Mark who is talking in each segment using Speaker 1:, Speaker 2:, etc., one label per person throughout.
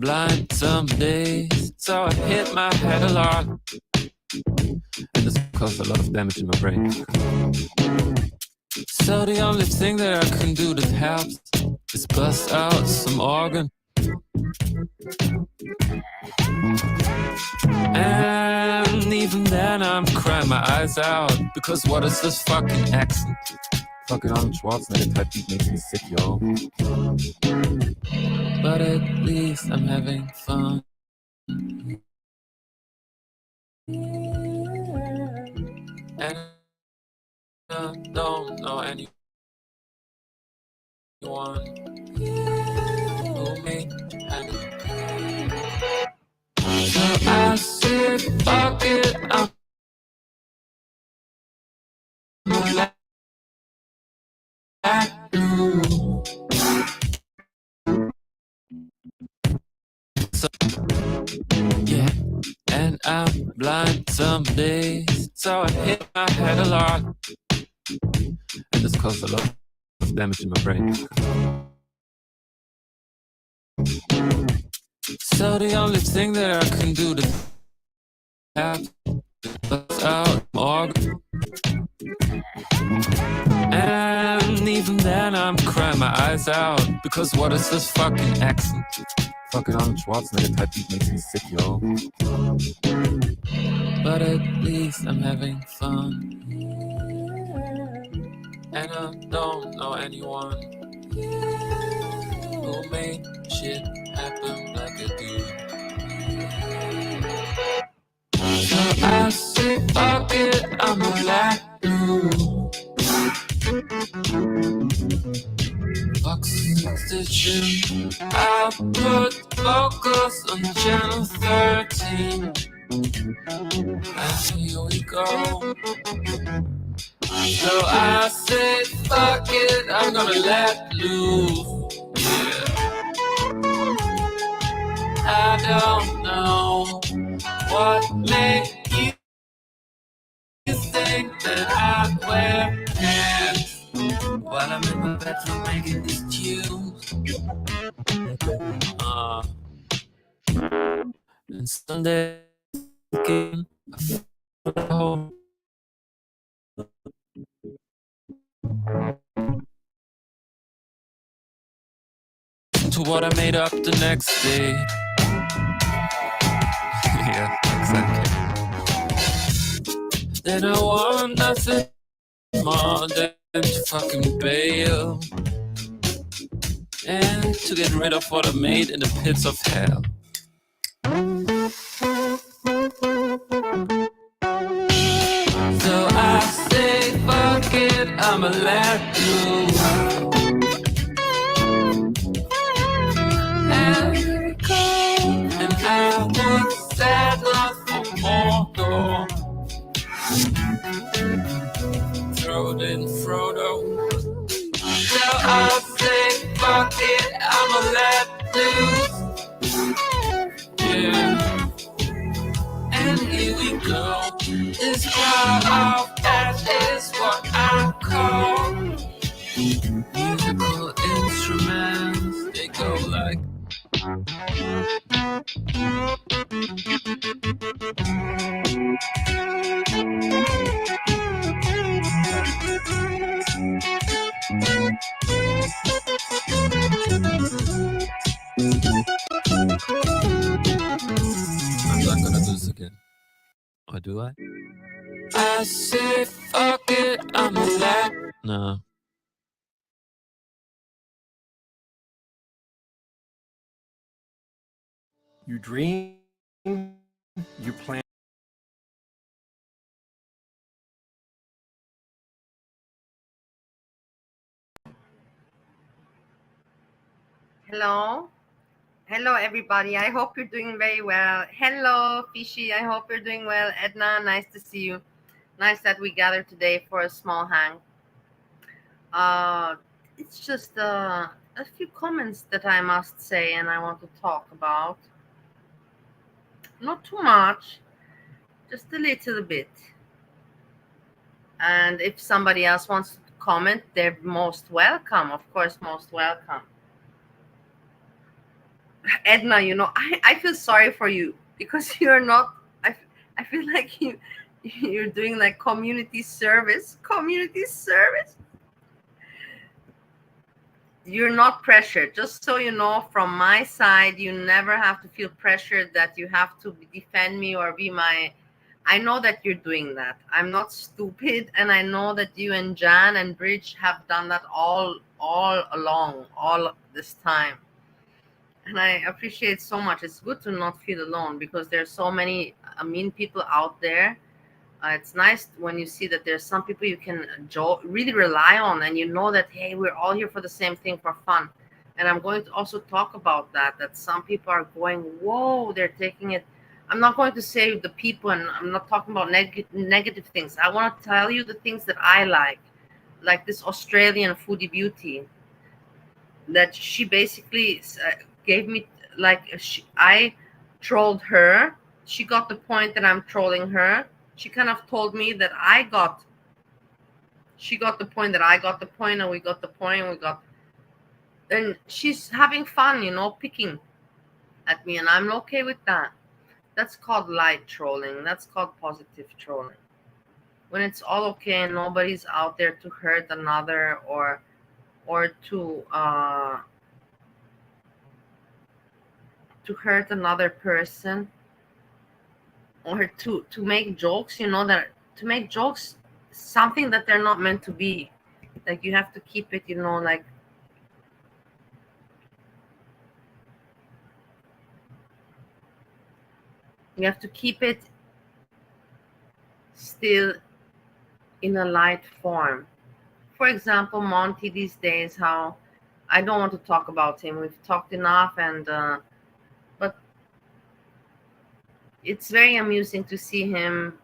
Speaker 1: blind some days, so I hit my head a lot, and this caused a lot of damage in my brain. So the only thing that I can do that helps is bust out some organ. And even then I'm crying my eyes out, because what is this fucking accent? Fucking Arnold Schwarzenegger type beat makes me sick, yo. But at least I'm having fun. And I don't know anyone who made it. So I said, fuck it, I'm like so, yeah, and I'm blind some days, so I hit my head a lot, and this caused a lot of damage in my brain. So the only thing that I can do to have is out more. And even then I'm crying my eyes out, because what is this fucking accent? Fucking Arnold Schwarzenegger type beat makes me sick, yo. But at least I'm having fun. And I don't know anyone who made shit happen like I do. So I say, fuck it, I'm a blue. Oxygen, I'll put focus on channel 13. And here we go. So I say, fuck it, I'm gonna let loose. Yeah. I don't know what made you think that I'd wear pants while I'm in my bedroom making these tunes. And Sunday again, I feel home. To what I made up the next day. Yeah, exactly. Then I want nothing more than to fucking bail and to get rid of what I made in the pits of hell. So I say, fuck it, I'ma let loose. And I would settle for more. Throw it in Frodo. So I say, fuck it, I'ma let loose. Yeah. And here we go. This crowd of ash is what I call musical instruments. They go like. I'm not gonna do this again. Or do I? I say fuck it, I'm a lad. No.
Speaker 2: You dream, you plan.
Speaker 3: Hello. Hello, everybody. I hope you're doing very well. Hello, Fishy. I hope you're doing well. Edna, nice to see you. Nice that we gathered today for a small hang. It's just a few comments that I must say and I want to talk about. Not too much, just a little bit. And if somebody else wants to comment, they're most welcome. Of course, most welcome. Edna, I feel sorry for you because you're not. I feel like you're doing like community service. Community service. You're not pressured. Just so you know, from my side, you never have to feel pressured that you have to defend me or be my. I know that you're doing that. I'm not stupid, and I know that you and Jan and Bridge have done that all along, all this time. And I appreciate so much. It's good to not feel alone because there's so many mean people out there. It's nice when you see that there's some people you can really rely on, and you know that, hey, we're all here for the same thing, for fun. And I'm going to also talk about that some people are going, whoa, they're taking it. I'm not going to say the people, and I'm not talking about negative things. I want to tell you the things that I like this Australian foodie beauty that she basically gave me, like, I trolled her. She got the point that I'm trolling her. She kind of told me that she got the point that I got the point, and we got the point, and she's having fun, picking at me, and I'm okay with that. That's called light trolling. That's called positive trolling. When it's all okay and nobody's out there to hurt another or to hurt another person, or to make jokes, that to make jokes something that they're not meant to be. Like, you have to keep it, like, you have to keep it still in a light form. For example, Monty these days, how I don't want to talk about him. We've talked enough, and but it's very amusing to see him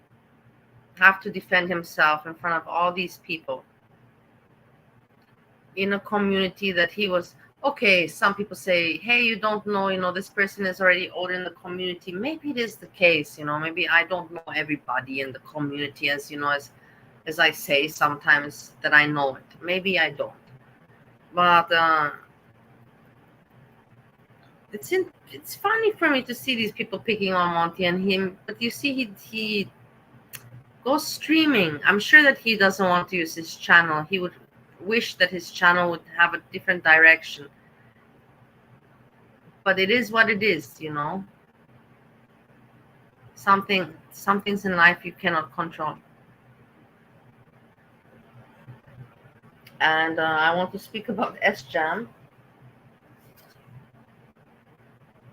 Speaker 3: have to defend himself in front of all these people in a community that he was. Okay, some people say, hey, you don't know, this person is already old in the community. Maybe it is the case, maybe I don't know everybody in the community, as as I say sometimes that I know it. Maybe I don't. But it's funny for me to see these people picking on Monty and him. But you see, he goes streaming. I'm sure that he doesn't want to use his channel. He would wish that his channel would have a different direction. But it is what it is, Some things in life you cannot control. And I want to speak about Sjam.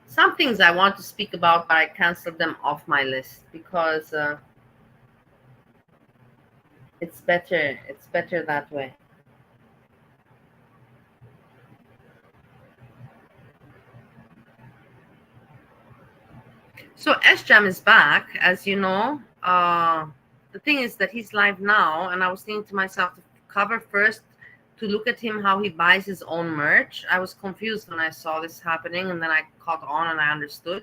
Speaker 3: Some things I want to speak about, but I canceled them off my list because it's better. It's better that way. So Sjam is back, as you know. The thing is that he's live now, and I was thinking to myself to cover first, to look at him how he buys his own merch. I was confused when I saw this happening, and then I caught on and I understood.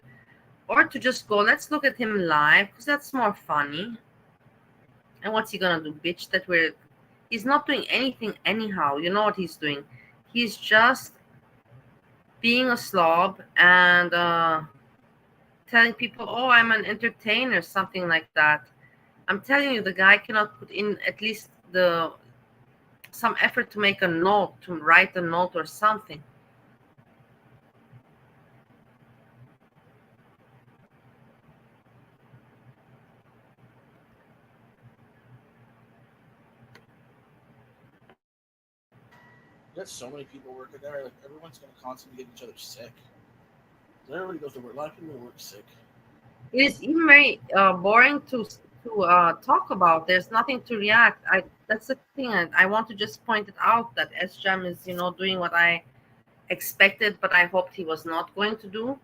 Speaker 3: Or to just go, let's look at him live, because that's more funny. And what's he gonna do, bitch? He's not doing anything anyhow. You know what he's doing? He's just being a slob and telling people, oh, I'm an entertainer, something like that. I'm telling you, the guy cannot put in at least some effort to make a note, to write a note or something.
Speaker 4: Got so many people working there. Like, everyone's gonna constantly get each other sick. Everybody goes to work. A lot of people work sick.
Speaker 3: It is even very boring to talk about. There's nothing to react. That's the thing. I want to just point it out that Sjam is, doing what I expected, but I hoped he was not going to do.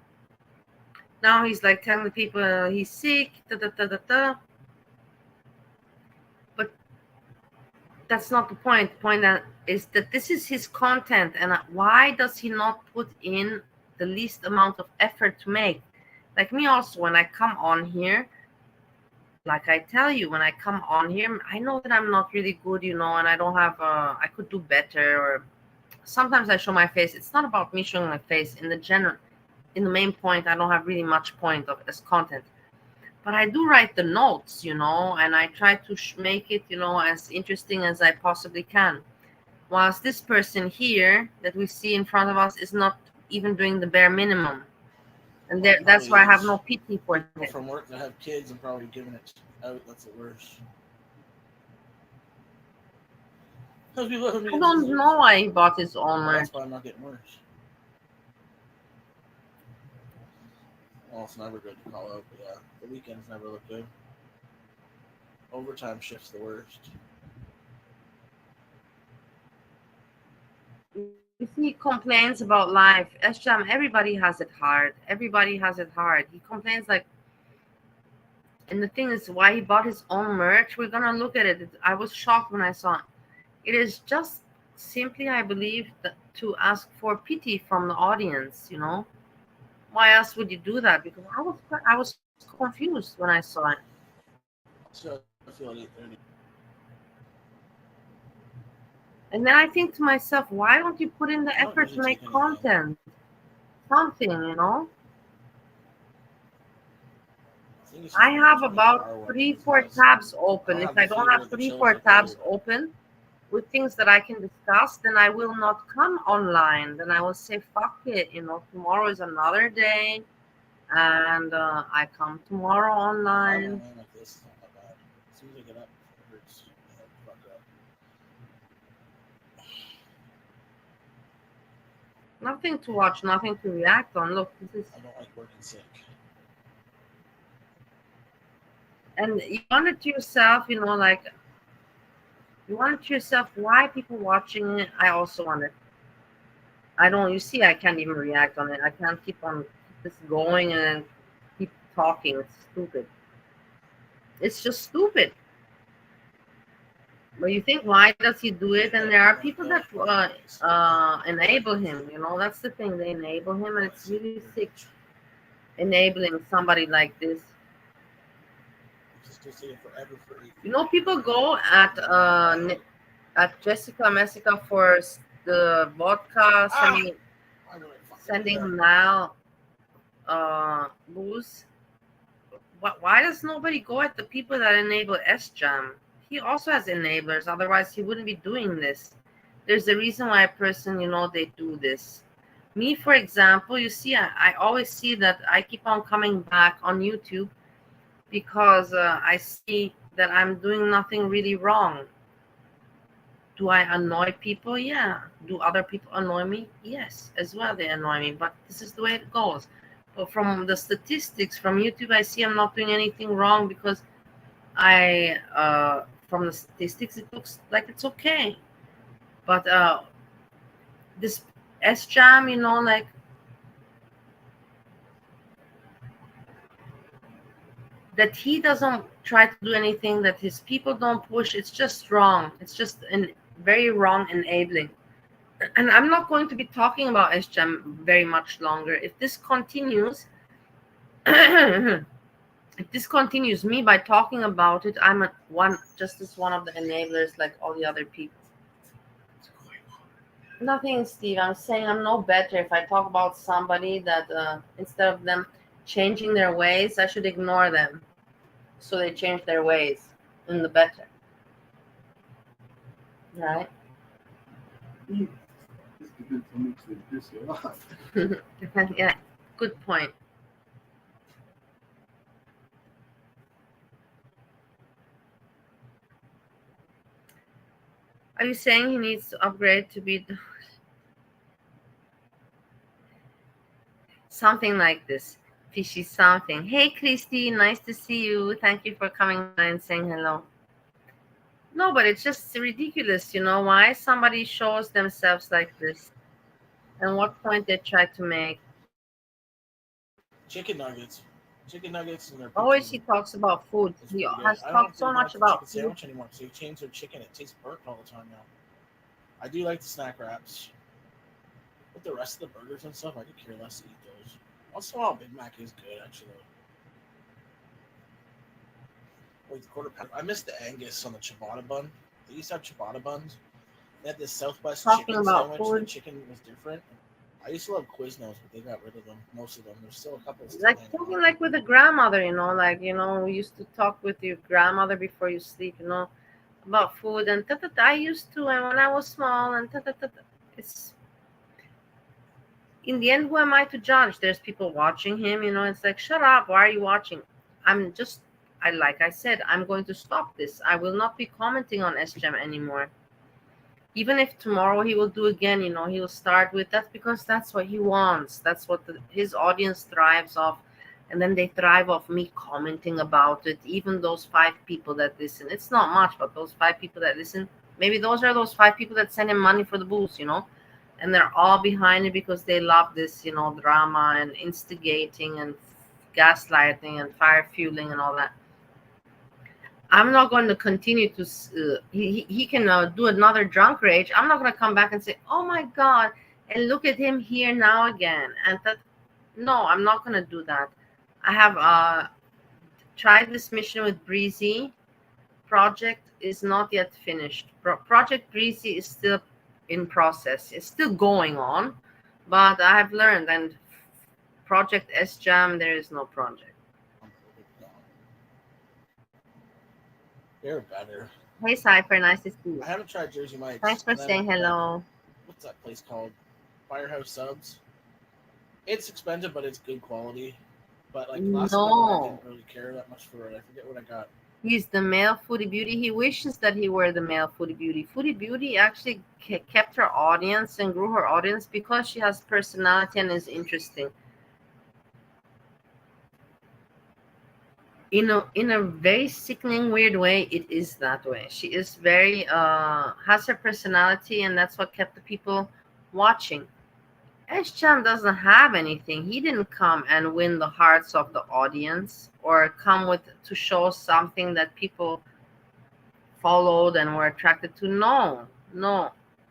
Speaker 3: Now he's like telling people he's sick, But that's not the point. The point is that this is his content, and why does he not put in the least amount of effort to make? Like me also, when I come on here, like I tell you, when I come on here, I know that I'm not really good, and I don't have, I could do better, or sometimes I show my face. It's not about me showing my face in the general. in the main point, I don't have really much point of as content. But I do write the notes, and I try to make it, as interesting as I possibly can. Whilst this person here that we see in front of us is not even doing the bare minimum. And that's why I have no pity for
Speaker 4: people
Speaker 3: it.
Speaker 4: from work that have kids and probably giving it out. That's the worst.
Speaker 3: I don't know why he bought his own merch.
Speaker 4: That's why I'm not getting worse. Well, it's never good to call out, but yeah, the weekends never look good. Overtime shift's the worst.
Speaker 3: If he complains about life, Sjam, everybody has it hard. Everybody has it hard. He complains like, and the thing is, why he bought his own merch, we're gonna look at it. I was shocked when I saw it. It is just simply, I believe, to ask for pity from the audience. Why else would you do that? Because I was confused when I saw it.
Speaker 4: So I feel like 8:30.
Speaker 3: And then I think to myself, why don't you put in the effort to make content? Something, I have about 3-4 tabs open. If I don't have 3-4 tabs open with things that I can discuss, then I will not come online. Then I will say, fuck it, tomorrow is another day. And I come tomorrow online. Nothing to watch, nothing to react on. Look, this is.
Speaker 4: I don't like working sick.
Speaker 3: And you wonder to yourself, you wonder to yourself why people watching it. I also wonder. I don't. You see, I can't even react on it. I can't keep on this going and keep talking. It's stupid. It's just stupid. But you think, why does he do it? And there are people that enable him. That's the thing. They enable him, and it's really sick. Enabling somebody like this. People go at Jessica Messica for the vodka, sending now booze. Why does nobody go at the people that enable Sjam? He also has enablers, otherwise he wouldn't be doing this. There's a reason why a person, they do this. Me, for example, you see, I always see that I keep on coming back on YouTube because I see that I'm doing nothing really wrong. Do I annoy people? Yeah. Do other people annoy me? Yes, as well, they annoy me, but this is the way it goes. But from the statistics from YouTube, I see I'm not doing anything wrong because from the statistics, it looks like it's okay. But this Sjam, that he doesn't try to do anything, that his people don't push, it's just wrong. It's just very wrong enabling. And I'm not going to be talking about Sjam very much longer. If this continues, me by talking about it, I'm just as one of the enablers like all the other people. Nothing, Steve. I'm saying I'm no better if I talk about somebody that instead of them changing their ways, I should ignore them. So they change their ways in the better. Right? Yeah, good point. Are you saying he needs to upgrade to be something like this? Fishy something. Hey, Christy, nice to see you. Thank you for coming by and saying hello. No, but it's just ridiculous, why somebody shows themselves like this and what point they try to make.
Speaker 4: Chicken nuggets. And their
Speaker 3: always he talks about food. He has talked so much about
Speaker 4: food. Sandwich anymore because they changed their chicken. It tastes burnt all the time now. I do like the snack wraps, but the rest of the burgers and stuff, I could care less to eat those. Once in a while, Big Mac is good actually. Wait, the quarter pounder. I miss the Angus on the ciabatta bun. They used to have ciabatta buns. They had this Southwest
Speaker 3: talking
Speaker 4: chicken
Speaker 3: about
Speaker 4: sandwich.
Speaker 3: food.
Speaker 4: The chicken was different. I used to love Quiznos, but they got rid of them. Most of them. There's still a couple still
Speaker 3: Like
Speaker 4: hanging
Speaker 3: talking
Speaker 4: on.
Speaker 3: like with a grandmother, we used to talk with your grandmother before you sleep, about food and I used to, and when I was small and It's in the end, who am I to judge? There's people watching him, it's like, shut up, why are you watching? I'm just, like I said, I'm going to stop this. I will not be commenting on Sjam anymore. Even if tomorrow he will do again, he will start with that because that's what he wants. That's what his audience thrives off. And then they thrive off me commenting about it. Even those 5 people that listen, it's not much, but those 5 people that listen, maybe those are those 5 people that send him money for the booze. And they're all behind it because they love this, drama and instigating and gaslighting and fire fueling and all that. I'm not going to continue to. He can do another drunk rage. I'm not going to come back and say, "Oh my God," and look at him here now again. And that, no, I'm not going to do that. I have tried this mission with Breezy. Project is not yet finished. Project Breezy is still in process. It's still going on, but I have learned. And Project Sjam, there is no project.
Speaker 4: They're better.
Speaker 3: Hey, Cypher, nice to see you.
Speaker 4: I haven't tried Jersey Mike's.
Speaker 3: Thanks for saying hello.
Speaker 4: What's that place called? Firehouse Subs. It's expensive, but it's good quality. But like last time, I didn't really care that much for it. I forget what I got.
Speaker 3: He's the male Foodie Beauty. He wishes that he were the male Foodie Beauty. Foodie Beauty actually kept her audience and grew her audience because she has personality and is interesting. In a very sickening, weird way, it is that way. She is very has her personality, and that's what kept the people watching. Sjam doesn't have anything. He didn't come and win the hearts of the audience or come with to show something that people followed and were attracted to. No.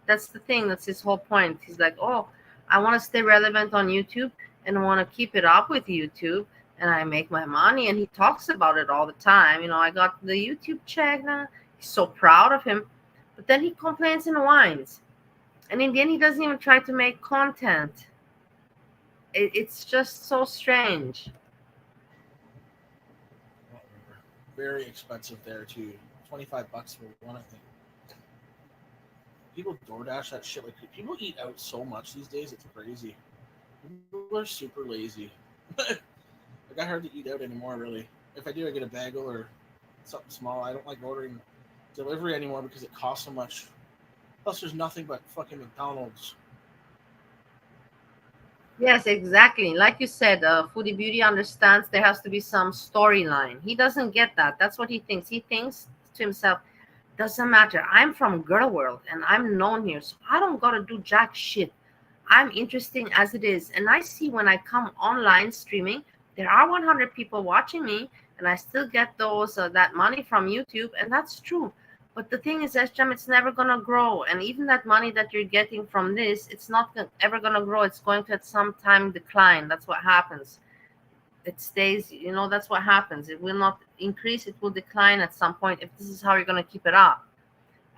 Speaker 3: That's the thing. That's his whole point. He's like, oh, I want to stay relevant on YouTube and want to keep it up with YouTube, and I make my money. And he talks about it all the time. I got the YouTube check now. He's so proud of him. But then he complains and whines. And in the end, he doesn't even try to make content. It's just so strange.
Speaker 4: Very expensive there too. $25 for one, I think. People DoorDash that shit. Like people eat out so much these days, it's crazy. People are super lazy. Like I hardly eat out anymore, really. If I do, I get a bagel or something small. I don't like ordering delivery anymore because it costs so much. Plus, there's nothing but fucking McDonald's.
Speaker 3: Yes, exactly. Like you said, Foodie Beauty understands there has to be some storyline. He doesn't get that. That's what he thinks. He thinks to himself, doesn't matter. I'm from Girl World and I'm known here, so I don't gotta do jack shit. I'm interesting as it is. And I see when I come online streaming, there are 100 people watching me, and I still get those that money from YouTube, and that's true. But the thing is, Sjam, it's never gonna grow, and even that money that you're getting from this, it's not ever gonna grow. It's going to at some time decline. That's what happens. It stays. That's what happens. It will not increase. It will decline at some point if this is how you're gonna keep it up.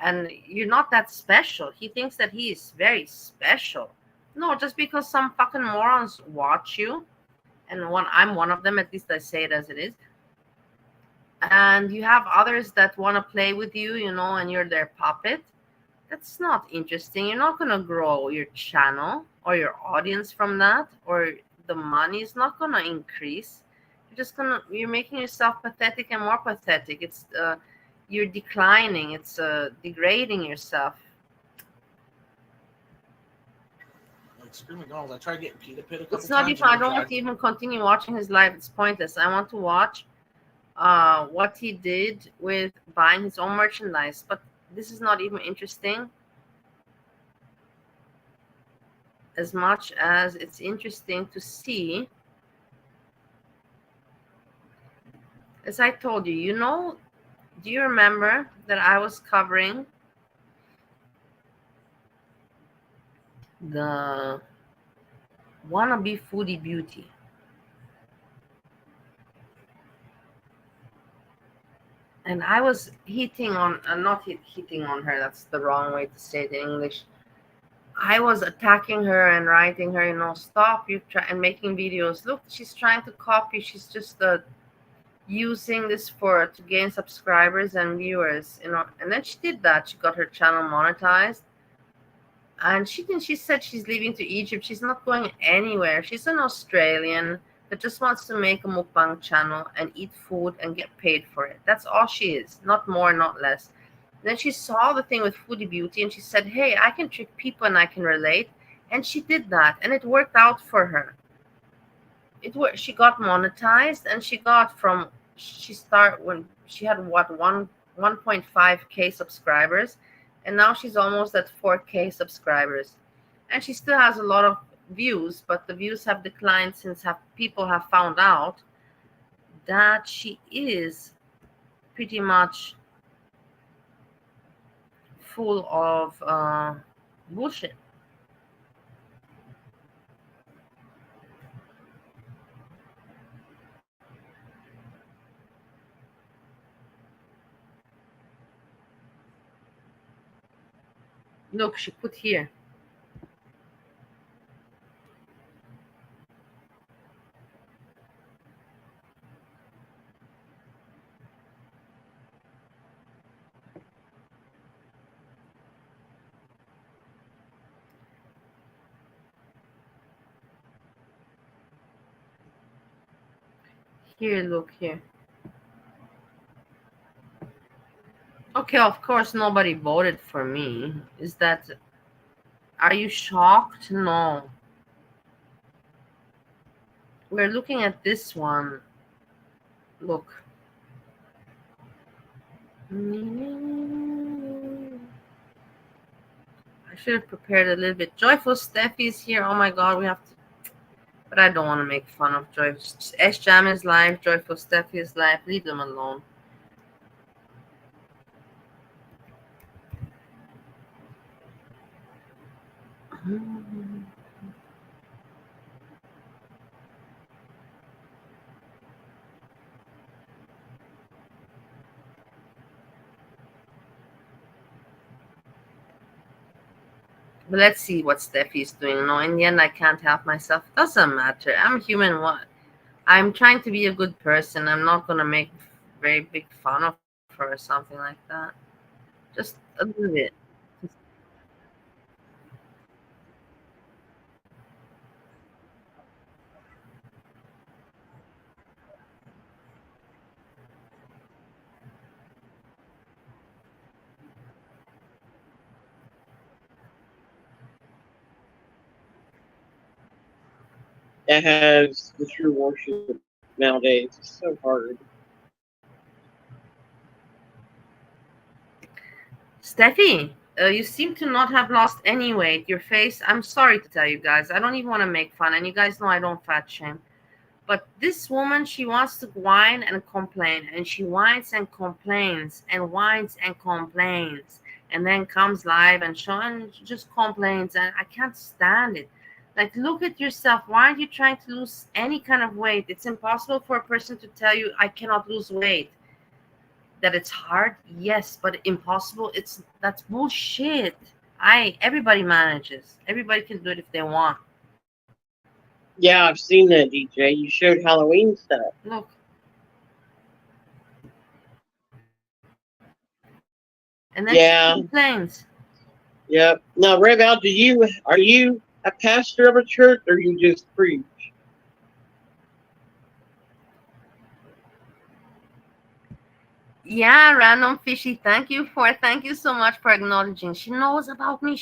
Speaker 3: And you're not that special. He thinks that he is very special. No, just because some fucking morons watch you, and I'm one of them, at least I say it as it is, and you have others that want to play with you, and you're their puppet, that's not interesting. You're not going to grow your channel or your audience from that, or the money is not going to increase. You're making yourself pathetic and more pathetic. You're declining. It's degrading yourself.
Speaker 4: Like screw McDonald's. I tried getting Pita Pit a couple
Speaker 3: It's not
Speaker 4: times.
Speaker 3: even. I don't want to even continue watching his live. It's pointless. I want to watch what he did with buying his own merchandise, but this is not even interesting as much as it's interesting to see. As I told you, do you remember that I was covering the Wanabe Foodie Beauty? And I was hitting on, not hitting on her, that's the wrong way to say it in English. I was attacking her and writing her, stop, you try and making videos. Look, she's trying to copy. She's just using this to gain subscribers and viewers, And then she did that. She got her channel monetized, and she said she's leaving to Egypt. She's not going anywhere. She's an Australian that just wants to make a mukbang channel and eat food and get paid for it. That's all she is, not more, not less. Then she saw the thing with Foodie Beauty and she said, hey, I can trick people and I can relate. And she did that and it worked out for her. She got monetized, and when she had 1.5k subscribers, and now she's almost at 4k subscribers, and she still has a lot of views, but the views have declined since people have found out that she is pretty much full of bullshit. Look, she put here. Here, look here. Okay, of course nobody voted for me. Are you shocked? No. We're looking at this one. Look. I should have prepared a little bit. Joyful Steffi's here. Oh my god, we have to. But I don't want to make fun of Joyful. Sjam is live. Joyful Steffi is live. Leave them alone. But let's see what Steffi's doing. No, in the end, I can't help myself. Doesn't matter. I'm human. What? I'm trying to be a good person. I'm not gonna make very big fun of her or something like that. Just a little bit.
Speaker 5: That has the true worship nowadays. It's so hard.
Speaker 3: Steffi, you seem to not have lost any weight. Your face, I'm sorry to tell you guys, I don't even want to make fun. And you guys know I don't fat shame. But this woman, she wants to whine and complain. And she whines and complains and whines and complains. And then comes live and just complains. And I can't stand it. Like, look at yourself. Why aren't you trying to lose any kind of weight? It's impossible for a person to tell you, I cannot lose weight. That it's hard, yes, but impossible, that's bullshit. Everybody manages. Everybody can do it if they want.
Speaker 5: Yeah, I've seen that, DJ. You showed Halloween stuff.
Speaker 3: Look. And then she complains.
Speaker 5: Yep. Now, Rev Al, are you a pastor of a church or you just preach?
Speaker 3: Yeah, Random Fishy, thank you so much for acknowledging. She knows about me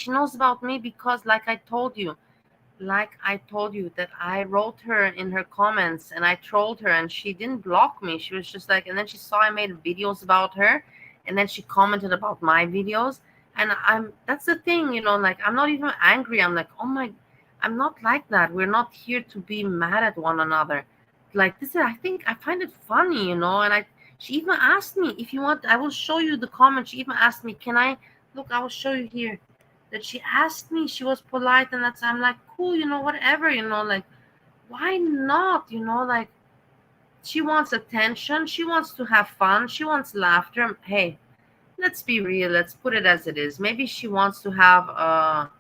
Speaker 3: because like I told you that I wrote her in her comments and I trolled her and she didn't block me. She was just like, and then she saw I made videos about her and then she commented about my videos. And that's the thing, like I'm not even angry. I'm like, oh my, I'm not like that. We're not here to be mad at one another. Like this is, I find it funny, and she even asked me, if you want, I will show you the comment. She even asked me, can I look, I will show you here. That she asked me, she was polite, and I'm like, cool, whatever, like, why not, like, she wants attention, she wants to have fun, she wants laughter. Hey, let's be real, let's put it as it is. Maybe she wants to have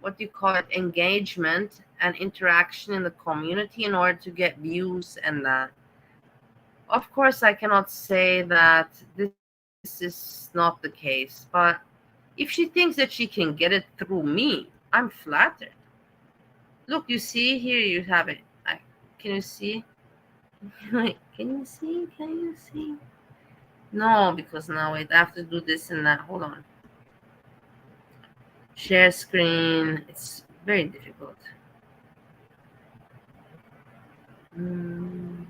Speaker 3: what do you call it, engagement and interaction in the community in order to get views and that. Of course, I cannot say that this is not the case, but if she thinks that she can get it through me, I'm flattered. Look, you see here, you have it. Can you see? Wait, can you see? Can you see? No, because now wait, I have to do this and that. Hold on. Share screen. It's very difficult. Mm.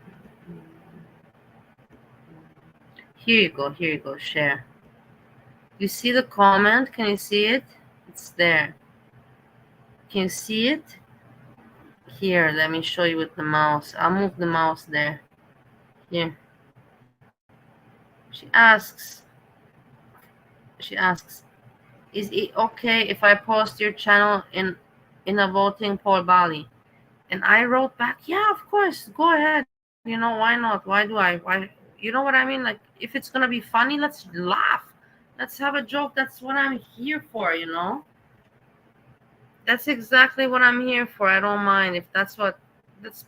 Speaker 3: Here you go. Here you go. Share. You see the comment? Can you see it? It's there. Can you see it? Here, let me show you with the mouse. I'll move the mouse there. Here. She asks, is it okay if I post your channel in a voting poll, Bali? And I wrote back, yeah, of course, go ahead. Why not? Why? You know what I mean? Like, if it's gonna be funny, let's laugh. Let's have a joke. That's what I'm here for. That's exactly what I'm here for. I don't mind if that's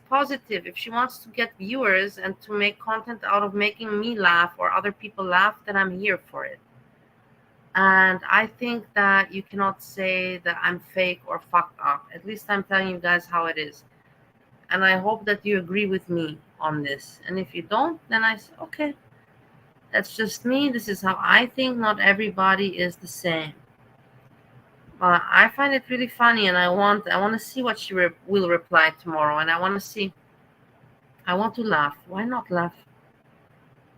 Speaker 3: positive. If she wants to get viewers and to make content out of making me laugh or other people laugh, then I'm here for it. And I think that you cannot say that I'm fake or fucked up. At least I'm telling you guys how it is. And I hope that you agree with me on this. And if you don't, then I say, okay, that's just me. This is how I think. Not everybody is the same. But I find it really funny, and I want to see what she will reply tomorrow. And I want to laugh. Why not laugh?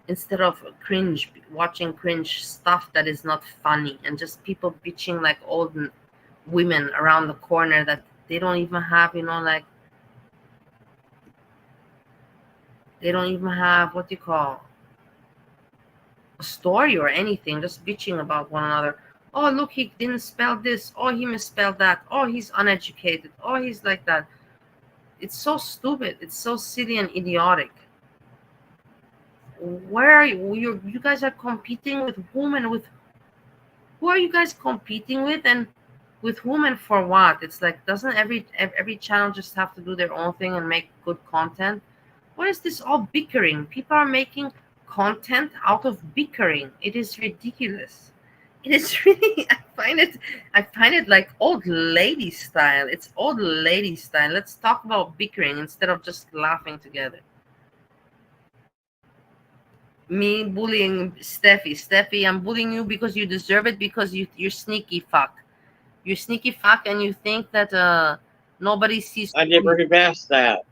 Speaker 3: Instead of watching cringe stuff that is not funny, and just people bitching like old women around the corner that they don't even have, like they don't even have what you call a story or anything, just bitching about one another. Oh, look, he didn't spell this. Oh, he misspelled that. Oh, he's uneducated. Oh, he's like that. It's so stupid. It's so silly and idiotic. Where are you? You guys are competing with whom and with who are you guys competing with, and with whom and for what? It's like, doesn't every channel just have to do their own thing and make good content? What is this all bickering? People are making content out of bickering. It is ridiculous. It is really. I find it like old lady style. It's old lady style. Let's talk about bickering instead of just laughing together. Me bullying Steffi, I'm bullying you because you deserve it, because you're sneaky fuck. You're sneaky fuck, and you think that nobody sees.
Speaker 5: I never have asked that.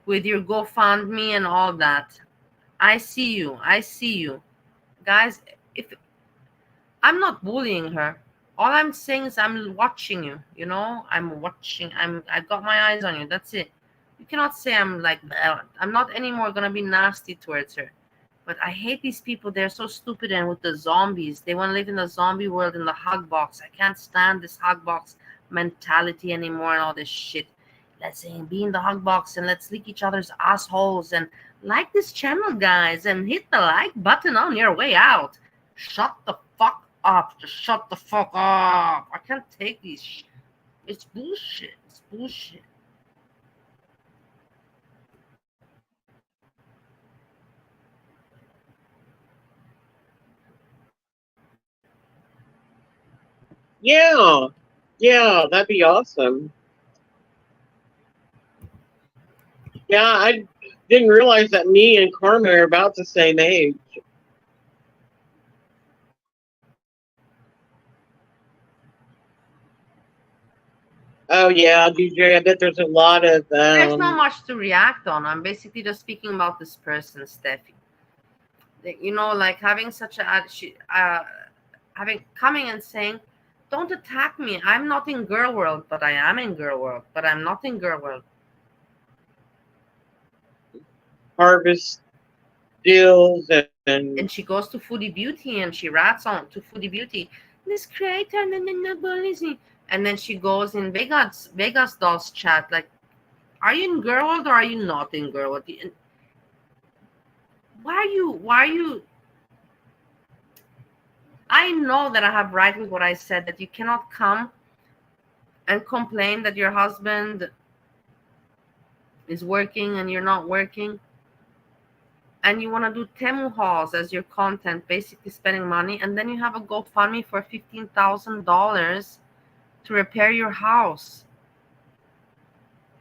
Speaker 3: With your GoFundMe and all that. I see you. Guys, if I'm not bullying her, all I'm saying is I'm watching you, I'm watching. I got my eyes on you. That's it. You cannot say I'm like, I'm not anymore gonna be nasty towards her. But I hate these people. They're so stupid. And with the zombies, they want to live in the zombie world, in the hug box. I can't stand this hug box mentality anymore and all this shit. Let's be in the hug box and let's lick each other's assholes and like this channel, guys, and hit the like button on your way out. Shut the fuck up. Just shut the fuck up. I can't take these. It's bullshit. It's bullshit.
Speaker 5: Yeah, that'd be awesome. Yeah, I didn't realize that me and Karma are about the same age. Oh yeah, DJ. I bet there's a lot of.
Speaker 3: There's not much to react on. I'm basically just speaking about this person, Steffi. Like having such a attitude, coming and saying, "Don't attack me. I'm not in girl world, but I am in girl world. But I'm not in girl world."
Speaker 5: Harvest deals and
Speaker 3: she goes to Foodie Beauty and she rats on to Foodie Beauty. This creator, and then she goes in Vegas Dolls chat like, "Are you in girl world or are you not in girl world?" Why are you? I know that I have right with what I said, that you cannot come and complain that your husband is working and you're not working, and you want to do Temu hauls as your content, basically spending money, and then you have a GoFundMe for $15,000 to repair your house.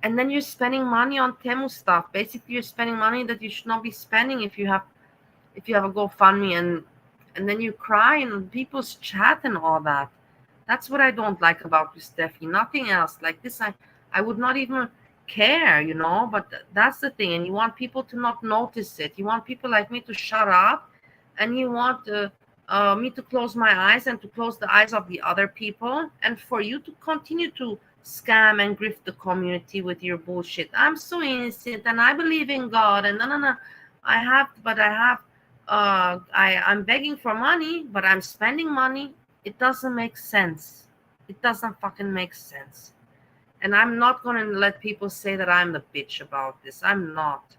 Speaker 3: And then you're spending money on Temu stuff. Basically, you're spending money that you should not be spending if you have a GoFundMe, and then you cry in people's chat and all that. That's what I don't like about you, Steffi. Nothing else. Like this, I would not even care, but that's the thing. And you want people to not notice it. You want people like me to shut up, and you want me to close my eyes and to close the eyes of the other people, and for you to continue to scam and grift the community with your bullshit. I'm so innocent and I believe in God, and no. I'm begging for money, but I'm spending money. It doesn't make sense. It doesn't fucking make sense. And I'm not going to let people say that I'm the bitch about this. I'm not.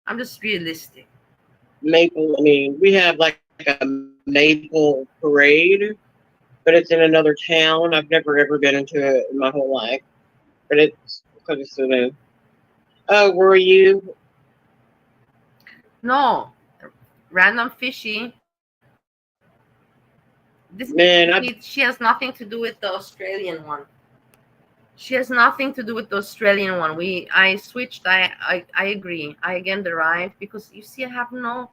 Speaker 3: I'm just realistic.
Speaker 5: Maple, I mean, we have like a maple parade, but it's in another town. I've never ever been into it in my whole life. But it's because it's so new. Oh, were you?
Speaker 3: No. Random fishy. This
Speaker 5: Man,
Speaker 3: she has nothing to do with the Australian one. She has nothing to do with the Australian one. I switched. I agree. I again derive because you see, I have no.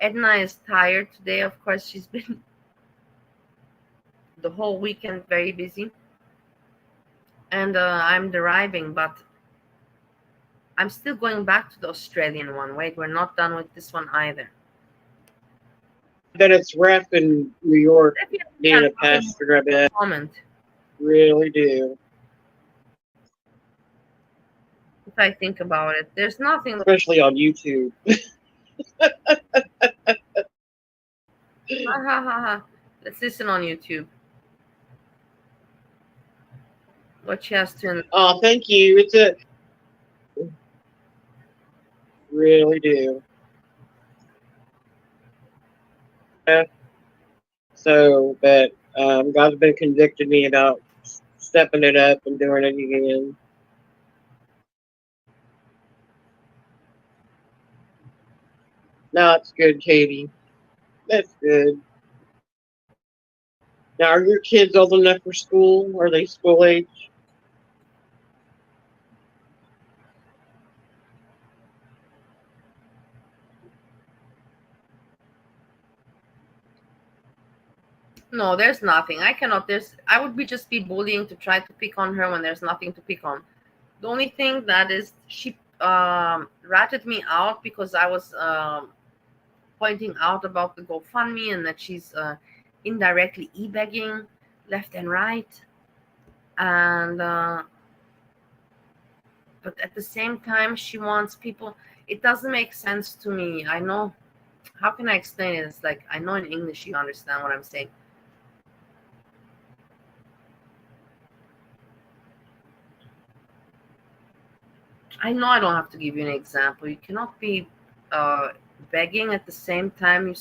Speaker 3: Edna is tired today. Of course, she's been the whole weekend very busy, and I'm deriving, but I'm still going back to the Australian one. Wait, we're not done with this one either.
Speaker 5: bet it's rough in New York being a pastor. I bet.
Speaker 3: Comment.
Speaker 5: Really do.
Speaker 3: If I think about it, there's nothing.
Speaker 5: Especially on YouTube.
Speaker 3: Let's listen on YouTube. What she has to.
Speaker 5: Oh, thank you. It's a. Really do. So, but God's been convicting me about stepping it up and doing it again. No, it's good, Katie. That's good. Now, are your kids old enough for school? Are they school age?
Speaker 3: No, there's nothing. I cannot. I would just be bullying to try to pick on her when there's nothing to pick on. The only thing that is, she ratted me out because I was pointing out about the GoFundMe and that she's indirectly e-begging left and right. And but at the same time, she wants people. It doesn't make sense to me. I know. How can I explain it? It's like, I know in English you understand what I'm saying. I know I don't have to give you an example. You cannot be begging at the same time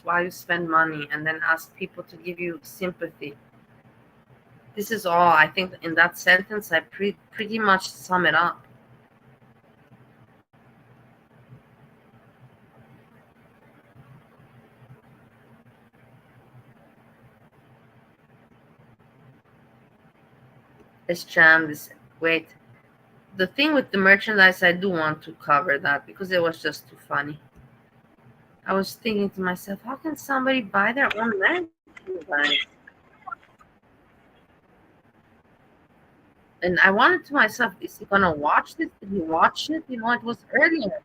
Speaker 3: while you spend money and then ask people to give you sympathy. This is all. I think in that sentence I pretty much sum it up. This Sjam, wait. The thing with the merchandise, I do want to cover that because it was just too funny. I was thinking to myself, how can somebody buy their own merchandise? And I wanted to myself, is he gonna watch this? Did he watch it? It was earlier.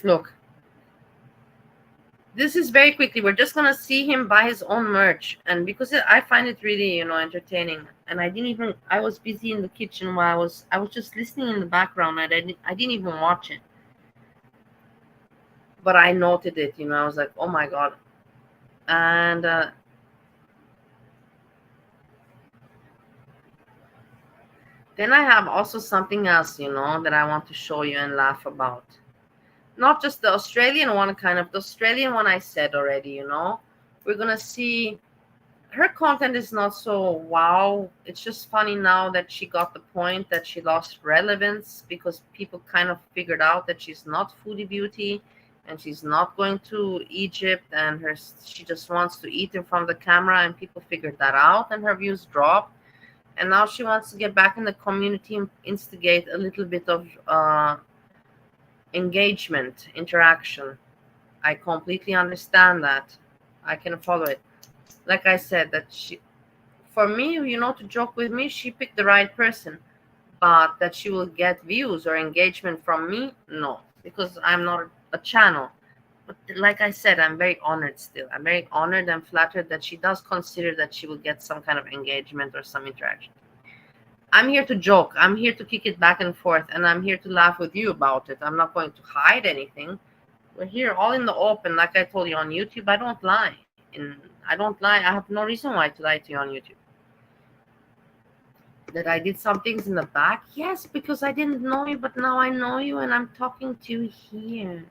Speaker 3: Look, this is very quickly. We're just gonna see him buy his own merch, and because I find it really, entertaining. And I was busy in the kitchen while I was just listening in the background, and I didn't even watch it. But I noted it, I was like, oh my god. And then I have also something else, that I want to show you and laugh about. Not just the Australian one, the Australian one I said already, We're gonna see her content is not so wow. It's just funny now that she got the point that she lost relevance because people kind of figured out that she's not foodie beauty and she's not going to Egypt, and she just wants to eat in front of the camera, and people figured that out and her views dropped. And now she wants to get back in the community and instigate a little bit of engagement, interaction. I completely understand that. I can follow it. Like I said, for me, to joke with me, she picked the right person. But that she will get views or engagement from me, no, because I'm not a channel. But like I said, I'm very honored still. I'm very honored and flattered that she does consider that she will get some kind of engagement or some interaction. I'm here to joke. I'm here to kick it back and forth, and I'm here to laugh with you about it. I'm not going to hide anything. We're here all in the open. Like I told you on YouTube, I don't lie. I don't lie. I have no reason why to lie to you on YouTube. That I did some things in the back? Yes, because I didn't know you, but now I know you and I'm talking to you here.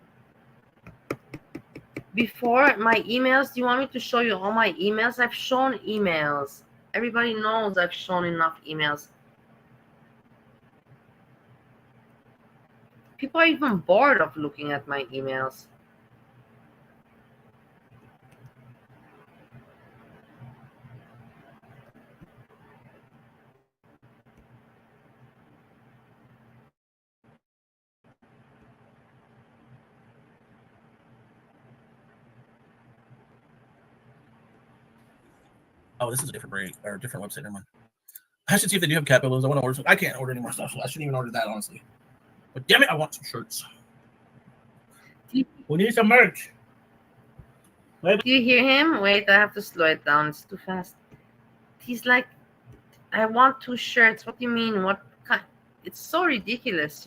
Speaker 3: Before, my emails, do you want me to show you all my emails? I've shown emails. Everybody knows I've shown enough emails. People are even bored of looking at my emails.
Speaker 4: Oh, this is a different break or a different website. Never mind. I should see if they do have cat pillows. I want to order some. I can't order any more stuff, so I shouldn't even order that, honestly. But damn it, I want some shirts. We need some merch.
Speaker 3: Do you hear him? Wait, I have to slow it down. It's too fast. He's like, I want 2 shirts. What do you mean? What kind? It's so ridiculous,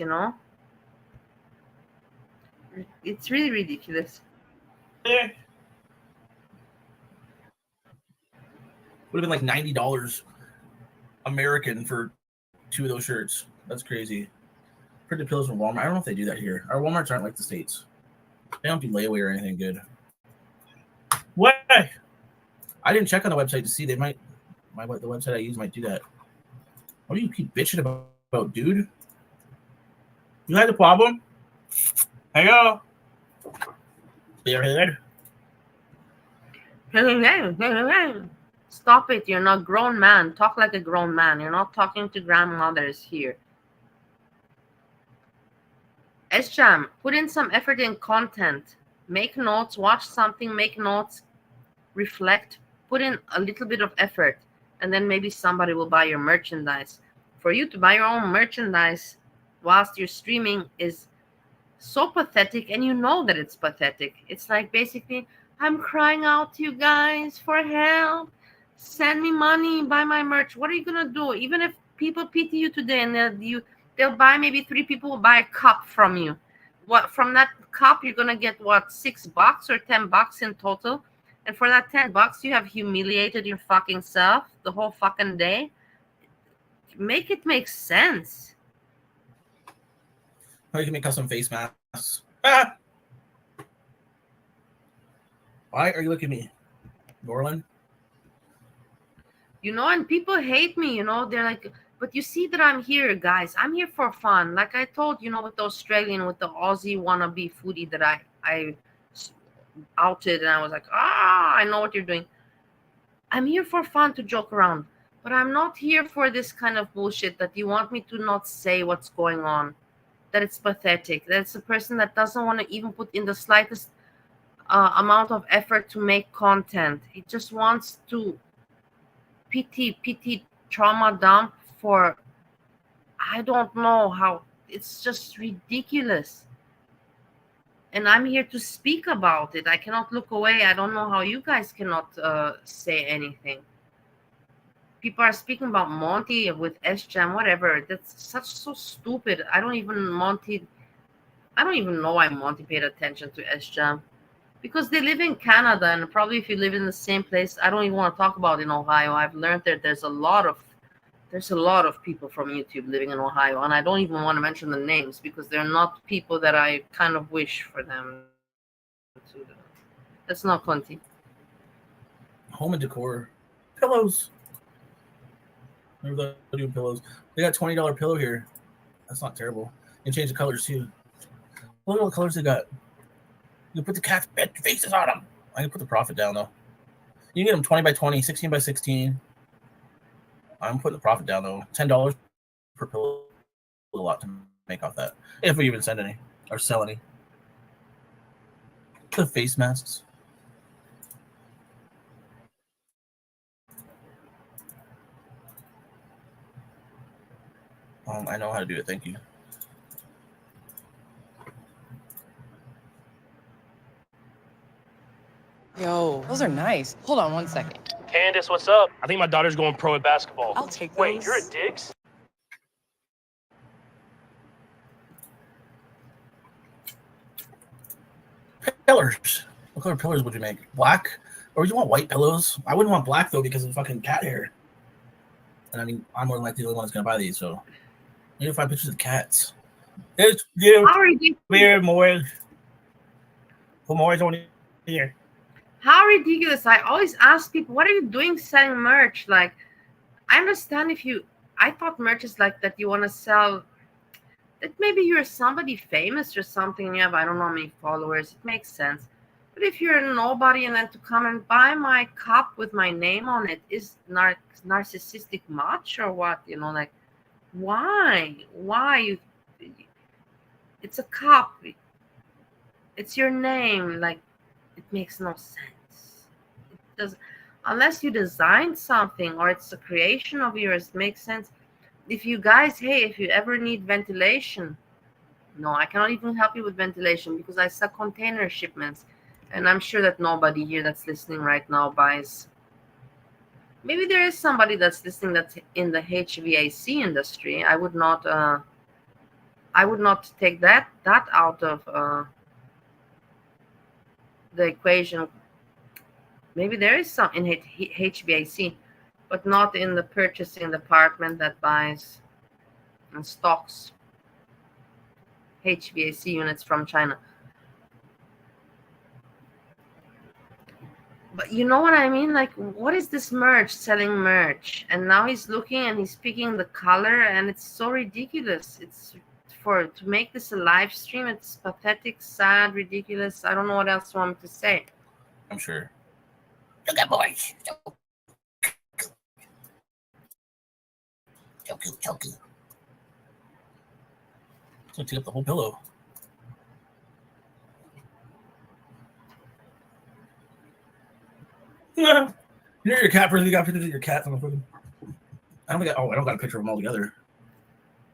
Speaker 3: It's really ridiculous.
Speaker 4: Yeah. Would have been like $90 American for 2 of those shirts. That's crazy. Printed pillows from Walmart. I don't know if they do that here. Our Walmarts aren't like the States. They don't do layaway or anything good. What? I didn't check on the website to see. They might. The website I use might do that. What do you keep bitching about, dude? You had a problem? Hello? Spearhead?
Speaker 3: Stop it. You're not a grown man. Talk like a grown man. You're not talking to grandmothers here. Sjam, put in some effort in content. Make notes, watch something, make notes, reflect, put in a little bit of effort, and then maybe somebody will buy your merchandise. For you to buy your own merchandise whilst you're streaming is so pathetic, and you know that it's pathetic. It's like basically, I'm crying out to you guys for help. Send me money, buy my merch. What are you gonna do? Even if people pity you today and they'll buy, maybe 3 people will buy a cup from you. What from that cup you're gonna get what, $6 or $10 in total? And for that $10, you have humiliated your fucking self the whole fucking day. Make it make sense.
Speaker 4: Or you can make custom face masks. Ah! Why are you looking at me, Norland?
Speaker 3: And people hate me, they're like, but you see that I'm here, guys. I'm here for fun. Like I told, with the Australian, with the Aussie wannabe foodie that I outed, and I was like, I know what you're doing. I'm here for fun, to joke around, but I'm not here for this kind of bullshit that you want me to not say what's going on, that it's pathetic, that it's a person that doesn't want to even put in the slightest amount of effort to make content. He just wants to pity trauma dump for, I don't know how. It's just ridiculous. and I'm here to speak about it. I cannot look away. I don't know how you guys cannot say anything. People are speaking about Monty with Sjam, whatever. That's so stupid. I don't even know why Monty paid attention to Sjam. Because they live in Canada, and probably if you live in the same place, I don't even want to talk about in Ohio. I've learned that there's a lot of people from YouTube living in Ohio, and I don't even want to mention the names because they're not people that I kind of wish for them to. That's not plenty.
Speaker 4: Home and decor, pillows. Remember they're doing pillows? They got $20 pillow here. That's not terrible. You can change the colors too. Look at all the colors they got. You can put the cat's bed faces on them. I can put the profit down though. You can get them 20 by 20, 16 by 16. I'm putting the profit down though. $10 per pillow. A lot to make off that. If we even send any or sell any. The face masks. I know how to do it. Thank you.
Speaker 6: Yo, those are nice. Hold on one second.
Speaker 7: Candace, what's up? I think my daughter's going pro at basketball.
Speaker 6: I'll take those.
Speaker 7: Wait, you're at Diggs?
Speaker 4: Pillars. What color pillars would you make? Black? Or you want white pillows? I wouldn't want black though because of fucking cat hair. And I mean, I'm more than likely the only one that's gonna buy these, so I need to find pictures of cats. It's you. We're more. Put more on here.
Speaker 3: How ridiculous. I always ask people, what are you doing selling merch? Like, I understand I thought merch is like that you want to sell, that maybe you're somebody famous or something and you have, I don't know how many followers. It makes sense. But if you're a nobody and then to come and buy my cup with my name on it is narcissistic much or what? You know, like, why? It's a cup. It's your name. Like, it makes no sense. It does, unless you design something or it's a creation of yours, it makes sense. If you guys, if you ever need ventilation, no, I cannot even help you with ventilation because I sell container shipments, and I'm sure that nobody here that's listening right now buys. Maybe there is somebody that's listening that's in the HVAC industry. I would not take that out of the equation. Maybe there is some in HVAC, but not in the purchasing department that buys and stocks HVAC units from China. But you know what I mean? Like, what is this merch, selling merch? And now he's looking and he's picking the color, and it's so ridiculous. It's to make this a live stream, it's pathetic, sad, ridiculous. I don't know what else you want me to say.
Speaker 4: I'm sure. Look at boys. So cute. So take up the whole pillow. Yeah. You know your cat person. You got pictures of your cats on the phone. I don't got a picture of them all together.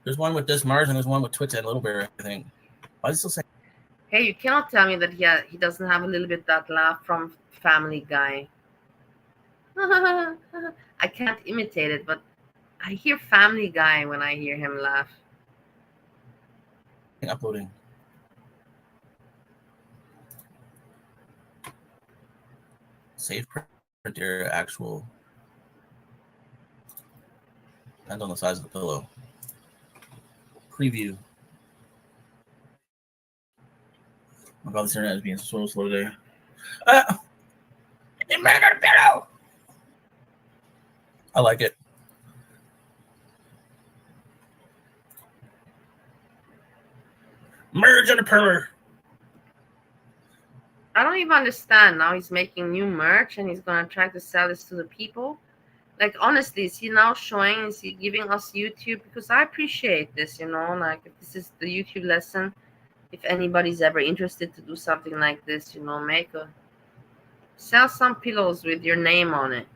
Speaker 4: There's one with this Mars and there's one with Twix and Little Bear, I think. Why is it still saying?
Speaker 3: Hey, you cannot tell me that he doesn't have a little bit that laugh from Family Guy. I can't imitate it, but I hear Family Guy when I hear him laugh.
Speaker 4: Uploading. Save printer actual. Depends on the size of the pillow. Preview. Oh my god, this internet is being so slow today. It murdered a pillow. I like it. Merge on a pillow.
Speaker 3: I don't even understand. Now he's making new merch and he's going to try to sell this to the people. Like, honestly, is he now showing, is he giving us YouTube? Because I appreciate this, you know, like if this is the YouTube lesson, if anybody's ever interested to do something like this, you know, sell some pillows with your name on it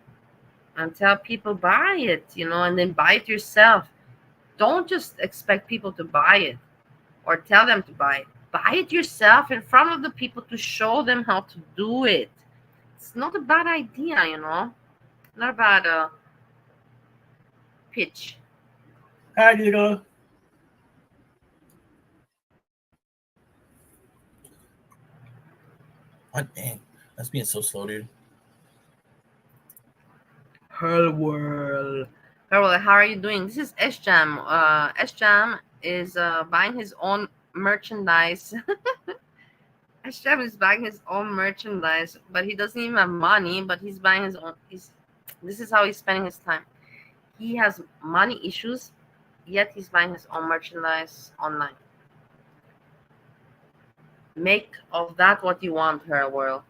Speaker 3: and tell people buy it, you know, and then buy it yourself. Don't just expect people to buy it or tell them to buy it. buy it yourself in front of the people to show them how to do it. It's not a bad idea, you know. Not a bad pitch.
Speaker 4: Hi, Diego. What dang? That's being so slow, dude.
Speaker 3: Hello world. Hello, how are you doing? This is Sjam. Sjam is buying his own merchandise. Sjam is buying his own merchandise, but he doesn't even have money. But he's buying his own. This is how he's spending his time. He has money issues, yet he's buying his own merchandise online. Make of that what you want, her world.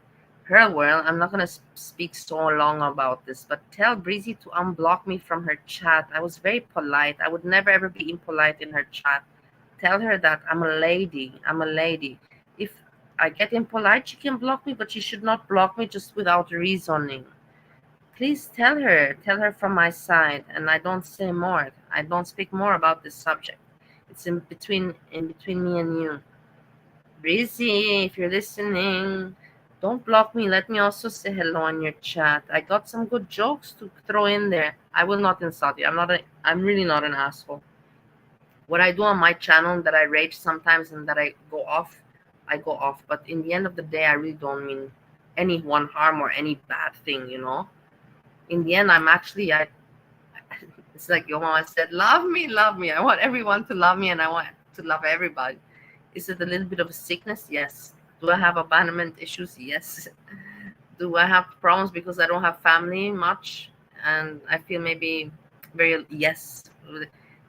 Speaker 3: Her world, I'm not going to speak so long about this, but tell Breezy to unblock me from her chat. I was very polite. I would never ever be impolite in her chat. Tell her that I'm a lady. I'm a lady. If I get impolite, she can block me, but she should not block me just without reasoning. Please tell her from my side, and I don't say more. I don't speak more about this subject. It's in between me and you. Breezy, if you're listening, don't block me. Let me also say hello in your chat. I got some good jokes to throw in there. I will not insult you. I'm really not an asshole. What I do on my channel, that I rage sometimes and that I go off. But in the end of the day, I really don't mean anyone harm or any bad thing, you know. In the end, it's like your mama said, love me, love me. I want everyone to love me, and I want to love everybody. Is it a little bit of a sickness? Yes. Do I have abandonment issues? Yes. Do I have problems because I don't have family much? And I feel maybe yes.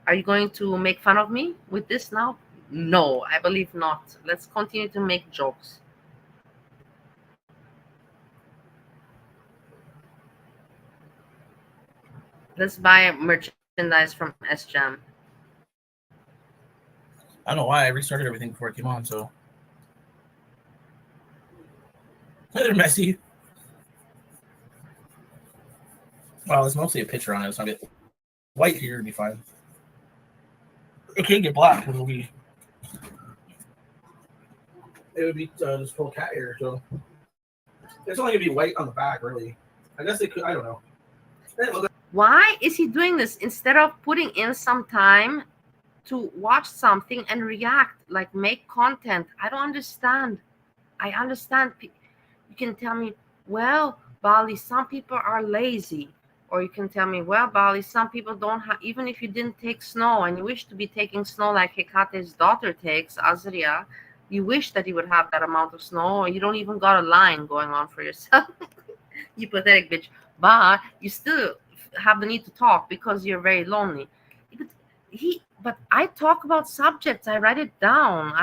Speaker 3: Are you going to make fun of me with this now? No, I believe not. Let's continue to make jokes. Let's buy merchandise from Sjam.
Speaker 4: I don't know why I restarted everything before it came on, so they're messy. Well, it's mostly a picture on it, so I'll get white here to be fine. It can't get black because it would be just full cat hair, so it's only gonna be white on the back, really. I guess they could. I don't know.
Speaker 3: Why is he doing this instead of putting in some time to watch something and react, like make content? I don't understand. I understand. You can tell me, well, Bali, some people are lazy. Or you can tell me, well, Bali, some people don't have, even if you didn't take snow and you wish to be taking snow like Hekate's daughter takes, Azria, you wish that you would have that amount of snow, or you don't even got a line going on for yourself. You pathetic bitch. But you still have the need to talk because you're very lonely. But I talk about subjects. I write it down.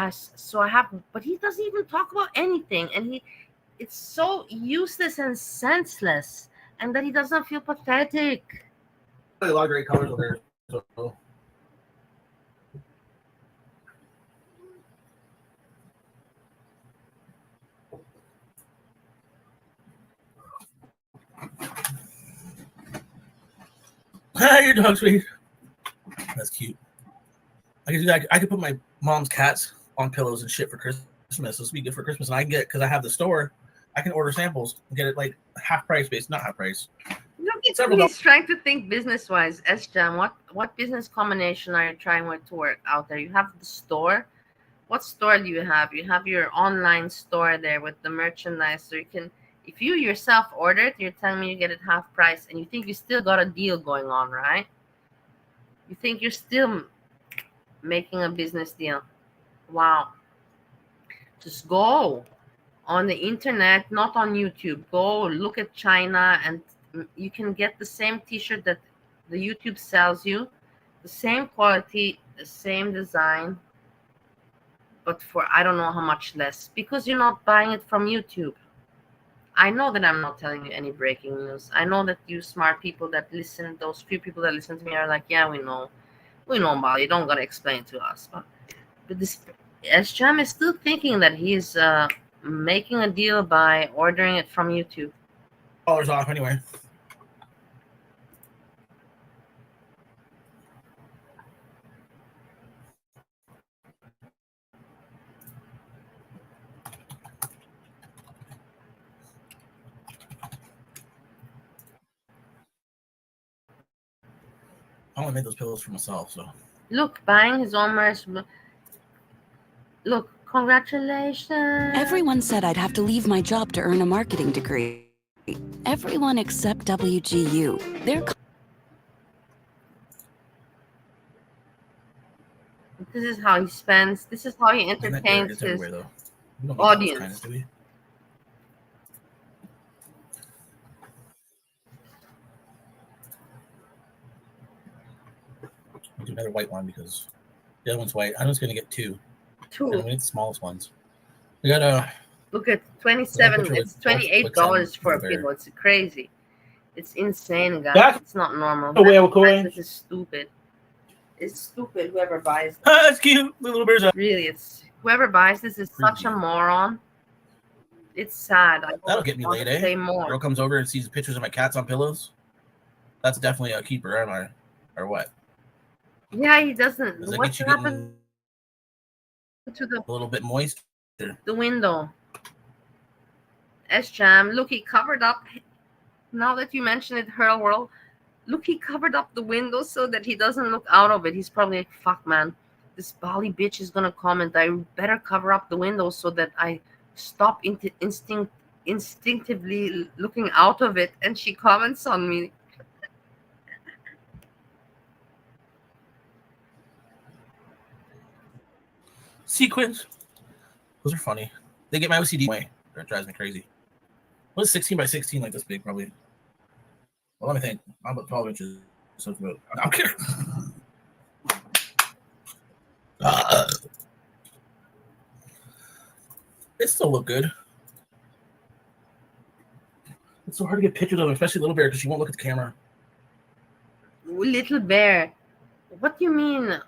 Speaker 3: But he doesn't even talk about anything, and it's so useless and senseless, and that he doesn't feel pathetic.
Speaker 4: A lot of great colors over there. So. Your dog's sweet. That's cute. I could do that. I could put my mom's cats on pillows and shit for Christmas. This would be good for Christmas, and I can get, because I have the store, I can order samples and get it like half price based, not half price.
Speaker 3: He's trying to think business wise. Sjam, what business combination are you trying to work out there? You have the store. What store do you have? You have your online store there with the merchandise, so you can, if you yourself order it, you're telling me you get it half price, and you think you still got a deal going on, right? You think you're still making a business deal. Wow. Just go on the internet, not on YouTube. Go look at China, and you can get the same t-shirt that the YouTube sells you, the same quality, the same design, but for I don't know how much less, because you're not buying it from YouTube. I know that I'm not telling you any breaking news. I know that you smart people that listen, those few people that listen to me are like, yeah, we know, Molly, you don't gotta explain to us. But this Sjam is still thinking that he's making a deal by ordering it from YouTube.
Speaker 4: $1 off anyway. only made those pillows for myself, so.
Speaker 3: Look, buying his own merch. Look, congratulations.
Speaker 8: Everyone said I'd have to leave my job to earn a marketing degree. Everyone except WGU.
Speaker 3: This is how he spends. This is how he entertains his audience.
Speaker 4: Kindness, do we? I'll do another white one because the other one's white. I'm just gonna get two.
Speaker 3: Two.
Speaker 4: And we need the smallest ones. We got
Speaker 3: Look at 27. It's $28 for a pillow. It's crazy. It's insane, guys.
Speaker 4: Back
Speaker 3: it's not normal. This is stupid. It's stupid. Whoever buys this.
Speaker 4: That's cute. The little bears.
Speaker 3: Really, it's whoever buys this is such a moron. It's sad.
Speaker 4: That'll get me laid, eh?
Speaker 3: Say more.
Speaker 4: Girl comes over and sees pictures of my cats on pillows. That's definitely a keeper, am I? Or what?
Speaker 3: Yeah, he doesn't.
Speaker 4: Does that
Speaker 3: What's
Speaker 4: get you
Speaker 3: happened to
Speaker 4: a little bit moist?
Speaker 3: the window? Sjam, look, he covered up. Now that you mention it, Hurl World, look, he covered up the window so that he doesn't look out of it. He's probably like, fuck, man, this Bali bitch is gonna comment. I better cover up the window so that I stop instinctively looking out of it. And she comments on me.
Speaker 4: Sequins. Those are funny. They get my OCD away. That drives me crazy. What is 16 by 16 like this big, probably? Well, let me think. I'm about 12 inches. So it's about, I don't care. It still look good. It's so hard to get pictures of them, especially Little Bear, because she won't look at the camera.
Speaker 3: Little Bear, what do you mean?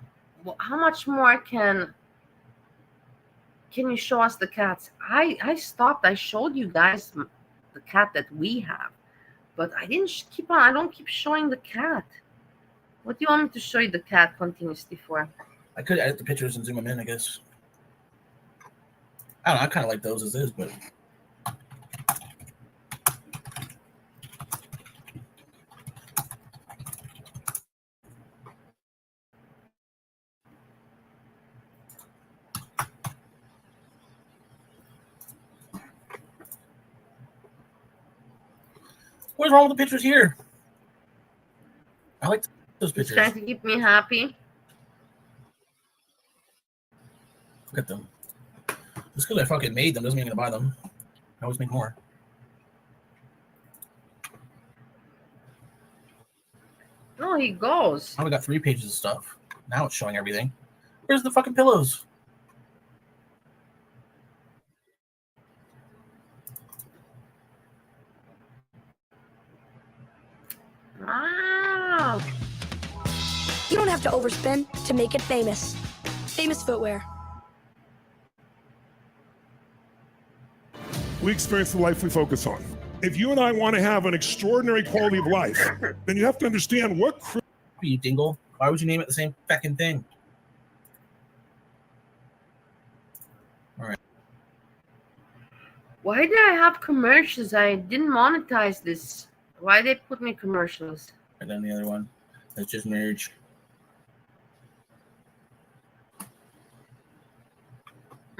Speaker 3: How much more can you show us the cats? I stopped. I showed you guys the cat that we have, but I didn't keep on. I don't keep showing the cat. What do you want me to show you the cat continuously for?
Speaker 4: I could edit the pictures and zoom them in, I guess. I don't know. I kind of like those as is, but. What's wrong with the pictures here? I like those pictures.
Speaker 3: Trying to keep me happy.
Speaker 4: Look at them. Just because I fucking made them doesn't mean I'm gonna buy them. I always make more.
Speaker 3: No, he goes.
Speaker 4: Now we got 3 pages of stuff. Now it's showing everything. Where's the fucking pillows?
Speaker 3: Wow.
Speaker 9: You don't have to overspend to make it famous. Famous footwear.
Speaker 10: We experience the life we focus on. If you and I want to have an extraordinary quality of life, then you have to understand what.
Speaker 4: You dingle. Why would you name it the same fucking thing? All right.
Speaker 3: Why did I have commercials? I didn't monetize this. Why they put me commercials?
Speaker 4: And then the other one. That's just merge.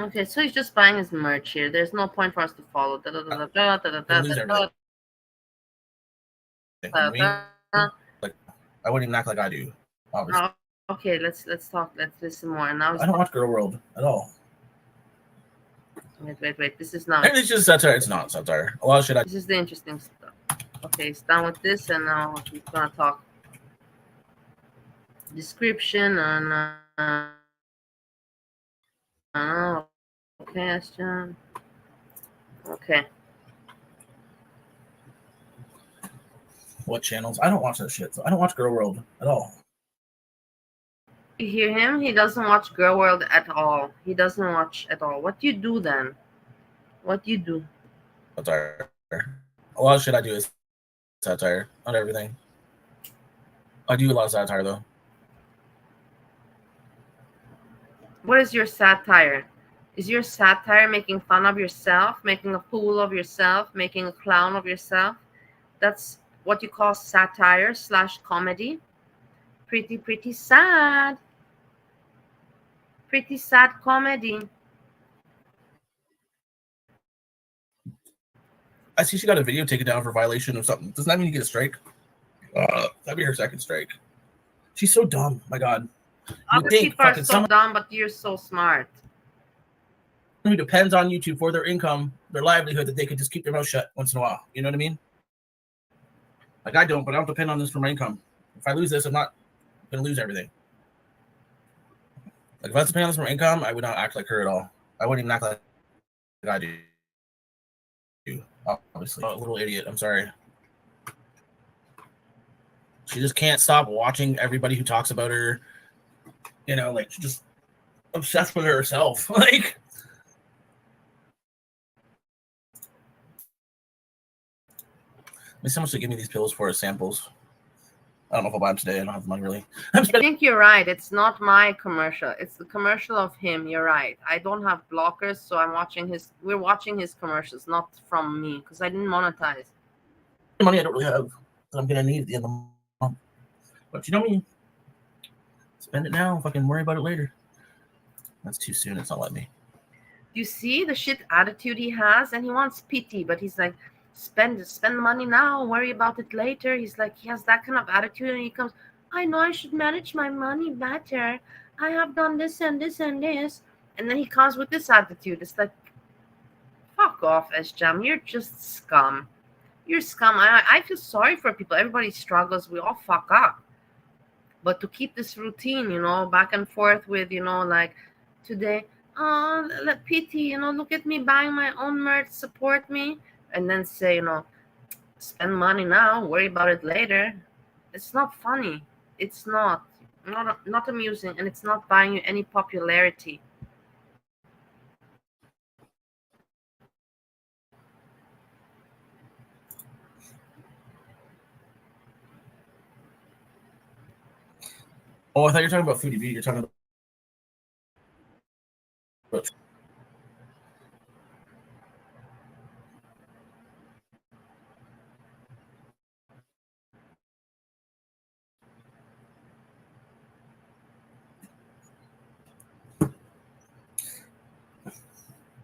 Speaker 3: Okay, so he's just buying his merch here. There's no point for us to follow.
Speaker 4: Like, I wouldn't even act like I do. Obviously.
Speaker 3: Okay, let's talk. Let's listen more. Now
Speaker 4: I don't watch Girl World at all.
Speaker 3: Wait. This is not.
Speaker 4: It's just satire. It's not satire. A lot of shit.
Speaker 3: This is the interesting stuff. Okay, it's done with this, and now he's gonna talk description and. Okay, Sjam. Okay.
Speaker 4: What channels? I don't watch that shit. So I don't watch Girl World at all.
Speaker 3: You hear him? He doesn't watch Girl World at all. He doesn't watch at all. What do you do then? What do you do?
Speaker 4: Satire. A lot of shit I do is satire. Not everything. I do a lot of satire though.
Speaker 3: What is your satire? Is your satire making fun of yourself, making a fool of yourself, making a clown of yourself? That's what you call satire / comedy. pretty sad. Pretty sad comedy.
Speaker 4: I see she got a video taken down for violation of something. Doesn't that mean you get a strike? That'd be her second strike. She's so dumb. My God.
Speaker 3: Other people are so dumb, but you're so smart.
Speaker 4: Who depends on YouTube for their income, their livelihood, that they could just keep their mouth shut once in a while. You know what I mean? Like I don't, but I don't depend on this for my income. If I lose this, I'm not going to lose everything. Like if I was depending on this for my income, I would not act like her at all. I wouldn't even act like I do. Obviously, a little idiot. I'm sorry. She just can't stop watching everybody who talks about her. You know, like she's just obsessed with herself. Like, someone should give me these pills for as samples. I don't know if I'll buy them today. I don't have the money really.
Speaker 3: I think you're right. It's not my commercial. It's the commercial of him. You're right. I don't have blockers, so we're watching his commercials, not from me, because I didn't monetize.
Speaker 4: The money I don't really have that I'm gonna need at the end of the month. But you know me. Spend it now if I can worry about it later. That's too soon. It's not letting me.
Speaker 3: You see the shit attitude he has, and he wants pity, but he's like, spend the money now, worry about it later. He's like, he has that kind of attitude, and he comes, I know I should manage my money better. I have done this and this and this. And then he comes with this attitude. It's like, fuck off, Sjam. You're just scum. You're scum. I feel sorry for people. Everybody struggles. We all fuck up. But to keep this routine, back and forth with, like today, pity, look at me buying my own merch, support me. And then say, spend money now, worry about it later. It's not funny. It's not amusing, and it's not buying you any popularity.
Speaker 4: Oh, I thought you were talking about Foodie B. You're talking about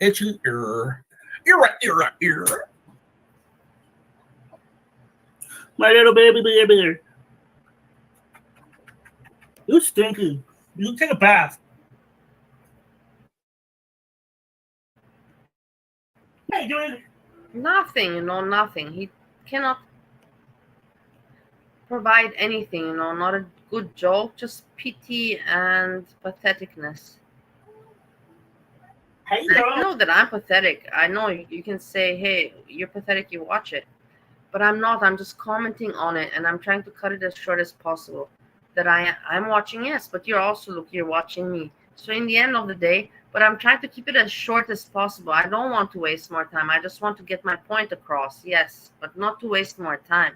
Speaker 4: itchy ear. You're right. My little baby bear. You stinky. You take a bath. What are you doing?
Speaker 3: Nothing, nothing. He cannot provide anything, not a good joke, just pity and patheticness.
Speaker 4: Hey,
Speaker 3: I know that I'm pathetic. I know you can say, hey, you're pathetic, you watch it. But I'm not. I'm just commenting on it, and I'm trying to cut it as short as possible. That I'm watching, yes, but you're watching me. So in the end of the day, but I'm trying to keep it as short as possible. I don't want to waste more time. I just want to get my point across, yes, but not to waste more time.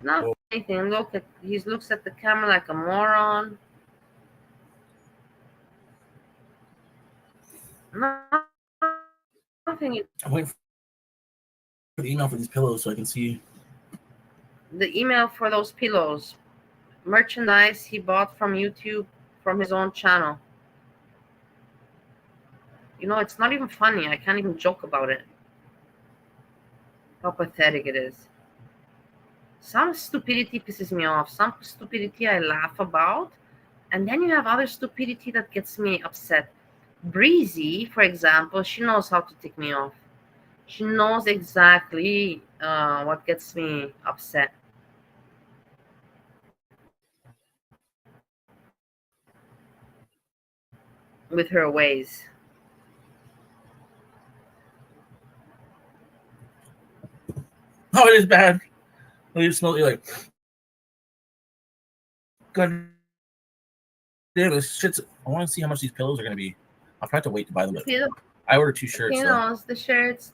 Speaker 3: Not anything. He looks at the camera like a moron. Nothing.
Speaker 4: I'm waiting for the email for these pillows so I can see.
Speaker 3: The email for those pillows. Merchandise he bought from YouTube from his own channel. It's not even funny. I can't even joke about it. How pathetic it is. Some stupidity pisses me off. Some stupidity I laugh about. And then you have other stupidity that gets me upset. Breezy, for example, she knows how to tick me off. She knows exactly what gets me upset. With her ways.
Speaker 4: Oh, it is bad. You smell it like, God damn, this shit's. I want to see how much these pillows are going to be. I'll probably have to wait to buy them. I ordered 2 shirts.
Speaker 3: The shirts.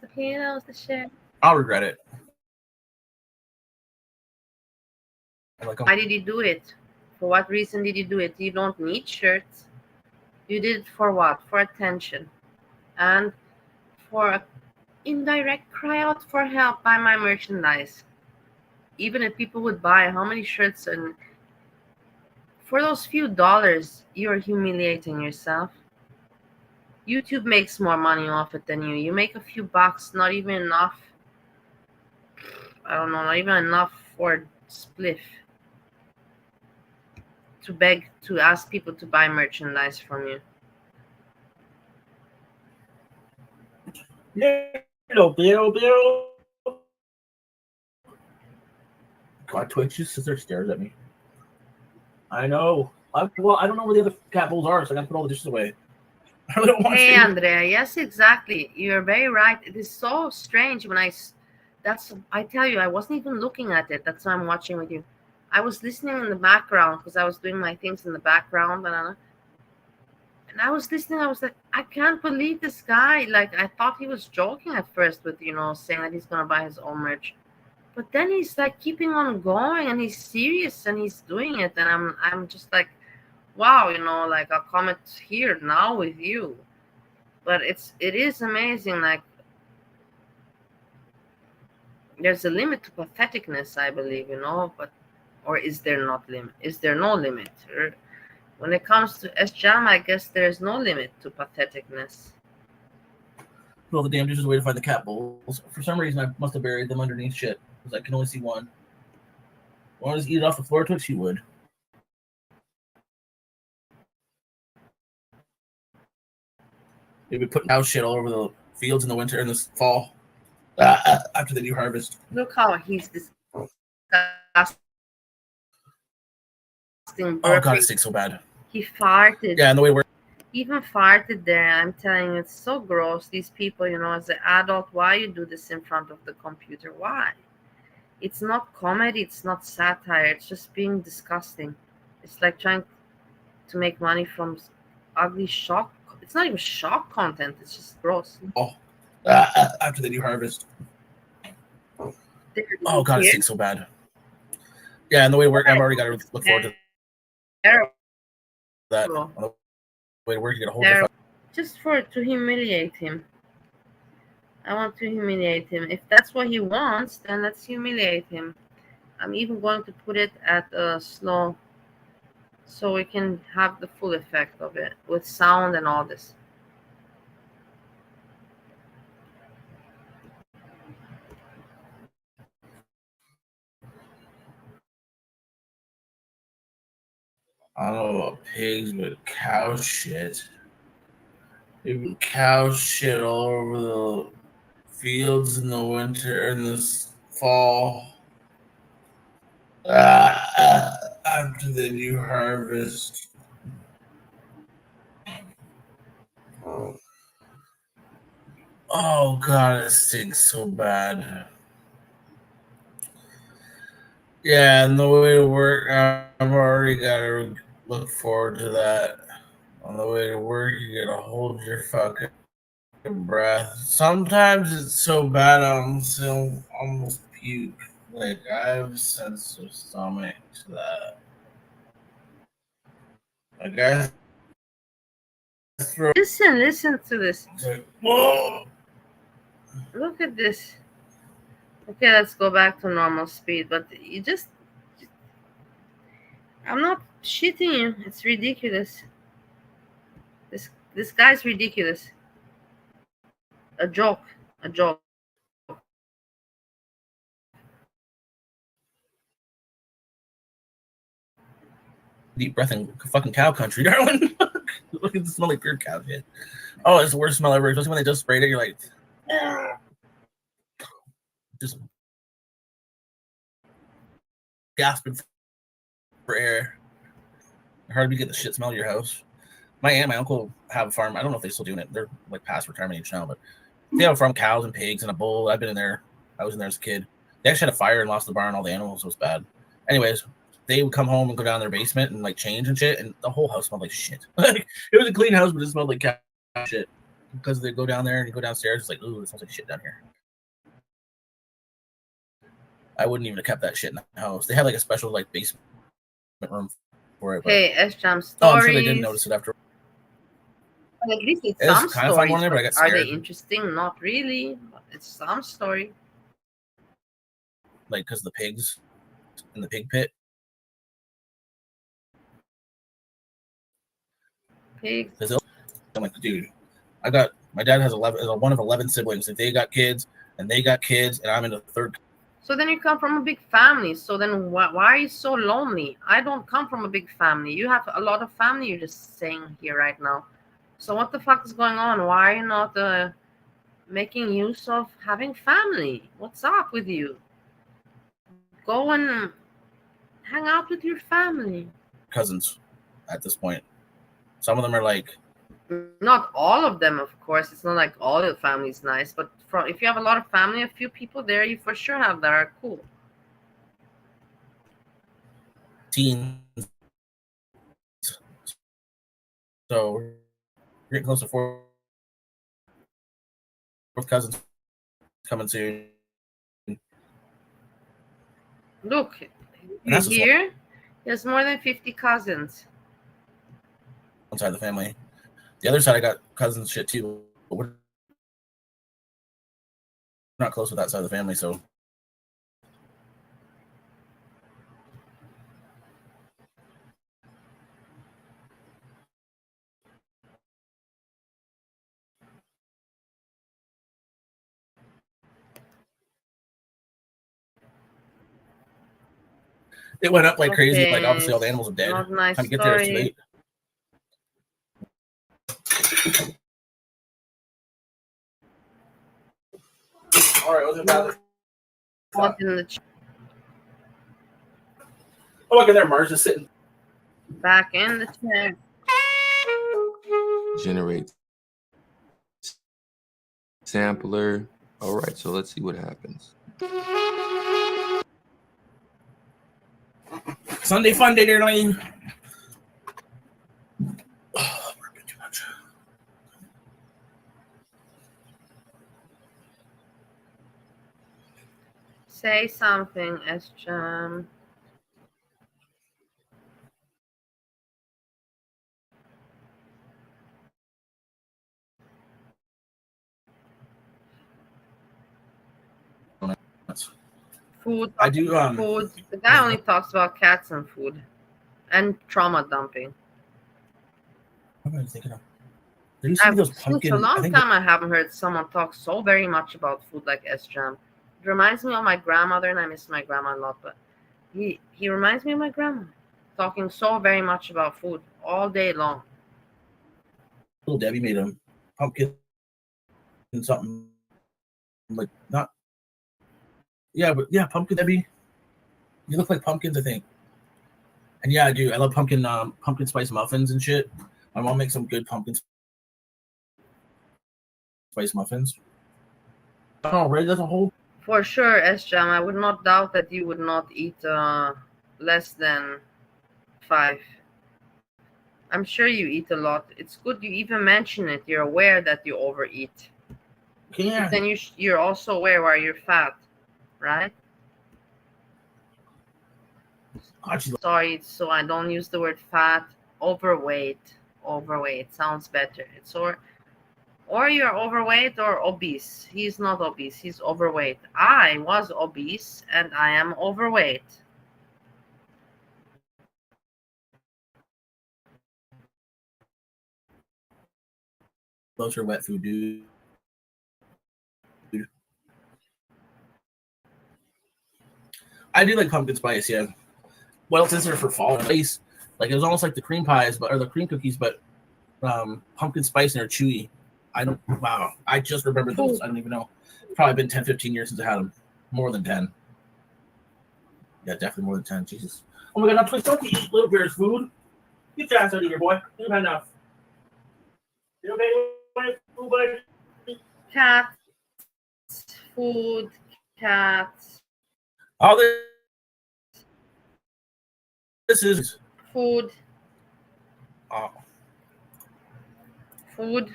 Speaker 4: I'll regret it.
Speaker 3: Why did you do it? For what reason did you do it? You don't need shirts. You did it for what? For attention. And for a indirect cry out for help, buy my merchandise. Even if people would buy how many shirts, and for those few dollars, you're humiliating yourself. YouTube makes more money off it than you. You make a few bucks, not even enough. I don't know, not even enough for a spliff to ask people to buy merchandise from you.
Speaker 4: Bill. God, Twitch just sits there, stares at me. I know. I don't know where the other cat bowls are, so I gotta put all the dishes away. I really don't want
Speaker 3: Hey,
Speaker 4: to.
Speaker 3: Andrea. Yes, exactly. You're very right. It is so strange when I tell you, I wasn't even looking at it. That's why I'm watching with you. I was listening in the background because I was doing my things in the background, and I was listening. I was like, I can't believe this guy. Like, I thought he was joking at first with, saying that he's gonna buy his own merch. But then he's like keeping on going, and he's serious, and he's doing it, and I'm just like, wow, like I'll comment here now with you. But it is amazing. Like, there's a limit to patheticness, I believe, or is there not limit? Is there no limit? Or when it comes to Sjam, I guess there's no limit to patheticness.
Speaker 4: Put all the damn dishes away to find the cat bowls. For some reason, I must have buried them underneath shit because I can only see one. Want to just eat it off the floor, Twitch? You would. Maybe put cow shit all over the fields in the winter and this fall after the new harvest.
Speaker 3: Look how he's disgusting.
Speaker 4: Oh god, it stinks so bad.
Speaker 3: He farted.
Speaker 4: Yeah, and the way we're
Speaker 3: even farted there. I'm telling you, it's so gross. These people, as an adult, why you do this in front of the computer? Why? It's not comedy. It's not satire. It's just being disgusting. It's like trying to make money from ugly shock. It's not even shock content. It's just gross.
Speaker 4: Oh, after the new harvest. Oh god, it stinks so bad. Yeah, and the way to work, I've already got to look forward to that. On the way to work, you get a whole different.
Speaker 3: Just to humiliate him. I want to humiliate him. If that's what he wants, then let's humiliate him. I'm even going to put it at slow, so we can have the full effect of it with sound and all this.
Speaker 4: I don't know about pigs, but cow shit. Maybe cow shit all over the fields in the winter and this fall. After the new harvest. Oh god, it stinks so bad. Yeah, and the way to work, I've already got to look forward to that. On the way to work, you gotta hold your fucking breath. Sometimes it's so bad I'm still almost puke. Like, I have a sense of stomach to that. Like,
Speaker 3: Listen to this.
Speaker 4: Like, whoa!
Speaker 3: Look at this. Okay, let's go back to normal speed. But I'm not shitting you. It's ridiculous. This guy's ridiculous. A joke.
Speaker 4: Deep breath in fucking cow country, darling. Look at the smell like pure cow shit. Oh, it's the worst smell ever. Especially when they just sprayed it, you're like, just gasping for air. Hard to get the shit smell of your house. My aunt and my uncle have a farm. I don't know if they're still doing it. They're like past retirement age now, but they have a farm, cows and pigs and a bull. I've been in there. I was in there as a kid. They actually had a fire and lost the barn. All the animals. It was bad. Anyways, they would come home and go down their basement and like change and shit, and the whole house smelled like shit. Like, it was a clean house, but it smelled like cow shit. Because they go down there and you go downstairs, it's like, ooh, it smells like shit down here. I wouldn't even have kept that shit in the house. They had like a special like basement room for it.
Speaker 3: Hey, Sjam stories.
Speaker 4: Oh, I'm sure they didn't notice it after.
Speaker 3: But at least it's
Speaker 4: It was
Speaker 3: some
Speaker 4: kind of fun
Speaker 3: stories.
Speaker 4: one there, but I
Speaker 3: But
Speaker 4: got
Speaker 3: are they
Speaker 4: scared.
Speaker 3: interesting? Not really. But it's some story.
Speaker 4: Like, because the pigs in the pig pit.
Speaker 3: Pigs.
Speaker 4: I'm like, dude, my dad has 11, is one of 11 siblings. If they got kids, and they got kids, and I'm in the third.
Speaker 3: So then you come from a big family. So then why are you so lonely? I don't come from a big family. You have a lot of family, you're just saying here right now. So what the fuck is going on? Why are you not making use of having family? What's up with you? Go and hang out with your family.
Speaker 4: Cousins at this point. Some of them are like,
Speaker 3: not all of them, of course. It's not like all your family is nice, but if you have a lot of family, a few people there, you for sure have that are cool.
Speaker 4: teens. So we're getting close to fourth cousins coming soon.
Speaker 3: Look, you hear? There's more than 50 cousins.
Speaker 4: One side of the family. The other side, I got cousins shit too. But we're not close with that side of the family, so. It went up like crazy. Like, obviously, all the animals are dead.
Speaker 3: Not nice
Speaker 4: Time to get there, it's too late. All right, what's about
Speaker 3: What in the
Speaker 4: oh, look at there, Mars just sitting
Speaker 3: back in the chair.
Speaker 1: Generate sampler. All right, so let's see what happens.
Speaker 4: Sunday fun day, darling. Oh, working too much.
Speaker 3: Say something, Sjam. Food.
Speaker 4: I do.
Speaker 3: Food. The guy only talks about cats and food, and trauma dumping.
Speaker 4: What am I thinking of? There used to be those pumpkin.
Speaker 3: It's a long time I haven't heard someone talk so very much about food like Sjam. It reminds me of my grandmother, and I miss my grandma a lot. But he reminds me of my grandma, talking so very much about food all day long.
Speaker 4: Little Debbie made a pumpkin something like not. Yeah, but yeah, pumpkin Debbie. You look like pumpkins, I think. And yeah, I do. I love pumpkin spice muffins and shit. My mom makes some good pumpkin spice muffins. Oh, right, that's a whole.
Speaker 3: For sure, Sjam, I would not doubt that you would not eat less than 5. I'm sure you eat a lot. It's good you even mention it. You're aware that you overeat.
Speaker 4: Yeah.
Speaker 3: But then you're also aware why you're fat, right? Sorry, so I don't use the word fat. Overweight. Overweight sounds better. It's or you're overweight or obese. He's not obese. He's overweight. I was obese and I am overweight.
Speaker 4: Those are wet food, dude. I do like pumpkin spice, yeah. What else is there for fall? Like it was almost like the cream pies, or the cream cookies, but pumpkin spice and they're chewy. Wow. I just remember those. I don't even know. It's probably been 10, 15 years since I had them. More than 10. Yeah, definitely more than 10. Jesus. Oh my God, now please don't eat Little Bear's food. Get your ass out of here, boy. You've had enough. You okay?
Speaker 3: Cats, food, cats.
Speaker 4: All this is
Speaker 3: food.
Speaker 4: Oh.
Speaker 3: Food.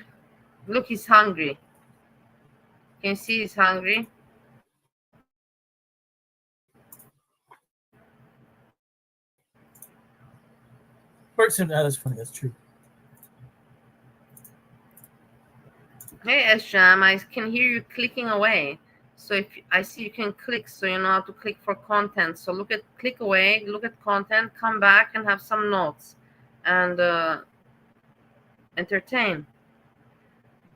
Speaker 3: Look, he's hungry. Can you see he's hungry?
Speaker 4: That's funny. That's true.
Speaker 3: Hey, Sjam, I can hear you clicking away. So if I see you can click, so you know how to click for content. So click away, look at content, come back and have some notes, and entertain.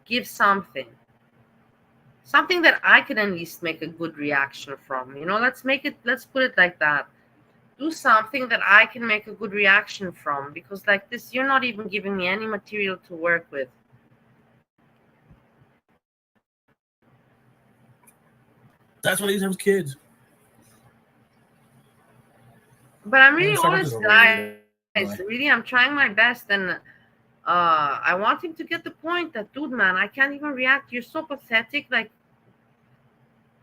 Speaker 3: Give something that I can at least make a good reaction from. Let's put it like that. Do something that I can make a good reaction from, because like this, you're not even giving me any material to work with.
Speaker 4: That's what he used to have as kids.
Speaker 3: But I'm really
Speaker 4: Starbucks is
Speaker 3: honest,
Speaker 4: overrated,
Speaker 3: guys.
Speaker 4: anyway.
Speaker 3: Really, I'm trying my best, and I want him to get the point that, dude, man, I can't even react. You're so pathetic. Like,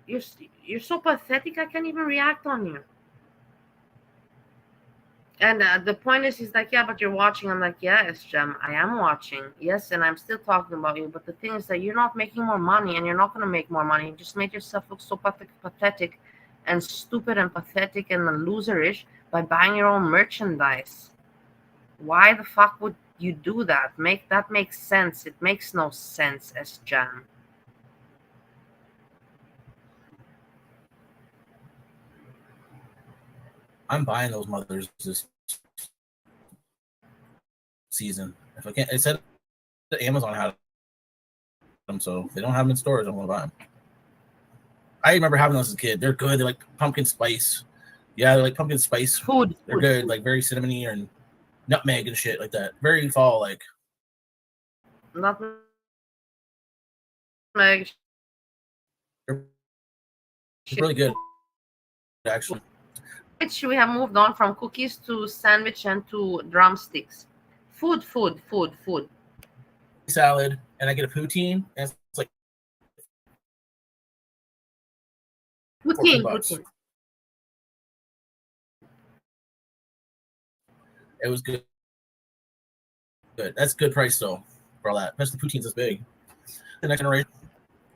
Speaker 3: you're so pathetic. I can't even react on you. And the point is, he's like, yeah, but you're watching. I'm like, yeah, Sjam, I am watching. Yes, and I'm still talking about you. But the thing is that you're not making more money, and you're not going to make more money. You just made yourself look so pathetic and stupid and pathetic and loserish by buying your own merchandise. Why the fuck would you do that? That makes sense. It makes no sense, Sjam.
Speaker 4: I'm buying those mothers this season. If I can't, it said that Amazon had them, so if they don't have them in stores, I'm gonna buy them. I remember having those as a kid. They're good. They're like pumpkin spice. Yeah, they're like pumpkin spice.
Speaker 3: Food.
Speaker 4: They're good, like very cinnamony and nutmeg and shit like that. Very fall like.
Speaker 3: Nutmeg.
Speaker 4: They're really good, actually.
Speaker 3: We have moved on from cookies to sandwich and to drumsticks. Food.
Speaker 4: Salad, and I get a poutine, and it's like
Speaker 3: poutine.
Speaker 4: It was good. Good. That's good price though for all that. Plus the poutine's this big. The next generation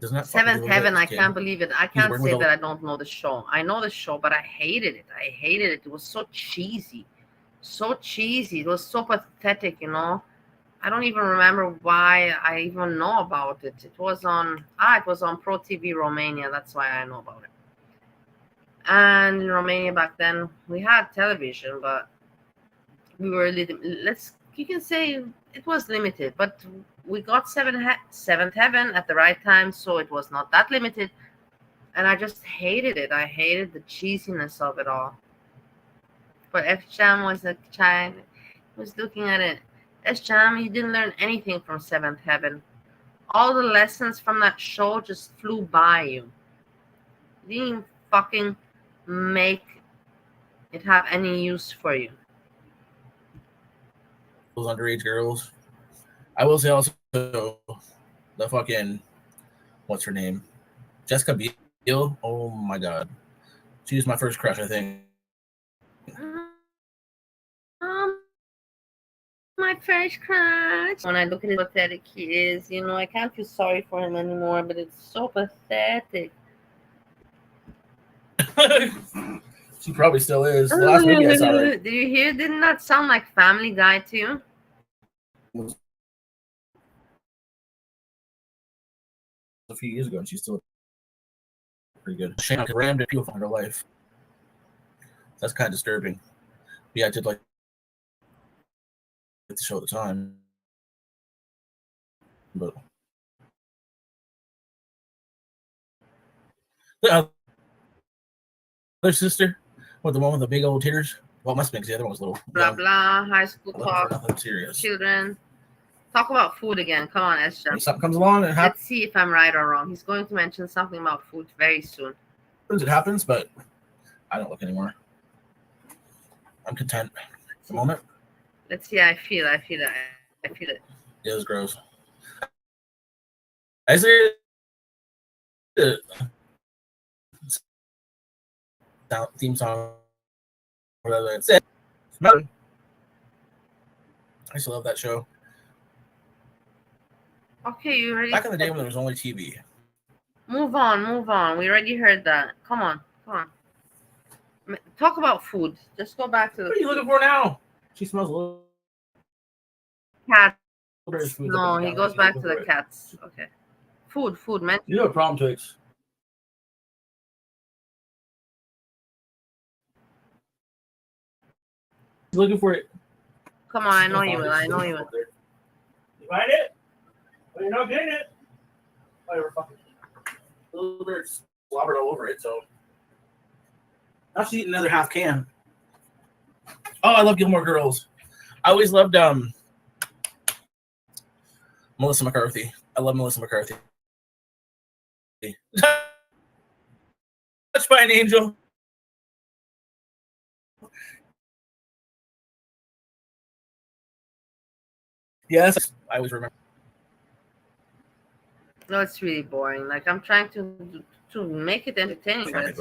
Speaker 4: doesn't have
Speaker 3: Seventh Heaven. I can't believe it. I can't say that I don't know the show. I know the show, but I hated it. It was so cheesy. It was so pathetic, I don't even remember why I even know about it. It was on Pro TV Romania. That's why I know about it. And in Romania back then, we had television, but we were you can say it was limited, but we got Seventh Heaven at the right time, so it was not that limited. And I just hated it. I hated the cheesiness of it all. But Sjam was a child, was looking at it. Sjam, you didn't learn anything from Seventh Heaven. All the lessons from that show just flew by you. You didn't even fucking make it have any use for you.
Speaker 4: Those underage girls. I will say also the fucking, what's her name? Jessica Biel. Oh my god. She was my first crush, I think.
Speaker 3: My first crush. When I look at how pathetic he is, I can't feel sorry for him anymore, but it's so pathetic.
Speaker 4: She probably still is. The last movie I saw her.
Speaker 3: Did you hear? Didn't that sound like Family Guy to you?
Speaker 4: A few years ago, and she's still pretty good. She rammed it people in her life. That's kind of disturbing. But yeah, I did like the show at the time, but the other sister, with the one with the big old tears. Well, it must be because the other one was little.
Speaker 3: Blah blah. High school talk.
Speaker 4: Nothing serious.
Speaker 3: Children. Talk about food again. Come on, Sjam.
Speaker 4: If something comes along,
Speaker 3: let's see if I'm right or wrong. He's going to mention something about food very soon.
Speaker 4: It happens, but I don't look anymore. I'm content at the moment.
Speaker 3: Let's see. I feel it.
Speaker 4: It was gross. I say the theme song, whatever it said. I used to love that show.
Speaker 3: Okay, you ready?
Speaker 4: Back in the day when there was only TV.
Speaker 3: Move on. We already heard that. Come on. Talk about food. Just go back to the.
Speaker 4: What are you looking for now? She smells a little.
Speaker 3: Cats. No, he goes back to the cats. Okay. Food, man.
Speaker 4: You have a problem, Twix. Looking for it.
Speaker 3: Come on, I know you will. I know you will.
Speaker 4: You find it? Well, you're not getting it. Whatever, fucking. A little bit slobbered all over it, so. I'll just eat another half can. Oh, I love Gilmore Girls. I always loved Melissa McCarthy. I love Melissa McCarthy. Touched by an angel. Yes, I always remember.
Speaker 3: No, it's really boring. Like I'm trying to make it entertaining, but it's...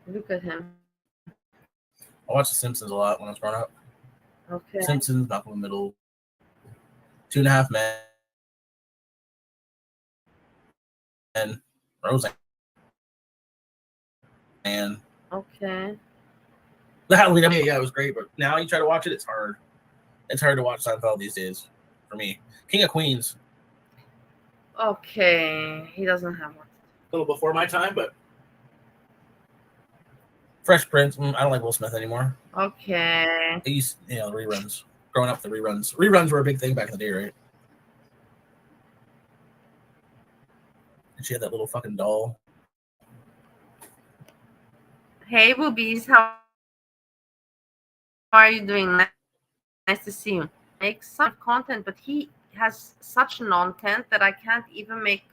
Speaker 3: Look at him.
Speaker 4: I watched The Simpsons a lot when I was growing up.
Speaker 3: Okay.
Speaker 4: Simpsons, Malcolm in the Middle, 2.5 Men, and Roseanne. And
Speaker 3: Okay.
Speaker 4: the Halloween, yeah, it was great, but now you try to watch it, it's hard. It's hard to watch Seinfeld these days for me. King of Queens.
Speaker 3: Okay. He doesn't have one.
Speaker 4: A little before my time, but Fresh Prince. I don't like Will Smith anymore.
Speaker 3: Okay.
Speaker 4: I used, reruns. Growing up, the reruns. Reruns were a big thing back in the day, right? And she had that little fucking doll.
Speaker 3: Hey, boobies. How are you doing? Nice to see you. Makes some content, but he has such non-tent that I can't even make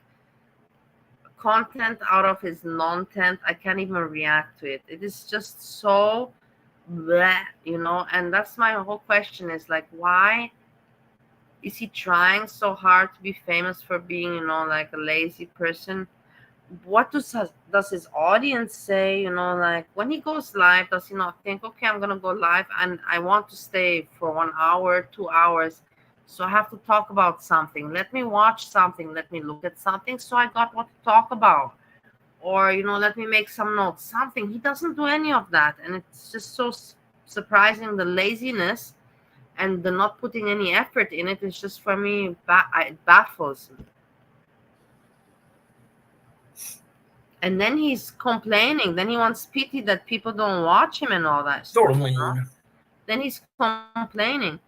Speaker 3: content out of his non-tent. I can't even react to it. It is just so bleh, and that's my whole question is like, why is he trying so hard to be famous for being, like a lazy person? What does his audience say? Like when he goes live, does he not think, okay, I'm gonna go live and I want to stay for 1 hour, 2 hours, so I have to talk about something. Let me watch something. Let me look at something, so I got what to talk about. Or let me make some notes. Something. He doesn't do any of that, and it's just so surprising, the laziness and the not putting any effort in it. Is just, for me, it baffles me. And then he's complaining. Then he wants pity that people don't watch him and all that stuff. Then he's complaining.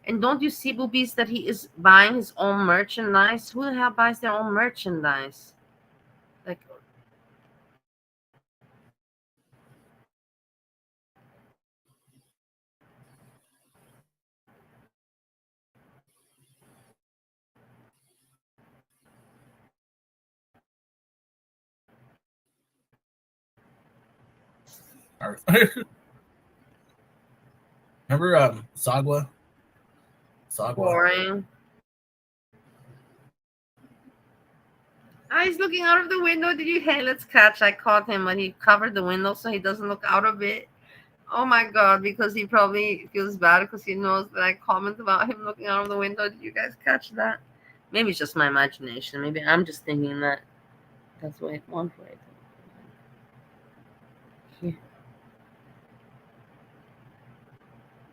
Speaker 3: And don't you see, boobies, that he is buying his own merchandise? Who the hell buys their own merchandise? Like,
Speaker 4: Remember Sagwa?
Speaker 3: boring. He's looking out of the window. Did you? Hey, let's catch. I caught him when he covered the window so he doesn't look out of it. Oh my god, because he probably feels bad because he knows that I comment about him looking out of the window. Did you guys catch that? Maybe it's just my imagination. Maybe I'm just thinking that. That's wait, one for it. Here.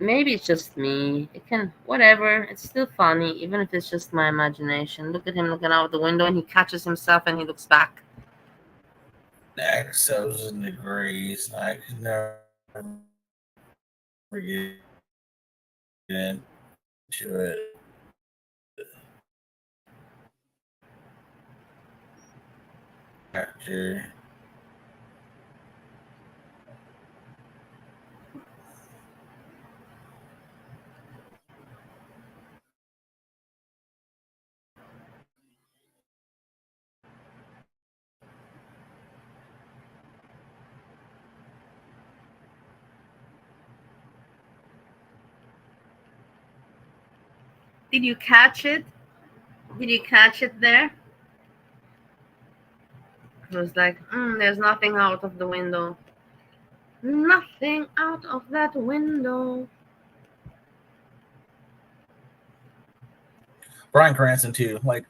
Speaker 3: Maybe it's just me. It can, whatever. It's still funny, even if it's just my imagination. Look at him looking out the window, and he catches himself, and he looks back.
Speaker 4: Exos in the grace. I can never forget into it. After.
Speaker 3: Did you catch it? Did you catch it there? It was like, there's nothing out of the window. Nothing out of that window.
Speaker 4: Bryan Cranston too. Like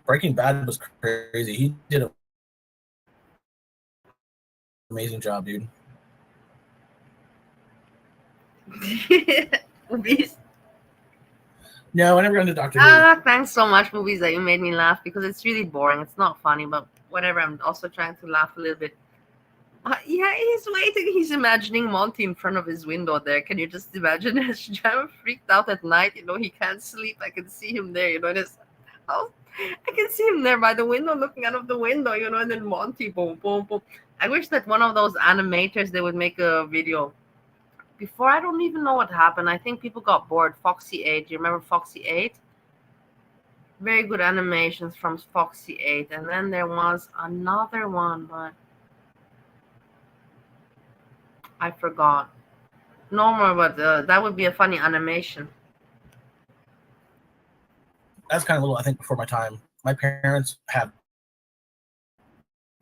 Speaker 4: Breaking Bad was crazy. He did an amazing job, dude.
Speaker 3: Movies.
Speaker 4: No, I never got into Doctor Who.
Speaker 3: Thanks so much, movies, that you made me laugh because it's really boring. It's not funny, but whatever. I'm also trying to laugh a little bit. Yeah, he's waiting. He's imagining Monty in front of his window there. Can you just imagine? Sjam freaked out at night. You know, he can't sleep. I can see him there. You know, oh, I can see him there by the window, looking out of the window. You know, and then Monty, boom, boom, boom. I wish that one of those animators, they would make a video. Before, I don't even know what happened. I think people got bored. Foxy 8. Do you remember Foxy 8? Very good animations from Foxy 8. And then there was another one, but I forgot. No more, but that would be a funny animation.
Speaker 4: That's kind of a little, I think, before my time. My parents had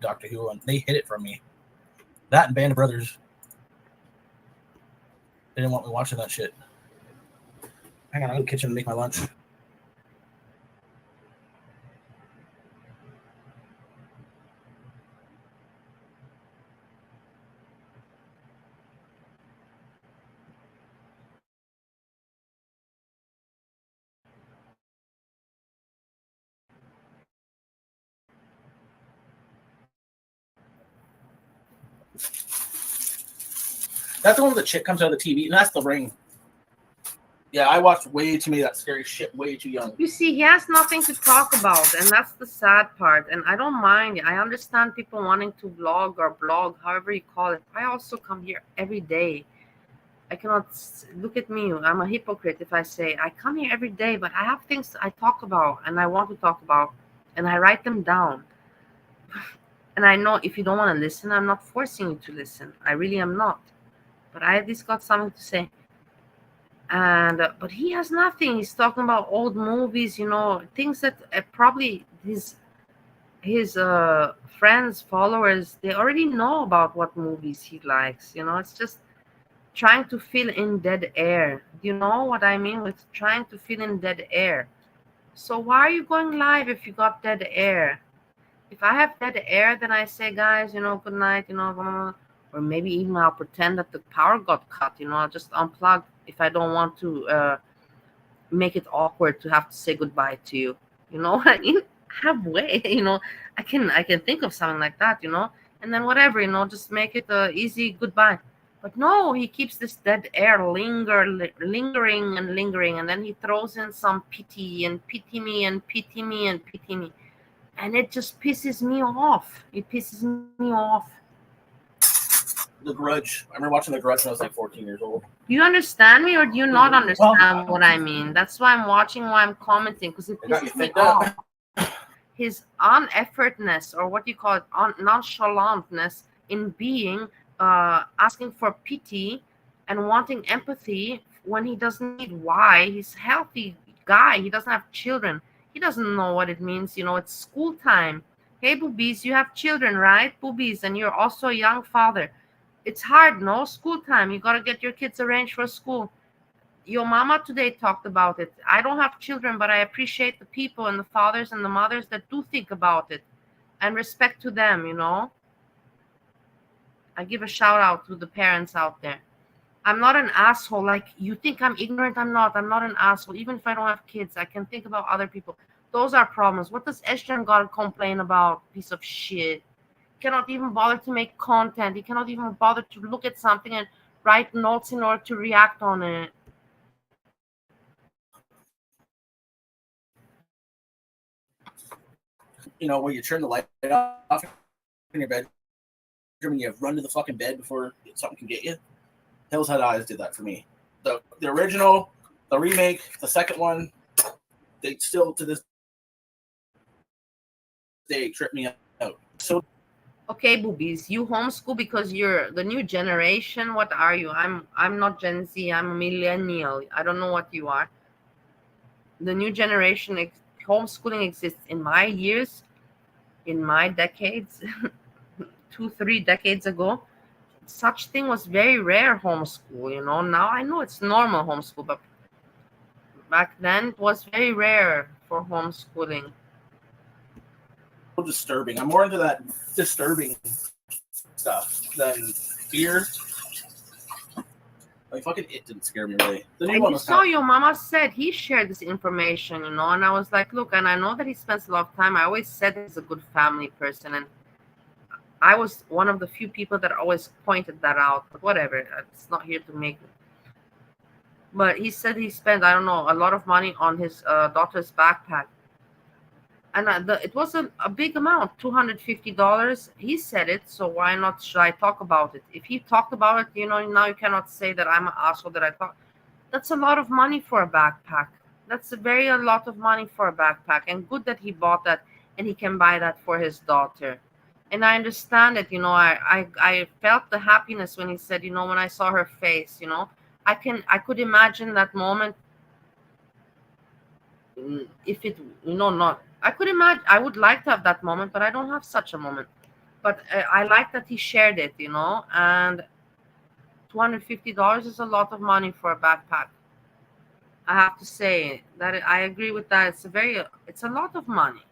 Speaker 4: Doctor Who, and they hid it from me. That and Band of Brothers. They didn't want me watching that shit. Hang on, I'll go to the kitchen and make my lunch. That's the one where the chick comes out of the TV, and that's The Ring. Yeah, I watched way too many of that scary shit way too young.
Speaker 3: You see, he has nothing to talk about, and that's the sad part. And I don't mind. I understand people wanting to vlog or blog, however you call it. I also come here every day. I cannot look at me. I'm a hypocrite if I say I come here every day, but I have things I talk about and I want to talk about, and I write them down. And I know if you don't want to listen, I'm not forcing you to listen. I really am not. But I at least got something to say. And but he has nothing. He's talking about old movies, you know, things that probably his friends, followers, they already know about what movies he likes. You know, it's just trying to fill in dead air. Do you know what I mean with trying to fill in dead air? So why are you going live if you got dead air? If I have dead air, then I say, guys, you know, good night, you know, or maybe even I'll pretend that the power got cut, you know, I'll just unplug if I don't want to make it awkward to have to say goodbye to you. You know what I mean? Halfway, you know, I can think of something like that, you know, and then whatever, you know, just make it a easy goodbye. But no, he keeps this dead air lingering and lingering, and then he throws in some pity and pity me and pity me and pity me. And it just pisses me off. It pisses me off.
Speaker 4: The Grudge. I remember watching The Grudge when I was like 14 years old.
Speaker 3: Do you understand me or do you not understand what I mean? That's why I'm watching, why I'm commenting, because it pisses me off. His uneffortness, or what you call it, nonchalantness in being, asking for pity and wanting empathy when he doesn't need. Why? He's a healthy guy. He doesn't have children. He doesn't know what it means. You know, it's school time. Hey, boobies, you have children, right? Boobies, and you're also a young father. It's hard, no? School time. You got to get your kids arranged for school. Your mama today talked about it. I don't have children, but I appreciate the people and the fathers and the mothers that do think about it, and respect to them, you know? I give a shout out to the parents out there. I'm not an asshole. Like, you think I'm ignorant? I'm not. I'm not an asshole. Even if I don't have kids, I can think about other people. Those are problems. What does Sjam got to complain about? Piece of shit. He cannot even bother to make content. He cannot even bother to look at something and write notes in order to react on it.
Speaker 4: You know, where you turn the light off in your bedroom and you run to the fucking bed before something can get you. Hills Had Eyes did that for me. The original, the remake, the second one, they still to this day trip me out. So
Speaker 3: okay, boobies, you homeschool because you're the new generation. What are you? I'm not Gen Z. I'm a millennial. I don't know what you are. The new generation, homeschooling exists in my years, in my decades, 2-3 decades ago. Such thing was very rare, homeschool, you know. Now I know it's normal homeschool, but back then it was very rare for homeschooling.
Speaker 4: Disturbing. I'm more into that disturbing stuff than fear. Like fucking it didn't scare me really. The new
Speaker 3: And
Speaker 4: one
Speaker 3: you
Speaker 4: was
Speaker 3: saw
Speaker 4: kind
Speaker 3: your mama said he shared this information, and I was like, look, and I know that he spends a lot of time. I always said he's a good family person, and I was one of the few people that always pointed that out. But whatever, it's not here to make. But he said he spent, I don't know, a lot of money on his daughter's backpack. And it was a big amount, $250. He said it, so why not should I talk about it? If he talked about it, now you cannot say that I'm an asshole that I thought. That's a lot of money for a backpack. That's a lot of money for a backpack. And good that he bought that and he can buy that for his daughter. And I understand it, I felt the happiness when he said, when I saw her face, I could imagine that moment. If it, not, I could imagine, I would like to have that moment, but I don't have such a moment. But I like that he shared it, and $250 is a lot of money for a backpack. I have to say that I agree with that. It's a lot of money.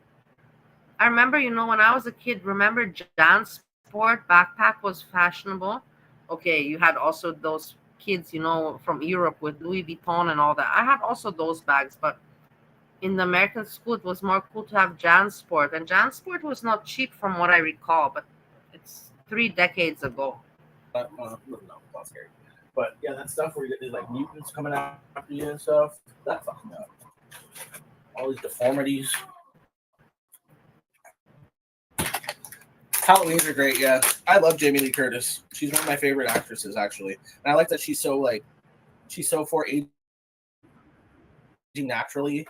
Speaker 3: I remember, when I was a kid, remember JanSport backpack was fashionable. Okay, you had also those kids, from Europe with Louis Vuitton and all that. I had also those bags, but in the American school, it was more cool to have JanSport. And JanSport was not cheap from what I recall, but it's 3 decades ago.
Speaker 4: no, not scary. But yeah, that stuff where there's like mutants coming after you and stuff. That fucking up. All these deformities. Halloweens are great, yeah. I love Jamie Lee Curtis. She's one of my favorite actresses, actually. And I like that she's so for aging naturally.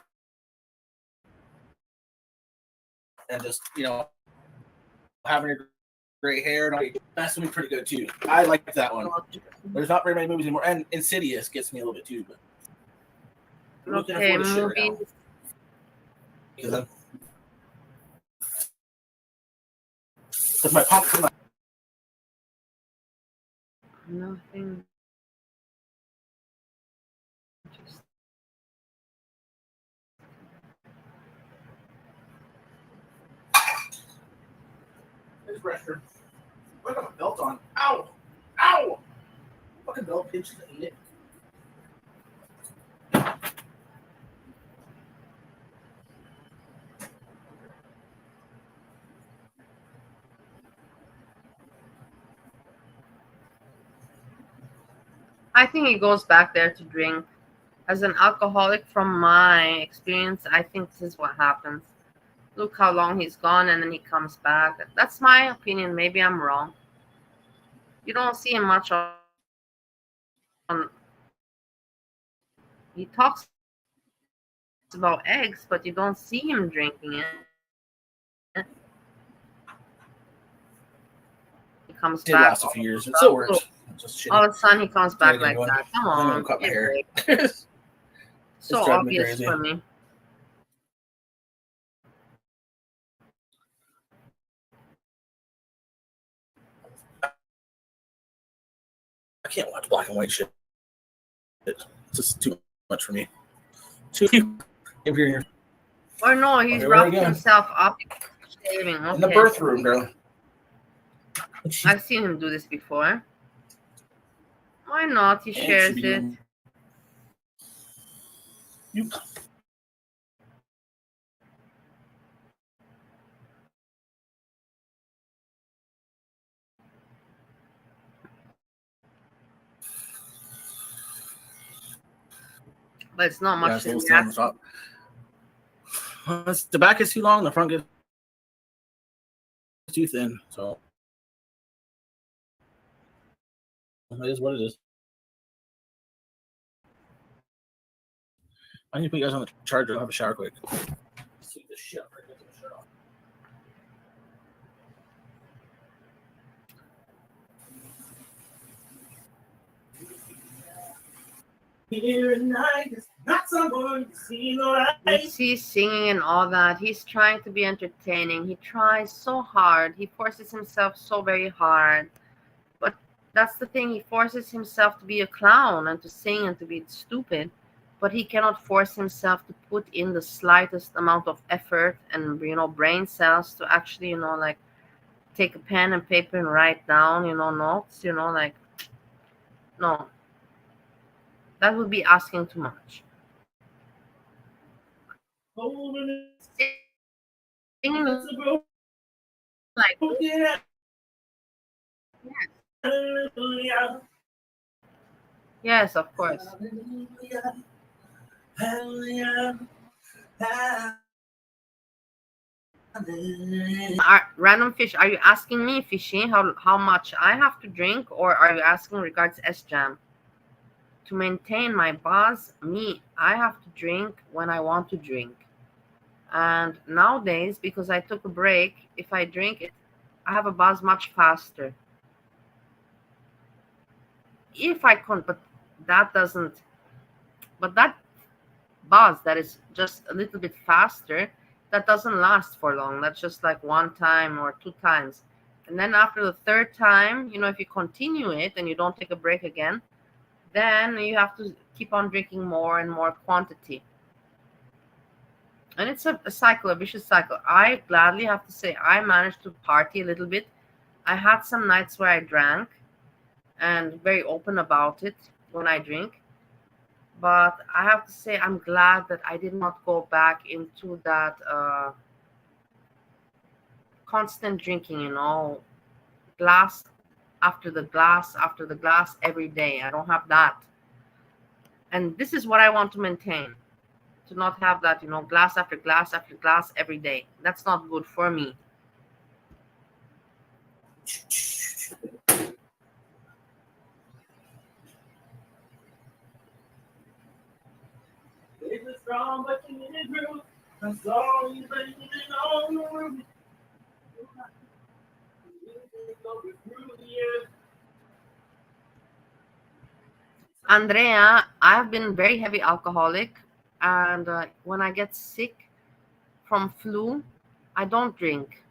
Speaker 4: And just, having her great hair and all, that's gonna be pretty good too. I like that one. There's not very many movies anymore, and Insidious gets me a little bit too. But
Speaker 3: okay, movies.
Speaker 4: Because my popcorn.
Speaker 3: Nothing.
Speaker 4: There's pressure. I got my belt on. Ow! Ow! Fucking belt pinches and eat it.
Speaker 3: I think he goes back there to drink. As an alcoholic, from my experience, I think this is what happens. Look how long he's gone, and then he comes back. That's my opinion. Maybe I'm wrong. You don't see him much on. He talks about eggs, but you don't see him drinking it. He comes
Speaker 4: Did
Speaker 3: back.
Speaker 4: last a few years. It still works. Just
Speaker 3: All of a sudden, he comes back
Speaker 4: Try
Speaker 3: like
Speaker 4: again,
Speaker 3: that. Come
Speaker 4: I'm gonna
Speaker 3: on.
Speaker 4: cut my
Speaker 3: give
Speaker 4: hair.
Speaker 3: it. So
Speaker 4: driving me
Speaker 3: obvious
Speaker 4: crazy.
Speaker 3: for me.
Speaker 4: I can't watch black and white shit. It's just too much for me. Too.
Speaker 3: Or no, he's
Speaker 4: Okay,
Speaker 3: wrapped
Speaker 4: again.
Speaker 3: himself up shaving. Okay.
Speaker 4: In the birth room, girl.
Speaker 3: I've seen him do this before. Why not? He shares it.
Speaker 4: You.
Speaker 3: But it's not much in
Speaker 4: The back is too long, the front is too thin. So it is what it is. I need to put you guys on the charger. I'll have a shower quick. Sweep this shit up right now. Get the shirt off. Here at night is not someone you see no right.
Speaker 3: He's singing and all that. He's trying to be entertaining. He tries so hard. He forces himself so very hard. But that's the thing. He forces himself to be a clown and to sing and to be stupid. But he cannot force himself to put in the slightest amount of effort and, brain cells to actually, like take a pen and paper and write down, notes, no. That would be asking too much. Singing like yes, of course. Random fish, are you asking me, Fishy, how much I have to drink, or are you asking regards Sjam? To maintain my buzz, I have to drink when I want to drink. And nowadays, because I took a break, if I drink it, I have a buzz much faster. If I can, but that doesn't, but that buzz that is just a little bit faster, that doesn't last for long. That's just like one time or two times. And then after the third time, if you continue it and you don't take a break again, then you have to keep on drinking more and more quantity. And it's a cycle, a vicious cycle. I gladly have to say I managed to party a little bit. I had some nights where I drank and very open about it when I drink. But I have to say I'm glad that I did not go back into that constant drinking, glass after the glass after the glass every day. I don't have that. And this is what I want to maintain. To not have that, glass after glass after glass every day. That's not good for me. Andrea, I've been very heavy alcoholic, and when I get sick from flu, I don't drink.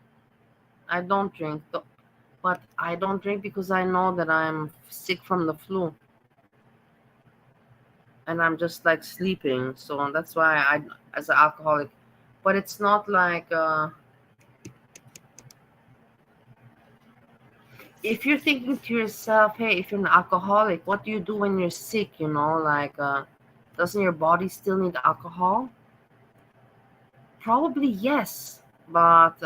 Speaker 3: But I don't drink because I know that I'm sick from the flu, and I'm just like sleeping. So that's why as an alcoholic, but it's not like if you're thinking to yourself, hey, if you're an alcoholic, what do you do when you're sick? Doesn't your body still need alcohol? Probably yes, but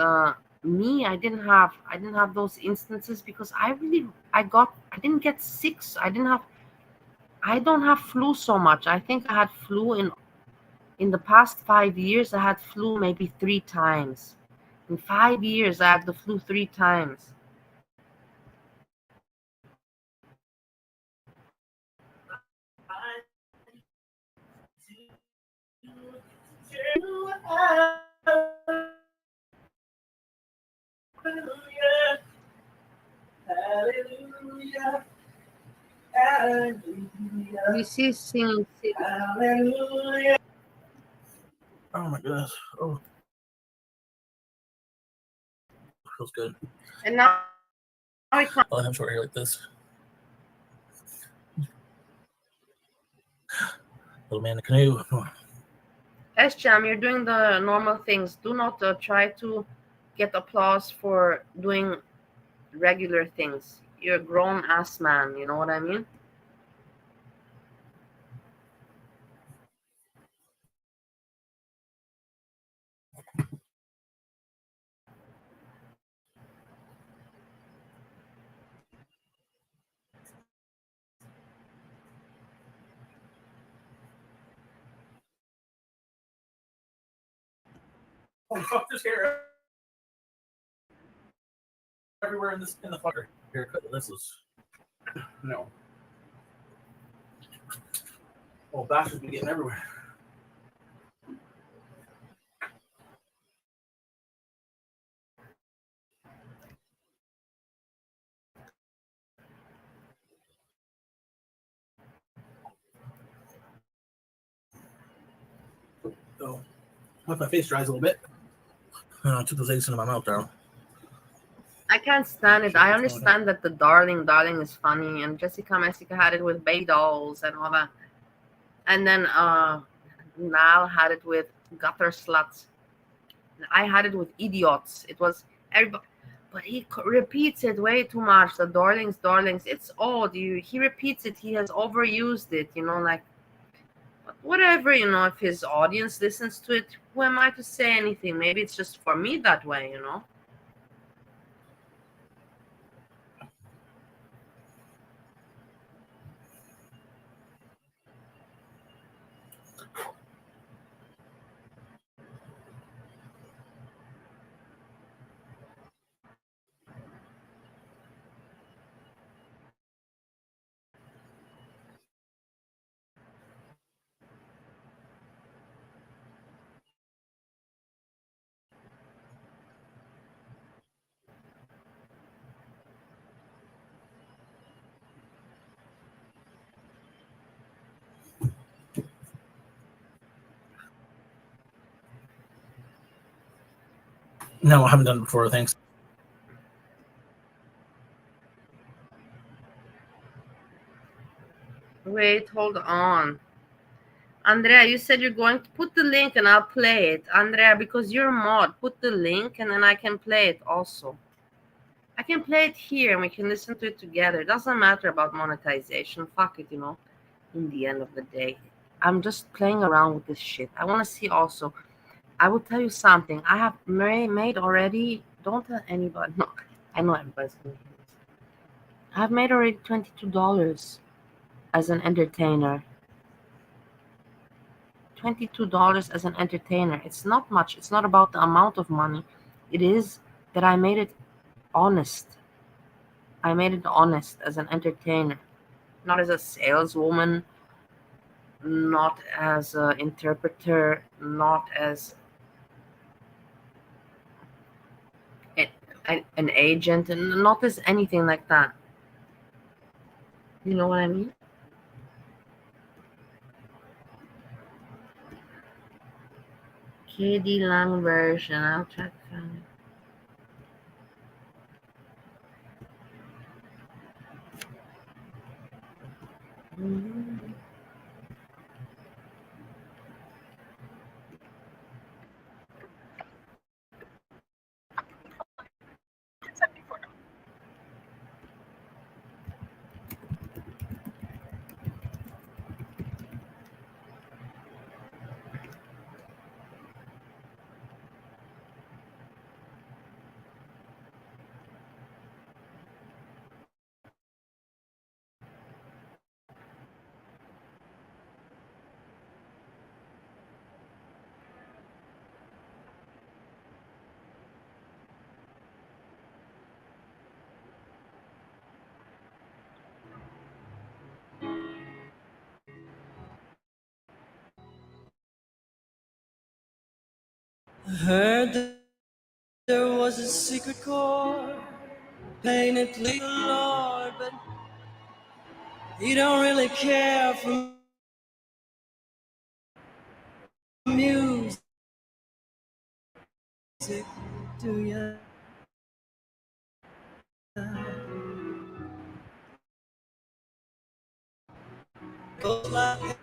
Speaker 3: me, I didn't have those instances because I didn't get sick. So I don't have flu so much. I think I had flu in the past 5 years. I had flu maybe 3 times. In 5 years, I had the flu 3 times. This is singing.
Speaker 4: Oh my goodness. Oh. Feels good.
Speaker 3: And now it's not.
Speaker 4: I'll have short hair like this. Little man in the canoe.
Speaker 3: Sjam, you're doing the normal things. Do not try to get applause for doing regular things. You're a grown ass man. You know what I mean?
Speaker 4: Oh fuck, this hair everywhere in the fucker haircut. This is no. Oh, bastards be getting everywhere. So, once my face dries a little bit, I took those eggs into my mouth down.
Speaker 3: I can't stand it. I understand that the darling is funny, and Jessica Messica had it with Bay Dolls and all that. And then Niall had it with gutter sluts. I had it with idiots. It was everybody, but he repeats it way too much. The darlings. It's old. He repeats it. He has overused it. Like But whatever, if his audience listens to it, who am I to say anything? Maybe it's just for me that way.
Speaker 4: No, I haven't done it before. Thanks.
Speaker 3: Wait, hold on. Andrea, you said you're going to put the link and I'll play it. Andrea, because you're a mod, put the link and then I can play it also. I can play it here and we can listen to it together. It doesn't matter about monetization. Fuck it, in the end of the day. I'm just playing around with this shit. I want to see also. I will tell you something. I have made already. Don't tell anybody. No, I know everybody's going to hear this. I've made already $22 as an entertainer. $22 as an entertainer. It's not much. It's not about the amount of money. It is that I made it honest. I made it honest as an entertainer, not as a saleswoman, not as an interpreter, not as an agent, and not as anything like that. You know what I mean? KD Lang version. I'll try to find it.
Speaker 11: I heard that there was a secret chord painted to the Lord, but he don't really care for music, do ya? Goes like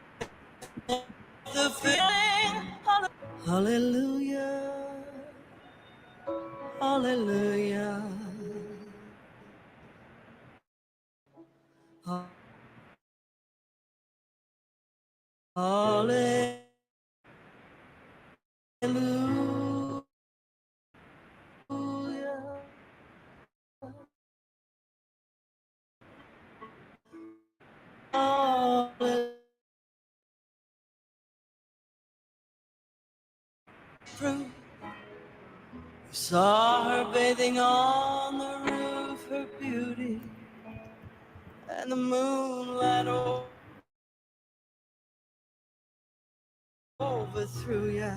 Speaker 11: the feeling, hallelujah, hallelujah, hallelujah. Saw her bathing on the roof, her beauty and the moonlight overthrew ya.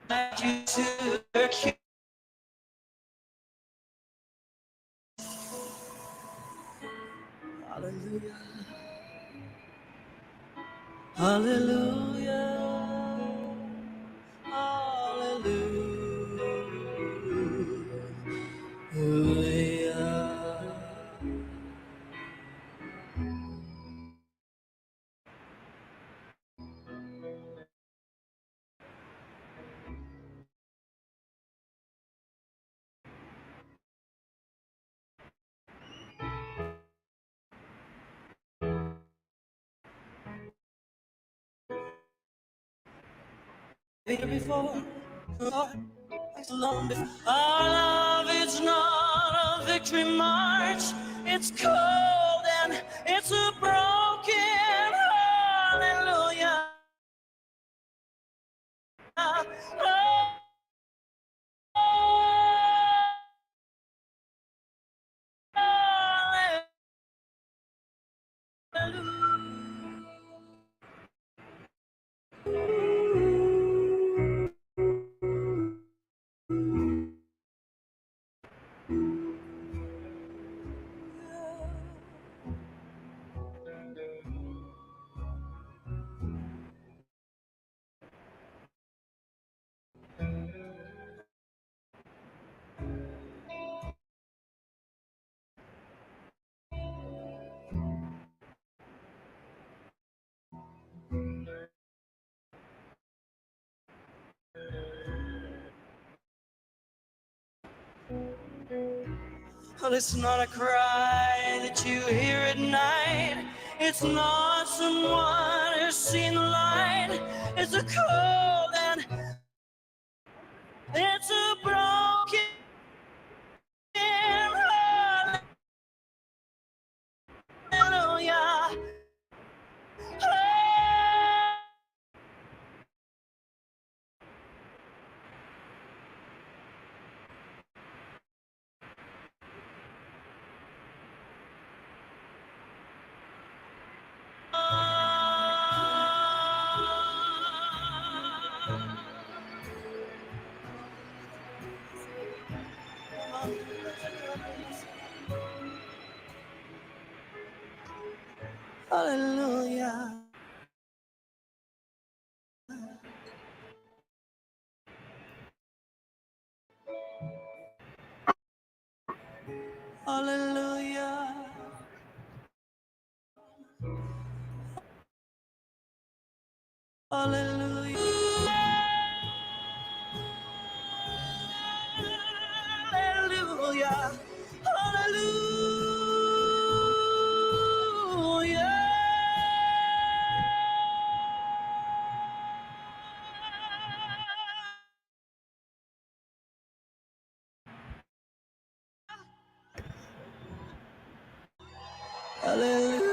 Speaker 11: Back you to her cute. Hallelujah, hallelujah, hallelujah. here before. Our love is not a victory march. It's cold and it's a broken hallelujah. Well, it's not a cry that you hear at night. It's not someone who's seen the light. It's a cold and it's a broken hallelujah. Hallelujah. Hallelujah. Hallelujah. Hallelujah. Hallelujah. Hallelujah.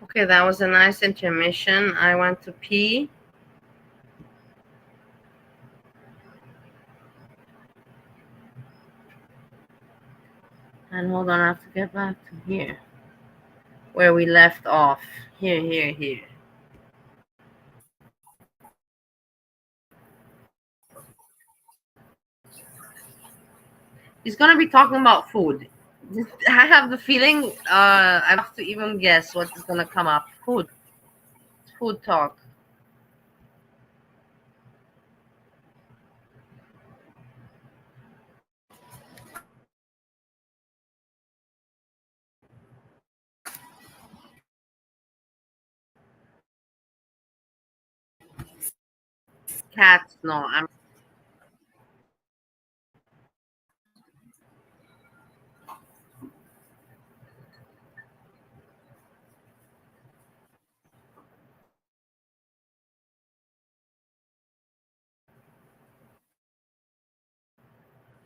Speaker 3: Okay, that was a nice intermission. I went to pee. And hold on, I have to get back to here. Where we left off. Here. He's gonna be talking about food. I have the feeling I have to even guess what is gonna come up. Food talk. Cats, no, I'm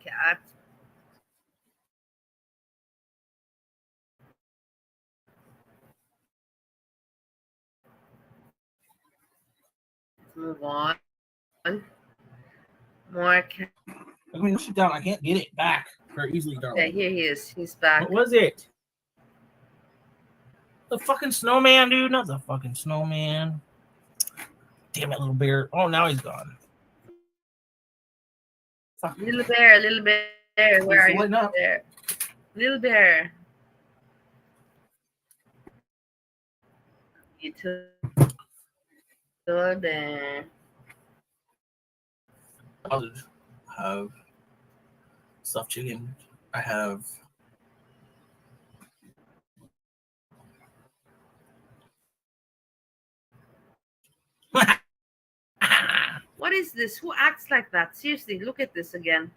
Speaker 3: cats. Move on. More cats.
Speaker 4: I mean, sit down. I can't get it back very easily, darling.
Speaker 3: Yeah, here he is. He's back.
Speaker 4: What was it? The fucking snowman, dude. Not the fucking snowman. Damn it, little bear. Oh, now he's gone. Fuck.
Speaker 3: Little bear, where are you?
Speaker 4: Up.
Speaker 3: There. Little bear. You little bear.
Speaker 4: I have stuffed chicken. I have
Speaker 3: What is this? Who acts like that? Seriously, look at this again.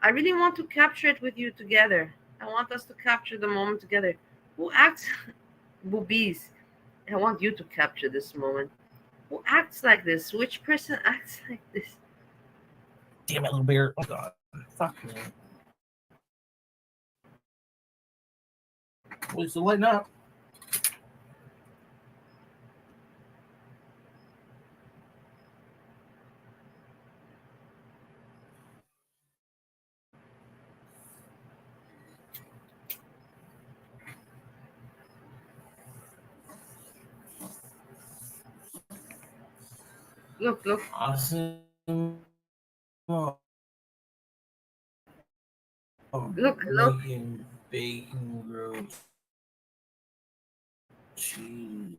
Speaker 3: I really want to capture it with you together. I want us to capture the moment together. Who acts boobies? I want you to capture this moment. Who acts like this? Which person acts like this?
Speaker 4: Damn it, little bear. Oh, God. Fuck me. Well, it's lighten up.
Speaker 3: Look, look.
Speaker 4: Awesome.
Speaker 3: Look, look.
Speaker 4: Making bacon grilled cheese.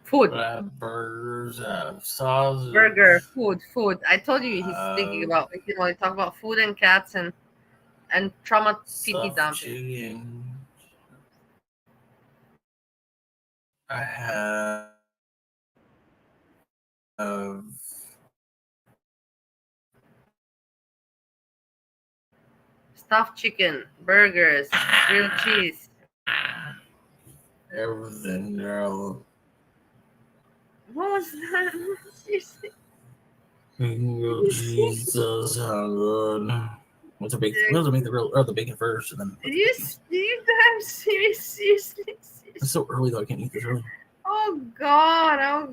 Speaker 3: Food.
Speaker 4: Burgers, sausage.
Speaker 3: Burger, food. I told you he's thinking about, you know, they talk about food and cats and trauma pity
Speaker 4: Stuffed
Speaker 3: dumping.
Speaker 4: chicken. I have
Speaker 3: Stuffed chicken, burgers, grilled cheese.
Speaker 4: everything, girl.
Speaker 3: What was that? Seriously.
Speaker 4: Bacon grilled cheese does sound good. What's the bacon? We'll make the grill or the bacon first, and then.
Speaker 3: You damn seriously.
Speaker 4: It's so early though. I can't eat this early.
Speaker 3: Oh God!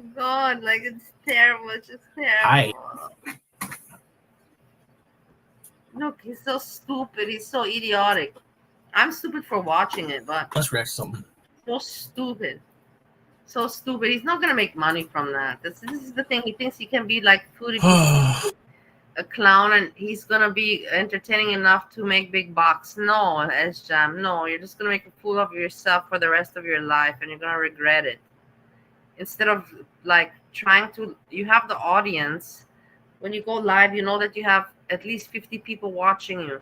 Speaker 3: Like it's terrible. It's just terrible.
Speaker 4: Hi.
Speaker 3: Look, he's so stupid. He's so idiotic. I'm stupid for watching it, but
Speaker 4: Let's react to something.
Speaker 3: So stupid. He's not gonna make money from that. This is the thing. He thinks he can be like Foodie, a clown, and he's gonna be entertaining enough to make big bucks. No, Sjam, no. You're just gonna make a fool of yourself for the rest of your life, and you're gonna regret it. Instead of like trying to, you have the audience. When you go live, you know that you have at least 50 people watching you.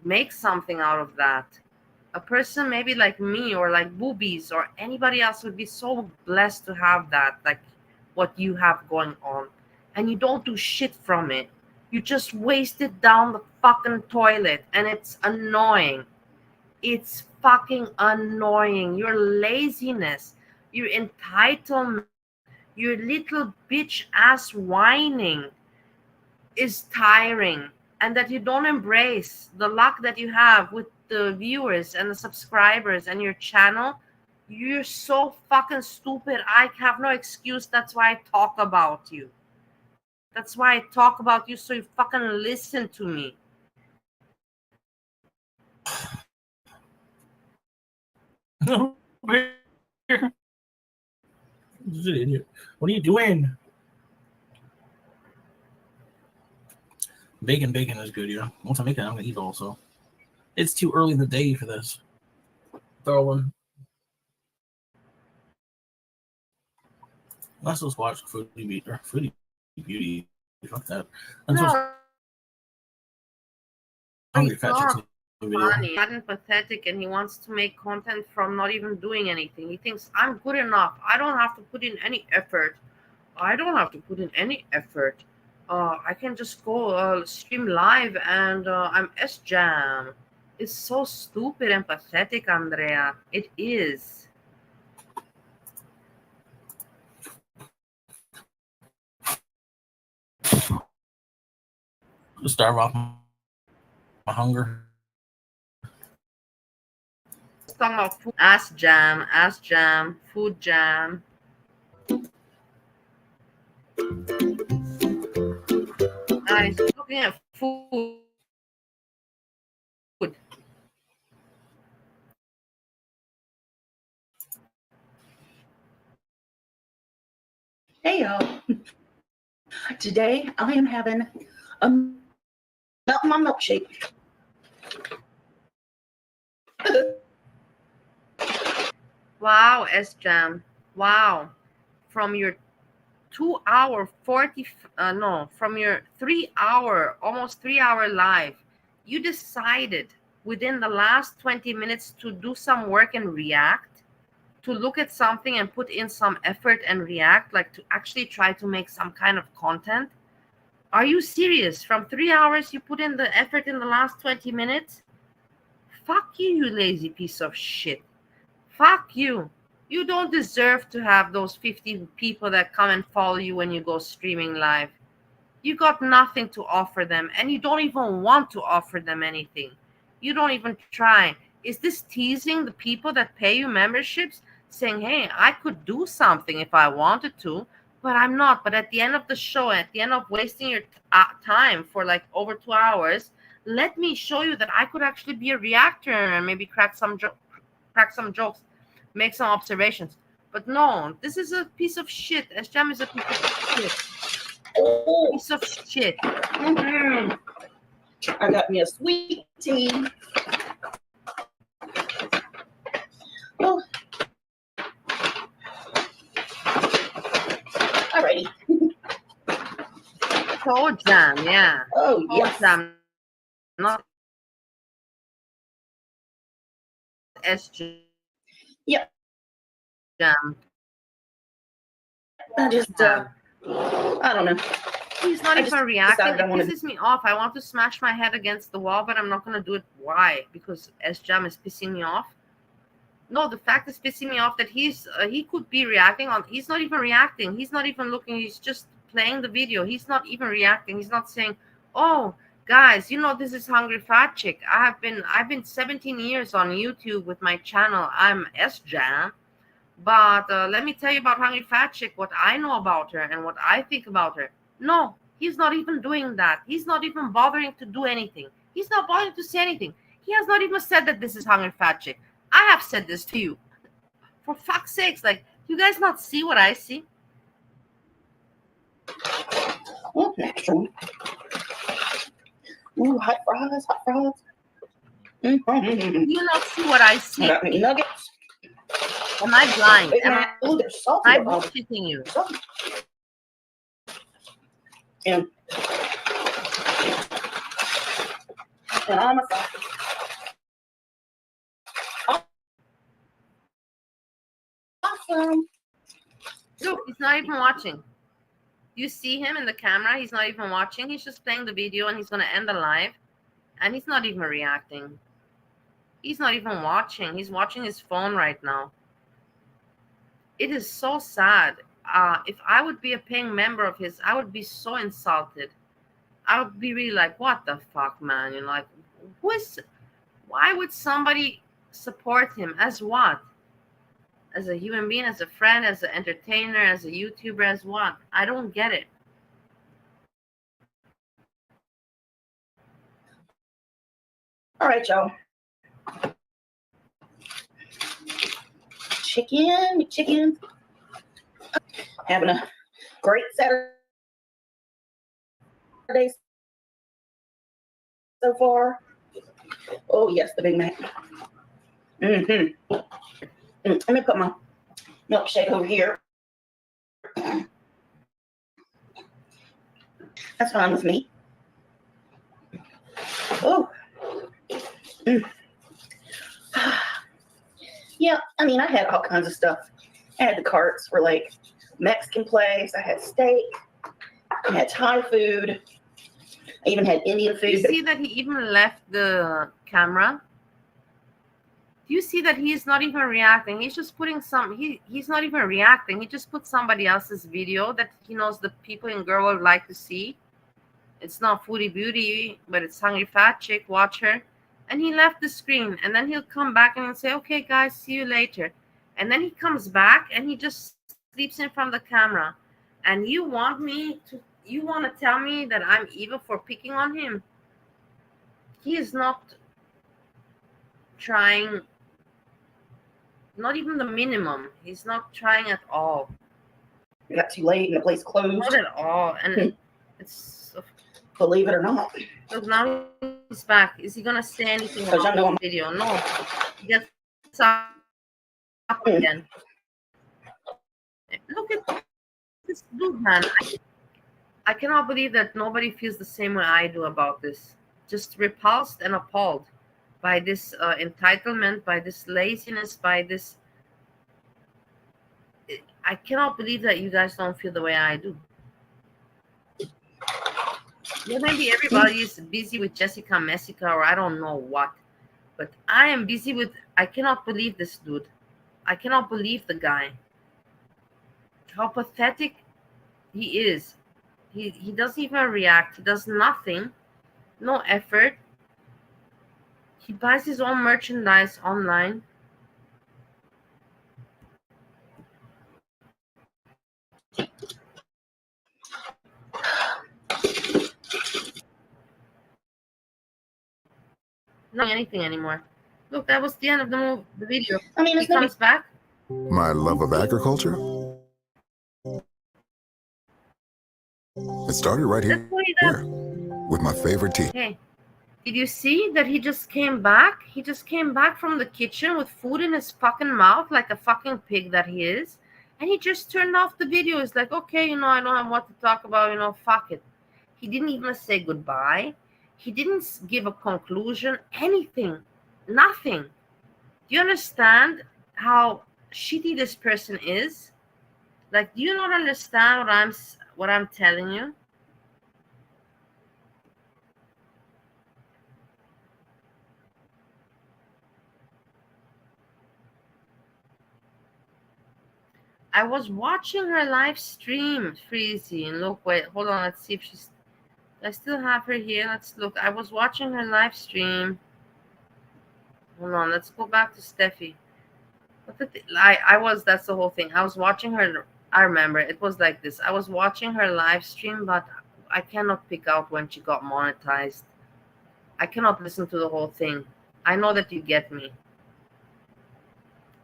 Speaker 3: Make something out of that. A person maybe like me or like Boobies or anybody else would be so blessed to have that, like what you have going on. And you don't do shit from it. You just waste it down the fucking toilet, and it's annoying. It's fucking annoying. Your laziness, your entitlement, your little bitch ass whining is tiring, and that you don't embrace the luck that you have with the viewers and the subscribers and your channel. You're so fucking stupid. I have no excuse. That's why I talk about you. That's why I talk about you, so you fucking listen to me.
Speaker 4: No. What are you doing? Bacon is good, yeah. Once I make it, I'm gonna eat also. It's too early in the day for this. Throw one. Let's just watch Foodie Beauty. Fuck that.
Speaker 3: No, he's not funny and pathetic, and he wants to make content from not even doing anything. He thinks I'm good enough. I don't have to put in any effort. I can just go stream live, and I'm Sjam. It's so stupid and pathetic, Andrea. It is.
Speaker 4: Starve off my hunger.
Speaker 3: Talking about food. Ask Jam, food jam. Nice. Looking at food.
Speaker 12: Hey y'all. Today I am having a my milkshake.
Speaker 3: Wow, Sjam. Wow. From your 2-hour 40 from your 3-hour, almost 3-hour live, you decided within the last 20 minutes to do some work and react, to look at something and put in some effort and react, like to actually try to make some kind of content. Are you serious? From 3 hours, you put in the effort in the last 20 minutes? Fuck you, you lazy piece of shit. Fuck you. You don't deserve to have those 50 people that come and follow you when you go streaming live. You got nothing to offer them, and you don't even want to offer them anything. You don't even try. Is this teasing the people that pay you memberships, saying, hey, I could do something if I wanted to, but I'm not. But at the end of the show, at the end of wasting your time for like over 2 hours, let me show you that I could actually be a reactor and maybe crack some jokes, make some observations. But no, this is a piece of shit. Sjam is a piece of shit. Piece of shit.
Speaker 12: I got me a sweet tea. Oh. Alrighty.
Speaker 3: Sjam, yeah.
Speaker 12: Oh, yes.
Speaker 3: Sjam, not SJ.
Speaker 12: Yep.
Speaker 3: Jam.
Speaker 12: I just, I don't know.
Speaker 3: He's not even reacting. It
Speaker 12: wanted-
Speaker 3: pisses me off. I want to smash my head against the wall, but I'm not going to do it. Why? Because Sjam is pissing me off. No, the fact is pissing me off that he could be reacting on. He's not even reacting. He's not even looking. He's just playing the video. He's not even reacting. He's not saying, "Oh, guys, you know this is Hungry Fat Chick. I've been 17 years on YouTube with my channel. I'm Sjam, but let me tell you about Hungry Fat Chick. What I know about her and what I think about her." No, he's not even doing that. He's not even bothering to do anything. He's not bothering to say anything. He has not even said that this is Hungry Fat Chick. I have said this to you. For fuck's sakes, like, you guys not see what I see?
Speaker 12: Oh, next one. Ooh, hot fries, hot fries.
Speaker 3: You not see what I see?
Speaker 12: Got me nuggets.
Speaker 3: Am I blind? Am
Speaker 12: Ooh, they're salty.
Speaker 3: I bullshitting you?
Speaker 12: And I'm a awesome.
Speaker 3: Look, he's not even watching. You see him in the camera. He's not even watching. He's just playing the video, and he's going to end the live. And he's not even reacting. He's not even watching. He's watching his phone right now. It is so sad. If I would be a paying member of his, I would be so insulted. I would be really like, what the fuck, man? You know, like, why would somebody support him? As what? As a human being, as a friend, as an entertainer, as a YouTuber, as what? I don't get it.
Speaker 12: All right, y'all. Chicken. Having a great Saturday so far. Oh, yes, the Big Mac. Let me put my milkshake over here. That's fine with me. Oh. Yeah, I mean, I had all kinds of stuff. I had the carts for like Mexican place. I had steak. I had Thai food. I even had Indian food.
Speaker 3: You see that he even left the camera? Do you see that he's not even reacting? He's just putting he's not even reacting. He just put somebody else's video that he knows the people in Girl would like to see. It's not Foodie Beauty, but it's Hungry Fat Chick. Watch her. And he left the screen. And then he'll come back and he'll say, okay, guys, see you later. And then he comes back and he just sleeps in front of the camera. And you want to tell me that I'm evil for picking on him? He is not trying, not even the minimum. He's not trying at all.
Speaker 12: It got too late and the place closed.
Speaker 3: Not at all. And it's...
Speaker 12: Believe it or not.
Speaker 3: Look, now he's back. Is he going to say anything about the video? No. He gets up again. Look at this dude, man. I cannot believe that nobody feels the same way I do about this. Just repulsed and appalled by this entitlement, by this laziness, by this... I cannot believe that you guys don't feel the way I do. Yeah, maybe everybody is busy with Jessica Messica or I don't know what. But I am busy with, I cannot believe this dude. I cannot believe the guy. How pathetic he is. He doesn't even react. He does nothing. No effort. He buys his own merchandise online. Not anything anymore. Look, that was the end of the video.
Speaker 12: I mean,
Speaker 3: He
Speaker 12: it's no big.
Speaker 3: comes back.
Speaker 13: My love of agriculture? It started right
Speaker 3: That's
Speaker 13: here
Speaker 3: what he does.
Speaker 13: with my favorite tea.
Speaker 3: Hey, did you see that he just came back? He just came back from the kitchen with food in his fucking mouth like a fucking pig that he is. And he just turned off the video. He's like, okay, I don't have what to talk about, fuck it. He didn't even say goodbye. He didn't give a conclusion, anything, nothing. Do you understand how shitty this person is? Like, do you not understand what I'm telling you? I was watching her live stream, Freezy, and look, wait, hold on, let's see if she's. I still have her here. Let's look. I was watching her live stream. Hold on, let's go back to Steffi. That's the whole thing. I was watching her. I remember it was like this. I was watching her live stream, but I cannot pick out when she got monetized. I cannot listen to the whole thing. I know that you get me.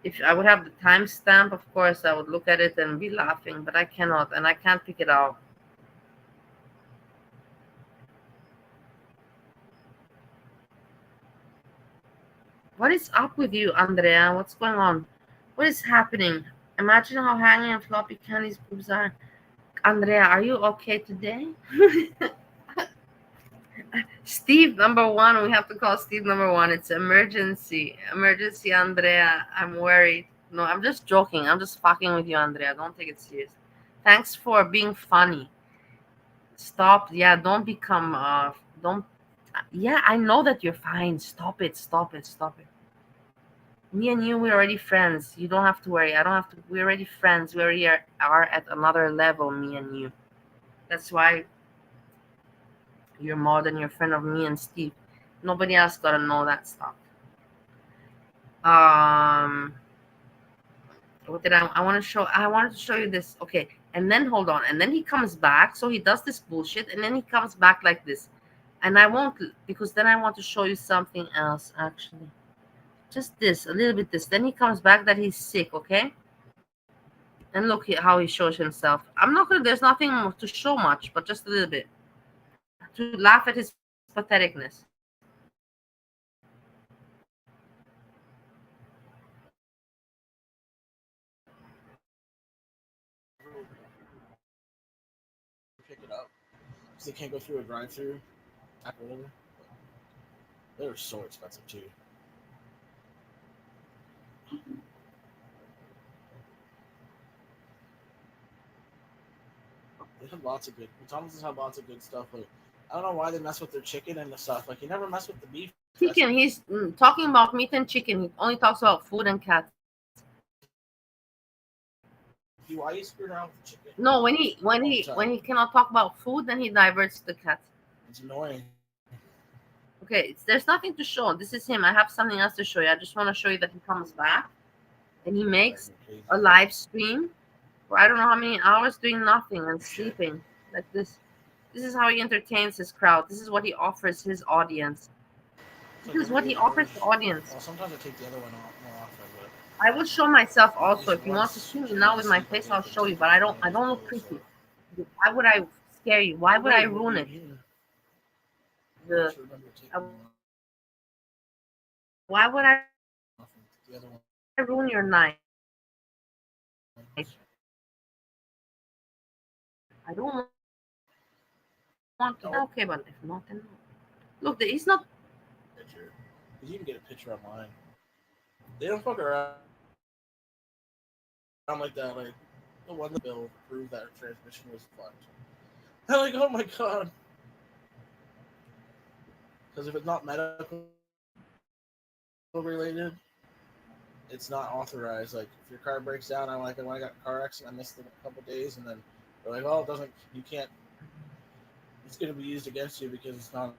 Speaker 3: If I would have the timestamp, of course, I would look at it and be laughing, but I cannot, and I can't pick it out. What is up with you, Andrea? What's going on? What is happening? Imagine how hanging and floppy Candy's boobs are. Andrea, are you okay today? Steve number one. We have to call Steve number one. It's emergency. Emergency, Andrea. I'm worried. No, I'm just joking. I'm just fucking with you, Andrea. Don't take it serious. Thanks for being funny. Stop. Yeah, don't become don't. Yeah, I know that you're fine. Stop it. Stop it. Stop it. Me and you, we're already friends. You don't have to worry. I don't have to. We're already friends. We already are at another level, me and you. That's why you're more than your friend of me and Steve. Nobody else gotta know that stuff. What did I want to show? I wanted to show you this. Okay, and then hold on. And then he comes back. So he does this bullshit, and then he comes back like this. And I won't, because then I want to show you something else, actually. Just this, a little bit this. Then he comes back that he's sick, okay? And look how he shows himself. I'm not gonna, there's nothing to show much, but just a little bit. To laugh at his patheticness.
Speaker 4: Pick it up because they can't go through a drive-through. They're so expensive too. They have lots of good. McDonald's have lots of good stuff. Like, I don't know why they mess with their chicken and the stuff. Like, you never mess with the beef.
Speaker 3: Chicken. He's talking about meat and chicken. He only talks about food and cats.
Speaker 4: Why are you screwing around with the chicken?
Speaker 3: No, when he cannot talk about food, then he diverts to the cats.
Speaker 4: It's annoying.
Speaker 3: Okay, there's nothing to show. This is him. I have something else to show you. I just want to show you that he comes back and he makes a live stream for I don't know how many hours doing nothing and sleeping like this. This is how he entertains his crowd. This is what he offers his audience. This is what he offers the audience.
Speaker 4: Well, sometimes I take the other one more often, but
Speaker 3: I will show myself also. If you want to see me now with my face, I'll show you. But I don't look creepy. Why would I scare you? Why would I ruin it? Why would I ruin your night? I don't want to. Okay, but if not, then no. Look, he's not.
Speaker 4: Picture. You can get a picture online. They don't fuck around like that. Like the one the bill proved that transmission was fucked. I'm like, oh my god. Because if it's not medical related, it's not authorized. Like if your car breaks down, when I got in a car accident, I missed a couple days, and then they're like, "Oh, you can't. It's going to be used against you because it's not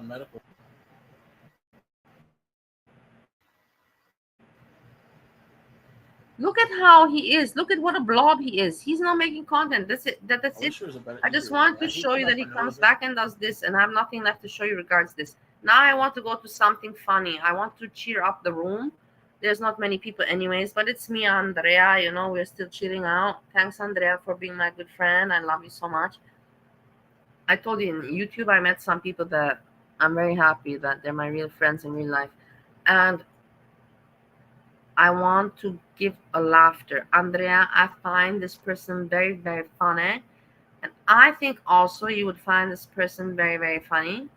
Speaker 4: medical."
Speaker 3: Look at how he is. Look at what a blob he is. He's not making content. That's it. That's it. I just want to show you that he comes back and does this, and I have nothing left to show you regards this. Now I want to go to something funny. I want to cheer up the room. There's not many people anyways, but it's me, Andrea. You know, we're still chilling out. Thanks, Andrea, for being my good friend. I love you so much. I told you in YouTube, I met some people that I'm very happy that they're my real friends in real life. And I want to give a laughter. Andrea, I find this person very, very funny. And I think also you would find this person very, very funny.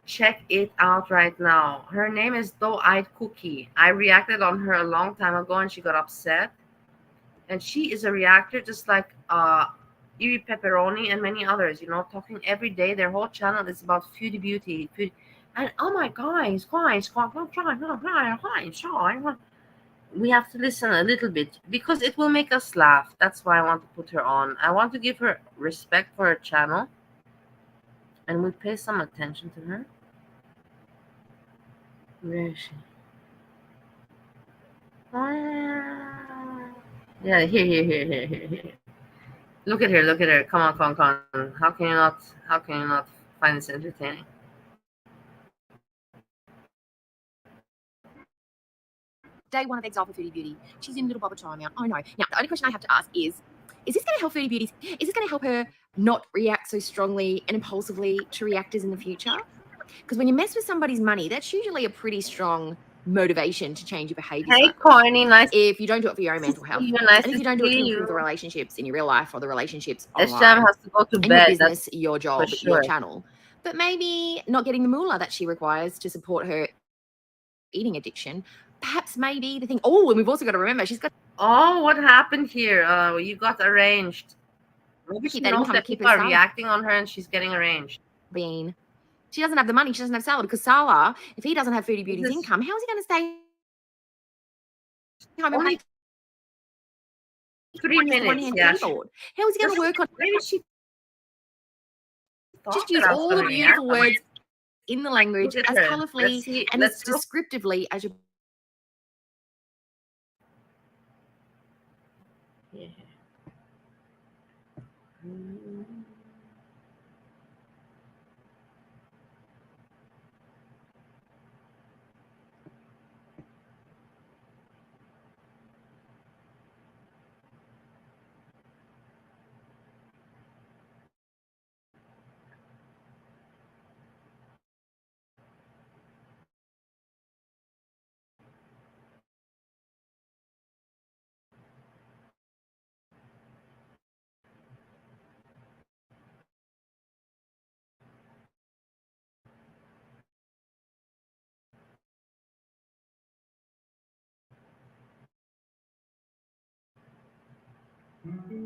Speaker 3: Check it out right now. Her name is Doe-Eyed Cookie. I reacted on her a long time ago and she got upset. And she is a reactor just like Iri Pepperoni and many others, you know, talking every day. Their whole channel is about foodie beauty. Food. And oh my guys, we have to listen a little bit because it will make us laugh. That's why I want to put her on. I want to give her respect for her channel. And we pay some attention to her. Where is she? Yeah, here. Look at her. Come on. How can you not find this entertaining?
Speaker 14: Day one of Exile for Foodie Beauty. She's in Little Bobber Time out. Oh no. Now, the only question I have to ask is this going to help Foodie Beauty? Is this going to help her not react so strongly and impulsively to reactors in the future? Because when you mess with somebody's money, that's usually a pretty strong motivation to change your behavior.
Speaker 3: Hey, Corny, nice.
Speaker 14: If you don't do it for your own mental health,
Speaker 3: nice
Speaker 14: and if you don't do it to improve the relationships in your real life or the relationships online,
Speaker 3: Sjam has to go to
Speaker 14: and
Speaker 3: bed.
Speaker 14: your business, your job,
Speaker 3: sure.
Speaker 14: your channel, but maybe not getting the moolah that she requires to support her eating addiction. Perhaps maybe the thing. Oh, and we've also got to remember she's got.
Speaker 3: Oh, what happened here? You got arranged. Maybe she knows that people are reacting on her and she's getting arranged.
Speaker 14: She doesn't have the money. She doesn't have Salah because Salah, if he doesn't have Foodie Beauty's income, how is he going to stay home?
Speaker 3: Only 3 minutes. Yeah.
Speaker 14: How is he going to work on?
Speaker 3: Maybe she
Speaker 14: just use all the beautiful words in the language as colorfully and as descriptively as you.
Speaker 3: Yeah.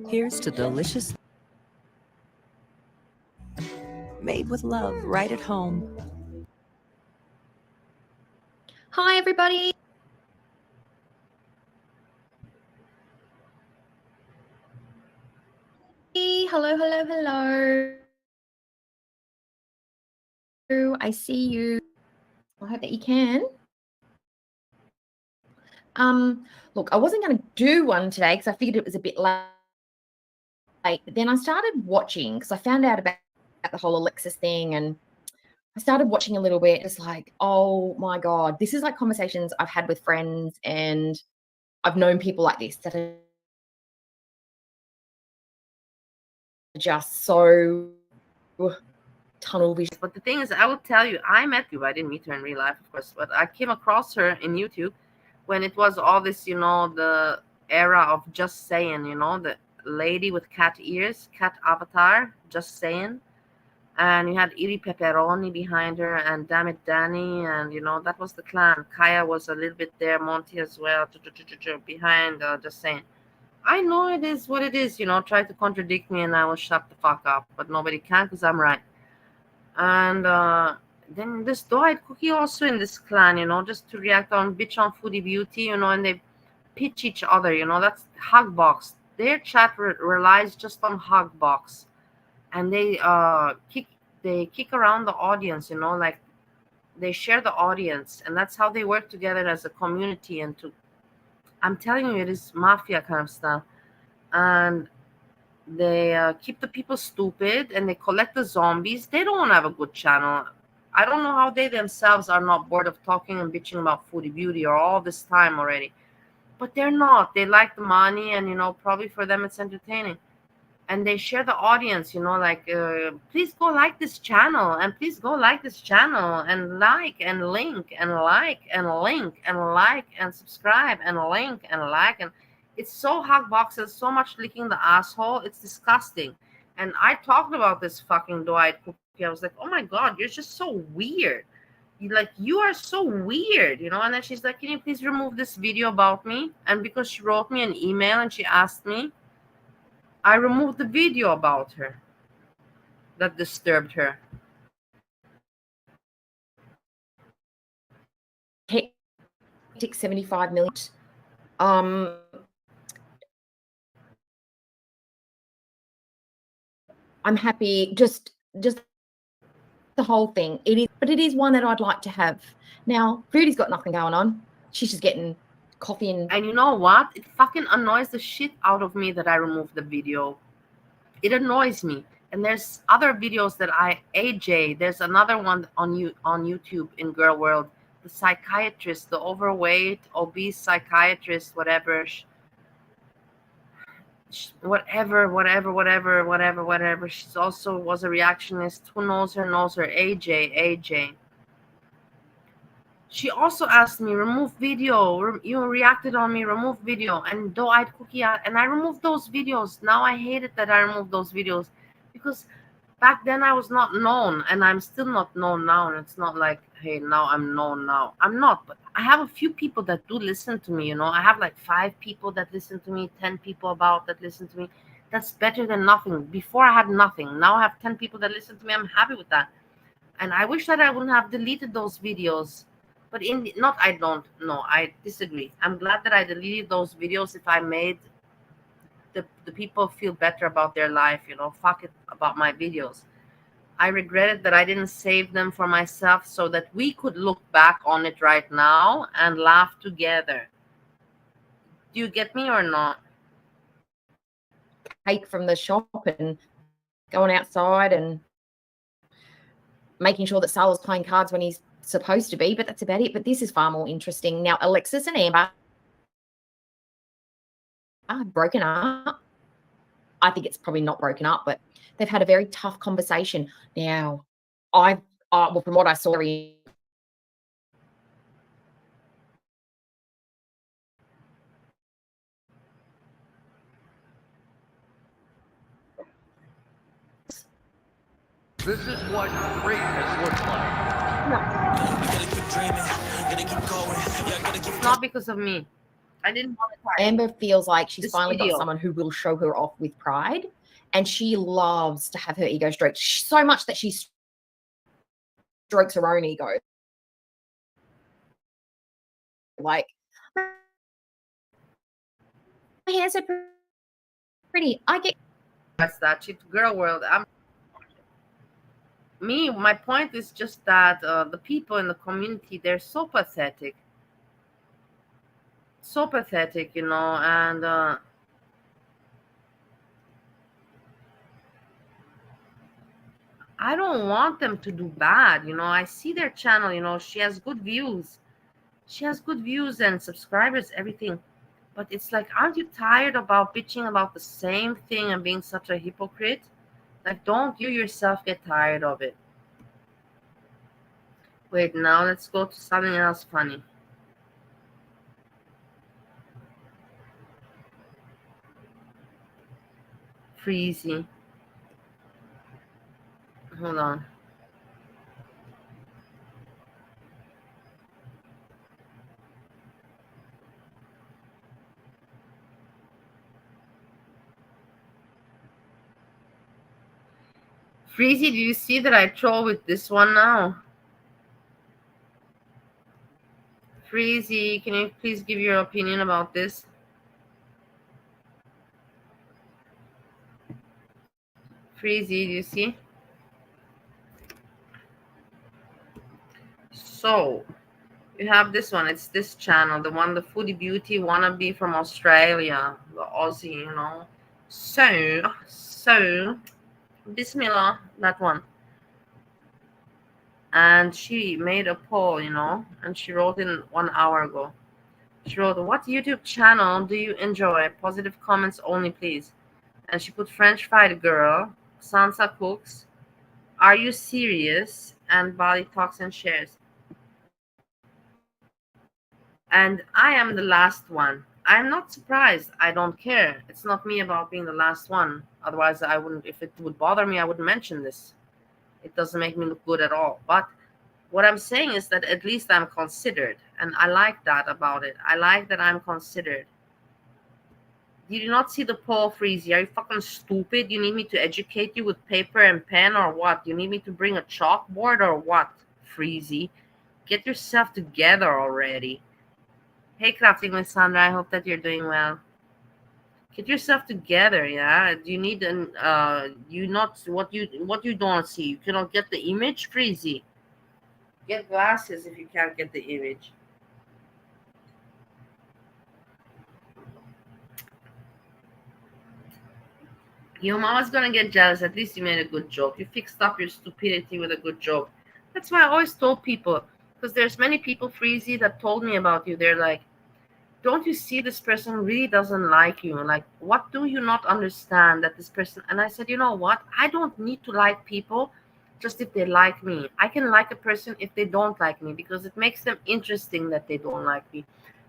Speaker 15: Here's to delicious, made with love right at home.
Speaker 14: Hi, everybody. Hello. I see you. I hope that you can. Look, I wasn't going to do one today because I figured it was a bit late. But then I started watching because I found out about the whole Alexis thing, and I started watching a little bit. It's like, oh my God, this is like conversations I've had with friends, and I've known people like this that are just so tunnel vision.
Speaker 3: But the thing is, I will tell you, I met you. I didn't meet her in real life, of course, but I came across her in YouTube when it was all this, you know, the era of Just Saying, you know, the lady with cat ears, cat avatar, Just Saying. And you had Iri Pepperoni behind her and Damn It Danny, and you know, that was the clan. Kaya was a little bit there, Monty as well, behind, Just Saying. I know it is what it is, you know, try to contradict me and I will shut the fuck up, but nobody can because I'm right. And then this Dwight Cookie also in this clan, just to react on bitch on Foodie Beauty, and they pitch each other, that's Hugbox. Their chat relies just on Hugbox, and they kick around the audience, like they share the audience, and that's how they work together as a community. And I'm telling you, it is mafia kind of stuff. And they keep the people stupid, and they collect the zombies. They don't want to have a good channel. I don't know how they themselves are not bored of talking and bitching about Foodie Beauty or all this time already. But they're not. They like the money, and probably for them it's entertaining. And they share the audience, like please go like this channel, and please go like this channel, and like and link and like and link and like and subscribe and link and like. And it's so hotbox and so much licking the asshole, it's disgusting. And I talked about this fucking Dwight Cookie. I was like, oh my god, you're just so weird. You are so weird, and then she's like, can you please remove this video about me? And because she wrote me an email and she asked me, I removed the video about her that disturbed her.
Speaker 14: Hectic 75 million. Um, I'm happy. Just the whole thing. But it is one that I'd like to have. Now, Foodie's got nothing going on. She's just getting coffee
Speaker 3: And you know what? It fucking annoys the shit out of me that I removed the video. It annoys me. And there's other videos that there's another one on YouTube in Girl World, the psychiatrist, the overweight, obese psychiatrist, whatever. Whatever. She's also was a reactionist. Who knows her? AJ. She also asked me, remove video. You reacted on me, remove video. And though I'd cookie out, and I removed those videos. Now I hate it that I removed those videos, because back then I was not known, and I'm still not known now. And it's not like, hey, now I'm known now. I'm not, but I have a few people that do listen to me, I have like 5 people that listen to me, 10 people that listen to me. That's better than nothing. Before I had nothing. Now I have 10 people that listen to me. I'm happy with that. And I wish that I wouldn't have deleted those videos. But I disagree. I'm glad that I deleted those videos if I made the people feel better about their life, fuck it about my videos. I regretted that I didn't save them for myself so that we could look back on it right now and laugh together. Do you get me or not?
Speaker 14: cake from the shop and going outside and making sure that Sal's playing cards when he's supposed to be, but that's about it. But this is far more interesting. Now, Alexis and Amber are broken up. I think it's probably not broken up, but they've had a very tough conversation. Now, well, from what I saw,
Speaker 16: This is what greatness looks like.
Speaker 3: It's not because of me. I didn't want to.
Speaker 14: Amber feels like she's
Speaker 3: This
Speaker 14: finally
Speaker 3: video.
Speaker 14: got someone who will show her off with pride, and she loves to have her ego stroked so much that she strokes her own ego. Like, my hair's so pretty. I get
Speaker 3: That's that shit. Girl World. My point is just that the people in the community, they're so pathetic. So pathetic, and I don't want them to do bad. I see their channel, she has good views. She has good views and subscribers, everything. But it's like, aren't you tired about bitching about the same thing and being such a hypocrite? Like, don't you yourself get tired of it? Wait, now let's go to something else funny. Freezy. Hold on. Freezy, do you see that I troll with this one now? Freezy, can you please give your opinion about this? Freezy, do you see? So, you have this one. It's this channel, the one, the Foodie Beauty Wannabe from Australia, the Aussie, you know. So, Bismillah, that one. And she made a poll, you know, and she wrote in 1 hour ago. She wrote, what YouTube channel do you enjoy? Positive comments only, please. And she put French Fried Girl, Sansa Cooks, Are You Serious? And Bali Talks and Shares. And I am the last one. I'm not surprised. I don't care. It's not me about being the last one. Otherwise, I wouldn't, if it would bother me, I wouldn't mention this. It doesn't make me look good at all. But what I'm saying is that at least I'm considered. And I like that about it. I like that I'm considered. Did you not see the poll, Freezy? Are you fucking stupid? You need me to educate you with paper and pen or what? You need me to bring a chalkboard or what, Freezy? Get yourself together already. Hey, Crafting with Sandra, I hope that you're doing well. Get yourself together, yeah? You need an you not what you don't see. You cannot get the image, Freezy. Get glasses if you can't get the image. Your mama's gonna get jealous. At least you made a good joke. You fixed up your stupidity with a good joke. That's why I always told people, because there's many people, Freezy, that told me about you. They're like, don't you see this person really doesn't like you? Like, what do you not understand that this person? And I said, you know what? I don't need to like people just if they like me. I can like a person if they don't like me because it makes them interesting that they don't like me.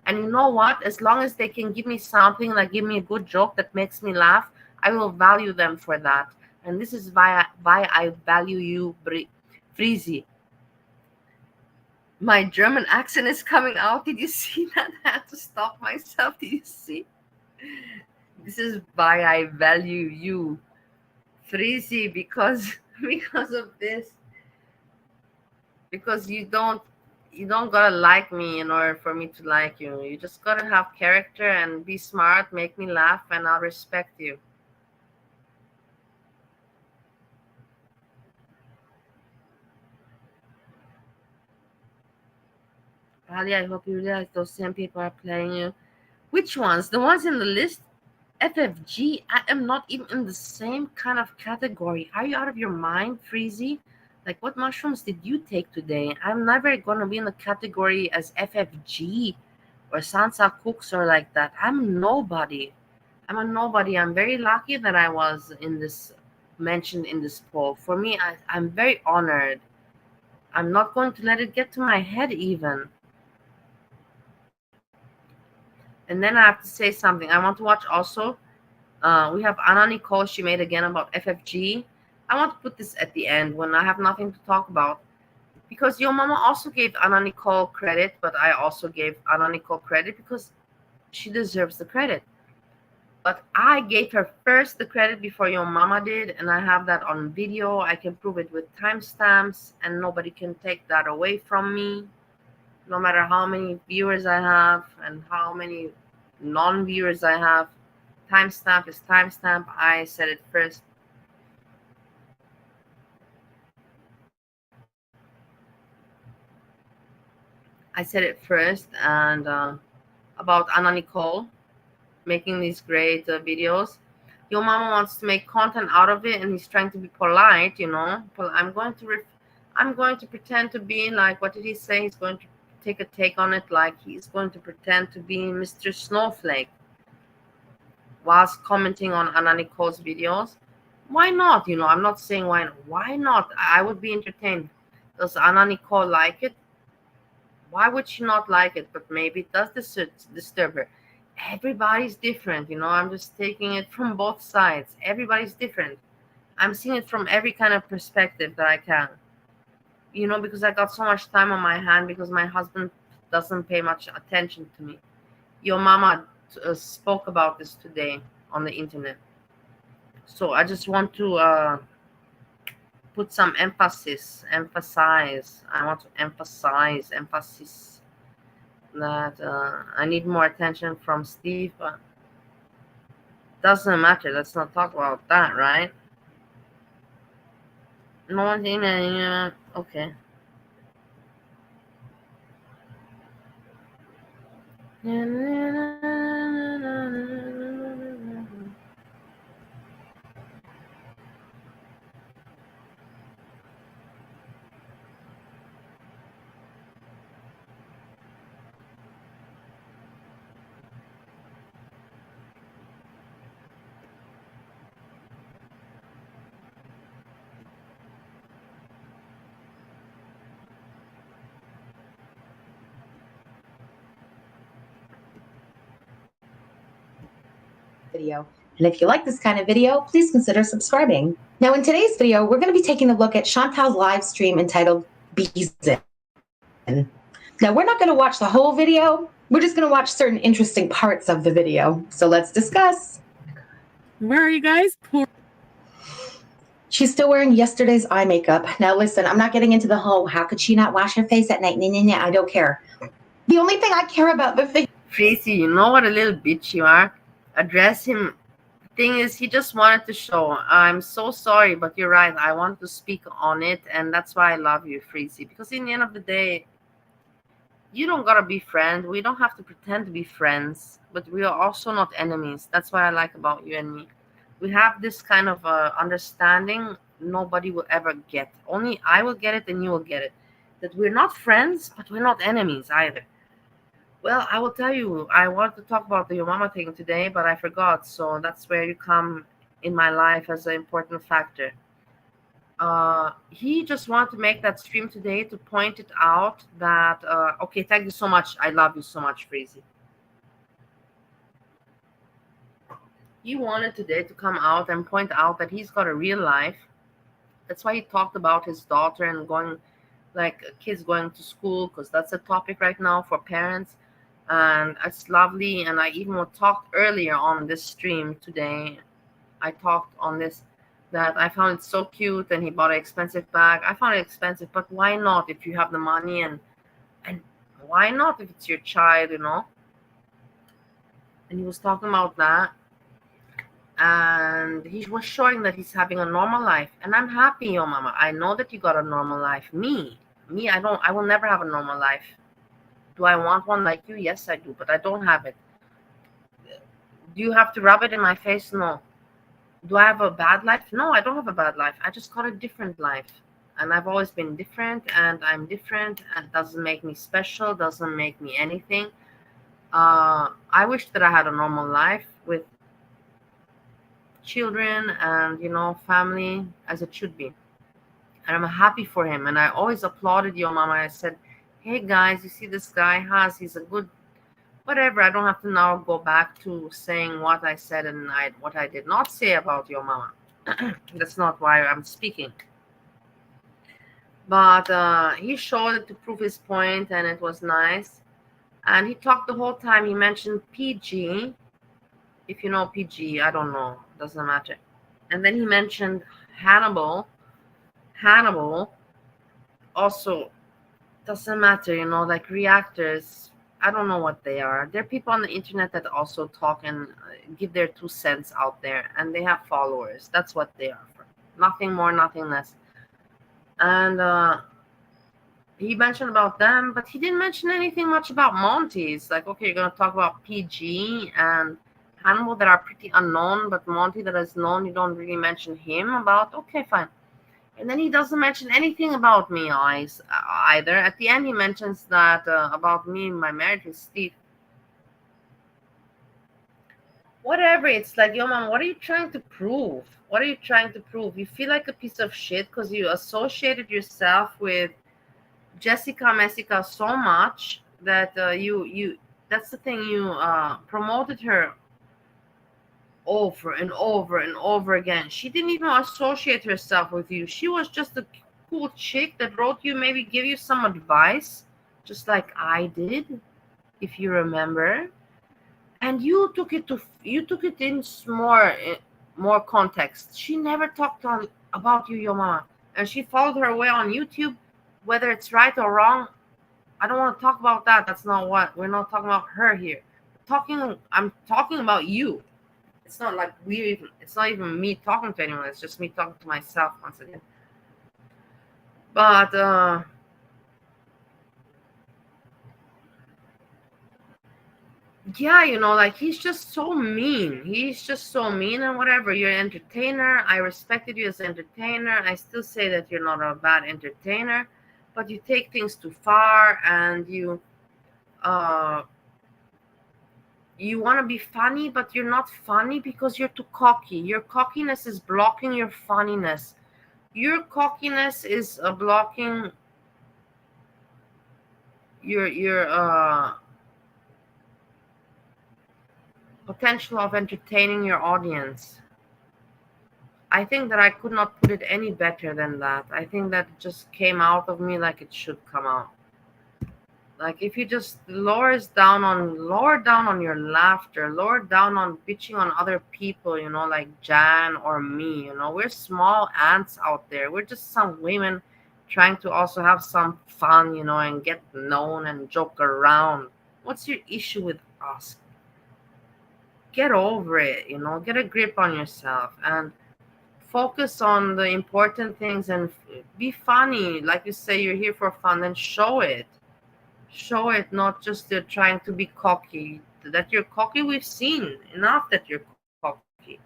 Speaker 3: And you know what? As long as they can give me something, like give me a good joke that makes me laugh, I will value them for that. And this is why I value you, Freezy. My German accent is coming out. Did you see that? I had to stop myself. Did you see? This is why I value you, Freezy, because of this. Because you don't gotta like me in order for me to like you. You just gotta have character and be smart, make me laugh, and I'll respect you. Ali, I hope you realize those same people are playing you. Which ones? The ones in the list? FFG? I am not even in the same kind of category. Are you out of your mind, Freezy? Like, what mushrooms did you take today? I'm never gonna be in the category as FFG or Sansa Cooks or like that. I'm nobody. I'm a nobody. I'm very lucky that I was mentioned in this poll. For me, I'm very honored. I'm not going to let it get to my head even. And then I have to say something. I want to watch also. We have Anna Nicole. She made again about FFG. I want to put this at the end when I have nothing to talk about. Because your mama also gave Anna Nicole credit, but I also gave Anna Nicole credit because she deserves the credit. But I gave her first the credit before your mama did, and I have that on video. I can prove it with timestamps, and nobody can take that away from me. No matter how many viewers I have and how many non-viewers I have, timestamp is timestamp. I said it first. And about Anna Nicole making these great videos. Your mama wants to make content out of it, and he's trying to be polite, you know. I'm going to pretend to be like, what did he say? He's going to take a take on it, like he's going to pretend to be Mr. Snowflake whilst commenting on Anna Nicole's videos. Why not? You know, I'm not saying why. Why not? I would be entertained. Does Anna Nicole like it? Why would she not like it? But maybe it does disturb her. Everybody's different, you know. I'm just taking it from both sides. Everybody's different. I'm seeing it from every kind of perspective that I can. You know, because I got so much time on my hand because my husband doesn't pay much attention to me. Your mama spoke about this today on the internet. So I just want to put some emphasize. I want to emphasis that I need more attention from Steve, but doesn't matter. Let's not talk about that, right? No one's emailing. Okay.
Speaker 17: Video. And if you like this kind of video, please consider subscribing. Now, in today's video, we're going to be taking a look at Chantal's live stream entitled Beezen. Now, we're not going to watch the whole video. We're just going to watch certain interesting parts of the video. So let's discuss.
Speaker 18: Where are you guys?
Speaker 17: She's still wearing yesterday's eye makeup. Now, listen, I'm not getting into the whole, how could she not wash her face at night? Nah, I don't care. The only thing I care about the thing.
Speaker 3: Tracy, you know what a little bitch you are? Address him. The thing is, he just wanted to show. I'm so sorry, but you're right. I want to speak on it, and that's why I love you, Freezy. Because in the end of the day, you don't gotta be friends. We don't have to pretend to be friends, but we are also not enemies. That's what I like about you and me. We have this kind of understanding nobody will ever get. Only I will get it and you will get it. That we're not friends, but we're not enemies either. Well, I will tell you, I wanted to talk about the Your Mama thing today, but I forgot. So that's where you come in my life as an important factor. He just wanted to make that stream today to point it out that, okay, thank you so much. I love you so much, Freezy. He wanted today to come out and point out that he's got a real life. That's why he talked about his daughter and going, like, kids going to school, because that's a topic right now for parents. And it's lovely. And I even talked earlier on this stream today. I talked on this that I found it so cute, and he bought an expensive bag. I found it expensive, but why not if you have the money, and why not if it's your child, you know? And he was talking about that, and he was showing that he's having a normal life, and I'm happy, Yo Mama. I know that you got a normal life. Me, I will never have a normal life. Do I want one like you? Yes, I do, but I don't have it. Do you have to rub it in my face? No. Do I have a bad life? No, I don't have a bad life. I just got a different life. And I've always been different, and I'm different, and it doesn't make me special, doesn't make me anything. I wish that I had a normal life with children and, you know, family as it should be. And I'm happy for him. And I always applauded Yo Mama. I said, hey guys, you see this guy he's a good whatever. I don't have to now go back to saying what I said and what I did not say about Yo Mama. That's not why I'm speaking. But he showed it to prove his point, and it was nice. And he talked the whole time. He mentioned PG. If you know PG, I don't know. Doesn't matter. And then he mentioned Hannibal. Hannibal also doesn't matter, you know, like reactors. I don't know what they are. There are people on the internet that also talk and give their 2 cents out there, and they have followers. That's what they are for. Nothing more, nothing less. And he mentioned about them, but he didn't mention anything much about Monty. It's like, okay, you're going to talk about PG and Hannibal that are pretty unknown, but Monty that is known, you don't really mention him about. Okay, fine. And then he doesn't mention anything about me either. At the end, he mentions that about me, my marriage with Steve. Whatever. It's like, Yo Mom, what are you trying to prove? What are you trying to prove? You feel like a piece of shit because you associated yourself with Jessica Messica so much that you that's the thing, you promoted her over and over and over again. She didn't even associate herself with you. She was just a cool chick that wrote you, maybe give you some advice, just like I did, if you remember. And you took it in more context. She never talked about you, Yo Mama. and she followed her way on YouTube. Whether it's right or wrong, I don't want to talk about that. That's not what we're not talking about her here. I'm talking about you. It's not like it's not even me talking to anyone. It's just me talking to myself once again. But yeah, like he's just so mean. He's just so mean and whatever. You're an entertainer. I respected you as an entertainer. I still say that you're not a bad entertainer, but you take things too far, and you want to be funny, but you're not funny because you're too cocky. Your cockiness is blocking your funniness. Your cockiness is blocking your potential of entertaining your audience. I think that I could not put it any better than that. I think that it just came out of me like it should come out. Like if you just lower down on your laughter, lower down on bitching on other people, like Jan or me, we're small ants out there. We're just some women trying to also have some fun, and get known and joke around. What's your issue with us? Get over it, get a grip on yourself and focus on the important things and be funny. Like you say, you're here for fun, then show it. Show it, not just you're trying to be cocky. That you're cocky, we've seen enough that you're cocky.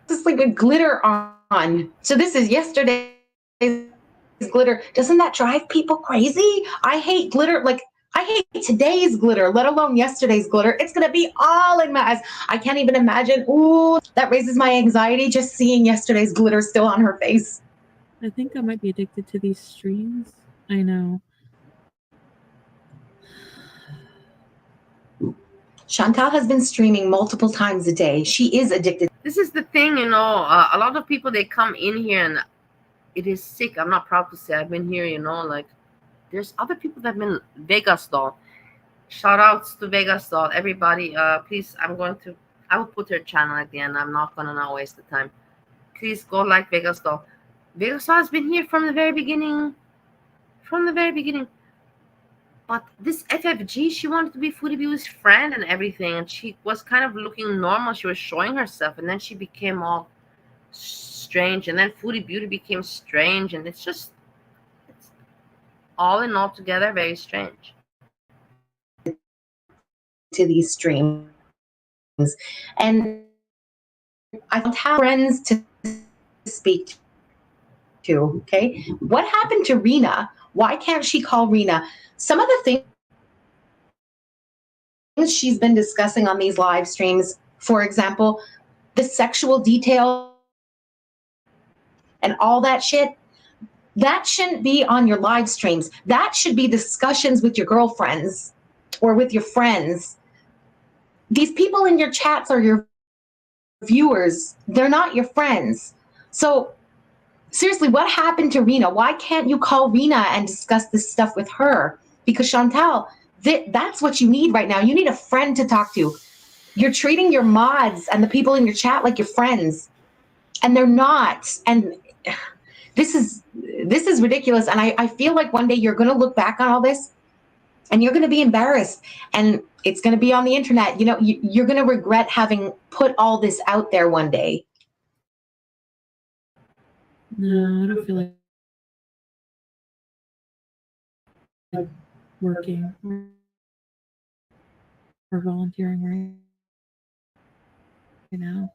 Speaker 17: Just like with glitter on. So this is yesterday's glitter. Doesn't that drive people crazy? I hate glitter. Like I hate today's glitter, let alone yesterday's glitter. It's going to be all in my eyes. I can't even imagine. Ooh, that raises my anxiety just seeing yesterday's glitter still on her face.
Speaker 18: I think I might be addicted to these streams. I know.
Speaker 17: Chantal has been streaming multiple times a day. She is addicted.
Speaker 3: This is the thing, a lot of people, they come in here and it is sick. I'm not proud to say I've been here, like there's other people that have been Vegas doll. Shout outs to Vegas doll. Everybody, please, I will put her channel at the end. I'm not gonna not waste the time. Please go like Vegas doll. Vegas doll has been here from the very beginning. But this FFG, she wanted to be Foodie Beauty's friend and everything, and she was kind of looking normal. She was showing herself, and then she became all strange, and then Foodie Beauty became strange, and it's all in all together very strange.
Speaker 17: To these streams, and I don't have friends to speak to. Okay, what happened to Rena? Why can't she call Rena? Some of the things she's been discussing on these live streams, for example, the sexual detail and all that shit, that shouldn't be on your live streams. That should be discussions with your girlfriends or with your friends. These people in your chats are your viewers. They're not your friends. So seriously, what happened to Rena? Why can't you call Rena and discuss this stuff with her? Because Chantal, that's what you need right now. You need a friend to talk to. You're treating your mods and the people in your chat like your friends, and they're not. And this is ridiculous. And I feel like one day you're going to look back on all this and you're going to be embarrassed, and it's going to be on the internet. You're going to regret having put all this out there one day.
Speaker 18: No, I don't feel like working or volunteering right now.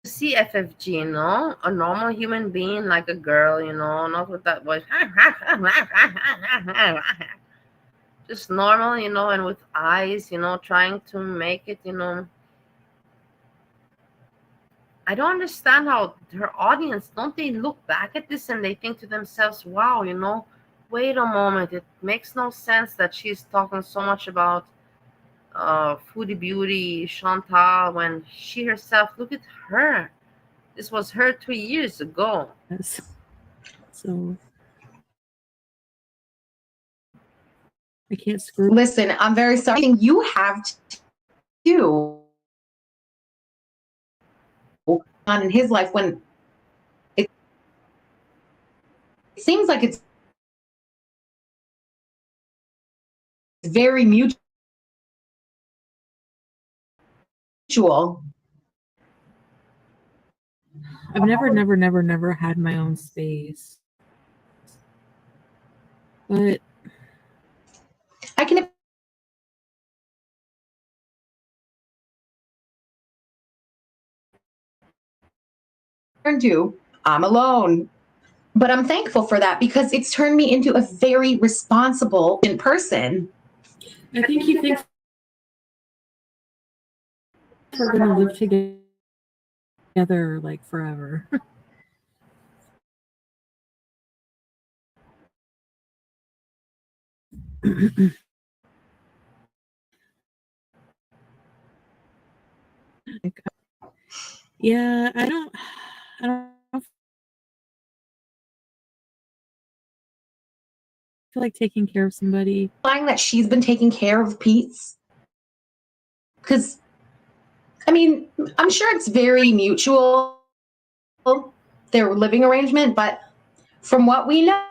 Speaker 3: See FFG, a normal human being, like a girl, not with that voice. Just normal, and with eyes, trying to make it, I don't understand how her audience, don't they look back at this and they think to themselves, wow, wait a moment, it makes no sense that she's talking so much about Foodie Beauty, Chantal, when she herself, look at her. This was her 2 years ago.
Speaker 18: Yes. So I can't screw.
Speaker 17: Listen, I'm very sorry. You have to do on in his life when it seems like it's very mutual.
Speaker 18: I've never had my own space. But
Speaker 17: I can do. I'm alone. But I'm thankful for that because it's turned me into a very responsible person.
Speaker 18: I think he thinks we're gonna live together like forever. Yeah, I don't feel like taking care of somebody.
Speaker 17: Implying that she's been taking care of Pete's, because I mean, I'm sure it's very mutual, their living arrangement, but from what we know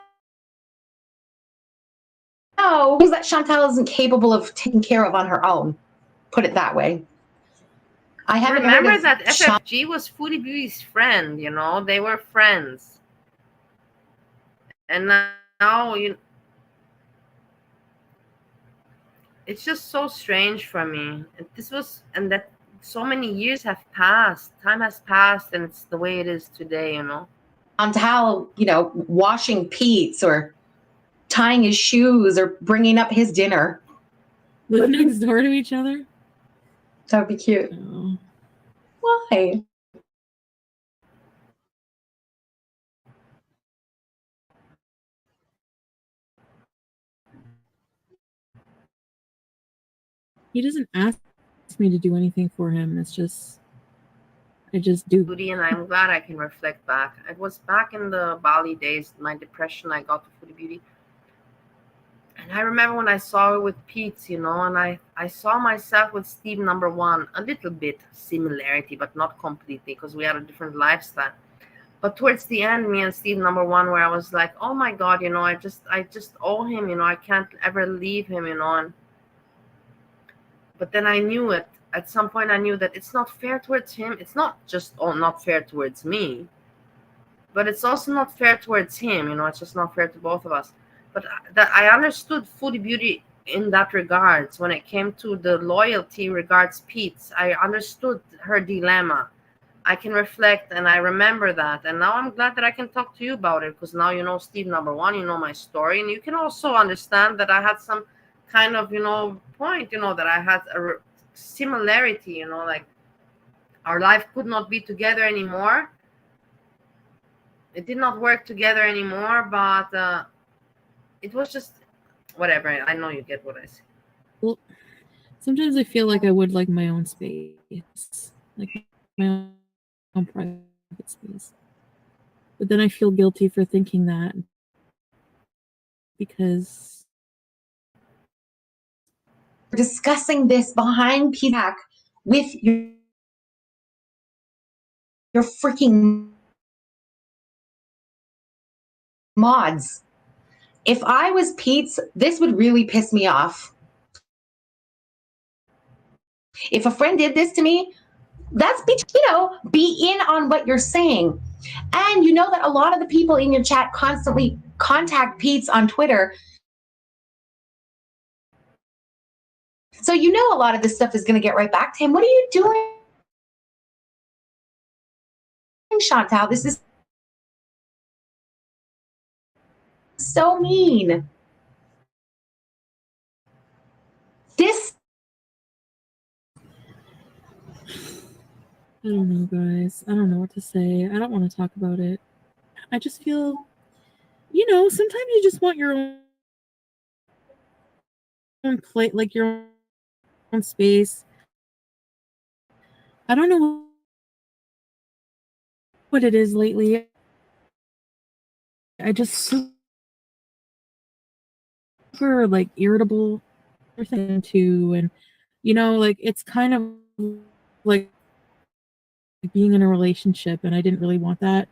Speaker 17: is that Chantal isn't capable of taking care of on her own. Put it that way. I haven't
Speaker 3: Remember
Speaker 17: heard of
Speaker 3: that FFG was Foodie Beauty's friend, you know, they were friends. And now it's just so strange for me. This was, and that so many years have passed. Time has passed, and it's the way it is today, you know.
Speaker 17: Chantal, washing Pete's or tying his shoes or bringing up his dinner.
Speaker 18: Live next door to each other?
Speaker 17: That would be cute.
Speaker 18: Oh.
Speaker 17: Why?
Speaker 18: He doesn't ask me to do anything for him. It's just, I just do.
Speaker 3: Foodie, and I'm glad I can reflect back. It was back in the Bali days, my depression, I got to Foodie Beauty. And I remember when I saw her with Pete's, and I saw myself with Steve number one, a little bit similarity, but not completely, because we had a different lifestyle. But towards the end, me and Steve number one, where I was like, oh my God, I just owe him, I can't ever leave him, and but then I knew it. At some point, I knew that it's not fair towards him. It's not just not fair towards me, but it's also not fair towards him. It's just not fair to both of us. But that I understood Foodie Beauty in that regards. When it came to the loyalty regards Pete's, I understood her dilemma. I can reflect and I remember that. And now I'm glad that I can talk to you about it, because now you know Steve number one, you know my story, and you can also understand that I had some kind of, point, that I had a similarity, like our life could not be together anymore. It did not work together anymore, but it was just whatever. I know you get what I say.
Speaker 18: Well, sometimes I feel like I would like my own space, like my own private space. But then I feel guilty for thinking that, because
Speaker 17: discussing this behind Pete's back with your freaking mods. If I was Pete's, this would really piss me off. If a friend did this to me, that's be in on what you're saying. And you know that a lot of the people in your chat constantly contact Pete's on Twitter. So a lot of this stuff is going to get right back to him. What are you doing, Chantal? This is so mean. This.
Speaker 18: I don't know, guys. I don't know what to say. I don't want to talk about it. I just feel, sometimes you just want your own plate, like your own space. I don't know what it is lately. I just super like irritable too, and like it's kind of like being in a relationship, and I didn't really want that.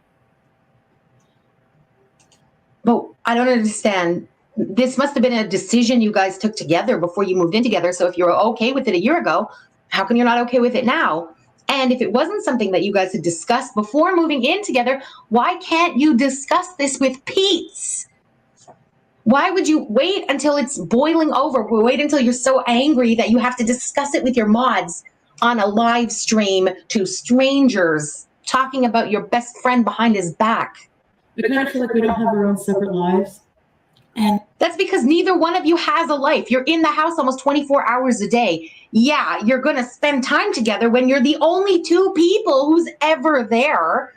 Speaker 17: But I don't understand. This must have been a decision you guys took together before you moved in together. So if you were okay with it a year ago, how come you're not okay with it now? And if it wasn't something that you guys had discussed before moving in together, why can't you discuss this with Pete's? Why would you wait until it's boiling over? Wait until you're so angry that you have to discuss it with your mods on a live stream to strangers, talking about your best friend behind his back?
Speaker 18: I kind of feel like we don't have our own separate lives. And
Speaker 17: that's because neither one of you has a life. You're in the house almost 24 hours a day. Yeah, you're going to spend time together when you're the only two people who's ever there.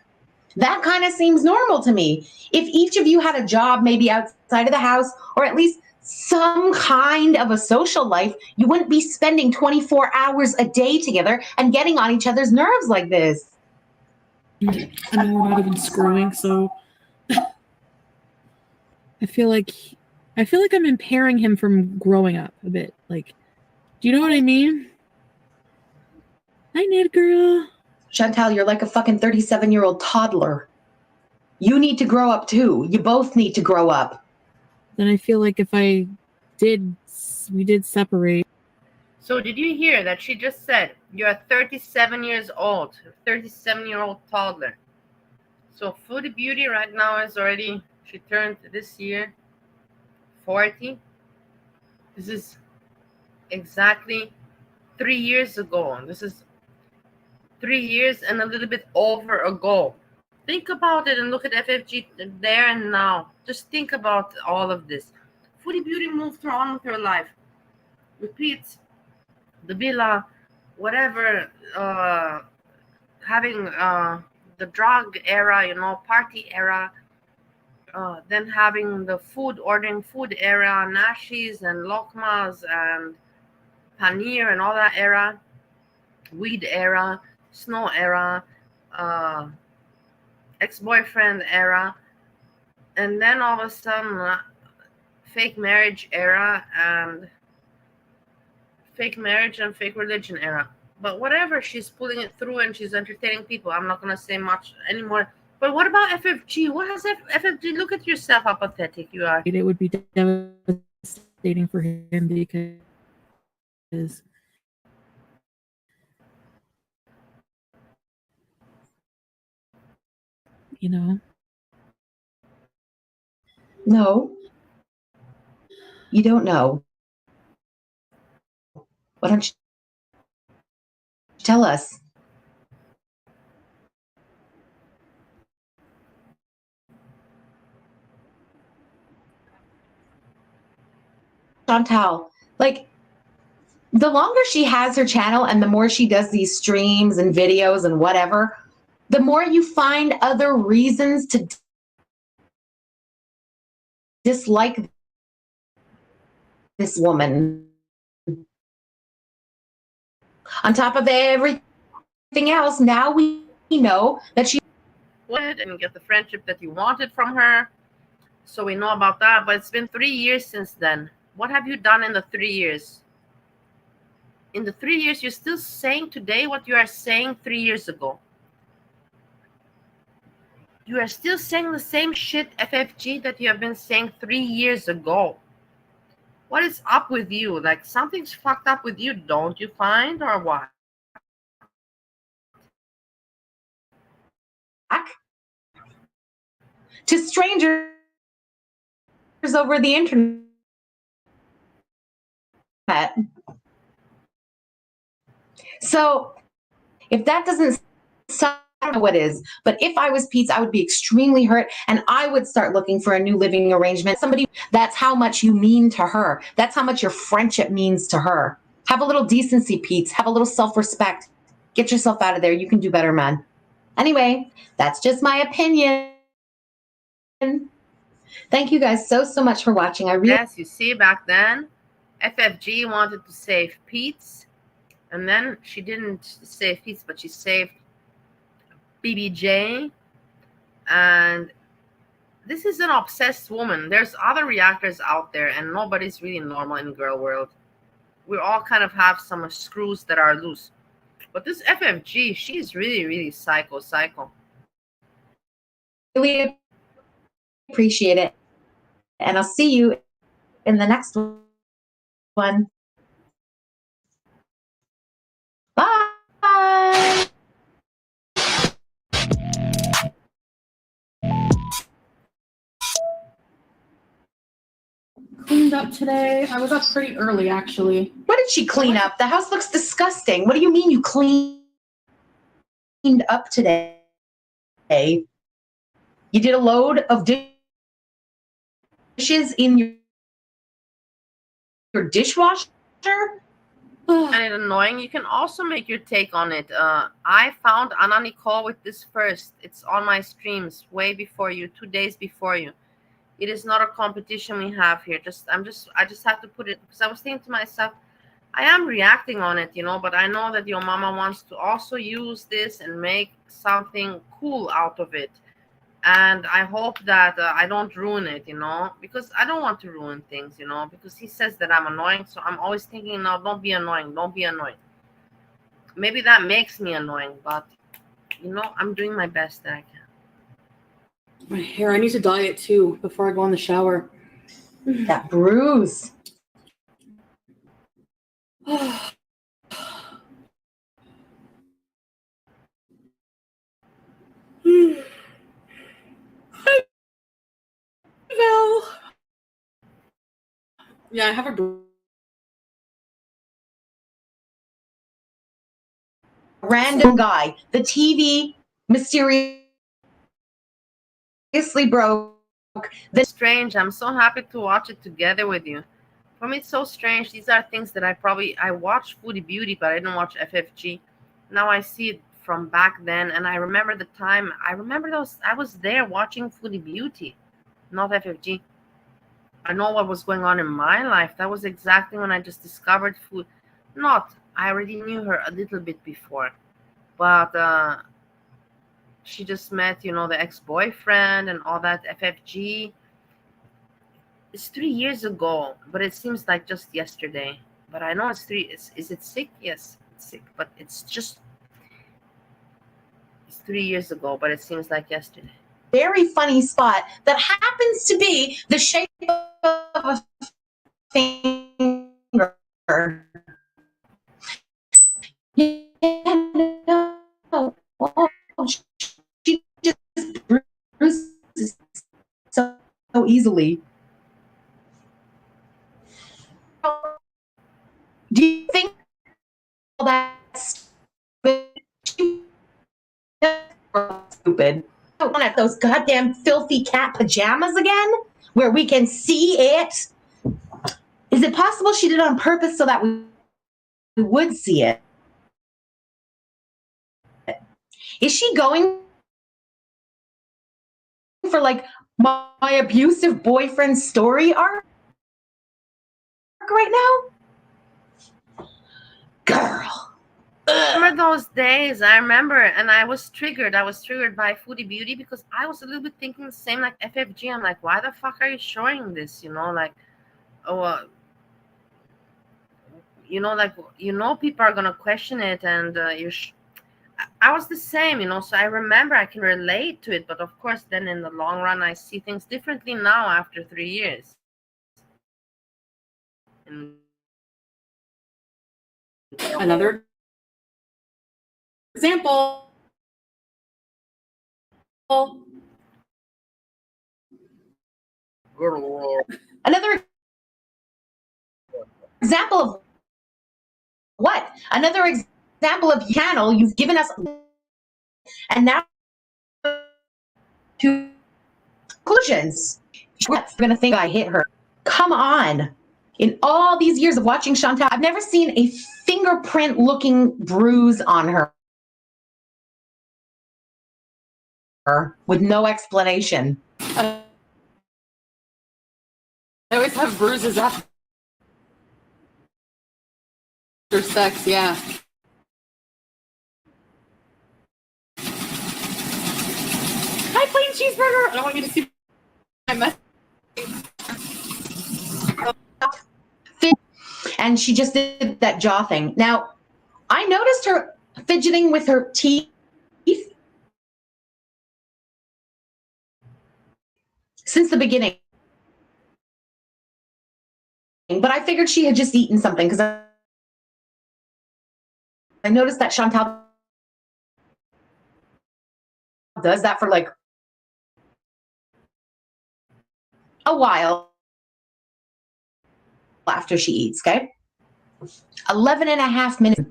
Speaker 17: That kind of seems normal to me. If each of you had a job maybe outside of the house, or at least some kind of a social life, you wouldn't be spending 24 hours a day together and getting on each other's nerves like this.
Speaker 18: I mean, we're not even screwing, so I feel like I'm impairing him from growing up a bit. Like, do you know what I mean? Hi, Ned girl.
Speaker 17: Chantal, you're like a fucking 37-year-old toddler. You need to grow up too. You both need to grow up.
Speaker 18: Then I feel like if we did separate.
Speaker 3: So did you hear that she just said you're 37 years old, 37-year-old toddler? So Foodie Beauty right now is already, she turned this year 40. This is exactly 3 years ago. This is 3 years and a little bit over ago. Think about it and look at FFG there and now. Just think about all of this. Foodie Beauty moved on with her life. Repeats the villa, whatever, having the drug era, party era, then having the ordering food era, nashis and lokmas and paneer and all that era, weed era, snow era, ex-boyfriend era, and then all of a sudden fake marriage era and fake marriage and fake religion era. But whatever, she's pulling it through and she's entertaining people. I'm not going to say much anymore. But what about FFG? What has FFG? Look at yourself, how pathetic you are.
Speaker 18: It would be devastating for him because
Speaker 17: No. You don't know. Why don't you tell us? Chantal, like, the longer she has her channel and the more she does these streams and videos and whatever, the more you find other reasons to dislike this woman. On top of everything else, now we know that she
Speaker 3: and get the friendship that you wanted from her. So we know about that. But it's been 3 years since then. What have you done in the 3 years? In the 3 years, you're still saying today what you are saying 3 years ago. You are still saying the same shit, FFG, that you have been saying 3 years ago. What is up with you? Like, something's fucked up with you, don't you find, or what?
Speaker 17: to strangers over the internet. So if that doesn't sound, I don't know what is, but if I was Pete's, I would be extremely hurt and I would start looking for a new living arrangement. Somebody, that's how much you mean to her. That's how much your friendship means to her. Have a little decency, Pete's. Have a little self-respect. Get yourself out of there. You can do better, man. Anyway, that's just my opinion. Thank you guys so much for watching.
Speaker 3: Yes, you see, back then, FFG wanted to save Pete's, and then she didn't save Pete's, but she saved BBJ, and this is an obsessed woman. There's other reactors out there, and nobody's really normal in girl world. We all kind of have some screws that are loose. But this FFG, she's really, really psycho.
Speaker 17: Really appreciate it. And I'll see you in the next one. Bye.
Speaker 19: Cleaned up today. I was up pretty early, actually.
Speaker 17: What did she clean up? The house looks disgusting. What do you mean you cleaned up today? You did a load of dishes in your dishwasher?
Speaker 3: And it's annoying. You can also make your take on it. I found Anna Nicole with this first. It's on my streams way before you, 2 days before you. It is not a competition we have here. I just have to put it, because I was thinking to myself, I am reacting on it, but I know that your mama wants to also use this and make something cool out of it. And I hope that I don't ruin it, because I don't want to ruin things, because he says that I'm annoying. So I'm always thinking, no, don't be annoying. Don't be annoying. Maybe that makes me annoying, but, I'm doing my best that I can.
Speaker 19: My hair, I need to dye it too before I go in the shower.
Speaker 17: That bruise.
Speaker 19: No. Yeah, I have a
Speaker 17: random guy. The TV mysteriously broke.
Speaker 3: That's strange. I'm so happy to watch it together with you. For me, it's so strange. These are things that I watched Foodie Beauty, but I didn't watch FFG. Now I see it from back then, and I remember the time. I remember those. I was there watching Foodie Beauty, not FFG. I know what was going on in my life. That was exactly when I just discovered food. I already knew her a little bit before, but she just met, the ex-boyfriend and all that. FFG. It's 3 years ago, but it seems like just yesterday. But I know it's 3. Is it sick? Yes, it's sick. But it's 3 years ago, but it seems like yesterday.
Speaker 17: Very funny spot that happens to be the shape of a finger. She just bruises so easily. Do you think that's stupid? I don't want those goddamn filthy cat pajamas again, where we can see it. Is it possible she did it on purpose so that we would see it? Is she going for like my abusive boyfriend story arc right now? Girl.
Speaker 3: I remember those days. I remember, and I was triggered. I was triggered by Foodie Beauty because I was a little bit thinking the same like FFG. I'm like, why the fuck are you showing this? People are gonna question it, and I was the same, So I remember I can relate to it, but of course, then in the long run, I see things differently now after 3 years.
Speaker 19: Another example.
Speaker 17: Another example of what? Another example of channel you've given us, and now to conclusions. She's gonna think I hit her. Come on. In all these years of watching Chantal, I've never seen a fingerprint-looking bruise on her with no explanation.
Speaker 19: I always have bruises after sex, yeah. Hi, plain cheeseburger. I don't want you to see
Speaker 17: And she just did that jaw thing. Now, I noticed her fidgeting with her teeth since the beginning. But I figured she had just eaten something because I noticed that Chantal does that for like a while after she eats, okay? 11 and a half minutes.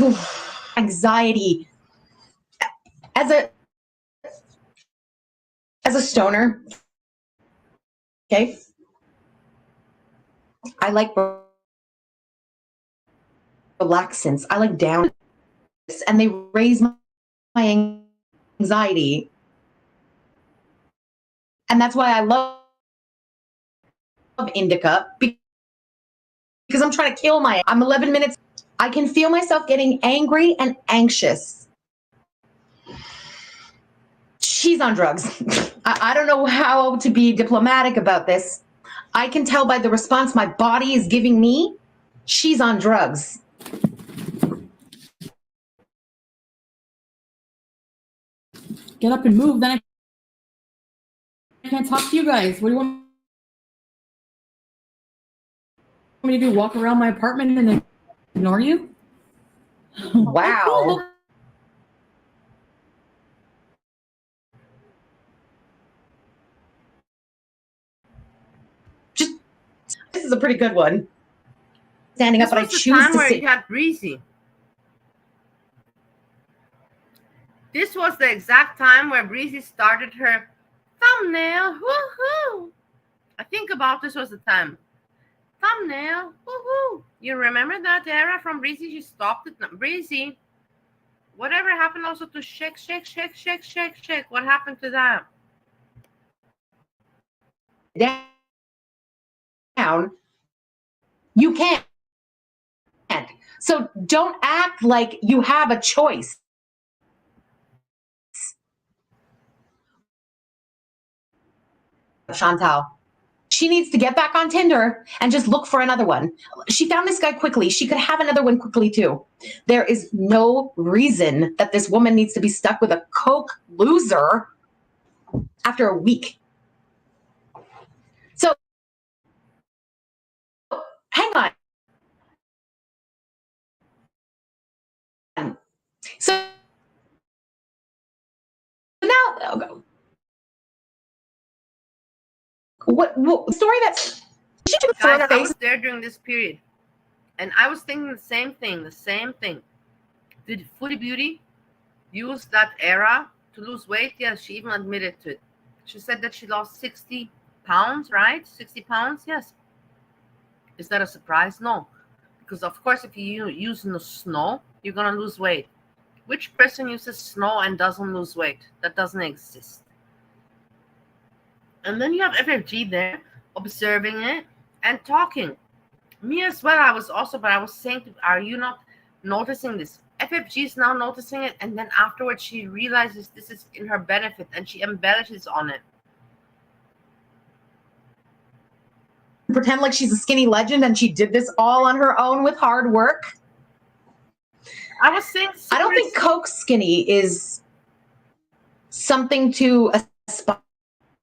Speaker 17: Oof, anxiety. As a stoner, okay, I like relaxants. I like down, and they raise my anxiety. And that's why I love indica, because I'm trying to kill I'm 11 minutes. I can feel myself getting angry and anxious. She's on drugs. I don't know how to be diplomatic about this. I can tell by the response my body is giving me, she's on drugs.
Speaker 19: Get up and move, then I can't talk to you guys. What do you want me to do? Walk around my apartment and ignore you?
Speaker 17: Wow. This is a pretty good one. Standing up, but I choose to sit.
Speaker 3: You had Breezy. This was the exact time where Breezy started her thumbnail. Woohoo! I think about this was the time. Thumbnail. Woohoo! You remember that era from Breezy? She stopped it. Breezy. Whatever happened also to shake, shake, shake, shake, shake, shake? What happened to that?
Speaker 17: Down. You can't. So don't act like you have a choice. Chantal. She needs to get back on Tinder and just look for another one. She found this guy quickly. She could have another one quickly too. There is no reason that this woman needs to be stuck with a coke loser after a week. So, hang on. So now, what story that's
Speaker 3: Guys, I was there during this period, and I was thinking the same thing. Did Foodie Beauty use that era to lose weight? Yes, she even admitted to it. She said that she lost 60 pounds, right? 60 pounds, yes. Is that a surprise? No. Because, of course, if you use the snow, you're going to lose weight. Which person uses snow and doesn't lose weight? That doesn't exist. And then you have FFG there, observing it and talking. Me as well, I was saying, are you not noticing this? FFG is now noticing it, and then afterwards she realizes this is in her benefit, and she embellishes on it.
Speaker 17: Pretend like she's a skinny legend and she did this all on her own with hard work.
Speaker 3: I was saying,
Speaker 17: I don't think Coke skinny is something to aspire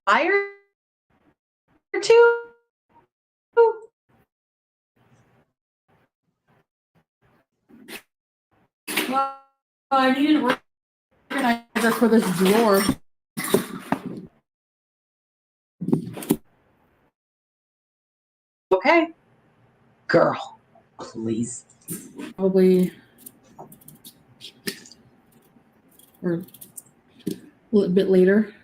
Speaker 17: to.
Speaker 19: Well, I need an organizer for this drawer.
Speaker 17: Okay. Girl, please.
Speaker 19: Probably. Or a little bit later.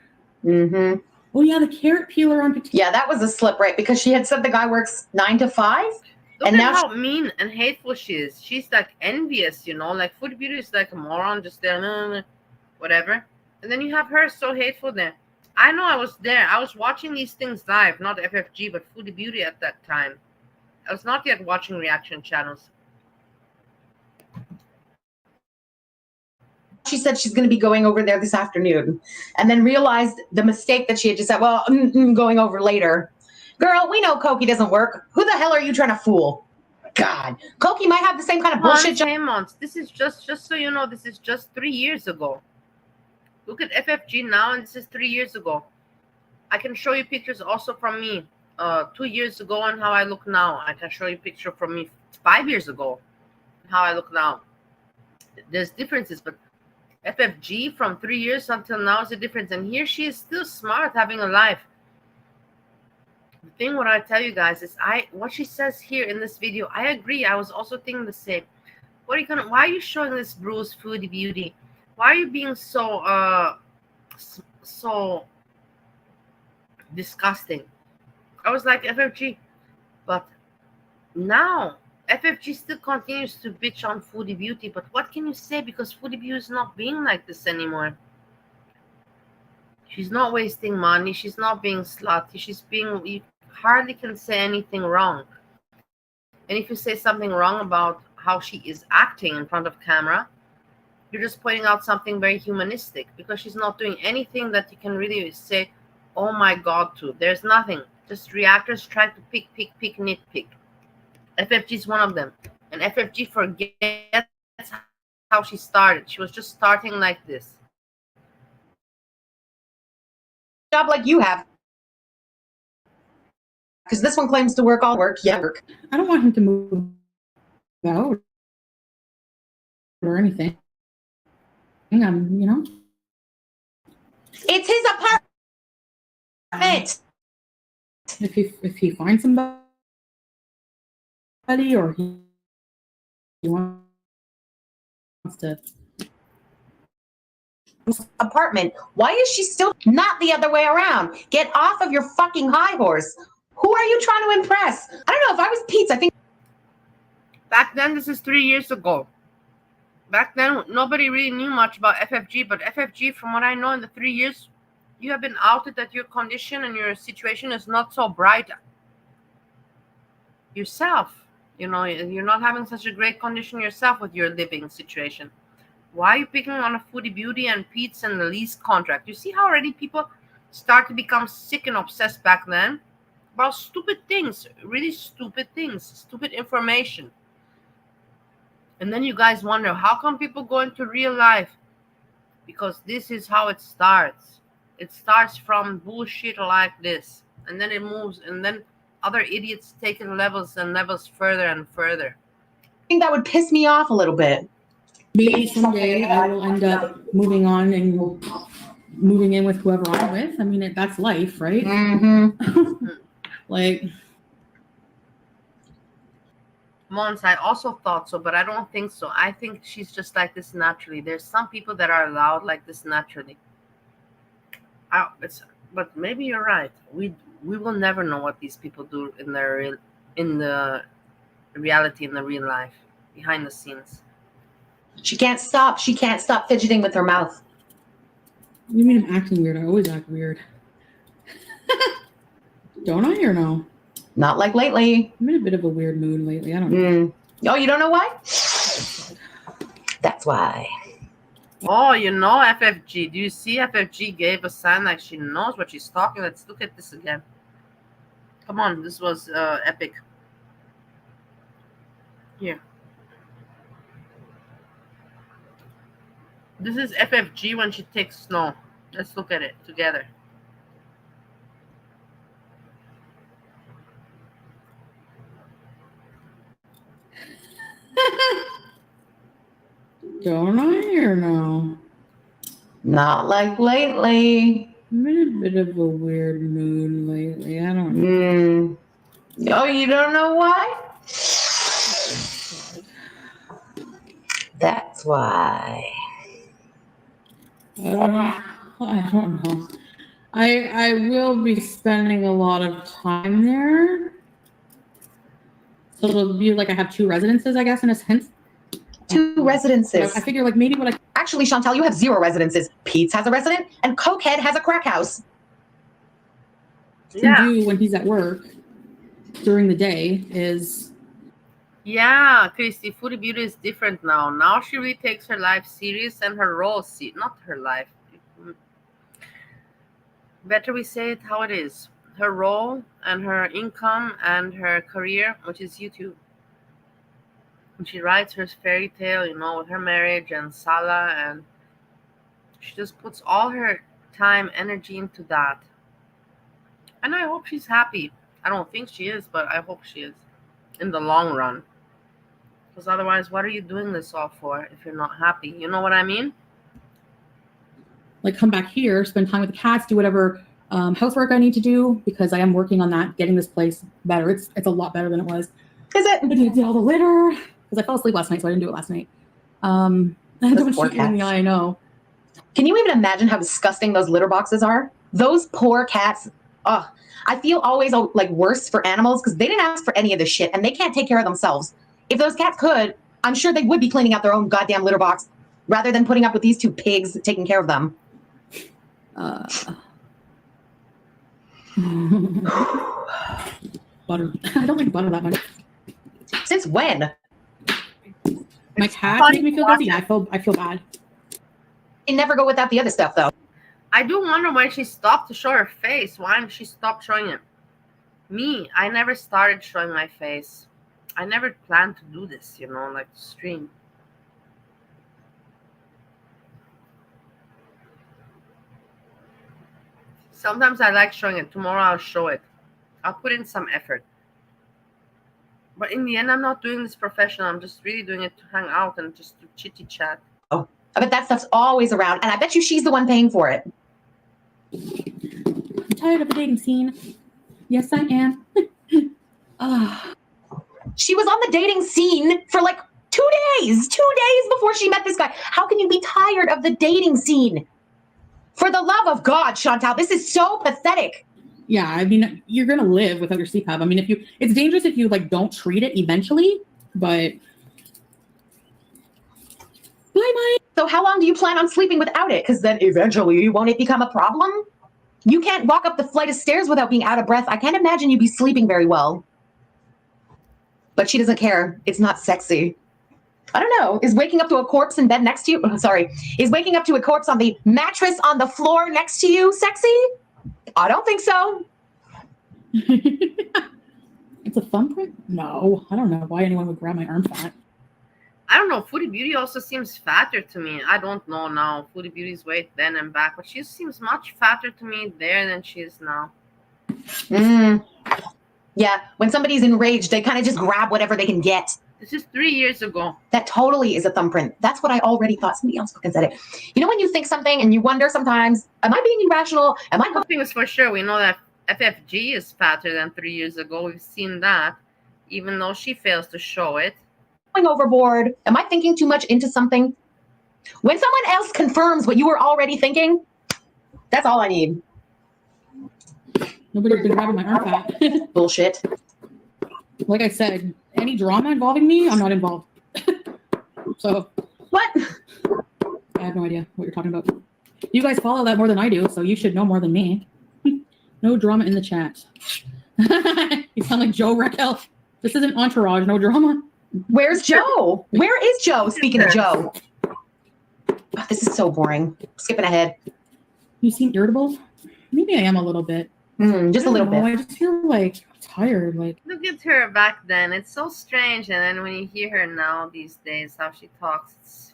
Speaker 17: Mm-hmm.
Speaker 19: Oh yeah, the carrot peeler on potato.
Speaker 17: Yeah, that was a slip, right? Because she had said the guy works 9 to 5.
Speaker 3: Look
Speaker 17: and
Speaker 3: at
Speaker 17: now
Speaker 3: how mean and hateful she is. She's like envious, like Foodie Beauty is like a moron, just there, whatever. And then you have her so hateful there. I know I was there. I was watching these things live, not FFG, but Foodie Beauty at that time. I was not yet watching reaction channels.
Speaker 17: she said she's going to be going over there this afternoon, and then realized the mistake that she had just said, well, going over later. Girl, we know Koki doesn't work. Who the hell are you trying to fool? God, Koki might have the same kind of bullshit job.
Speaker 3: Months. This is just so you know, this is just 3 years ago. Look at FFG now, and this is 3 years ago. I can show you pictures also from me 2 years ago and how I look now. I can show you a picture from me 5 years ago, how I look now. There's differences, but FFG from 3 years until now is a difference. And here she is still smart, having a life. The thing what I tell you guys is what she says here in this video, I agree. I was also thinking the same. Why are you showing this Bruce Foodie Beauty? Why are you being so disgusting? I was like, FFG, but now FFG still continues to bitch on Foodie Beauty. But what can you say? Because Foodie Beauty is not being like this anymore. She's not wasting money. She's not being slutty. You hardly can say anything wrong. And if you say something wrong about how she is acting in front of camera, you're just pointing out something very humanistic, because she's not doing anything that you can really say, oh my God, to. There's nothing. Just reactors try to pick, nitpick. FFG is one of them. And FFG forgets how she started. She was just starting like this.
Speaker 17: Job like you have. Because this one claims to work all work. Yeah, work.
Speaker 19: I don't want him to move out or anything. You know?
Speaker 17: It's his apartment.
Speaker 19: If he finds somebody or he wants to
Speaker 17: apartment. Why is she still not the other way around? Get off of your fucking high horse. Who are you trying to impress? I don't know. If I was Pete, I think
Speaker 3: back then, this is 3 years ago. Back then, nobody really knew much about FFG, but FFG, from what I know, in the 3 years, you have been outed that your condition and your situation is not so bright yourself. You know, you're not having such a great condition yourself with your living situation. Why are you picking on a Foodie Beauty and Pete's and the lease contract? You see how already people start to become sick and obsessed back then about stupid things, really stupid things, stupid information. And then you guys wonder, how come people go into real life? Because this is how it starts. It starts from bullshit like this, and then it moves, and then other idiots take it levels and levels further and further.
Speaker 17: I think that would piss me off a little bit.
Speaker 19: Maybe someday I will end up moving on and moving in with whoever I'm with. I mean, that's life, right?
Speaker 17: Mm-hmm.
Speaker 19: Like,
Speaker 3: Mons, I also thought so, but I don't think so. I think she's just like this naturally. There's some people that are allowed like this naturally. But maybe you're right. We will never know what these people do in the reality, in the real life, behind the scenes.
Speaker 17: She can't stop. She can't stop fidgeting with her mouth.
Speaker 19: You mean I'm acting weird? I always act weird. Don't I, or no?
Speaker 17: Not like lately.
Speaker 19: I'm in a bit of a weird mood lately. I don't know.
Speaker 17: Oh, you don't know why? That's why.
Speaker 3: Oh, you know FFG. Do you see FFG gave a sign like she knows what she's talking? Let's look at this again. Come on, this was epic. Here. This is FFG when she takes snow. Let's look at it together.
Speaker 19: Don't I, or no?
Speaker 17: Not like lately.
Speaker 19: I'm in a bit of a weird mood lately. I don't know.
Speaker 17: Oh, you don't know why? That's why.
Speaker 19: I don't know. I will be spending a lot of time there. So it'll be like I have 2 residences, I guess, in a sense.
Speaker 17: 2 residences.
Speaker 19: I figure like maybe what I...
Speaker 17: Actually, Chantal, you have 0 residences. Pete's has a resident and Cokehead has a crack house.
Speaker 19: Can do when he's at work during the day is
Speaker 3: Yeah, Christy, Foodie Beauty is different now. Now she really takes her life serious and her role not her life. Better we say it how it is. Her role and her income and her career, which is YouTube. And she writes her fairy tale, with her marriage and Salah, and she just puts all her time, energy into that. And I hope she's happy. I don't think she is, but I hope she is in the long run. Because otherwise, what are you doing this all for if you're not happy? You know what I mean?
Speaker 19: Like come back here, spend time with the cats, do whatever housework I need to do because I am working on that, getting this place better. It's a lot better than it was.
Speaker 17: Is it?
Speaker 19: I did all the litter because I fell asleep last night, so I didn't do it last night. Don't shoot you in the eye, I know.
Speaker 17: Can you even imagine how disgusting those litter boxes are? Those poor cats. Ugh. I feel always like worse for animals because they didn't ask for any of this shit and they can't take care of themselves. If those cats could, I'm sure they would be cleaning out their own goddamn litter box rather than putting up with these two pigs taking care of them.
Speaker 19: Butter. I don't like butter that much.
Speaker 17: Since when?
Speaker 19: My cat makes me feel guilty. I feel bad.
Speaker 17: They never go without the other stuff though.
Speaker 3: I do wonder when she stopped to show her face. Why didn't she stop showing it? Me, I never started showing my face. I never planned to do this, like to stream. Sometimes I like showing it. Tomorrow I'll show it. I'll put in some effort. But in the end, I'm not doing this professional. I'm just really doing it to hang out and just to chitty chat.
Speaker 17: Oh, I bet that stuff's always around, and I bet you she's the one paying for it.
Speaker 19: I'm tired of the dating scene. Yes, I am.
Speaker 17: She was on the dating scene for like 2 days. 2 days before she met this guy. How can you be tired of the dating scene? For the love of God, Chantal, this is so pathetic.
Speaker 19: Yeah, I mean, you're gonna live without your CPAP. I mean, it's dangerous if you like don't treat it eventually, but. Bye.
Speaker 17: So how long do you plan on sleeping without it? Because then eventually, won't it become a problem? You can't walk up the flight of stairs without being out of breath. I can't imagine you'd be sleeping very well. But she doesn't care. It's not sexy. I don't know. Is waking up to a corpse in bed next to you? Is waking up to a corpse on the mattress on the floor next to you sexy? I don't think so.
Speaker 19: It's a thumbprint? No, I don't know why anyone would grab my arm fat.
Speaker 3: I don't know. Foodie Beauty also seems fatter to me. I don't know now. Foodie Beauty's weight then and back, but she seems much fatter to me there than she is now.
Speaker 17: Yeah, when somebody's enraged, they kind of just grab whatever they can get.
Speaker 3: This is 3 years ago.
Speaker 17: That totally is a thumbprint. That's what I already thought. Somebody else fucking said it. You know when you think something and you wonder sometimes, am I being irrational?
Speaker 3: One thing is for sure. We know that FFG is fatter than 3 years ago. We've seen that, even though she fails to show it.
Speaker 17: Going overboard? Am I thinking too much into something? When someone else confirms what you were already thinking, that's all I need.
Speaker 19: Nobody's been grabbing my arm fat.
Speaker 17: Bullshit.
Speaker 19: Like I said, any drama involving me, I'm not involved. So.
Speaker 17: What?
Speaker 19: I have no idea what you're talking about. You guys follow that more than I do, so you should know more than me. No drama in the chat. You sound like Joe Raquel. This isn't Entourage, no drama.
Speaker 17: Where's Joe? Where is Joe? Speaking of Joe. Oh, this is so boring. Skipping ahead.
Speaker 19: You seem irritable? Maybe I am a little bit.
Speaker 17: Just a little bit.
Speaker 19: I just feel like tired. Like
Speaker 3: look at her back then. It's so strange. And then when you hear her now these days, how she talks,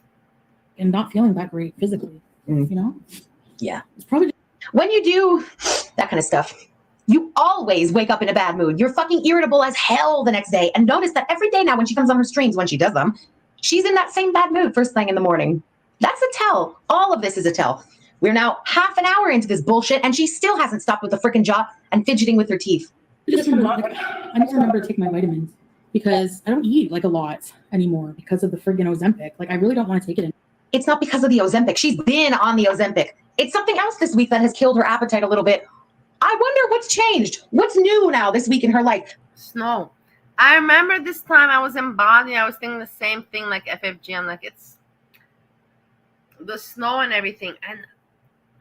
Speaker 19: and not feeling that great physically. You know?
Speaker 17: Yeah.
Speaker 19: It's probably
Speaker 17: when you do that kind of stuff, you always wake up in a bad mood. You're fucking irritable as hell the next day. And notice that every day now when she comes on her streams, when she does them, she's in that same bad mood first thing in the morning. That's a tell. All of this is a tell. We're now half an hour into this bullshit, and she still hasn't stopped with the freaking jaw and fidgeting with her teeth.
Speaker 19: I need to remember to take my vitamins because I don't eat like a lot anymore because of the friggin' Ozempic. Like I really don't want to take it in.
Speaker 17: It's not because of the Ozempic. She's been on the Ozempic. It's something else this week that has killed her appetite a little bit. I wonder what's changed. What's new now this week in her life?
Speaker 3: Snow. I remember this time I was in Bali. I was thinking the same thing like FFG. I'm like, it's the snow and everything. And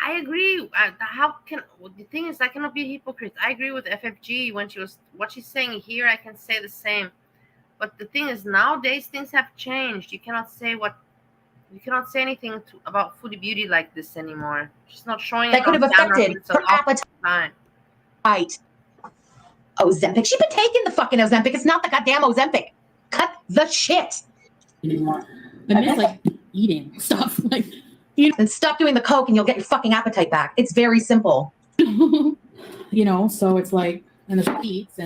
Speaker 3: I agree. The thing is, I cannot be a hypocrite. I agree with FFG when what she's saying here. I can say the same. But the thing is, nowadays things have changed. You cannot say anything about Foodie Beauty like this anymore. She's not showing
Speaker 17: That
Speaker 3: it
Speaker 17: could
Speaker 3: on
Speaker 17: have
Speaker 3: camera.
Speaker 17: affected
Speaker 3: It's a
Speaker 17: her
Speaker 3: lot of time.
Speaker 17: appetite. Ozempic. She's been taking the fucking Ozempic. It's not the goddamn Ozempic. Cut the shit.
Speaker 19: Anymore. I miss like eating stuff. Like,
Speaker 17: and stop doing the coke and you'll get your fucking appetite back. It's very simple.
Speaker 19: So it's like, and there's Pete's,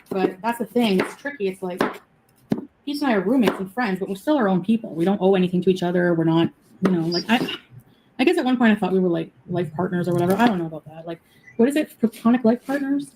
Speaker 19: but that's the thing. It's tricky. It's like Pete and I are roommates and friends, but we're still our own people. We don't owe anything to each other. We're not, like I guess at one point I thought we were like life partners or whatever. I don't know about that. Like, what is it? Platonic life partners?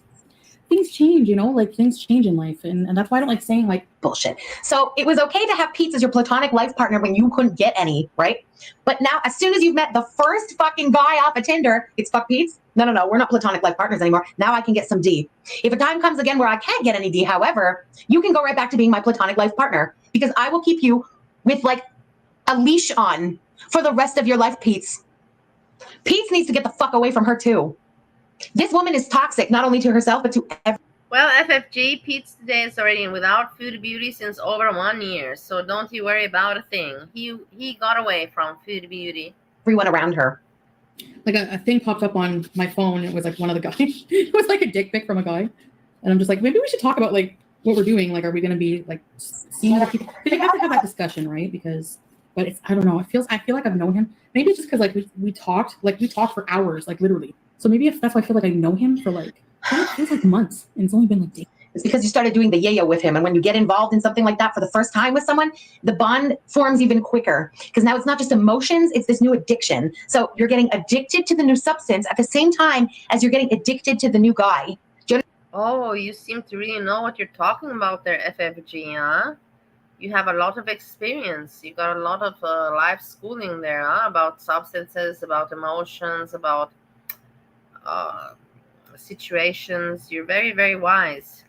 Speaker 19: Things change, like things change in life. And that's why I don't like saying like
Speaker 17: bullshit. So it was okay to have Pete as your platonic life partner when you couldn't get any, right? But now as soon as you've met the first fucking guy off of Tinder, it's fuck Pete's. No, we're not platonic life partners anymore. Now I can get some D. If a time comes again where I can't get any D, however, you can go right back to being my platonic life partner because I will keep you with like a leash on for the rest of your life, Pete's. Pete's needs to get the fuck away from her too. This woman is toxic, not only to herself, but to everyone.
Speaker 3: Well, FFG, Pete's today is already without Foodie Beauty since over 1 year, so don't you worry about a thing. He got away from Foodie Beauty.
Speaker 17: Everyone around her.
Speaker 19: Like a thing popped up on my phone. It was like one of the guys. It was like a dick pic from a guy. And I'm just like, maybe we should talk about like what we're doing. Like, are we going to be like seeing other people? Because you have to have that discussion, right? But I don't know. I feel like I've known him. Maybe it's just because like we talked for hours, like literally. So maybe if that's why I feel like I know him for like, it feels like months, and it's only been like days.
Speaker 17: It's because you started doing the yayo with him. And when you get involved in something like that for the first time with someone, the bond forms even quicker. Because now it's not just emotions, it's this new addiction. So you're getting addicted to the new substance at the same time as you're getting addicted to the new guy.
Speaker 3: Oh, you seem to really know what you're talking about there, FFG, huh? You have a lot of experience. You got a lot of life schooling there, huh? About substances, about emotions, about situations. You're very, very wise.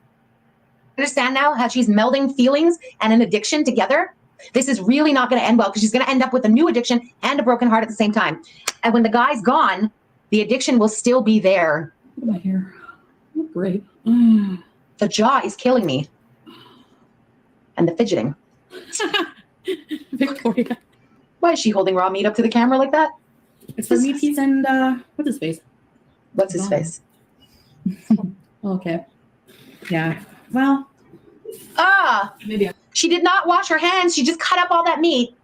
Speaker 17: Understand now how she's melding feelings and an addiction together? This is really not going to end well because she's going to end up with a new addiction and a broken heart at the same time. And when the guy's gone, the addiction will still be there.
Speaker 19: Look at my hair. Look great.
Speaker 17: The jaw is killing me. And the fidgeting.
Speaker 19: Victoria.
Speaker 17: Why is she holding raw meat up to the camera like that?
Speaker 19: It's for me, Pete's, and what's his face?
Speaker 17: What's his face?
Speaker 19: Okay. Yeah. Well.
Speaker 17: Maybe. She did not wash her hands. She just cut up all that meat,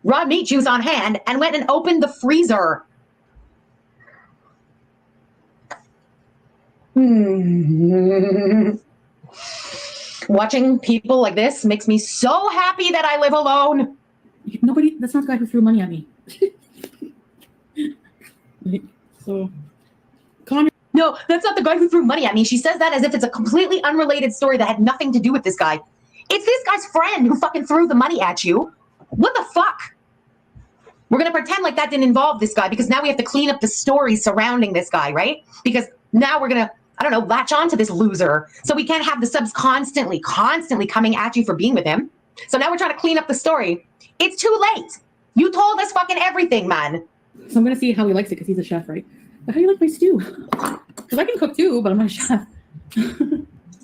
Speaker 17: raw meat juice on hand, and went and opened the freezer. Watching people like this makes me so happy that I live alone.
Speaker 19: That's not the guy who threw money at me. So.
Speaker 17: No, that's not the guy who threw money at me. She says that as if it's a completely unrelated story that had nothing to do with this guy. It's this guy's friend who fucking threw the money at you. What the fuck? We're going to pretend like that didn't involve this guy because now we have to clean up the story surrounding this guy, right? Because now we're going to, latch on to this loser. So we can't have the subs constantly coming at you for being with him. So now we're trying to clean up the story. It's too late. You told us fucking everything, man.
Speaker 19: So I'm going to see how he likes it because he's a chef, right? But how do you like my stew? Because I can cook too, but I'm not a chef.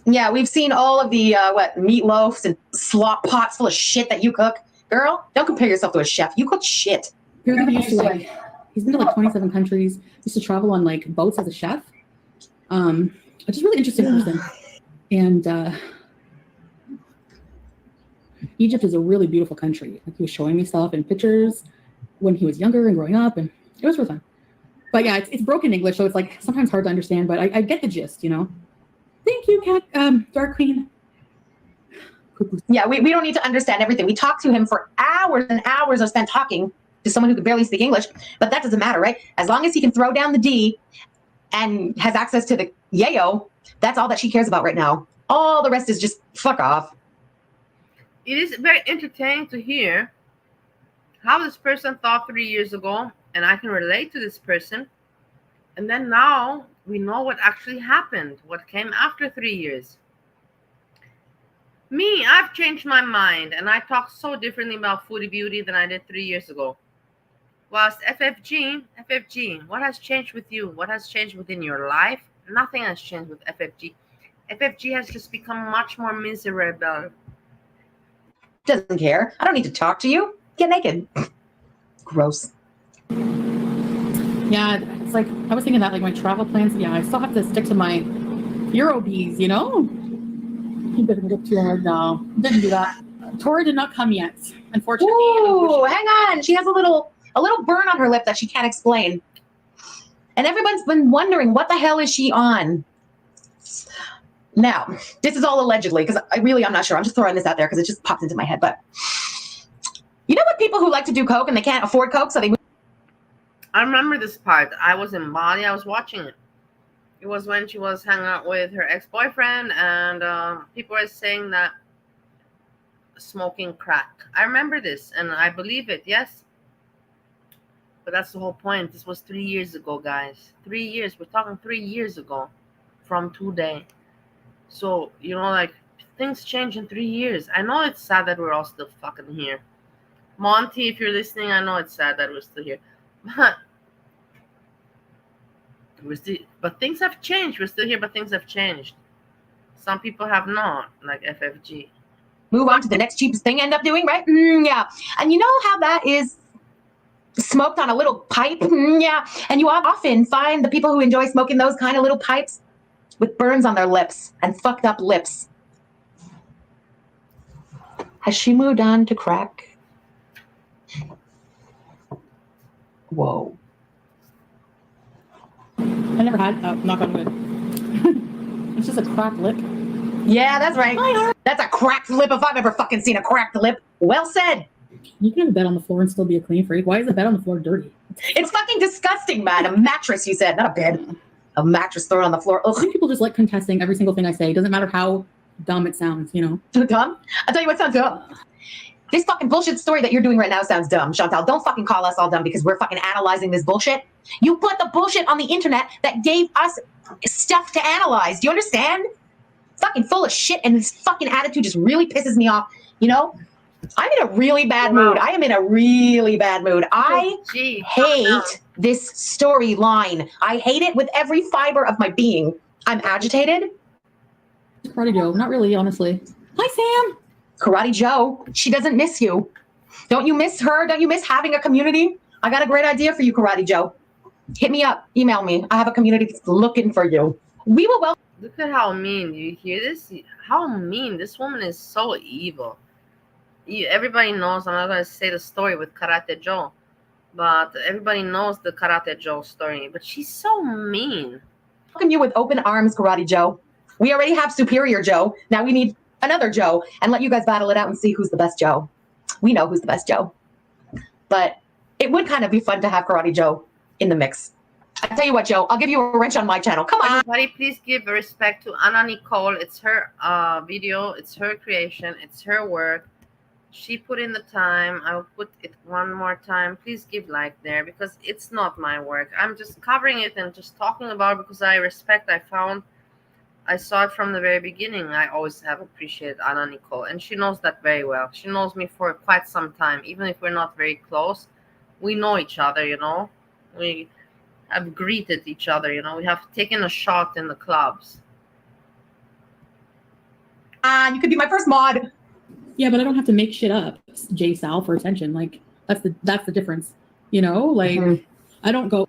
Speaker 17: Yeah, we've seen all of the, meatloafs and slop pots full of shit that you cook. Girl, don't compare yourself to a chef. You cook shit.
Speaker 19: Apparently he's been to like 27 countries. Used to travel on like boats as a chef. Just really interesting person. And Egypt is a really beautiful country. Like he was showing me stuff and pictures when he was younger and growing up, and it was really fun. But yeah, it's broken English, so it's like sometimes hard to understand, but I get the gist, Thank you, Cat, Dark Queen.
Speaker 17: Yeah, we don't need to understand everything. We talked to him for hours and hours are spent talking to someone who could barely speak English, but that doesn't matter, right? As long as he can throw down the D and has access to the yayo, that's all that she cares about right now. All the rest is just fuck off.
Speaker 3: It is very entertaining to hear how this person thought 3 years ago, and I can relate to this person. And then now we know what actually happened, what came after 3 years. Me, I've changed my mind, and I talk so differently about Foodie Beauty than I did 3 years ago. Whilst FFG, what has changed with you? What has changed within your life? Nothing has changed with FFG. FFG has just become much more miserable.
Speaker 17: Doesn't care. I don't need to talk to you. Get naked. Gross.
Speaker 19: Yeah, it's like I was thinking that like my travel plans. Yeah, I still have to stick to my Euro bees. You know, you didn't get too hard. No, didn't do that. Tora did not come yet, unfortunately.
Speaker 17: Ooh, hang on. She has a little burn on her lip that she can't explain. And everyone's been wondering, what the hell is she on? Now, this is all allegedly, because I'm not sure. I'm just throwing this out there because it just popped into my head. But you know what people who like to do coke and they can't afford coke, so they...
Speaker 3: I remember this part. I was in Bali. I was watching it. It was when she was hanging out with her ex-boyfriend, and people were saying that smoking crack. I remember this, and I believe it, yes. But that's the whole point. This was 3 years ago, guys. 3 years. We're talking 3 years ago from today. So, you know, like, things change in 3 years. I know it's sad that we're all still fucking here. Monty, if you're listening, I know it's sad that we're still here. But things have changed. We're still here, but things have changed. Some people have not, like FFG.
Speaker 17: Move on to the next cheapest thing end up doing, right? Yeah. And you know how that is smoked on a little pipe? Yeah. And you often find the people who enjoy smoking those kind of little pipes with burns on their lips and fucked up lips. Has she moved on to crack? Whoa.
Speaker 19: I never had, knock on wood. It's just a cracked lip.
Speaker 17: Yeah, that's right. That's a cracked lip if I've ever fucking seen a cracked lip. Well said.
Speaker 19: You can have a bed on the floor and still be a clean freak. Why is the bed on the floor dirty?
Speaker 17: It's fucking disgusting, man. A mattress, you said, not a bed. A mattress thrown on the floor. Ugh.
Speaker 19: People just like contesting every single thing I say. It doesn't matter how dumb it sounds, you know?
Speaker 17: Dumb? I'll tell you what sounds dumb. This fucking bullshit story that you're doing right now sounds dumb, Chantal. Don't fucking call us all dumb because we're fucking analyzing this bullshit. You put the bullshit on the internet that gave us stuff to analyze. Do you understand? Fucking full of shit, and this fucking attitude just really pisses me off. You know? I'm in a really bad mood. I am in a really bad mood. I hate this storyline. I hate it with every fiber of my being. I'm agitated.
Speaker 19: Karate Joe, not really, honestly. Hi, Sam.
Speaker 17: Karate Joe, she doesn't miss you. Don't you miss her? Don't you miss having a community? I got a great idea for you, Karate Joe. Hit me up. Email me. I have a community that's looking for you. We will welcome.
Speaker 3: Look at how mean. You hear this? How mean. This woman is so evil. Everybody knows. I'm not going to say the story with Karate Joe, but everybody knows the Karate Joe story. But she's so mean.
Speaker 17: Welcome you with open arms, Karate Joe. We already have Superior Joe. Now we need another Joe, and let you guys battle it out and see who's the best Joe. We know who's the best Joe. But it would kind of be fun to have Karate Joe in the mix. I tell you what, Joe, I'll give you a wrench on my channel. Come on.
Speaker 3: Everybody, please give respect to Anna Nicole. It's her video. It's her creation. It's her work. She put in the time. I will put it one more time. Please give like there because it's not my work. I'm just covering it and just talking about it because I respect. I saw it from the very beginning. I always have appreciated Anna Nicole, and she knows that very well. She knows me for quite some time. Even if we're not very close, we know each other, you know. We have greeted each other, you know. We have taken a shot in the clubs.
Speaker 17: You could be my first mod.
Speaker 19: Yeah, but I don't have to make shit up, J Sal, for attention. Like that's the difference, you know. Like I don't go.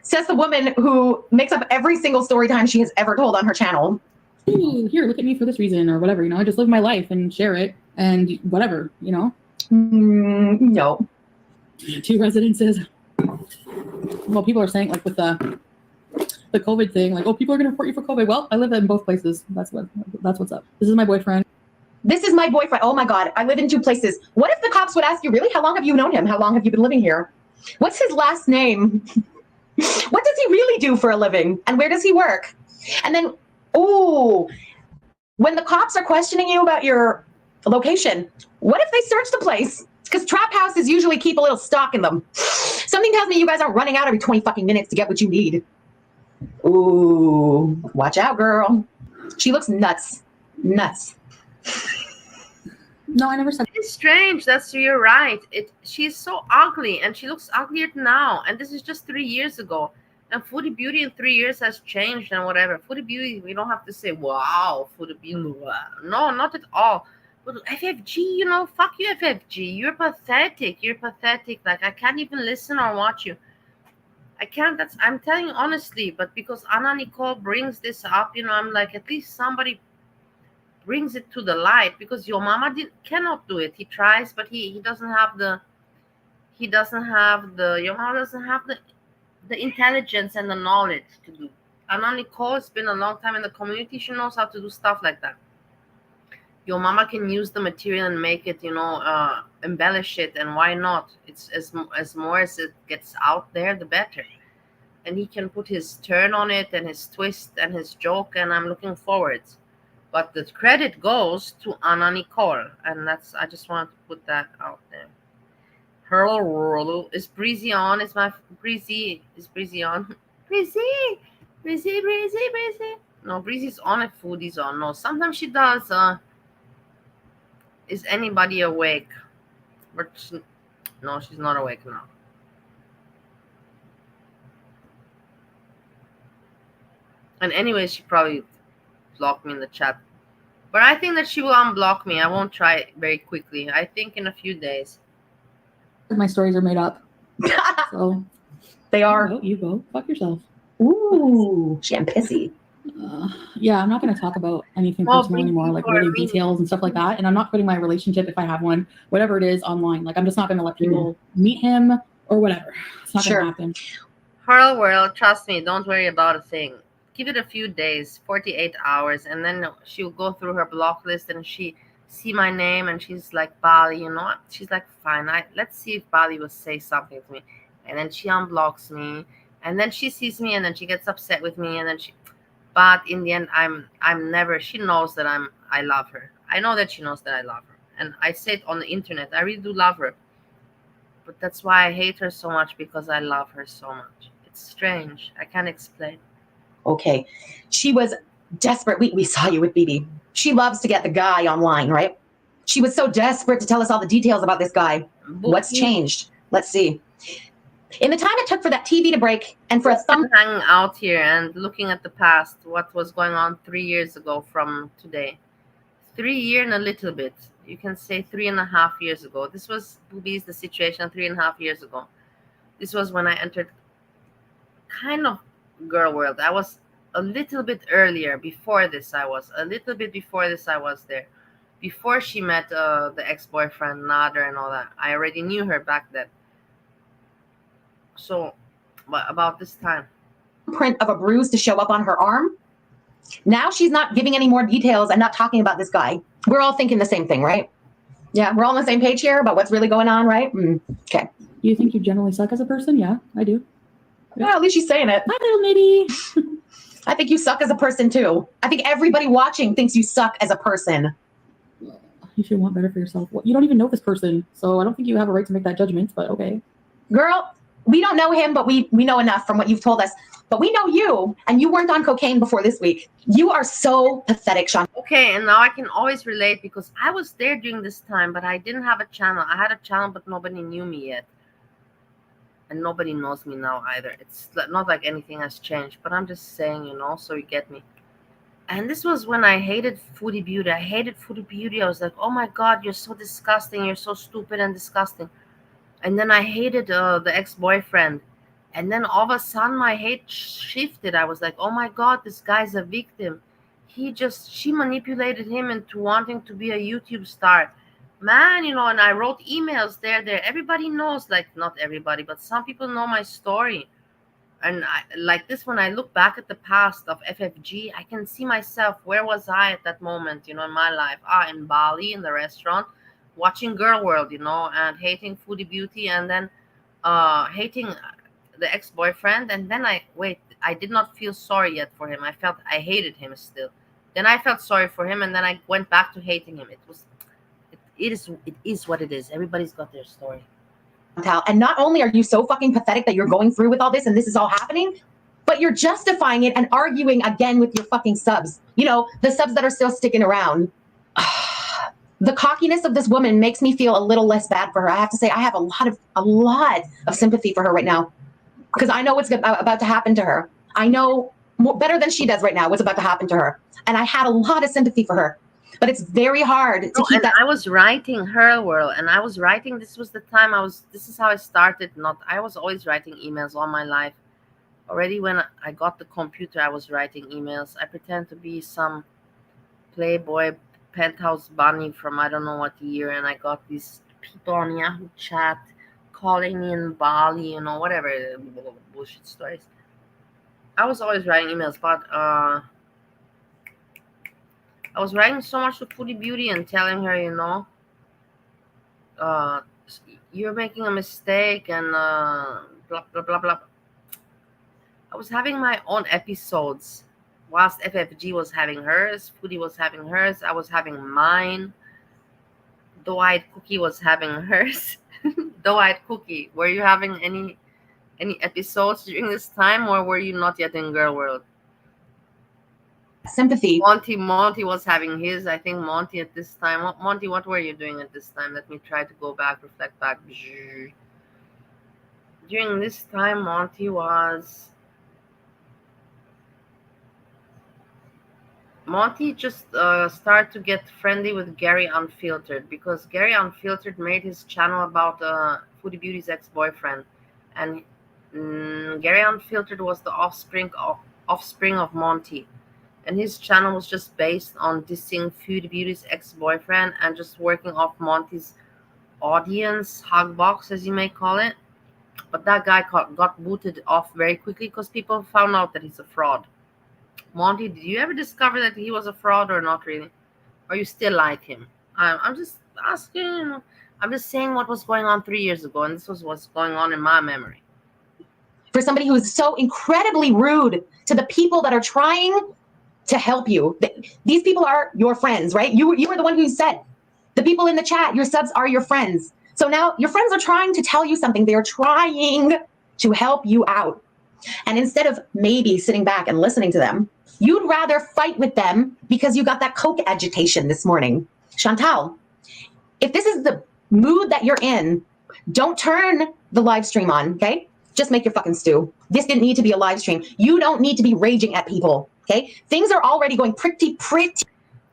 Speaker 17: Says the woman who makes up every single story time she has ever told on her channel.
Speaker 19: Ooh, here, look at me for this reason or whatever. You know, I just live my life and share it and whatever. You know.
Speaker 17: No.
Speaker 19: 2 residences. Well, people are saying like with the COVID thing, like, oh, people are gonna report you for COVID. Well, I live in both places. That's what's up. This is my boyfriend.
Speaker 17: This is my boyfriend. Oh my God, I live in 2 places. What if the cops would ask you, really? How long have you known him? How long have you been living here? What's his last name? What does he really do for a living? And where does he work? And then, when the cops are questioning you about your location, what if they search the place? Because trap houses usually keep a little stock in them. Something tells me you guys aren't running out every 20 fucking minutes to get what you need. Ooh, watch out, girl. She looks nuts. Nuts.
Speaker 19: No, I never said.
Speaker 3: It's strange. You're right. She's so ugly, and she looks uglier now. And this is just 3 years ago. And Foodie Beauty in 3 years has changed and whatever. Foodie Beauty, we don't have to say, wow, Foodie Beauty. Wow. No, not at all. But FFG, you know, fuck you, FFG. You're pathetic. You're pathetic. Like, I can't even listen or watch you. I can't. I'm telling you honestly. But because Anna Nicole brings this up, you know, I'm like, at least somebody brings it to the light, because your mama cannot do it. He tries, but he doesn't have the your mama doesn't have the intelligence and the knowledge to do. Anna Nicole has been a long time in the community. She knows how to do stuff like that. Your mama can use the material and make it, you know, embellish it, and why not? It's as more as it gets out there, the better. And he can put his turn on it and his twist and his joke, and I'm looking forward. But the credit goes to Anna Nicole, and I just want to put that out there. Hello, is Breezy on? Is Breezy on? Breezy. No, Breezy's on if Foodie's on. No, sometimes she does. Is anybody awake? But no, she's not awake now. And anyway, she probably blocked me in the chat. But I think that she will unblock me. I won't try it very quickly. I think in a few days.
Speaker 20: My stories are made up. So
Speaker 17: they are.
Speaker 20: You go. Fuck yourself.
Speaker 17: Ooh, I'm pissy.
Speaker 20: Yeah, I'm not going to talk about anything personal anymore, like really details and stuff like that. And I'm not putting my relationship, if I have one, whatever it is, online. Like, I'm just not going to let people meet him or whatever. It's not going to happen.
Speaker 3: Her world, trust me, don't worry about a thing. Give it a few days, 48 hours, and then she'll go through her block list and she see my name and she's like, Bali, you know, she's like, fine, let's see if Bali will say something to me. And then she unblocks me, and then she sees me, and then she gets upset with me, and then but in the end, I'm never, she knows that I love her. I know that she knows that I love her. And I say it on the internet, I really do love her. But that's why I hate her so much, because I love her so much. It's strange. I can't explain.
Speaker 17: Okay. She was desperate. We saw you with BB. She loves to get the guy online, right? She was so desperate to tell us all the details about this guy. What's changed? Let's see. In the time it took for that TV to break and for a
Speaker 3: hanging out here and looking at the past, what was going on 3 years ago from today. 3 years and a little bit. You can say 3.5 years ago. This was Boobies, the situation 3.5 years ago. This was when I entered kind of girl world. I was a little bit earlier. Before this, I was there. Before she met the ex-boyfriend Nader and all that. I already knew her back then. So, about this time.
Speaker 17: Print of a bruise to show up on her arm. Now she's not giving any more details and not talking about this guy. We're all thinking the same thing, right? Yeah, we're all on the same page here about what's really going on, right? Okay.
Speaker 20: You think you generally suck as a person? Yeah, I do.
Speaker 17: Well, at least she's saying it.
Speaker 20: Hi, little Mitty.
Speaker 17: I think you suck as a person, too. I think everybody watching thinks you suck as a person.
Speaker 20: You should want better for yourself. Well, you don't even know this person, so I don't think you have a right to make that judgment, but okay.
Speaker 17: Girl, we don't know him, but we know enough from what you've told us. But we know you, and you weren't on cocaine before this week. You are so pathetic, Sean.
Speaker 3: Okay, and now I can always relate, because I was there during this time, but I didn't have a channel. I had a channel, but nobody knew me yet. And nobody knows me now either. It's not like anything has changed, but I'm just saying, you know, so you get me. And this was when I hated Foodie Beauty. I was like, oh my God, you're so disgusting. You're so stupid and disgusting. And then I hated the ex-boyfriend. And then all of a sudden my hate shifted. I was like, oh my God, this guy's a victim. She manipulated him into wanting to be a YouTube star. Man, you know, and I wrote emails there. Everybody knows, like, not everybody, but some people know my story. And like this, when I look back at the past of FFG, I can see myself. Where was I at that moment, you know, in my life? In Bali, in the restaurant, watching Girl World, you know, and hating Foodie Beauty, and then hating the ex-boyfriend. And then I did not feel sorry yet for him. I hated him still. Then I felt sorry for him, and then I went back to hating him. It is what it is. Everybody's got their story.
Speaker 17: And not only are you so fucking pathetic that you're going through with all this and this is all happening, but you're justifying it and arguing again with your fucking subs. You know, the subs that are still sticking around. The cockiness of this woman makes me feel a little less bad for her. I have to say, I have a lot of sympathy for her right now. because I know what's about to happen to her. I know better than she does right now what's about to happen to her. And I had a lot of sympathy for her. But it's very hard to keep that.
Speaker 3: I was writing Her World, and I was writing. This was the time this is how I started. I was always writing emails all my life. Already when I got the computer, I was writing emails. I pretend to be some Playboy penthouse bunny from I don't know what year, and I got these people on Yahoo Chat calling me in Bali, whatever bullshit stories. I was always writing emails, but I was writing so much to Foodie Beauty and telling her, you're making a mistake and blah blah blah blah. I was having my own episodes. Whilst FFG was having hers, Foodie was having hers, I was having mine. Doe-eyed Cookie was having hers. Doe-eyed Cookie, were you having any episodes during this time, or were you not yet in Girl World?
Speaker 17: Sympathy.
Speaker 3: Monty was having his. I think Monty at this time. Monty, what were you doing at this time? Let me try to go back, reflect back. During this time, Monty just started to get friendly with Gary Unfiltered, because Gary Unfiltered made his channel about Foodie Beauty's ex-boyfriend, and Gary Unfiltered was the offspring of Monty, and his channel was just based on dissing Foodie Beauty's ex-boyfriend and just working off Monty's audience, hug box as you may call it. But that guy got booted off very quickly because people found out that he's a fraud. Monty, did you ever discover that he was a fraud or not really? Or you still like him? I'm just asking. I'm just saying what was going on 3 years ago, and this was what's going on in my memory.
Speaker 17: For somebody who is so incredibly rude to the people that are trying to help you. These people are your friends, right? You were the one who said, the people in the chat, your subs are your friends. So now your friends are trying to tell you something. They're trying to help you out. And instead of maybe sitting back and listening to them, you'd rather fight with them because you got that Coke agitation this morning. Chantal, if this is the mood that you're in, don't turn the live stream on, okay? Just make your fucking stew. This didn't need to be a live stream. You don't need to be raging at people, okay? Things are already going pretty.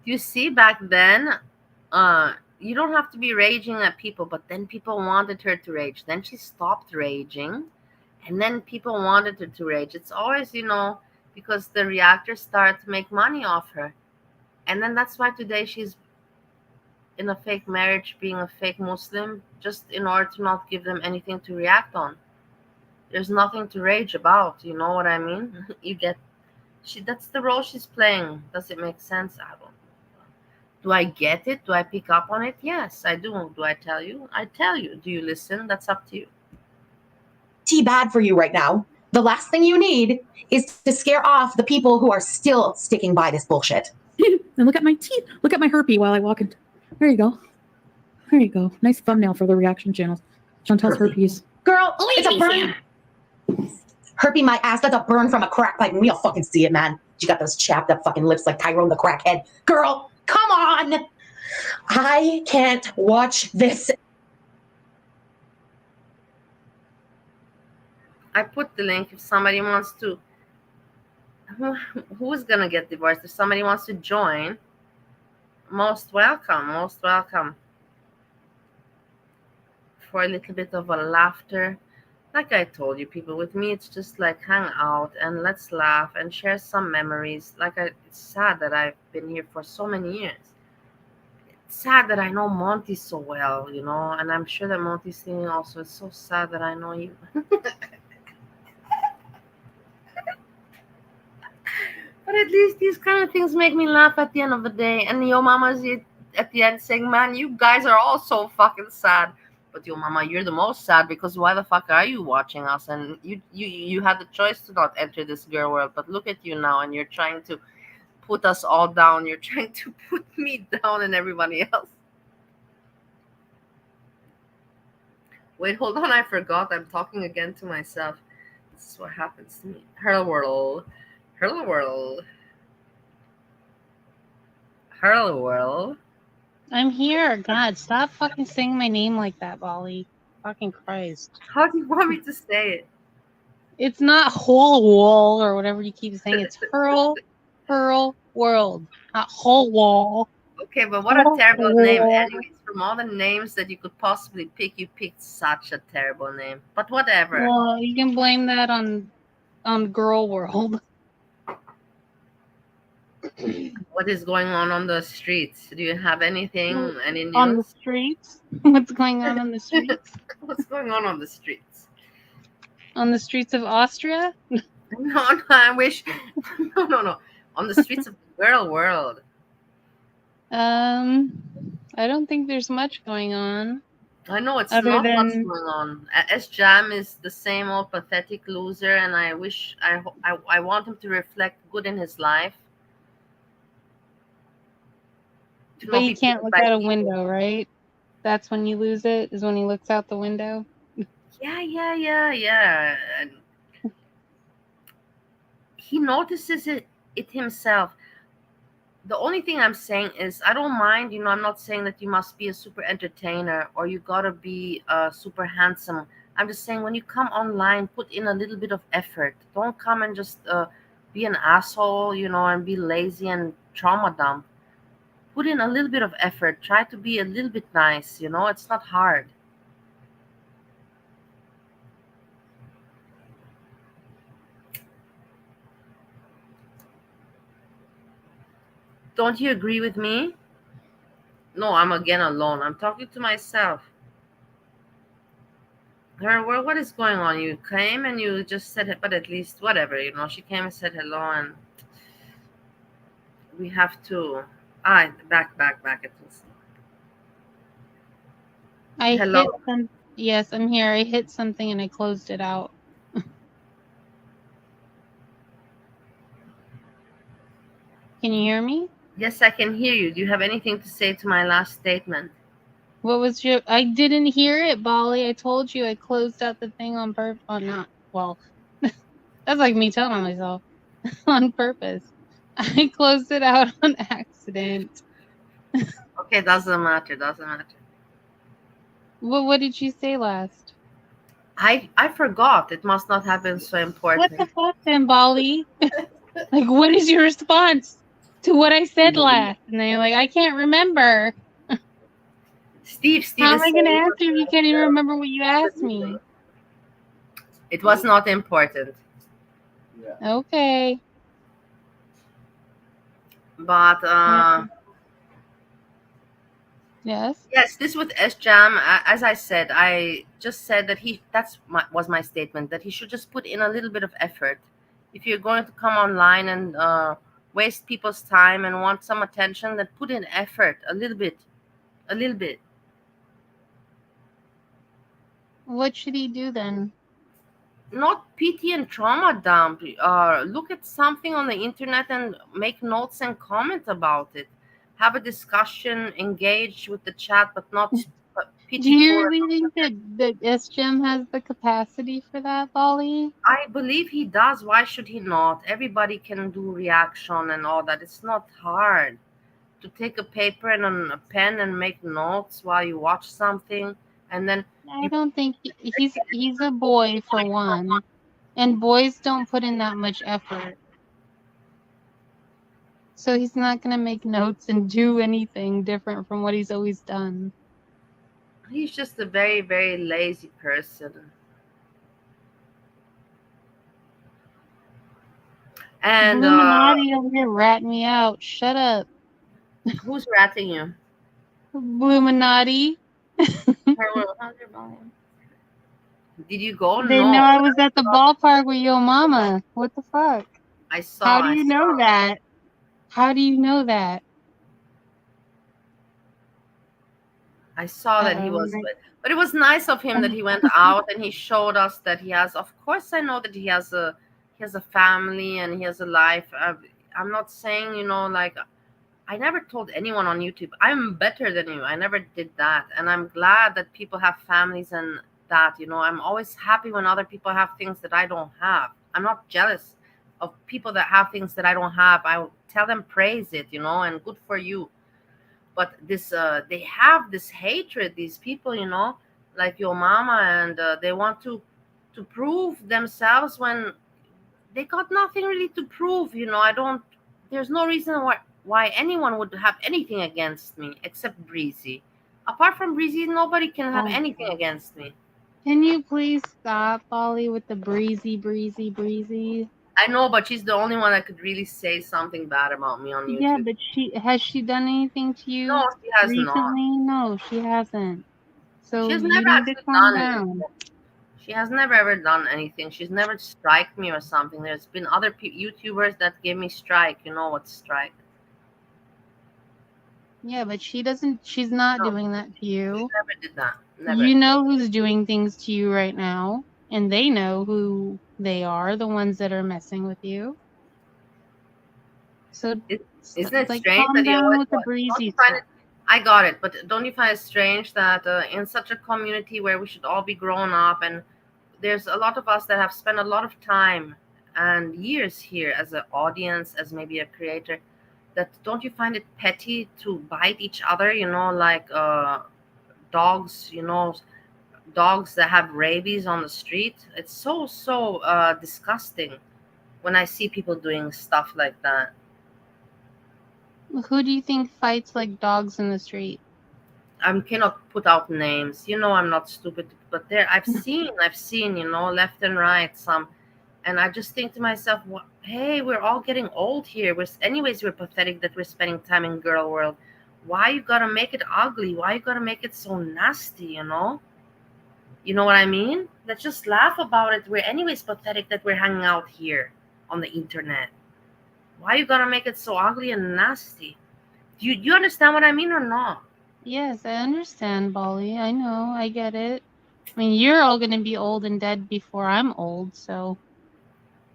Speaker 3: You see, back then, you don't have to be raging at people, but then people wanted her to rage. Then she stopped raging, and then people wanted her to rage. It's always, because the reactors started to make money off her. And then that's why today she's in a fake marriage, being a fake Muslim, just in order to not give them anything to react on. There's nothing to rage about, you know what I mean? That's the role she's playing. Does it make sense? I don't know. Do I get it? Do I pick up on it? Yes, I do. Do I tell you? I tell you. Do you listen? That's up to you.
Speaker 17: Bad for you right now. The last thing you need is to scare off the people who are still sticking by this bullshit.
Speaker 20: And look at my teeth. Look at my herpy while I walk in. There you go. There you go. Nice thumbnail for the reaction channels. Chantal's herpes.
Speaker 17: Girl, it's a burn. Herpy my ass. That's a burn from a crack pipe. And we all fucking see it, man. You got those chapped up fucking lips like Tyrone the crackhead. Girl, come on. I can't watch this.
Speaker 3: I put the link if somebody wants to. Who's gonna get divorced? If somebody wants to join, most welcome. Most welcome. For a little bit of a laughter. Like I told you, people, with me, it's just like hang out and let's laugh and share some memories. It's sad that I've been here for so many years. It's sad that I know Monty so well, and I'm sure that Monty's thinking also, it's so sad that I know you. But at least these kind of things make me laugh at the end of the day. And your mama's at the end saying, man, you guys are all so fucking sad. But your mama, you're the most sad, because why the fuck are you watching us? And you had the choice to not enter this girl world. But look at you now, and you're trying to put us all down. You're trying to put me down and everybody else. Wait, hold on. I forgot. I'm talking again to myself. This is what happens to me. Hello world. Hello world. Hello world.
Speaker 21: I'm here. God, stop fucking saying my name like that, Wally. Fucking Christ.
Speaker 3: How do you want me to say it?
Speaker 21: It's not whole wall or whatever you keep saying. It's hurl world, not whole wall.
Speaker 3: Okay, but what a terrible name. Anyways, from all the names that you could possibly pick, you picked such a terrible name. But whatever.
Speaker 21: Well, you can blame that on girl world.
Speaker 3: What is going on the streets? Do you have anything? Any news?
Speaker 21: On the streets? What's going on the streets?
Speaker 3: What's going on the streets?
Speaker 21: On the streets of Austria?
Speaker 3: No, I wish. No. On the streets of the girl world.
Speaker 21: I don't think there's much going on.
Speaker 3: I know it's
Speaker 21: Other
Speaker 3: not much
Speaker 21: than-
Speaker 3: going on. Sjam is the same old pathetic loser, and I wish I want him to reflect good in his life. To
Speaker 21: But
Speaker 3: not
Speaker 21: he
Speaker 3: be
Speaker 21: can't
Speaker 3: beaten
Speaker 21: look
Speaker 3: by
Speaker 21: out a
Speaker 3: people.
Speaker 21: window, right? That's when you lose it, is when he looks out the window.
Speaker 3: Yeah. And he notices it himself. The only thing I'm saying is I don't mind, I'm not saying that you must be a super entertainer or you gotta be super handsome. I'm just saying when you come online, put in a little bit of effort. Don't come and just be an asshole, and be lazy and trauma dump. Put in a little bit of effort. Try to be a little bit nice, it's not hard. Don't you agree with me? No, I'm again alone. I'm talking to myself. Well, what is going on? You came and you just said it, but at least whatever, she came and said hello, and we have to. Back at this.
Speaker 21: I
Speaker 3: Hello.
Speaker 21: hit some. Yes, I'm here. I hit something and I closed it out. Can you hear me?
Speaker 3: Yes, I can hear you. Do you have anything to say to my last statement?
Speaker 21: What was your? I didn't hear it, Bolly. I told you I closed out the thing on purpose. Oh, not well. That's like me telling on myself on purpose. I closed it out on accident.
Speaker 3: Okay, doesn't matter.
Speaker 21: Well, what did you say last?
Speaker 3: I forgot. It must not have been so important.
Speaker 21: What the fuck, then, Bolly? Like, what is your response to what I said last? And then you're like, I can't remember.
Speaker 3: Steve
Speaker 21: How am
Speaker 3: is
Speaker 21: I going to
Speaker 3: saying-
Speaker 21: answer if you can't even remember what you asked me?
Speaker 3: It was not important.
Speaker 21: Okay.
Speaker 3: But
Speaker 21: Yes.
Speaker 3: yes, this with Sjam, as I said, I just said that was my statement, that he should just put in a little bit of effort. If you're going to come online and waste people's time and want some attention, then put in effort a little bit.
Speaker 21: What should he do then?
Speaker 3: Not pity and trauma dump. Look at something on the internet and make notes and comment about it. Have a discussion, engage with the chat, but not pity.
Speaker 21: Do you really think that Sjam has the capacity for that, Bolly?
Speaker 3: I believe he does. Why should he not? Everybody can do reaction and all that. It's not hard to take a paper and a pen and make notes while you watch something, and then
Speaker 21: I don't think he's a boy for one, and boys don't put in that much effort. So he's not gonna make notes and do anything different from what he's always done.
Speaker 3: he's just a very, very lazy person. And
Speaker 21: Illuminati over here rat me out. Shut up.
Speaker 3: Who's ratting you?
Speaker 21: Illuminati.
Speaker 3: Did you go?
Speaker 21: They
Speaker 3: No.
Speaker 21: know I was at the ballpark with your mama. What the fuck?
Speaker 3: I saw.
Speaker 21: How do you know that? How do you know that?
Speaker 3: I saw that he was, but it was nice of him that he went out and he showed us that he has. Of course, I know that he has a family and he has a life. I'm not saying, like, I never told anyone on YouTube I'm better than you. I never did that, and I'm glad that people have families and that. I'm always happy when other people have things that I don't have. I'm not jealous of people that have things that I don't have. I tell them praise it, and good for you. But this they have this hatred, these people, like your mama, and they want to to prove themselves when they got nothing really to prove. There's no reason why anyone would have anything against me except Breezy. Apart from Breezy, nobody can have anything against me.
Speaker 21: Can you please stop, Polly, with the breezy?
Speaker 3: I know, but she's the only one that could really say something bad about me on YouTube.
Speaker 21: Yeah, but has she done anything to you
Speaker 3: No, she has
Speaker 21: recently? No, she hasn't. So
Speaker 3: She has
Speaker 21: you
Speaker 3: never
Speaker 21: need to
Speaker 3: actually
Speaker 21: calm
Speaker 3: done
Speaker 21: down.
Speaker 3: anything. She has never ever done anything. She's never striked me or something. There's been other YouTubers that gave me strike. You know what strike?
Speaker 21: Yeah, but she's not doing that to you.
Speaker 3: She never did that. Never.
Speaker 21: You know who's doing things to you right now, and they know who they are, the ones that are messing with you. So
Speaker 3: Isn't it
Speaker 21: like
Speaker 3: strange
Speaker 21: calm
Speaker 3: that you
Speaker 21: down
Speaker 3: always
Speaker 21: with the
Speaker 3: don't
Speaker 21: breezy
Speaker 3: you find
Speaker 21: stuff.
Speaker 3: it? I got it, but don't you find it strange that in such a community where we should all be grown up, and there's a lot of us that have spent a lot of time and years here as an audience, as maybe a creator, that don't you find it petty to bite each other? Like dogs. Dogs that have rabies on the street. It's so disgusting when I see people doing stuff like that.
Speaker 21: Who do you think fights like dogs in the street?
Speaker 3: I cannot put out names. I'm not stupid, but I've seen, left and right some, and I just think to myself, hey, we're all getting old here. We're pathetic that we're spending time in girl world. Why you gotta make it ugly? Why you gotta make it so nasty? You know what I mean? Let's just laugh about it. We're anyways pathetic that we're hanging out here on the internet. Why you gotta make it so ugly and nasty? Do you understand what I mean or not?
Speaker 21: Yes, I understand, Bolly. I know, I get it. I mean, you're all gonna be old and dead before I'm old, so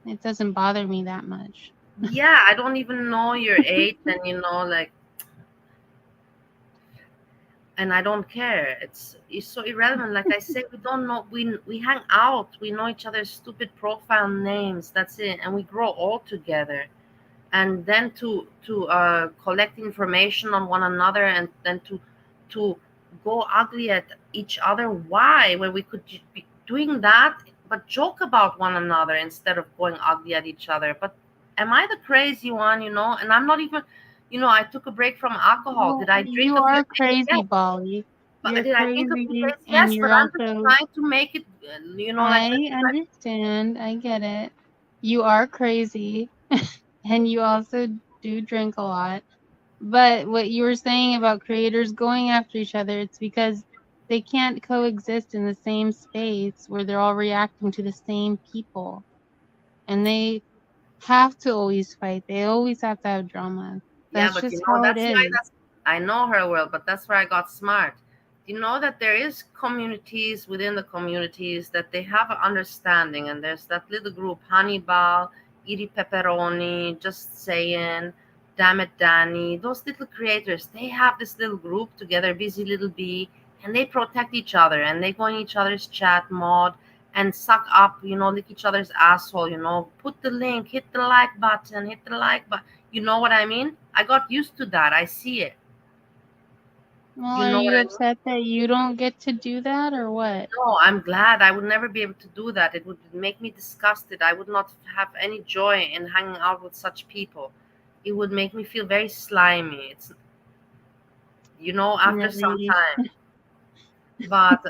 Speaker 21: it doesn't bother me that much.
Speaker 3: Yeah, I don't even know your age, and and I don't care. It's so irrelevant. Like I said, we don't know. We hang out. We know each other's stupid profile names. That's it, and we grow old together. And then to collect information on one another, and then to go ugly at each other. Why? When we could be doing that, but joke about one another instead of going ugly at each other. But am I the crazy one? And I'm not even. I took a break from alcohol.
Speaker 21: Well,
Speaker 3: Did I drink
Speaker 21: you
Speaker 3: a few
Speaker 21: are
Speaker 3: days?
Speaker 21: crazy,
Speaker 3: Yes.
Speaker 21: Bolly.
Speaker 3: But
Speaker 21: You're
Speaker 3: did I drink a few
Speaker 21: crazy,
Speaker 3: days?
Speaker 21: and
Speaker 3: Yes. But
Speaker 21: you're
Speaker 3: I'm just
Speaker 21: also.
Speaker 3: trying to make it. Like.
Speaker 21: I understand. I get it. You are crazy, and you also do drink a lot. But what you were saying about creators going after each other, it's because they can't coexist in the same space where they're all reacting to the same people. And they have to always fight. They always have to have drama.
Speaker 3: Yeah,
Speaker 21: That's
Speaker 3: but
Speaker 21: just how it
Speaker 3: that's why
Speaker 21: is.
Speaker 3: I know her well, but that's where I got smart. You know that there is communities within the communities that they have an understanding, and there's that little group, Hannibal, Iri Pepperoni, Just Saying, Damn It Danny, those little creators, they have this little group together, Busy Little Bee, and they protect each other, and they go in each other's chat mod and suck up, lick each other's asshole, put the link, hit the like button, hit the like button. You know what I mean? I got used to that. I see it.
Speaker 21: Well,
Speaker 3: You
Speaker 21: are
Speaker 3: know what
Speaker 21: you
Speaker 3: I mean?
Speaker 21: upset that you don't get to do that or what?
Speaker 3: No, I'm glad. I would never be able to do that. It would make me disgusted. I would not have any joy in hanging out with such people. It would make me feel very slimy. It's, after some
Speaker 21: Really?
Speaker 3: time. But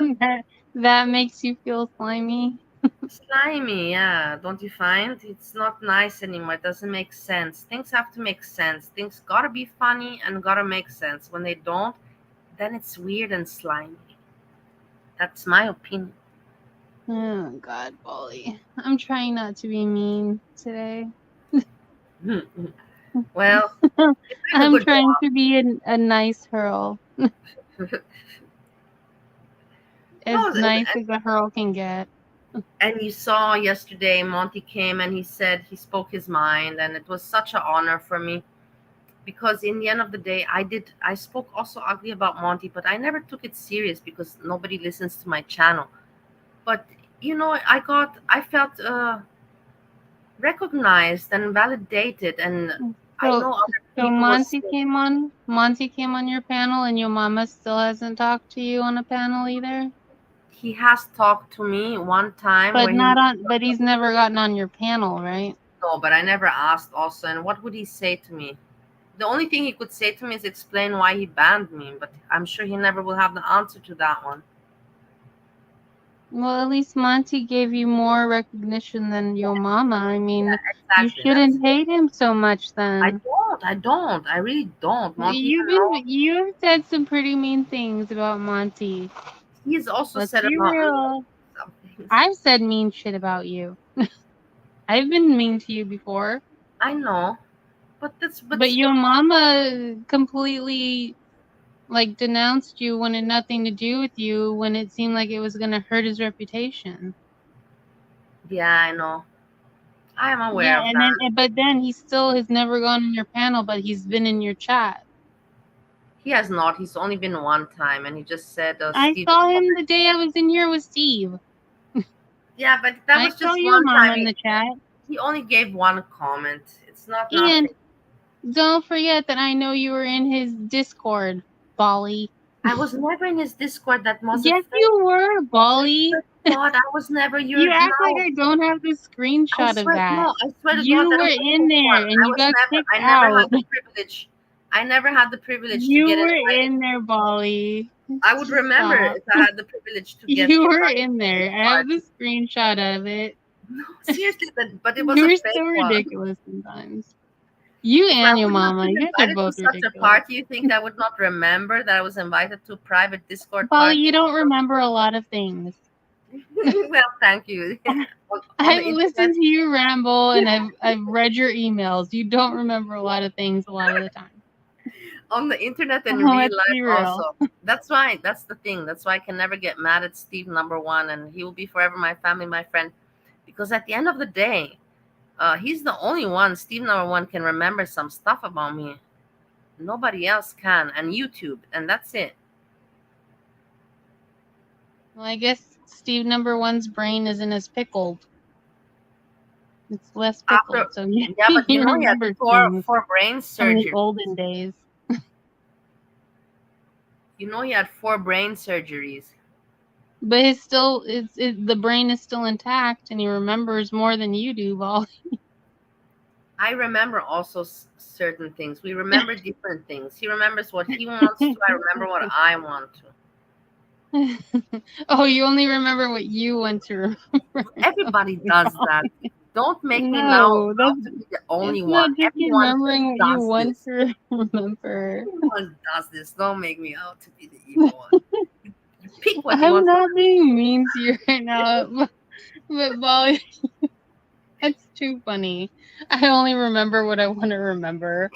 Speaker 21: that makes you feel slimy?
Speaker 3: slimy, yeah. Don't you find? It's not nice anymore. It doesn't make sense. Things have to make sense. Things gotta be funny and gotta make sense. When they don't, then it's weird and slimy. That's my opinion.
Speaker 21: Oh God, Bolly. I'm trying not to be mean today.
Speaker 3: Well,
Speaker 21: I'm trying to be a nice hurl. As
Speaker 3: No,
Speaker 21: nice as a hurl can get.
Speaker 3: and you saw yesterday Monty came and he said he spoke his mind, and it was such an honor for me, because in the end of the day I spoke also ugly about Monty, but I never took it serious because nobody listens to my channel. But I felt recognized and validated, and I know other
Speaker 21: So
Speaker 3: people
Speaker 21: Monty came on your panel, and your mama still hasn't talked to you on a panel either?
Speaker 3: He has talked to me one time
Speaker 21: But
Speaker 3: where he
Speaker 21: not on. But he's never gotten on your panel, right?
Speaker 3: no, but I never asked also. And what would he say to me? The only thing he could say to me is explain why he banned me, but I'm sure he never will have the answer to that one.
Speaker 21: Well, at least Monty gave you more recognition than your mama. I mean,
Speaker 3: Yeah,
Speaker 21: you
Speaker 3: exactly.
Speaker 21: shouldn't hate him so much then.
Speaker 3: I really don't. Monty even knows.
Speaker 21: You've said some pretty mean things about Monty.
Speaker 3: He's also
Speaker 21: Let's
Speaker 3: said
Speaker 21: be
Speaker 3: about me
Speaker 21: real.
Speaker 3: some things.
Speaker 21: I've said mean shit about you. I've been mean to you before.
Speaker 3: I know, but
Speaker 21: But your mama completely like denounced you when it had nothing to do with you, when it seemed like it was gonna hurt his reputation.
Speaker 3: yeah, I know. I am aware
Speaker 21: Yeah,
Speaker 3: of
Speaker 21: and
Speaker 3: that.
Speaker 21: then but then he still has never gone in your panel, but he's been in your chat.
Speaker 3: He has not. He's only been one time, and he just said,
Speaker 21: I
Speaker 3: Steve.
Speaker 21: saw him the day I was in here with Steve.
Speaker 3: Yeah, but that
Speaker 21: I
Speaker 3: was
Speaker 21: saw
Speaker 3: just
Speaker 21: your
Speaker 3: one
Speaker 21: mama
Speaker 3: time.
Speaker 21: in the chat.
Speaker 3: He only gave one comment. It's not
Speaker 21: And
Speaker 3: nothing.
Speaker 21: don't forget that I know you were in his Discord, Bali.
Speaker 3: I was never in his Discord. That was
Speaker 21: Yes, you were, Bali.
Speaker 3: God, I was never your.
Speaker 21: You act like
Speaker 3: No.
Speaker 21: I don't have the screenshot of that.
Speaker 3: No, I swear to God,
Speaker 21: You
Speaker 3: that
Speaker 21: were
Speaker 3: was
Speaker 21: in there and you got kicked
Speaker 3: I never
Speaker 21: out.
Speaker 3: had the privilege. I never had the privilege to
Speaker 21: You
Speaker 3: get
Speaker 21: were
Speaker 3: invited.
Speaker 21: in there, Bali.
Speaker 3: I would remember
Speaker 21: Stop.
Speaker 3: if I had the privilege to get.
Speaker 21: You were in there. I have the screenshot of it.
Speaker 3: No, seriously, but it was
Speaker 21: You
Speaker 3: a
Speaker 21: were
Speaker 3: fake
Speaker 21: so
Speaker 3: one.
Speaker 21: ridiculous sometimes. You
Speaker 3: If I
Speaker 21: and your
Speaker 3: would not
Speaker 21: mama,
Speaker 3: be
Speaker 21: you guys are
Speaker 3: invited to
Speaker 21: both
Speaker 3: such a
Speaker 21: ridiculous.
Speaker 3: party, you think I would not remember that I was invited to a private Discord
Speaker 21: Bali,
Speaker 3: party?
Speaker 21: you don't remember a lot of things.
Speaker 3: Well, thank you. On
Speaker 21: I've
Speaker 3: the
Speaker 21: listened
Speaker 3: internet,
Speaker 21: to you ramble and I've read your emails. You don't remember a lot of things a lot of the time.
Speaker 3: on the internet and
Speaker 21: Let's
Speaker 3: real
Speaker 21: be
Speaker 3: life
Speaker 21: real.
Speaker 3: also. That's why. That's the thing. That's why I can never get mad at Steve, number one, and he will be forever my family, my friend. Because at the end of the day, he's the only one. Steve, number one, can remember some stuff about me. Nobody else can, and YouTube, and that's it.
Speaker 21: Well, I guess Steve number one's brain isn't as pickled. It's less pickled, so yeah,
Speaker 3: Yeah, but
Speaker 21: he
Speaker 3: you know, he had
Speaker 21: remembers
Speaker 3: four
Speaker 21: things
Speaker 3: brain
Speaker 21: from the
Speaker 3: surgeries.
Speaker 21: olden days.
Speaker 3: You know, he had 4 brain surgeries.
Speaker 21: But the brain is still intact, and he remembers more than you do, Bali.
Speaker 3: I remember also certain things. We remember different things. He remembers what he wants to. I remember what I want to.
Speaker 21: Oh, you only remember what you want to remember.
Speaker 3: Everybody does that. Don't make me
Speaker 21: No,
Speaker 3: now
Speaker 21: that's
Speaker 3: out to be the only
Speaker 21: it's
Speaker 3: one.
Speaker 21: not just
Speaker 3: Everyone
Speaker 21: remembering what you
Speaker 3: does
Speaker 21: want
Speaker 3: this.
Speaker 21: to remember.
Speaker 3: Everyone does this. Don't make me out to be the evil one. You pick what you
Speaker 21: I'm
Speaker 3: want.
Speaker 21: not being mean to you right now, but Bali, that's too funny. I only remember what I want to remember.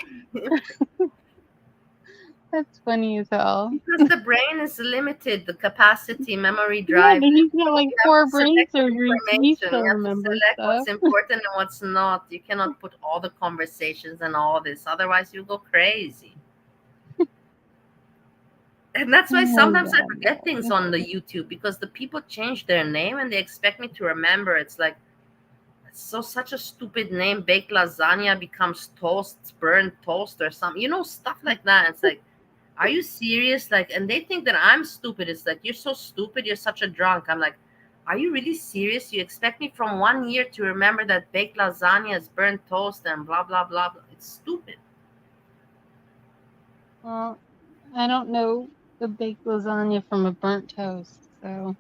Speaker 21: That's funny as hell.
Speaker 3: Because the brain is limited, the capacity, memory
Speaker 21: Yeah,
Speaker 3: drive.
Speaker 21: but he's got like
Speaker 3: You have
Speaker 21: 4
Speaker 3: to
Speaker 21: brain
Speaker 3: select
Speaker 21: surgeries. He
Speaker 3: information.
Speaker 21: still
Speaker 3: You have to
Speaker 21: remembers
Speaker 3: select
Speaker 21: stuff.
Speaker 3: what's important and what's not. You cannot put all the conversations and all this, otherwise you go crazy. And that's why sometimes I forget things on the YouTube, because the people change their name and they expect me to remember. It's like, such a stupid name. Baked lasagna becomes toast, burnt toast or something, stuff like that. It's like, are you serious? Like, and they think that I'm stupid. It's like, you're so stupid, you're such a drunk. I'm like, are you really serious? You expect me from 1 year to remember that baked lasagna is burnt toast and blah blah blah blah. It's stupid.
Speaker 21: Well, I don't know the baked lasagna from a burnt toast, so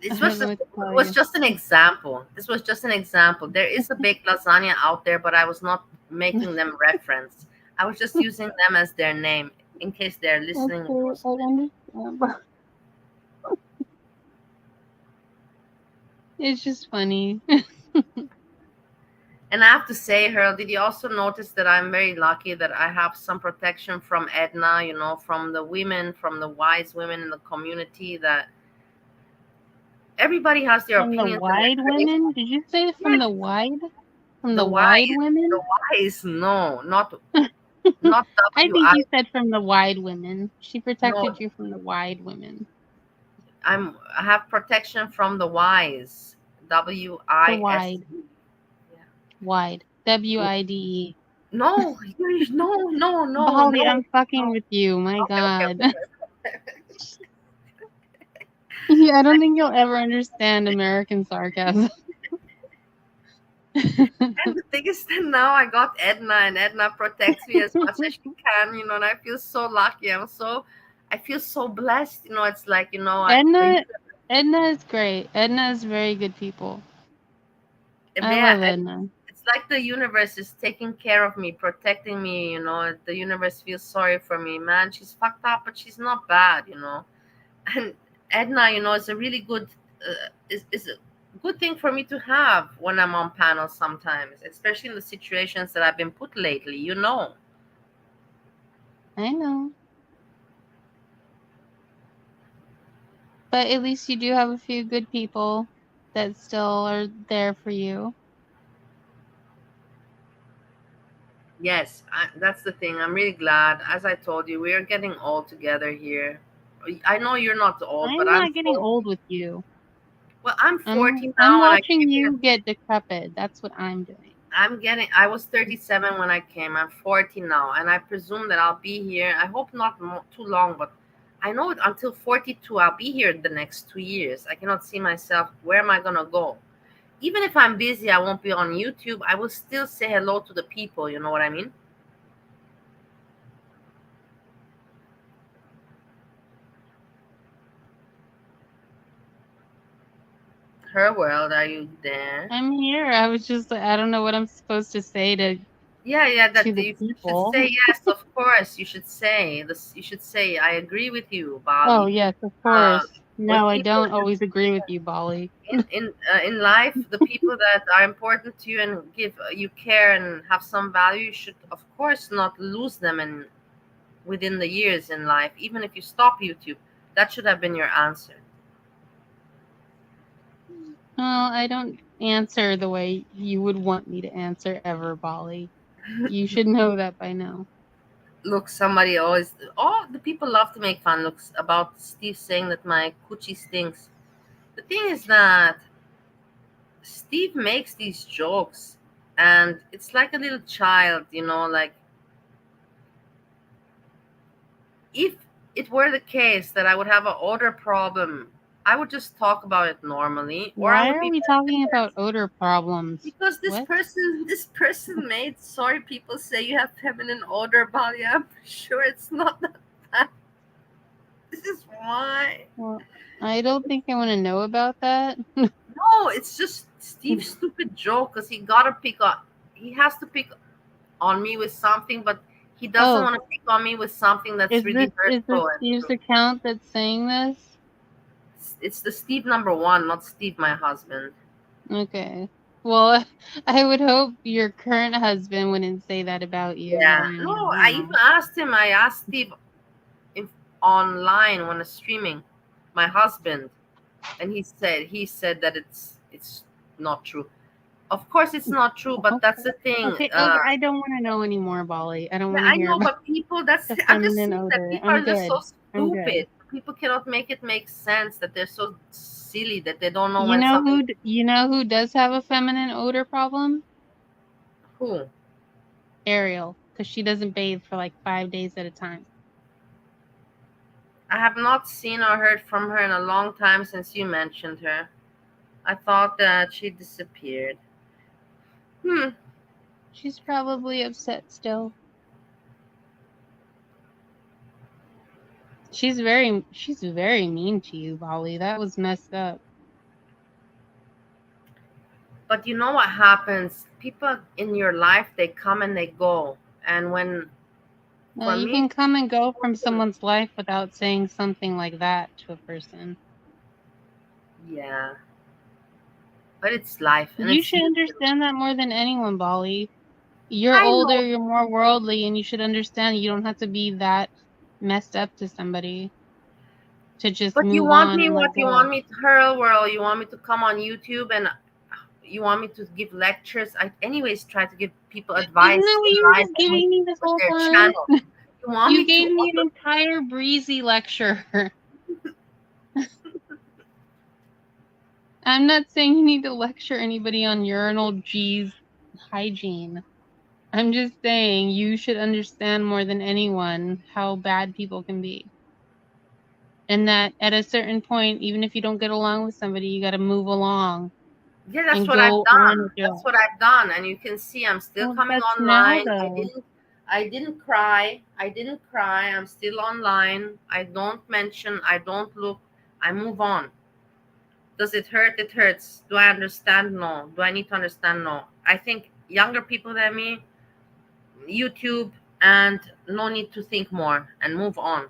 Speaker 3: This
Speaker 21: I
Speaker 3: was
Speaker 21: don't know
Speaker 3: just,
Speaker 21: what to tell
Speaker 3: it was
Speaker 21: you.
Speaker 3: just an example. This was just an example. There is a baked lasagna out there, but I was not making them reference. I was just using them as their name in case they're listening.
Speaker 21: Okay, I understand. It's just funny.
Speaker 3: And I have to say, Harold, did you also notice that I'm very lucky that I have some protection from Edna, from the women, from the wise women in the community, that everybody has their
Speaker 21: From the
Speaker 3: opinions.
Speaker 21: wide women? Did you say from the wide? From the
Speaker 3: wise,
Speaker 21: wide women?
Speaker 3: The wise, no, not
Speaker 21: I think
Speaker 3: W-I.
Speaker 21: you said from the wide women. She protected
Speaker 3: No.
Speaker 21: you from the wide women.
Speaker 3: I have protection from the wise.
Speaker 21: The
Speaker 3: W-I-S.
Speaker 21: wide. Wide. W-I-D-E.
Speaker 3: No, no.
Speaker 21: Bali,
Speaker 3: no.
Speaker 21: I'm fucking with you. My God.
Speaker 3: Okay.
Speaker 21: Yeah, I don't think you'll ever understand American sarcasm.
Speaker 3: And the thing is that now I got Edna, and Edna protects me as much as she can, and I feel so lucky. I feel so blessed. It's like,
Speaker 21: Edna is great. Edna is very good people. I
Speaker 3: yeah,
Speaker 21: love Edna.
Speaker 3: it's like the universe is taking care of me, protecting me. The universe feels sorry for me. Man, she's fucked up, but she's not bad. And Edna, is a really good, is a good thing for me to have when I'm on panels sometimes, especially in the situations that I've been put lately.
Speaker 21: I know. But at least you do have a few good people that still are there for you.
Speaker 3: Yes, that's the thing. I'm really glad. As I told you, we are getting old together here. I know you're not old, but
Speaker 21: I'm not getting old with you.
Speaker 3: Well, I'm 40
Speaker 21: I'm
Speaker 3: now, and
Speaker 21: watching you get decrepit. That's what I'm doing.
Speaker 3: I was 37 when I came. I'm 40 now, and I presume that I'll be here. I hope not too long, but I know until 42 I'll be here the next 2 years. I cannot see myself. Where am I gonna go? Even if I'm busy, I won't be on YouTube. I will still say hello to the people. You know what I mean? Her world, are you there?
Speaker 21: I'm here. I was just I don't know what I'm supposed to say to
Speaker 3: That
Speaker 21: to the
Speaker 3: you
Speaker 21: people.
Speaker 3: should say yes, of course. You should say this. You should say I agree with you, Bali.
Speaker 21: Oh yes, of course. No, I
Speaker 3: people
Speaker 21: don't always agree with you, Bali.
Speaker 3: in life, the people that are important to you and give you care and have some value, you should of course not lose them and within the years in life. Even if you stop YouTube, that should have been your answer.
Speaker 21: Well, I don't answer the way you would want me to answer ever, Bali. You should know that by now.
Speaker 3: Look, somebody always, the people love to make fun looks about Steve saying that my coochie stinks. The thing is that Steve makes these jokes, and it's like a little child, like if it were the case that I would have an odor problem, I would just talk about it normally, or I
Speaker 21: Why
Speaker 3: would
Speaker 21: are
Speaker 3: be
Speaker 21: we talking about odor problems?
Speaker 3: because this person made sorry people say you have feminine odor, Bali. I'm sure it's not that bad. This is why.
Speaker 21: Well, I don't think I want to know about that.
Speaker 3: No, it's just Steve's stupid joke because he has to pick on me with something, but he doesn't want to pick on me with something that's really
Speaker 21: Is this
Speaker 3: hurtful.
Speaker 21: Steve's account that's saying this?
Speaker 3: It's the Steve number one, not Steve, my husband.
Speaker 21: Okay. Well, I would hope your current husband wouldn't say that about you.
Speaker 3: Yeah.
Speaker 21: I mean,
Speaker 3: No,
Speaker 21: you
Speaker 3: I
Speaker 21: know.
Speaker 3: even asked him. I asked Steve if online when streaming, my husband, and he said that it's not true. Of course, it's not true, but that's the thing.
Speaker 21: Okay, I don't want to know anymore, Bali. I don't want to
Speaker 3: I
Speaker 21: hear
Speaker 3: know,
Speaker 21: about
Speaker 3: but people, I'm just
Speaker 21: feminine
Speaker 3: saying that
Speaker 21: odor.
Speaker 3: people
Speaker 21: I'm
Speaker 3: are just
Speaker 21: good.
Speaker 3: so
Speaker 21: I'm good.
Speaker 3: stupid. People cannot make it make sense, that they're so silly that they don't know
Speaker 21: You
Speaker 3: when
Speaker 21: know
Speaker 3: something.
Speaker 21: you know who does have a feminine odor problem?
Speaker 3: Who?
Speaker 21: Ariel, because she doesn't bathe for like 5 days at a time.
Speaker 3: I have not seen or heard from her in a long time since you mentioned her. I thought that she disappeared.
Speaker 21: She's probably upset still. She's very mean to you, Bali. That was messed up.
Speaker 3: But you know what happens? People in your life, they come and they go. And when
Speaker 21: Well, you can come and go from someone's life without saying something like that to a person.
Speaker 3: Yeah. But it's life, and
Speaker 21: You
Speaker 3: it's
Speaker 21: should understand that more than anyone, Bali. You're
Speaker 3: I
Speaker 21: older,
Speaker 3: know.
Speaker 21: you're more worldly, and you should understand you don't have to be that messed up to somebody to just
Speaker 3: But you
Speaker 21: move
Speaker 3: want
Speaker 21: on
Speaker 3: me
Speaker 21: and
Speaker 3: what?
Speaker 21: let
Speaker 3: You
Speaker 21: go.
Speaker 3: want me to her world? You want me to come on YouTube and you want me to give lectures? I anyways try to give people advice
Speaker 21: Isn't that what
Speaker 3: in
Speaker 21: you were
Speaker 3: life
Speaker 21: just
Speaker 3: and
Speaker 21: giving me this
Speaker 3: with
Speaker 21: whole
Speaker 3: their
Speaker 21: time?
Speaker 3: channel. You want
Speaker 21: You
Speaker 3: me
Speaker 21: gave
Speaker 3: to
Speaker 21: me an entire breezy lecture. I'm not saying you need to lecture anybody on urinal G's hygiene. I'm just saying you should understand more than anyone how bad people can be. And that at a certain point, even if you don't get along with somebody, you got to move along.
Speaker 3: Yeah, that's
Speaker 21: and
Speaker 3: what I've
Speaker 21: go on
Speaker 3: done.
Speaker 21: with your
Speaker 3: That's what I've done, and you can see I'm still
Speaker 21: Well,
Speaker 3: coming
Speaker 21: that's now,
Speaker 3: online.
Speaker 21: though.
Speaker 3: I didn't cry. I didn't cry. I'm still online. I don't mention. I don't look. I move on. Does it hurt? It hurts. Do I understand? No. Do I need to understand? No. I think younger people than me, YouTube, and no need to think more and move on.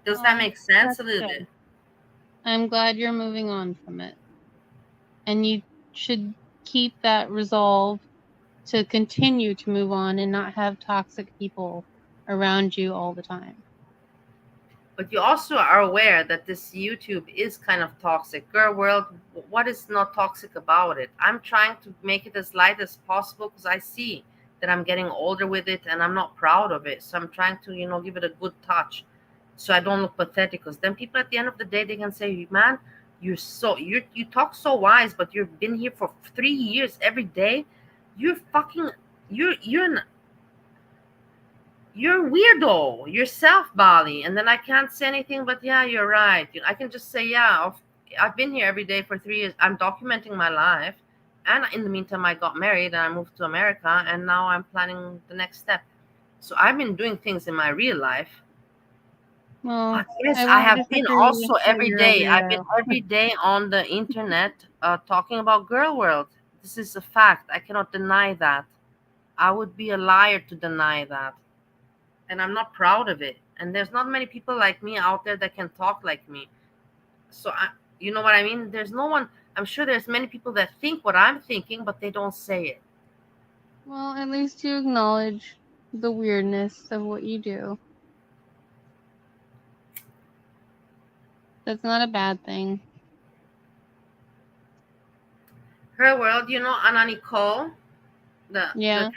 Speaker 3: Does that make sense?
Speaker 21: That's
Speaker 3: A little
Speaker 21: good.
Speaker 3: bit.
Speaker 21: I'm glad you're moving on from it. And you should keep that resolve to continue to move on and not have toxic people around you all the time.
Speaker 3: But you also are aware that this YouTube is kind of toxic. Girl world, what is not toxic about it? I'm trying to make it as light as possible because I see that I'm getting older with it and I'm not proud of it. So I'm trying to, give it a good touch so I don't look pathetic. Because then people at the end of the day, they can say, man, you talk so wise, but you've been here for 3 years every day. You're weirdo yourself, Bali. And then I can't say anything but yeah, you're right. I can just say, yeah, I've been here every day for 3 years. I'm documenting my life. And in the meantime, I got married and I moved to America. And now I'm planning the next step. So I've been doing things in my real life.
Speaker 21: Well,
Speaker 3: Yes, I have been also every day. I've been every day on the internet talking about Girl World. This is a fact. I cannot deny that. I would be a liar to deny that. And I'm not proud of it. And there's not many people like me out there that can talk like me. So you know what I mean? There's no one. I'm sure there's many people that think what I'm thinking, but they don't say it.
Speaker 21: Well, at least you acknowledge the weirdness of what you do. That's not a bad thing.
Speaker 3: Her World, Anna Nicole?
Speaker 21: Yeah.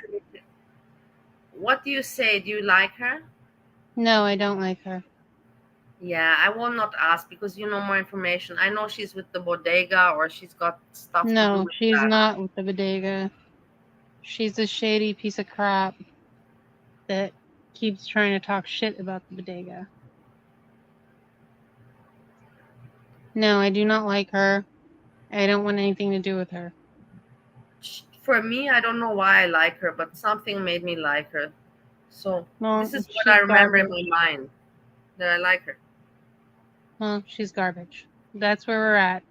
Speaker 3: What do you say? Do you like her?
Speaker 21: No, I don't like her.
Speaker 3: Yeah, I will not ask because you know more information. I know she's with the bodega or she's got stuff to do
Speaker 21: No,
Speaker 3: with
Speaker 21: she's
Speaker 3: that.
Speaker 21: not with the bodega. She's a shady piece of crap that keeps trying to talk shit about the bodega. No, I do not like her. I don't want anything to do with her.
Speaker 3: For me, I don't know why I like her, but something made me like her. So this is what
Speaker 21: she's
Speaker 3: I remember
Speaker 21: garbage.
Speaker 3: in my mind, that I like her.
Speaker 21: Well, she's garbage. That's where we're at.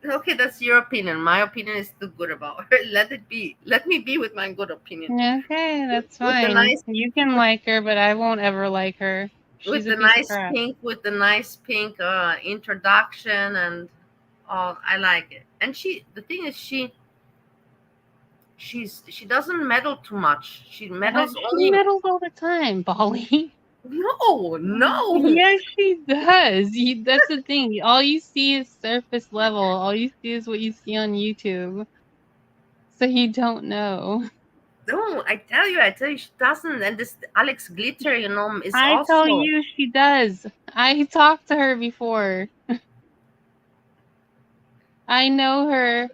Speaker 3: Okay, that's your opinion. My opinion is too good about her. Let it be. Let me be with my good opinion.
Speaker 21: Okay, that's
Speaker 3: With the
Speaker 21: fine.
Speaker 3: nice,
Speaker 21: You can like her, but I won't ever like her. She's
Speaker 3: with
Speaker 21: a
Speaker 3: the
Speaker 21: piece of
Speaker 3: nice
Speaker 21: crap.
Speaker 3: pink, with the nice pink introduction, and I like it. And the thing is, she doesn't meddle too much. She meddles
Speaker 21: She
Speaker 3: only.
Speaker 21: meddles all the time, Bali.
Speaker 3: No.
Speaker 21: Yes, she does. That's the thing. All you see is surface level. All you see is what you see on YouTube. So you don't know.
Speaker 3: No, I tell you, she doesn't. And this Alex Glitter, is
Speaker 21: I
Speaker 3: also.
Speaker 21: tell you, she does. I talked to her before. I know her.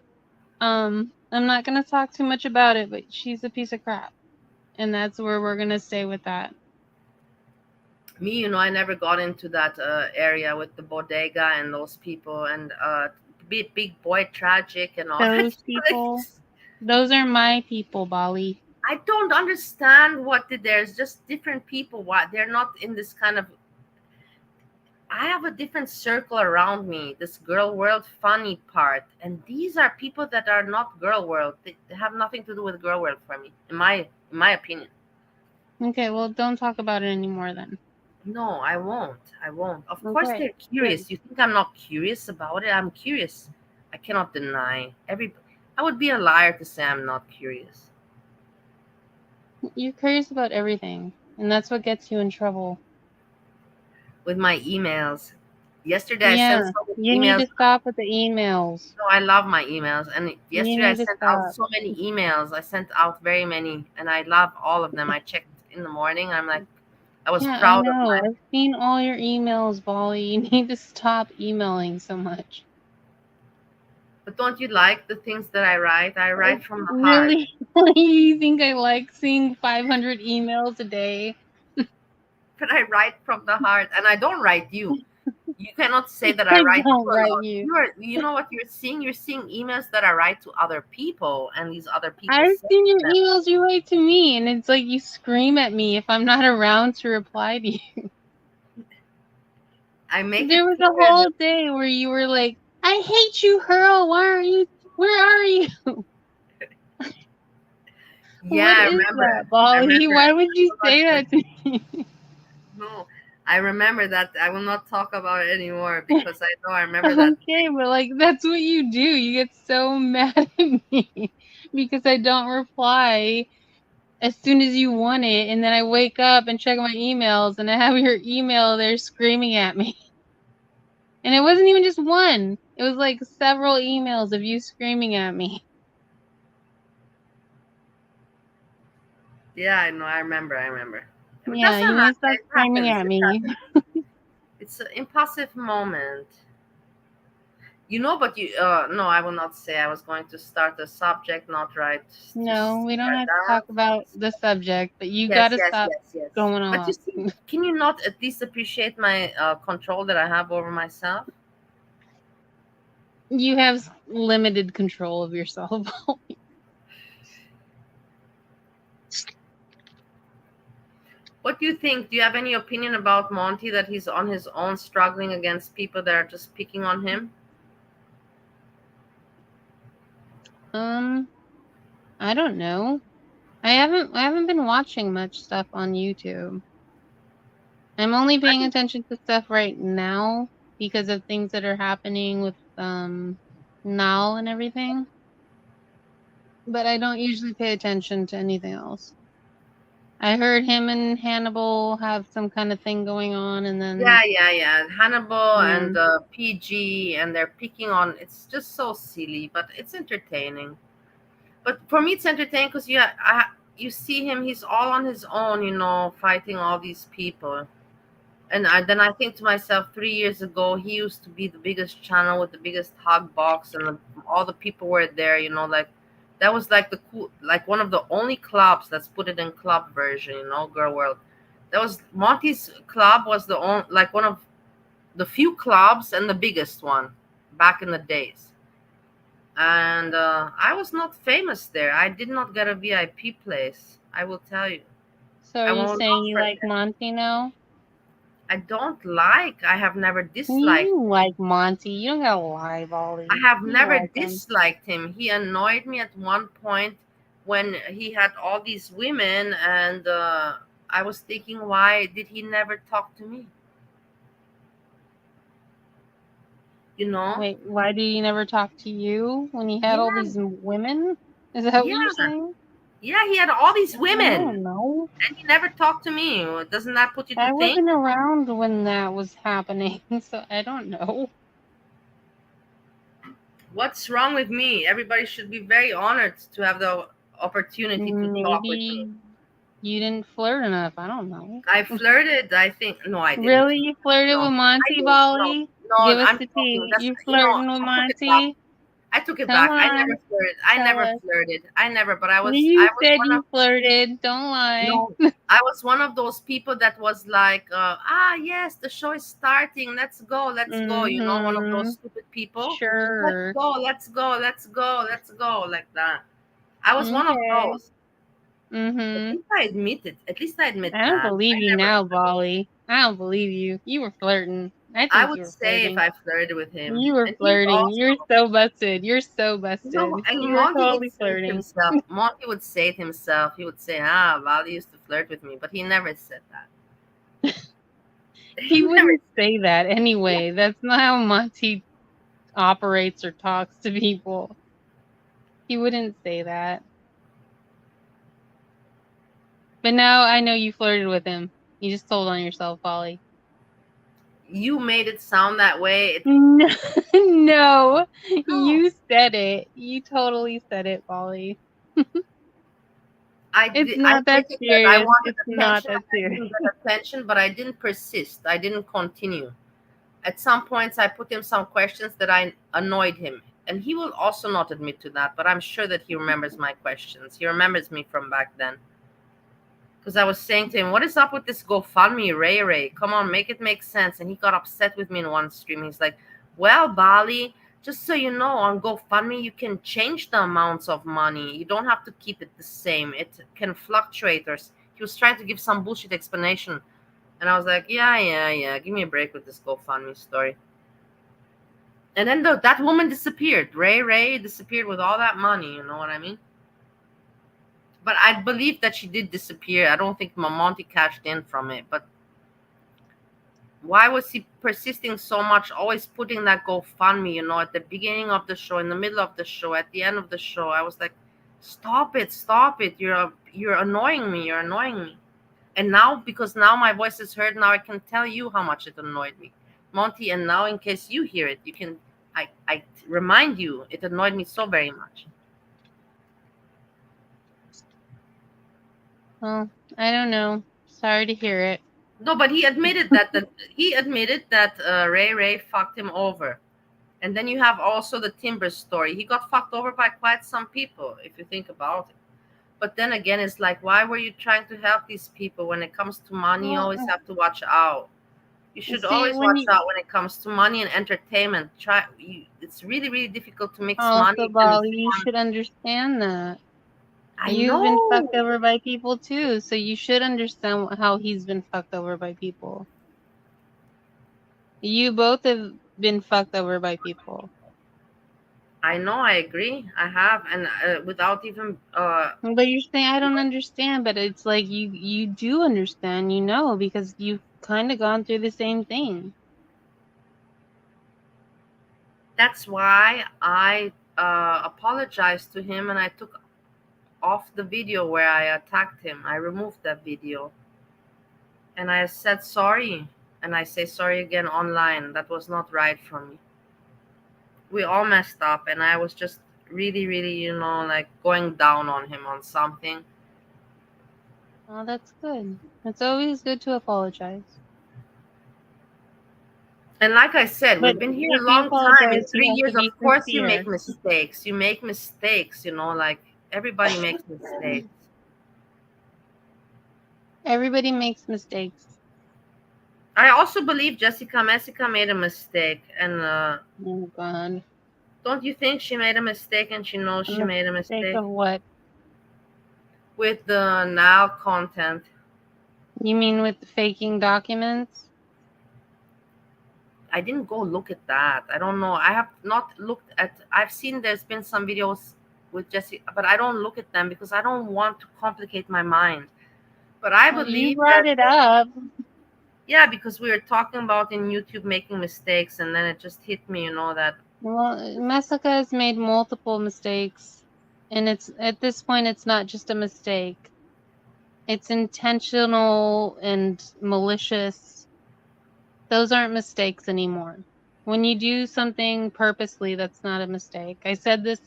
Speaker 21: I'm not gonna talk too much about it, but she's a piece of crap. And that's where we're gonna stay with that.
Speaker 3: Me, I never got into that area with the bodega and those people and big boy tragic and all
Speaker 21: Those
Speaker 3: that.
Speaker 21: people, those are my people, Bali.
Speaker 3: I don't understand there's just different people. Why they're not in this kind of. I have a different circle around me, this girl world funny part. And these are people that are not girl world. They have nothing to do with girl world for me, in my opinion.
Speaker 21: Okay, well, don't talk about it anymore then.
Speaker 3: No, I won't. Of course
Speaker 21: Okay,
Speaker 3: they're curious.
Speaker 21: good.
Speaker 3: You think I'm not curious about it? I'm curious. I cannot deny. I would be a liar to say I'm not curious.
Speaker 21: You're curious about everything, and that's what gets you in trouble.
Speaker 3: With my emails. Yesterday
Speaker 21: Yeah,
Speaker 3: I sent so many
Speaker 21: you
Speaker 3: emails.
Speaker 21: need to stop with the emails.
Speaker 3: No, I love my emails. And yesterday I
Speaker 21: need to
Speaker 3: sent out
Speaker 21: stop.
Speaker 3: so many emails. I sent out very many, and I love all of them. I checked in the morning. I'm like, I was
Speaker 21: Yeah, I
Speaker 3: proud of
Speaker 21: know.
Speaker 3: my.
Speaker 21: I've seen all your emails, Bali. You need to stop emailing so much.
Speaker 3: But don't you like the things that I write? I write from the heart.
Speaker 21: Really? You think I like seeing 500 emails a day?
Speaker 3: but I write from the heart, and I don't write you. You cannot say that I
Speaker 21: I
Speaker 3: write
Speaker 21: don't
Speaker 3: you
Speaker 21: write
Speaker 3: alone.
Speaker 21: you.
Speaker 3: You know what you're seeing? You're seeing emails that I write to other people, and these other people
Speaker 21: I've
Speaker 3: send
Speaker 21: seen your
Speaker 3: them.
Speaker 21: emails you write to me, and it's like you scream at me if I'm not around to reply to you.
Speaker 3: I make
Speaker 21: There
Speaker 3: it
Speaker 21: was a
Speaker 3: clear
Speaker 21: whole
Speaker 3: that
Speaker 21: day where you were like, I hate you, Hurl. Where are you?
Speaker 3: yeah,
Speaker 21: What
Speaker 3: I
Speaker 21: is
Speaker 3: remember.
Speaker 21: that,
Speaker 3: I
Speaker 21: Bolly?
Speaker 3: remember.
Speaker 21: Why would you
Speaker 3: I will
Speaker 21: say
Speaker 3: not-
Speaker 21: that to me?
Speaker 3: No, I remember that. I will not talk about it anymore because I remember that.
Speaker 21: Okay, but like that's what you do. You get so mad at me because I don't reply as soon as you want it, and then I wake up and check my emails and I have your email there screaming at me. And it wasn't even just one. It was like several emails of you screaming at me.
Speaker 3: Yeah, I know. I remember. It
Speaker 21: Yeah,
Speaker 3: doesn't
Speaker 21: you
Speaker 3: matter.
Speaker 21: want to stop
Speaker 3: It
Speaker 21: screaming
Speaker 3: happens.
Speaker 21: at
Speaker 3: It
Speaker 21: me.
Speaker 3: happens. It's an impulsive moment. But no, I will not say. I was going to start a subject, not right to
Speaker 21: No, we don't
Speaker 3: start
Speaker 21: have to
Speaker 3: that.
Speaker 21: talk about the subject, but you
Speaker 3: Yes,
Speaker 21: gotta
Speaker 3: yes,
Speaker 21: stop
Speaker 3: yes, yes.
Speaker 21: going
Speaker 3: But you
Speaker 21: off.
Speaker 3: see, can you not at least appreciate my control that I have over myself?
Speaker 21: You have limited control of yourself.
Speaker 3: What do you think? Do you have any opinion about Monty that he's on his own struggling against people that are just picking on him?
Speaker 21: I don't know. I haven't been watching much stuff on YouTube. I'm only paying attention to stuff right now because of things that are happening with Nal and everything. But I don't usually pay attention to anything else. I heard him and Hannibal have some kind of thing going on, and then
Speaker 3: Yeah. Hannibal
Speaker 21: yeah.
Speaker 3: and PG, and they're picking on. It's just so silly, but it's entertaining. But for me, it's entertaining because you see him. He's all on his own, fighting all these people. And then I think to myself, 3 years ago, he used to be the biggest channel with the biggest hug box, and all the people were there. Like that was like the cool, like one of the only clubs. Let's put it in club version, Girl World. That was Monty's club was the only, like one of the few clubs and the biggest one back in the days. And I was not famous there. I did not get a VIP place. I will tell you.
Speaker 21: So are
Speaker 3: I
Speaker 21: you
Speaker 3: will
Speaker 21: saying
Speaker 3: not
Speaker 21: you
Speaker 3: forget.
Speaker 21: like Monty now?
Speaker 3: I don't like. I have never disliked.
Speaker 21: You like Monty. You don't gotta lie,
Speaker 3: I
Speaker 21: Bolly.
Speaker 3: have
Speaker 21: You
Speaker 3: never
Speaker 21: like him.
Speaker 3: disliked him. He annoyed me at one point when he had all these women, and I was thinking, why did he never talk to me?
Speaker 21: Wait, why did he never talk to you when he had all
Speaker 3: Yeah,
Speaker 21: these women? Is that what you're
Speaker 3: yeah,
Speaker 21: saying?
Speaker 3: yeah. He had all these
Speaker 21: I
Speaker 3: women,
Speaker 21: don't know.
Speaker 3: and he never talked to me. Doesn't that put you to
Speaker 21: I
Speaker 3: think?
Speaker 21: wasn't around when that was happening, so I don't know.
Speaker 3: What's wrong with me? Everybody should be very honored to have the opportunity to talk with me.
Speaker 21: Maybe you didn't flirt enough. I don't know.
Speaker 3: I flirted. I think no, I didn't.
Speaker 21: Really? You flirted
Speaker 3: No,
Speaker 21: with
Speaker 3: I
Speaker 21: Monty,
Speaker 3: didn't. No,
Speaker 21: Bolly?
Speaker 3: no.
Speaker 21: Give us
Speaker 3: I'm
Speaker 21: the
Speaker 3: talking.
Speaker 21: tea.
Speaker 3: That's
Speaker 21: You flirting with
Speaker 3: I took it back.
Speaker 21: Monty?
Speaker 3: I took it
Speaker 21: Come
Speaker 3: back. I never
Speaker 21: on.
Speaker 3: flirted. I
Speaker 21: Tell
Speaker 3: never
Speaker 21: us.
Speaker 3: flirted. I never. But I was.
Speaker 21: You
Speaker 3: I was
Speaker 21: said
Speaker 3: one of.
Speaker 21: you flirted. Don't lie.
Speaker 3: No, I was one of those people that was like, yes, the show is starting. Let's go. Let's go. One of those stupid people. Let's
Speaker 21: Sure.
Speaker 3: go. Let's go. Let's go. Let's go. Like that. I was one of
Speaker 21: Okay.
Speaker 3: those. At least I admit it. At least I admit
Speaker 21: I don't
Speaker 3: that.
Speaker 21: believe you now, Bolly. I don't believe you. You were flirting. I
Speaker 3: I
Speaker 21: think
Speaker 3: would
Speaker 21: you were
Speaker 3: say if
Speaker 21: flirting.
Speaker 3: I flirted with him,
Speaker 21: You were
Speaker 3: and he's
Speaker 21: flirting.
Speaker 3: also,
Speaker 21: You're so busted. You're so busted.
Speaker 3: and
Speaker 21: You were
Speaker 3: Monty would
Speaker 21: totally
Speaker 3: say it
Speaker 21: flirting.
Speaker 3: himself. Monty would say it himself. He would say, Val used to flirt with me, but he never said that.
Speaker 21: He wouldn't say that anyway. That's not how Monty operates or talks to people. He wouldn't say that. But now I know you flirted with him. You just told on yourself, Polly.
Speaker 3: You made it sound that way.
Speaker 21: No, no, you said it. You totally said it, Polly. It's
Speaker 3: I
Speaker 21: not that
Speaker 3: take it that I
Speaker 21: serious.
Speaker 3: wanted
Speaker 21: It's not
Speaker 3: attention
Speaker 21: that
Speaker 3: and I
Speaker 21: serious.
Speaker 3: didn't get attention, but I didn't persist. I didn't continue. At some points, I put him some questions that I annoyed him. And he will also not admit to that, but I'm sure that he remembers my questions. He remembers me from back then. because I was saying to him, what is up with this GoFundMe, Ray? Come on, make it make sense. And he got upset with me in one stream. He's like, well, Bali, just so you know, on GoFundMe, you can change the amounts of money. You don't have to keep it the same. It can fluctuate. Or he was trying to give some bullshit explanation. And I was like, yeah. Give me a break with this GoFundMe story. And then that woman disappeared. Ray disappeared with all that money. You know what I mean? But I believe that she did disappear. I don't think Monty cashed in from it. But why was he persisting so much, always putting that GoFundMe, you know, at the beginning of the show, in the middle of the show, at the end of the show? I was like, stop it. You're annoying me. And now, because now my voice is heard, now I can tell you how much it annoyed me, Monty. And now, in case you hear it, I remind you, it annoyed me so very much.
Speaker 21: Well, I don't know. Sorry to hear it.
Speaker 3: No, but he admitted that Ray fucked him over. And then you have also the Timber story. He got fucked over by quite some people, if you think about it. But then again, it's like, why were you trying to help these people? When it comes to money, you always have to watch out. You should always watch out when it comes to money and entertainment. It's really, really difficult to mix money.
Speaker 21: Also, Bali, you should understand that. You've been fucked over by people too, so you should understand how he's been fucked over by people. You both have been fucked over by people.
Speaker 3: I know, I agree. I have, and without even.
Speaker 21: But you're saying I don't understand, but it's like you do understand, you know, because you've kind of gone through the same thing.
Speaker 3: That's why I apologized to him, and I took off the video where I attacked him. I removed that video, and I said sorry, and I say sorry again online. That was not right for me. We all messed up, and I was just really, really, you know, like going down on him on something.
Speaker 21: Oh, that's good. It's always good to apologize.
Speaker 3: And like I said,
Speaker 21: But
Speaker 3: we've been here
Speaker 21: if
Speaker 3: a
Speaker 21: you
Speaker 3: long time. In
Speaker 21: apologize, you
Speaker 3: 3
Speaker 21: have to
Speaker 3: years,
Speaker 21: be
Speaker 3: of course, you
Speaker 21: sincere.
Speaker 3: make mistakes. You make mistakes, you know, like everybody makes mistakes.
Speaker 21: Everybody makes mistakes.
Speaker 3: I also believe Jessica Messica made a mistake. And
Speaker 21: oh God,
Speaker 3: don't you think she made a mistake and she knows she made a mistake?
Speaker 21: Of what?
Speaker 3: With the now content.
Speaker 21: You mean with the faking documents?
Speaker 3: I didn't go look at that. I don't know. I have not looked at. I've seen there's been some videos with Jessica, but I don't look at them because I don't want to complicate my mind. But I believe
Speaker 21: you brought it up.
Speaker 3: Yeah, because we were talking about in YouTube making mistakes, and then it just hit me, you know, that.
Speaker 21: Well, Messica has made multiple mistakes, and it's at this point it's not just a mistake. It's intentional and malicious. Those aren't mistakes anymore. When you do something purposely, that's not a mistake. I said this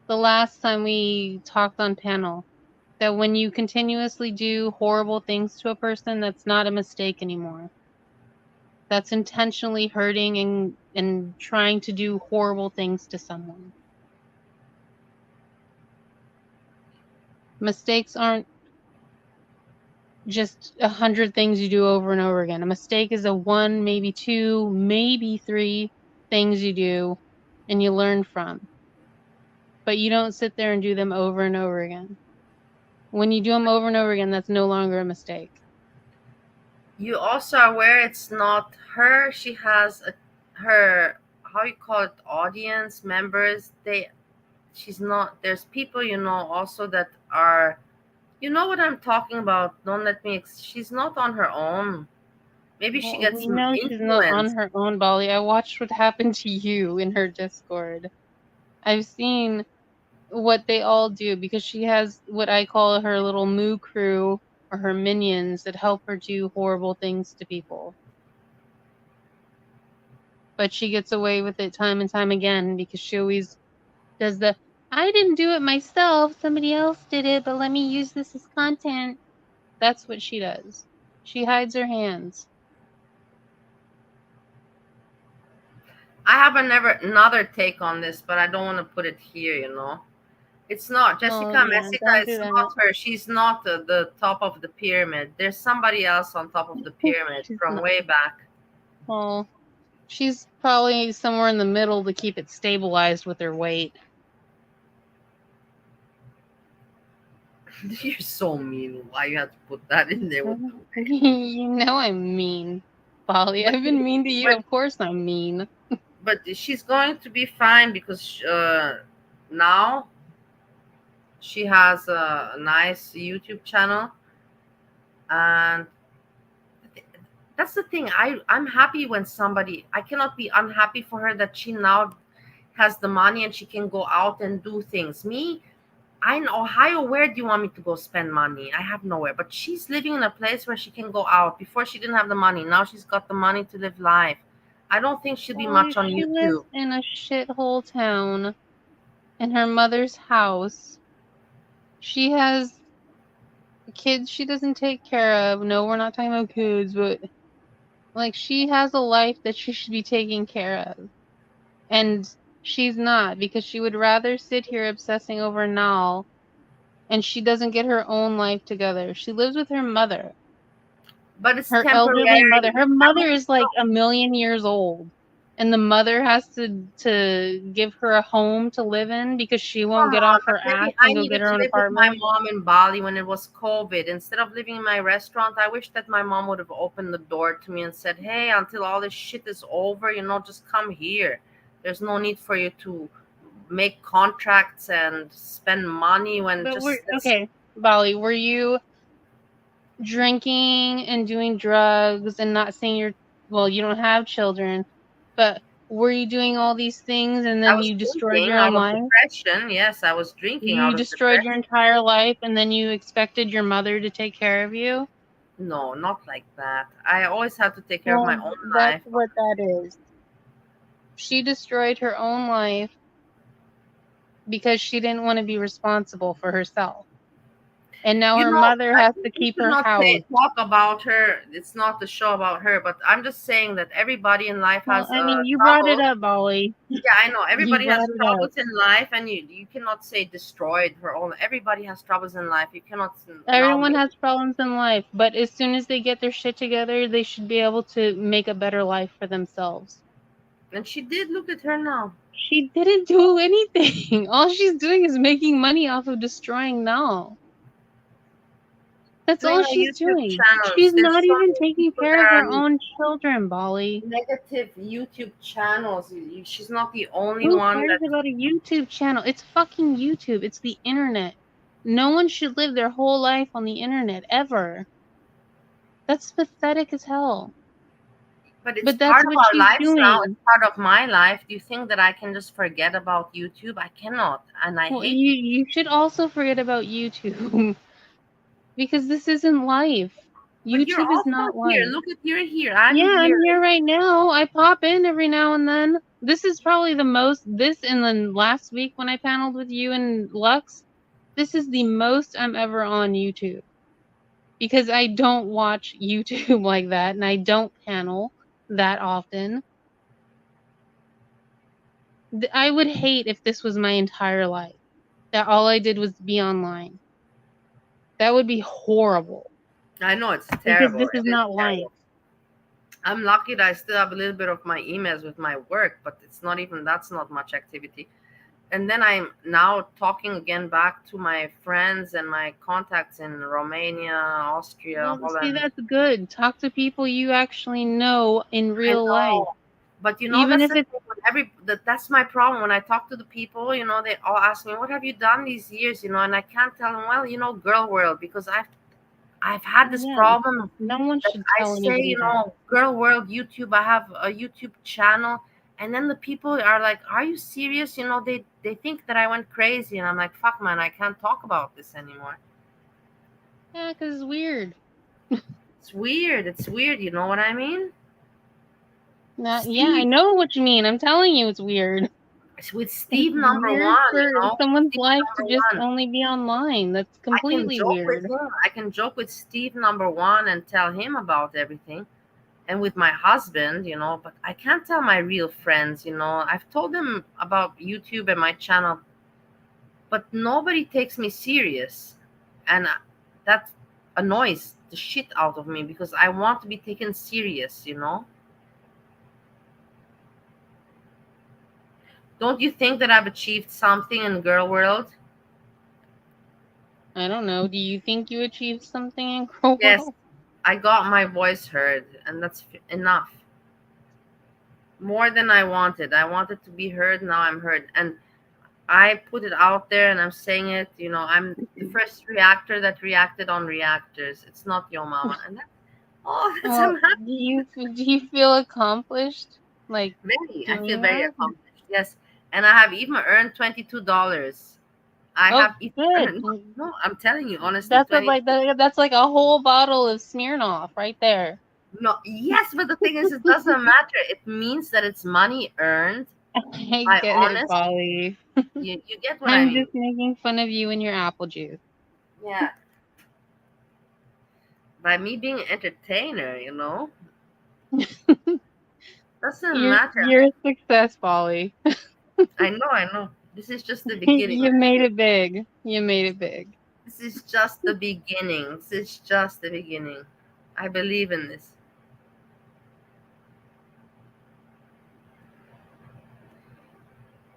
Speaker 21: the last time we talked on panel, that when you continuously do horrible things to a person, that's not a mistake anymore. That's intentionally hurting and trying to do horrible things to someone. Mistakes aren't just 100 things you do over and over again. A mistake is a 1, maybe 2, maybe 3 things you do and you learn from. But you don't sit there and do them over and over again. When you do them over and over again, that's no longer a mistake.
Speaker 3: You also are aware it's not her. She has her, how you call it, audience members. She's not. There's people, you know, also that are. You know what I'm talking about. Don't let me. She's not on her own. Maybe she gets
Speaker 21: We know
Speaker 3: influence.
Speaker 21: she's not on her own, Bali. I watched what happened to you in her Discord. I've seen what they all do because she has what I call her little moo crew or her minions that help her do horrible things to people. But she gets away with it time and time again because she always does the, I didn't do it myself, somebody else did it, but let me use this as content. That's what she does. She hides her hands.
Speaker 3: I have another take on this, but I don't want to put it here, you know. It's not Jessica
Speaker 21: Oh yeah,
Speaker 3: Messica.
Speaker 21: don't do
Speaker 3: It's
Speaker 21: that.
Speaker 3: not her. She's not the top of the pyramid. There's somebody else on top of the pyramid
Speaker 21: She's
Speaker 3: from
Speaker 21: not.
Speaker 3: way back.
Speaker 21: Well, she's probably somewhere in the middle to keep it stabilized with her weight.
Speaker 3: You're so mean. Why you have to put that in there? With
Speaker 21: You know I'm mean, Polly. I've been mean to you. Of course I'm mean.
Speaker 3: but she's going to be fine because now she has a nice YouTube channel, and that's the thing. I'm happy when somebody. I cannot be unhappy for her that she now has the money and she can go out and do things. Me, in Ohio, where do you want me to go spend money? I have nowhere. But she's living in a place where she can go out. Before she didn't have the money. Now she's got the money to live life. I don't think she'll be much on
Speaker 21: She lives
Speaker 3: YouTube.
Speaker 21: in a shithole town in her mother's house. She has kids she doesn't take care of. No, we're not talking about kids, but like she has a life that she should be taking care of. And she's not because she would rather sit here obsessing over Nal and she doesn't get her own life together. She lives with her mother.
Speaker 3: But it's
Speaker 21: Her
Speaker 3: temporary.
Speaker 21: elderly mother. Her mother
Speaker 3: I
Speaker 21: is like a million years old. And the mother has to give her a home to live in because she won't
Speaker 3: Come
Speaker 21: get
Speaker 3: on,
Speaker 21: off her
Speaker 3: maybe
Speaker 21: ass
Speaker 3: I
Speaker 21: and go get
Speaker 3: needed
Speaker 21: her
Speaker 3: to
Speaker 21: own
Speaker 3: live with my
Speaker 21: apartment.
Speaker 3: mom in Bali when it was COVID. Instead of living in my restaurant, I wish that my mom would have opened the door to me and said, "Hey, until all this shit is over, just come here. There's no need for you to make contracts and spend money when
Speaker 21: But we're
Speaker 3: just this."
Speaker 21: okay, Bali, were you drinking and doing drugs and not seeing you don't have children, but were you doing all these things and
Speaker 3: I
Speaker 21: then
Speaker 3: was
Speaker 21: you destroyed
Speaker 3: drinking
Speaker 21: your own
Speaker 3: out of
Speaker 21: life?
Speaker 3: depression. Yes, I was drinking
Speaker 21: You
Speaker 3: out of
Speaker 21: destroyed your
Speaker 3: depression.
Speaker 21: entire life and then you expected your mother to take care of you?
Speaker 3: No, not like that. I always had to take care of my
Speaker 21: Well,
Speaker 3: own
Speaker 21: that's
Speaker 3: life.
Speaker 21: what that is. She destroyed her own life because she didn't want to be responsible for herself. And now her mother has to
Speaker 3: You
Speaker 21: keep
Speaker 3: should
Speaker 21: her
Speaker 3: not
Speaker 21: house.
Speaker 3: talk about her. It's not the show about her, but I'm just saying that everybody in life
Speaker 21: Well,
Speaker 3: has
Speaker 21: I mean, you brought it
Speaker 3: troubles.
Speaker 21: up, Ollie.
Speaker 3: Yeah, I know.
Speaker 21: You
Speaker 3: Everybody has
Speaker 21: brought it up.
Speaker 3: troubles in life, and you cannot say destroyed her own. Everybody has troubles in life. You cannot now
Speaker 21: Everyone
Speaker 3: make.
Speaker 21: has problems in life, but as soon as they get their shit together, they should be able to make a better life for themselves.
Speaker 3: And she did. Look at her now.
Speaker 21: She didn't do anything. All she's doing is making money off of destroying now. That's
Speaker 3: Doing
Speaker 21: all
Speaker 3: a
Speaker 21: she's
Speaker 3: YouTube
Speaker 21: doing.
Speaker 3: channels.
Speaker 21: She's
Speaker 3: There's
Speaker 21: not
Speaker 3: so
Speaker 21: even
Speaker 3: many
Speaker 21: taking
Speaker 3: people
Speaker 21: care of
Speaker 3: that
Speaker 21: her
Speaker 3: are
Speaker 21: own children, Bali.
Speaker 3: negative YouTube channels. She's not the only
Speaker 21: Who
Speaker 3: one
Speaker 21: cares
Speaker 3: that.
Speaker 21: about a YouTube channel? It's fucking YouTube. It's the internet. No one should live their whole life on the internet, ever. That's pathetic as hell.
Speaker 3: But it's
Speaker 21: But that's
Speaker 3: part of
Speaker 21: what
Speaker 3: our
Speaker 21: she's
Speaker 3: lives now. It's
Speaker 21: doing.
Speaker 3: part of my life. Do you think that I can just forget about YouTube? I cannot, and I
Speaker 21: Well,
Speaker 3: hate.
Speaker 21: you should also forget about YouTube because this isn't life.
Speaker 3: But you're
Speaker 21: YouTube is
Speaker 3: also
Speaker 21: not
Speaker 3: here.
Speaker 21: life.
Speaker 3: Look at you're here. I'm
Speaker 21: Yeah, I'm
Speaker 3: here.
Speaker 21: here right now. I pop in every now and then. This is probably the most, this and then last week when I paneled with you and Lux, this is the most I'm ever on YouTube because I don't watch YouTube like that and I don't panel that often. I would hate if this was my entire life, that all I did was be online. That would be horrible
Speaker 3: I know it's
Speaker 21: because
Speaker 3: terrible.
Speaker 21: this is
Speaker 3: It is
Speaker 21: not life.
Speaker 3: terrible. I'm lucky that I still have a little bit of my emails with my work, but it's not even that's not much activity. And then I'm now talking again back to my friends and my contacts in Romania, Austria,
Speaker 21: Well, see,
Speaker 3: Holland.
Speaker 21: that's good. Talk to people you actually know in
Speaker 3: I
Speaker 21: real life.
Speaker 3: know. But
Speaker 21: Even
Speaker 3: that's
Speaker 21: if
Speaker 3: the
Speaker 21: it's
Speaker 3: thing that's my problem. When I talk to the people, they all ask me, "What have you done these years?" And I can't tell them, well, girl world, because I've had this
Speaker 21: yeah,
Speaker 3: problem
Speaker 21: no one
Speaker 3: that
Speaker 21: should
Speaker 3: I
Speaker 21: tell
Speaker 3: say,
Speaker 21: anybody that.
Speaker 3: girl world YouTube. I have a YouTube channel, and then the people are like, "Are you serious?" They think that I went crazy, and I'm like, "Fuck, man, I can't talk about this anymore."
Speaker 21: Yeah, because it's weird.
Speaker 3: It's weird. It's weird. You know what I mean?
Speaker 21: Yeah, I know what you mean. I'm telling you, it's weird.
Speaker 3: With
Speaker 21: It's
Speaker 3: Steve number
Speaker 21: weird
Speaker 3: one,
Speaker 21: for someone's
Speaker 3: Steve
Speaker 21: life to
Speaker 3: number
Speaker 21: just
Speaker 3: one.
Speaker 21: only be online. That's
Speaker 3: I can
Speaker 21: completely
Speaker 3: joke with
Speaker 21: weird.
Speaker 3: him. I can joke with Steve number one and tell him about everything, and with my husband, but I can't tell my real friends. I've told them about YouTube and my channel but nobody takes me serious, and that annoys the shit out of me because I want to be taken serious, you know. Don't you think that I've achieved something in girl world?
Speaker 21: I don't know. Do you think you achieved something in girl
Speaker 3: Yes,
Speaker 21: world?
Speaker 3: I got my voice heard, and that's enough. More than I wanted. I wanted to be heard. Now I'm heard, and I put it out there, and I'm saying it. You know, I'm the first reactor that reacted on reactors. It's not Yo Mama, and that's
Speaker 21: Well,
Speaker 3: I'm happy.
Speaker 21: do you feel accomplished? Like
Speaker 3: Very, I feel
Speaker 21: doing
Speaker 3: very
Speaker 21: that?
Speaker 3: accomplished. Yes, and I have even earned $22. I
Speaker 21: Oh,
Speaker 3: have even
Speaker 21: good.
Speaker 3: earned, no, I'm telling you honestly,
Speaker 21: That's
Speaker 3: 20.
Speaker 21: that's like a whole bottle of Smirnoff right there.
Speaker 3: No, yes, but the thing is, it doesn't matter. It means that it's money earned
Speaker 21: I
Speaker 3: by
Speaker 21: get it,
Speaker 3: honest.
Speaker 21: Polly.
Speaker 3: You get what I
Speaker 21: I'm
Speaker 3: mean?
Speaker 21: just making fun of you and your apple juice.
Speaker 3: Yeah, by me being an entertainer, you know. Doesn't matter.
Speaker 21: You're a success, Polly.
Speaker 3: I know. This is just the beginning.
Speaker 21: You made it big. You made it big.
Speaker 3: This is just the beginning. This is just the beginning. I believe in this.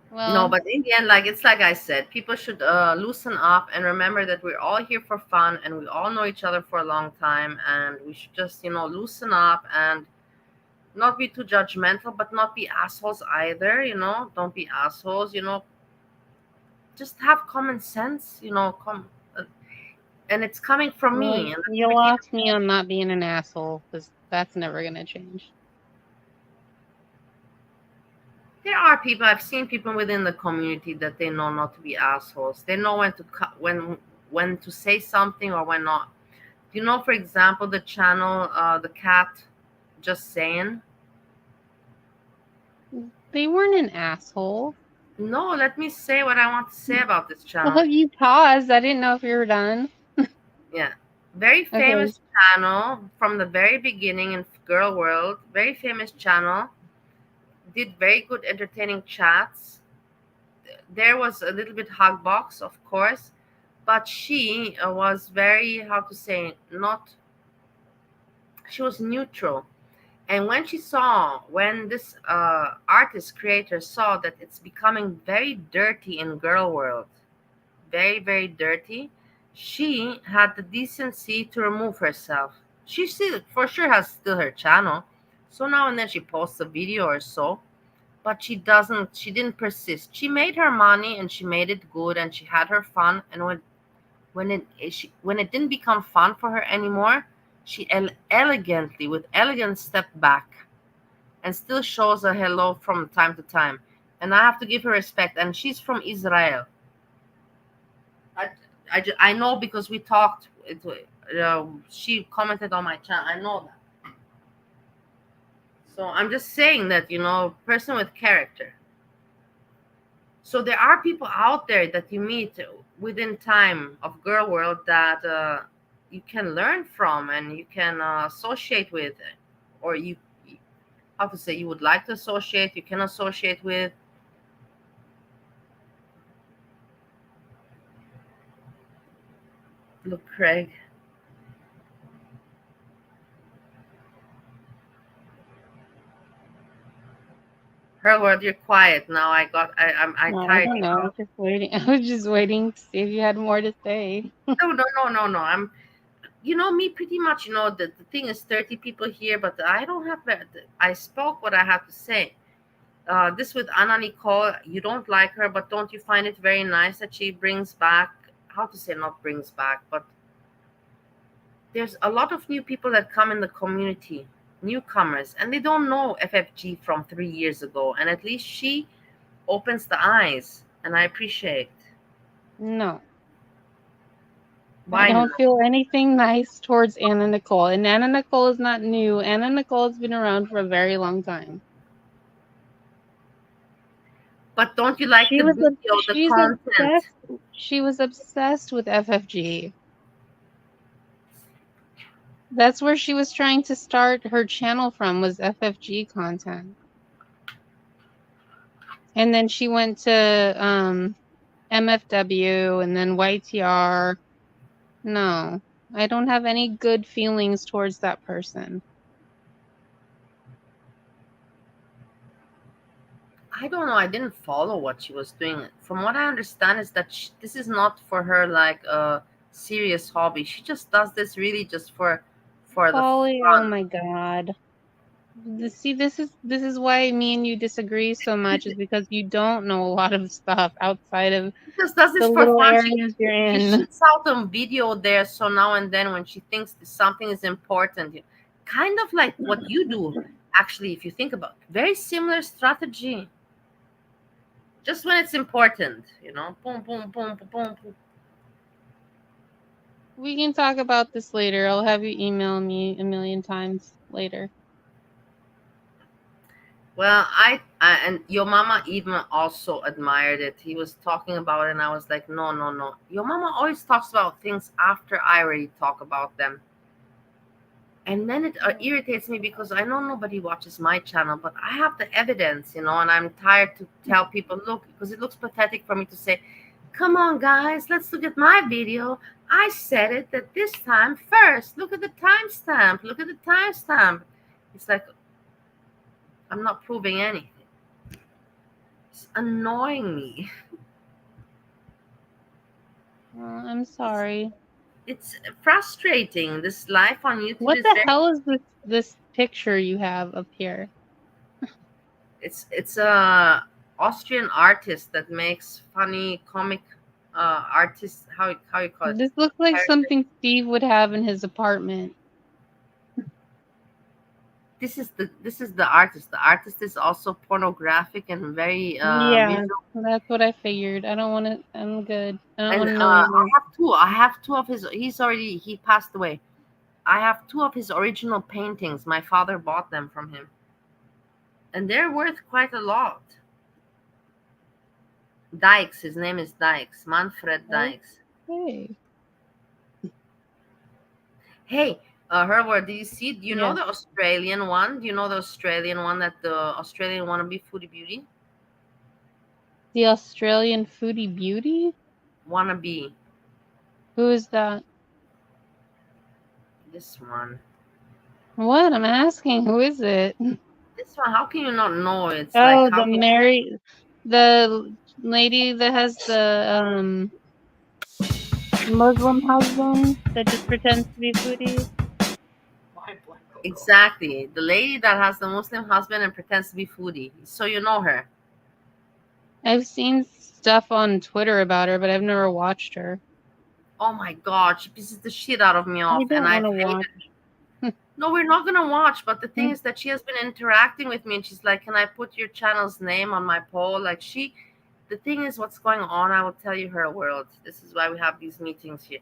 Speaker 21: Well,
Speaker 3: No, but in the end, like it's like I said, people should loosen up and remember that we're all here for fun and we all know each other for a long time, and we should just, you know, loosen up and not be too judgmental, but not be assholes either, you know. Don't be assholes, you know. Just have common sense, you know. And it's coming from
Speaker 21: well,
Speaker 3: me. And
Speaker 21: you lost me on not being an asshole, because that's never gonna change.
Speaker 3: there are people, I've seen people within the community that they know not to be assholes. They know when to cut, when to say something or when not. You know, for example, the channel, the cat, just saying.
Speaker 21: They weren't an asshole.
Speaker 3: No, let me say what I want to say about this channel.
Speaker 21: Well, you paused. I didn't know if you were done.
Speaker 3: Yeah, very famous channel from the very beginning in girl world. Very famous channel. Did very good entertaining chats. There was a little bit hug box, of course, but she was very, how to say, not. She was neutral. And when she saw, when this artist creator saw that it's becoming very dirty in girl world, very, very dirty, she had the decency to remove herself. She still, for sure, has still her channel. So now and then she posts a video or so, but she didn't persist. She made her money and she made it good and she had her fun. And when it didn't become fun for her anymore, she elegantly, with elegance, stepped back and still shows a hello from time to time. And I have to give her respect. And she's from Israel. I know because we talked. She commented on my channel. I know that. So I'm just saying that, you know, person with character. So there are people out there that you meet within time of girl world that you can learn from and you can associate with, or you, how to say, you would like to associate, you can associate with. Look, Craig. Her word, you're quiet now. I'm
Speaker 21: No, I
Speaker 3: tired.
Speaker 21: don't know. I was just waiting. I was just waiting to see if you had more to say.
Speaker 3: No. I'm, you know, me pretty much, you know, the thing is 30 people here, but I don't have that. I spoke what I have to say. This with Anna Nicole, you don't like her, but don't you find it very nice that she brings back, how to say, not brings back, but there's a lot of new people that come in the community, newcomers, and they don't know FFG from 3 years ago. And at least she opens the eyes, and I appreciate.
Speaker 21: No.
Speaker 3: Why
Speaker 21: I don't
Speaker 3: not?
Speaker 21: feel anything nice towards Anna Nicole. And Anna Nicole is not new. Anna Nicole has been around for a very long time.
Speaker 3: But don't you like the video, the content?
Speaker 21: She was obsessed with FFG. That's where she was trying to start her channel from, was FFG content. And then she went to MFW and then YTR. No, I don't have any good feelings towards that person.
Speaker 3: I don't know. I didn't follow what she was doing. From what I understand is that this is not for her like a serious hobby. She just does this really just for the
Speaker 21: Polly,
Speaker 3: fun.
Speaker 21: oh my god. See, this is why me and you disagree so much, is because you don't know a lot of stuff outside of
Speaker 3: She just does this
Speaker 21: the
Speaker 3: for
Speaker 21: little
Speaker 3: fun.
Speaker 21: areas you're
Speaker 3: She
Speaker 21: in.
Speaker 3: shoots out a video there, so now and then when she thinks something is important, kind of like what you do, actually, if you think about it. Very similar strategy. Just when it's important, boom, boom, boom, boom, boom, boom.
Speaker 21: We can talk about this later. I'll have you email me a million times later.
Speaker 3: Well, and your mama even also admired it. He was talking about it, and I was like, no, no, no. Your mama always talks about things after I already talk about them. And then it irritates me because I know nobody watches my channel, but I have the evidence, and I'm tired to tell people, look, because it looks pathetic for me to say, come on, guys, let's look at my video. I said it at this time first. Look at the timestamp. Look at the timestamp. It's like, I'm not proving anything. It's annoying me.
Speaker 21: I'm sorry.
Speaker 3: It's frustrating. This life on YouTube
Speaker 21: What
Speaker 3: is
Speaker 21: the
Speaker 3: very...
Speaker 21: hell is this picture you have up here?
Speaker 3: It's a Austrian artist that makes funny comic artists. How you call it?
Speaker 21: This looks like something Steve would have in his apartment.
Speaker 3: This is the artist. The artist is also pornographic and very
Speaker 21: Yeah,
Speaker 3: visual.
Speaker 21: that's what I figured. I don't want to. I'm good. I don't
Speaker 3: And
Speaker 21: want to know anymore.
Speaker 3: I have two of his. He passed away. I have two of his original paintings. My father bought them from him, and they're worth quite a lot. Dykes. His name is Dykes. Manfred Dykes.
Speaker 21: Hey.
Speaker 3: Hey, Herbert, do you know
Speaker 21: Yes.
Speaker 3: the Australian one? Do you know the Australian one, that the Australian wannabe Foodie Beauty?
Speaker 21: The Australian Foodie Beauty?
Speaker 3: Wannabe.
Speaker 21: Who is that?
Speaker 3: This one.
Speaker 21: What? I'm asking. Who is it?
Speaker 3: This one. How can you not know? It's
Speaker 21: Oh,
Speaker 3: like
Speaker 21: the lady that has the Muslim husband that just pretends to be Foodie.
Speaker 3: Exactly. The lady that has the Muslim husband and pretends to be Foodie. So you know her.
Speaker 21: I've seen stuff on Twitter about her, but I've never watched her.
Speaker 3: Oh my God, she pisses the shit out of me off,
Speaker 21: We don't
Speaker 3: and I've
Speaker 21: want to
Speaker 3: hated
Speaker 21: watch.
Speaker 3: No, we're not gonna watch. But the thing is that she has been interacting with me, and she's like, "Can I put your channel's name on my poll?" Like the thing is, what's going on? I will tell you her world. This is why we have these meetings here.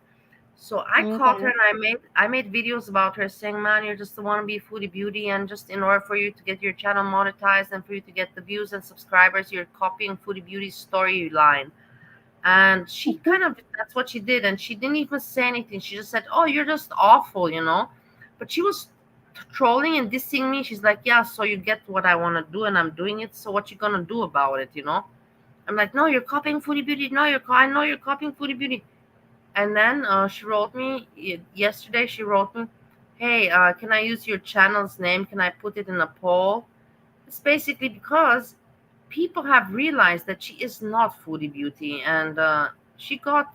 Speaker 3: So I called her and I made videos about her, saying, "Man, you're just the wannabe Foodie Beauty, and just in order for you to get your channel monetized and for you to get the views and subscribers, you're copying Foodie Beauty's storyline." And she that's what she did, and she didn't even say anything. She just said, "Oh, you're just awful," But she was trolling and dissing me. She's like, "Yeah, so you get what I want to do, and I'm doing it. So what you gonna do about it?" I'm like, "No, you're copying Foodie Beauty. No, I know you're copying Foodie Beauty." And then she wrote me yesterday. She wrote me, "Hey, can I use your channel's name? Can I put it in a poll?" It's basically because people have realized that she is not Foodie Beauty, and she got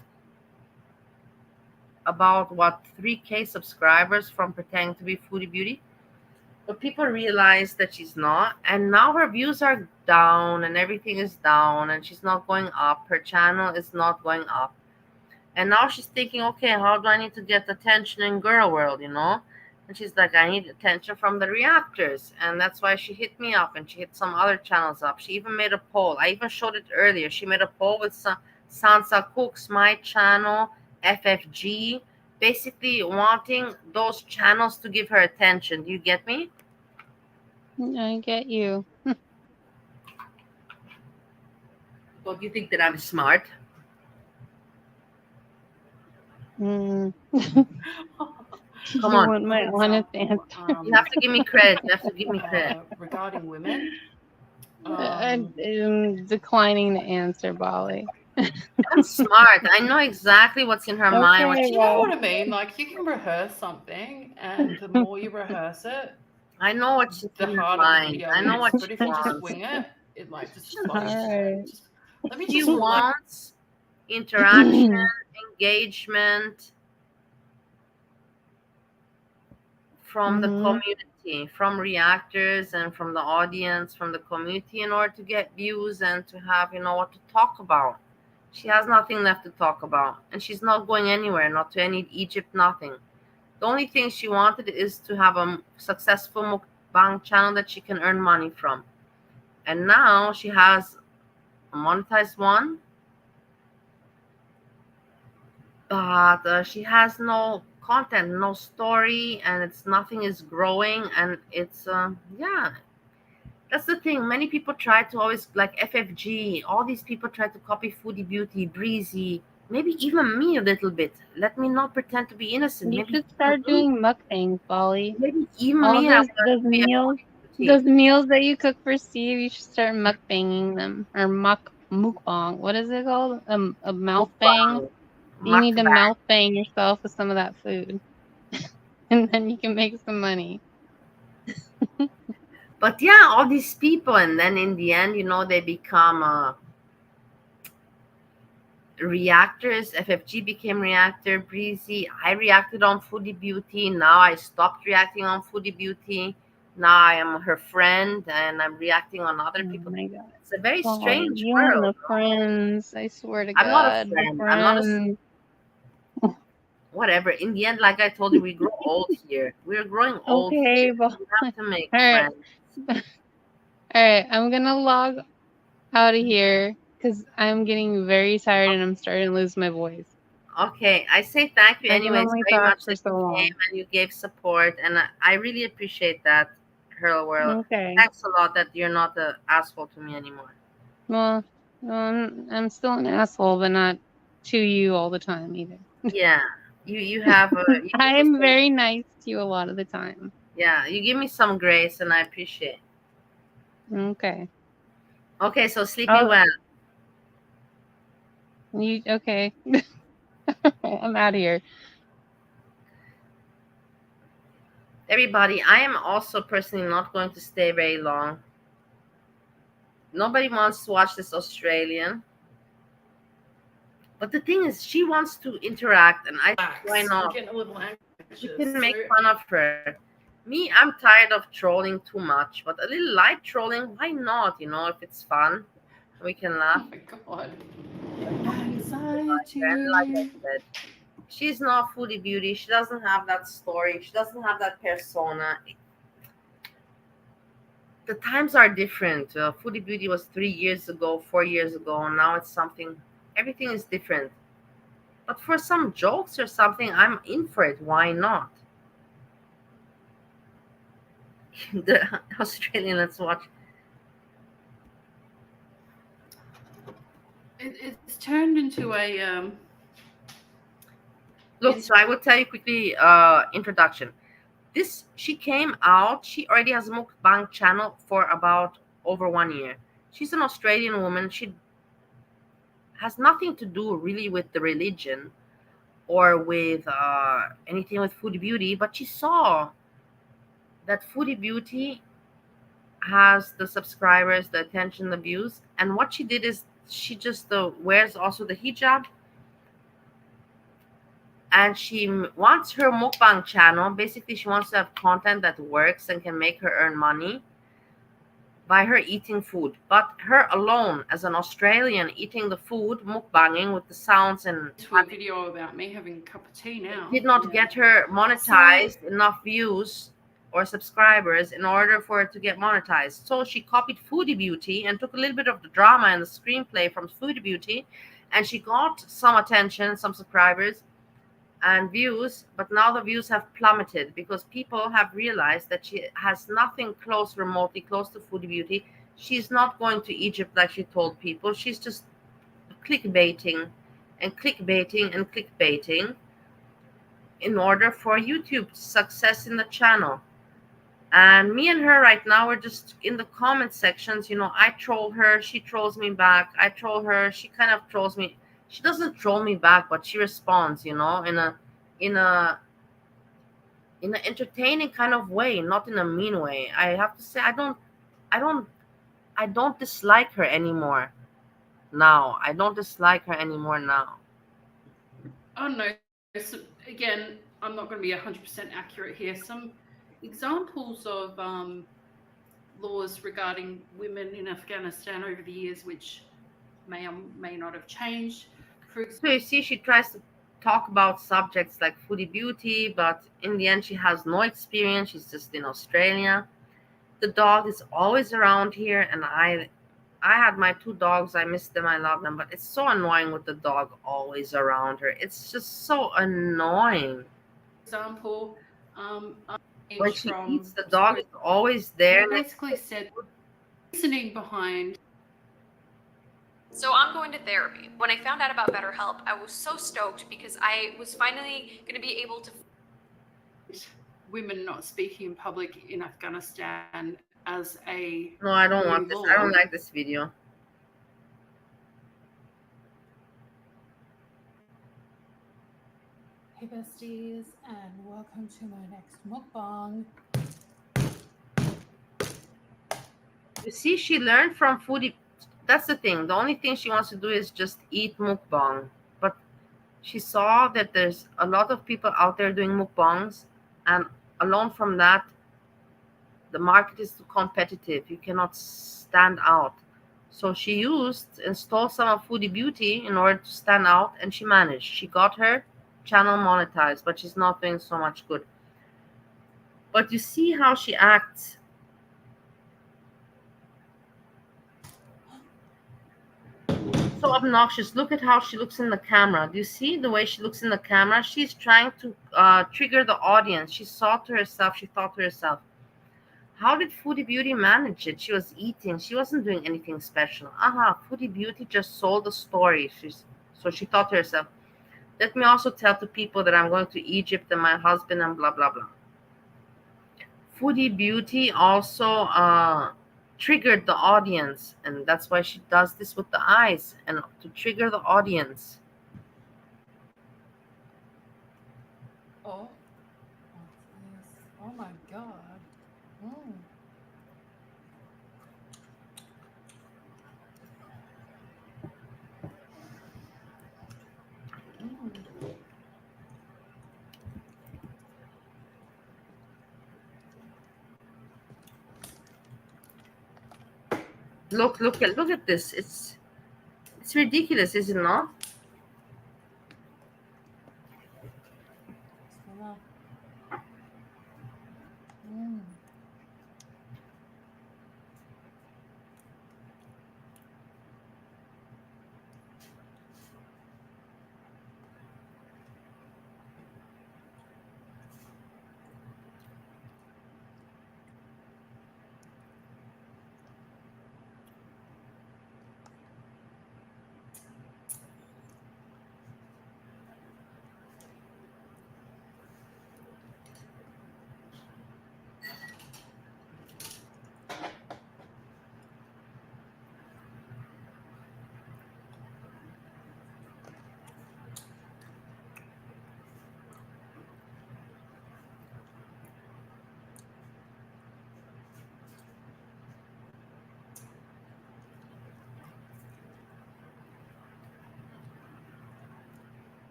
Speaker 3: about 3K subscribers from pretending to be Foodie Beauty. But people realize that she's not, and now her views are down and everything is down, and she's not going up. Her channel is not going up. And now she's thinking, okay, how do I need to get attention in girl world, And she's like, I need attention from the reactors. And that's why she hit me up, and she hit some other channels up. She even made a poll. I even showed it earlier. She made a poll with Sansa Cooks, my channel, FFG, basically wanting those channels to give her attention. Do you get me?
Speaker 21: I get you.
Speaker 3: Well, do you think that I'm smart?
Speaker 21: Mm.
Speaker 3: Come
Speaker 21: You
Speaker 3: on.
Speaker 21: want my honest answer?
Speaker 3: You have to give me credit. You have to give me credit.
Speaker 2: Regarding women,
Speaker 21: I'm declining the answer, Bali.
Speaker 3: I'm smart. I know exactly what's in her mind.
Speaker 21: Okay,
Speaker 2: Do you know what I mean? Like, you can rehearse something, and the more you rehearse it,
Speaker 3: I know what's in
Speaker 2: the
Speaker 3: her
Speaker 2: harder the
Speaker 3: mind.
Speaker 2: video
Speaker 3: I know
Speaker 2: is.
Speaker 3: what
Speaker 2: But
Speaker 3: she
Speaker 2: if you just
Speaker 3: wants.
Speaker 2: wing it, it like just
Speaker 3: Shut
Speaker 2: flows.
Speaker 3: up.
Speaker 21: Alright.
Speaker 2: Just, let me
Speaker 3: She
Speaker 2: just like.
Speaker 3: wants interaction, engagement from the
Speaker 21: Mhm.
Speaker 3: community, from reactors and from the audience, from the community, in order to get views and to have, what to talk about. She has nothing left to talk about, and she's not going anywhere, not to any Egypt, nothing. The only thing she wanted is to have a successful mukbang channel that she can earn money from. And now she has a monetized one, but she has no content, no story, and nothing is growing. And it's yeah, that's the thing. Many people try to always, like FFG, all these people try to copy Foodie Beauty, Breezy, maybe even me a little bit. Let me not pretend to be innocent.
Speaker 21: You
Speaker 3: Maybe
Speaker 21: should
Speaker 3: even
Speaker 21: start
Speaker 3: me,
Speaker 21: doing mukbangs, Bali.
Speaker 3: maybe even
Speaker 21: All
Speaker 3: me, I
Speaker 21: those
Speaker 3: want
Speaker 21: those
Speaker 3: to be a
Speaker 21: meals,
Speaker 3: Foodie Beauty.
Speaker 21: those meals that you cook for Steve, you should start mukbanging them or mukbang. What is it called? A mouth bang.
Speaker 3: Mukbang,
Speaker 21: You need to
Speaker 3: mukbang.
Speaker 21: mouth bang yourself with some of that food, and then you can make some money.
Speaker 3: But yeah, all these people, and then in the end, they become reactors. FFG became reactor. Breezy, I reacted on Foodie Beauty. Now I stopped reacting on Foodie Beauty. Now I am her friend, and I'm reacting on other
Speaker 21: Oh
Speaker 3: people.
Speaker 21: my god.
Speaker 3: It's a very
Speaker 21: Bali,
Speaker 3: strange
Speaker 21: you and
Speaker 3: world.
Speaker 21: the friends. I swear to
Speaker 3: I'm not a
Speaker 21: God, the
Speaker 3: friend. I'm not a
Speaker 21: friends.
Speaker 3: whatever. In the end, like I told you, we grow old here. We're growing old
Speaker 21: Okay,
Speaker 3: here.
Speaker 21: but
Speaker 3: We have to make
Speaker 21: all right,
Speaker 3: friends.
Speaker 21: all right. I'm gonna log out of here because I'm getting very tired and I'm starting to lose my voice.
Speaker 3: Okay, I say thank you
Speaker 21: I can
Speaker 3: anyways
Speaker 21: only
Speaker 3: very
Speaker 21: talk
Speaker 3: much
Speaker 21: for
Speaker 3: that
Speaker 21: so
Speaker 3: you came
Speaker 21: long.
Speaker 3: and you gave support, and I really appreciate that, Hurl World.
Speaker 21: Okay.
Speaker 3: Thanks a lot that you're not an asshole to me anymore.
Speaker 21: Well, I'm still an asshole, but not to you all the time either.
Speaker 3: Yeah, you have you give me
Speaker 21: I'm
Speaker 3: some,
Speaker 21: very nice to you a lot of the time.
Speaker 3: yeah, you give me some grace, and I appreciate.
Speaker 21: Okay.
Speaker 3: Okay, so sleepy
Speaker 21: Oh,
Speaker 3: well.
Speaker 21: you okay? I'm out of here.
Speaker 3: Everybody, I am also personally not going to stay very long. Nobody wants to watch this Australian. But the thing is, she wants to interact, and why
Speaker 2: I'm
Speaker 3: not?
Speaker 2: getting a little
Speaker 3: You
Speaker 2: anxious.
Speaker 3: can make
Speaker 2: So
Speaker 3: fun of her. Me, I'm tired of trolling too much, but a little light trolling, why not? If it's fun, we can laugh.
Speaker 2: oh my god.
Speaker 3: And like I said, she's not Foodie Beauty. She doesn't have that story. She doesn't have that persona. The times are different. Foodie Beauty was 3 years ago, 4 years ago, and now it's something. Everything is different. But for some jokes or something, I'm in for it. Why not? The Australian, let's watch.
Speaker 2: It's turned into a
Speaker 3: Look, so I will tell you quickly. Introduction. She came out. She already has a mukbang channel for about over 1 year. She's an Australian woman. She has nothing to do really with the religion or with anything with Foodie Beauty, but she saw that Foodie Beauty has the subscribers, the attention, the views, and what she did is she just wears also the hijab, and she wants her mukbang channel. Basically, she wants to have content that works and can make her earn money by her eating food. But her alone, as an Australian, eating the food, mukbanging with the sounds, and
Speaker 2: a video about me having a cup of tea now.
Speaker 3: did not get her monetized enough views or subscribers in order for it to get monetized. So she copied Foodie Beauty and took a little bit of the drama and the screenplay from Foodie Beauty, and she got some attention, some subscribers and views, but now the views have plummeted because people have realized that she has nothing remotely close to Foodie Beauty. She's not going to Egypt like she told people. She's just clickbaiting and clickbaiting and clickbaiting in order for YouTube success in the channel. And me and her right now, we're just in the comment sections. You know, I troll her, she trolls me back. I troll her, she kind of trolls me. She doesn't troll me back, but she responds, you know, in a in an entertaining kind of way, not in a mean way. I have to say, I don't, I don't dislike her anymore now. I don't dislike her anymore now.
Speaker 2: Oh no. So again, I'm not going to be 100% accurate here. Some examples of laws regarding women in Afghanistan over the years, which may or may not have changed.
Speaker 3: So you see, she tries to talk about subjects like foodie beauty, but in the end, she has no experience. She's just in Australia. The dog is always around here, and I had my 2 dogs. I miss them. I love them, but it's so annoying with the dog always around her. It's just so annoying.
Speaker 2: Example,
Speaker 3: When she eats, the dog is always there.
Speaker 2: They basically said reasoning behind.
Speaker 5: So I'm going to therapy. When I found out about BetterHelp, I was so stoked because I was finally going to be able to.
Speaker 2: Women not speaking in public in Afghanistan as a
Speaker 3: No, I don't
Speaker 2: new
Speaker 3: want this.
Speaker 2: law.
Speaker 3: I don't like this video.
Speaker 22: Hey besties, and welcome to my next mukbang.
Speaker 3: You see, she learned from foodie. That's the thing. The only thing she wants to do is just eat mukbang. But she saw that there's a lot of people out there doing mukbangs, and alone from that, the market is too competitive. You cannot stand out. So she used and stole some of Foodie Beauty in order to stand out, and she managed. She got her channel monetized, but she's not doing so much good. But you see how she acts. So obnoxious. Look at how she looks in the camera. Do you see the way she looks in the camera? She's trying to trigger the audience. She thought to herself, how did Foodie Beauty manage it? She was eating. She wasn't doing anything special. Foodie Beauty just sold the story. So she thought to herself, let me also tell to people that I'm going to Egypt and my husband and blah, blah, blah. Foodie Beauty also triggered the audience, and that's why she does this with the eyes, and to trigger the audience.
Speaker 22: Oh, what's this? Oh my god. Mm.
Speaker 3: Look at this. It's ridiculous, is it not?
Speaker 22: Mm.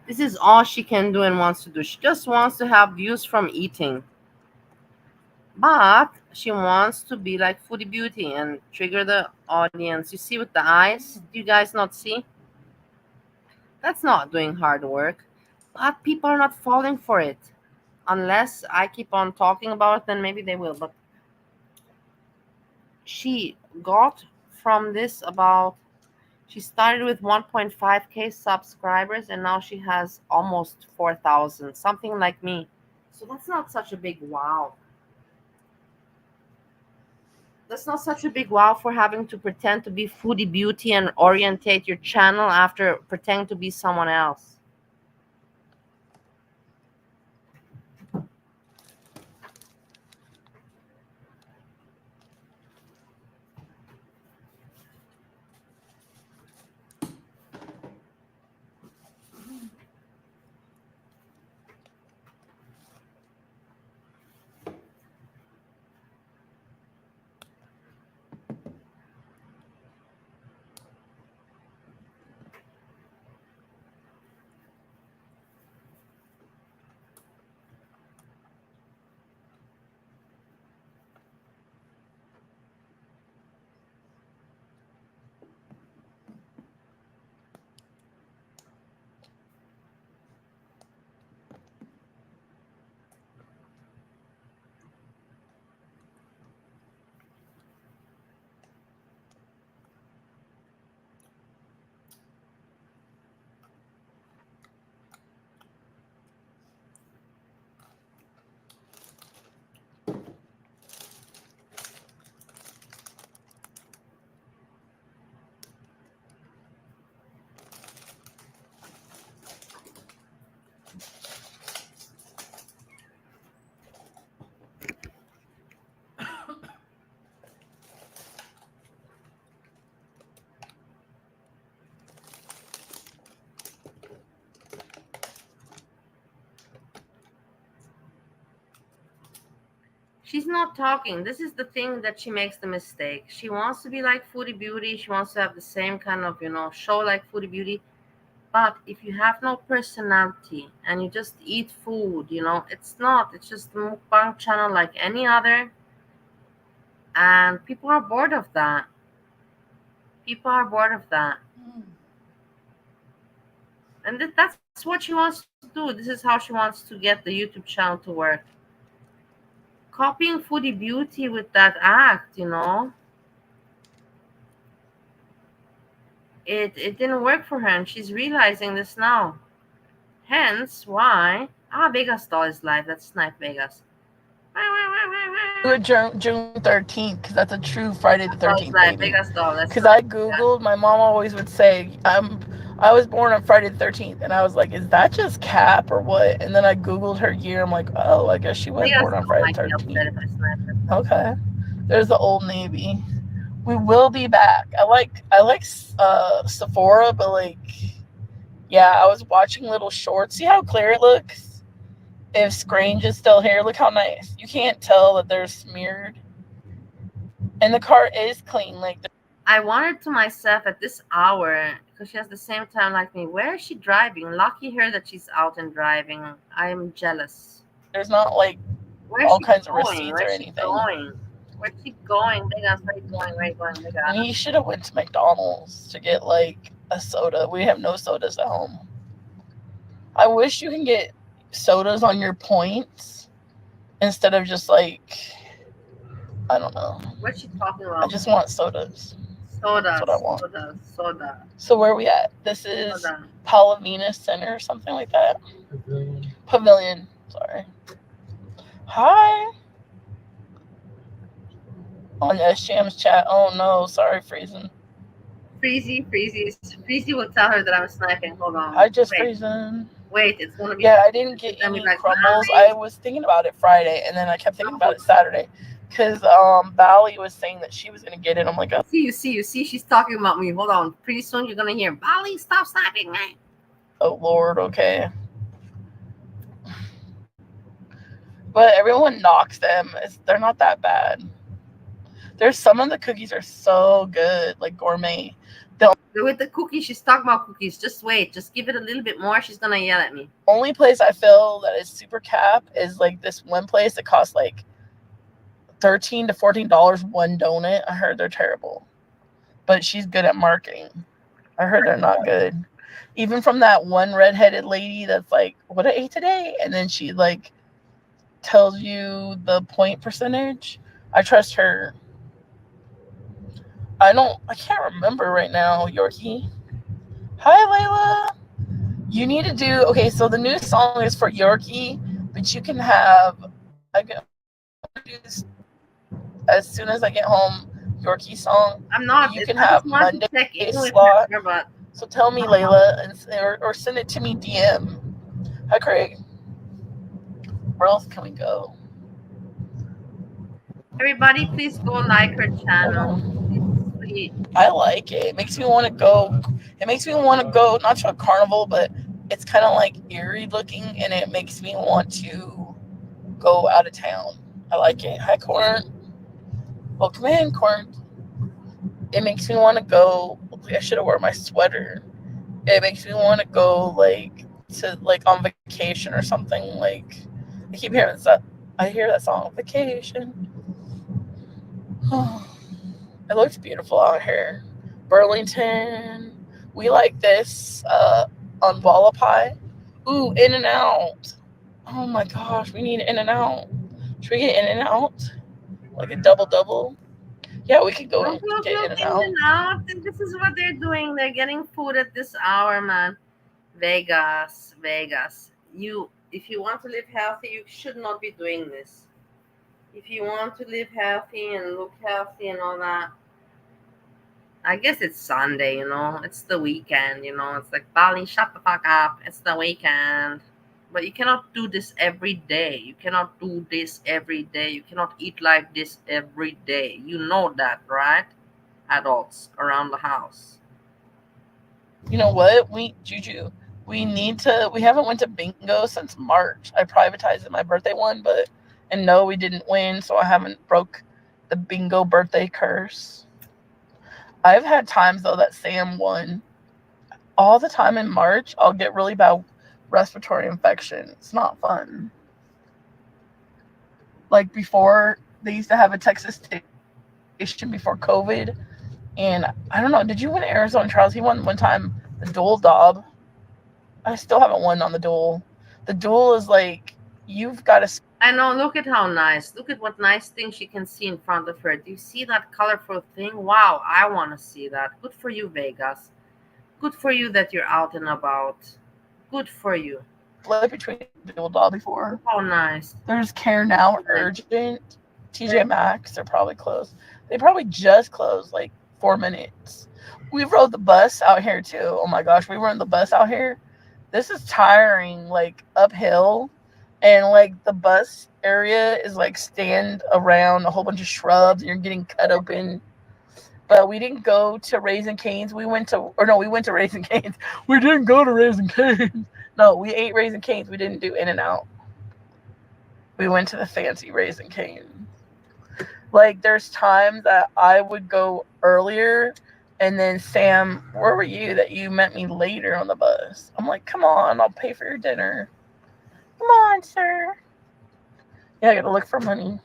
Speaker 3: This is all she can do and wants to do. She just wants to have views from eating. But she wants to be like Foodie Beauty and trigger the audience. You see with the eyes? Do you guys not see? That's not doing hard work. But people are not falling for it. Unless I keep on talking about it, then maybe they will. But she got from this about, she started with 1.5k subscribers and now she has almost 4,000, something like me. So that's not such a big wow. That's not such a big wow for having to pretend to be foodie beauty and orientate your channel after pretending to be someone else. She's not talking. This is the thing that she makes the mistake. She wants to be like Foodie Beauty. She wants to have the same kind of, show like Foodie Beauty. But if you have no personality and you just eat food, it's not. It's just a mukbang channel like any other. And people are bored of that. People are bored of that. And that's what she wants to do. This is how she wants to get the YouTube channel to work. Copying Foodie Beauty with that act, it didn't work for her, and she's realizing this now. Hence why Vegas doll is live. That's Snipe Vegas.
Speaker 6: Do it June 13th because that's a true Friday the 13th
Speaker 3: Live,
Speaker 6: baby.
Speaker 3: Vegas doll.
Speaker 6: Because I googled, my mom always would say, I was born on Friday the 13th, and I was like, is that just cap or what? And then I googled her year. I'm like, oh, I guess she was born on Friday the 13th. Okay. There's the Old Navy. We will be back. I like Sephora, but like, yeah, I was watching little shorts. See how clear it looks? If Scrange is still here, look how nice. You can't tell that they're smeared. And the car is clean. Like,
Speaker 3: I wanted to myself at this hour, because she has the same time like me. Where is she driving? Lucky her that she's out and driving. I am jealous.
Speaker 6: There's not like all kinds of receipts or anything.
Speaker 3: Where's she going? Vegas, where are you going? Where are you going? Vegas.
Speaker 6: We should have went to McDonald's to get like a soda. We have no sodas at home. I wish you can get sodas on your points instead of just like, I don't know.
Speaker 3: What's she talking about?
Speaker 6: I just want sodas. That's what I want.
Speaker 3: Soda.
Speaker 6: So where are we at? This is Palavina Center or something like that. Pavilion. Sorry. Hi. On Sjam's chat. Oh no, sorry, Friesen.
Speaker 3: Freezy will tell her that I'm sniping. Hold on.
Speaker 6: I just Friesen.
Speaker 3: Wait, it's gonna be.
Speaker 6: Yeah, I didn't get any crumbles. I was thinking about it Friday, and then I kept thinking about it Saturday, because Bally was saying that she was gonna get it. I'm like, oh.
Speaker 3: See, she's talking about me. Hold on. Pretty soon you're gonna hear Bally, stop sniping, man.
Speaker 6: Oh Lord, okay. But everyone knocks them. They're not that bad. There's some of the cookies are so good, like gourmet.
Speaker 3: With the cookies, she's talking about cookies. Just wait. Just give it a little bit more. She's gonna yell at me.
Speaker 6: Only place I feel that is super cap is like this one place that costs like $13 to $14 one donut. I heard they're terrible, but she's good at marketing. I heard they're not good. Even from that one redheaded lady that's like, what I ate today, and then she like tells you the point percentage. I trust her. I can't remember right now, Yorkie. Hi, Layla. You need to do, okay, so the new song is for Yorkie, but you can have, as soon as I get home, Yorkie song.
Speaker 3: I'm not.
Speaker 6: You can
Speaker 3: I
Speaker 6: have
Speaker 3: just want
Speaker 6: Monday
Speaker 3: to check in with
Speaker 6: slot.
Speaker 3: her, but
Speaker 6: So tell me, Layla, or send it to me DM. Hi, Craig. Where else can we go?
Speaker 3: everybody, please go like her channel. Please.
Speaker 6: I like it. It makes me want to go. It makes me want to go not to a carnival, but it's kind of like eerie looking, and it makes me want to go out of town. I like it. Hi, Corn. Welcome in, Corn. It makes me want to go. I should have worn my sweater. It makes me want to go like on vacation or something. Like I keep hearing that. I hear that song, Vacation. It looks beautiful out here. Burlington. We like this on Wallapai. Ooh, In-N-Out. Oh my gosh, we need In-N-Out. Should we get In-N-Out? Like a double? Yeah, we could go
Speaker 3: Look,
Speaker 6: and get In-N-Out.
Speaker 3: In-N-Out. This is what they're doing. They're getting food at this hour, man. Vegas. If you want to live healthy, you should not be doing this. If you want to live healthy and look healthy and all that, I guess it's Sunday, it's the weekend, it's like, Bali, shut the fuck up, it's the weekend. But you cannot do this every day. You cannot do this every day. You cannot eat like this every day. You know that, right? Adults around the house.
Speaker 6: You know what? Juju, we haven't went to bingo since March. I privatized my birthday one, and no, we didn't win, so I haven't broke the bingo birthday curse. I've had times though that Sam won. All the time in March, I'll get really bad respiratory infection. It's not fun. Like before, they used to have a Texas station before COVID, and I don't know. Did you win Arizona Trials? He won one time the dual dob. I still haven't won on the dual. The dual is like you've got to.
Speaker 3: I know. Look at how nice. Look at what nice things she can see in front of her. Do you see that colorful thing? Wow, I want to see that. Good for you, Vegas. Good for you that you're out and about. Good for you.
Speaker 6: Flip between the dual doll before.
Speaker 3: Oh, nice.
Speaker 6: There's Care Now, Urgent, TJ Maxx. They're probably closed. They probably just closed like 4 minutes. We rode the bus out here too. Oh my gosh, we rode the bus out here. This is tiring, like uphill, and like the bus area is like stand around a whole bunch of shrubs, and you're getting cut open. But we didn't go to Raising Cane's. We went to Raising Cane's. We didn't go to Raising Cane's. No, we ate Raising Cane's. We didn't do In-N-Out. We went to the fancy Raising Cane's. Like, there's times that I would go earlier, and then Sam, where were you that you met me later on the bus? I'm like, come on, I'll pay for your dinner. Come on, sir. Yeah, I gotta look for money.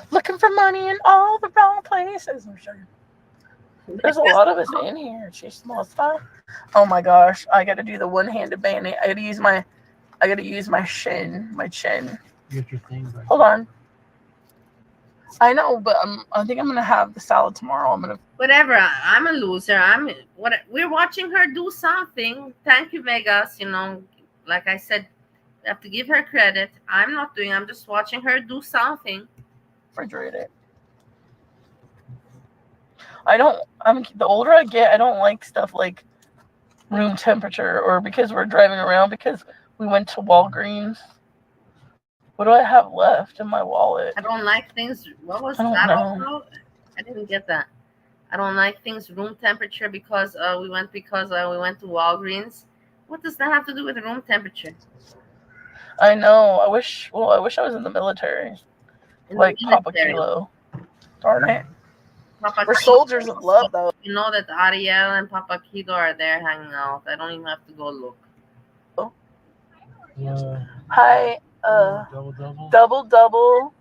Speaker 6: Looking for money in all the wrong places. I'm sure. There's a lot of us in here. She's small stuff. Oh my gosh, I gotta do the one-handed bandit. I gotta use my chin.
Speaker 7: Get your thing back.
Speaker 6: Hold on. I know, but I think I'm gonna have the salad tomorrow.
Speaker 3: Whatever. I'm a loser. We're watching her do something. Thank you, Vegas. Like I said, we have to give her credit. I'm just watching her do something.
Speaker 6: Refrigerate it. The older I get, I don't like stuff like room temperature, or because we're driving around, because we went to Walgreens. What do I have left in my wallet?
Speaker 3: I don't like things. What was
Speaker 6: I don't
Speaker 3: that
Speaker 6: know.
Speaker 3: also? I didn't get that. I don't like things room temperature because we went to Walgreens. What does that have to do with room temperature?
Speaker 6: I know. I wish I was in the military. Like Papa Kilo. Darn it. We're soldiers of love, though.
Speaker 3: You know that Ariel and Papa Kilo are there hanging out. I don't even have to go look.
Speaker 6: Hi. Double.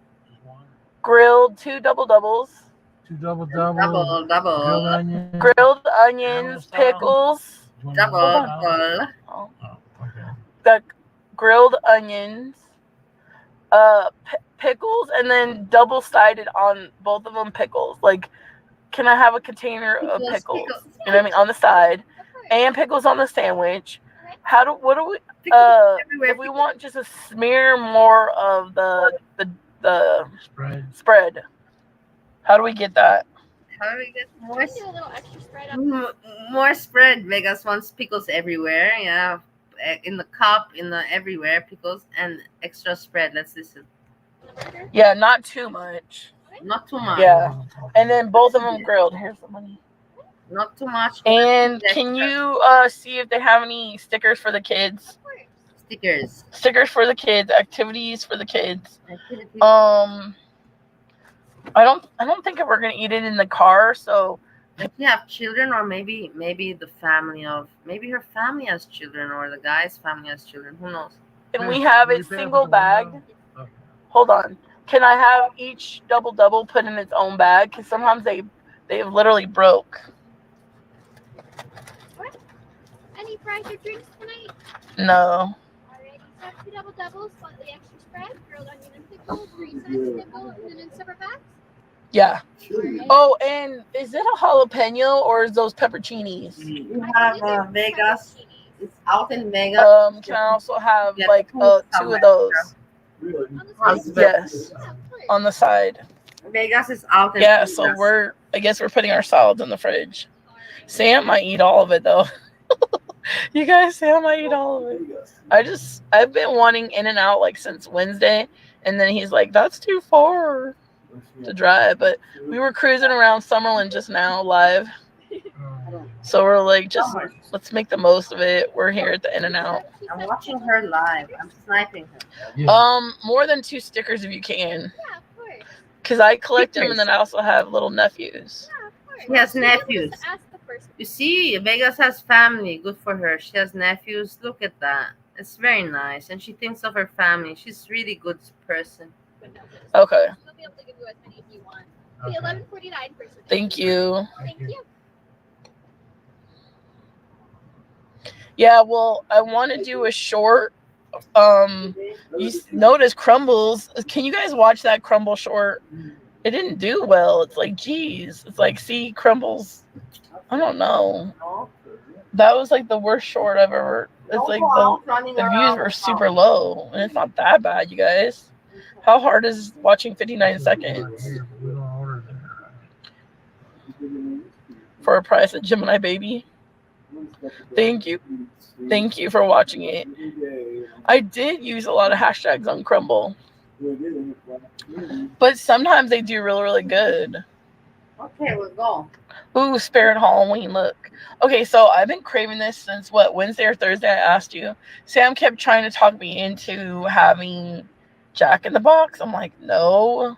Speaker 6: Grilled 2 double doubles.
Speaker 7: 2 double.
Speaker 3: Grilled
Speaker 6: onions, pickles.
Speaker 3: Double.
Speaker 6: The grilled onions, pickles, and then double-sided on both of them pickles. Like, can I have a container of pickles? You know what I mean? On the side, and pickles on the sandwich. What do we? If we want just a smear more of the the
Speaker 7: spread.
Speaker 6: How do we get that?
Speaker 3: How do we get more?
Speaker 5: Do a little extra spread
Speaker 3: More spread. Vegas wants pickles everywhere. Yeah, in the cup, everywhere pickles and extra spread. Let's listen.
Speaker 6: Yeah, not too much.
Speaker 3: Not too much.
Speaker 6: Yeah, and then both of them grilled. Here's the money.
Speaker 3: Not too much.
Speaker 6: And can you see if they have any stickers for the kids? Stickers for the kids. Activities for the kids. I don't think we're gonna eat it in the car. So
Speaker 3: if you have children, or maybe the family of her family has children, or the guy's family has children. Who knows?
Speaker 6: Can we have it single bag? Hold on. Can I have each double put in its own bag? Because sometimes they literally broke.
Speaker 5: Any fries or drinks tonight?
Speaker 6: No.
Speaker 5: Alrighty, so 2 doubles, slightly extra spread, grilled onion and pickle, green side pickle, and then in separate packs.
Speaker 6: Yeah. Oh, and is it a jalapeno or is those pepperoncinis?
Speaker 3: You have Vegas. It's out in Vegas.
Speaker 6: Can I also have like 2 of those? Yes. On the side.
Speaker 3: Vegas is out in
Speaker 6: Vegas. So I guess we're putting our salads in the fridge. Sam might eat all of it though. You guys, Sam might eat all of it. I've been wanting In-N-Out like since Wednesday, and then he's like, that's too far to drive. But we were cruising around Summerlin just now live. So we're like, let's make the most of it. We're here at the In-N-Out.
Speaker 3: I'm watching her live. I'm sniping her.
Speaker 6: More than 2 stickers if you can. Yeah, of course. Because I collect them, and then I also have little nephews.
Speaker 3: Yeah, of course. She has nephews. You see, Vegas has family. Good for her. She has nephews. Look at that. It's very nice. And she thinks of her family. She's a really good person.
Speaker 6: Okay.
Speaker 5: We'll be able to give you as many if you want. Okay. $11.49 per person.
Speaker 6: Thank you.
Speaker 5: Thank you.
Speaker 6: Yeah, well, I want to do a short. You notice Crumbles. Can you guys watch that Crumble short? It didn't do well. It's like, geez. It's like, see, Crumbles. I don't know. That was like the worst short I've ever. It's like the views were super low, and it's not that bad, you guys. How hard is watching 59 seconds for a price of Gemini Baby? Thank you for watching it. I did use a lot of hashtags on Crumble, but sometimes they do really, really good.
Speaker 3: Okay, we'll go.
Speaker 6: Ooh, Spirit Halloween, look. Okay, so I've been craving this since, Wednesday or Thursday I asked you. Sam kept trying to talk me into having Jack in the Box. I'm like, no.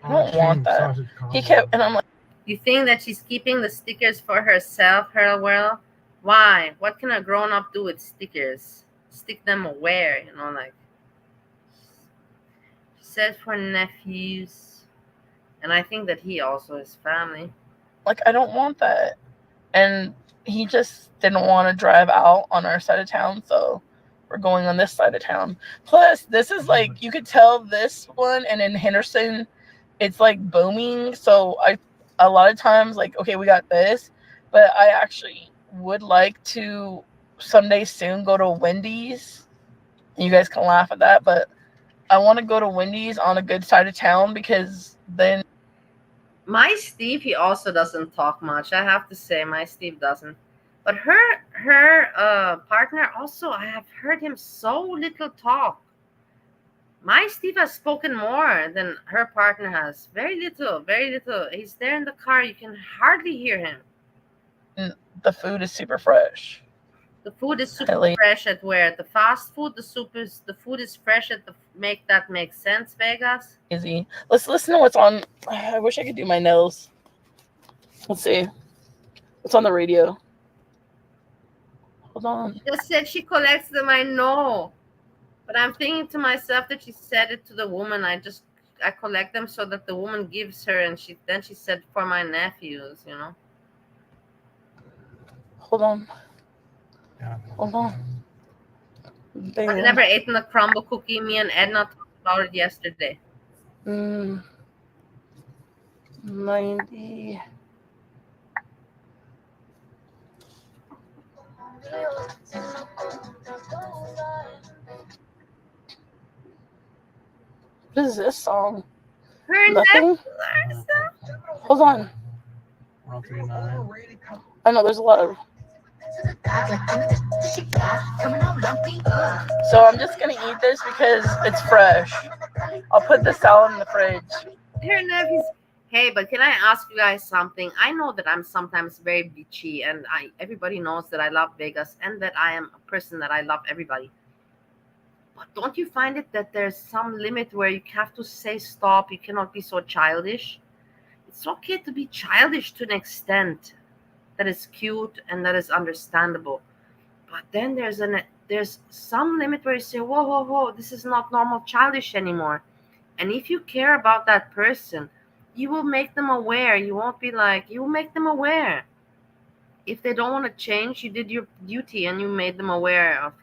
Speaker 6: I don't want that. He kept, and I'm like.
Speaker 3: You think that she's keeping the stickers for herself, Well, why? What can a grown-up do with stickers? Stick them where? Like. She said for nephews. And I think that he also has family.
Speaker 6: Like, I don't want that. And he just didn't want to drive out on our side of town, so we're going on this side of town. Plus, this is like, you could tell this one, and in Henderson, it's like booming. So a lot of times, like, okay, we got this, but I actually would like to someday soon go to Wendy's. You guys can laugh at that, but I want to go to Wendy's on a good side of town, because then.
Speaker 3: My Steve, he also doesn't talk much. I have to say, my Steve doesn't. But her partner also, I have heard him so little talk. My Steve has spoken more than her partner has. Very little, very little. He's there in the car. You can hardly hear him.
Speaker 6: The food is super fresh.
Speaker 3: The food is super fresh at where? At the fast food, the food is fresh at the make sense, Vegas.
Speaker 6: Easy. Let's listen to what's on. I wish I could do my nose. Let's see. What's on the radio? Hold on.
Speaker 3: She just said she collects them, I know. But I'm thinking to myself that she said it to the woman. I collect them so that the woman gives her, and she said for my nephews,
Speaker 6: Hold on. Hold on.
Speaker 3: I've never eaten a crumble cookie. Me and Edna talked about it yesterday.
Speaker 6: 90. What is this song?
Speaker 3: Her
Speaker 6: Nothing? Hold on.
Speaker 7: 139.
Speaker 6: I know there's a lot of. So I'm just gonna eat this because it's fresh. I'll put the salad in the fridge.
Speaker 3: Her nephew's. Hey, but can I ask you guys something? I know that I'm sometimes very bitchy, and everybody knows that I love Vegas and that I am a person that I love everybody. But don't you find it that there's some limit where you have to say stop? You cannot be so childish. It's okay to be childish to an extent that is cute and that is understandable. But then there's some limit where you say, whoa, whoa, whoa, this is not normal childish anymore. And if you care about that person, you will make them aware. You won't be like, you will make them aware. If they don't want to change, you did your duty and you made them aware of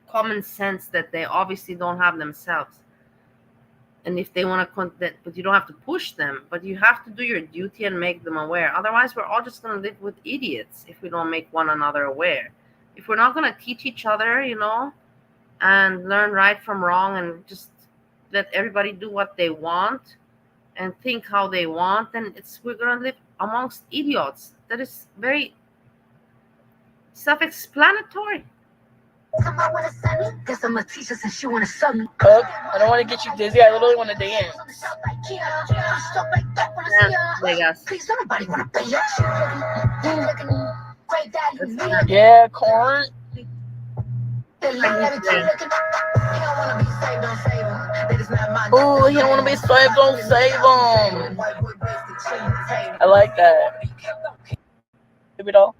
Speaker 3: common sense that they obviously don't have themselves. And if they want to, but you don't have to push them, but you have to do your duty and make them aware. Otherwise, we're all just going to live with idiots if we don't make one another aware. If we're not going to teach each other, and learn right from wrong and just let everybody do what they want and think how they want, then we're going to live amongst idiots. That is very self-explanatory.
Speaker 6: Oh, I don't want to get you dizzy. I literally want to dance. Yeah, corn. Oh, he don't want to be saved. Don't save him. I like that. Give it all.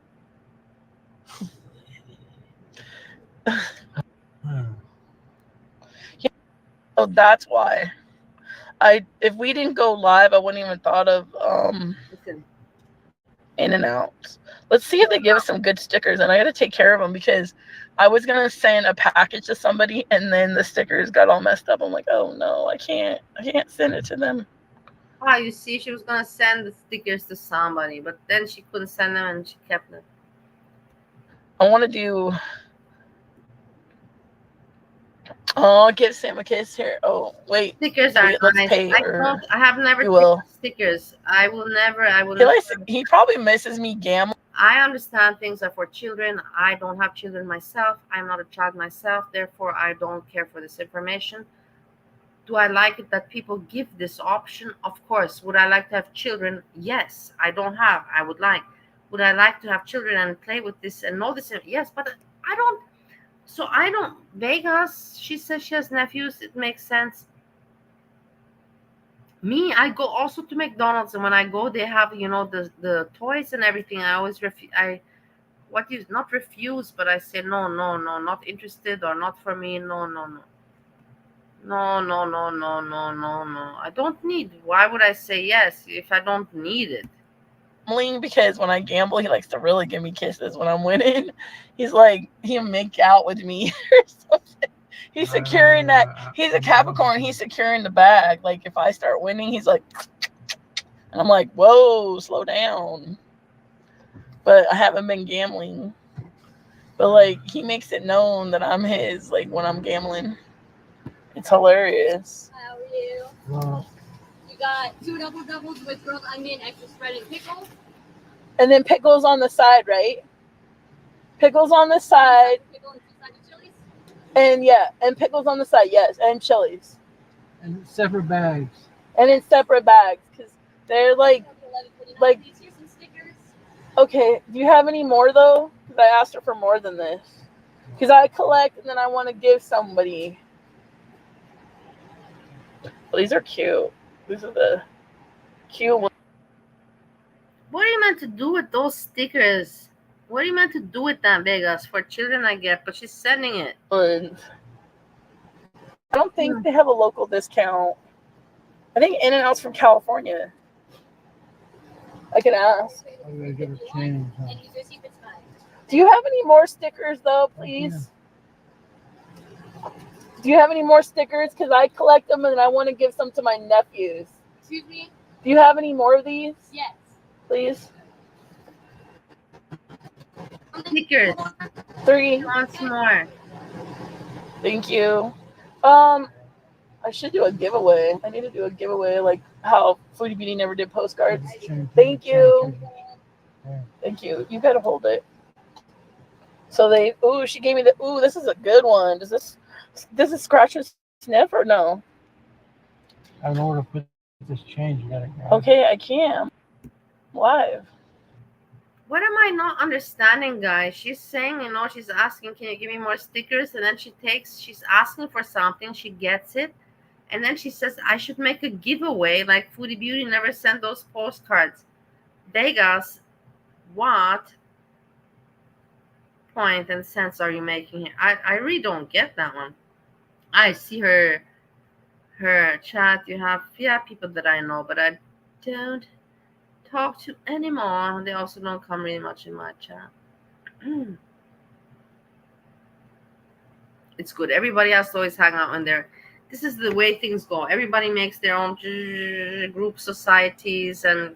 Speaker 6: Oh, that's why. If we didn't go live, I wouldn't even thought of In-N-Out. Let's see if they give us some good stickers, and I got to take care of them because I was gonna send a package to somebody, and then the stickers got all messed up. I'm like, oh no, I can't send it to them.
Speaker 3: Ah, you see, she was gonna send the stickers to somebody, but then she couldn't send them, and she kept them.
Speaker 6: I want to do. Oh, give Sam a kiss here. Oh, wait.
Speaker 3: Stickers are
Speaker 6: let's
Speaker 3: nice.
Speaker 6: pay.
Speaker 3: I have never taken stickers. I will never.
Speaker 6: He probably misses me gambling.
Speaker 3: I understand things are for children. I don't have children myself. I'm not a child myself. Therefore, I don't care for this information. Do I like it that people give this option? Of course. Would I like to have children? Yes. I don't have. I would like. Would I like to have children and play with this and know this? Yes, but I don't. So I don't. Vegas, she says she has nephews. It makes sense. Me, I go also to McDonald's, and when I go, they have the toys and everything. I always not refuse, but I say no, not interested or not for me. No. I don't need. Why would I say yes if I don't need it?
Speaker 6: Because when I gamble, he likes to really give me kisses when I'm winning. He's like, he'll make out with me or something. He's securing that. He's a Capricorn. He's securing the bag. Like, if I start winning, he's like, and I'm like, whoa, slow down. But I haven't been gambling. But, like, he makes it known that I'm his, like, when I'm gambling. It's hilarious.
Speaker 5: How are you?
Speaker 7: Wow.
Speaker 5: You got 2 double-doubles with grilled onion, extra spread, and pickles.
Speaker 6: And then pickles on the side, right? Pickles on the side.
Speaker 5: Pickle and 2 sides of chilies.
Speaker 6: And and pickles on the side, yes, and chilies.
Speaker 7: And separate bags.
Speaker 6: And in separate bags, because they're like.
Speaker 5: Here's some stickers.
Speaker 6: Okay, do you have any more though? Because I asked her for more than this. Because I collect and then I want to give somebody. Well, these are cute. These are the cute ones.
Speaker 3: What are you meant to do with those stickers? What are you meant to do with them, Vegas? For children, I get, but she's sending it.
Speaker 6: And I don't think they have a local discount. I think In-N-Out's from California. I can ask.
Speaker 7: I'm gonna give her change. Huh?
Speaker 6: Do you have any more stickers, though, please? Do you have any more stickers? Because I collect them and I want to give some to my nephews.
Speaker 5: Excuse me?
Speaker 6: Do you have any more of these?
Speaker 5: Yes.
Speaker 6: Please?
Speaker 3: Stickers.
Speaker 6: 3.
Speaker 3: Once more.
Speaker 6: Thank you. I should do a giveaway. I need to do a giveaway like how Foodie Beauty never did postcards. Thank you. Thank you. You gotta hold it. So they, ooh, she gave me the, ooh, this is a good one. Does this scratch and sniff or no?
Speaker 7: I don't know where to put this change. You gotta grab.
Speaker 6: Okay, I can. Live.
Speaker 3: What am I not understanding, guys? She's saying, you know, she's asking, can you give me more stickers? And then she's asking for something, she gets it. And then she says, I should make a giveaway, like Foodie Beauty never sent those postcards. Vegas, what point and sense are you making here? I really don't get that one. I see her chat. You have, yeah, people that I know, but I don't talk to anymore. They also don't come really much in my chat. It's good. Everybody has to always hang out when they're, this is the way things go. Everybody makes their own group societies and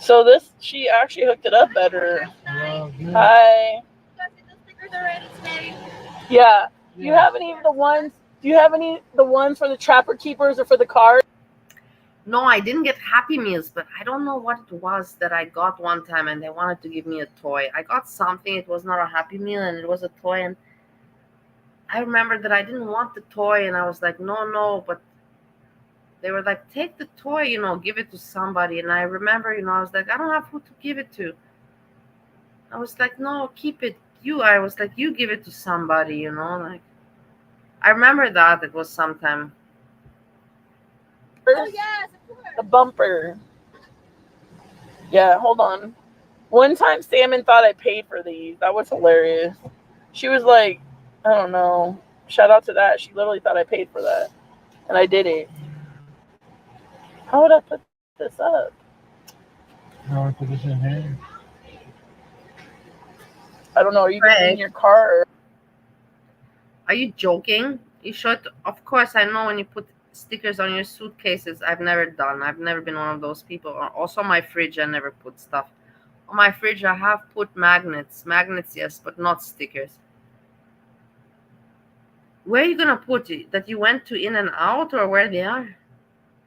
Speaker 6: So this, she actually hooked it up better. Hi. Yeah. Do you have any of the ones? Do you have any the ones for the Trapper Keepers or for the card?
Speaker 3: no, I didn't get Happy Meals, but I don't know what it was that I got one time and they wanted to give me a toy. I got something, it was not a Happy Meal and it was a toy, and I remember that I didn't want the toy and I was like, no, but they were like, take the toy, you know, give it to somebody. And I remember, you know, I was like, I don't have who to give it to. I was like, no, keep it. I was like, you give it to somebody, you know, like, I remember that it was sometime.
Speaker 6: Oh, yes, the bumper. Yeah, hold on. One time Salmon thought I paid for these. That was hilarious. She was like, I don't know. Shout out to that. She literally thought I paid for that. And I did it. How would I put this up?
Speaker 7: How do I put this in here?
Speaker 6: I don't know. Are you in your car?
Speaker 3: Are you joking? You should. Of course, I know when you put stickers on your suitcases. I've never done. I've never been one of those people. Also, on my fridge, I never put stuff. On my fridge, I have put magnets. Magnets, yes, but not stickers. Where are you gonna put it? That you went to In and Out, or where they are?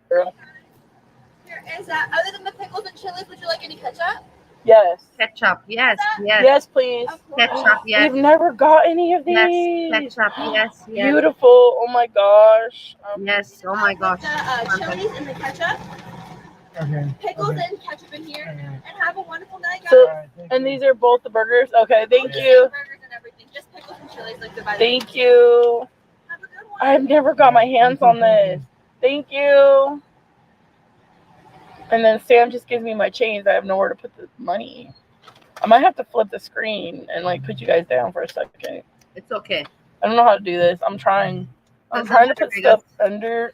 Speaker 8: Here is that. Other than the pickles and chilies, would you like any ketchup?
Speaker 6: Yes.
Speaker 3: Ketchup, yes, yes.
Speaker 6: Yes, please.
Speaker 3: Ketchup, yes.
Speaker 6: We've never got any of these.
Speaker 3: Yes, ketchup, yes, yes.
Speaker 6: Beautiful. Oh my gosh.
Speaker 3: Yes, oh my gosh.
Speaker 8: The chilies and the ketchup.
Speaker 7: Okay.
Speaker 8: Pickles and ketchup in here. And have a wonderful night, guys.
Speaker 6: So, and these are both the burgers? Okay, thank you.
Speaker 8: Burgers and everything. Just pickles and chilies, like divided.
Speaker 6: Thank you.
Speaker 8: Have a good one.
Speaker 6: I've never got my hands on this. Thank you. And then Sam just gives me my chains. I have nowhere to put the money. I might have to flip the screen and like put you guys down for a second.
Speaker 3: It's okay.
Speaker 6: I don't know how to do this. I'm trying to put stuff under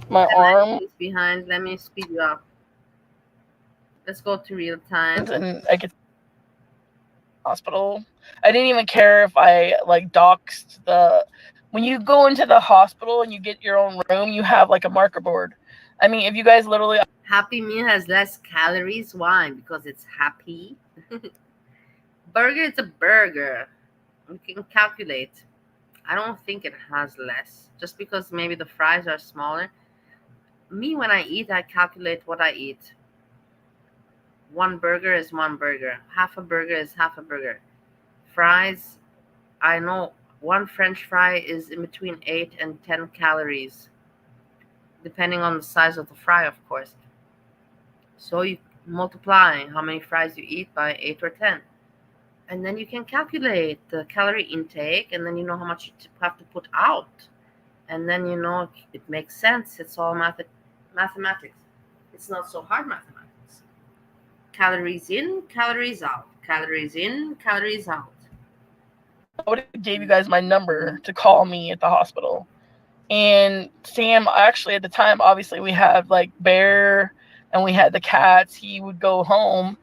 Speaker 6: my arm.
Speaker 3: Behind. Let me speed you up. Let's go to real time.
Speaker 6: And I could hospital. I didn't even care if I like doxed the. When you go into the hospital and you get your own room, you have like a marker board. I mean, if you guys literally.
Speaker 3: Happy Meal has less calories. Why? Because it's happy. Burger is a burger. You can calculate. I don't think it has less. Just because maybe the fries are smaller. Me, when I eat, I calculate what I eat. One burger is one burger. Half a burger is half a burger. Fries, I know one French fry is in between 8 and 10 calories. Depending on the size of the fry, of course. So you multiply how many fries you eat by 8 or 10. And then you can calculate the calorie intake, and then you know how much you have to put out. And then you know it makes sense. It's all mathematics. It's not so hard mathematics. Calories in, calories out. Calories in, calories out.
Speaker 6: I would have gave you guys my number to call me at the hospital. And Sam, actually, at the time, obviously, we had like Bear and we had the cats. He would go home,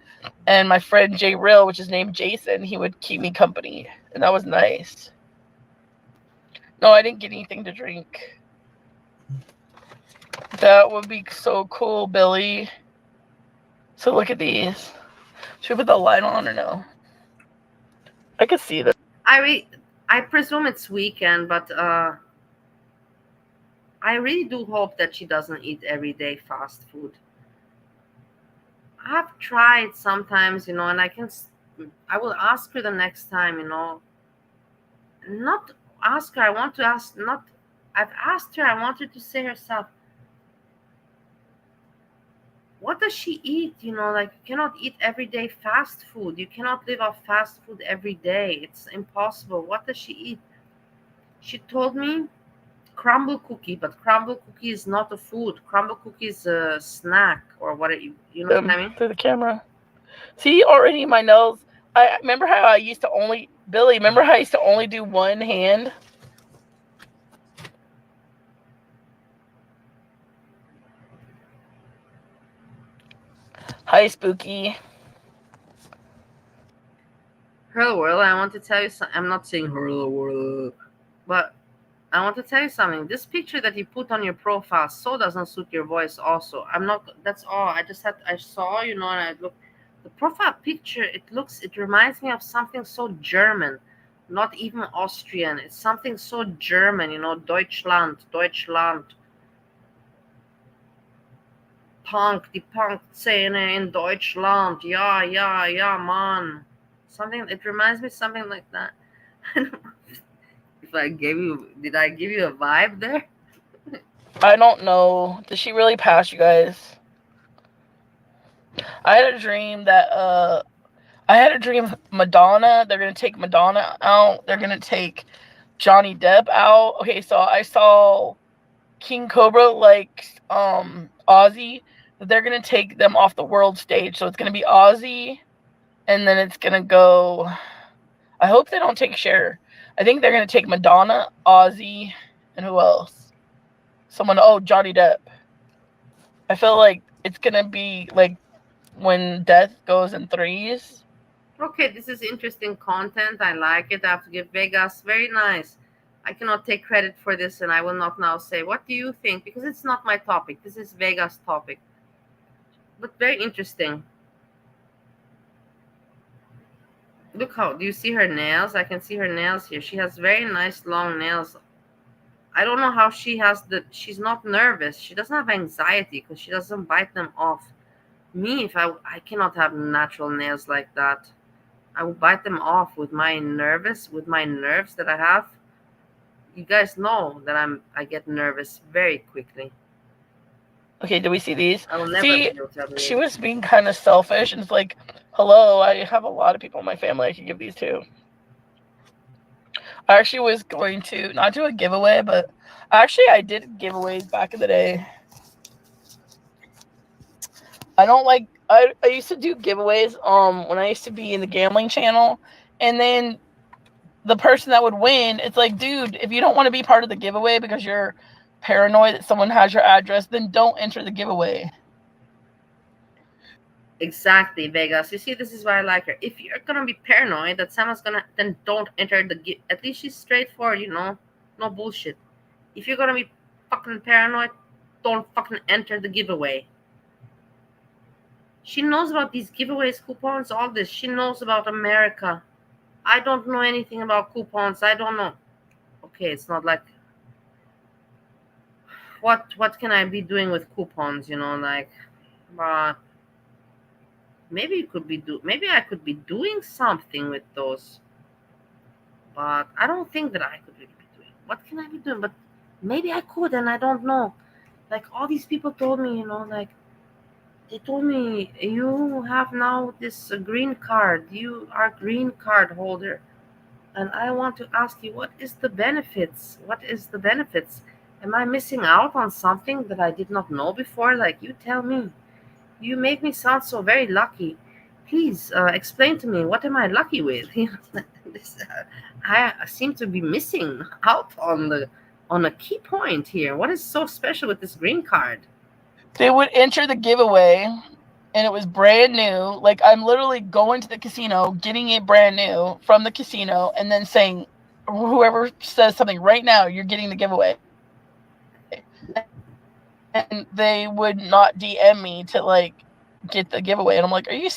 Speaker 6: and my friend Jay Real, which is named Jason, he would keep me company, and that was nice. No, I didn't get anything to drink. That would be so cool, Billy. So look at these. Should we put the light on or no? I could see them.
Speaker 3: I I presume it's weekend, but I really do hope that she doesn't eat everyday fast food. I've tried sometimes, and I will ask her the next time, not ask her. I want to ask, not, I've asked her, I want her to say herself, what does she eat? Like, you cannot eat everyday fast food. You cannot live off fast food every day. It's impossible. What does she eat? She told me crumble cookie, but crumble cookie is not a food. Crumble cookie is a snack, or what you know what I mean?
Speaker 6: Through the camera. See, already my nails. I remember how I used to only Billy. Remember how I used to only do one hand. Hi, Spooky.
Speaker 3: Hello world, I want to tell you something. I'm not saying hello world, but I want to tell you something. This picture that you put on your profile so doesn't suit your voice also. I'm not, that's all. I saw, and I look, the profile picture, it reminds me of something so German, not even Austrian. It's something so German, Deutschland. Die Punk-Szene in Deutschland. Ja, man. It reminds me of something like that. If did I give you a vibe there?
Speaker 6: I don't know. Did she really pass you guys? I had a dream that Madonna, they're gonna take Madonna out. They're gonna take Johnny Depp out. Okay, so I saw King Cobra Aussie. They're gonna take them off the world stage. So it's gonna be Aussie, and then it's gonna go. I hope they don't take Cher. I think they're gonna take Madonna, Aussie, and who else? Johnny Depp. I feel like it's gonna be like when death goes in threes.
Speaker 3: Okay, this is interesting content. I like it. I have to give Vegas. Very nice. I cannot take credit for this, and I will not now say, what do you think? Because it's not my topic. This is Vegas' topic. But very interesting. Look do you see her nails? I can see her nails here. She has very nice long nails. I don't know how she's not nervous. She doesn't have anxiety because she doesn't bite them off. Me, if I cannot have natural nails like that. I will bite them off with my nerves that I have. You guys know that I get nervous very quickly.
Speaker 6: Okay, do we see these?
Speaker 3: I will never
Speaker 6: See,
Speaker 3: be able to have
Speaker 6: she was being kind of selfish, and it's like, hello, I have a lot of people in my family I could give these to. I actually was going to not do a giveaway, but actually I did giveaways back in the day. I don't like. I used to do giveaways when I used to be in the gambling channel, and then the person that would win, it's like, dude, if you don't want to be part of the giveaway because you're paranoid that someone has your address, then don't enter the giveaway.
Speaker 3: Exactly, Vegas. You see, this is why I like her. If you're gonna be paranoid that someone's gonna, then don't enter at least she's straightforward, no bullshit. If you're gonna be fucking paranoid, don't fucking enter the giveaway. She knows about these giveaways, coupons, all this. She knows about America. I don't know anything about coupons. I don't know. Okay, it's not like what can I be doing with coupons? Maybe I could be doing something with those, but I don't think that I could really be doing. What can I be doing? But maybe I could, and I don't know. Like all these people told me, they told me you have now this green card. You are a green card holder. And I want to ask you, what is the benefits? What is the benefits? Am I missing out on something that I did not know before? Like, you tell me. You make me sound so very lucky. Please explain to me, what am I lucky with? I seem to be missing out on a key point here. What is so special with this green card?
Speaker 6: They would enter the giveaway, and it was brand new. Like, I'm literally going to the casino, getting it brand new from the casino, and then saying, whoever says something right now, you're getting the giveaway. And they would not DM me to get the giveaway. And I'm like, are you?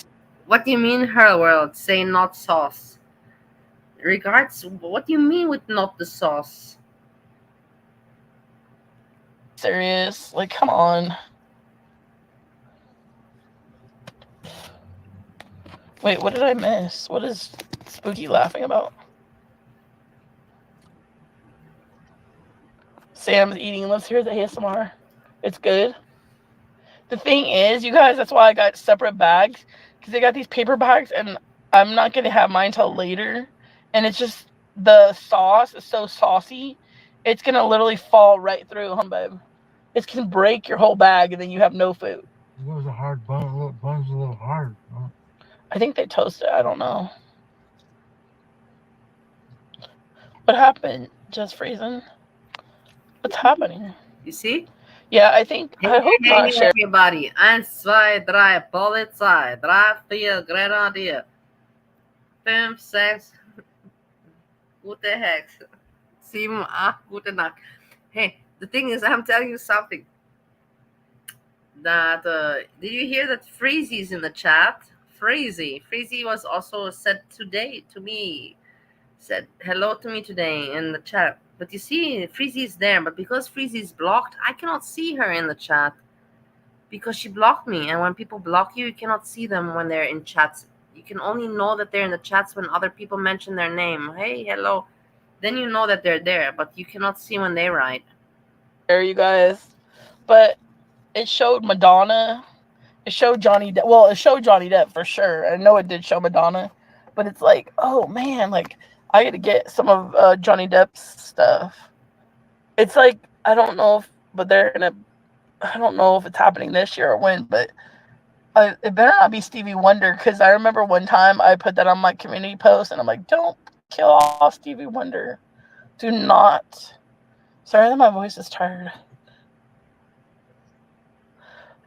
Speaker 3: What do you mean, her world? Say not sauce. regards, what do you mean with not the sauce?
Speaker 6: Serious? Like, come on. Wait, what did I miss? What is Spooky laughing about? Sam's eating. Let's hear the ASMR. It's good. The thing is, you guys, that's why I got separate bags. Because they got these paper bags, and I'm not going to have mine till later. And it's just, the sauce is so saucy, it's going to literally fall right through, babe. It's going to break your whole bag, and then you have no food.
Speaker 7: It was a hard bun. Bun's a little hard. Huh?
Speaker 6: I think they toast it. I don't know. What happened? Just freezing? What's happening?
Speaker 3: You see?
Speaker 6: Yeah, I think, I hope not share.
Speaker 3: Everybody. 1, 2, 3, Polizei. 3, 4, Grenadier. 5, 6. Gute Hex. 7, 8, gute Nacht. Hey, the thing is, I'm telling you something. That, did you hear that Freezy's in the chat? Freezy was also said today to me. Said hello to me today in the chat. But you see, Freezy is there. But because Freezy is blocked, I cannot see her in the chat. Because she blocked me. And when people block you, you cannot see them when they're in chats. You can only know that they're in the chats when other people mention their name. Hey, hello. Then you know that they're there. But you cannot see when they write.
Speaker 6: There, you guys. But it showed Madonna. It showed Johnny Depp. Well, it showed Johnny Depp for sure. I know it did show Madonna. But it's like, oh man, like, I got to get some of Johnny Depp's stuff. It's like, I don't know if, but they're going to, I don't know if it's happening this year or when, but it better not be Stevie Wonder, because I remember one time I put that on my community post, and I'm like, don't kill off Stevie Wonder. Do not. Sorry that my voice is tired.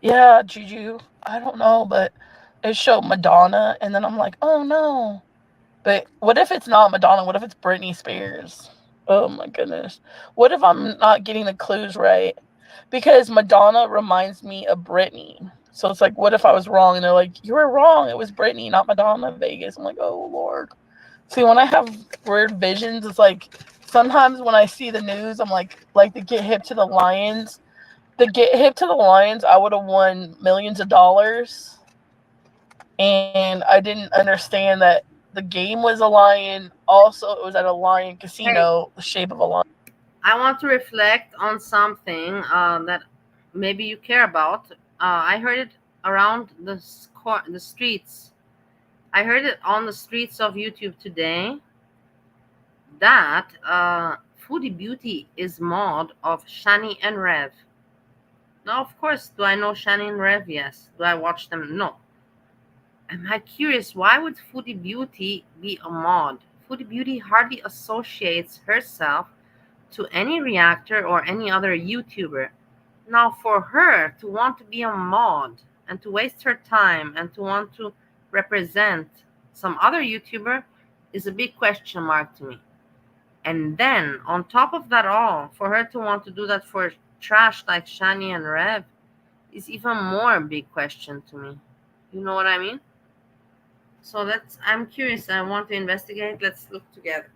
Speaker 6: Yeah, Juju. I don't know, but it showed Madonna, and then I'm like, oh no. But what if it's not Madonna? What if it's Britney Spears? Oh my goodness. What if I'm not getting the clues right? Because Madonna reminds me of Britney. So it's like, what if I was wrong? And they're like, you were wrong. It was Britney, not Madonna Vegas. I'm like, oh Lord. See, when I have weird visions, it's like, sometimes when I see the news, I'm like the Get Hip to the Lions. The Get Hip to the Lions, I would have won millions of dollars. And I didn't understand that the game was a lion. Also, it was at a lion casino, the shape of a lion.
Speaker 3: I want to reflect on something that maybe you care about. I heard it around the streets. I heard it on the streets of YouTube today that Foodie Beauty is mod of Shani and Rev. Now, of course, do I know Shani and Rev? Yes. Do I watch them? No. Am I curious, why would Foodie Beauty be a mod? Foodie Beauty hardly associates herself to any reactor or any other YouTuber. Now, for her to want to be a mod and to waste her time and to want to represent some other YouTuber is a big question mark to me. And then, on top of that all, for her to want to do that for trash like Shani and Rev is even more a big question to me. You know what I mean? So I'm curious. I want to investigate. Let's look together.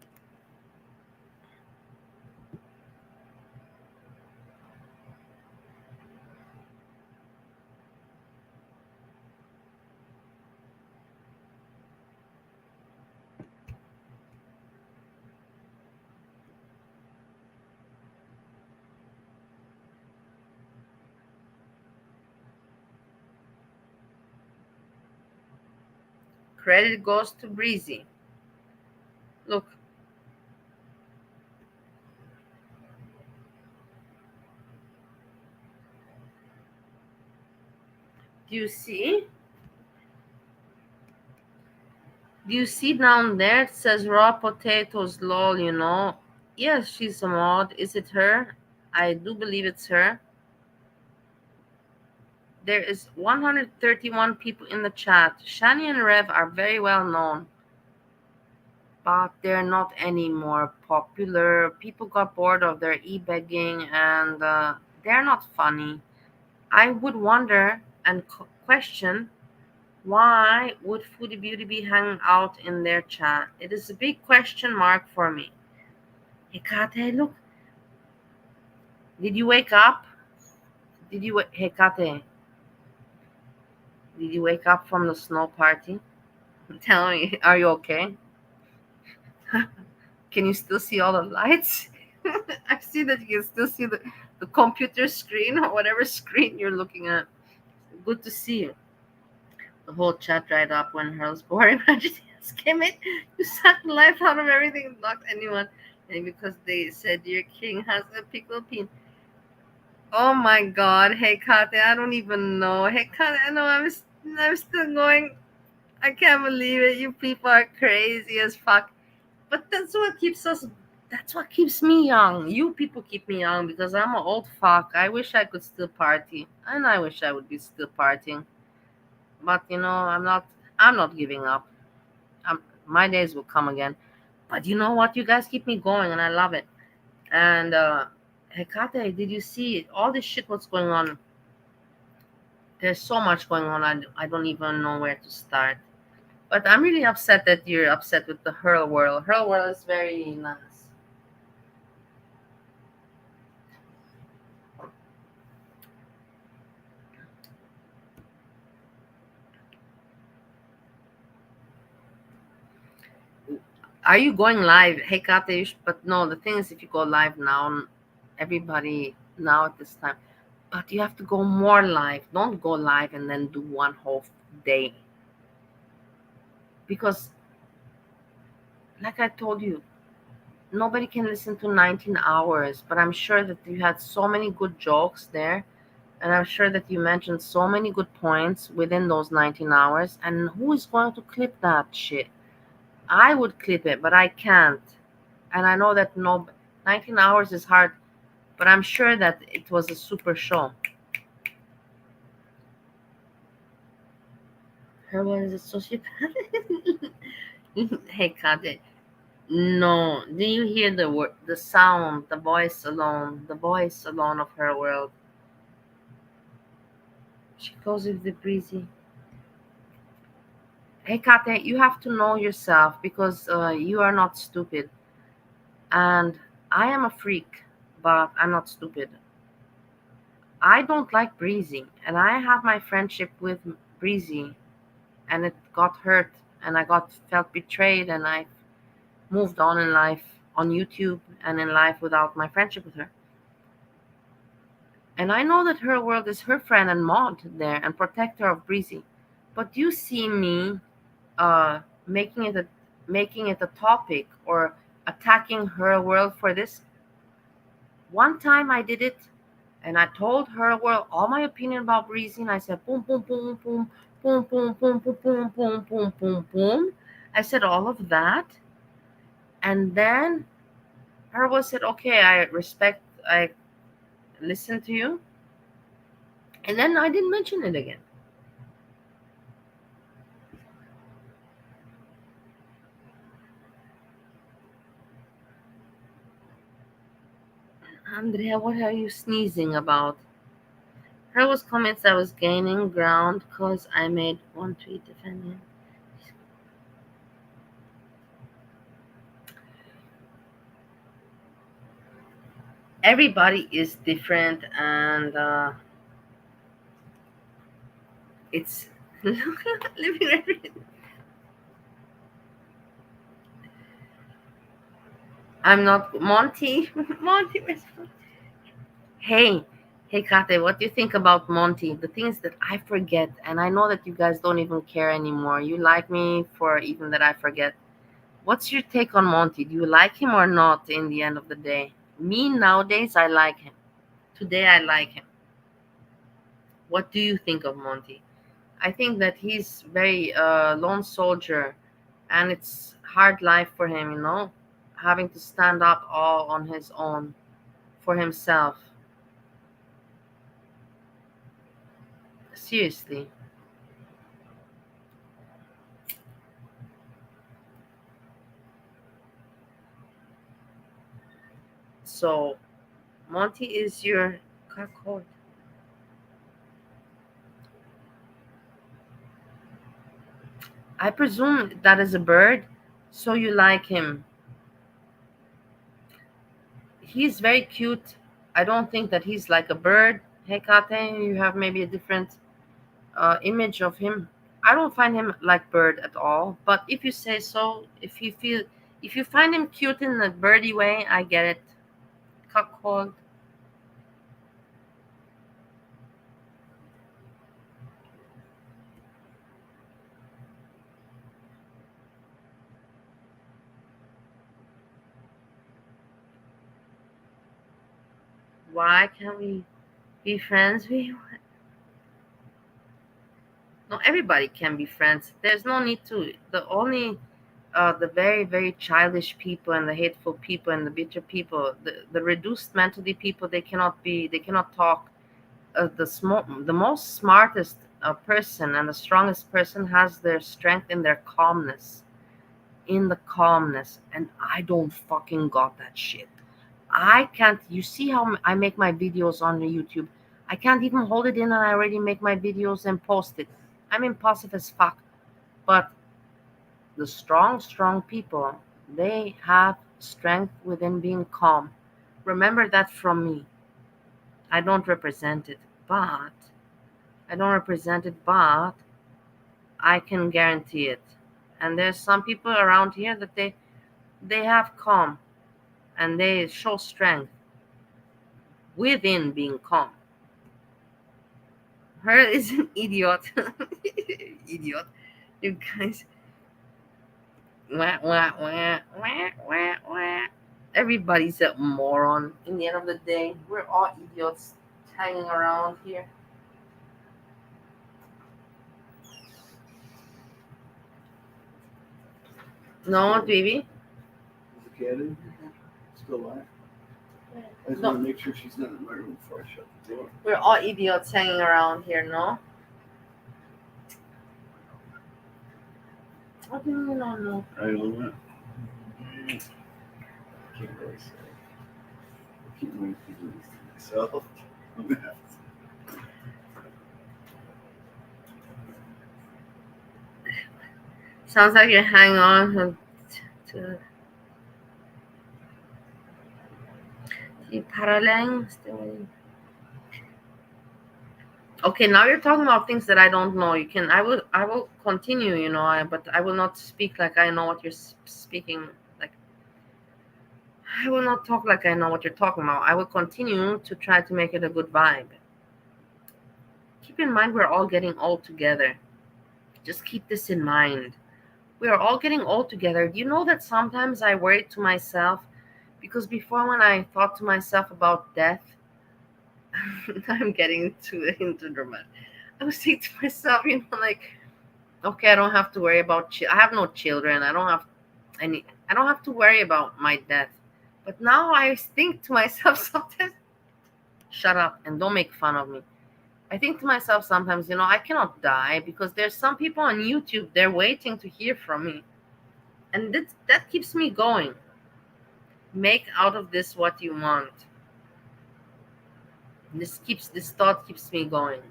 Speaker 3: Credit goes to Breezy. Look. Do you see? Do you see down there? It says raw potatoes, lol, you know. Yes, she's a mod. Is it her? I do believe it's her. There is 131 people in the chat. Shani and Rev are very well known, but they're not any more popular. People got bored of their e-begging, and they're not funny. I would wonder and question Why would Foodie Beauty be hanging out in their chat? It is a big question mark for me. Hecate, look. Did you wake up? Hecate, did you wake up from the snow party? Tell me, are you okay? Can you still see all the lights? I see that you can still see the computer screen or whatever screen you're looking at. Good to see you. The whole chat dried up when Hurl's boring Majesties came in. You sucked the life out of everything and blocked anyone. And because they said your king has a pickle pin. Oh my god, hey Kate, I don't even know. Hey Kate, I know I'm still going. I can't believe it. You people are crazy as fuck. But that's what keeps me young. You people keep me young because I'm an old fuck. I wish I could still party. And I wish I would be still partying. But I'm not giving up. My days will come again. But you know what? You guys keep me going and I love it. And Hecate, did you see all this shit what's going on? There's so much going on. I don't even know where to start. But I'm really upset that you're upset with the Hurl World. Hurl World is very nice. Are you going live? Hey, Kate, but no, the thing is, if you go live now, everybody now at this time, but you have to go more live. Don't go live and then do one whole day. Because, like I told you, nobody can listen to 19 hours, but I'm sure that you had so many good jokes there. And I'm sure that you mentioned so many good points within those 19 hours. And who is going to clip that shit? I would clip it, but I can't. And I know that 19 hours is hard, but I'm sure that it was a super show. Her was a sociopath. Hey, Kade. No, do you hear the sound, the voice alone of her world? She goes with the breezy. Hey, Kate, you have to know yourself because you are not stupid. And I am a freak, but I'm not stupid. I don't like Breezy, and I have my friendship with Breezy, and it got hurt, and I felt betrayed, and I moved on in life, on YouTube, and in life without my friendship with her. And I know that her world is her friend and mod there and protector of Breezy, but you see me making it a topic or attacking her world for this. One time I did it, and I told her world all my opinion about Breezy, and I said boom, boom, boom, boom, boom, boom, boom, boom, boom, boom, boom, boom, boom. I said all of that, and then her world said, "Okay, I listen to you," and then I didn't mention it again. Andrea, what are you sneezing about? Her was comments I was gaining ground because I made one tweet defending. Everybody is different, and it's living everything. I'm not Monty. Monty, hey, hey, Kate, what do you think about Monty? The things that I forget, and I know that you guys don't even care anymore. You like me for even that I forget. What's your take on Monty? Do you like him or not? In the end of the day, me nowadays, I like him. Today, I like him. What do you think of Monty? I think that he's very lone soldier, and it's hard life for him, having to stand up all on his own for himself. Seriously. So, Monty is your cuckold. I presume that is a bird, so you like him. He's very cute. I don't think that he's like a bird. Hey, Kate, you have maybe a different image of him. I don't find him like bird at all. But if you say so, if you find him cute in a birdie way, I get it. Cuckold. Why can't we be friends? No, everybody can be friends. There's no need to. The very, very childish people and the hateful people and the bitter people, the reduced mentally people, they cannot talk. The most smartest person and the strongest person has their strength in their calmness, and I don't fucking got that shit. I can't. You see how I make my videos on the YouTube? I can't even hold it in, and I already make my videos and post it. I'm impulsive as fuck. But the strong people, they have strength within being calm. Remember that from me. I don't represent it, but I can guarantee it. And there's some people around here that they have calm and they show strength within being calm. Her is an idiot. Idiot. You guys. Wah, wah, wah, wah, wah, wah. Everybody's a moron. In the end of the day, we're all idiots hanging around here. No, baby.
Speaker 9: Is the cat in here? Still alive? I just
Speaker 3: No.
Speaker 9: want to make sure she's not in my room before I shut the door.
Speaker 3: We're all idiots hanging around here, no? I don't know.
Speaker 9: I don't know. I can't really say. I keep wanting to do these to myself. I'm gonna have to.
Speaker 3: Sounds like you're hanging on to the parallel. Okay, now you're talking about things that I don't know. I will continue, but I will not speak like I know what you're speaking. Like, I will not talk like I know what you're talking about. I will continue to try to make it a good vibe. Keep in mind, we're all getting old together. Just keep this in mind. We are all getting old together. Do you know that sometimes I worry to myself? Because before, when I thought to myself about death, I'm getting into dramatic. I was thinking to myself, like, okay, I don't have to worry about. I have no children. I don't have to worry about my death. But now I think to myself sometimes. Shut up and don't make fun of me. I think to myself sometimes, I cannot die because there's some people on YouTube. They're waiting to hear from me, and that keeps me going. Make out of this what you want. This thought keeps me going.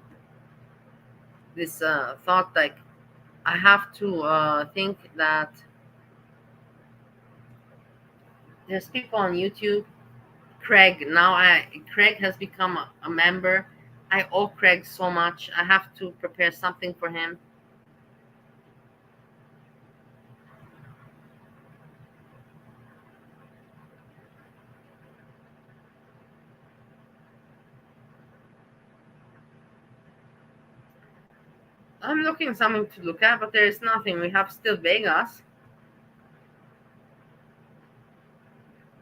Speaker 3: This thought, like, I have to think that there's people on YouTube. Craig has become a member. I owe Craig so much. I have to prepare something for him. I'm looking something to look at, but there is nothing. We have still Vegas.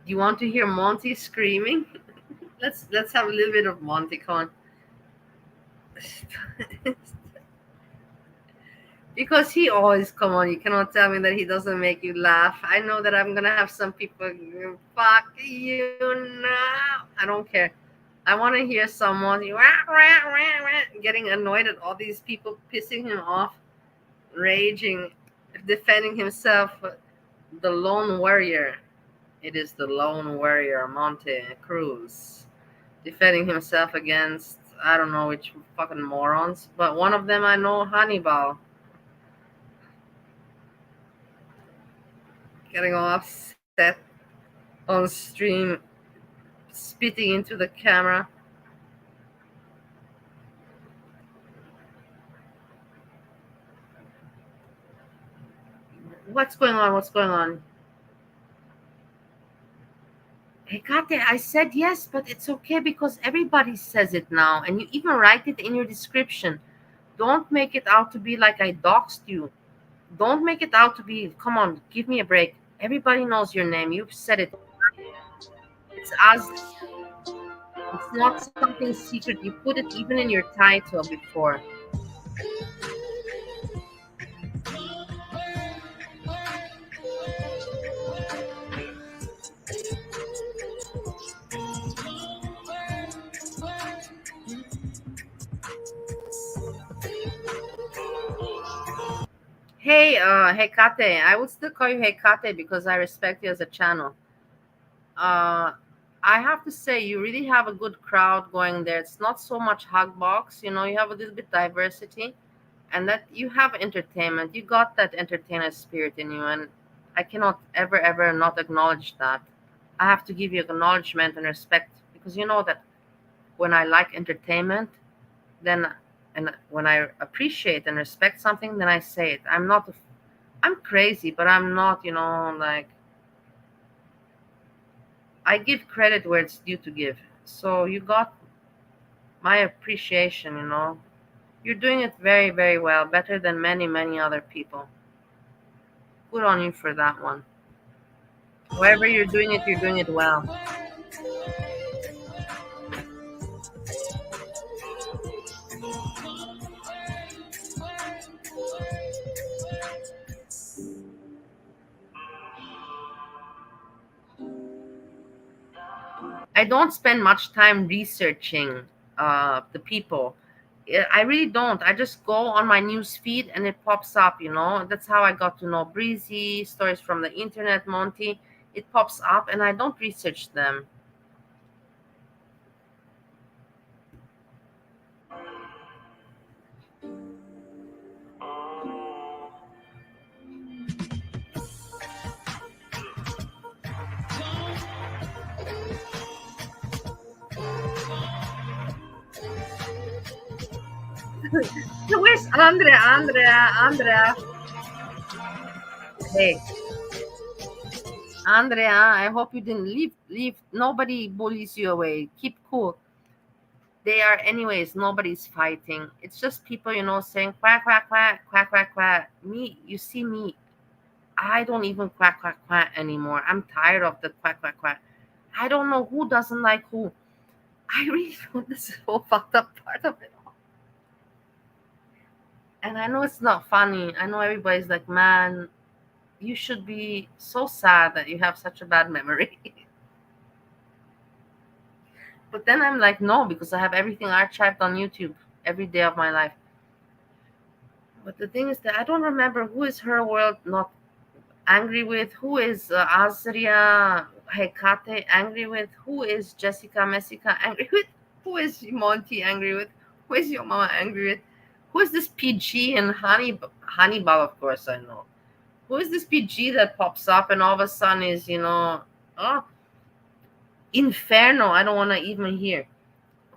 Speaker 3: Do you want to hear Monty screaming? Let's have a little bit of Monty. Come on. Because he always, come on, you cannot tell me that he doesn't make you laugh. I know that I'm gonna have some people, fuck you now. I don't care. I want to hear someone getting annoyed at all these people pissing him off, raging, defending himself. The lone warrior. It is the lone warrior, Monte Cruz, defending himself against, I don't know which fucking morons, but one of them I know, Hannibal. Getting all upset on stream, spitting into the camera. What's going on? What's going on? Hekate, I said yes, but it's okay because everybody says it now, and you even write it in your description. Don't make it out to be like I doxed you. Don't make it out to be, come on, give me a break. Everybody knows your name. You've said it. It's as it's not something secret. You put it even in your title before. Hey, Hekate. I would still call you Hekate because I respect you as a channel. I have to say, you really have a good crowd going there. It's not so much hug box, you know, you have a little bit diversity, and that you have entertainment. You got that entertainer spirit in you, and I cannot ever not acknowledge that. I have to give you acknowledgement and respect because you know that when I like entertainment, then and when I appreciate and respect something, then I say it. I'm crazy, but I'm not, you know, like I give credit where it's due to give. So you got my appreciation, you know. You're doing it very well, better than many other people. Good on you for that one. Wherever you're doing it well. I don't spend much time researching the people. I really don't. I just go on my news feed and it pops up, you know. That's how I got to know Breezy, stories from the internet, Monty. It pops up and I don't research them. Where's Andrea? Hey, Andrea, I hope you didn't leave. Nobody bullies you away. Keep cool. They are anyways, nobody's fighting. It's just people, you know, saying quack, quack, quack, quack, quack, quack. Me, you see me, I don't even quack, quack, quack anymore. I'm tired of the quack, quack, quack. I don't know who doesn't like who. I really don't. This is whole fucked up part of it all. And I know it's not funny. I know everybody's like, man, you should be so sad that you have such a bad memory. But then I'm like, no, because I have everything archived on YouTube every day of my life. But the thing is that I don't remember who is her world not angry with, who is Azria Hekate angry with, who is Jessica Messica angry with, who is Monty angry with, who is your mama angry with, who is this PG and Hannibal, of course I know. Who is this PG that pops up and all of a sudden is, you know, oh, Inferno, I don't want to even hear.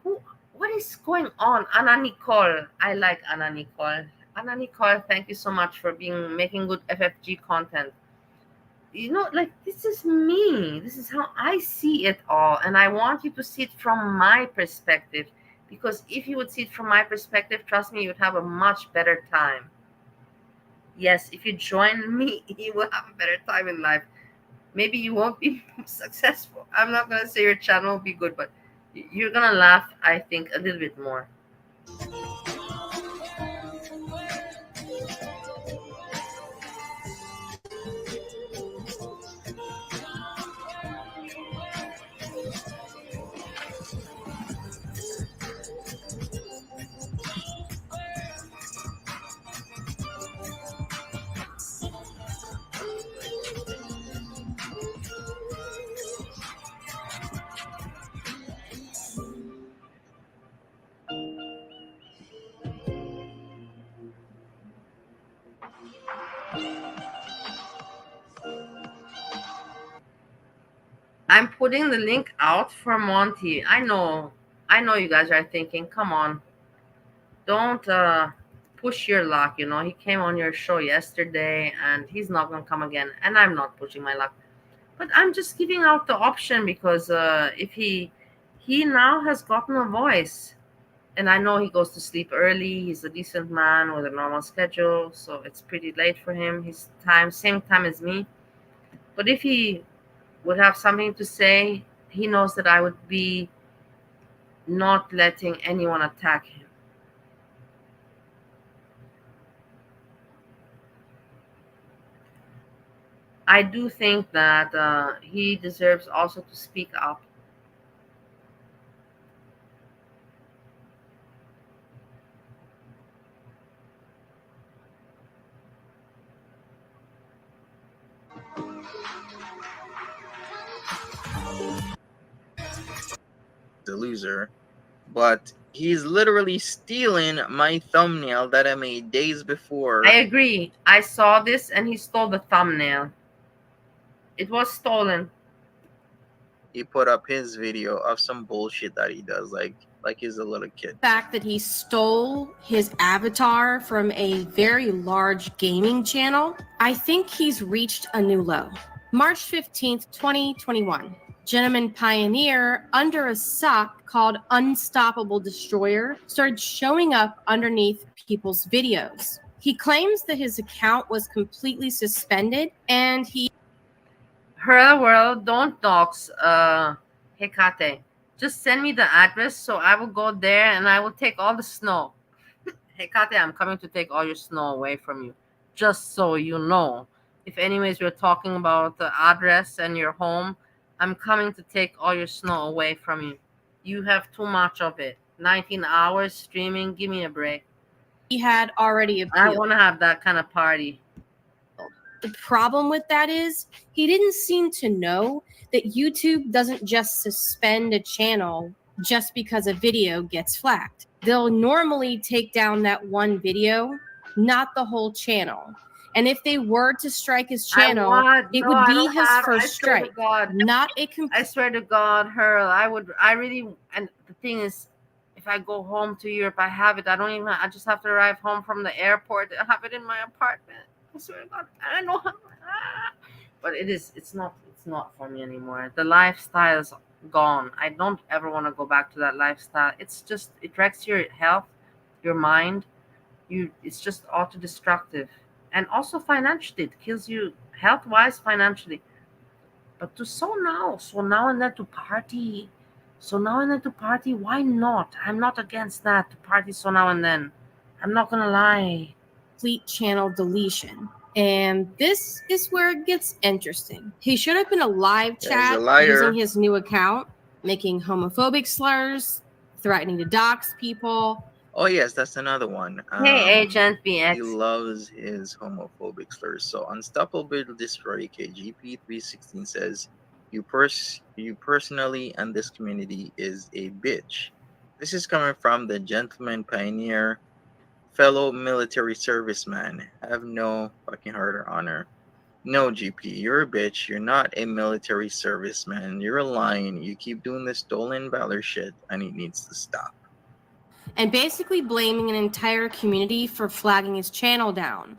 Speaker 3: What is going on? Anna Nicole, I like Anna Nicole. Anna Nicole, thank you so much for making good FFG content. You know, like, this is me. This is how I see it all. And I want you to see it from my perspective. Because if you would see it from my perspective, trust me, you would have a much better time. Yes, if you join me, you will have a better time in life. Maybe you won't be successful. I'm not going to say your channel will be good, but you're going to laugh, I think, a little bit more. I'm putting the link out for Monty. I know you guys are thinking, come on, don't push your luck. You know, he came on your show yesterday and he's not gonna come again. And I'm not pushing my luck. But I'm just giving out the option because if he now has gotten a voice. And I know he goes to sleep early. He's a decent man with a normal schedule, so it's pretty late for him. His time, same time as me. But if he would have something to say, he knows that I would be not letting anyone attack him. I do think that he deserves also to speak up.
Speaker 1: The loser, but he's literally stealing my thumbnail that I made days before.
Speaker 3: I agree. I saw this and he stole the thumbnail. It was stolen.
Speaker 1: He put up his video of some bullshit that he does, like he's a little kid.
Speaker 10: Fact that he stole his avatar from a very large gaming channel, I think he's reached a new low. March 15th, 2021. Gentleman Pioneer, under a sock called Unstoppable Destroyer, started showing up underneath people's videos. He claims that his account was completely suspended and he...
Speaker 3: Her world, don't dox Hecate. Just send me the address so I will go there and I will take all the snow. Hecate, I'm coming to take all your snow away from you. Just so you know. If anyways we're talking about the address and your home, I'm coming to take all your snow away from you. You have too much of it. 19 hours streaming, give me a break.
Speaker 10: He had already appealed.
Speaker 3: I want to have that kind of party.
Speaker 10: The problem with that is he didn't seem to know that YouTube doesn't just suspend a channel just because a video gets flagged. They'll normally take down that one video, not the whole channel. And if they were to strike his channel, it would be his first strike, not a
Speaker 3: I swear to God, Hurl, I really, and the thing is, if I go home to Europe, I have it. I just have to arrive home from the airport. I have it in my apartment. I swear to God, I don't know how. But it's not for me anymore. The lifestyle's gone. I don't ever want to go back to that lifestyle. It's just, it wrecks your health, your mind. It's just auto-destructive. And also financially, it kills you health-wise, financially. But so now and then to party. Why not? I'm not against that, to party so now and then. I'm not gonna lie.
Speaker 10: Complete channel deletion. And this is where it gets interesting. He showed up in a live chat using his new account, making homophobic slurs, threatening to dox people.
Speaker 1: Oh yes, that's another one.
Speaker 3: Hey, Agent BX.
Speaker 1: He loves his homophobic slurs. So Unstoppable Destroyer KGP316 says, you personally and this community is a bitch. This is coming from the Gentleman Pioneer, fellow military serviceman. Have no fucking heart or honor. No, GP, you're a bitch. You're not a military serviceman. You're a lion. You keep doing this stolen valor shit, and it needs to stop.
Speaker 10: And basically blaming an entire community for flagging his channel down.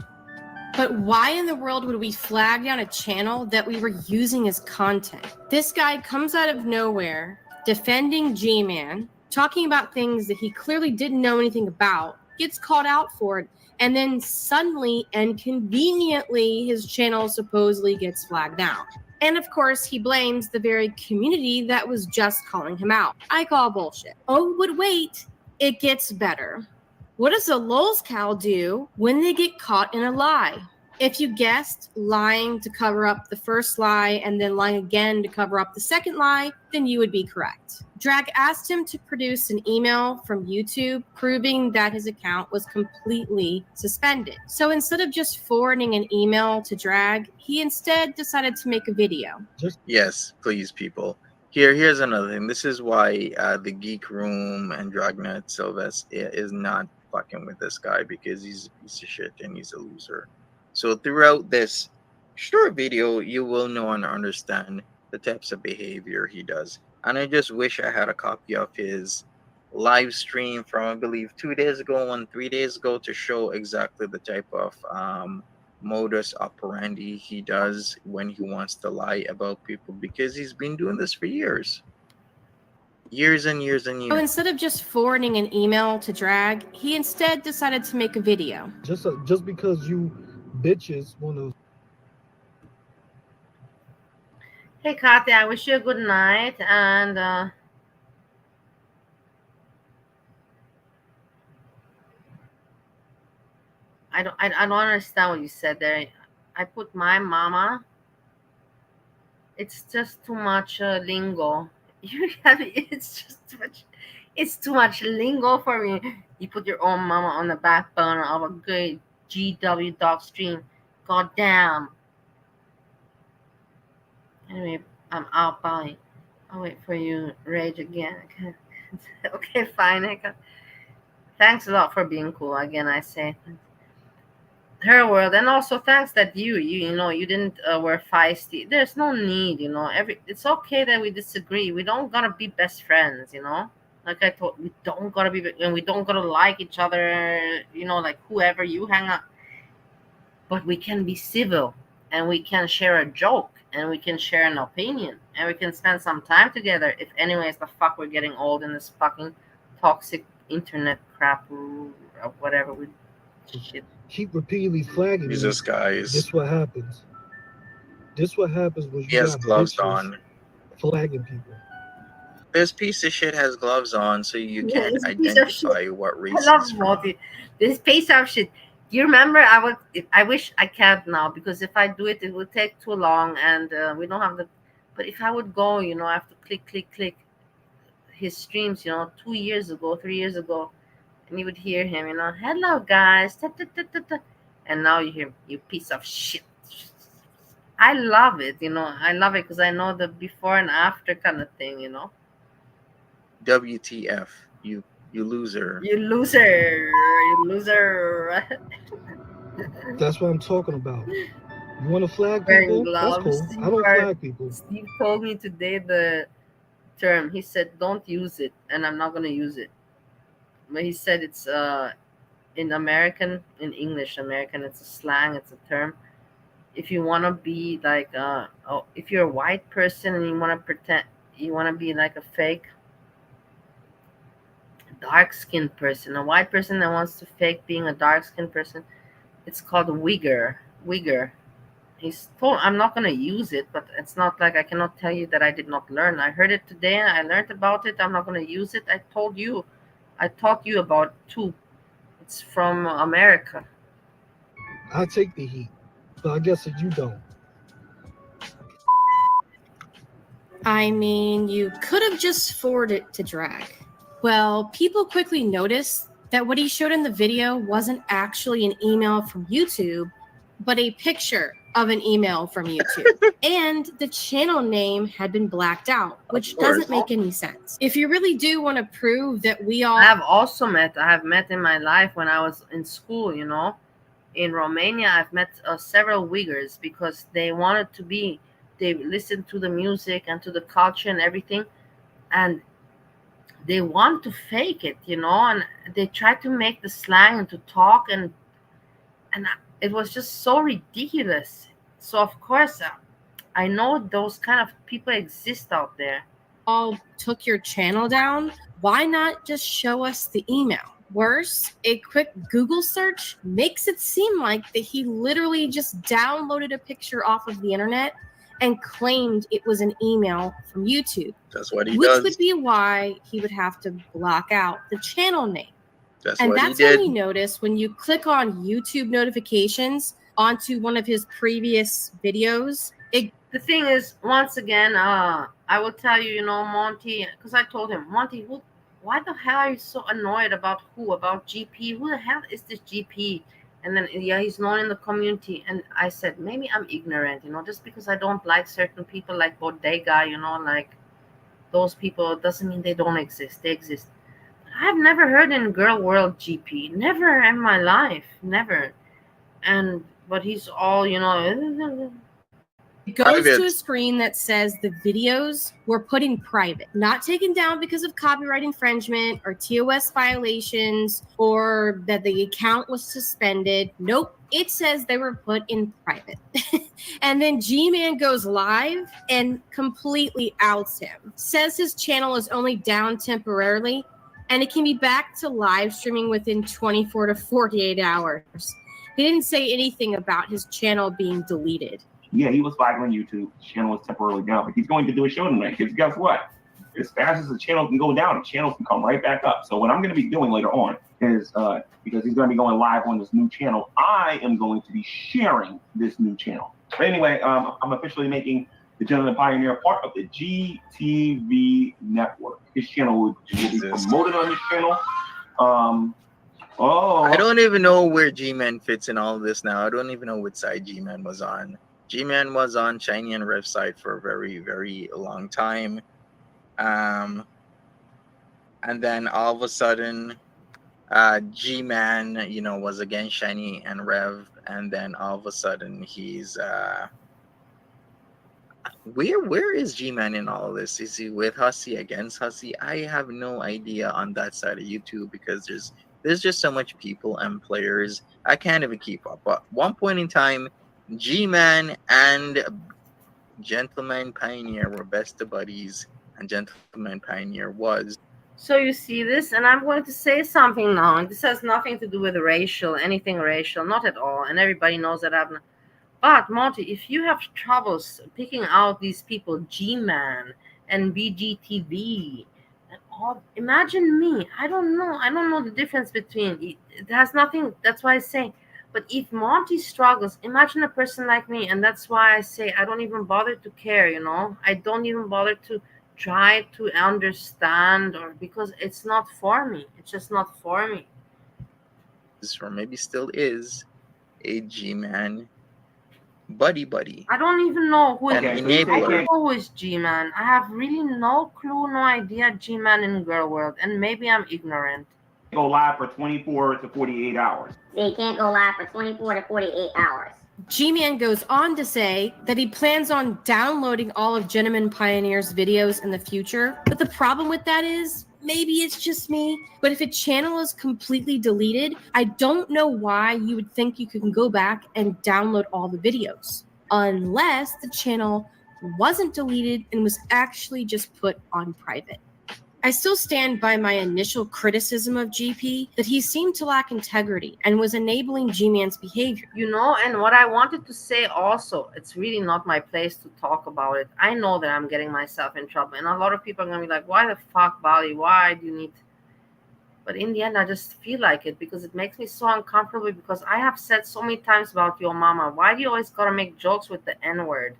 Speaker 10: But why in the world would we flag down a channel that we were using as content? This guy comes out of nowhere, defending G-Man, talking about things that he clearly didn't know anything about, gets called out for it, and then suddenly and conveniently his channel supposedly gets flagged down. And of course, he blames the very community that was just calling him out. I call bullshit. Oh, but wait, it gets better. What does a lolscow do when they get caught in a lie? If you guessed lying to cover up the first lie and then lying again to cover up the second lie, then you would be correct. Drag asked him to produce an email from YouTube proving that his account was completely suspended. So instead of just forwarding an email to Drag, he instead decided to make a video.
Speaker 1: Yes, please, people. Here's another thing. This is why the Geek Room and Dragnet Sylvester is not fucking with this guy, because he's a piece of shit and he's a loser. So throughout this short video, you will know and understand the types of behavior he does. And I just wish I had a copy of his live stream from, I believe, 2 days ago and 3 days ago to show exactly the type of modus operandi he does when he wants to lie about people, because he's been doing this for years. Years and years and
Speaker 10: So
Speaker 1: years.
Speaker 10: instead of just forwarding an email to Drag, he instead decided to make a video.
Speaker 7: Just because you bitches want to.
Speaker 3: Hey, Katya, I wish you a good night, and I don't understand what you said there. I put my mama. It's just too much lingo. It's just too much. It's too much lingo for me. You put your own mama on the back burner of a good GW dog stream. God damn. Anyway, I'm out. Bye. I'll wait for you. Rage again. Okay, fine. Thanks a lot for being cool. Again, I say. Her world, and also thanks that you didn't were feisty. There's no need, it's okay that we disagree. We don't gotta be best friends, like I told, we don't gotta be, and we don't gotta like each other, like whoever you hang out, but we can be civil, and we can share a joke, and we can share an opinion, and we can spend some time together. If anyways the fuck we're getting old in this fucking toxic internet crap or whatever we shit.
Speaker 7: Keep repeatedly flagging me.
Speaker 1: Jesus, guys.
Speaker 7: This what happens. This what happens when
Speaker 1: He
Speaker 7: you
Speaker 1: has
Speaker 7: got
Speaker 1: gloves
Speaker 7: bitches
Speaker 1: on.
Speaker 7: flagging people.
Speaker 1: This piece of shit has gloves on, so you can't
Speaker 3: This piece of shit.
Speaker 1: identify what race
Speaker 3: I love
Speaker 1: he's from.
Speaker 3: Monty. This piece of shit. Do you remember? I wish I can't now, because if I do it, it would take too long, and we don't have the. But if I would go, I have to click his streams. 2 years ago, 3 years ago, and you would hear him. Hello guys, ta, ta, ta, ta, ta. And now you hear, you piece of shit. I love it. I love it because I know the before and after kind of thing.
Speaker 1: WTF, you loser.
Speaker 3: You loser. You loser.
Speaker 7: That's what I'm talking about. You want to flag
Speaker 3: Wearing
Speaker 7: people? That's
Speaker 3: gloves.
Speaker 7: cool. I don't flag people.
Speaker 3: Steve told me today the term. He said, "Don't use it," and I'm not gonna use it. But he said it's in American, in English American, it's a slang. It's a term. If you want to be like if you're a white person and you want to pretend, you want to be like a fake dark-skinned person, a white person that wants to fake being a dark-skinned person, it's called wigger. He's told, I'm not going to use it, but it's not like I cannot tell you that I did not learn. I heard it today, I learned about it. I'm not going to use it. I taught you about it too. It's from America.
Speaker 7: I take the heat, but I guess that you don't.
Speaker 10: I mean, you could have just forwarded it to Drag. Well, people quickly noticed that what he showed in the video wasn't actually an email from YouTube, but a picture of an email from YouTube. And the channel name had been blacked out, which doesn't make any sense. If you really do want to prove that we all...
Speaker 3: I have met in my life when I was in school, in Romania, I've met several Uyghurs because they listened to the music and to the culture and everything, and they want to fake it, and they try to make the slang and to talk, and it was just so ridiculous. So of course, I know those kind of people exist out there.
Speaker 10: All took your channel down. Why not just show us the email? Worse, a quick Google search makes it seem like that he literally just downloaded a picture off of the internet and claimed it was an email from YouTube.
Speaker 1: That's what he
Speaker 10: which
Speaker 1: does.
Speaker 10: would be why he would have to block out the channel name.
Speaker 1: That's
Speaker 10: and
Speaker 1: what
Speaker 10: that's
Speaker 1: he did.
Speaker 10: when you notice when you click on YouTube notifications onto one of his previous videos.
Speaker 3: The thing is, once again, I will tell you, Monty, because I told him, Monty, why the hell are you so annoyed about GP? Who the hell is this GP? And then, he's known in the community. And I said, maybe I'm ignorant, just because I don't like certain people like Bodega, like those people, doesn't mean they don't exist. They exist. I've never heard in girl world GP. Never in my life. Never. But he's all,
Speaker 10: It goes to a
Speaker 1: Private.
Speaker 10: screen that says the videos were put in private, not taken down because of copyright infringement or TOS violations or that the account was suspended. Nope. It says they were put in private. And then G-Man goes live and completely outs him. Says his channel is only down temporarily and it can be back to live streaming within 24 to 48 hours. He didn't say anything about his channel being deleted.
Speaker 11: Yeah, he was live on YouTube. His channel was temporarily down, but he's going to do a show tonight. Because guess what? As fast as the channel can go down, the channel can come right back up. So what I'm going to be doing later on is, because he's going to be going live on this new channel, I am going to be sharing this new channel. But anyway, I'm officially making the Gentleman Pioneer part of the GTV network. His channel will be promoted on this channel.
Speaker 1: I don't even know where G-Man fits in all of this now. I don't even know which side G-Man was on. G-Man was on Shiny and Rev's side for a very, very long time. And then all of a sudden, G-Man, was against Shiny and Rev. And then all of a sudden, he's... Where is G-Man in all of this? Is he with Hussey, against Hussey? I have no idea on that side of YouTube because there's just so much people and players. I can't even keep up. But one point in time, G-Man and Gentleman Pioneer were best of buddies, and Gentleman Pioneer was.
Speaker 3: So you see this, and I'm going to say something now, and this has nothing to do with anything racial, not at all, and everybody knows that I've not. But Monty, if you have troubles picking out these people, G-Man and BGTV, and all, imagine me. I don't know the difference between it has nothing. That's why I say. But if Monty struggles, imagine a person like me, and that's why I say I don't even bother to care. I don't even bother to try to understand, or because it's not for me. It's just not for me.
Speaker 1: Or maybe still is a G-Man buddy.
Speaker 3: I don't even know who
Speaker 1: An enabler.
Speaker 3: I don't know who is G-Man. I have really no clue, no idea G-Man in Girl World, and maybe I'm ignorant.
Speaker 11: Go live for 24 to 48 hours.
Speaker 12: They can't go live for 24 to 48 hours.
Speaker 10: G-Man goes on to say that he plans on downloading all of Gentleman Pioneer's videos in the future, but the problem with that is, maybe it's just me, but if a channel is completely deleted, I don't know why you would think you can go back and download all the videos, unless the channel wasn't deleted and was actually just put on private. I still stand by my initial criticism of GP that he seemed to lack integrity and was enabling G-Man's behavior.
Speaker 3: And what I wanted to say also, it's really not my place to talk about it. I know that I'm getting myself in trouble, and a lot of people are going to be like, why the fuck, Bali? Why do you need... But in the end, I just feel like it because it makes me so uncomfortable because I have said so many times about your mama. Why do you always got to make jokes with the N-word?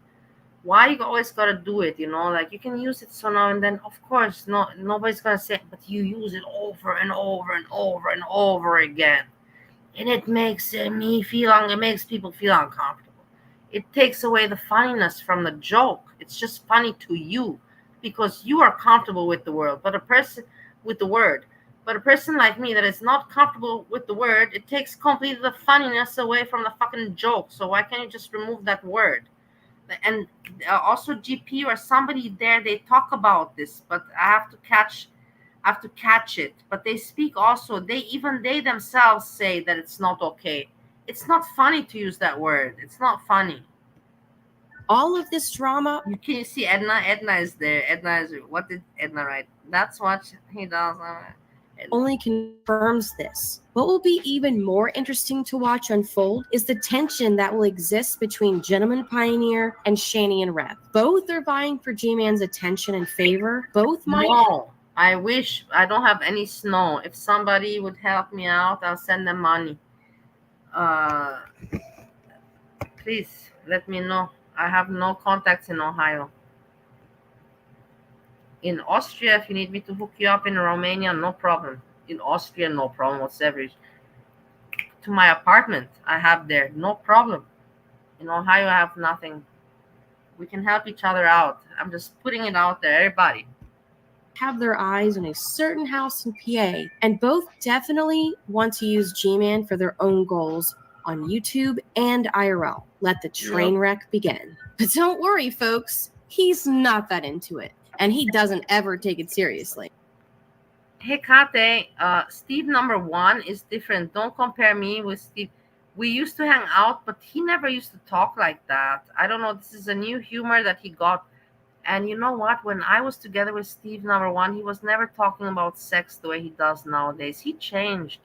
Speaker 3: Why you always got to do it, Like, you can use it so now and then. Of course, nobody's going to say it, but you use it over and over and over and over again. And it makes it makes people feel uncomfortable. It takes away the funniness from the joke. It's just funny to you because you are comfortable with the word. But a person like me that is not comfortable with the word, it takes completely the funniness away from the fucking joke. So why can't you just remove that word? And also GP or somebody there, they talk about this, but I have to catch it. But they speak also, they themselves say that it's not okay. It's not funny to use that word. It's not funny.
Speaker 10: All of this drama.
Speaker 3: Can you see Edna? Edna is there. What did Edna write? That's what he does.
Speaker 10: Only confirms this. What will be even more interesting to watch unfold is the tension that will exist between Gentleman Pioneer and Shani and Rev. Both are vying for G-Man's attention and favor. Both might...
Speaker 3: No, I wish. I don't have any snow. If somebody would help me out, I'll send them money. Please let me know. I have no contacts in Ohio. In Austria, if you need me to hook you up, in Romania, no problem. In Austria, no problem whatsoever. To my apartment, I have there, no problem. In Ohio, I have nothing. We can help each other out. I'm just putting it out there, everybody.
Speaker 10: Have their eyes on a certain house in PA, and both definitely want to use G-Man for their own goals on YouTube and IRL. Let the train wreck begin. But don't worry, folks. He's not that into it, and he doesn't ever take it seriously.
Speaker 3: Hey, Kate, Steve number 1 is different. Don't compare me with Steve. We used to hang out, but he never used to talk like that. I don't know. This is a new humor that he got. And you know what? When I was together with Steve number 1, he was never talking about sex the way he does nowadays. He changed.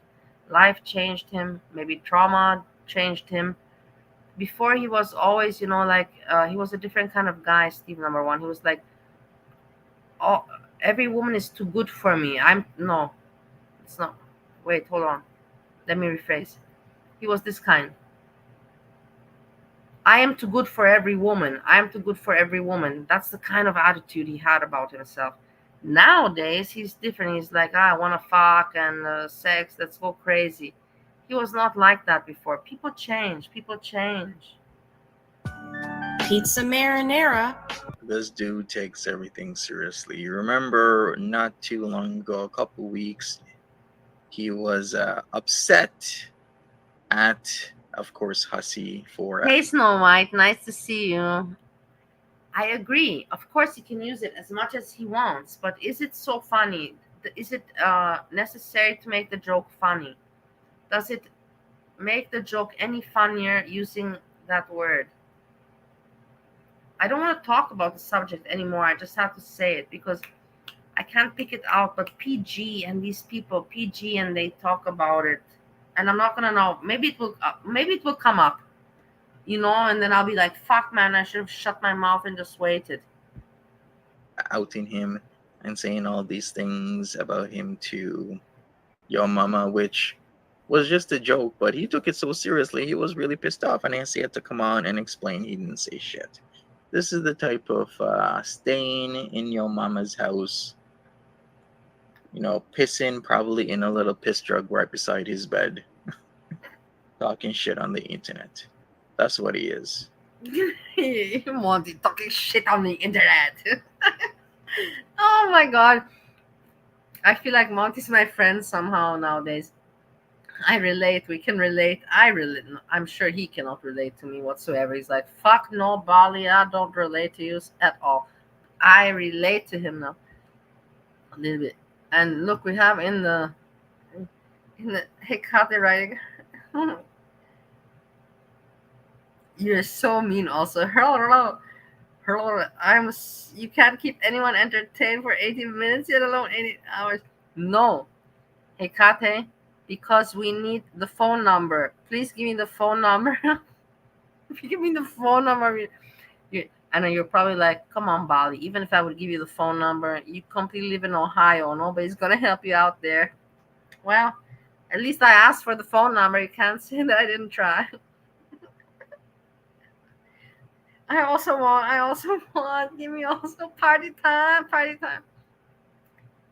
Speaker 3: Life changed him. Maybe trauma changed him. Before he was always, like he was a different kind of guy, Steve number 1. He was like, oh, every woman is too good for me. No, it's not. Wait, hold on. Let me rephrase. He was this kind. I am too good for every woman. I am too good for every woman. That's the kind of attitude he had about himself. Nowadays, he's different. He's like, I want to fuck and sex. Let's go crazy. He was not like that before. People change. People change.
Speaker 10: Pizza marinara.
Speaker 1: This dude takes everything seriously. You remember not too long ago, a couple weeks, he was upset at, of course, Hussey for...
Speaker 3: Hey, Snow White, nice to see you. I agree. Of course, he can use it as much as he wants, but is it so funny? Is it necessary to make the joke funny? Does it make the joke any funnier using that word? I don't want to talk about the subject anymore. I just have to say it because I can't pick it out. But PG and these people, PG, and they talk about it, and I'm not gonna know. Maybe it will come up, and then I'll be like, "Fuck, man! I should have shut my mouth and just waited."
Speaker 1: Outing him and saying all these things about him to your mama, which was just a joke, but he took it so seriously. He was really pissed off, and Nancy had to come on and explain he didn't say shit. This is the type of staying in your mama's house, pissing probably in a little piss jug right beside his bed, talking shit on the internet. That's what he is.
Speaker 3: Monty talking shit on the internet. Oh my god. I feel like Monty's my friend somehow nowadays. I relate. We can relate. I relate. I'm sure he cannot relate to me whatsoever. He's like, fuck no, Bali. I don't relate to you at all. I relate to him now a little bit. And look, we have in the Hecate writing. You're so mean. Also, hello. You can't keep anyone entertained for 18 minutes, yet alone 8 hours. No, Hecate. Because we need the phone number. Please give me the phone number. If you give me the phone number, I know you're probably like, come on, Bali. Even if I would give you the phone number, you completely live in Ohio. Nobody's going to help you out there. Well, at least I asked for the phone number. You can't say that I didn't try. I also want, give me also party time.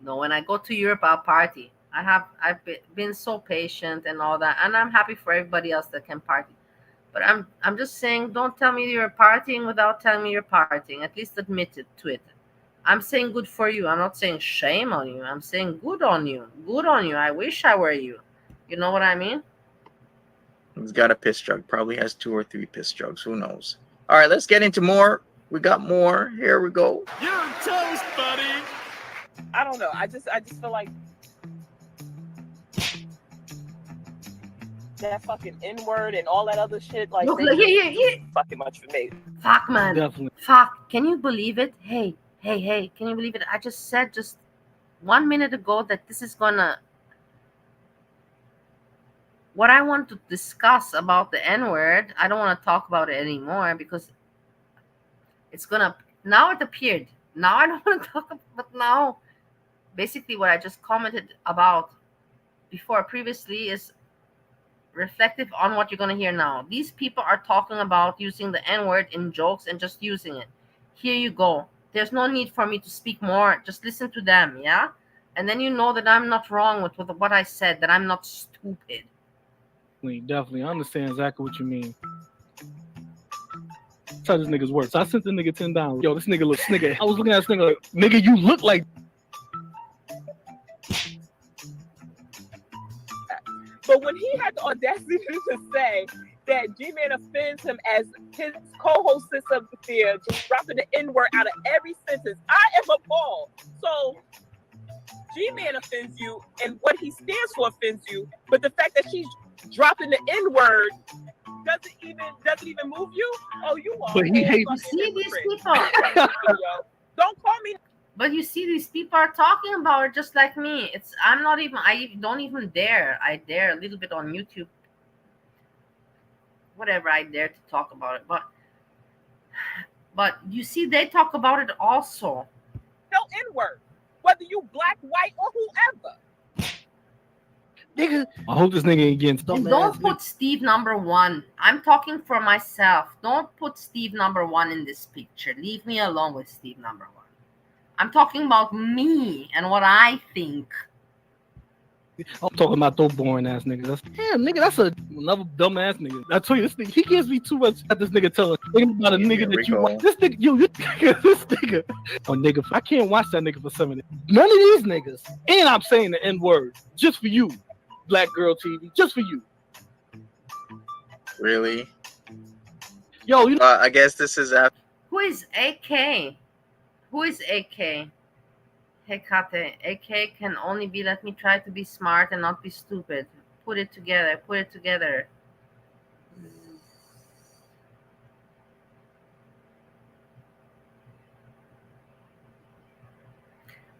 Speaker 3: No, when I go to Europe, I'll party. I've been so patient and all that, and I'm happy for everybody else that can party. But I'm just saying, don't tell me you're partying without telling me you're partying. At least admit it to it. I'm saying good for you. I'm not saying shame on you. I'm saying good on you. Good on you. I wish I were you. You know what I mean?
Speaker 1: He's got a piss jug. Probably has 2 or 3 piss jugs. Who knows? All right, let's get into more. We got more. Here we go.
Speaker 4: You're toast, buddy.
Speaker 13: I don't know. I just feel like that fucking N-word and all that other shit, like, fucking much for me.
Speaker 3: Fuck, man.
Speaker 7: Definitely.
Speaker 3: Fuck. Can you believe it? Hey. Can you believe it? I just said just 1 minute ago that this is gonna... What I want to discuss about the N-word, I don't want to talk about it anymore because it's gonna... Now it appeared. Now I don't want to talk about... But now, basically what I just commented about before previously is reflective on what you're going to hear now. These people are talking about using the N-word in jokes and just using it. Here you go. There's no need for me to speak more. Just listen to them, yeah? And then you know that I'm not wrong with what I said, that I'm not stupid.
Speaker 7: Definitely. I understand exactly what you mean. That's how this nigga's work. So I sent the nigga $10. Yo, this nigga looks nigga. I was looking at this nigga like, nigga, you look like...
Speaker 13: But when he had the audacity to say that G-Man offends him as his co-host sits up there just dropping the N-word out of every sentence, I am appalled. So G-Man offends you, and what he stands for offends you, but the fact that she's dropping the N-word doesn't even move you. Oh, you are.
Speaker 7: But he hates.
Speaker 3: You see these people.
Speaker 13: Don't call me.
Speaker 3: But you see, these people are talking about it just like me. I don't even dare. I dare a little bit on YouTube. Whatever, I dare to talk about it. But you see, they talk about it also.
Speaker 13: No N-word. Whether you black, white, or whoever.
Speaker 7: Nigga, I hope this nigga ain't getting
Speaker 3: And don't put Steve number one. I'm talking for myself. Don't put Steve number one in this picture. Leave me alone with Steve number one. I'm talking about me and what I think.
Speaker 7: I'm talking about those boring ass niggas. Damn, nigga, that's another dumb ass nigga. I tell you, this nigga, he gives me too much at this nigga telling about a nigga that you watch. This nigga, this nigga. Oh, nigga, I can't watch that nigga for 7 days. None of these niggas. And I'm saying the N-word just for you, Black Girl TV, just for you.
Speaker 1: Really?
Speaker 7: Yo,
Speaker 1: I guess this is after.
Speaker 3: Who is AK? Who is AK? Hey, Kate, AK can only be, let me try to be smart and not be stupid. Put it together. Put it together.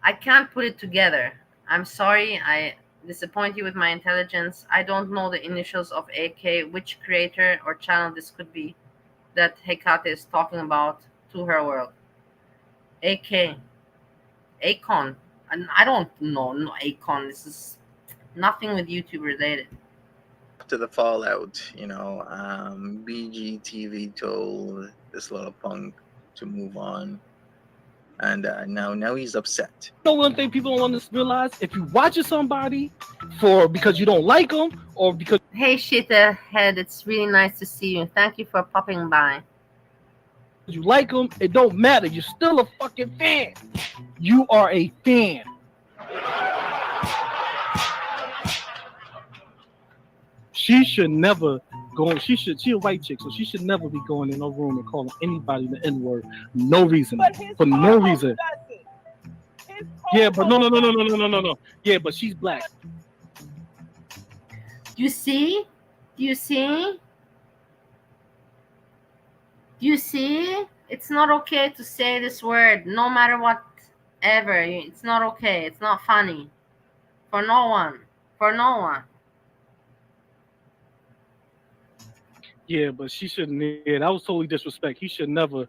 Speaker 3: I can't put it together. I'm sorry. I disappoint you with my intelligence. I don't know the initials of AK, which creator or channel this could be that Hekate is talking about to her world. AK. Akon. And I don't know. No, Akon. This is nothing with YouTube related.
Speaker 1: To the fallout, BGTV told this little punk to move on, and now he's upset.
Speaker 7: You know one thing people don't want to realize? If you watching somebody because you don't like them or because
Speaker 3: Hey Shithead, it's really nice to see you. Thank you for popping by.
Speaker 7: You like them, it don't matter. You're still a fucking fan. You are a fan. She should never go. She a white chick, so she should never be going in a room and calling anybody the N-word. No reason. For no reason. Yeah, but no. Yeah, but she's black.
Speaker 3: You see? Do you see? It's not okay to say this word, no matter what ever. It's not okay. It's not funny. For no one.
Speaker 7: Yeah, but she shouldn't. Yeah, that was totally disrespect. He should never.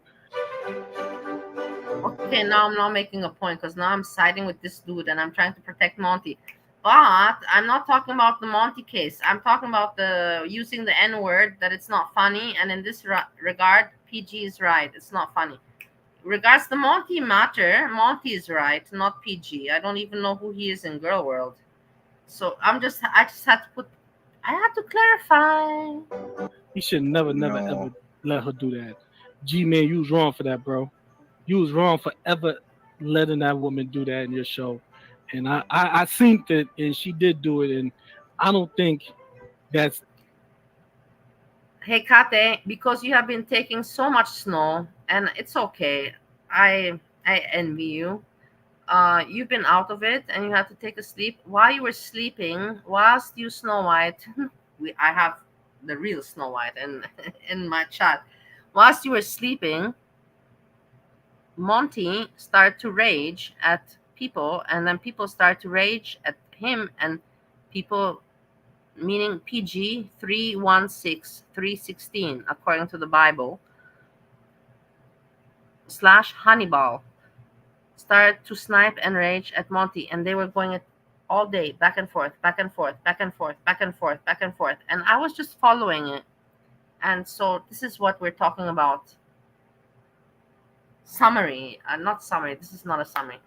Speaker 3: Okay, now I'm not making a point because now I'm siding with this dude and I'm trying to protect Monty. But I'm not talking about the Monty case. I'm talking about the using the N-word, that it's not funny. And in this regard, PG is right. It's not funny. Regards the Monty matter, Monty is right, not PG. I don't even know who he is in Girl World. So I just had to clarify.
Speaker 7: He should never ever let her do that. G-Man, you was wrong for that, bro. You was wrong for ever letting that woman do that in your show. And I think that, and she did do it, and I don't think that's.
Speaker 3: Hey, Kate, because you have been taking so much snow, and it's okay. I envy you. You've been out of it, and you had to take a sleep. While you were sleeping, whilst you Snow White, I have the real Snow White in my chat. Whilst you were sleeping, Monty started to rage at people, and then people started to rage at him, and people, meaning PG 3:16, according to the Bible, / Hannibal, started to snipe and rage at Monty, and they were going it all day, back and forth, back and forth, back and forth, back and forth, back and forth, and I was just following it. And so this is what we're talking about. Summary, not summary. This is not a summary.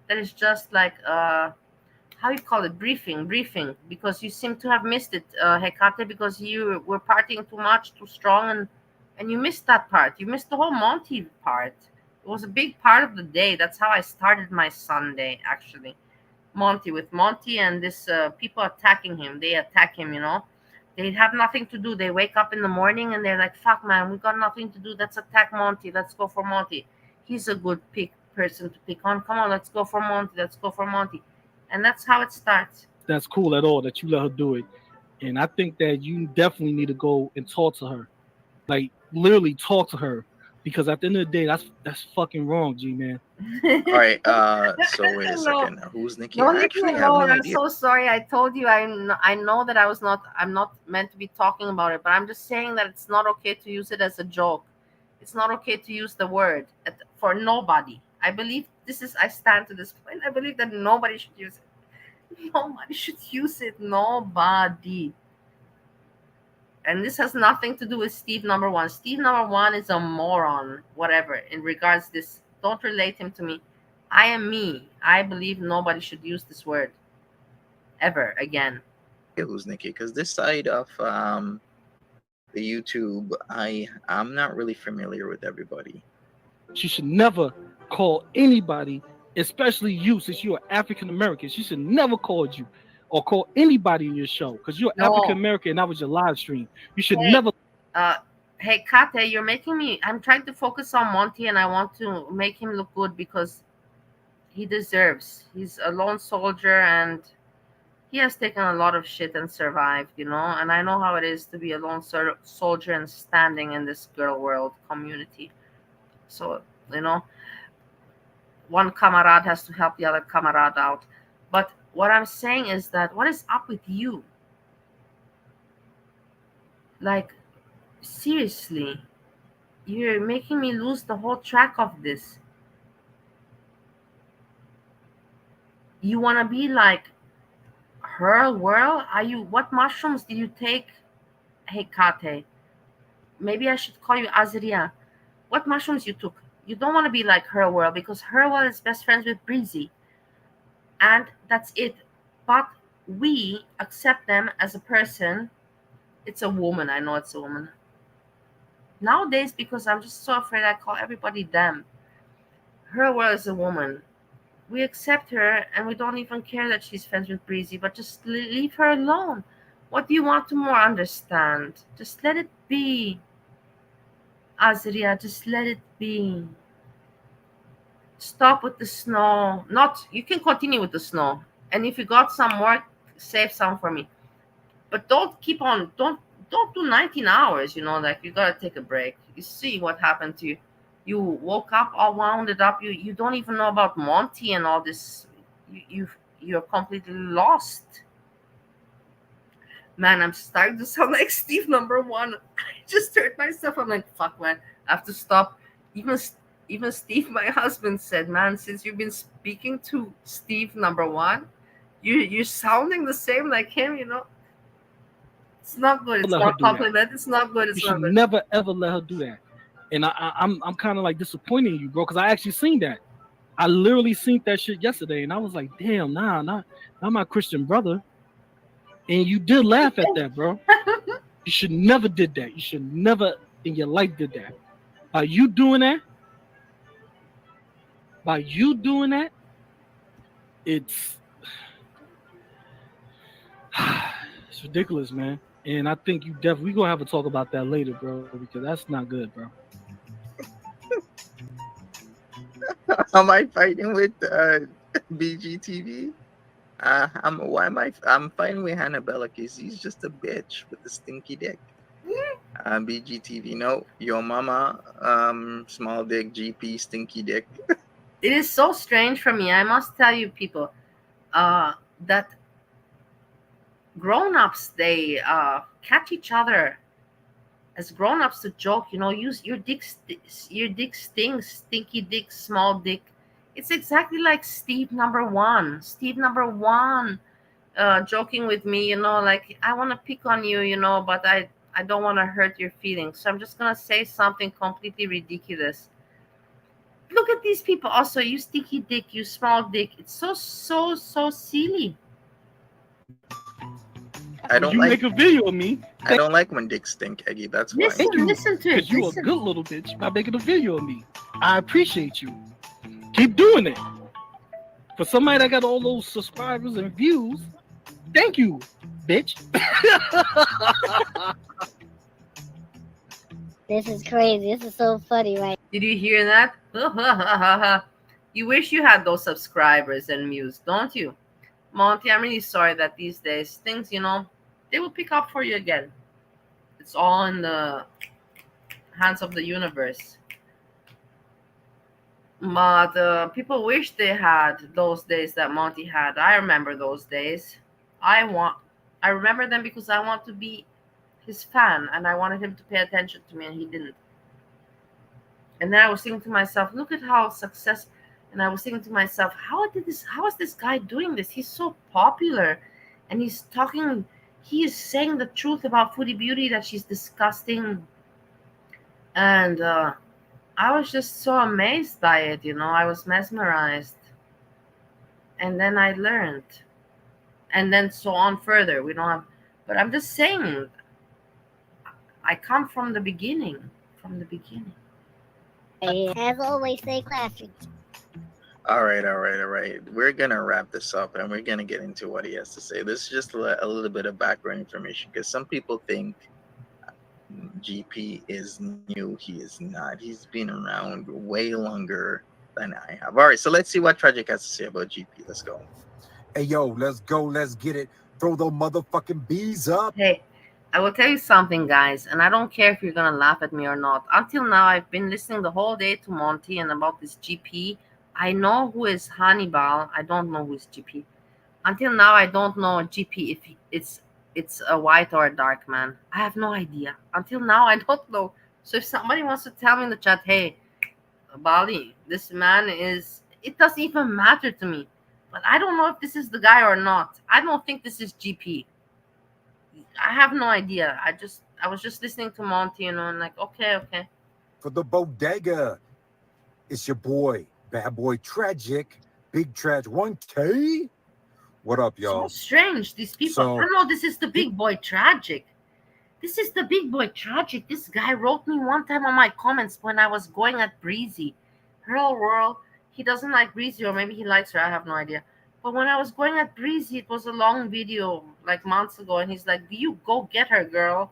Speaker 3: That is just like how you call it, briefing, because you seem to have missed it, Hekate, because you were partying too much, too strong, and you missed that part. You missed the whole Monty part. It was a big part of the day. That's how I started my Sunday, actually. with Monty and this people attacking him. They attack him, you know. They have nothing to do. They wake up in the morning and they're like, "Fuck, man, we got nothing to do. Let's attack Monty. Let's go for Monty. He's a good person to pick on. Come on, let's go for Monty. Let's go for Monty." And that's how it starts.
Speaker 7: That's cool at all that you let her do it. And I think that you definitely need to go and talk to her. Like, literally talk to her. Because at the end of the day, that's fucking wrong, G man.
Speaker 1: All right. So wait a second. Who's Nikki?
Speaker 3: No,
Speaker 1: I
Speaker 3: Nikki,
Speaker 1: actually have
Speaker 3: no,
Speaker 1: no
Speaker 3: I'm
Speaker 1: idea.
Speaker 3: so sorry. I told you I know that I'm not meant to be talking about it, but I'm just saying that it's not okay to use it as a joke. It's not okay to use the word for nobody. I believe I stand to this point. I believe that nobody should use it. Nobody should use it. Nobody. And this has nothing to do with Steve number one. Steve number one is a moron, whatever, in regards to this. Don't relate him to me. I am me. I believe nobody should use this word ever again.
Speaker 1: Who's Nikki? Because this side of the YouTube, I'm not really familiar with everybody.
Speaker 7: She should never call anybody, especially you, since you're African American. She should never call you or call anybody in your show because you're African American and that was your live stream. You should never.
Speaker 3: Hey, Kate, you're making me. I'm trying to focus on Monty and I want to make him look good because he deserves. He's a lone soldier and he has taken a lot of shit and survived, you know. And I know how it is to be a lone soldier and standing in this girl world community. So, you know, one camarade has to help the other camarade out. But what I'm saying is that what is up with you? Like, seriously, you're making me lose the whole track of this. You want to be like her world? What mushrooms did you take? Hey, Kate, maybe I should call you Azria. What mushrooms you took? You don't want to be like her world because her world is best friends with Breezy. And that's it. But we accept them as a person. It's a woman. I know it's a woman. Nowadays, because I'm just so afraid I call everybody them. Her world is a woman. We accept her and we don't even care that she's friends with Breezy, but just leave her alone. What do you want to more understand? Just let it be. Azria, just let it be. Stop with the snow. You can continue with the snow. And if you got some more, save some for me. But don't keep on, don't do 19 hours, you know, like you gotta take a break. You see what happened to you. You woke up all wounded up. You don't even know about Monty and all this. You're completely lost. Man, I'm starting to sound like Steve number one. I just hurt myself. I'm like, fuck, man, I have to stop. Even Steve, my husband, said, man, since you've been speaking to Steve number one, you're sounding the same like him, you know. It's not good. It's not compliment. It's not good. It's
Speaker 7: you
Speaker 3: not
Speaker 7: should
Speaker 3: good.
Speaker 7: never ever let her do that. And I'm kind of like disappointed in you, bro, because I actually seen that. I literally seen that shit yesterday, and I was like, damn, not my Christian brother. And you did laugh at that, bro. You should never did that. You should never in your life did that. By you doing that, it's ridiculous, man. And I think you definitely gonna have to talk about that later, bro, because that's not good, bro.
Speaker 1: Am I fighting with BGTV? I'm fighting with Hannibal because he's just a bitch with a stinky dick. BGTV, no, your mama, small dick, GP, stinky dick.
Speaker 3: It is so strange for me. I must tell you, people, that grown-ups, they catch each other as grown-ups to joke, you know, use your dick stings, stinky dick, small dick. It's exactly like Steve number one joking with me, you know, like, I want to pick on you, you know, but I don't want to hurt your feelings, so I'm just gonna say something completely ridiculous. Look at these people also, you stinky dick, you small dick. It's so silly.
Speaker 1: I don't
Speaker 7: make a video of me.
Speaker 1: I don't like when dicks stink, Eggy. That's why.
Speaker 3: Listen to it.
Speaker 7: Because you're a good little bitch by making a video of me. I appreciate you. Keep doing it. For somebody that got all those subscribers and views, thank you, bitch.
Speaker 12: This is crazy. This is so funny, right?
Speaker 3: Did you hear that? You wish you had those subscribers and views, don't you? Monty, I'm really sorry that these days things, they will pick up for you again. It's all in the hands of the universe. But people wish they had those days that Monty had. I remember those days. I remember them because I want to be his fan and I wanted him to pay attention to me and he didn't. And then I was thinking to myself, look at how success. And I was thinking to myself, how is this guy doing this? He's so popular and he is saying the truth about Foodie Beauty, that she's disgusting. And I was just so amazed by it, I was mesmerized. And then I learned. And then so on further. But I'm just saying, I come from the beginning.
Speaker 12: As always, stay classy.
Speaker 1: All right. We're gonna wrap this up, and we're gonna get into what he has to say. This is just a little bit of background information, because some people think GP is new. He is not. He's been around way longer than I have. All right, so let's see what Tragic has to say about GP. Let's go.
Speaker 4: Hey, yo, let's go. Let's get it. Throw those motherfucking bees up.
Speaker 3: Hey, I will tell you something, guys, and I don't care if you're going to laugh at me or not. Until now, I've been listening the whole day to Monty and about this GP. I know who is Hannibal. I don't know who is GP. Until now, I don't know GP if it's a white or a dark man. I have no idea. Until now, I don't know. So if somebody wants to tell me in the chat, hey, Bali, this man is... It doesn't even matter to me. But I don't know if this is the guy or not. I don't think this is GP. I have no idea. I was just listening to Monty, and like, okay.
Speaker 4: For the bodega, it's your boy, Bad Boy Tragic, Big Trag 1K. What up, y'all?
Speaker 3: So strange, these people. I know this is the Big Boy Tragic. This is the Big Boy Tragic. This guy wrote me one time on my comments when I was going at Breezy. Hello, world. He doesn't like Breezy, or maybe he likes her. I have no idea. But when I was going at Breezy, it was a long video, like months ago, and he's like, do you go get her, girl?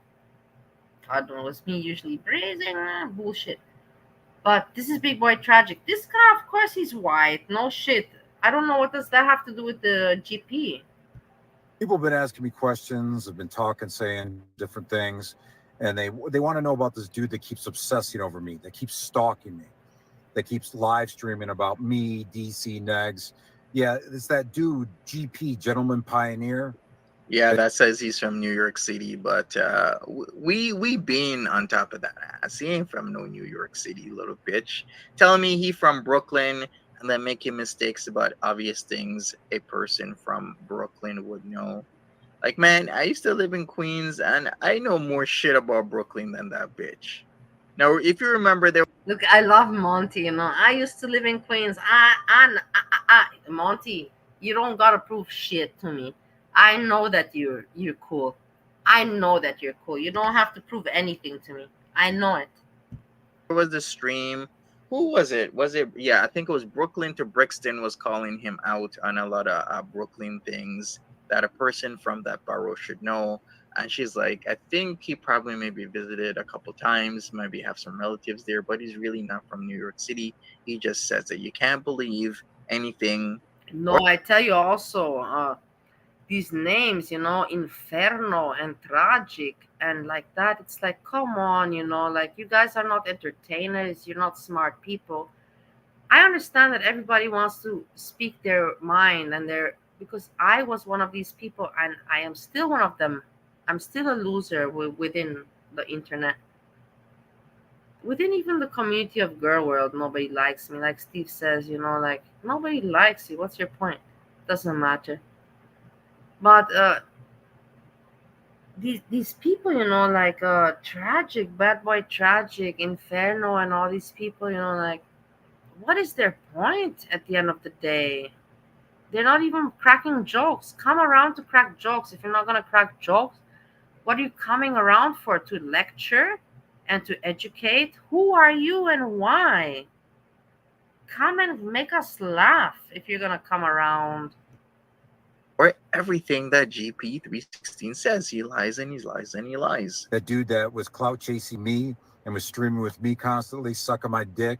Speaker 3: I don't know, it was me usually. Breezy, bullshit. But this is Big Boy Tragic. This guy, of course, he's white. No shit. I don't know, what does that have to do with the GP?
Speaker 4: People have been asking me questions, have been talking, saying different things, and they want to know about this dude that keeps obsessing over me, that keeps stalking me, that keeps live streaming about me, DC, Negs. Yeah, it's that dude, GP, Gentleman Pioneer.
Speaker 1: Yeah, that says he's from New York City, but we been on top of that ass. He ain't from no New York City, little bitch. Telling me he from Brooklyn and then making mistakes about obvious things a person from Brooklyn would know. Like, man, I used to live in Queens, and I know more shit about Brooklyn than that bitch. Now, if you remember,
Speaker 3: Look, I love Monty. I used to live in Queens. Monty, you don't gotta prove shit to me. I know that you're cool. I know that you're cool. You don't have to prove anything to me. I know it.
Speaker 1: There was the stream. Who was it? Yeah, I think it was Brooklyn to Brixton was calling him out on a lot of Brooklyn things that a person from that borough should know. And she's like, I think he probably maybe visited a couple times, maybe have some relatives there, but he's really not from New York City. He just says that you can't believe anything.
Speaker 3: No, I tell you also, these names, Inferno and Tragic and like that. It's like, come on, like, you guys are not entertainers. You're not smart people. I understand that everybody wants to speak their mind because I was one of these people, and I am still one of them. I'm still a loser within the internet. Within even the community of Girl World, nobody likes me. Like Steve says, like, nobody likes you. What's your point? Doesn't matter. But these people, like Tragic, Bad Boy Tragic, Inferno, and all these people, like, what is their point at the end of the day? They're not even cracking jokes. Come around to crack jokes. If you're not going to crack jokes, what are you coming around for? To lecture and to educate? Who are you and why? come and make us laugh if you're gonna come around.
Speaker 1: Or everything that GP316 says. He lies and he lies and he lies.
Speaker 4: That dude that was clout chasing me and was streaming with me constantly, sucking my dick,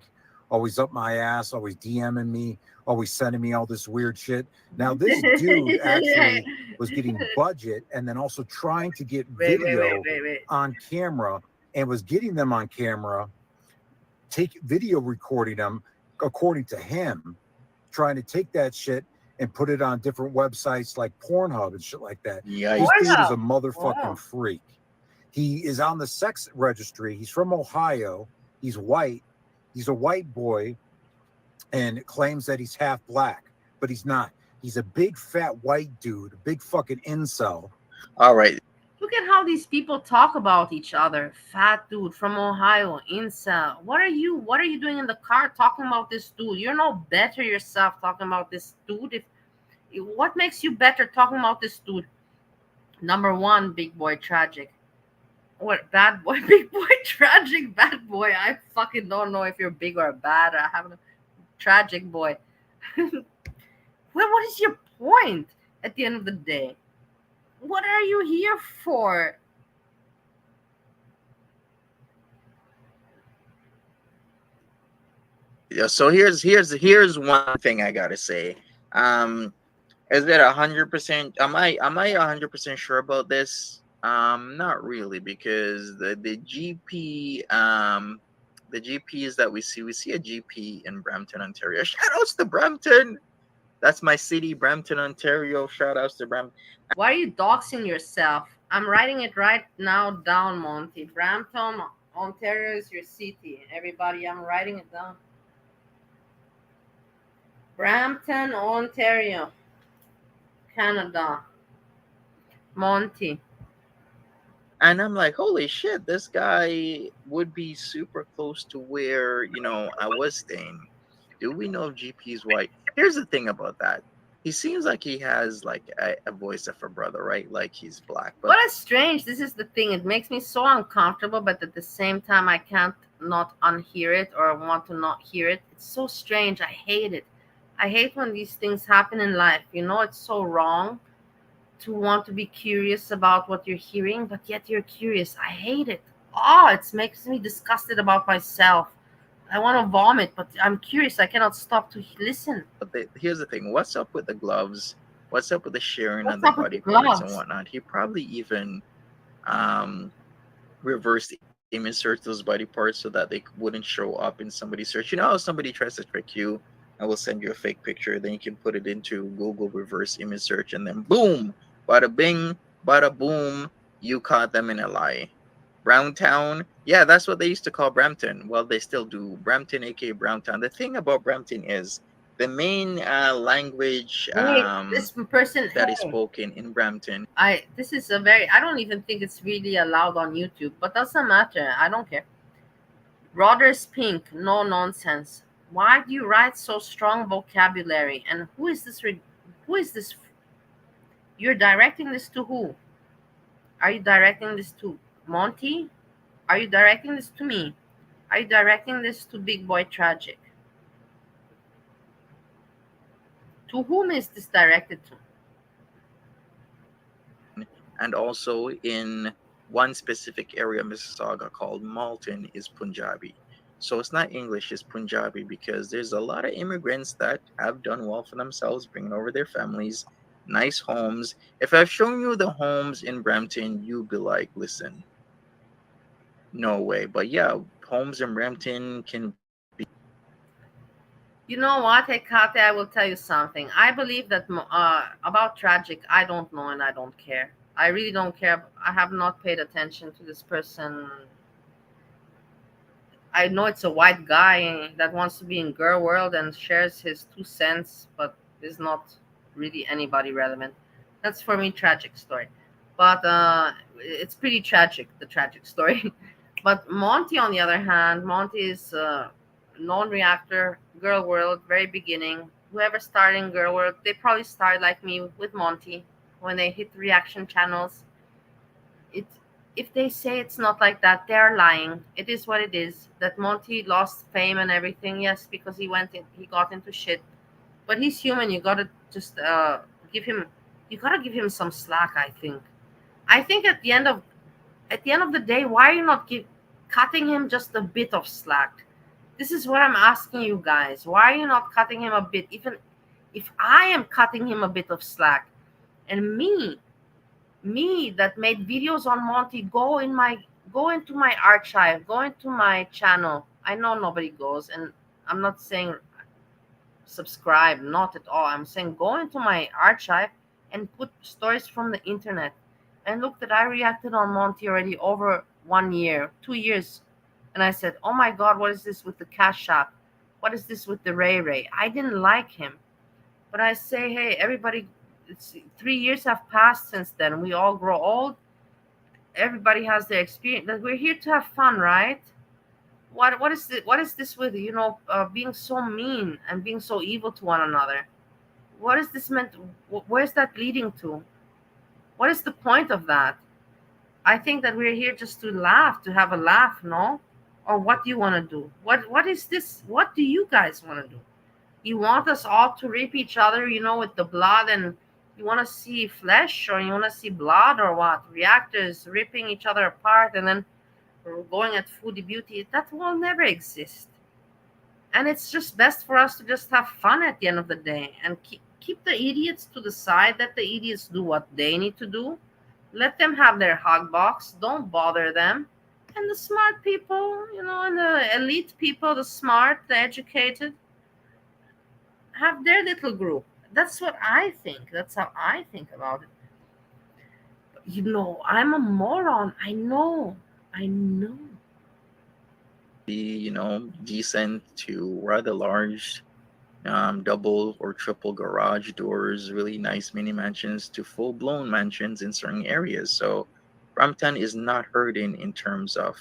Speaker 4: always up my ass, always DMing me, always sending me all this weird shit. Now this dude actually was getting budget and then also trying to get video on camera and was getting them on camera, take video recording them according to him, trying to take that shit and put it on different websites like Pornhub and shit like that.
Speaker 1: Yeah,
Speaker 4: this dude is a motherfucking freak. He is on the sex registry. He's from Ohio. He's white. He's a white boy and claims that he's half black, but he's not. He's a big fat white dude, a big fucking incel.
Speaker 1: All right.
Speaker 3: Look at how these people talk about each other. Fat dude from Ohio, incel. What are you doing in the car talking about this dude? You're no better yourself talking about this dude. What makes you better talking about this dude? Number one, big boy tragic. What, bad boy, big boy tragic, bad boy? I fucking don't know if you're big or bad. I have a tragic boy. What is your point at the end of the day? What are you here for?
Speaker 1: Yeah, so here's one thing I gotta say. Is it 100%? Am I 100% sure about this? Not really, because the GPs that we see a GP in Brampton, Ontario. Shout outs to Brampton. That's my city, Brampton, Ontario. Shout outs to Brampton.
Speaker 3: Why are you doxing yourself? I'm writing it right now down, Monty. Brampton, Ontario is your city. Everybody, I'm writing it down. Brampton, Ontario, Canada. Monty.
Speaker 1: And I'm like, holy shit, this guy would be super close to where, I was staying. Do we know if GP is white? Here's the thing about that. He seems like he has like a voice of a brother, right? Like he's black. But
Speaker 3: what is strange. This is the thing. It makes me so uncomfortable, but at the same time, I can't not unhear it or want to not hear it. It's so strange. I hate it. I hate when these things happen in life. It's so wrong to want to be curious about what you're hearing, but yet you're curious. I hate it. It makes me disgusted about myself. I want to vomit, but I'm curious. I cannot stop to listen.
Speaker 1: But here's the thing. What's up with the gloves? What's up with the sharing of the body parts and whatnot? He probably even reversed image search those body parts so that they wouldn't show up in somebody's search. You know how somebody tries to trick you? I will send you a fake picture. Then you can put it into Google reverse image search, and then boom, bada bing, bada boom, you caught them in a lie. Browntown, yeah, that's what they used to call Brampton. Well, they still do. Brampton, aka Browntown. The thing about Brampton is the main language
Speaker 3: this person
Speaker 1: that is spoken in Brampton.
Speaker 3: This is I don't even think it's really allowed on YouTube, but doesn't matter. I don't care. Rodder's pink, no nonsense. Why do you write so strong vocabulary? And who is this? Who is this? You're directing this to who? Are you directing this to Monty? Are you directing this to me? Are you directing this to Big Boy Tragic? To whom is this directed
Speaker 1: to? And also in one specific area, Mississauga, called Malton, is Punjabi. So it's not English, it's Punjabi, because there's a lot of immigrants that have done well for themselves, bringing over their families, nice homes. If I've shown you the homes in Brampton, you'd be like, listen, no way. But yeah, homes in Brampton can be.
Speaker 3: You know what, Hekate, I will tell you something. I believe that about Tragic, I don't know and I don't care. I really don't care. I have not paid attention to this person. I know it's a white guy that wants to be in girl world and shares his 2 cents, but is not really anybody relevant. That's for me tragic story. But it's pretty tragic, the tragic story. But Monty, on the other hand, Monty is non-reactor, girl world, very beginning. Whoever started in girl world, they probably started like me with Monty when they hit reaction channels. if they say it's not like that, they're lying. It is what it is. That Monty lost fame and everything, yes, because he got into shit. But he's human. You gotta just you gotta give him some slack. I think. I think at the end of the day, why are you not cutting him just a bit of slack? This is what I'm asking you guys. Why are you not cutting him a bit? Even if I am cutting him a bit of slack, and me that made videos on Monty, go into my archive, go into my channel. I know nobody goes, and I'm not saying subscribe, not at all. I'm saying go into my archive and put stories from the internet. And look that I reacted on Monty already over 1 year, 2 years. And I said, oh my God, what is this with the Cash App? What is this with the Ray Ray? I didn't like him. But I say, hey, everybody, 3 years have passed since then. We all grow old. Everybody has their experience. That we're here to have fun, right? What is this with being so mean and being so evil to one another? What is this meant? Where's that leading to? What is the point of that? I think that we're here just to laugh, to have a laugh, no? Or what do you want to do? What is this? What do you guys want to do? You want us all to rip each other, with the blood, and you want to see flesh, or you want to see blood, or what? Reactors ripping each other apart, and then going at Foodie Beauty. That will never exist. And it's just best for us to just have fun at the end of the day and keep the idiots to the side. Let the idiots do what they need to do. Let them have their hug box. Don't bother them. And the smart people, and the elite people, the smart, the educated, have their little group. That's what I think. That's how I think about it. I'm a moron. I know.
Speaker 1: Be, decent to rather large, double or triple garage doors, really nice mini mansions to full blown mansions in certain areas. So Brampton is not hurting in terms of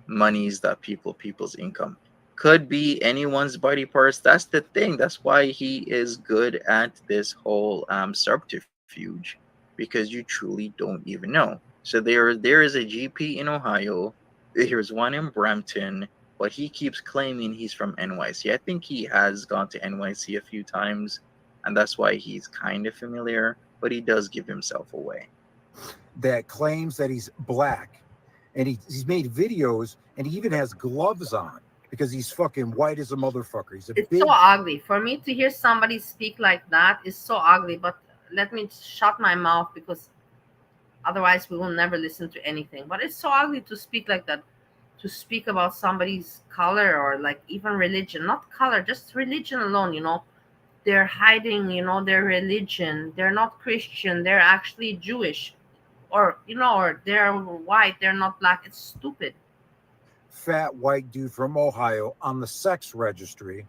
Speaker 1: monies that people's income. Could be anyone's body parts. That's the thing. That's why he is good at this whole subterfuge, because you truly don't even know. So there is a GP in Ohio. There's one in Brampton, but he keeps claiming he's from NYC. I think he has gone to NYC a few times, and that's why he's kind of familiar, but he does give himself away.
Speaker 4: That claims that he's black, and he's made videos, and he even has gloves on because he's fucking white as a motherfucker.
Speaker 3: It's so ugly. For me to hear somebody speak like that is so ugly, but let me shut my mouth, because otherwise we will never listen to anything. But it's so ugly to speak like that, to speak about somebody's color, or like even religion. Not color, just religion alone. They're hiding, their religion. They're not Christian, they're actually Jewish, or or they're white, they're not black. It's stupid.
Speaker 4: Fat white dude from Ohio on the sex registry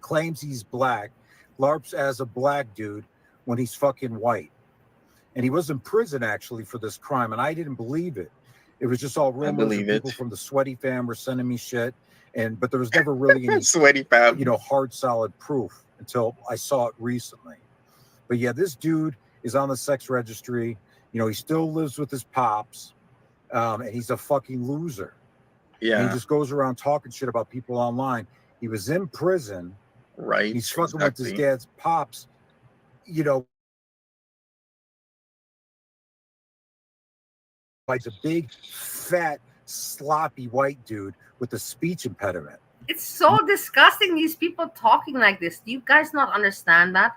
Speaker 4: claims he's black, LARPs as a black dude when he's fucking white. And he was in prison actually for this crime, and I didn't believe it. It was just all rumors, and people from the Sweaty fam were sending me shit, but there was never really any
Speaker 1: Sweaty fam,
Speaker 4: hard solid proof until I saw it recently. But yeah, this dude is on the sex registry. He still lives with his pops, and he's a fucking loser.
Speaker 1: Yeah.
Speaker 4: And he just goes around talking shit about people online. He was in prison.
Speaker 1: Right.
Speaker 4: He's fucking with his dad's pops. He's a big, fat, sloppy white dude with a speech impediment.
Speaker 3: It's so disgusting, these people talking like this. Do you guys not understand that?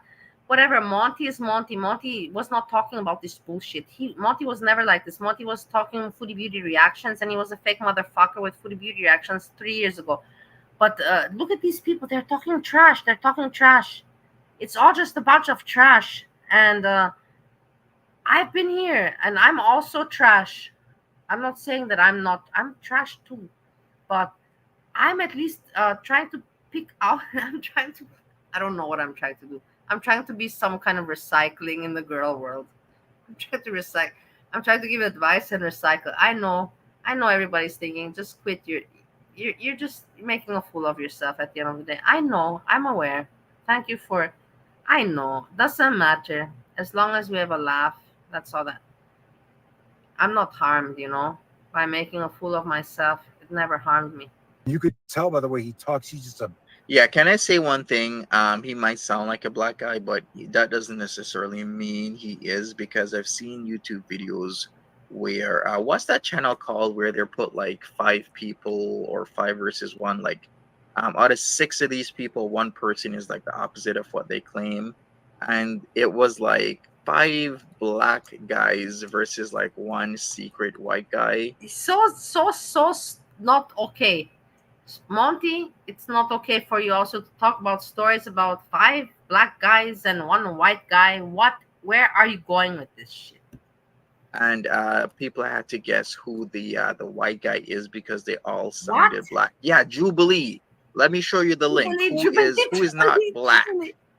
Speaker 3: Whatever, Monty is Monty. Monty was not talking about this bullshit. Monty was never like this. Monty was talking Foodie Beauty reactions, and he was a fake motherfucker with Foodie Beauty reactions 3 years ago. But look at these people. They're talking trash. It's all just a bunch of trash. And I've been here, and I'm also trash. I'm not saying that I'm not. I'm trash too. But I'm at least trying to pick out. I don't know what I'm trying to do. I'm trying to be some kind of recycling in the girl world. I'm trying to recycle. I'm trying to give advice and recycle. I know everybody's thinking, just quit. You're just making a fool of yourself at the end of the day. I know. I'm aware. Thank you for. I know. Doesn't matter. As long as we have a laugh, that's all that. I'm not harmed, by making a fool of myself. It never harmed me.
Speaker 4: You could tell by the way he talks, he's just a
Speaker 1: Yeah, can I say one thing? He might sound like a black guy, but that doesn't necessarily mean he is, because I've seen YouTube videos where what's that channel called where they put like 5 people or 5 versus 1, like out of 6 of these people, one person is like the opposite of what they claim, and it was like 5 black guys versus like one secret white guy.
Speaker 3: So not okay. Monty, it's not okay for you also to talk about stories about 5 black guys and 1 white guy. Where are you going with this shit?
Speaker 1: And people had to guess who the white guy is because they all sounded black. Yeah, Jubilee. Let me show you the link. Who is not black?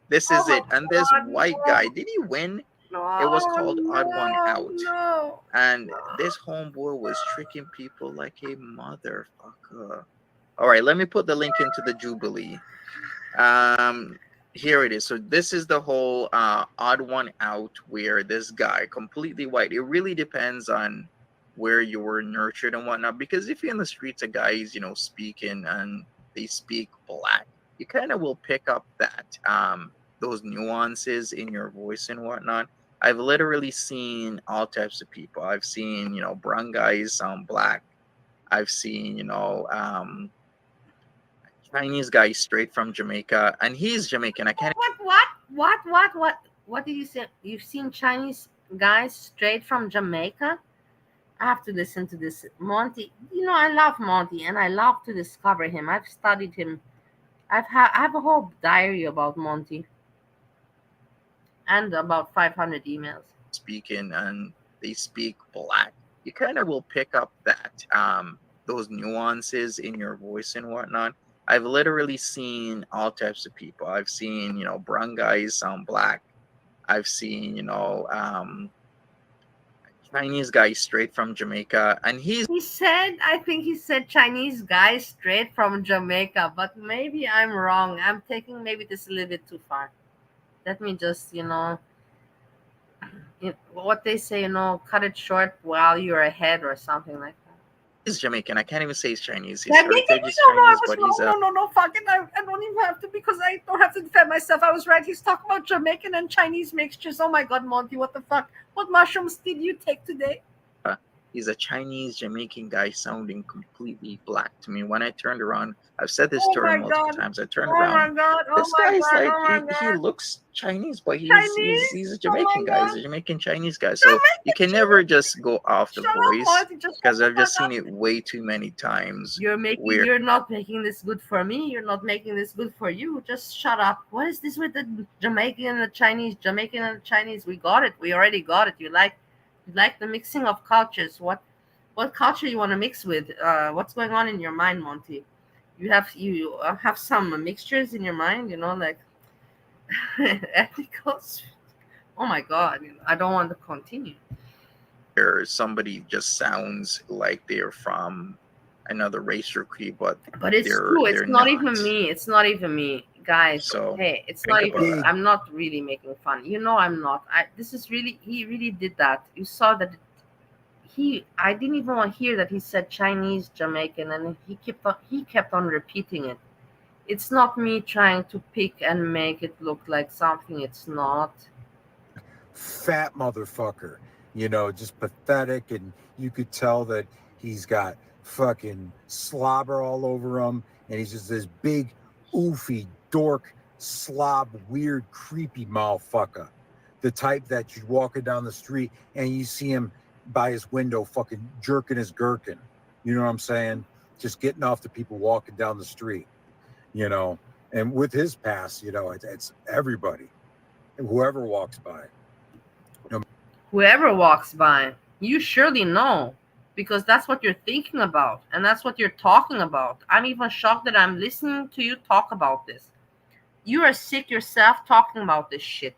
Speaker 1: This is it. And this white guy, did he win? It was called Odd One Out. And this homeboy was tricking people like a motherfucker. All right, let me put the link into the Jubilee. Here it is. So this is the whole Odd One Out, where this guy, completely white. It really depends on where you were nurtured and whatnot, because if you're in the streets, a guy's speaking and they speak black, you kind of will pick up that those nuances in your voice and whatnot. I've literally seen all types of people. I've seen brown guys sound black. I've seen Chinese guy straight from Jamaica, and he's Jamaican. I can't.
Speaker 3: What did you say? You've seen Chinese guys straight from Jamaica? I have to listen to this. Monty, I love Monty, and I love to discover him. I've studied him. I have a whole diary about Monty, and about 500 emails.
Speaker 1: Speaking, and they speak black. You kind of will pick up that those nuances in your voice and whatnot. I've literally seen all types of people. I've seen, brown guys sound black. I've seen, Chinese guy straight from Jamaica, and
Speaker 3: I think he said Chinese guy straight from Jamaica, but maybe I'm wrong. I'm taking maybe this a little bit too far. Let me just, what they say, cut it short while you're ahead or something like that.
Speaker 1: He's Jamaican. I can't even say he's Chinese. His
Speaker 3: No,
Speaker 1: heritage is Chinese, but he's
Speaker 3: no, fuck it. I don't even have to, because I don't have to defend myself. I was right. He's talking about Jamaican and Chinese mixtures. Oh my God, Monty, what the fuck? What mushrooms did you take today?
Speaker 1: He's a Chinese Jamaican guy sounding completely black to me. When I turned around, I've said this story multiple times. I turned around. This guy's he looks Chinese, but he's a Jamaican guy. He's a Jamaican Chinese guy. So you can never just go off the voice, because I've just seen it way too many times.
Speaker 3: You're not making this good for me. You're not making this good for you. Just shut up. What is this with the Jamaican and the Chinese? Jamaican and the Chinese. We got it. We already got it. You like the mixing of cultures. What culture you want to mix with? What's going on in your mind, Monty? You have some mixtures in your mind, like ethnicals. Oh my God, I don't want to continue.
Speaker 1: Or somebody just sounds like they're from another race or creed, but
Speaker 3: it's true. It's not even me. It's not even me, guys.
Speaker 1: So
Speaker 3: hey, it's not even. I'm not really making fun. I'm not. This is really. He really did that. You saw that. I didn't even want to hear that he said Chinese Jamaican, and he kept on repeating it. It's not me trying to pick and make it look like something it's not.
Speaker 4: Fat motherfucker, just pathetic, and you could tell that he's got fucking slobber all over him, and he's just this big, oofy, dork, slob, weird, creepy motherfucker. The type that you're walking down the street and you see him by his window fucking jerking his gherkin. You know what I'm saying? Just getting off the people walking down the street, and with his past, it's everybody, whoever walks by.
Speaker 3: Whoever walks by, you surely know, because that's what you're thinking about and that's what you're talking about. I'm even shocked that I'm listening to you talk about this. You are sick yourself talking about this shit.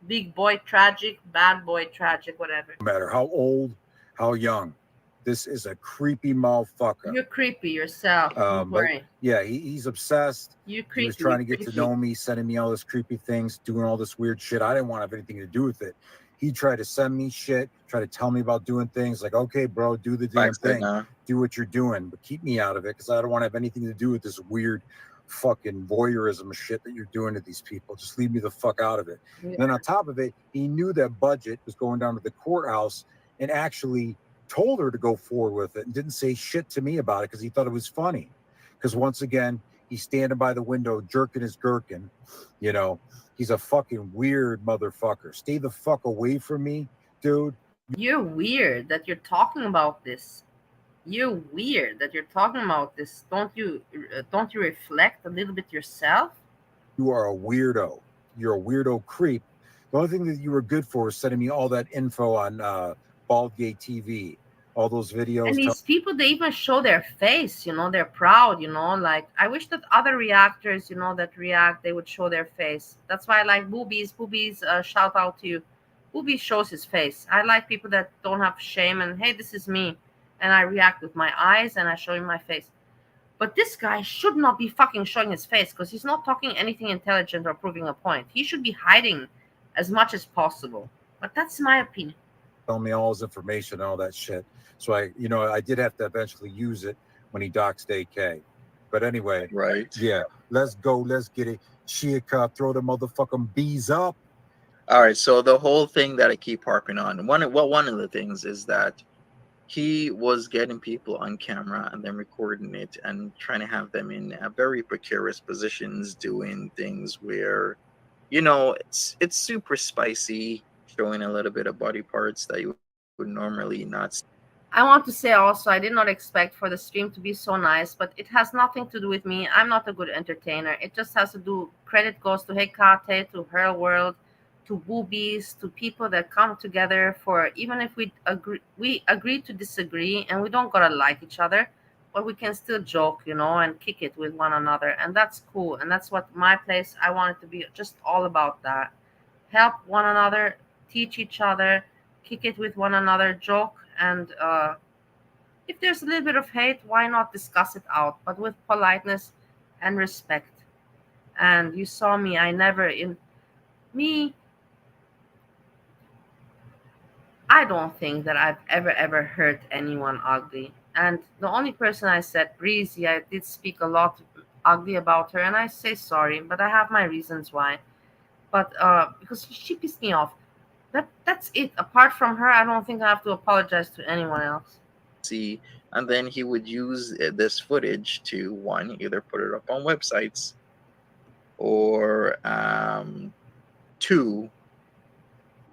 Speaker 3: Big boy tragic, bad boy tragic, whatever.
Speaker 4: No matter how old, how young, this is a creepy motherfucker.
Speaker 3: You're creepy yourself. Don't worry.
Speaker 4: Yeah, he's obsessed.
Speaker 3: You're creepy.
Speaker 4: He was trying to get to know me, sending me all this creepy things, doing all this weird shit. I didn't want to have anything to do with it. He tried to send me shit, try to tell me about doing things like, okay, bro, do the damn thing, do what you're doing, but keep me out of it because I don't want to have anything to do with this weird fucking voyeurism shit that you're doing to these people. Just leave me the fuck out of it.
Speaker 3: Yeah.
Speaker 4: And then on top of it, he knew that Budget was going down to the courthouse and actually told her to go forward with it and didn't say shit to me about it because he thought it was funny. Because once again, he's standing by the window jerking his gherkin. You know, he's a fucking weird motherfucker. Stay the fuck away from me, dude.
Speaker 3: You're weird that you're talking about this. You're weird that you're talking about this. Don't you reflect a little bit yourself?
Speaker 4: You are a weirdo. You're a weirdo creep. The only thing that you were good for was sending me all that info on Baldgate TV, all those videos.
Speaker 3: And these people, they even show their face, you know, they're proud, you know, like I wish that other reactors, you know, that react, they would show their face. That's why I like Boobies. Boobies, shout out to you. Boobies shows his face. I like people that don't have shame and, hey, this is me. And I react with my eyes and I show him my face. But this guy should not be fucking showing his face because he's not talking anything intelligent or proving a point. He should be hiding as much as possible. But that's my opinion.
Speaker 4: Tell me all his information and all that shit. So I did have to eventually use it when he doxed AK. But anyway,
Speaker 1: right?
Speaker 4: Yeah, let's go. Let's get it. Shika, throw the motherfucking bees up.
Speaker 1: All right. So the whole thing that I keep harping on, one of the things is that he was getting people on camera and then recording it and trying to have them in very precarious positions, doing things where, you know, it's super spicy, showing a little bit of body parts that you would normally not see.
Speaker 3: I want to say also, I did not expect for the stream to be so nice, but it has nothing to do with me. I'm not a good entertainer. It just has to do, credit goes to Hecate, to Her World, to Boobies, to people that come together for, even if we agree to disagree and we don't gotta like each other, but we can still joke, you know, and kick it with one another. And that's cool. And that's what my place, I want it to be just all about that. Help one another, teach each other, kick it with one another, joke. And if there's a little bit of hate, why not discuss it out, but with politeness and respect. And you saw me, I don't think that I've ever hurt anyone ugly. And the only person I said, Breezy, I did speak a lot ugly about her, and I say sorry, but I have my reasons why. But because she pissed me off. That's it. Apart from her, I don't think I have to apologize to anyone else.
Speaker 1: See, and then he would use this footage to either put it up on websites, or two,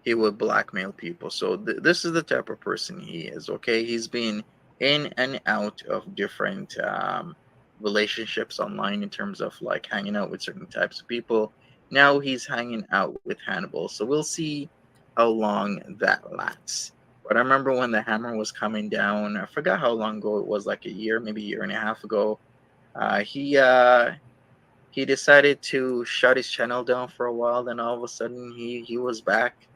Speaker 1: he would blackmail people. So this is the type of person he is. Okay, he's been in and out of different relationships online in terms of like hanging out with certain types of people. Now he's hanging out with Hannibal. So we'll see how long that lasts. But I remember when the hammer was coming down, I forgot how long ago it was, like a year, maybe a year and a half ago. He decided to shut his channel down for a while. Then all of a sudden he was back.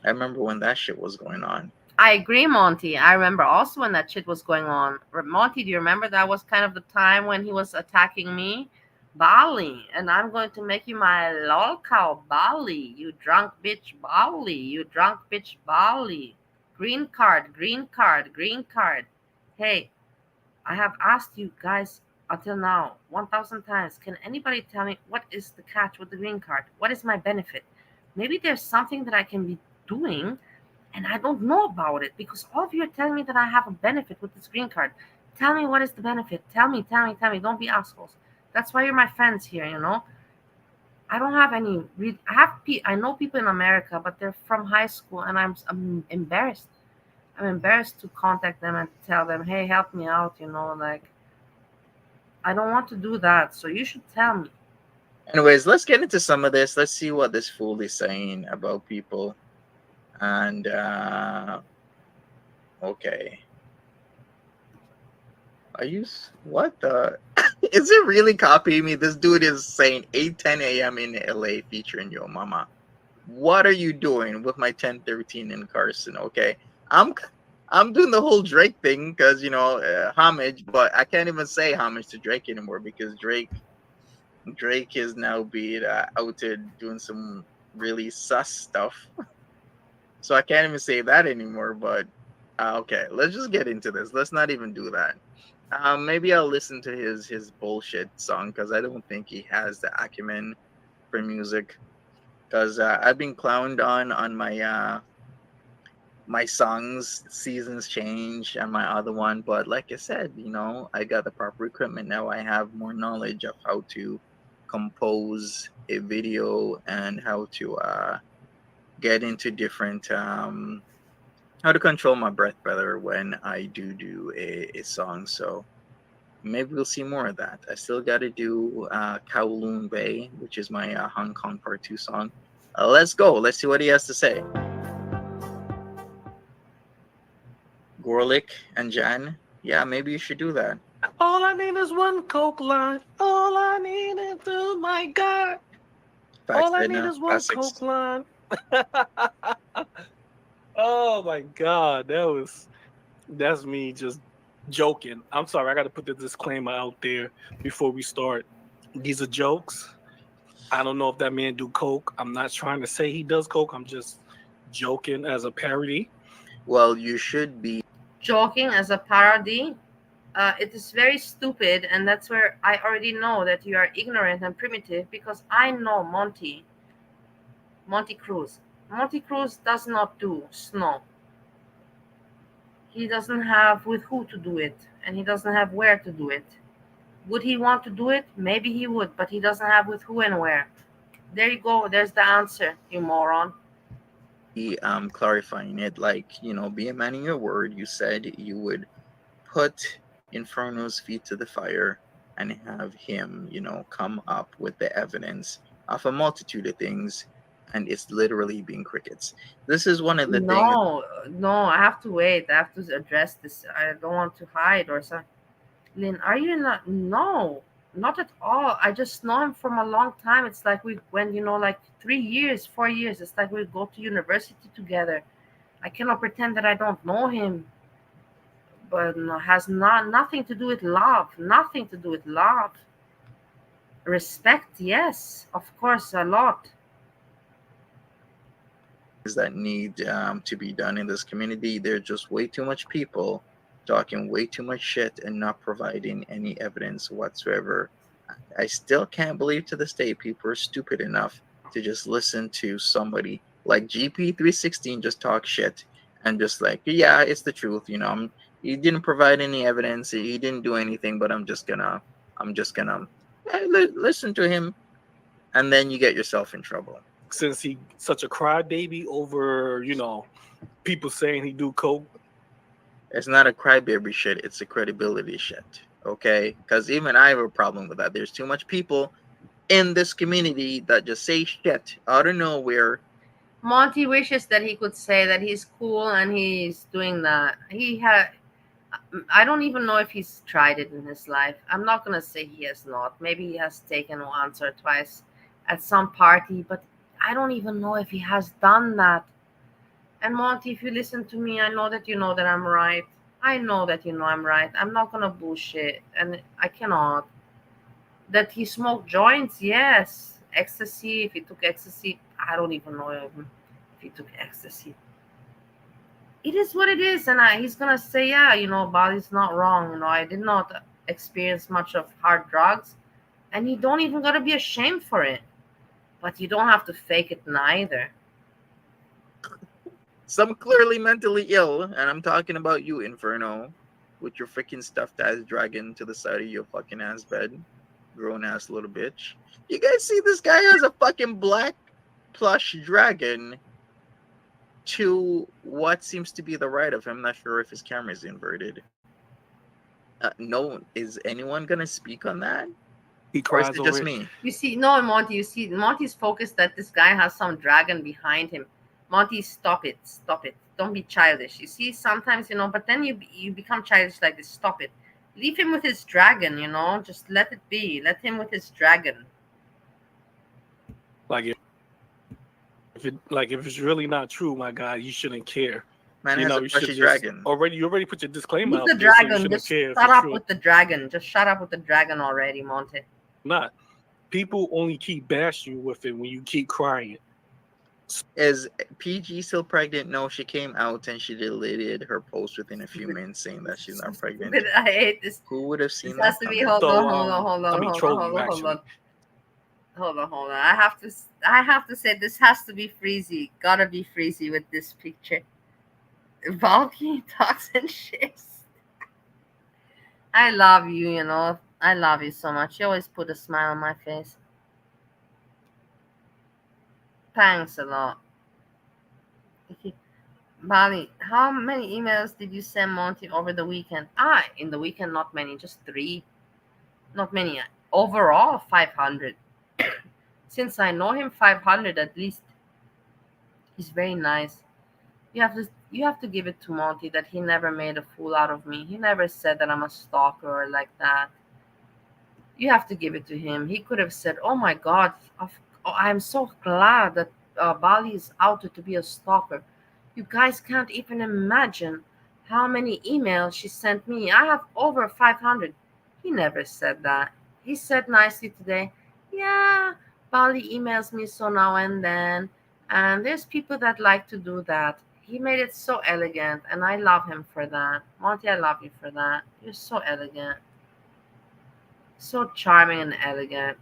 Speaker 1: I remember when that shit was going on.
Speaker 3: I agree, Monty. I remember also when that shit was going on. Monty, do you remember that was kind of the time when he was attacking me? Bali, and I'm going to make you my lol cow, Bali. You drunk bitch, Bali. You drunk bitch, Bali. Green card, green card, green card. Hey, I have asked you guys until now 1,000 times. Can anybody tell me what is the catch with the green card? What is my benefit? Maybe there's something that I can be doing and I don't know about it, because all of you are telling me that I have a benefit with this green card. Tell me what is the benefit. Tell me. Don't be assholes. That's why you're my friends here, you know. I don't have any. I know people in America, but they're from high school, and I'm embarrassed. I'm embarrassed to contact them and tell them, hey, help me out, you know, like, I don't want to do that, so you should tell me.
Speaker 1: Anyways, let's get into some of this. Let's see what this fool is saying about people. And okay. What the? Is it really copying me? This dude is saying 8:10 a.m. in LA featuring Yo Mama. What are you doing with my 10:13 in Carson? Okay, I'm doing the whole Drake thing because, you know, homage, but I can't even say homage to Drake anymore because Drake is now being outed doing some really sus stuff. So I can't even say that anymore. But okay, let's just get into this. Let's not even do that. Maybe I'll listen to his bullshit song because I don't think he has the acumen for music. Because I've been clowned on my songs. Seasons change and my other one, but like I said, I got the proper equipment now. I have more knowledge of how to compose a video and how to get into different how to control my breath better when I do a song. So maybe we'll see more of that. I still got to do Kowloon Bay, which is my Hong Kong Part 2 song. Let's go. Let's see what he has to say. Gorlick and Jan, yeah, maybe you should do that.
Speaker 7: All I need is one Coke line. All I need is, oh my God. All I need is one Coke line. Oh my God, that's me just joking. I'm sorry, I got to put the disclaimer out there before we start. These are jokes. I don't know if that man do coke. I'm not trying to say he does coke. I'm just joking as a parody.
Speaker 1: Well, you should be
Speaker 3: joking as a parody. It is very stupid, and that's where I already know that you are ignorant and primitive, because I know Monty Cruz. Monty Cruz does not do snow. He doesn't have with who to do it, and he doesn't have where to do it. Would he want to do it? Maybe he would, but he doesn't have with who and where. There you go. There's the answer, you moron.
Speaker 1: Clarifying it, like, be a man in your word. You said you would put Inferno's feet to the fire and have him, come up with the evidence of a multitude of things, and it's literally being crickets. This is one of the things.
Speaker 3: No, I have to wait. I have to address this. I don't want to hide or something. Lynn, are you not? No, not at all. I just know him from a long time. It's like we went, like 3 years, 4 years. It's like we go to university together. I cannot pretend that I don't know him. But has nothing to do with love. Nothing to do with love. Respect, yes, of course, a lot.
Speaker 1: That need to be done in this community. There's just way too much people talking way too much shit and not providing any evidence whatsoever. I still can't believe to this day people are stupid enough to just listen to somebody like GP316 just talk shit and just like, yeah, it's the truth. He didn't provide any evidence. He didn't do anything, but I'm just gonna listen to him, and then you get yourself in trouble.
Speaker 7: Since he's such a crybaby over, people saying he do coke.
Speaker 1: It's not a crybaby shit. It's a credibility shit. Okay? Because even I have a problem with that. There's too much people in this community that just say shit out of nowhere.
Speaker 3: Monty wishes that he could say that he's cool and he's doing that. I don't even know if he's tried it in his life. I'm not going to say he has not. Maybe he has taken once or twice at some party, but I don't even know if he has done that. And Monty, if you listen to me, I know that you know that I'm right. I know that you know I'm right. I'm not going to bullshit, and I cannot. That he smoked joints, yes. Ecstasy, if he took ecstasy, I don't even know if he took ecstasy. It is what it is, and he's gonna say, yeah, body's not wrong. I did not experience much of hard drugs, and you don't even gotta be ashamed for it, but you don't have to fake it neither.
Speaker 1: Some clearly mentally ill, and I'm talking about you, Inferno, with your freaking stuffed ass dragon to the side of your fucking ass bed, grown ass little bitch. You guys see this guy has a fucking black plush dragon to what seems to be the right of him. I'm not sure if his camera is inverted. No, is anyone gonna speak on that?
Speaker 7: He cries, or is
Speaker 1: it just me?
Speaker 3: You see, no, Monty. You see, Monty's focused that this guy has some dragon behind him. Monty, stop it! Don't be childish. You see, sometimes but then you become childish like this. Stop it. Leave him with his dragon. Just let it be. Let him with his dragon.
Speaker 7: Like if it's really not true, my guy, you shouldn't care.
Speaker 1: Man has a plushy dragon.
Speaker 7: You already put your disclaimer out
Speaker 3: there.
Speaker 7: The dragon.
Speaker 3: So you just shut up with the dragon. Just shut up with the dragon already, Monty.
Speaker 7: Not. People only keep bashing you with it when you keep crying.
Speaker 1: Is PG still pregnant? No, she came out and she deleted her post within a few minutes saying that she's not pregnant.
Speaker 3: But I hate this.
Speaker 1: Who would have
Speaker 3: This
Speaker 1: seen
Speaker 3: has
Speaker 1: that
Speaker 3: to be.
Speaker 1: coming?
Speaker 3: Hold
Speaker 7: So,
Speaker 3: on.
Speaker 7: I mean, trolling you, actually.
Speaker 3: Hold on. I have to say this has to be Freezy. Gotta be Freezy with this picture. Valky Talks and Shares. I love you, you know. I love you so much. You always put a smile on my face. Thanks a lot. Bali, how many emails did you send Monty over the weekend? In the weekend, not many, just 3. Not many. Overall, 500. Since I know him, 500 at least. He's very nice. You have to give it to Monty that he never made a fool out of me. He never said that I'm a stalker or like that. You have to give it to him. He could have said, "Oh my God, I'm so glad that Bali is outed to be a stalker." You guys can't even imagine how many emails she sent me. I have over 500. He never said that. He said nicely today, "Yeah, Bali emails me so now and then, and there's people that like to do that." He made it so elegant, and I love him for that. Monty, I love you for that. You're so elegant. So charming and elegant.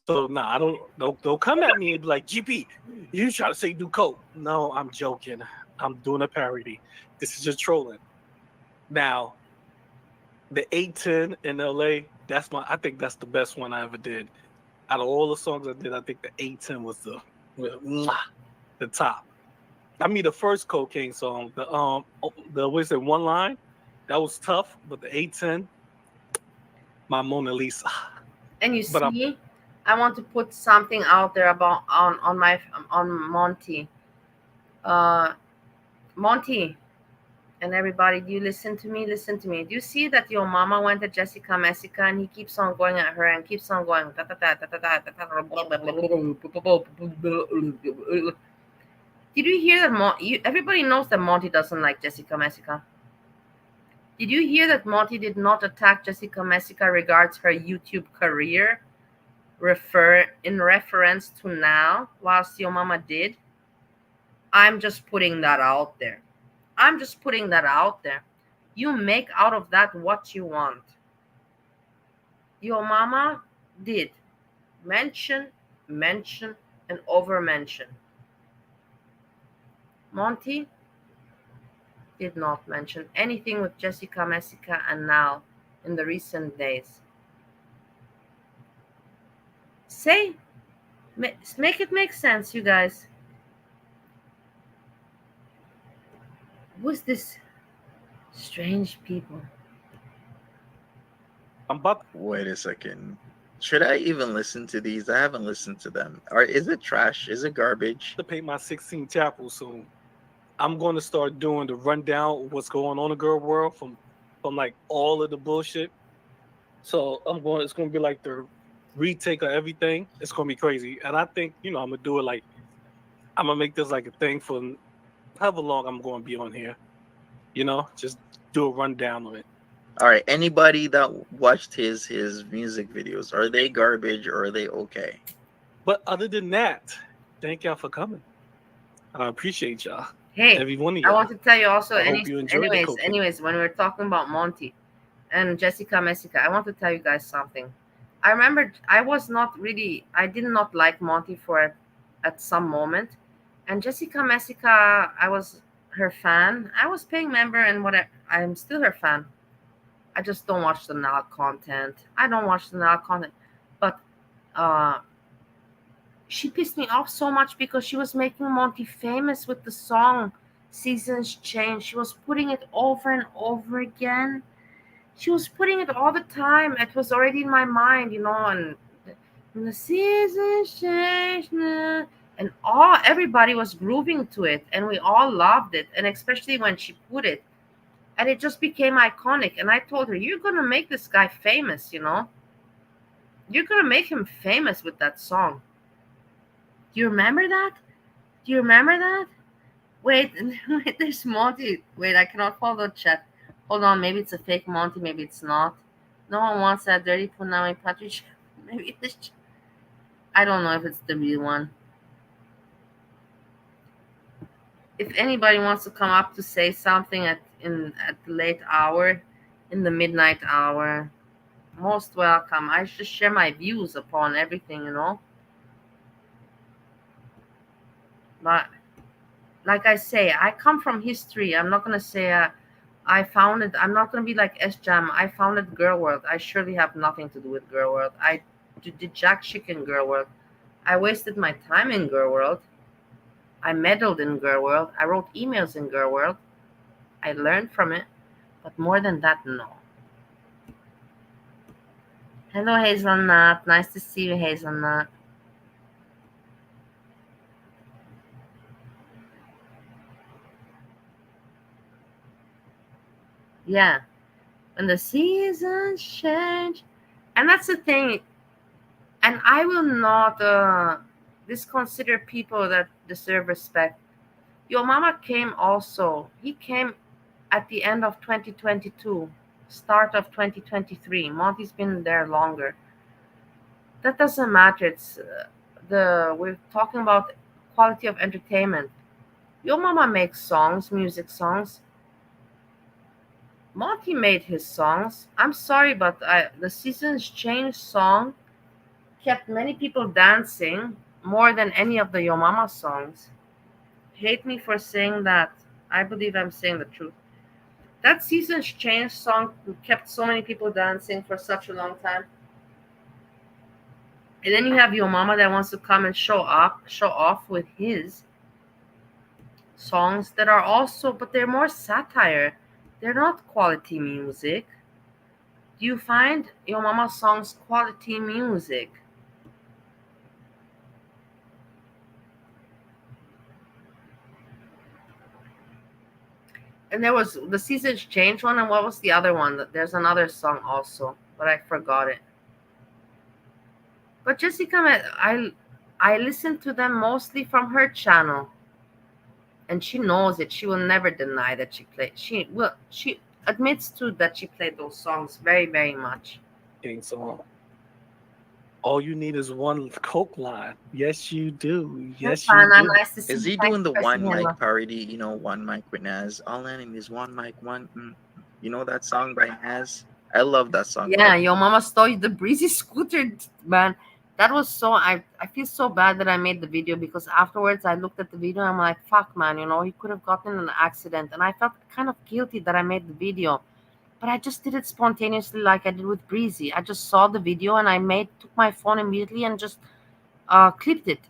Speaker 7: So I don't come at me and be like, GP, you try to say do coke. No, I'm joking. I'm doing a parody. This is just trolling. Now, the 810 in LA, I think that's the best one I ever did. Out of all the songs I did, I think the 810 was the top. I mean, the first cocaine song, the what is it, One Line, that was tough, but the 810, my Mona Lisa.
Speaker 3: And you see, I want to put something out there about on Monty. Monty and everybody, do you listen to me? Listen to me. Do you see that your mama went to Jessica Messica and he keeps on going at her and keeps on going? Did you hear that? Everybody knows that Monty doesn't like Jessica Messica. Did you hear that Monty did not attack Jessica Messica regards her YouTube career? In reference to now, whilst your mama did? I'm just putting that out there. You make out of that what you want. Your mama did mention, and over mention. Monty did not mention anything with Jessica Messica and now in the recent days. Make it make sense, you guys. Who's this strange people?
Speaker 1: Wait a second. Should I even listen to these? I haven't listened to them. Or is it trash? Is it garbage?
Speaker 7: To pay my 16 chapel soon. I'm going to start doing the rundown of what's going on in the girl world from like all of the bullshit. So it's going to be like the retake of everything. It's going to be crazy. And I think, I'm going to do it I'm going to make this like a thing for however long I'm going to be on here. Just do a rundown of it.
Speaker 1: All right. Anybody that watched his music videos, are they garbage or are they okay?
Speaker 7: But other than that, thank y'all for coming. I appreciate y'all.
Speaker 3: Hey,
Speaker 7: every one of y'all.
Speaker 3: I want to tell you also.
Speaker 7: Anyways,
Speaker 3: when we're talking about Monty and Jessica Messica, I want to tell you guys something. I remember I did not like Monty at some moment, and Jessica Messica, I was her fan. I was paying member and whatever. I'm still her fan. I just don't watch the now content. But she pissed me off so much because she was making Monty famous with the song Seasons Change. She was putting it over and over again. She was putting it all the time. It was already in my mind, and the seasons change now. And everybody was grooving to it, and we all loved it, and especially when she put it. And it just became iconic. And I told her, you're going to make this guy famous, You're going to make him famous with that song. Do you remember that? Wait, there's Monty. Wait, I cannot follow the chat. Hold on, maybe it's a fake Monty, maybe it's not. No one wants that dirty Punami Patrick. Maybe it's I don't know if it's the real one. If anybody wants to come up to say something at the late hour, in the midnight hour, most welcome. I just share my views upon everything, But like I say, I come from history. I'm not gonna say I founded. I'm not gonna be like Sjam. I founded Girl World. I surely have nothing to do with Girl World. I did jack shit in Girl World. I wasted my time in Girl World. I meddled in Girl World. I wrote emails in Girl World. I learned from it. But more than that, no. Hello, Hazelnut. Nice to see you, Hazelnut. Yeah. When the seasons change. And that's the thing. And I will not disconsider people that deserve respect. Your mama came also. He came at the end of 2022, start of 2023. Monty's been there longer. That doesn't matter. It's we're talking about quality of entertainment. Your mama makes songs, music songs. Monty made his songs. I'm sorry, but the Seasons Change song kept many people dancing more than any of the Yo Mama songs. Hate me for saying that. I believe I'm saying the truth. That Seasons Change song kept so many people dancing for such a long time. And then you have Yo Mama that wants to come and show off with his songs that are also, but they're more satire. They're not quality music. Do you find Yo Mama songs quality music? And there was the Seasons Change one, and what was the other one? There's another song also, but I forgot it. But Jessica, I listen to them mostly from her channel, and she knows it. She will never deny that she played. She admits to that she played those songs very, very much.
Speaker 7: So all you need is one Coke line. Yes, you do. Yes, you do.
Speaker 3: Nice to see
Speaker 1: Is he doing the one mic parody? One mic with Nas. All I need is one mic, one. You know that song by Nas? I love that song.
Speaker 3: Yeah, Yo Mama stole the breezy scooter, man. That was so. I feel so bad that I made the video, because afterwards I looked at the video and I'm like, fuck, man. He could have gotten in an accident, and I felt kind of guilty that I made the video. But I just did it spontaneously, like I did with Breezy. I just saw the video and I took my phone immediately and just clipped it.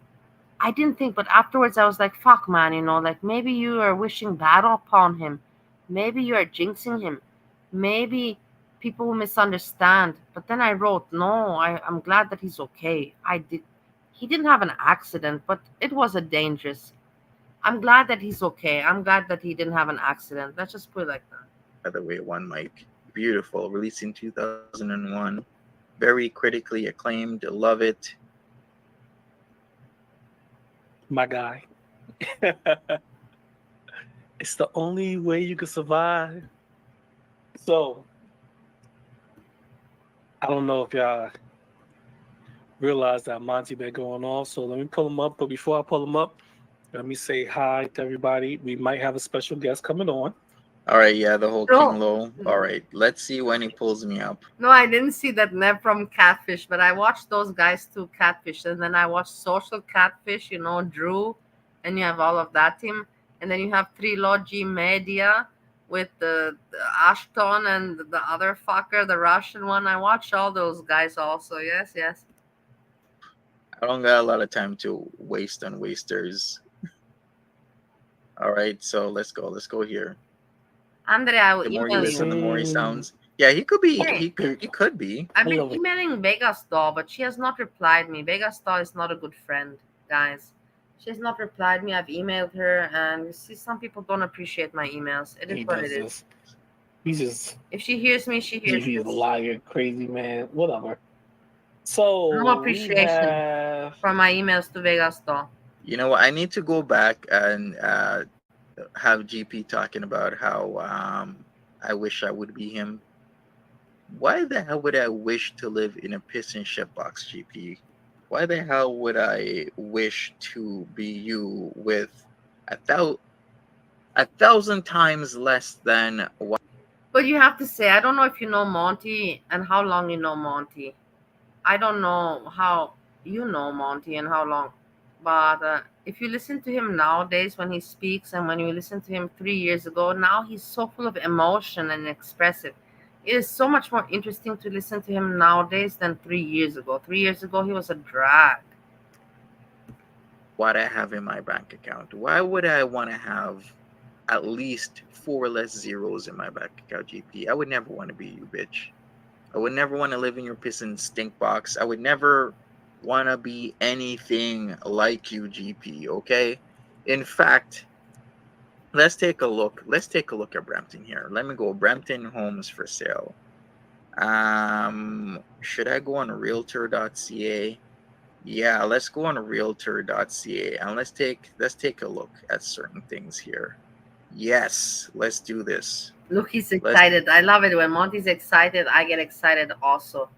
Speaker 3: I didn't think, but afterwards I was like, fuck, man, like maybe you are wishing bad upon him. Maybe you are jinxing him. Maybe people will misunderstand. But then I wrote, no, I'm glad that he's okay. He didn't have an accident, but it was a dangerous. I'm glad that he's okay. I'm glad that he didn't have an accident. Let's just put it like that.
Speaker 1: By the way, one mic, beautiful, released in 2001, very critically acclaimed. Love it.
Speaker 7: My guy. It's the only way you can survive. So I don't know if y'all realize that Monty been going on. So let me pull him up. But before I pull him up, let me say hi to everybody. We might have a special guest coming on.
Speaker 1: All right, yeah, the whole King Low. All right, let's see when he pulls me up.
Speaker 3: No, I didn't see that Nev from Catfish, but I watched those guys too, Catfish, and then I watched Social Catfish, Drew, and you have all of that team, and then you have Trilogy Media with the Ashton and the other fucker, the Russian one. I watched all those guys also. Yes.
Speaker 1: I don't got a lot of time to waste on wasters. All right, so let's go here.
Speaker 3: Andre, I will
Speaker 1: the more
Speaker 3: email
Speaker 1: you listen,
Speaker 3: you.
Speaker 1: the more he sounds. Yeah, he could be. He could be.
Speaker 3: I've been emailing Vegas Doll, but she has not replied me. Vegas Doll is not a good friend, guys. She has not replied me. I've emailed her, and you see, some people don't appreciate my emails. It is what it is.
Speaker 7: He's just.
Speaker 3: If she hears me, she hears me.
Speaker 7: He's a liar, crazy man, whatever. So
Speaker 3: no appreciation from my emails to Vegas Doll.
Speaker 1: You know what? I need to go back and have GP talking about how I wish I would be him. Why the hell would I wish to live in a piss and shit box, GP? Why the hell would I wish to be you with a thousand times less than what?
Speaker 3: But you have to say, I don't know if you know Monty and how long you know Monty. I don't know how you know Monty and how long, but if you listen to him nowadays when he speaks and when you listen to him 3 years ago, now he's so full of emotion and expressive. It is so much more interesting to listen to him nowadays than 3 years ago. 3 years ago, he was a drag.
Speaker 1: What I have in my bank account. Why would I want to have at least 4 less zeros in my bank account, GP? I would never want to be you, bitch. I would never want to live in your piss and stink box. I would never want to be anything like you, GP, okay? In fact, let's take a look. Let's take a look at Brampton here. Let me go. Brampton homes for sale. Should I go on realtor.ca? Yeah, let's go on realtor.ca and let's take a look at certain things here. Yes, let's do this.
Speaker 3: Look, he's excited. I love it when Monty's excited. I get excited also.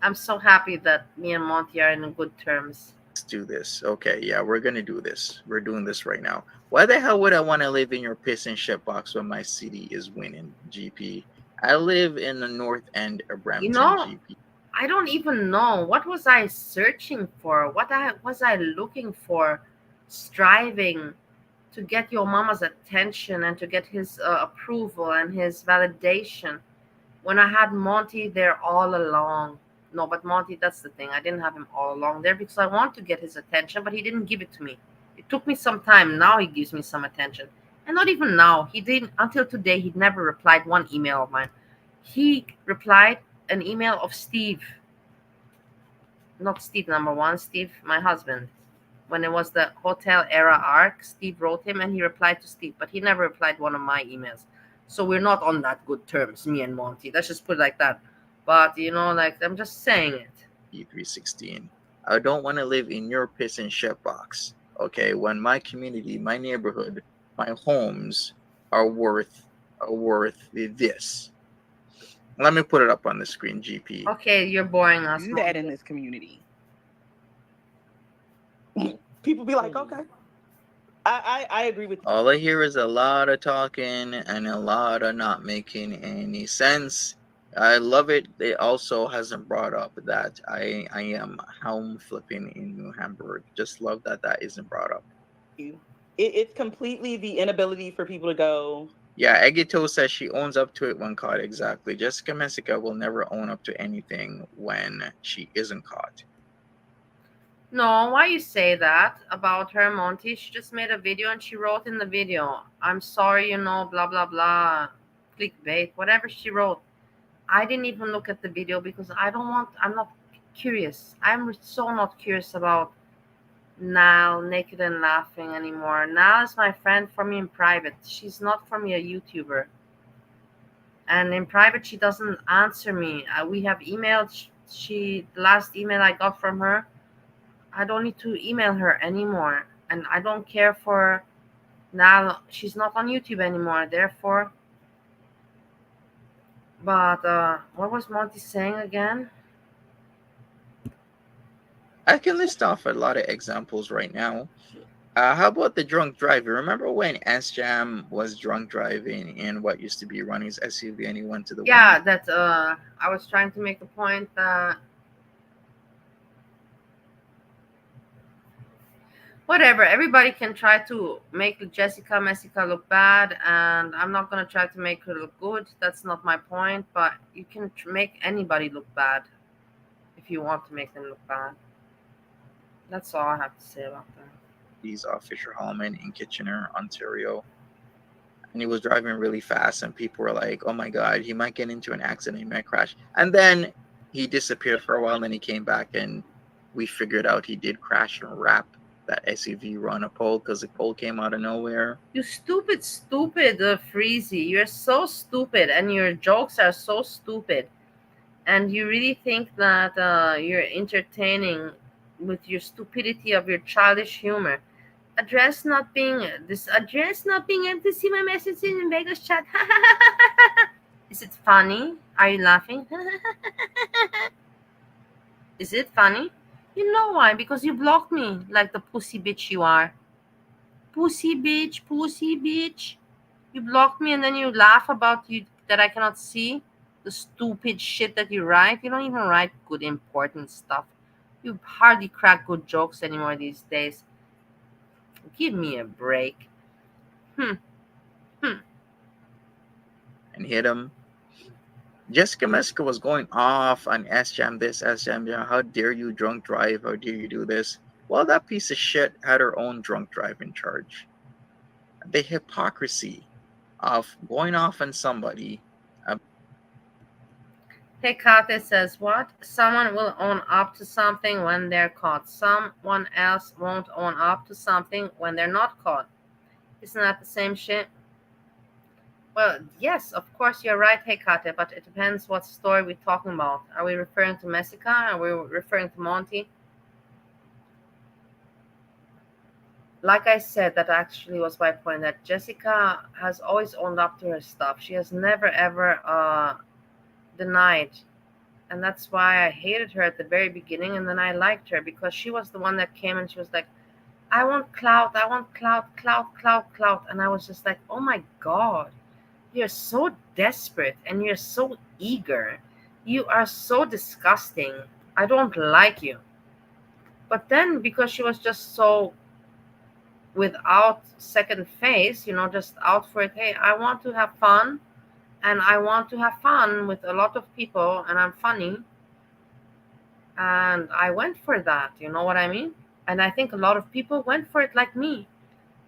Speaker 3: I'm so happy that me and Monty are in good terms.
Speaker 1: Let's do this. Okay, yeah, we're gonna do this. We're doing this right now. Why the hell would I want to live in your piss and shit box when my city is winning, GP? I live in the north end of Brampton, GP.
Speaker 3: I don't even know. What was I searching for? What was I looking for? Striving to get your mama's attention and to get his approval and his validation when I had Monty there all along. No, but Monty, that's the thing. I didn't have him all along there because I want to get his attention, but he didn't give it to me. It took me some time. Now he gives me some attention. And not even now. He didn't, until today, he'd never replied one email of mine. He replied an email of Steve. Not Steve number one, Steve, my husband. When it was the hotel era arc, Steve wrote him and he replied to Steve, but he never replied one of my emails. So we're not on that good terms, me and Monty. Let's just put it like that. But, like, I'm just saying it.
Speaker 1: E316. I don't want to live in your piss and shit box. Okay, when my community, my neighborhood, my homes are worth this. Let me put it up on the screen, GP.
Speaker 3: Okay, you're boring us.
Speaker 13: Do that in this community. People be like, okay. I agree with you.
Speaker 1: All I hear is a lot of talking and a lot of not making any sense. I love it. It also hasn't brought up that I am home flipping in New Hamburg. Just love that isn't brought up.
Speaker 13: It's completely the inability for people to go.
Speaker 1: Yeah, Egito says she owns up to it when caught. Exactly. Jessica Messica will never own up to anything when she isn't caught.
Speaker 3: No, why you say that about her, Monty? She just made a video and she wrote in the video, I'm sorry, blah, blah, blah, clickbait, whatever she wrote. I didn't even look at the video because I'm not curious. I'm so not curious about Nal Naked and Laughing anymore. Nal is my friend for me in private. She's not for me a YouTuber. And in private, she doesn't answer me. We have emailed. The last email I got from her, I don't need to email her anymore. And I don't care for Nal. She's not on YouTube anymore. Therefore, but what was Monty saying again?
Speaker 1: I can list off a lot of examples right now. How about the drunk driver? Remember when Sjam was drunk driving in what used to be Ronnie's SUV and he went to the
Speaker 3: Yeah, that I was trying to make the point that whatever, everybody can try to make Jessica Messica look bad, and I'm not going to try to make her look good. That's not my point, but you can make anybody look bad if you want to make them look bad. That's all I have to say about that.
Speaker 1: He's Fisher Hallman in Kitchener, Ontario. And he was driving really fast, and people were like, oh my God, he might get into an accident, he might crash. And then he disappeared for a while, and then he came back, and we figured out he did crash and wrap that SUV run a pole because the pole came out of nowhere.
Speaker 3: You stupid Freezy. You're so stupid, and your jokes are so stupid. And you really think that you're entertaining with your stupidity of your childish humor. address not being able to see my messages in Vegas chat. Is it funny? Are you laughing? Is it funny? You know why? Because you blocked me like the pussy bitch you are. Pussy bitch, pussy bitch. You blocked me and then you laugh about you that I cannot see the stupid shit that you write. You don't even write good important stuff. You hardly crack good jokes anymore these days. Give me a break.
Speaker 1: And hit him. Jessica Meska was going off on Sjam this, Sjam that. How dare you drunk drive? How dare you do this? Well, that piece of shit had her own drunk drive in charge. The hypocrisy of going off on somebody.
Speaker 3: Hey, Kate says, what? Someone will own up to something when they're caught. Someone else won't own up to something when they're not caught. Isn't that the same shit? Well, yes, of course you're right, hey, Kate, but it depends what story we're talking about. Are we referring to Messica? Are we referring to Monty? Like I said, that actually was my point, that Jessica has always owned up to her stuff. She has never, ever denied. And that's why I hated her at the very beginning, and then I liked her because she was the one that came and she was like, I want clout, clout. And I was just like, oh my God, you're so desperate and you're so eager. You are so disgusting. I don't like you. But then because she was just so without second face, just out for it, hey, I want to have fun and I want to have fun with a lot of people and I'm funny. And I went for that, you know what I mean? And I think a lot of people went for it like me.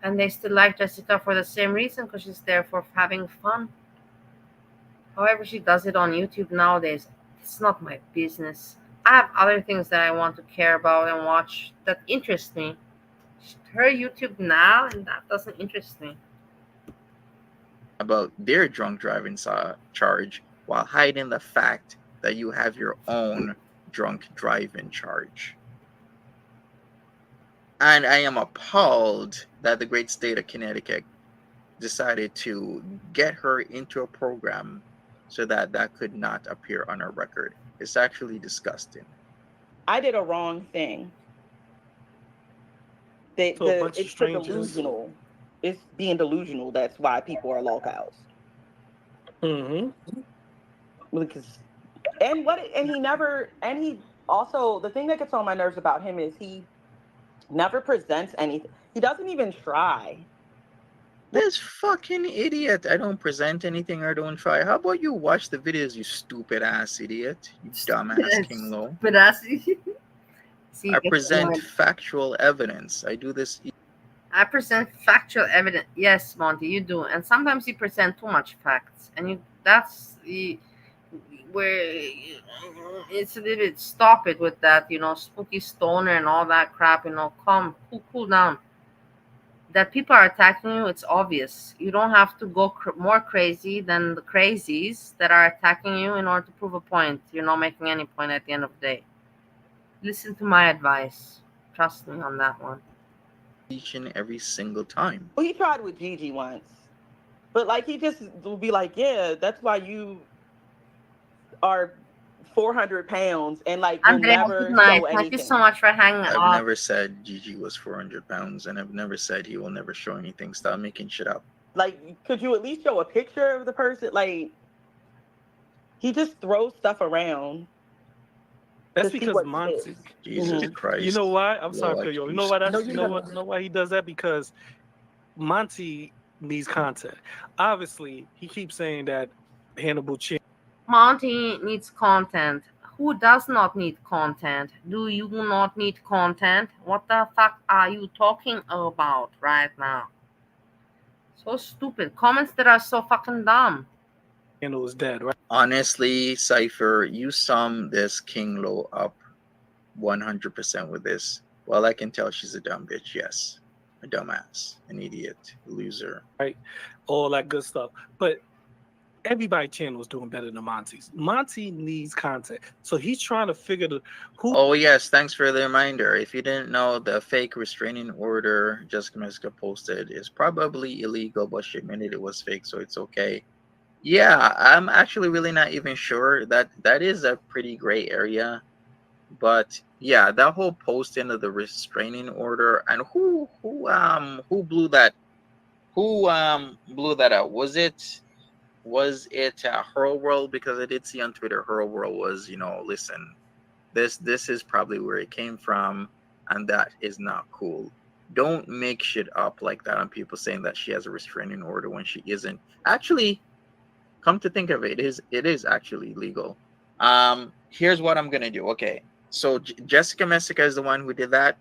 Speaker 3: And they still like Jessica for the same reason, because she's there for having fun. However she does it on YouTube nowadays, it's not my business. I have other things that I want to care about and watch that interest me. Her YouTube now, and that doesn't interest me.
Speaker 1: About their drunk driving charge while hiding the fact that you have your own drunk driving charge. And I am appalled that the great state of Connecticut decided to get her into a program so that that could not appear on her record. It's actually disgusting.
Speaker 13: I did a wrong thing. It's delusional. It's being delusional. That's why people are locals. Because he also, the thing that gets on my nerves about him is he never presents anything. He doesn't even try.
Speaker 1: This fucking idiot. I don't present anything or don't try. How about you watch the videos, you stupid ass idiot? You dumbass King Low.
Speaker 3: Stupid ass.
Speaker 1: I present factual evidence. I do this.
Speaker 3: I present factual evidence. Yes, Monty, you do. And sometimes you present too much facts. And where it's a little bit, stop it with that, spooky stoner and all that crap, cool down. That people are attacking you, it's obvious. You don't have to go more crazy than the crazies that are attacking you in order to prove a point. You're not making any point at the end of the day. Listen to my advice. Trust me on that one.
Speaker 1: Each and every single time.
Speaker 13: Well, he tried with Gigi once. But he just will be like, yeah, that's why you are 400 pounds and will never show anything.
Speaker 3: Thank you so much for hanging out.
Speaker 1: I've never said Gigi was 400 pounds, and I've never said he will never show anything. Stop making shit up.
Speaker 13: Could you at least show a picture of the person? He just throws stuff around.
Speaker 7: That's because Monty.
Speaker 1: Jesus Christ.
Speaker 7: You know why? I'm sorry, Yo. You know why? You know why he does that? Because Monty needs content. Obviously, he keeps saying that Hannibal Chin.
Speaker 3: Monty needs content. Who does not need content? Do you not need content? What the fuck are you talking about right now? So stupid. Comments that are so fucking dumb.
Speaker 7: Handle is dead, right?
Speaker 1: Honestly, Cypher, you sum this King Low up 100% with this. Well, I can tell she's a dumb bitch, yes. A dumbass, an idiot, a loser.
Speaker 7: Right, all that good stuff. But everybody's channel is doing better than Monty's. Monty needs content, so he's trying to figure the who.
Speaker 1: Oh yes, thanks for the reminder. If you didn't know, the fake restraining order Jessica Meska posted is probably illegal, but she admitted it was fake, so it's okay. Yeah, I'm actually really not even sure. That is a pretty gray area. But yeah, that whole posting of the restraining order, and who blew that out? Was it Hurl World? Because I did see on Twitter Hurl World was, listen, this is probably where it came from, and that is not cool. Don't make shit up like that on people saying that she has a restraining order when she isn't. Actually, come to think of it, it is actually legal. Here's what I'm gonna do. Okay, so Jessica Messica is the one who did that.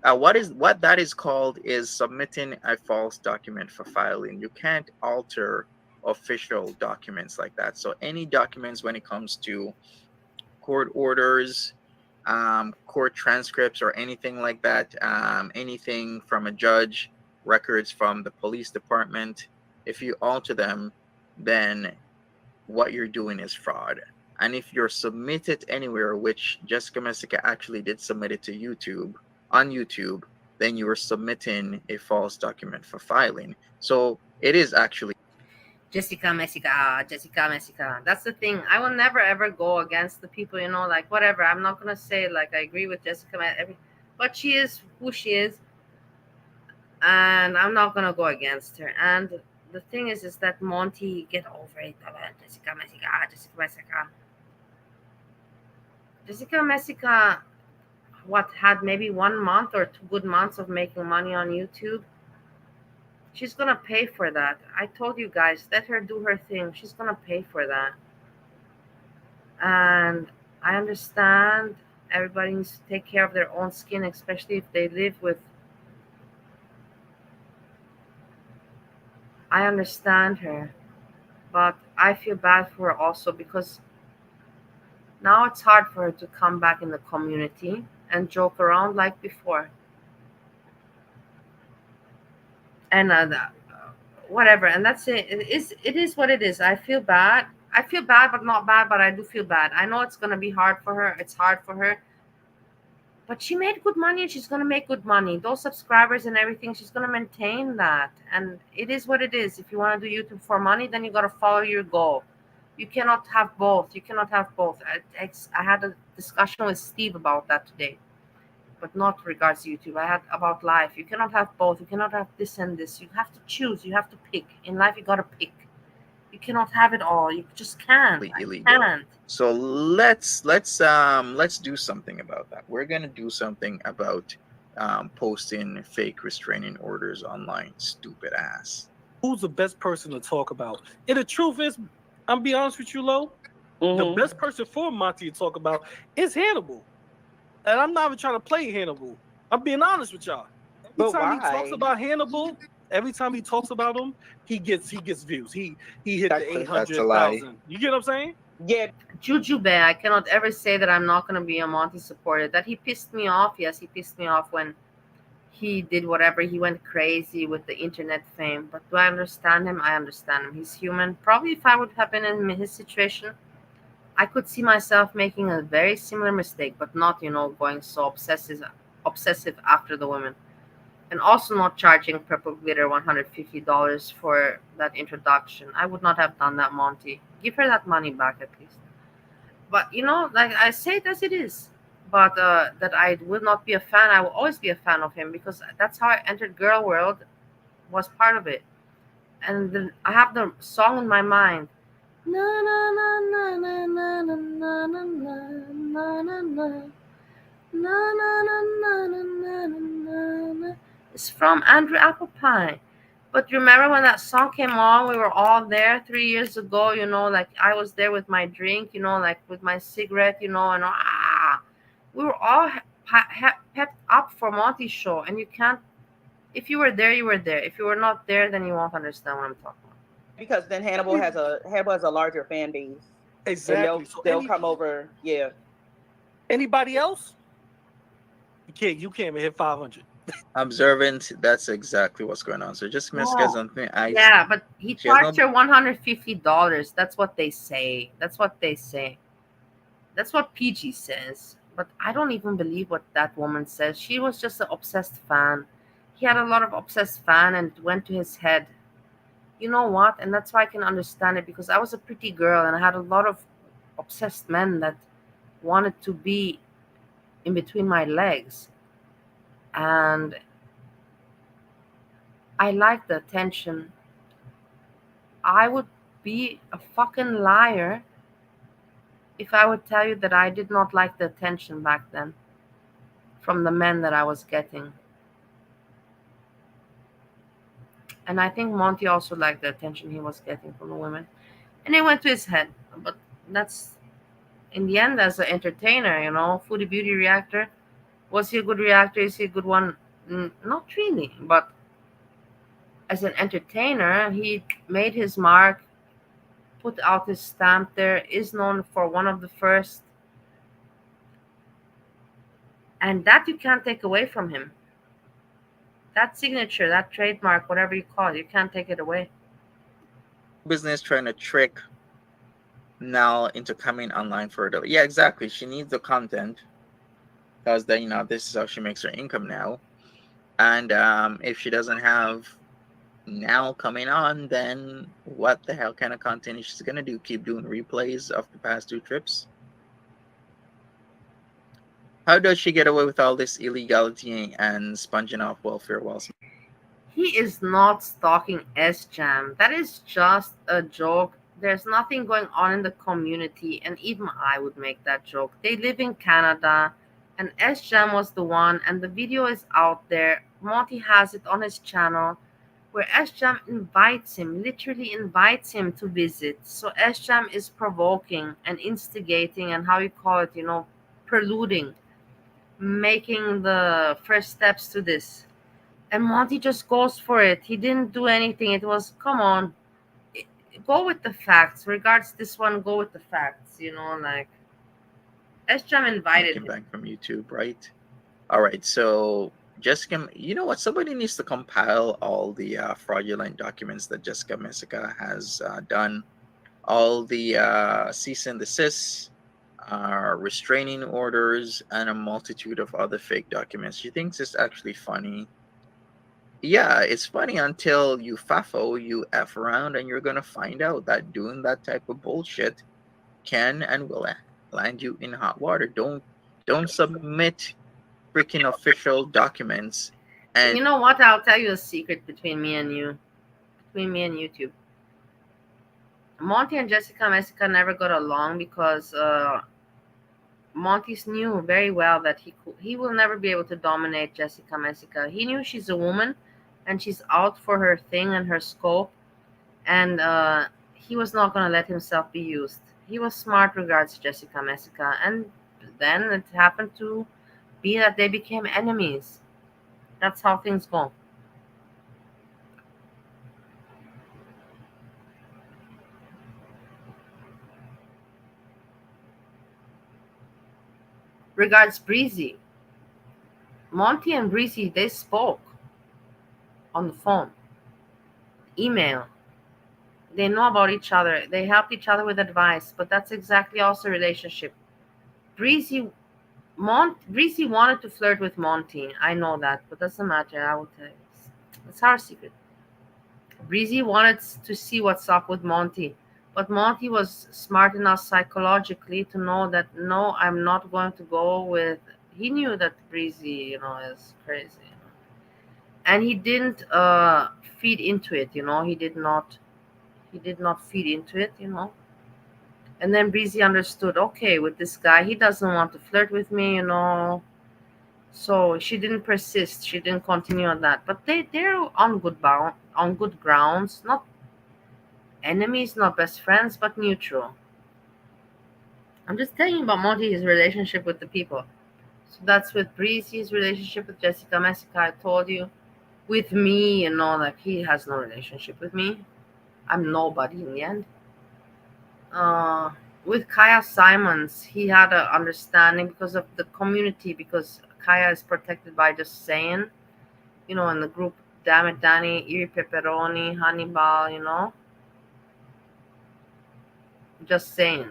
Speaker 1: What that is called is submitting a false document for filing. You can't alter official documents like that. So any documents when it comes to court orders, court transcripts, or anything like that, anything from a judge, records from the police department, if you alter them, then what you're doing is fraud. And if you're submitted anywhere, which Jessica Messica actually did submit it to YouTube, on YouTube, then you are submitting a false document for filing. So it is actually
Speaker 3: Jessica Messica. That's the thing. I will never ever go against the people, like whatever. I'm not gonna say like I agree with Jessica, but she is who she is, and I'm not gonna go against her. And the thing is that Monty, get over it. Jessica Messica. Jessica Messica, what, had maybe 1 month or 2 good months of making money on YouTube. She's gonna pay for that. I told you guys, let her do her thing. She's gonna pay for that. And I understand everybody needs to take care of their own skin, especially if they live with. I understand her, but I feel bad for her also, because now it's hard for her to come back in the community and joke around like before. And whatever, and that's it. It is what it is. I feel bad, but not bad, but I do feel bad. I know it's going to be hard for her. It's hard for her, but she made good money, and she's going to make good money. Those subscribers and everything, she's going to maintain that. And it is what it is. If you want to do YouTube for money, then you got to follow your goal. You cannot have both. I had a discussion with Steve about that today, but not regards to YouTube. I had about life. You cannot have both. You cannot have this and this. You have to choose. You have to pick. In life, you got to pick. You cannot have it all. You just can't.
Speaker 1: illegal. So let's do something about that. We're gonna do something about posting fake restraining orders online. Stupid ass.
Speaker 7: Who's the best person to talk about? And the truth is, I'm be honest with you, Lo. The best person for Monty to talk about is Hannibal. And I'm not even trying to play Hannibal. I'm being honest with y'all. Every time he talks about Hannibal, every time he talks about him, he gets views. He hit the 800,000. You get what I'm saying?
Speaker 3: Yeah. Jujube, I cannot ever say that I'm not going to be a Monty supporter. That he pissed me off. Yes, he pissed me off when he did whatever. He went crazy with the internet fame. But do I understand him? I understand him. He's human. Probably if I would have been in his situation, I could see myself making a very similar mistake, but not, going so obsessive after the women. And also not charging Purple Glitter $150 for that introduction. I would not have done that, Monty. Give her that money back at least. But, like I say it as it is. But that I will not be a fan. I will always be a fan of him, because that's how I entered Girl World, was part of it. And I have the song in my mind. Na na na na na na na na na na na na. Na, na, na, na, na, na, na, na. It's from Andrew Applepie. But remember when that song came on, we were all there 3 years ago, like I was there with my drink, like with my cigarette, and we were all pepped up for Monty's show. And you can't, if you were there, you were there. If you were not there, then you won't understand what I'm talking about.
Speaker 13: Because then Hannibal has a larger fan base.
Speaker 7: Exactly.
Speaker 13: And they'll come over. Yeah.
Speaker 7: Anybody else? You can't even hit 500.
Speaker 1: Observant, that's exactly what's going on. So Jessica Messica is
Speaker 3: No.
Speaker 1: on me.
Speaker 3: Yeah, but he
Speaker 1: she has no
Speaker 3: charged her $150. That's what they say. That's what they say. That's what PG says. But I don't even believe what that woman says. She was just an obsessed fan. He had a lot of obsessed fan and it went to his head. You know what? And that's why I can understand it because I was a pretty girl and I had a lot of obsessed men that wanted to be in between my legs. And I like the attention. I would be a fucking liar if I would tell you that I did not like the attention back then from the men that I was getting. And I think Monty also liked the attention he was getting from the women. And it went to his head. But that's in the end as an entertainer, Foodie Beauty Reactor. Was he a good reactor? Is he a good one? Not really. But as an entertainer, he made his mark, put out his stamp there, is known for one of the first. And that you can't take away from him. That signature, that trademark, whatever you call it, you can't take it away.
Speaker 1: business trying to trick Nal into coming online further. Yeah, exactly. She needs the content because then this is how she makes her income now. And if she doesn't have Nal coming on, then what the hell kind of content is she gonna do? Keep doing replays of the past 2 trips? How does she get away with all this illegality and sponging off welfare while
Speaker 3: He is not stalking Sjam. That is just a joke. There's nothing going on in the community, and even I would make that joke. They live in Canada, and Sjam was the one, and the video is out there. Monty has it on his channel, where Sjam invites him, literally invites him to visit. So Sjam is provoking and instigating, and how you call it, preluding, making the first steps to this. And Monty just goes for it. He didn't do anything. It was, come on, go with the facts. Regards this one, go with the facts. Like Sjam invited
Speaker 1: came
Speaker 3: him.
Speaker 1: back from YouTube, right? All right, so Jessica, you know what? Somebody needs to compile all the fraudulent documents that Jessica Messica has done, all the cease and desist, restraining orders, and a multitude of other fake documents. She thinks it's actually funny. Yeah, it's funny until you faffo, you F around, and you're going to find out that doing that type of bullshit can and will land you in hot water. Don't submit freaking official documents. And
Speaker 3: You know what? I'll tell you a secret between me and you, between me and YouTube. Monty and Jessica Messica never got along because Monty knew very well that he will never be able to dominate Jessica Messica. He knew she's a woman, and she's out for her thing and her scope, and he was not going to let himself be used. He was smart regards Jessica Messica, and then it happened to be that they became enemies. That's how things go. Regards Breezy. Monty and Breezy, they spoke on the phone, email. They know about each other. They helped each other with advice, but that's exactly also a relationship. Breezy Breezy wanted to flirt with Monty. I know that, but doesn't matter. I will tell you. It's our secret. Breezy wanted to see what's up with Monty, but Monty was smart enough psychologically to know that no, I'm not going to go with. He knew that Breezy, is crazy, and he didn't feed into it. He did not. He did not feed into it. And then Breezy understood. Okay, with this guy, he doesn't want to flirt with me. So she didn't persist. She didn't continue on that. But they're on good grounds. Not enemies, not best friends, but neutral. I'm just telling you about Monty's relationship with the people. So that's with Breezy's relationship with Jessica Messica. I told you. With me, like he has no relationship with me. I'm nobody in the end. With Kaya Simons, he had an understanding because of the community, because Kaya is protected by just saying. in the group. Damn it, Danny, Iri Pepperoni, Hannibal, just saying,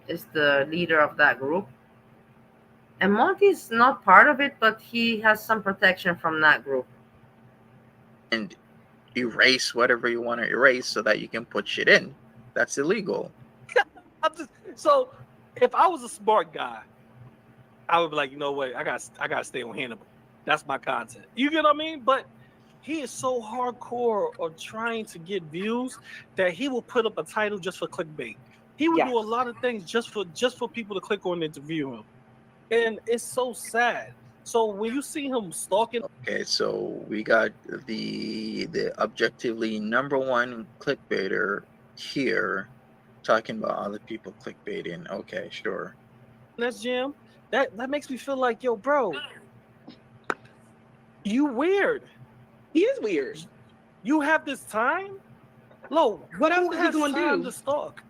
Speaker 3: is the leader of that group. And Monty's not part of it, but he has some protection from that group.
Speaker 1: And erase whatever you want to erase so that you can put shit in. That's illegal.
Speaker 7: So if I was a smart guy, I would be like, you know what, I got to stay on Hannibal. That's my content. You get what I mean? But he is so hardcore on trying to get views that he will put up a title just for clickbait. He would do a lot of things just for people to click on and to view him. And it's so sad. So when you see him stalking,
Speaker 1: okay, so we got the objectively number one clickbaiter here talking about other people clickbaiting. Okay, sure.
Speaker 7: that's Jim. That makes me feel like, yo, bro, you weird.
Speaker 13: He is weird.
Speaker 7: You have this time? Lo,
Speaker 13: what else is he
Speaker 7: going
Speaker 13: to do?
Speaker 7: To stalk?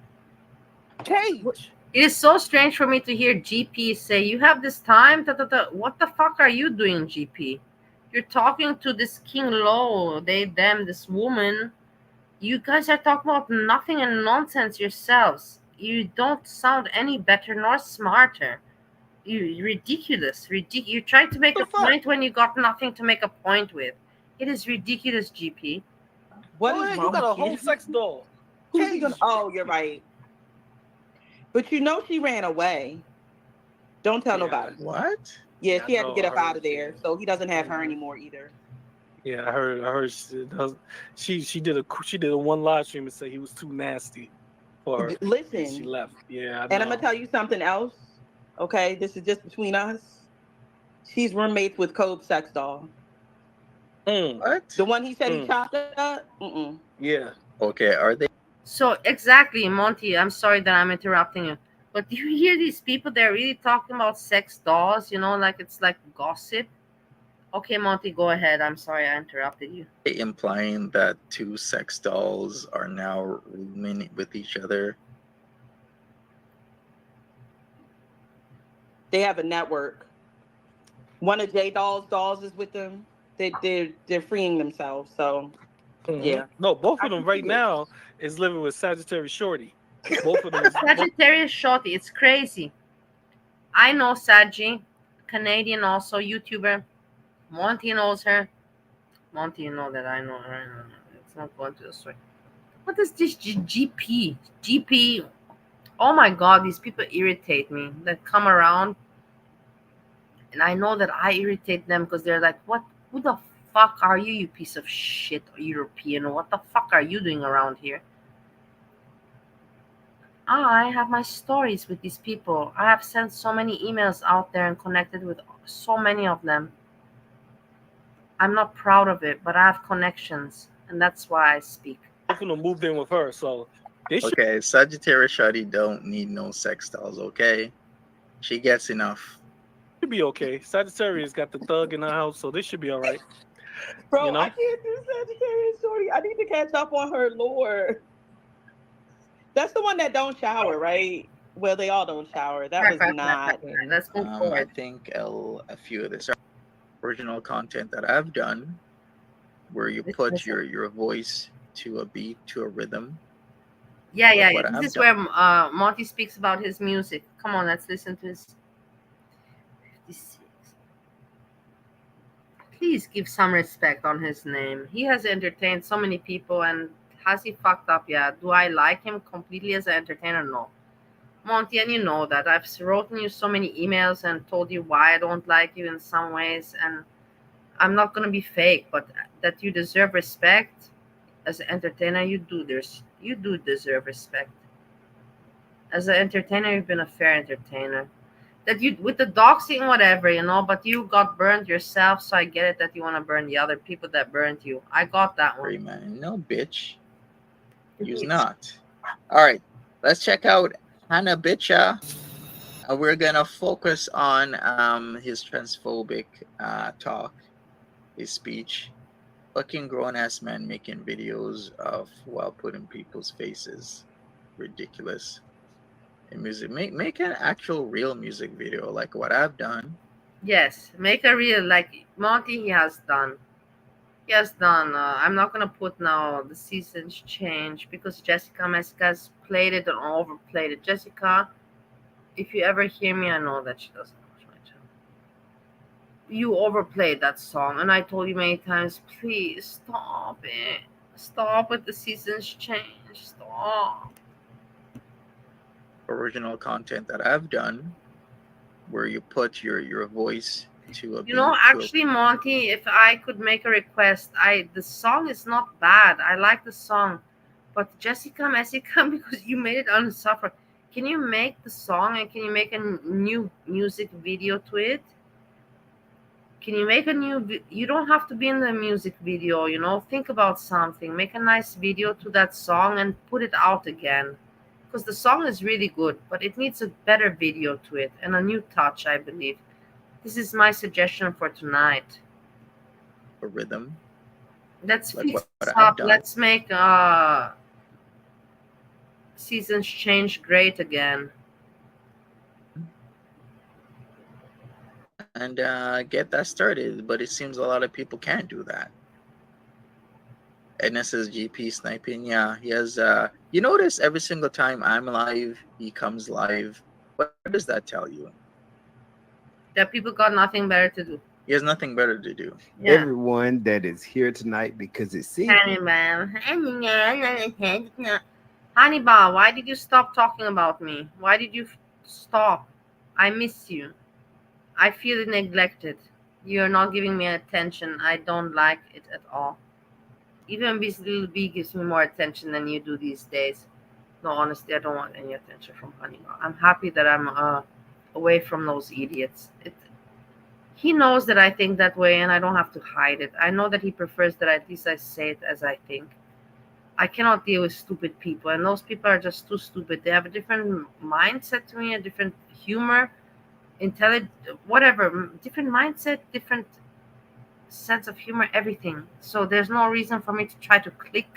Speaker 7: Cage.
Speaker 3: It is so strange for me to hear GP say, you have this time? What the fuck are you doing, GP? You're talking to this King Lo, this woman. You guys are talking about nothing and nonsense yourselves. You don't sound any better nor smarter. You ridiculous. You tried to make a point when you got nothing to make a point with. It is ridiculous, GP.
Speaker 13: What is wrong?
Speaker 7: You got a whole sex doll.
Speaker 13: Oh, you're right. But she ran away. Don't tell nobody.
Speaker 1: What?
Speaker 13: Yeah, she had to get up out of there, so he doesn't have her anymore either.
Speaker 7: Yeah, I heard she did a one live stream and said he was too nasty for her.
Speaker 13: Listen,
Speaker 7: she left. Yeah,
Speaker 13: and I'm gonna tell you something else. Okay, this is just between us. She's roommates with Code's sex doll.
Speaker 1: What?
Speaker 13: The one he said he chopped up?
Speaker 7: Yeah.
Speaker 1: Okay, are they?
Speaker 3: So exactly, Monty, I'm sorry that I'm interrupting you. But do you hear these people? They're really talking about sex dolls, like it's like gossip. Okay, Monty, go ahead. I'm sorry I interrupted you.
Speaker 1: Implying that two sex dolls are now rooming with each other.
Speaker 13: They have a network. One of J Doll's dolls is with them. They're freeing themselves. So yeah.
Speaker 7: No, both of them right now is living with Sagittarius Shorty. Both of them.
Speaker 3: Sagittarius Shorty, it's crazy. I know Saji, Canadian also, YouTuber. Monty knows her. Monty, you know that I know her. It's not going to the story. What is this GP? GP. Oh my God, these people irritate me. That come around. And I know that I irritate them because they're like, what? Who the fuck are you, you piece of shit European? What the fuck are you doing around here? I have my stories with these people. I have sent so many emails out there and connected with so many of them. I'm not proud of it, but I have connections, and that's why I speak.
Speaker 7: Both of them moved in with her, so
Speaker 1: okay, Sagittarius Shorty don't need no sex dolls, okay? She gets enough.
Speaker 7: Should be okay. Sagittarius got the thug in her house, so this should be all right.
Speaker 13: Bro, I can't do Sagittarius Shorty. I need to catch up on her lore. That's the one that don't shower, right? Well, they all don't shower. That was not.
Speaker 3: Let's move forward.
Speaker 1: I think a few of this original content that I've done, where you put your voice to a beat, to a rhythm.
Speaker 3: Yeah. This is where Monty speaks about his music. Come on, let's listen to his. 56. Please give some respect on his name. He has entertained so many people, and has he fucked up? Yeah. Do I like him completely as an entertainer? No. Monty, and you know that. I've written you so many emails and told you why I don't like you in some ways, and I'm not going to be fake, but that you deserve respect as an entertainer, you do deserve respect. As an entertainer, you've been a fair entertainer. That you, with the doxing, whatever, but you got burned yourself, so I get it that you want to burn the other people that burned you. I got that one.
Speaker 1: Man, no, bitch. You's not. All right, let's check out Hannah Bitcha. We're gonna focus on his transphobic talk, his speech. Fucking grown ass man making videos of while putting people's faces. Ridiculous. And music, make an actual real music video like what I've done.
Speaker 3: Yes, make a real, like Monty he has done. Yes, Donna. I'm not gonna put now the seasons change because Jessica Mesica's played it and overplayed it. Jessica, if you ever hear me, I know that she doesn't watch my channel. You overplayed that song, and I told you many times, please stop it. Stop with the seasons change. Stop.
Speaker 1: Original content that I've done, where you put your voice to a
Speaker 3: You know,
Speaker 1: beat.
Speaker 3: actually, Monty, if I could make a request, the song is not bad. I like the song, but Jessica Messica, because you made it unsufferable. Can you make the song and can you make a new music video to it? Can you make a new? You don't have to be in the music video. You know, think about something. Make a nice video to that song and put it out again, because the song is really good, but it needs a better video to it and a new touch, I believe. This is my suggestion for tonight.
Speaker 1: A rhythm.
Speaker 3: Let's
Speaker 1: Like
Speaker 3: fix
Speaker 1: what
Speaker 3: this
Speaker 1: I've
Speaker 3: up.
Speaker 1: done.
Speaker 3: Let's make seasons change great again.
Speaker 1: And get that started, but it seems a lot of people can't do that. And this is GP sniping. Yeah, he has. You notice every single time I'm live, he comes live. What does that tell you?
Speaker 3: That people got nothing better to do.
Speaker 1: He has nothing better to do.
Speaker 3: Yeah.
Speaker 15: Everyone that is here tonight because it seems.
Speaker 3: Hannibal, why did you stop talking about me? Why did you stop? I miss you. I feel neglected. You're not giving me attention. I don't like it at all. Even this little bee gives me more attention than you do these days. No, honestly, I don't want any attention from Hannibal. I'm happy that I'm away from those idiots. He knows that I think that way, and I don't have to hide it. I know that he prefers that at least I say it as I think. I cannot deal with stupid people, and those people are just too stupid. They have a different mindset to me, a different humor, whatever, different mindset, different sense of humor, everything. So there's no reason for me to try to click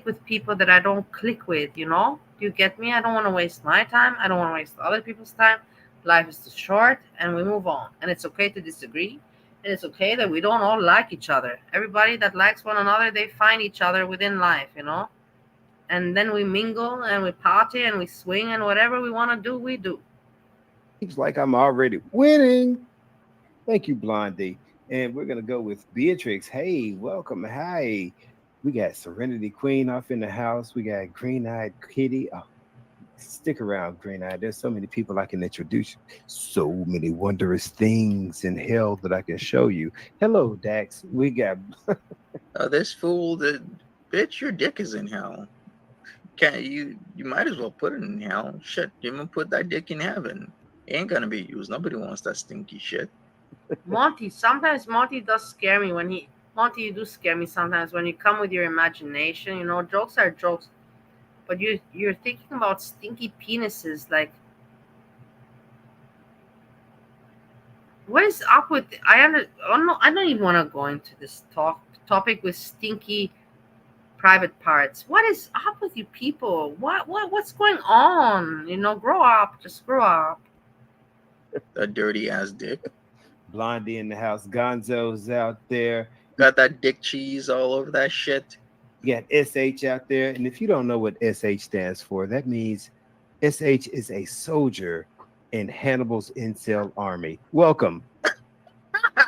Speaker 3: with people that I don't click with, you know? Do you get me? I don't want to waste my time. I don't want to waste other people's time. Life is too short, and we move on. And it's okay to disagree. And it's okay that we don't all like each other. Everybody that likes one another, they find each other within life, you know? And then we mingle and we party and we swing and whatever we want to do, we do.
Speaker 15: Seems like I'm already winning. Thank you, Blondie. And we're going to go with Beatrix. Hey, welcome. Hi. We got Serenity Queen off in the house. We got Green Eyed Kitty. Oh, stick around, Green Eyed. There's so many people I can introduce you. So many wondrous things in hell that I can show you. Hello, Dax. We got.
Speaker 1: This fool, bitch, your dick is in hell. Can't you? You might as well put it in hell. Shit, even put that dick in heaven. It ain't gonna be used. Nobody wants that stinky shit.
Speaker 3: Monty, sometimes Monty does scare me Monty, you do scare me sometimes when you come with your imagination. You know, jokes are jokes, but you're thinking about stinky penises. Like, what is up with? I don't even want to go into this topic with stinky private parts. What is up with you people? What's going on? You know, grow up. Just grow up.
Speaker 1: A dirty ass dick.
Speaker 15: Blondie in the house. Gonzo's out there.
Speaker 1: Got that dick cheese all over that shit.
Speaker 15: You got SH out there. And if you don't know what SH stands for, that means SH is a soldier in Hannibal's incel army. Welcome.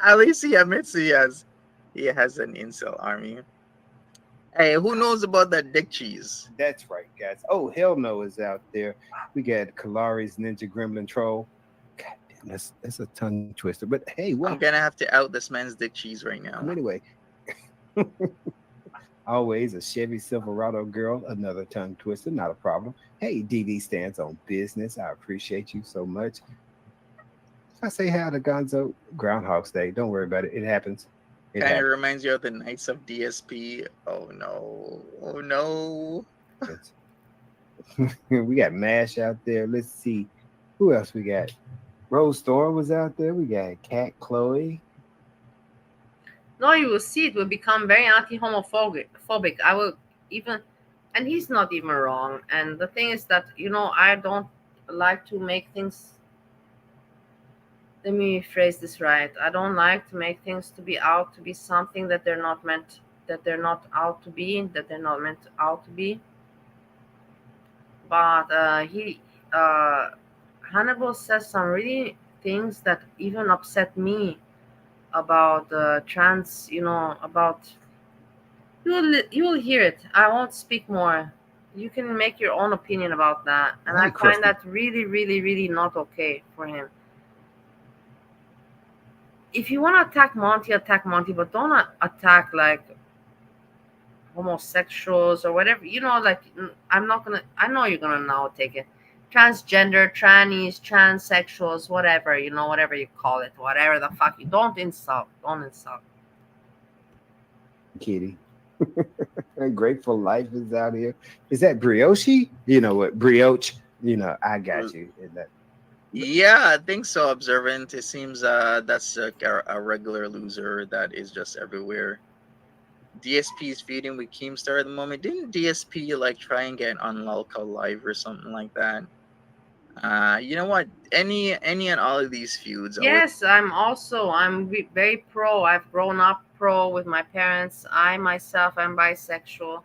Speaker 1: At least he admits he has an incel army. Hey, who knows about that dick cheese?
Speaker 15: That's right, guys. Oh, Hell No is out there. We got Kalari's Ninja Gremlin Troll. God damn, that's a tongue twister. But hey, well,
Speaker 1: I'm gonna have to out this man's dick cheese right now.
Speaker 15: Anyway. Always a Chevy Silverado girl, another tongue twister, not a problem. Hey, DD stands on business. I appreciate you so much. I say hi to Gonzo. Groundhog's Day. Don't worry about it. It happens.
Speaker 1: Kind of reminds you of the Knights of DSP. Oh no. Oh no.
Speaker 15: We got MASH out there. Let's see. Who else we got? Rose Thor was out there. We got Cat Chloe.
Speaker 3: No, you will see it will become very anti-homophobic. I will even, and he's not even wrong. And the thing is that, you know, I don't like to make things let me phrase this right. I don't like to make things to be out to be something that they're not meant, that they're not out to be, that they're not meant out to be. But Hannibal says some really things that even upset me about trans. About you will hear it. I won't speak more. You can make your own opinion about that, and I
Speaker 4: Hey,
Speaker 3: find
Speaker 4: Kristen.
Speaker 3: that really, really, really not okay for him. If you want to attack Monty, but don't attack like homosexuals or whatever. Like I'm not gonna. I know you're gonna now take it. Transgender, trannies, transsexuals, whatever. Whatever you call it, whatever the fuck you. Don't insult. Don't insult.
Speaker 15: Kitty. Grateful Life is out here. Is that brioche? You know what? Brioche. I got you. Is that
Speaker 1: Yeah, I think so. Observant. It seems that's a regular loser that is just everywhere. DSP is feuding with Keemstar at the moment. Didn't DSP like try and get on Lolco Live or something like that? You know what? Any and all of these feuds.
Speaker 3: Yes, I'm very pro. I've grown up pro with my parents. I myself am bisexual.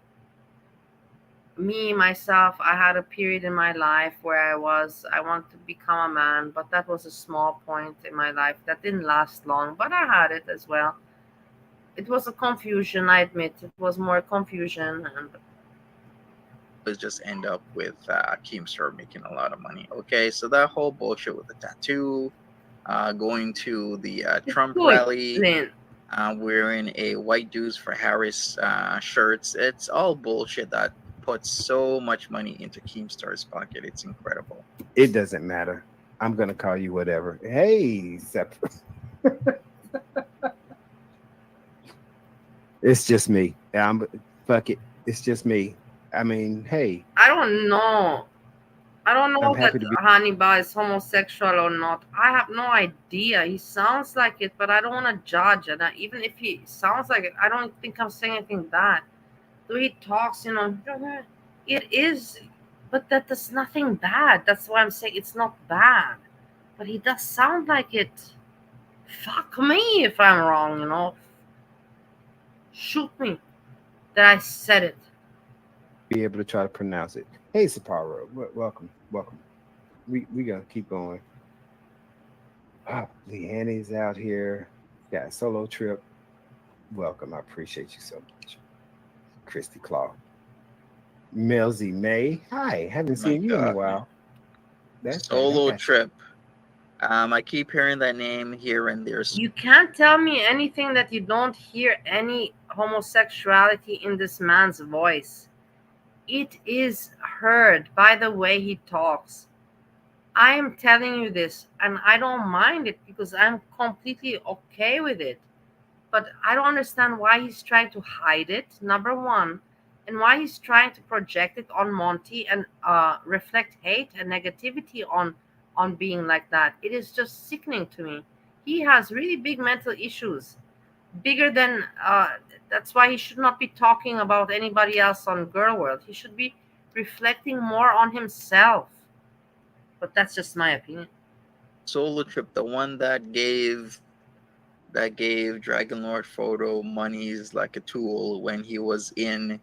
Speaker 3: Me myself, I had a period in my life where I wanted to become a man, but that was a small point in my life that didn't last long, but I had it as well. It was a confusion, I admit. It was more confusion, and
Speaker 1: just end up with Keemstar making a lot of money. Okay, so that whole bullshit with the tattoo, going to the Trump rally, wearing a White Dudes for Harris shirts. It's all bullshit that puts so much money into Keemstar's pocket. It's incredible.
Speaker 15: It doesn't matter. I'm gonna call you whatever. Hey, it's just me. Fuck it. It's just me. I mean, hey.
Speaker 3: I don't know. I don't know
Speaker 15: I'm
Speaker 3: that
Speaker 15: happy to be.
Speaker 3: Hannibal is homosexual or not. I have no idea. He sounds like it, but I don't want to judge. And even if he sounds like it, I don't think I'm saying anything bad. The way he talks, it is, but that's nothing bad. That's why I'm saying it's not bad. But he does sound like it. Fuck me if I'm wrong, Shoot me that I said it.
Speaker 15: Be able to try to pronounce it. Hey, Sapporo, welcome. We gonna keep going. Leanne's out here. Got a solo trip. Welcome. I appreciate you so much. Christy Claw. Melzy May. Hi, haven't seen you in a while.
Speaker 1: That's solo trip. I keep hearing that name here and there.
Speaker 3: You can't tell me anything that you don't hear any homosexuality in this man's voice. It is heard by the way he talks. I am telling you this, and I don't mind it because I'm completely okay with it. But I don't understand why he's trying to hide it, number one, and why he's trying to project it on Monty and reflect hate and negativity on being like that. It is just sickening to me. He has really big mental issues, bigger than. That's why he should not be talking about anybody else on Girl World. He should be reflecting more on himself. But that's just my opinion.
Speaker 1: Solo trip, the one that gave Dragon Lord Photo monies like a tool when he was in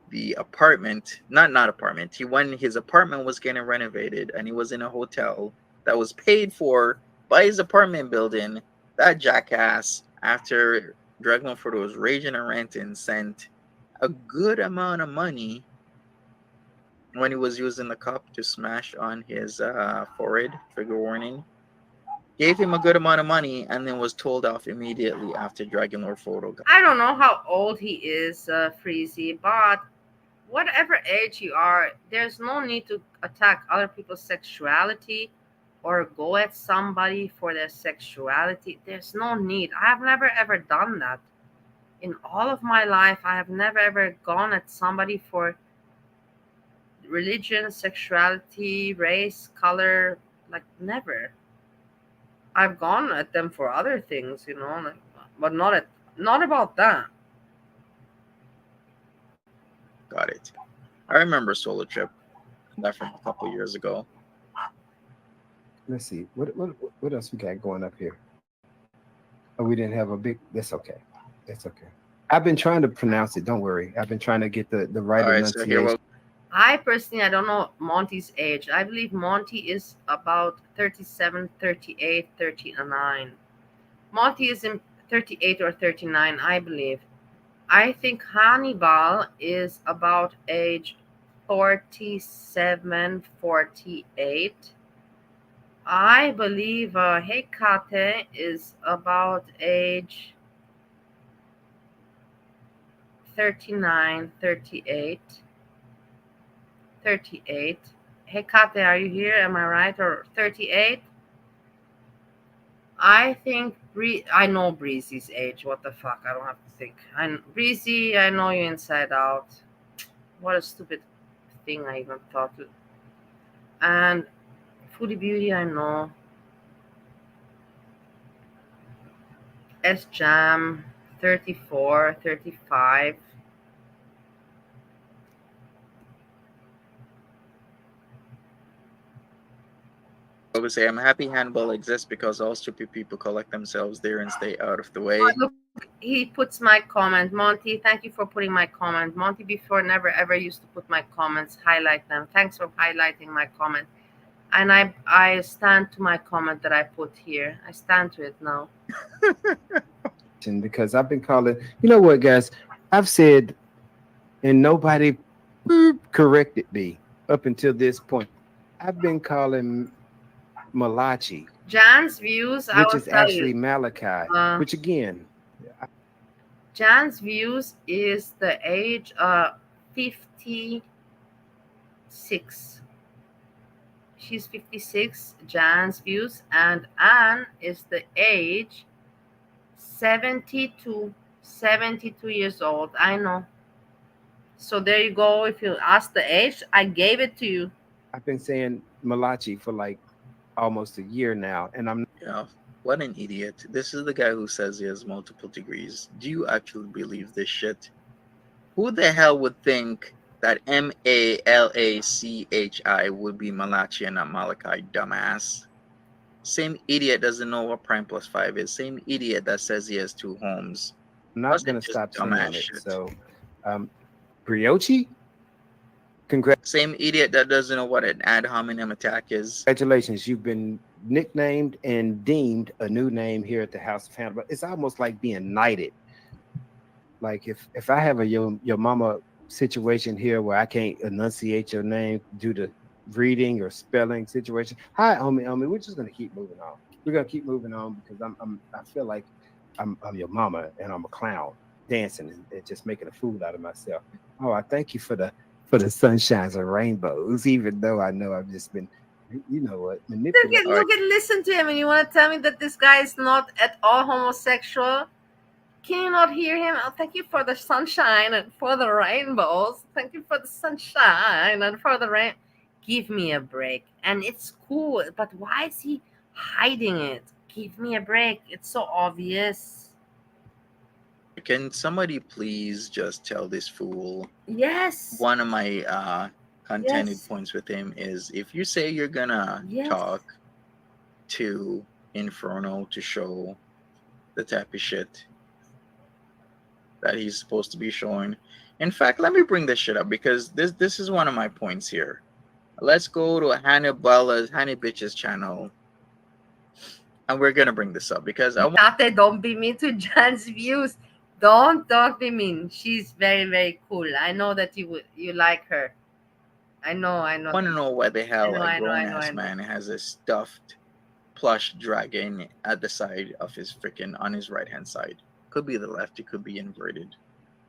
Speaker 1: the apartment, not apartment. When his apartment was getting renovated and he was in a hotel that was paid for by his apartment building. That jackass, after Dragon Lord Photo was raging and ranting, sent a good amount of money when he was using the cup to smash on his forehead, trigger warning. Gave him a good amount of money and then was told off immediately after Dragon Lord Photo got.
Speaker 3: I don't know how old he is, Freezy, but whatever age you are, there's no need to attack other people's sexuality or go at somebody for their sexuality. There's no need. I have never ever done that. In all of my life, I have never ever gone at somebody for religion, sexuality, race, color, like never. I've gone at them for other things, but not about that.
Speaker 1: Got it. I remember Solo Trip. That from a couple years ago.
Speaker 15: let's see. What else we got going up here? Oh, we didn't have a big. That's okay. That's okay. I've been trying to pronounce it. Don't worry. I've been trying to get the right enunciation.
Speaker 3: I personally, I don't know Monty's age. I believe Monty is about 37, 38, 39. Monty is in 38 or 39, I believe. I think Hannibal is about age 47, 48. I believe Hekate is about age 39, 38. 38. Hekate, are you here? Am I right? Or 38? I think I know Breezy's age. What the fuck? I don't have to think. Breezy, I know you inside out. What a stupid thing I even thought to. And Foodie Beauty, I know. Sjam, 34, 35.
Speaker 1: I would say I'm happy handball exists because all stupid people collect themselves there and stay out of the way.
Speaker 3: Oh, look, he puts my comment. Monty, thank you for putting my comment. Monty before never ever used to put my comments, highlight them. Thanks for highlighting my comment. And I stand to my comment that I put here. I stand to it now.
Speaker 15: Because I've been calling, you know what, guys? I've said, and nobody corrected me up until this point. I've been calling Malachi,
Speaker 3: Jan's views,
Speaker 15: which is actually Malachi, which again,
Speaker 3: Jan's views is the age 56. She's 56, Jan's views, and Anne is the age 72 years old. I know. So there you go. If you ask the age, I gave it to you.
Speaker 15: I've been saying Malachi for like almost a year now, and I'm.
Speaker 1: Yeah, what an idiot. This is the guy who says he has multiple degrees. Do you actually believe this shit? Who the hell would think that Malachi would be Malachi and not Malachi, dumbass? Same idiot doesn't know what prime plus 5 is. Same idiot that says he has 2 homes.
Speaker 15: I'm not going to stop saying it. So, Brioche? Congrats.
Speaker 1: Same idiot that doesn't know what an ad hominem attack is.
Speaker 15: Congratulations. You've been nicknamed and deemed a new name here at the House of Hannibal. It's almost like being knighted. Like if I have a your mama situation here where I can't enunciate your name due to reading or spelling situation. Hi, Omi. We're just gonna keep moving on. We're gonna keep moving on because I feel like I'm your mama and I'm a clown dancing and just making a fool out of myself. Oh, I thank you for the sunshines and rainbows, even though I know I've just been, you know what, manipulating.
Speaker 3: Look at listen to him, and you want to tell me that this guy is not at all homosexual? Can you not hear him? Oh, thank you for the sunshine and for the rainbows. Thank you for the sunshine and for the rain. Give me a break. And it's cool, but why is he hiding it? Give me a break. It's so obvious.
Speaker 1: Can somebody please just tell this fool?
Speaker 3: Yes.
Speaker 1: One of my contended points with him is if you say you're gonna talk to Inferno to show the type of shit that he's supposed to be showing. In fact, let me bring this shit up because this is one of my points here. Let's go to Honey Bitch's channel. And we're gonna bring this up because I want
Speaker 3: don't be mean to Jan's views. Don't be mean. She's very, very cool. I know that you like her. I know.
Speaker 1: I want to know why the hell a grown-ass man has a stuffed plush dragon at the side of his freaking on his right hand side. Could be the left, it could be inverted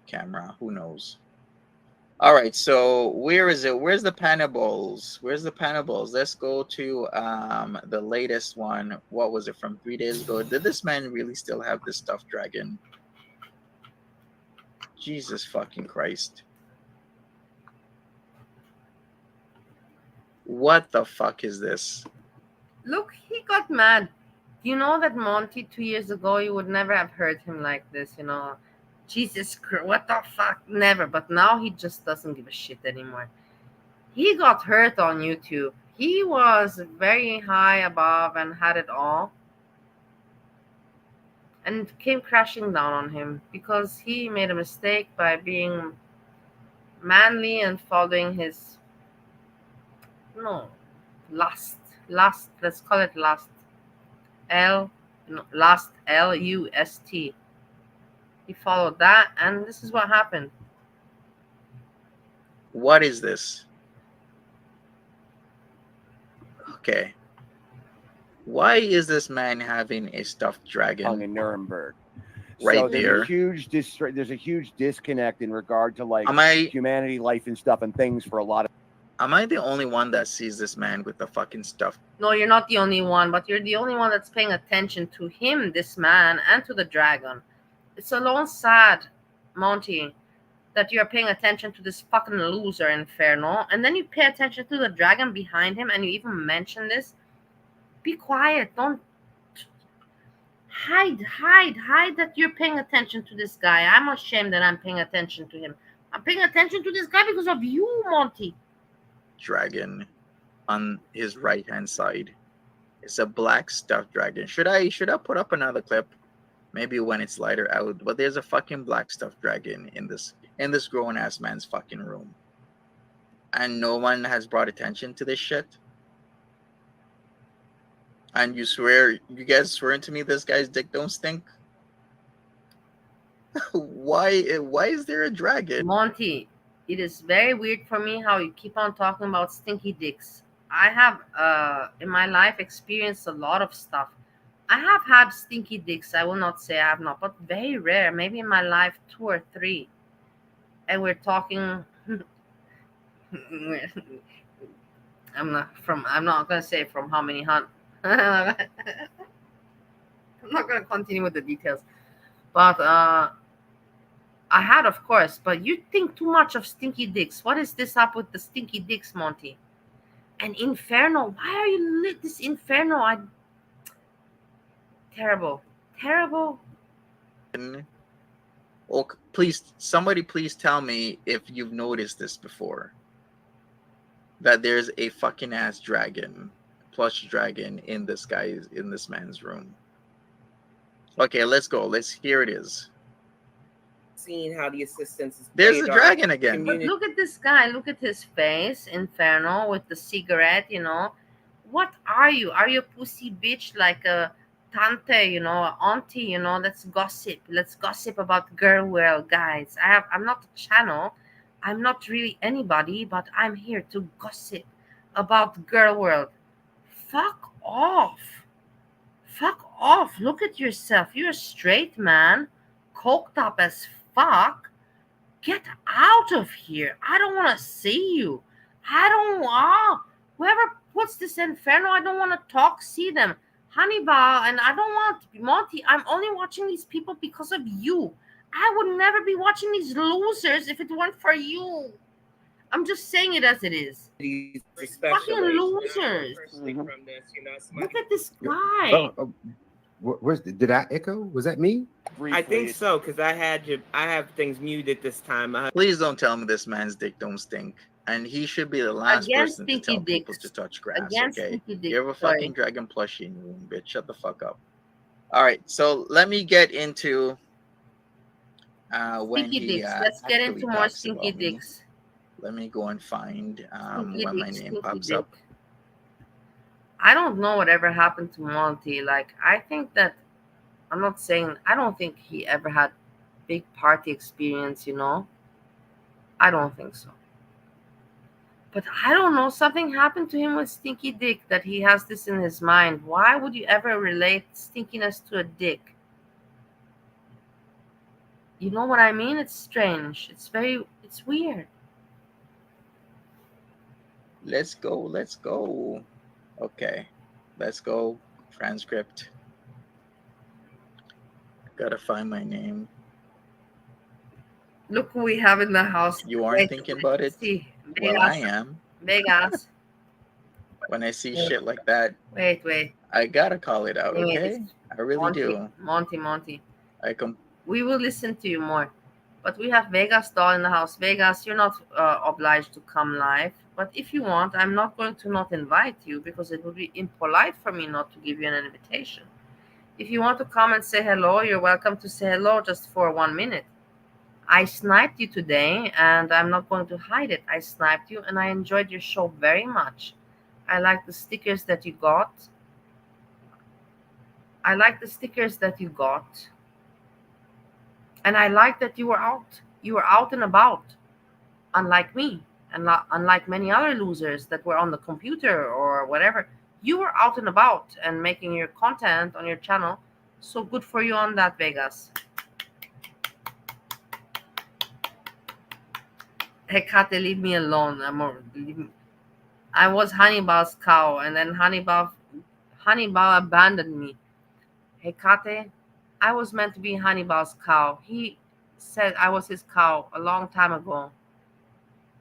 Speaker 1: camera, who knows. All right, so where is it? Where's the Panables? Let's go to the latest one. What was it, from 3 days ago? Did this man really still have this stuffed dragon? Jesus fucking Christ. What the fuck is this?
Speaker 3: Look, he got mad. You know that Monty 2 years ago, you would never have heard him like this, you know. Jesus Christ, what the fuck? Never. But now he just doesn't give a shit anymore. He got hurt on YouTube. He was very high above and had it all, and came crashing down on him because he made a mistake by being manly and following his lust. Let's call it lust. Lust, Lust. He followed that, and this is what happened.
Speaker 1: What is this? Okay. Why is this man having a stuffed dragon
Speaker 14: in Nuremberg?
Speaker 1: right
Speaker 14: So
Speaker 1: there?
Speaker 14: There's a huge disconnect in regard to like
Speaker 1: Am I-
Speaker 14: humanity, life, and stuff, and things for a lot of.
Speaker 1: Am I the only one that sees this man with the fucking stuffed?
Speaker 3: No, you're not the only one, but you're the only one that's paying attention to him, this man, and to the dragon. It's a little sad, Monty, that you're paying attention to this fucking loser Inferno, and then you pay attention to the dragon behind him, and you even mention this. Be quiet. Don't hide that you're paying attention to this guy. I'm ashamed that I'm paying attention to him. I'm paying attention to this guy because of you, Monty.
Speaker 1: Dragon on his right hand side. It's a black stuffed dragon. Should I put up another clip? Maybe when it's lighter out. But there's a fucking black stuffed dragon in this grown ass man's fucking room. And no one has brought attention to this shit. And you guys swearing to me this guy's dick don't stink? Why is there a dragon?
Speaker 3: Monty, it is very weird for me how you keep on talking about stinky dicks. I have in my life experienced a lot of stuff. I have had stinky dicks. I will not say I have not, but very rare. Maybe in my life 2 or 3. And we're talking I'm not gonna say from how many I'm not gonna continue with the details. But I had, of course, but you think too much of stinky dicks. What is this up with the stinky dicks, Monty? And Inferno, why are you lit this Inferno? Terrible.
Speaker 1: Oh, please, somebody please tell me if you've noticed this before. That there's a fucking ass dragon, plush dragon in this man's room. Okay, let's go. Here it is.
Speaker 13: Seeing how the assistance is.
Speaker 1: There's the dragon again.
Speaker 3: But look at this guy. Look at his face, Inferno, with the cigarette, What are you? Are you a pussy bitch like a tante, auntie, Let's gossip. Let's gossip about girl world, guys. I'm not a channel. I'm not really anybody, but I'm here to gossip about girl world. Fuck off. Look at yourself. You're a straight man, coked up as fuck. Get out of here. I don't want to see you. Whoever puts this Inferno, I don't want to see them. Hannibal, and I don't want Monty. I'm only watching these people because of you. I would never be watching these losers if it weren't for you. I'm just saying it as it is. Fucking losers. Look at this guy.
Speaker 15: Did I echo? Was that me?
Speaker 13: I think so, because I have things muted this time.
Speaker 1: Please don't tell me this man's dick don't stink. And he should be the last person to tell people to touch grass, okay? You have a fucking dragon plushie in your room, bitch. Shut the fuck up. All right, so let me get into when
Speaker 3: stinky
Speaker 1: he
Speaker 3: dicks. Let's get into more stinky dicks.
Speaker 1: Let me go and find when my name pops up.
Speaker 3: I don't know whatever happened to Monty. Like, I think that I don't think he ever had big party experience, I don't think so. But I don't know, something happened to him with stinky dick that he has this in his mind. Why would you ever relate stinkiness to a dick? You know what I mean? It's strange. It's weird.
Speaker 1: Let's go. Okay. Let's go. Transcript. Gotta find my name.
Speaker 3: Look who we have in the house.
Speaker 1: You aren't thinking about it? Well, I am.
Speaker 3: Big ass.
Speaker 1: When I see shit like that,
Speaker 3: Wait.
Speaker 1: I gotta call it out, okay? I really do.
Speaker 3: Monty.
Speaker 1: We
Speaker 3: will listen to you more. But we have Vegas doll in the house. Vegas, you're not obliged to come live. But if you want, I'm not going to not invite you because it would be impolite for me not to give you an invitation. If you want to come and say hello, you're welcome to say hello just for 1 minute. I sniped you today and I'm not going to hide it. I sniped you and I enjoyed your show very much. I like the stickers that you got. And I like that you were out. You were out and about, unlike me, and not unlike many other losers that were on the computer or whatever. You were out and about and making your content on your channel. So good for you on that, Vegas. Hey, Kate, leave me alone. I was Hannibal's cow, and then Hannibal abandoned me. Hey, Kate, I was meant to be Hannibal's cow. He said I was his cow a long time ago.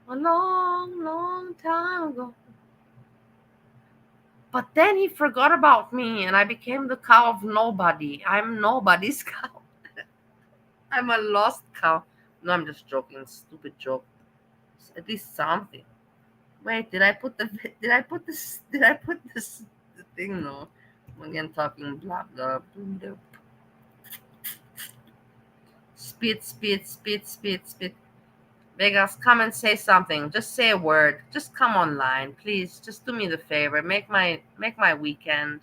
Speaker 3: A long, long time ago. But then he forgot about me, and I became the cow of nobody. I'm nobody's cow. I'm a lost cow. No, I'm just joking. Stupid joke. At least something. Wait, did I put this the thing? No. I'm again talking blah blah blah. Spit. Vegas, come and say something. Just say a word. Just come online, please. Just do me the favor. Make my weekend.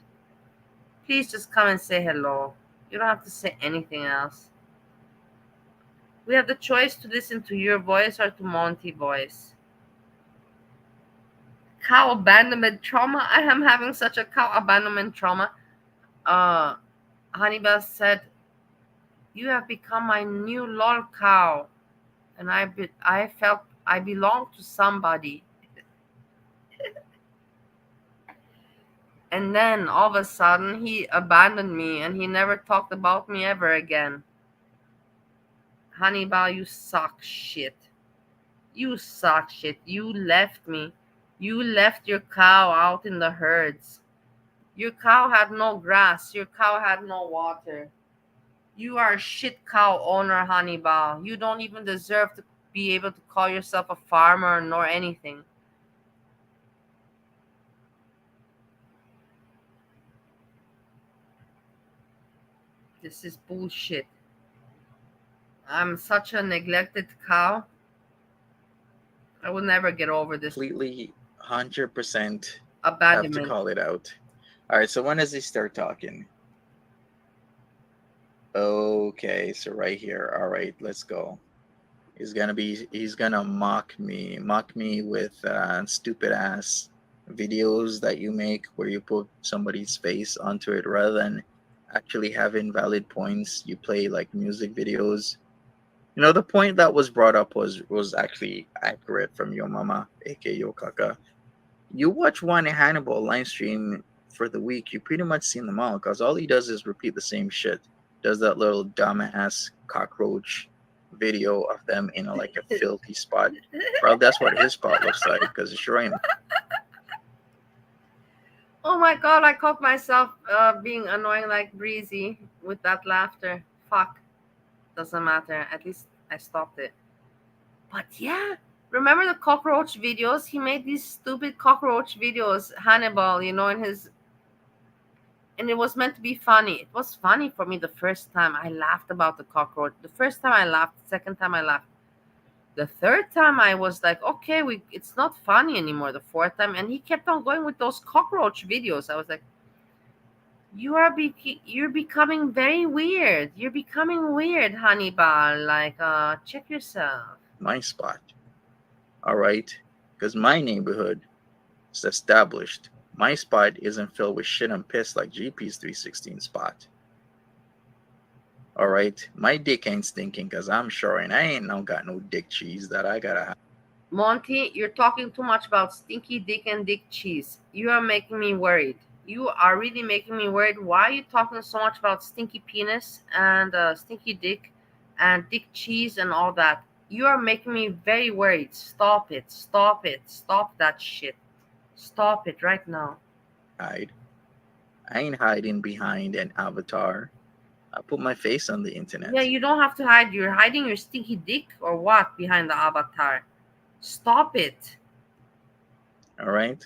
Speaker 3: Please just come and say hello. You don't have to say anything else. We have the choice to listen to your voice or to Monty's voice. Cow abandonment trauma. I am having such a cow abandonment trauma. Hannibal said, "You have become my new lol cow," and I felt I belonged to somebody. And then all of a sudden he abandoned me and he never talked about me ever again. Hannibal, you suck shit. You suck shit. You left me. You left your cow out in the herds. Your cow had no grass. Your cow had no water. You are a shit cow owner, Hannibal. You don't even deserve to be able to call yourself a farmer nor anything. This is bullshit. I'm such a neglected cow. I will never get over this.
Speaker 1: Completely 100% have to
Speaker 3: Abandonment.
Speaker 1: call it out. All right, so when does he start talking? Okay, so right here. All right, let's go. He's gonna mock me with stupid ass videos that you make where you put somebody's face onto it rather than actually having valid points. You play like music videos. You know, the point that was brought up was actually accurate from your mama, aka Yo Kaka. You watch one Hannibal live stream for the week, you pretty much seen them all because all he does is repeat the same shit. Does that little dumbass cockroach video of them in like a filthy spot. Well, that's what his spot looks like because it's showing.
Speaker 3: Oh my god, I caught myself being annoying like Breezy with that laughter. Fuck. Doesn't matter. At least I stopped it. But yeah, remember the cockroach videos? He made these stupid cockroach videos, Hannibal, you know, and it was meant to be funny. It was funny for me the first time. I laughed about the cockroach. The first time I laughed, the second time I laughed. The third time I was like, okay, it's not funny anymore. The fourth time, and he kept on going with those cockroach videos. I was like, you're becoming very weird. You're becoming weird, Hannibal. Like, check yourself.
Speaker 1: My spot. All right, because my neighborhood is established. My spot isn't filled with shit and piss like GP's 316 spot. All right, my dick ain't stinking because I'm sure, and I ain't got no dick cheese that I gotta have.
Speaker 3: Monty, you're talking too much about stinky dick and dick cheese. You are making me worried. You are really making me worried. Why are you talking so much about stinky penis and stinky dick and dick cheese and all that? You are making me very worried. Stop it. Stop it. Stop that shit. Stop it right now.
Speaker 1: I ain't hiding behind an avatar. I put my face on the internet.
Speaker 3: Yeah, you don't have to hide. You're hiding your stinky dick or what behind the avatar? Stop it.
Speaker 1: All right.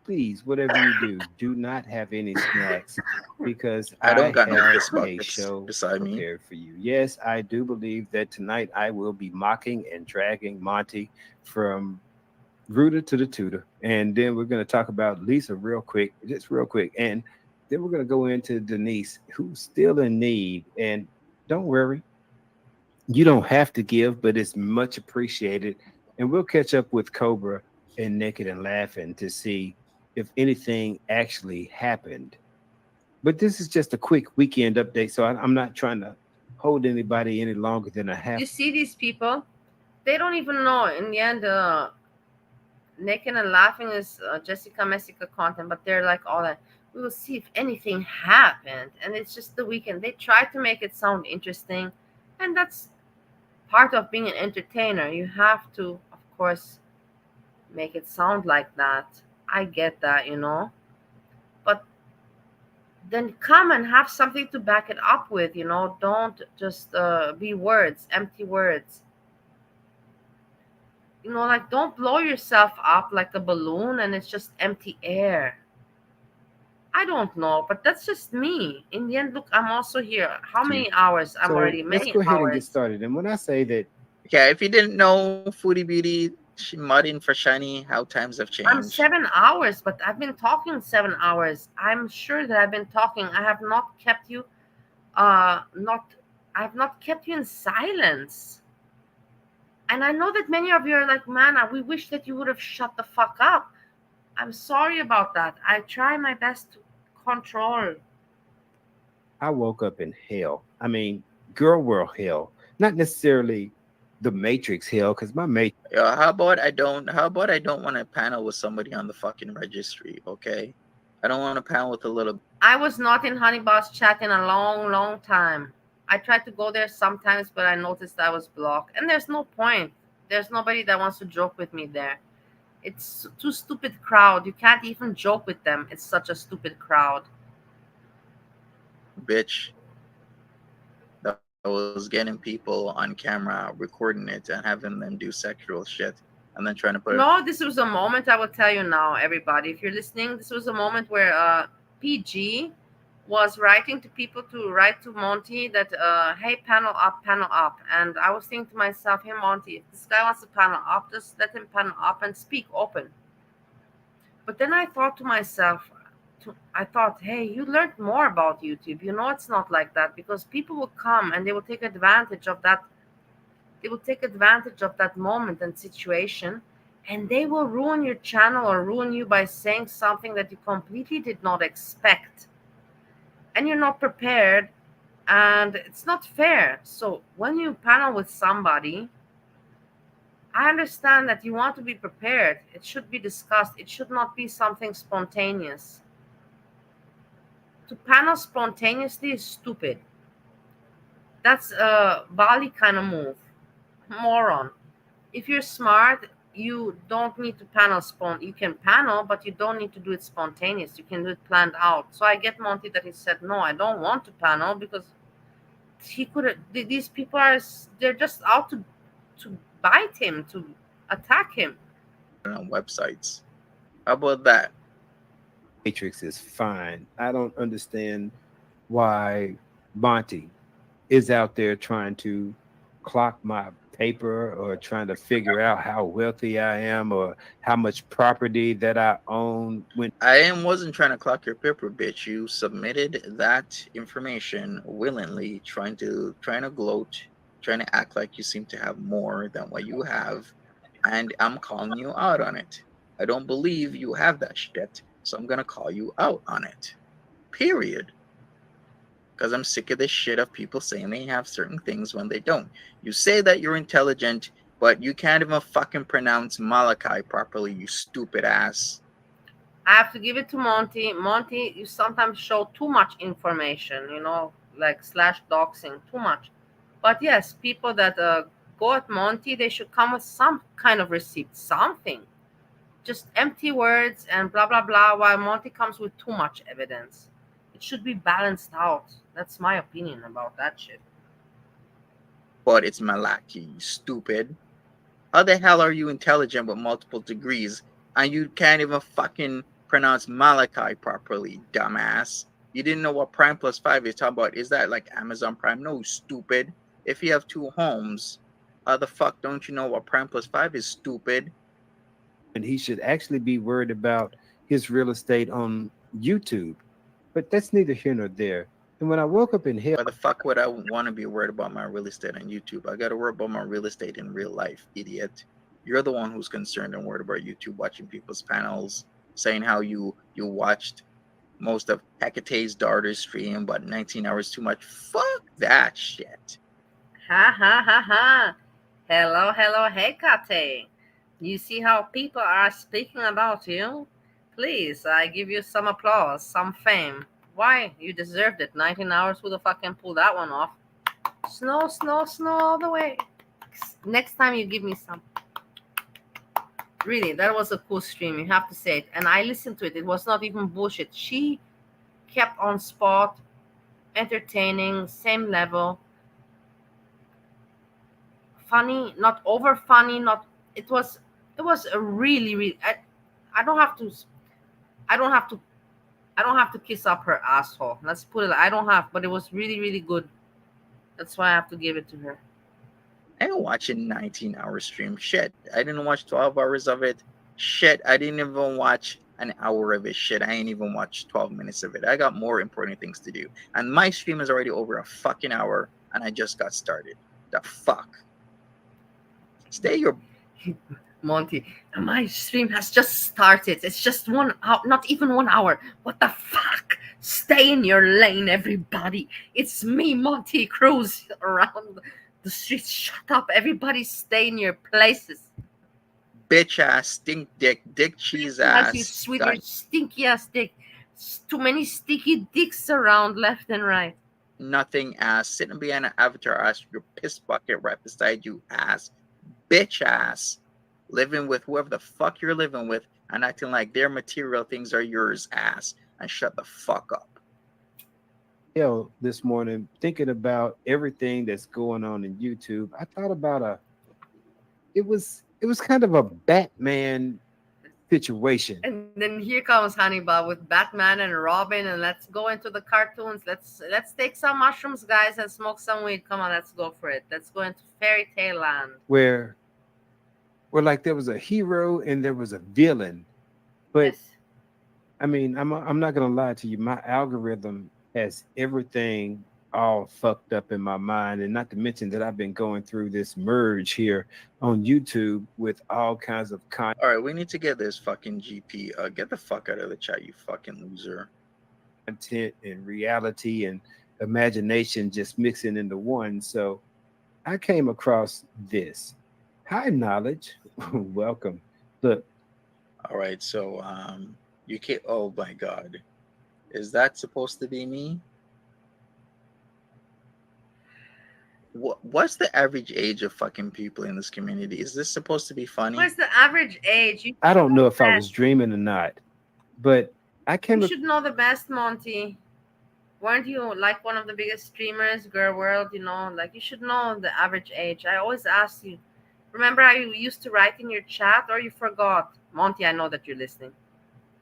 Speaker 15: Please, whatever you do not have any snacks because
Speaker 1: I don't got no
Speaker 15: have
Speaker 1: piss
Speaker 15: a
Speaker 1: buckets
Speaker 15: show
Speaker 1: beside me.
Speaker 15: prepared for you. Yes, I do believe that tonight I will be mocking and dragging Monty from rooter to the tutor. And then we're going to talk about Lisa real quick, just real quick. And then we're going to go into Denise, who's still in need. And don't worry, you don't have to give, but it's much appreciated. And we'll catch up with Cobra and Naked and Laughing to see if anything actually happened. But this is just a quick weekend update, so I'm not trying to hold anybody any longer than I have.
Speaker 3: You see these people? They don't even know. In the end, Naked and Laughing is Jessica Messica content, but they're like all that. We will see if anything happened, and it's just the weekend. They try to make it sound interesting, and that's part of being an entertainer. You have to, of course, make it sound like that. I get that, but then come and have something to back it up with. Don't just be words, empty words. Like, don't blow yourself up like a balloon and it's just empty air. I don't know, but that's just me. In the end, look, I'm also here. How many hours? I'm
Speaker 15: So
Speaker 3: already
Speaker 15: let's
Speaker 3: many
Speaker 15: go ahead and get
Speaker 3: hours.
Speaker 15: started. And when I say that,
Speaker 1: Okay, if you didn't know, Foodie Beauty, Martin for Shiny, how times have
Speaker 3: I'm
Speaker 1: changed.
Speaker 3: 7 hours, but I've been talking 7 hours. I'm sure that I've been talking. I have not kept you, not, I have not kept you in silence. And I know that many of you are like, man, we wish that you would have shut the fuck up. I'm sorry about that. I try my best to control.
Speaker 15: I woke up in hell. I mean, girl world hell, not necessarily the Matrix hell, because my mate.
Speaker 1: How about I don't want to panel with somebody on the fucking registry, okay? I don't want to panel with a little.
Speaker 3: I was not in Honey Boss chat in a long, long time. I tried to go there sometimes, but I noticed I was blocked. And there's no point. There's nobody that wants to joke with me there. It's too stupid crowd. You can't even joke with them. It's such a stupid crowd.
Speaker 1: Bitch that was getting people on camera, recording it, and having them do sexual shit, and then trying to put.
Speaker 3: No, this was a moment. I will tell you now, everybody. If you're listening, this was a moment where PG was writing to people to write to Monty that, hey, panel up. And I was thinking to myself, hey, Monty, if this guy wants to panel up, just let him panel up and speak open. But then I thought to myself, hey, you learned more about YouTube. It's not like that, because people will come and they will take advantage of that. They will take advantage of that moment and situation, and they will ruin your channel or ruin you by saying something that you completely did not expect. And you're not prepared, and it's not fair. So when you panel with somebody, I understand that you want to be prepared. It should be discussed. It should not be something spontaneous. To panel spontaneously is stupid. That's a Bali kind of move. Moron. If you're smart, you don't need to panel you can panel, but you don't need to do it spontaneous. You can do it planned out. So I get Monty that he said, no, I don't want to panel, because he could. These people they're just out to bite him, to attack him.
Speaker 1: On websites. How about that?
Speaker 15: Matrix is fine. I don't understand why Monty is out there trying to clock my paper or trying to figure out how wealthy I am or how much property that I own. When
Speaker 1: I wasn't trying to clock your paper, bitch. You submitted that information willingly, trying to gloat, trying to act like you seem to have more than what you have, and I'm calling you out on it. I don't believe you have that shit, so I'm gonna call you out on it. Period. Because I'm sick of this shit of people saying they have certain things when they don't. You say that you're intelligent, but you can't even fucking pronounce Malachi properly, you stupid ass.
Speaker 3: I have to give it to Monty. Monty, you sometimes show too much information, like / doxing, too much. But yes, people that go at Monty, they should come with some kind of receipt, something. Just empty words and blah, blah, blah, while Monty comes with too much evidence. should be balanced out. That's my opinion about that shit.
Speaker 1: But it's Malaki, stupid. How the hell are you intelligent with multiple degrees and you can't even fucking pronounce Malachi properly, dumbass? You didn't know what Prime Plus 5 is talking about. Is that like Amazon Prime? No, stupid. If you have 2 homes, how the fuck don't you know what Prime Plus 5 is, stupid?
Speaker 15: And he should actually be worried about his real estate on YouTube. But that's neither here nor there. And when I woke up in hell,
Speaker 1: Why the fuck would I want to be worried about my real estate on YouTube? I got to worry about my real estate in real life, idiot. You're the one who's concerned and worried about YouTube, watching people's panels, saying how you watched most of Hecate's daughter's stream, but 19 hours too much. Fuck that shit.
Speaker 3: Ha ha ha ha. Hello, hello, Hecate. You see how people are speaking about you? Please, I give you some applause, some fame. Why? You deserved it. 19 hours. Who the fuck can pull that one off? Snow, snow, snow all the way. Next time you give me some. Really, that was a cool stream. You have to say it. And I listened to it. It was not even bullshit. She kept on spot, entertaining, same level. Funny, not over funny, not it was a really I don't have to kiss up her asshole. Let's put it I don't have, but it was really good. That's why I have to give it to her.
Speaker 1: I didn't watch a 19-hour stream. Shit. I didn't watch 12 hours of it. Shit. I didn't even watch an hour of it. Shit. I ain't even watched 12 minutes of it. I got more important things to do. And my stream is already over a fucking hour and I just got started. The fuck? Stay your...
Speaker 3: Monty, my stream has just started. It's just 1 hour, not even 1 hour. What the fuck? Stay in your lane, everybody. It's me, Monty Cruz, around the streets. Shut up, everybody. Stay in your places.
Speaker 1: Bitch ass, stink dick, dick cheese ass.
Speaker 3: You sweet, your stinky ass dick. Too many sticky dicks around left and right.
Speaker 1: Nothing ass. Sitting behind an avatar ass, your piss bucket right beside you ass. Bitch ass. Living with whoever the fuck you're living with and acting like their material things are yours ass. And shut the fuck up.
Speaker 15: This morning, thinking about everything that's going on in YouTube, I thought about it was kind of a Batman situation.
Speaker 3: And then here comes Hannibal with Batman and Robin, and let's go into the cartoons. Let's take some mushrooms, guys, and smoke some weed. Come on, let's go for it. Let's go into fairy tale land.
Speaker 15: Where like there was a hero and there was a villain. But yes. I mean, I'm not gonna lie to you, my algorithm has everything all fucked up in my mind, and not to mention that I've been going through this merge here on YouTube with all kinds of content.
Speaker 1: All right, we need to get this fucking GP. Get the fuck out of the chat, you fucking loser.
Speaker 15: Content and reality and imagination just mixing into one. So I came across this. Hi, Knowledge. Welcome. Look.
Speaker 1: All right, so you can't. Oh my God, is that supposed to be me? What's the average age of fucking people in this community? Is this supposed to be funny?
Speaker 3: What's the average age?
Speaker 15: I don't know if I was dreaming or not, but I came.
Speaker 3: You should know the best, Monty. Weren't you like one of the biggest streamers, Girl World? You know, like you should know the average age. I always ask you. Remember how you used to write in your chat, or you forgot? Monty, I know that you're listening.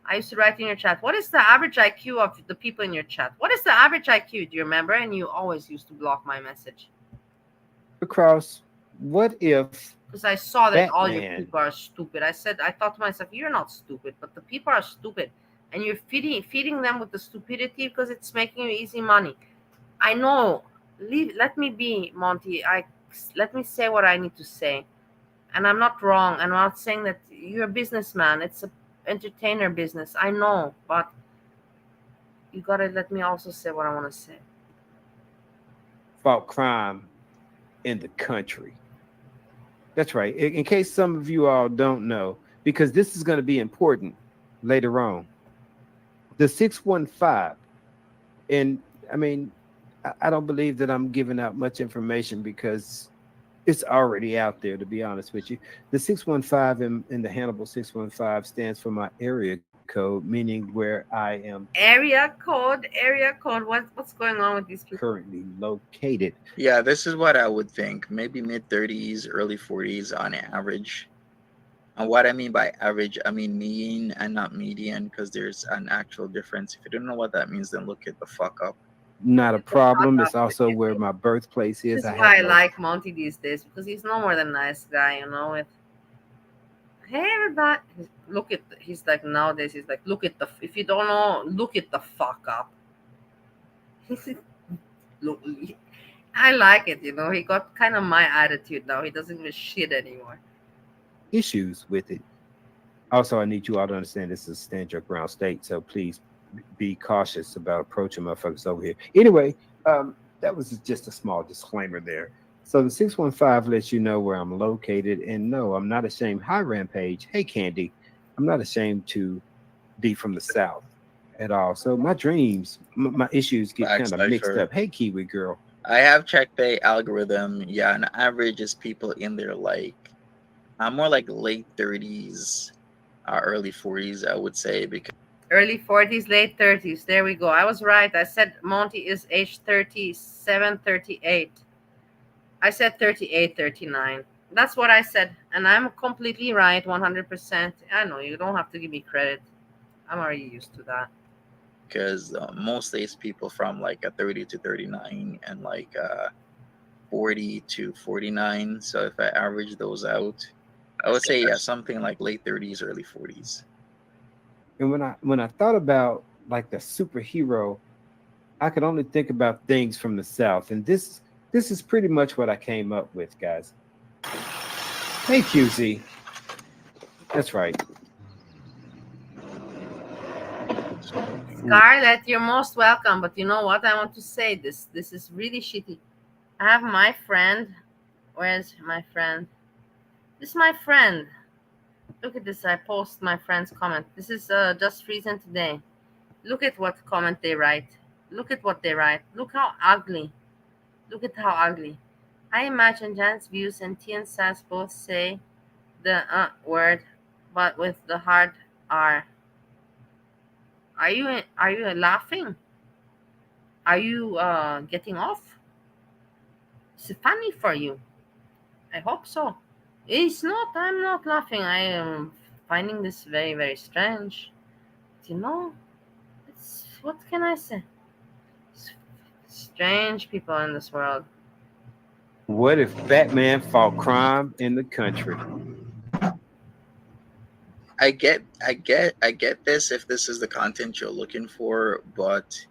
Speaker 3: I used to write in your chat, what is the average IQ of the people in your chat? What is the average IQ? Do you remember? And you always used to block my message.
Speaker 15: Across, what if...
Speaker 3: Because I saw that all your people are stupid. I thought to myself, you're not stupid, but the people are stupid. And you're feeding them with the stupidity because it's making you easy money. I know. Let me be, Monty. Let me say what I need to say. And I'm not wrong. I'm not saying that you're a businessman. It's an entertainer business. I know. But you got to let me also say what I want to say.
Speaker 15: About crime in the country. That's right. In case some of you all don't know, because this is going to be important later on. The 615. And I mean, I don't believe that I'm giving out much information because it's already out there, to be honest with you. The 615 in the Hannibal 615 stands for my area code, meaning where I am
Speaker 3: Area code. What's going on with these people?
Speaker 15: currently located.
Speaker 1: Yeah, this is what I would think. Maybe mid 30s, early 40s on average. And what I mean by average, I mean mean and not median, because there's an actual difference. If you don't know what that means, then look it the fuck up.
Speaker 15: Not a problem. It's also where my birthplace is.
Speaker 3: This is
Speaker 15: I
Speaker 3: why I
Speaker 15: have no
Speaker 3: like Monty these days, because he's no more than a nice guy, you know. Hey everybody, he's like nowadays. He's like, look at the. If you don't know, look at the fuck up. Look, I like it, you know. He got kind of my attitude now. He doesn't give a shit anymore.
Speaker 15: issues with it. Also, I need you all to understand this is a stand your ground state, so please be cautious about approaching motherfuckers over here. Anyway, that was just a small disclaimer there. So the 615 lets you know where I'm located, and no, I'm not ashamed. Hi, Rampage. Hey, Candy. I'm not ashamed to be from the South at all. So my dreams, my issues get kind of mixed up. Hey, Kiwi girl.
Speaker 1: I have checked the algorithm. Yeah, an average is people in their like, more like late 30s, early 40s, I would say, because
Speaker 3: early 40s, late 30s. There we go. I was right. I said Monty is age 37, 38. I said 38, 39. That's what I said. And I'm completely right, 100%. I know, you don't have to give me credit. I'm already used to that.
Speaker 1: because most days people from like a 30 to 39 and like 40 to 49. So if I average those out, I would say yeah, something like late 30s, early 40s.
Speaker 15: And when I thought about like the superhero, I could only think about things from the South, and this is pretty much what I came up with, guys. Hey, QZ. That's right.
Speaker 3: Scarlett, you're most welcome. But you know what? I want to say this. This is really shitty. I have my friend. Where's my friend? This is my friend. Look at this. I post my friend's comment. This is just recent today. Look at what comment they write. Look at what they write. Look how ugly. Look at how ugly. I imagine Jan's views and T and Sass both say the word, but with the hard R. Are you laughing? Are you getting off? Is it funny for you? I hope so. It's not. I'm not laughing. I am finding this very, very strange. But you know, what can I say? Strange people in this world.
Speaker 15: What if Batman fought crime in the country?
Speaker 1: I get this if this is the content you're looking for, but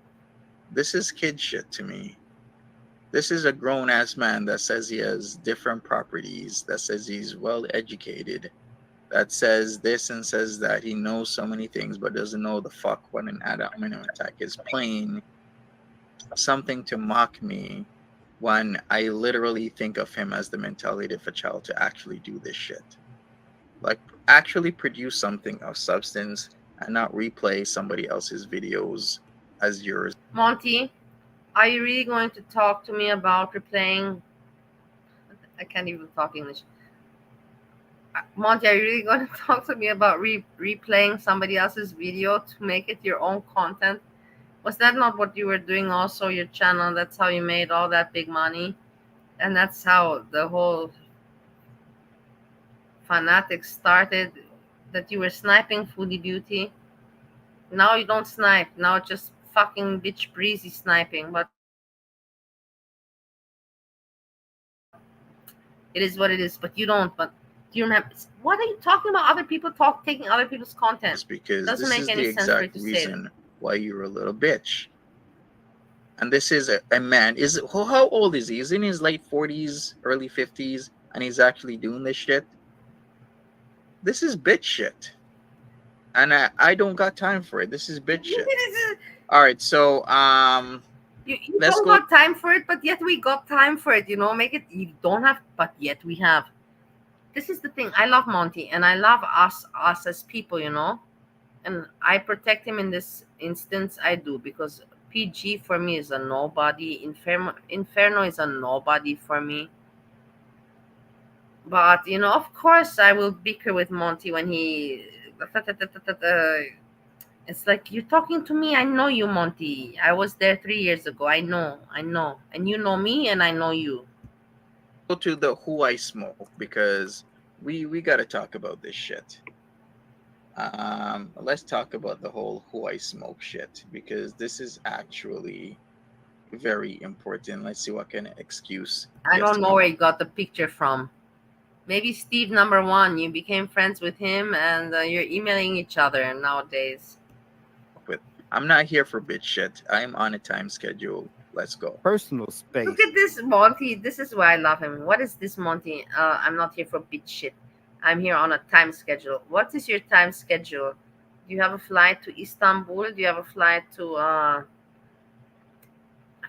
Speaker 1: this is kid shit to me. This is a grown ass man that says he has different properties, that says he's well educated, that says this and says that he knows so many things but doesn't know the fuck what an adult minimum attack is. Playing something to mock me when I literally think of him as the mentality of a child to actually do this shit. Like, actually produce something of substance and not replay somebody else's videos as yours.
Speaker 3: Monty, are you really going to talk to me about replaying? I can't even talk English. Monty, are you really going to talk to me about replaying somebody else's video to make it your own content? Was that not what you were doing also, your channel? That's how you made all that big money? And that's how the whole fanatic started, that you were sniping Foodie Beauty. Now you don't snipe. Now it's just fucking bitch breezy sniping. But it is what it is. But you don't. But do you remember? What are you talking about? Other people taking other people's content.
Speaker 1: Because
Speaker 3: doesn't
Speaker 1: this
Speaker 3: make
Speaker 1: is
Speaker 3: any
Speaker 1: the
Speaker 3: sense for you
Speaker 1: exact
Speaker 3: to say
Speaker 1: reason
Speaker 3: that.
Speaker 1: why you're a little bitch. And this is a man. How old is he? He's in his late 40s, early 50s, and he's actually doing this shit. This is bitch shit. And I don't got time for it. This is bitch shit. All right, so
Speaker 3: You
Speaker 1: let's
Speaker 3: don't
Speaker 1: go.
Speaker 3: got time for it, but yet we got time for it. You know, make it. You don't have, but yet we have. This is the thing. I love Monty, and I love us as people. You know, and I protect him in this instance. I do, because PG for me is a nobody. Inferno is a nobody for me. But you know, of course, I will bicker with Monty when he It's like you're talking to me. I know you, Monty. I was there 3 years ago. I know. And you know me, and I know you.
Speaker 1: Go to the who I smoke, because we gotta talk about this shit. Let's talk about the whole who I smoke shit, because this is actually very important. Let's see what kind of excuse.
Speaker 3: I don't know where you got the picture from. Maybe Steve number one. You became friends with him, and you're emailing each other nowadays.
Speaker 1: With I'm not here for bitch shit. I'm on a time schedule. Let's go.
Speaker 15: Personal space.
Speaker 3: Look at this, Monty. This is why I love him. What is this, Monty? I'm not here for bitch shit. I'm here on a time schedule. What is your time schedule? Do you have a flight to Istanbul? Do you have a flight to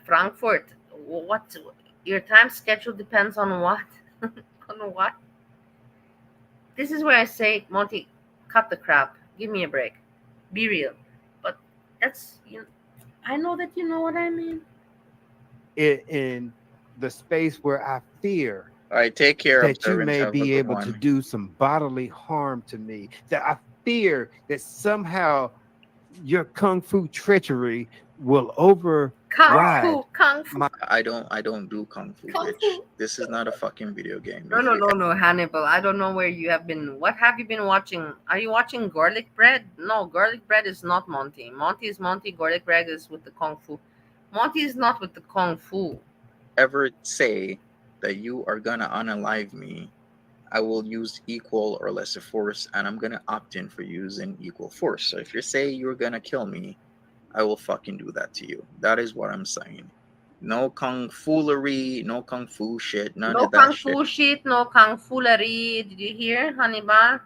Speaker 3: Frankfurt? What? Your time schedule depends on what? On what? This is where I say, Monty, cut the crap. Give me a break. Be real. But that's, I know that you know what I mean.
Speaker 15: In the space where I fear
Speaker 1: all right, take care
Speaker 15: that you may be able to do some bodily harm to me, that I fear that somehow your kung fu treachery will override
Speaker 3: Kung fu.
Speaker 1: I don't do kung fu, bitch. This is not a fucking video game.
Speaker 3: No, Hannibal. I don't know where you have been. What have you been watching? Are you watching Garlic Bread? No, Garlic Bread is not Monty. Monty is Monty. Garlic Bread is with the kung fu. Monty is not with the kung fu.
Speaker 1: Ever say that you are gonna unalive me, I will use equal or lesser force, and I'm gonna opt in for using equal force. So if you say you're gonna kill me, I will fucking do that to you. That is what I'm saying. No kung foolery, no kung fu shit, none of that shit.
Speaker 3: No kung fu shit, no kung foolery. Did you hear, Hannibal?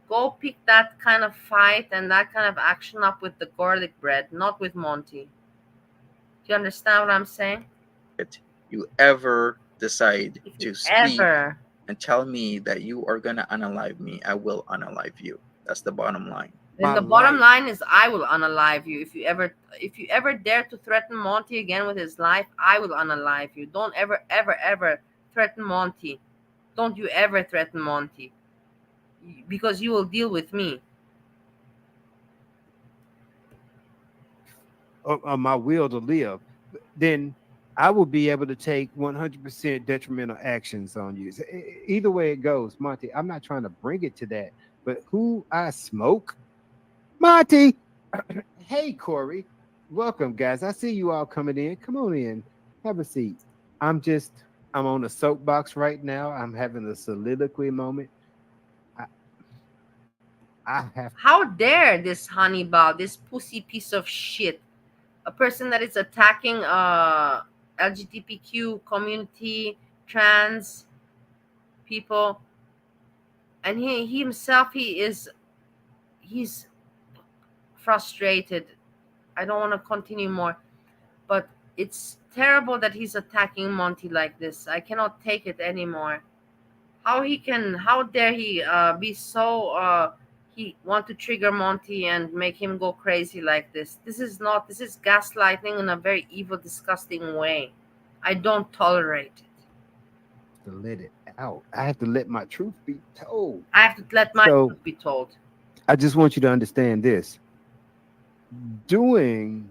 Speaker 3: Go pick that kind of fight and that kind of action up with the Garlic Bread, not with Monty. Do you understand what I'm saying?
Speaker 1: If you ever decide to speak and tell me that you are gonna unalive me, I will unalive you. That's the bottom line.
Speaker 3: Then the bottom line is I will unalive you. If you ever dare to threaten Monty again with his life, I will unalive you. Don't ever threaten Monty. Don't you ever threaten Monty, because you will deal with me.
Speaker 15: On my will to live, then I will be able to take 100% detrimental actions on you. So either way it goes, Monty, I'm not trying to bring it to that, but who I smoke? Monty! Hey, Corey. Welcome, guys. I see you all coming in. Come on in. Have a seat. I'm on a soapbox right now. I'm having a soliloquy moment.
Speaker 3: How dare this Hannibal, this pussy piece of shit, a person that is attacking LGBTQ community, trans people, and he himself, he's frustrated. I don't want to continue more, but it's terrible that he's attacking Monty like this. I cannot take it anymore. How dare he be so he want to trigger Monty and make him go crazy like this. This is gaslighting in a very evil, disgusting way. I don't tolerate it.
Speaker 15: To let it out. I have to let my truth be told.
Speaker 3: I have to let my truth be told.
Speaker 15: I just want you to understand this. Doing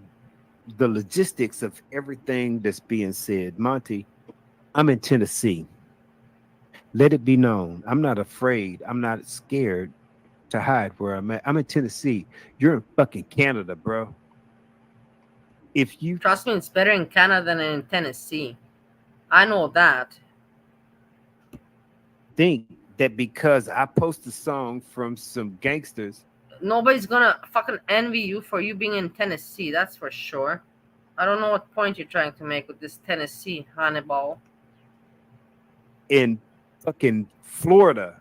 Speaker 15: the logistics of everything that's being said, Monty, I'm in Tennessee. Let it be known. I'm not afraid. I'm not scared to hide where I'm at. I'm in Tennessee. You're in fucking Canada, bro. If you
Speaker 3: trust me, it's better in Canada than in Tennessee. I know that.
Speaker 15: Think that because I post a song from some gangsters,
Speaker 3: nobody's gonna fucking envy you for you being in Tennessee. That's for sure. I don't know what point you're trying to make with this Tennessee, Hannibal.
Speaker 15: In fucking Florida,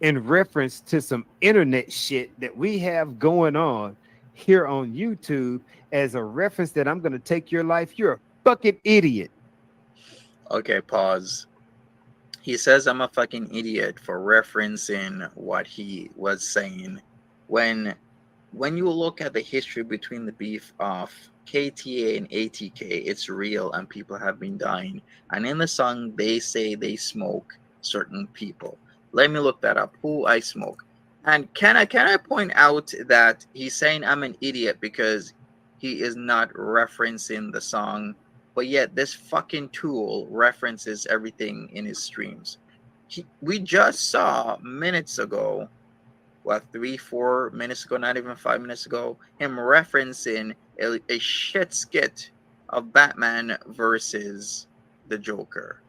Speaker 15: in reference to some internet shit that we have going on here on YouTube, as a reference that I'm going to take your life, you're a fucking idiot.
Speaker 1: Okay, pause. He says I'm a fucking idiot for referencing what he was saying. When you look at the history between the beef of KTA and ATK, it's real and people have been dying. And in the song, they say they smoke certain people. Let me look that up. Who I smoke. And can I point out that he's saying I'm an idiot because he is not referencing the song, but yet this fucking tool references everything in his streams. We just saw minutes ago, what, 3-4 minutes ago, not even 5 minutes ago, him referencing a shit skit of Batman versus the Joker.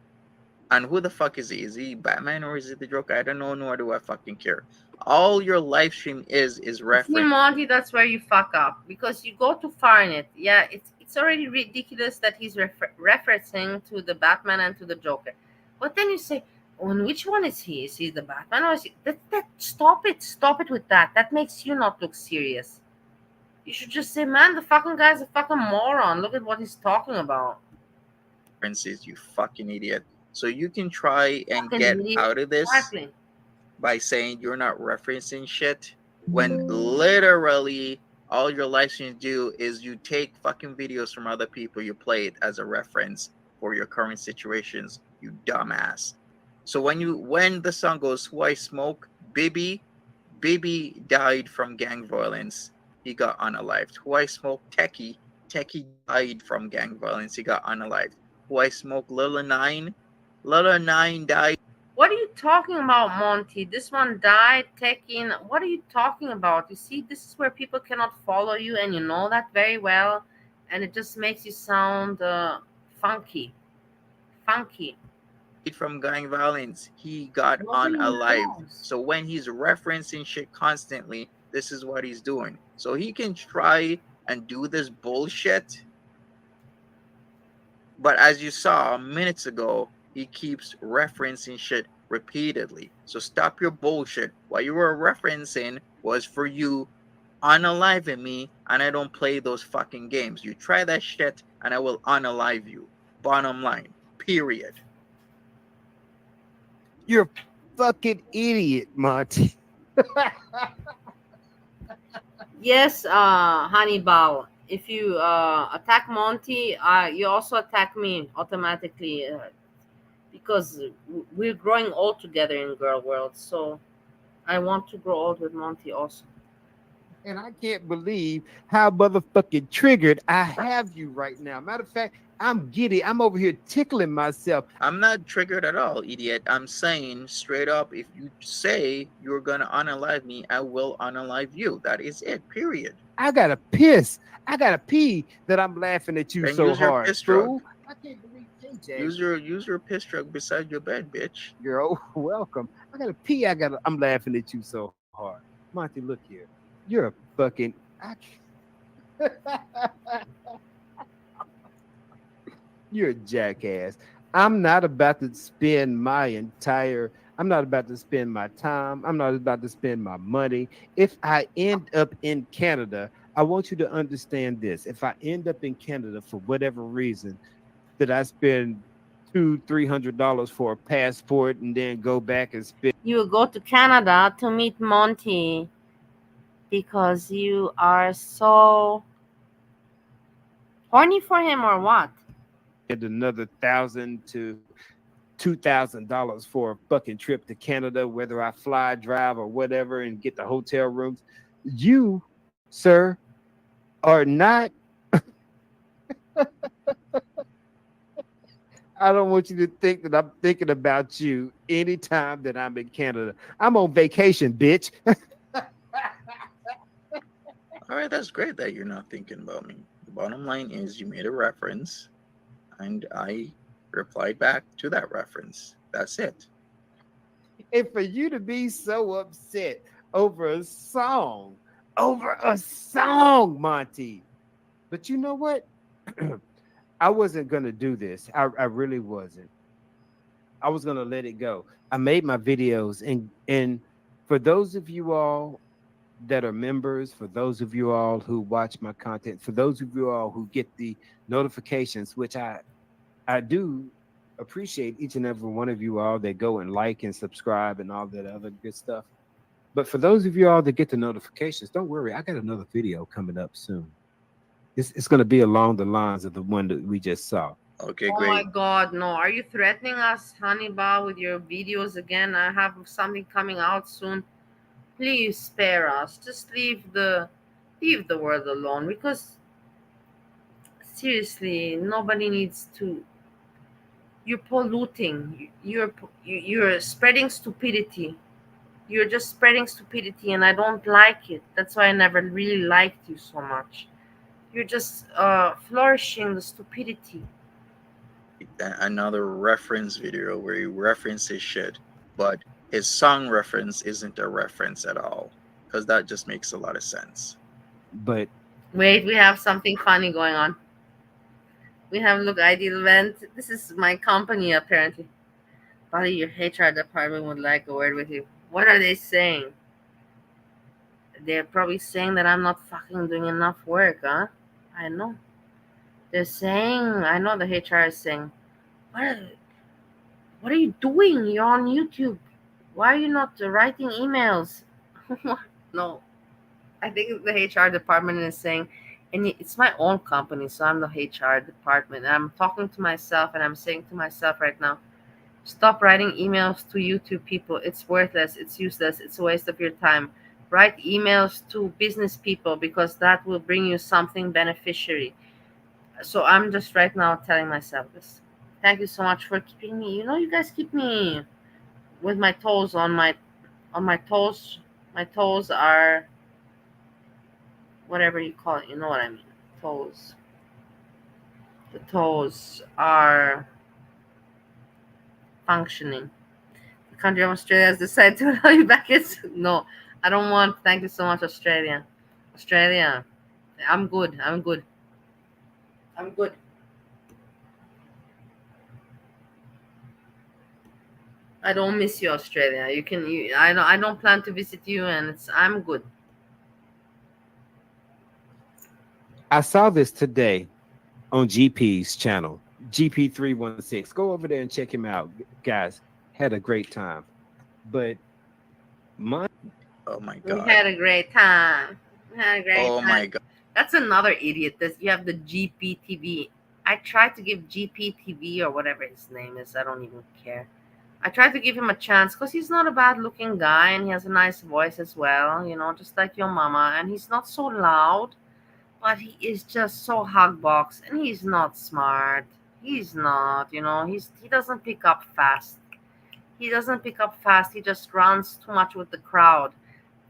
Speaker 1: And who the fuck is he? Is he Batman or is he the Joker? I don't know, nor do I fucking care. All your live stream is reference.
Speaker 3: See, Monty, that's where you fuck up because you go too far in it. Yeah, it's already ridiculous that he's referencing to the Batman and to the Joker, but then you say, "On which one is he? Is he the Batman or is he?" That stop it with that. That makes you not look serious. You should just say, "Man, the fucking guy's a fucking moron. Look at what he's talking about."
Speaker 1: References, you fucking idiot. So you can try and
Speaker 3: Fucking
Speaker 1: get
Speaker 3: idiot.
Speaker 1: out of this
Speaker 3: Exactly.
Speaker 1: by saying you're not referencing shit when literally all your live streams do is you take fucking videos from other people, you play it as a reference for your current situations, you dumbass. So when the song goes "Who I Smoke," Bibi died from gang violence, he got unalived. "Who I Smoke," Techie died from gang violence, he got unalived. "Who I Smoke," Lil Nine died.
Speaker 3: What are you talking about, Monty? This one died, taking. What are you talking about? You see, this is where people cannot follow you, and you know that very well, and it just makes you sound funky.
Speaker 1: From gang violence, he got
Speaker 3: Nobody
Speaker 1: unalived.
Speaker 3: knows.
Speaker 1: So when he's referencing shit constantly, this is what he's doing. So he can try and do this bullshit, but as you saw minutes ago, he keeps referencing shit repeatedly. So stop your bullshit. What you were referencing was for you unaliving me, and I don't play those fucking games. You try that shit, and I will unalive you. Bottom line. Period.
Speaker 15: You're a fucking idiot, Monty.
Speaker 3: Yes, Hannibal. If you attack Monty, you also attack me automatically because we're growing old together in Girl World. So I want to grow old with Monty also.
Speaker 15: And I can't believe how motherfucking triggered I have you right now. Matter of fact, I'm giddy. I'm over here tickling myself.
Speaker 1: I'm not triggered at all, idiot. I'm saying straight up, if you say you're gonna unalive me, I will unalive you. That is it. Period.
Speaker 15: I gotta piss. I gotta pee that I'm laughing at you
Speaker 1: Then
Speaker 15: so
Speaker 1: use your
Speaker 15: hard,
Speaker 1: piss drug.
Speaker 15: fool. I can't believe KJ.
Speaker 1: Use your piss drug beside your bed, bitch.
Speaker 15: Girl, welcome. I gotta pee. I'm laughing at you so hard. Monty, look here. You're a fucking You're a jackass. I'm not about to spend my time. I'm not about to spend my money. If I end up in Canada, I want you to understand this. If I end up in Canada for whatever reason, that I spend $200-300 for a passport and then go back and spend.
Speaker 3: You go to Canada to meet Monty because you are so horny for him, or what?
Speaker 15: And another $1,000 to $2,000 for a fucking trip to Canada, whether I fly, drive, or whatever, and get the hotel rooms. You, sir, are not. I don't want you to think that I'm thinking about you anytime that I'm in Canada. I'm on vacation, bitch.
Speaker 1: All right, that's great that you're not thinking about me. The bottom line is you made a reference, and I replied back to that reference. That's it.
Speaker 15: And for you to be so upset over a song, Monty. But you know what? I wasn't going to do this. I really wasn't. I was going to let it go. I made my videos. And for those of you all that are members, for those of you all who watch my content, for those of you all who get the notifications, which I do appreciate each and every one of you all that go and like and subscribe and all that other good stuff. But for those of you all that get the notifications, don't worry. I got another video coming up soon. It's going to be along the lines of the one that we just saw.
Speaker 1: Okay,
Speaker 3: great. Oh my God, no. Are you threatening us, Hannibal, with your videos again? I have something coming out soon. please spare us. Just leave the world alone, because seriously, nobody needs to. You're polluting. You're spreading stupidity. You're just spreading stupidity, and I don't like it. That's why I never really liked you so much. You're just flourishing the stupidity.
Speaker 1: Another reference video where he references shit, but his song reference isn't a reference at all, because that just makes a lot of sense.
Speaker 15: But
Speaker 3: wait, we have something funny going on. We have look ideal event. This is my company apparently. Buddy, your HR department would like a word with you. What are they saying? They're probably saying that I'm not fucking doing enough work, huh? I know. They're saying, I know the HR is saying, what are you doing? You're on YouTube. Why are you not writing emails? No, I think the HR department is saying, and it's my own company, so I'm the HR department. And I'm talking to myself, and I'm saying to myself right now, stop writing emails to YouTube people. It's worthless. It's useless. It's a waste of your time. Write emails to business people, because that will bring you something beneficiary. So I'm just right now telling myself this. Thank you so much for keeping me. You guys keep me with my toes on my toes. My toes are whatever you call it. You know what I mean. Toes. The toes are functioning. The country of Australia has decided to allow you back. No, I don't want. Thank you so much, Australia. Australia, I'm good. I'm good. I'm good. I don't miss you, Australia. You can. I don't plan to visit you, and I'm good.
Speaker 15: I saw this today on GP's channel, GP316. Go over there and check him out, guys. Had a great time. But
Speaker 1: oh my god,
Speaker 3: we had a great time. We had a great
Speaker 1: oh
Speaker 3: time.
Speaker 1: my god,
Speaker 3: that's another idiot. You have the GPTV. I tried to give GPTV or whatever his name is. I don't even care. I tried to give him a chance because he's not a bad looking guy and he has a nice voice as well, just like your mama. And he's not so loud, but he is just so hugbox and he's not smart. He's not, he doesn't pick up fast. He doesn't pick up fast. He just runs too much with the crowd.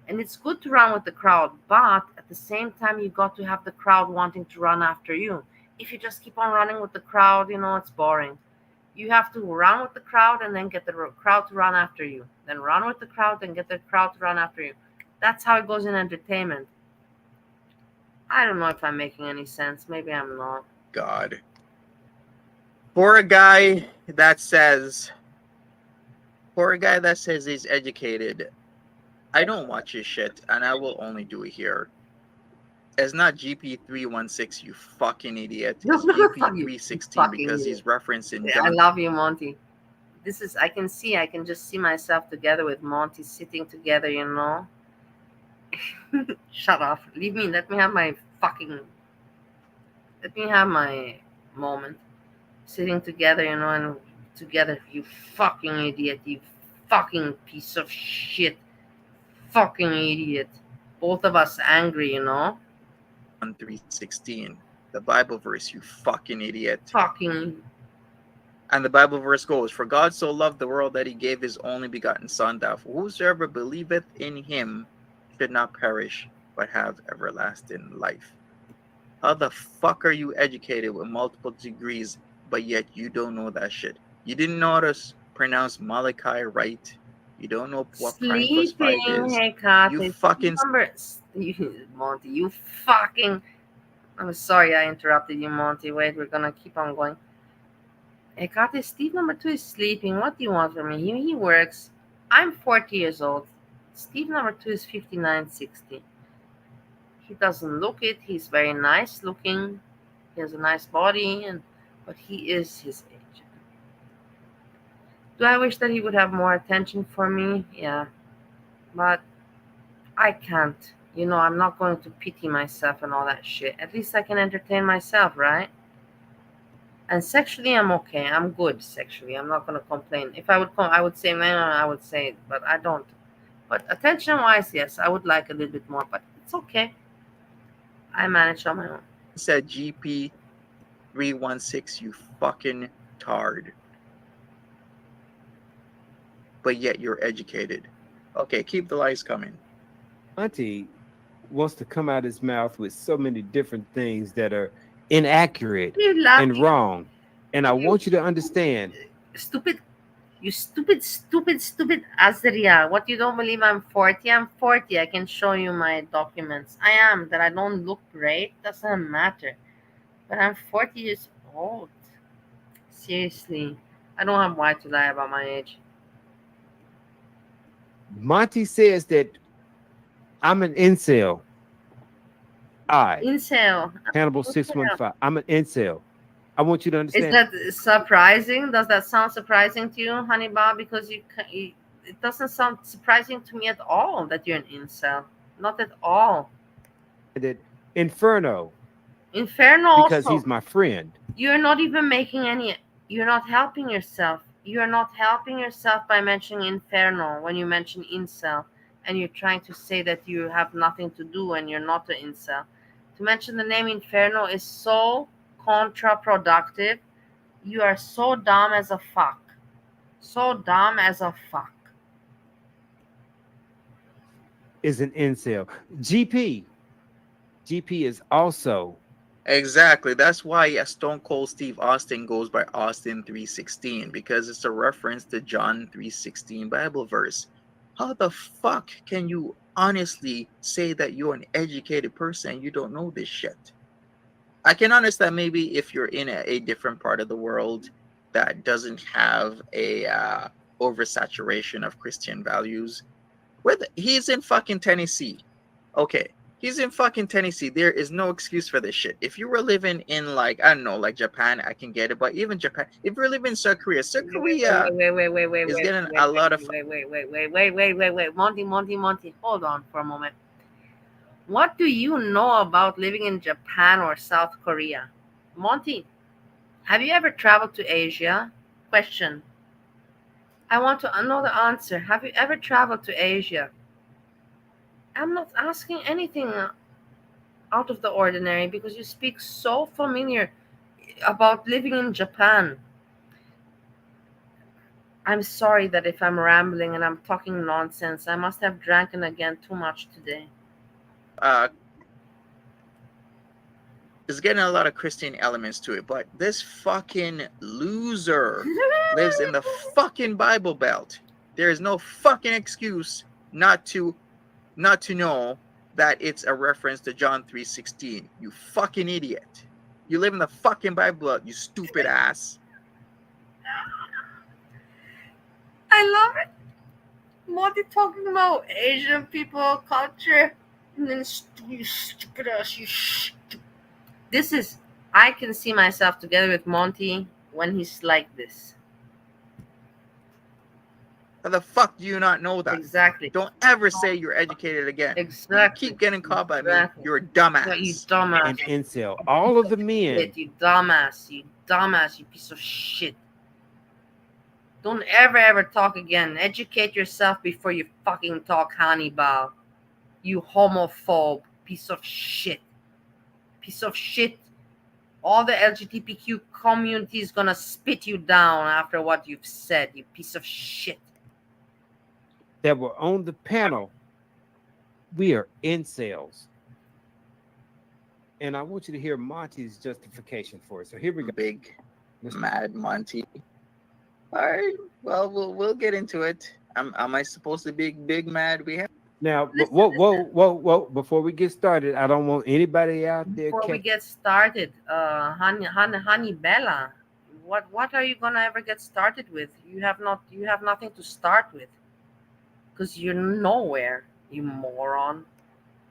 Speaker 3: And it's good to run with the crowd, but at the same time, you got to have the crowd wanting to run after you. If you just keep on running with the crowd, it's boring. You have to run with the crowd and then get the crowd to run after you. Then run with the crowd and get the crowd to run after you. That's how it goes in entertainment. I don't know if I'm making any sense. Maybe I'm not.
Speaker 1: God. For a guy that says he's educated, I don't watch his shit, and I will only do it here. It's not GP316, you fucking idiot. It's GP316 because he's referencing John.
Speaker 3: I love you, Monty. I can just see myself together with Monty sitting together, Shut up. Leave me. Let me have my moment. Sitting together, and together, you fucking idiot. You fucking piece of shit. Fucking idiot. Both of us angry,
Speaker 1: 3:16, the Bible verse, you fucking idiot.
Speaker 3: Fucking.
Speaker 1: And the Bible verse goes, for God so loved the world that he gave his only begotten son, that whosoever believeth in him should not perish, but have everlasting life. How the fuck are you educated with multiple degrees, but yet you don't know that shit? You didn't know how to pronounce Malachi right. You don't know what prime plus 5 is.
Speaker 3: Hey, Kat,
Speaker 1: you fucking...
Speaker 3: Monty, you fucking... I'm sorry I interrupted you, Monty. Wait, we're gonna keep on going. Hey, Kat, Steve number 2 is sleeping. What do you want from me? He works. I'm 40 years old. Steve number 2 is 59, 60. He doesn't look it. He's very nice looking. He has a nice body, but he is his age. Do I wish that he would have more attention for me? Yeah. But I can't. I'm not going to pity myself and all that shit. At least I can entertain myself, right? And sexually, I'm okay. I'm good sexually. I'm not going to complain. If I would I would say, man, I would say it, but I don't. But attention-wise, yes, I would like a little bit more, but it's okay. I manage on my own.
Speaker 1: Said GP316, you fucking tard. But yet you're educated. Okay, keep the lies coming.
Speaker 15: Auntie wants to come out his mouth with so many different things that are inaccurate and wrong. And I want you to understand.
Speaker 3: Stupid Azria. What, you don't believe I'm 40? I'm 40. I can show you my documents. I am. That I don't look great doesn't matter. But I'm 40 years old. Seriously. I don't have why to lie about my age.
Speaker 15: Monty says that I'm an incel.
Speaker 3: Incel.
Speaker 15: Hannibal 615. I'm an incel. I want you to understand.
Speaker 3: Is that surprising? Does that sound surprising to you, Hannibal? Because it doesn't sound surprising to me at all that you're an incel. Not at all.
Speaker 15: That Inferno.
Speaker 3: Because
Speaker 15: he's my friend.
Speaker 3: You're not even making any. You're not helping yourself. You're not helping yourself by mentioning Inferno when you mention incel, and you're trying to say that you have nothing to do and you're not an incel. To mention the name Inferno is so counterproductive. You are so dumb as a fuck. So dumb as a fuck.
Speaker 15: Is an incel. GP is also.
Speaker 1: Exactly. That's why Stone Cold Steve Austin goes by Austin 316, because it's a reference to John 3:16 Bible verse. How the fuck can you honestly say that you're an educated person and you don't know this shit? I can understand maybe if you're in a different part of the world that doesn't have a oversaturation of Christian values. He's in fucking Tennessee. Okay. He's in fucking Tennessee. There is no excuse for this shit. If you were living in, like, I don't know, like Japan, I can get it. But even Japan, if you're living in South Korea is getting a lot of.
Speaker 3: Wait. Monty. Hold on for a moment. What do you know about living in Japan or South Korea? Monty, have you ever traveled to Asia? Question. I want to know the answer. Have you ever traveled to Asia? I'm not asking anything out of the ordinary because you speak so familiar about living in Japan. I'm sorry that if I'm rambling and I'm talking nonsense, I must have drank again too much today.
Speaker 1: It's getting a lot of Christian elements to it, but this fucking loser lives in the fucking Bible Belt. There is no fucking excuse not to know that it's a reference to John 3:16. You fucking idiot. You live in the fucking Bible Belt, you stupid ass.
Speaker 3: I love it. Monty talking about Asian people, culture, and then you stupid ass, This is, I can see myself together with Monty when he's like this.
Speaker 1: How the fuck do you not know that?
Speaker 3: Exactly.
Speaker 1: Don't ever say you're educated again.
Speaker 3: Exactly.
Speaker 1: You keep getting caught by me. You're a dumbass.
Speaker 3: Yeah, you dumbass.
Speaker 15: And incel. All of the men.
Speaker 3: You dumbass. You piece of shit. Don't ever talk again. Educate yourself before you fucking talk, Hannibal. You homophobe. Piece of shit. All the LGBTQ community is gonna spit you down after what you've said, you piece of shit.
Speaker 15: That were on the panel, we are incels. And I want you to hear Monty's justification for it. So here we go.
Speaker 1: Big mad Monty. All right. Well, we'll get into it. Am I supposed to be big mad? We have.
Speaker 15: Now, whoa! Before we get started, I don't want anybody out there.
Speaker 3: Before we get started, honey Bella, what are you gonna ever get started with? You have nothing to start with, because you're nowhere, you moron.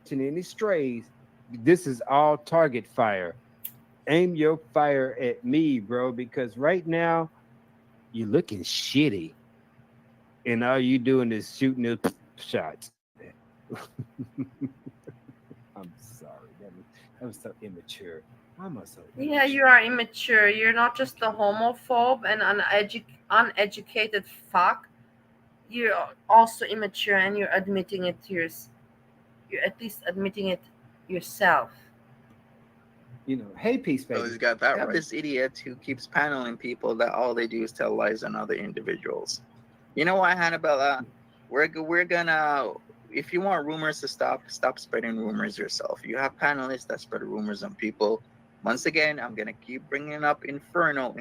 Speaker 15: Any strays? This is all target fire. Aim your fire at me, bro, because right now you're looking shitty, and all you doing is shooting those shots. I'm sorry. That was so immature.
Speaker 3: Yeah, you are immature. You're not just a homophobe and uneducated fuck. you're also immature, and you're admitting it to you're at least admitting it yourself.
Speaker 15: Hey, peace,
Speaker 1: So
Speaker 15: baby.
Speaker 1: he's got that right. This idiot who keeps paneling people that all they do is tell lies on other individuals. You know what, Hannibal? We're gonna, if you want rumors to stop spreading rumors yourself. You have panelists that spread rumors on people. Once again, I'm gonna keep bringing up Inferno.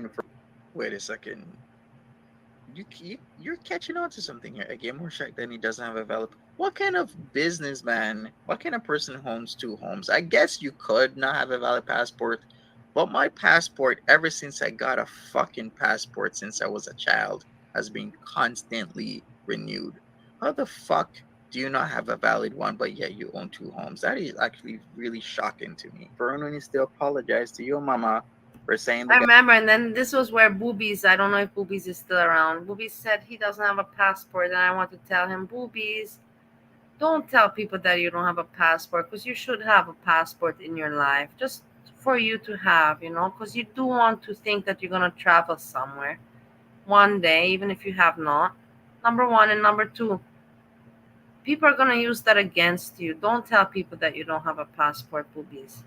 Speaker 1: Wait a second. You're catching on to something here. I get more shocked than he doesn't have a valid. What kind of businessman? What kind of person owns two homes? I guess you could not have a valid passport, but my passport, ever since I got a fucking passport since I was a child, has been constantly renewed. How the fuck do you not have a valid one, but yet you own two homes? That is actually really shocking to me. Vernon needs to apologize to your mama for saying
Speaker 3: I remember, and then this was where Boobies, I don't know if Boobies is still around. Boobies said he doesn't have a passport, and I want to tell him, Boobies, don't tell people that you don't have a passport, because you should have a passport in your life, just for you to have, because you do want to think that you're going to travel somewhere one day, even if you have not. Number one, and number two, people are going to use that against you. Don't tell people that you don't have a passport, Boobies.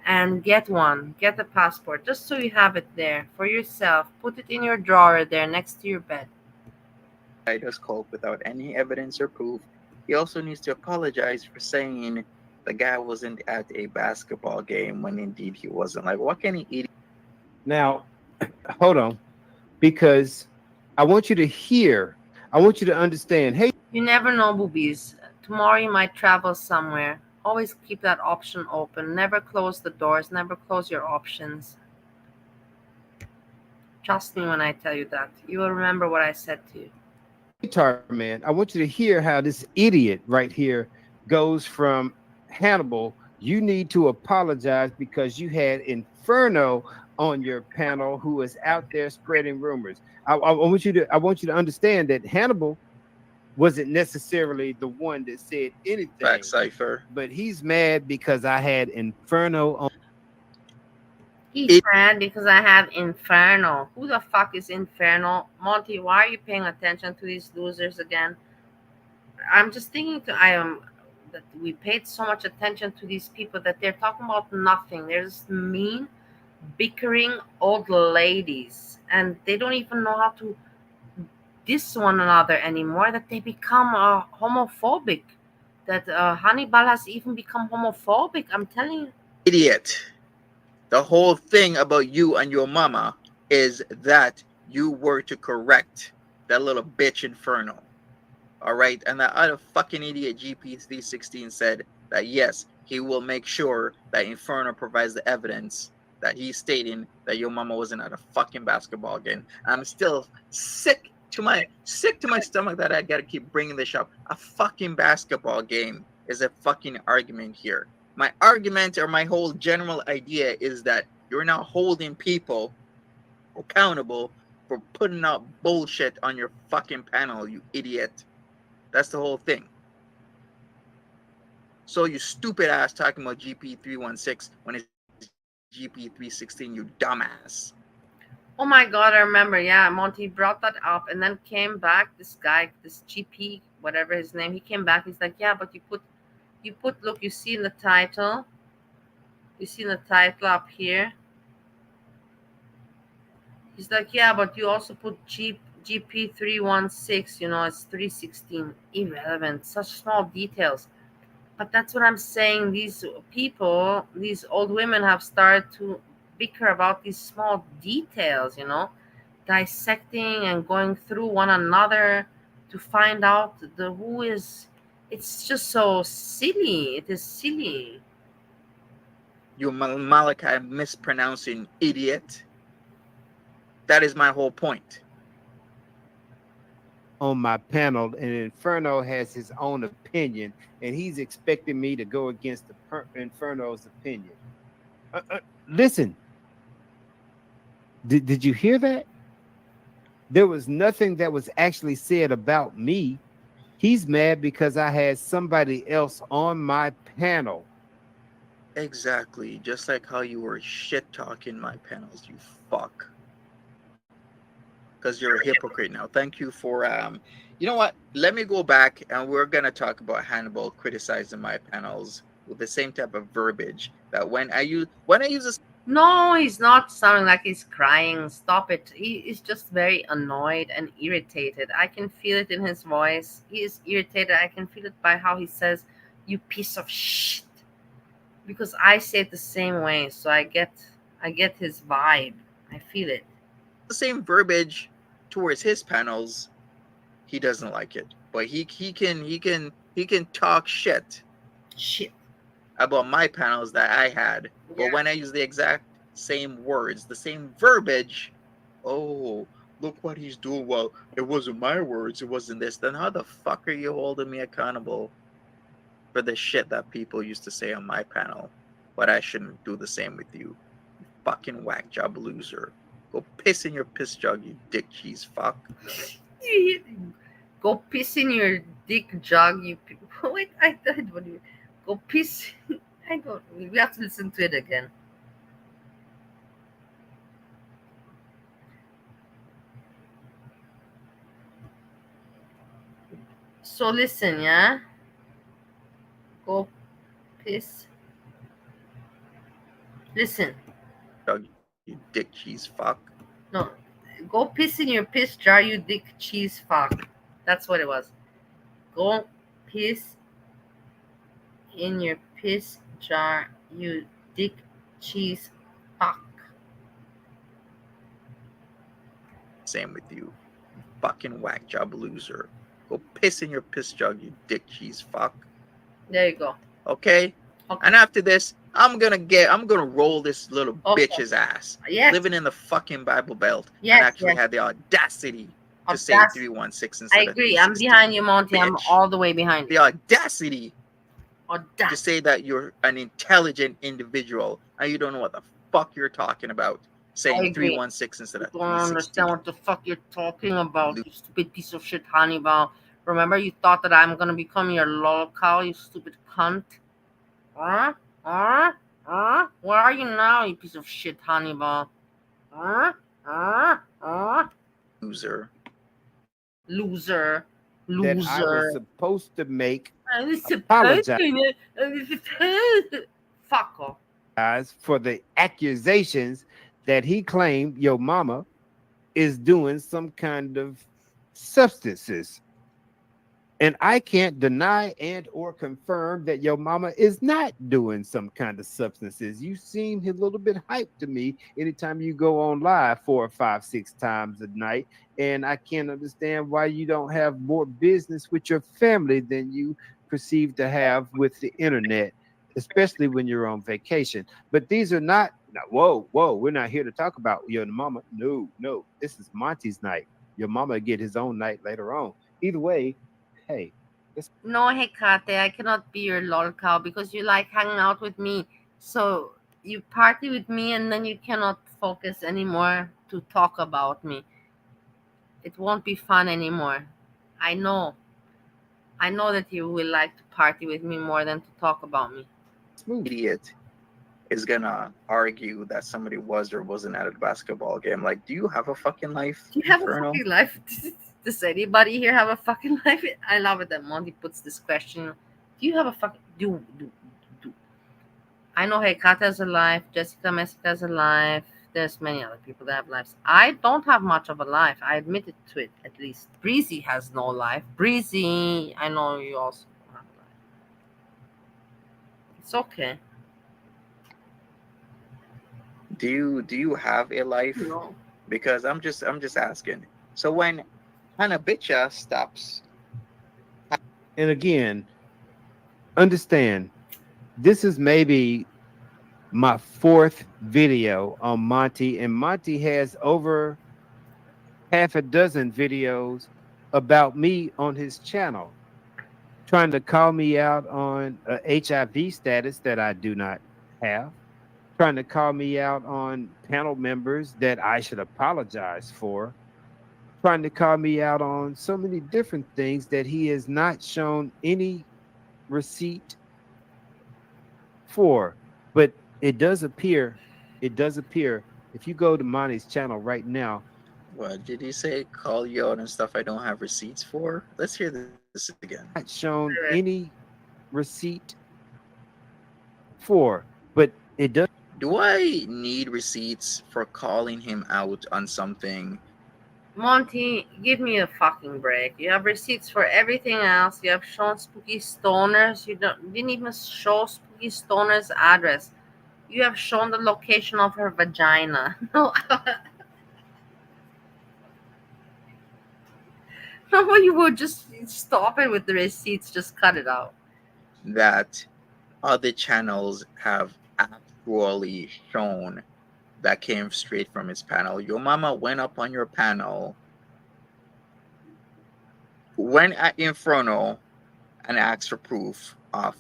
Speaker 3: And get a passport, just so you have it there for yourself. Put it in your drawer there next to your bed.
Speaker 1: Guy does cope without any evidence or proof. He also needs to apologize for saying the guy wasn't at a basketball game when indeed he wasn't. Like, what can he eat?
Speaker 15: Now, hold on, because I want you to understand. Hey,
Speaker 3: you never know, Boobies. Tomorrow you might travel somewhere. Always keep that option open. Never close the doors. Never close your options. Trust me when I tell you that. You will remember what I said to you.
Speaker 15: Man, I want you to hear how this idiot right here goes from Hannibal. You need to apologize because you had Inferno on your panel who is out there spreading rumors. I want you to understand that Hannibal wasn't necessarily the one that said anything.
Speaker 1: Fact cipher.
Speaker 15: But he's mad because I had Inferno on.
Speaker 3: He's mad because I have Inferno. Who the fuck is Inferno? Monty, why are you paying attention to these losers again? I'm just thinking that we paid so much attention to these people that they're talking about nothing. They're just mean, bickering old ladies. And they don't even know how to diss one another anymore, that they become homophobic. That Hannibal has even become homophobic. I'm telling you.
Speaker 1: Idiot. The whole thing about you and your mama is that you were to correct that little bitch Inferno. All right? And that other fucking idiot GP316 said that yes, he will make sure that Inferno provides the evidence that he's stating that your mama wasn't at a fucking basketball game. I'm still sick to my stomach that I gotta keep bringing this up. A fucking basketball game is a fucking argument here. My argument, or my whole general idea, is that you're not holding people accountable for putting out bullshit on your fucking panel, you idiot. That's the whole thing. So you stupid ass talking about GP316 when it's GP316, you dumbass.
Speaker 3: Oh my god, I remember. Yeah, Monty brought that up and then came back. This guy, this GP, whatever his name, he came back. He's like, yeah, but you put, look, you see in the title. You see in the title up here. He's like, yeah, but you also put GP316, it's 316. Irrelevant. Such small details. But that's what I'm saying. These people, these old women have started to bicker about these small details, dissecting and going through one another to find out who is. It's just so silly. It is silly.
Speaker 1: You Malachi mispronouncing idiot. That is my whole point.
Speaker 15: On my panel, and Inferno has his own opinion, and he's expecting me to go against Inferno's opinion. Listen, did you hear that? There was nothing that was actually said about me. He's mad because I had somebody else on my panel.
Speaker 1: Exactly, just like how you were shit talking my panels, you fuck. because you're a hypocrite now. Thank you for you know what? Let me go back and we're gonna talk about Hannibal criticizing my panels with the same type of verbiage that when I use a
Speaker 3: No, he's not sounding like he's crying. Stop it. He is just very annoyed and irritated. I can feel it in his voice. He is irritated. I can feel it by how he says, "You piece of shit." Because I say it the same way, so I get his vibe. I feel it.
Speaker 1: the same verbiage towards his panels, he doesn't like it. But he can talk shit about my panels that I had. But when I use the exact same words, the same verbiage, oh, look what he's doing. Well, it wasn't my words, it wasn't this. Then how the fuck are you holding me accountable for the shit that people used to say on my panel? But I shouldn't do the same with you. You fucking whack job loser. Go piss in your piss jug, you dick cheese fuck.
Speaker 3: Go piss in your dick jug, you. Wait, I thought what you. Go piss. I don't. We have to listen to it again. So listen, yeah. Go piss. Listen.
Speaker 1: You dick cheese fuck.
Speaker 3: No, go piss in your piss jar, you dick cheese fuck. That's what it was. Go piss in your piss jar, you dick cheese fuck.
Speaker 1: Same with you. You fucking whack job loser. Go piss in your piss jug, you dick cheese fuck.
Speaker 3: There you go.
Speaker 1: Okay? And after this, I'm gonna roll this little bitch's ass.
Speaker 3: Yes.
Speaker 1: Living in the fucking Bible Belt.
Speaker 3: Yes,
Speaker 1: and actually
Speaker 3: yes.
Speaker 1: had the audacity to say 316
Speaker 3: I
Speaker 1: instead of
Speaker 3: agree. I'm
Speaker 1: 316.
Speaker 3: behind you, Monty. I'm
Speaker 1: Bitch.
Speaker 3: all the way behind
Speaker 1: The
Speaker 3: you.
Speaker 1: audacity to say that you're an intelligent individual and you don't know what the fuck you're talking about. Saying 316 instead of
Speaker 3: I don't
Speaker 1: 316.
Speaker 3: understand what the fuck you're talking about, you stupid piece of shit, Hannibal. Remember, you thought that I'm gonna become your lol cow, you stupid cunt? Huh? Huh? Huh? Where are you now, you piece of shit, Hannibal? Huh? Huh? Huh?
Speaker 1: Loser.
Speaker 3: Loser.
Speaker 14: That I was
Speaker 3: Loser.
Speaker 14: supposed to make
Speaker 3: I was
Speaker 14: apologize
Speaker 3: Fuck off.
Speaker 14: for the accusations that he claimed your mama is doing some kind of substances. And I can't deny and or confirm that your mama is not doing some kind of substances. You seem a little bit hyped to me anytime you go on live 4, 5, 6 times a night. And I can't understand why you don't have more business with your family than you perceive to have with the internet, especially when you're on vacation. But these are not, whoa, we're not here to talk about your mama. No, this is Monty's night. Your mama get his own night later on. Either way, hey.
Speaker 3: No, Hecate, I cannot be your lol cow because you like hanging out with me. So you party with me and then you cannot focus anymore to talk about me. It won't be fun anymore. I know. I know that you will like to party with me more than to talk about me.
Speaker 1: Idiot is gonna argue that somebody was or wasn't at a basketball game. Like, do you have a fucking life?
Speaker 3: Do you have
Speaker 1: Inferno?
Speaker 3: a fucking life? Does anybody here have a fucking life? I love it that Monty puts this question. Do you have a fucking do? I know Hecate has a life, Jessica Messica has a life. There's many other people that have lives. I don't have much of a life. I admitted to it at least. Breezy has no life. Breezy, I know you also don't have a life. It's okay.
Speaker 1: Do you have a life?
Speaker 3: No.
Speaker 1: Because I'm just asking. So when Hannah Bitcha stops.
Speaker 14: And again, understand, this is maybe my 4th video on Monty, and Monty has over half a dozen videos about me on his channel, trying to call me out on a HIV status that I do not have, trying to call me out on panel members that I should apologize for, trying to call me out on so many different things that he has not shown any receipt for. But it does appear, if you go to Monty's channel right now,
Speaker 1: What did he say? Call you out and stuff I don't have receipts for? Let's hear this again.
Speaker 14: Not shown any receipt for, but it does.
Speaker 1: Do I need receipts for calling him out on something?
Speaker 3: Monty, give me a fucking break. You have receipts for everything else. You have shown Spooky Stoner's. You didn't even show Spooky Stoner's address. You have shown the location of her vagina. No, no, you would just stop it with the receipts. Just cut it out.
Speaker 1: That other channels have actually shown that came straight from his panel. Your mama went up on your panel, went at Inferno, and asked for proof of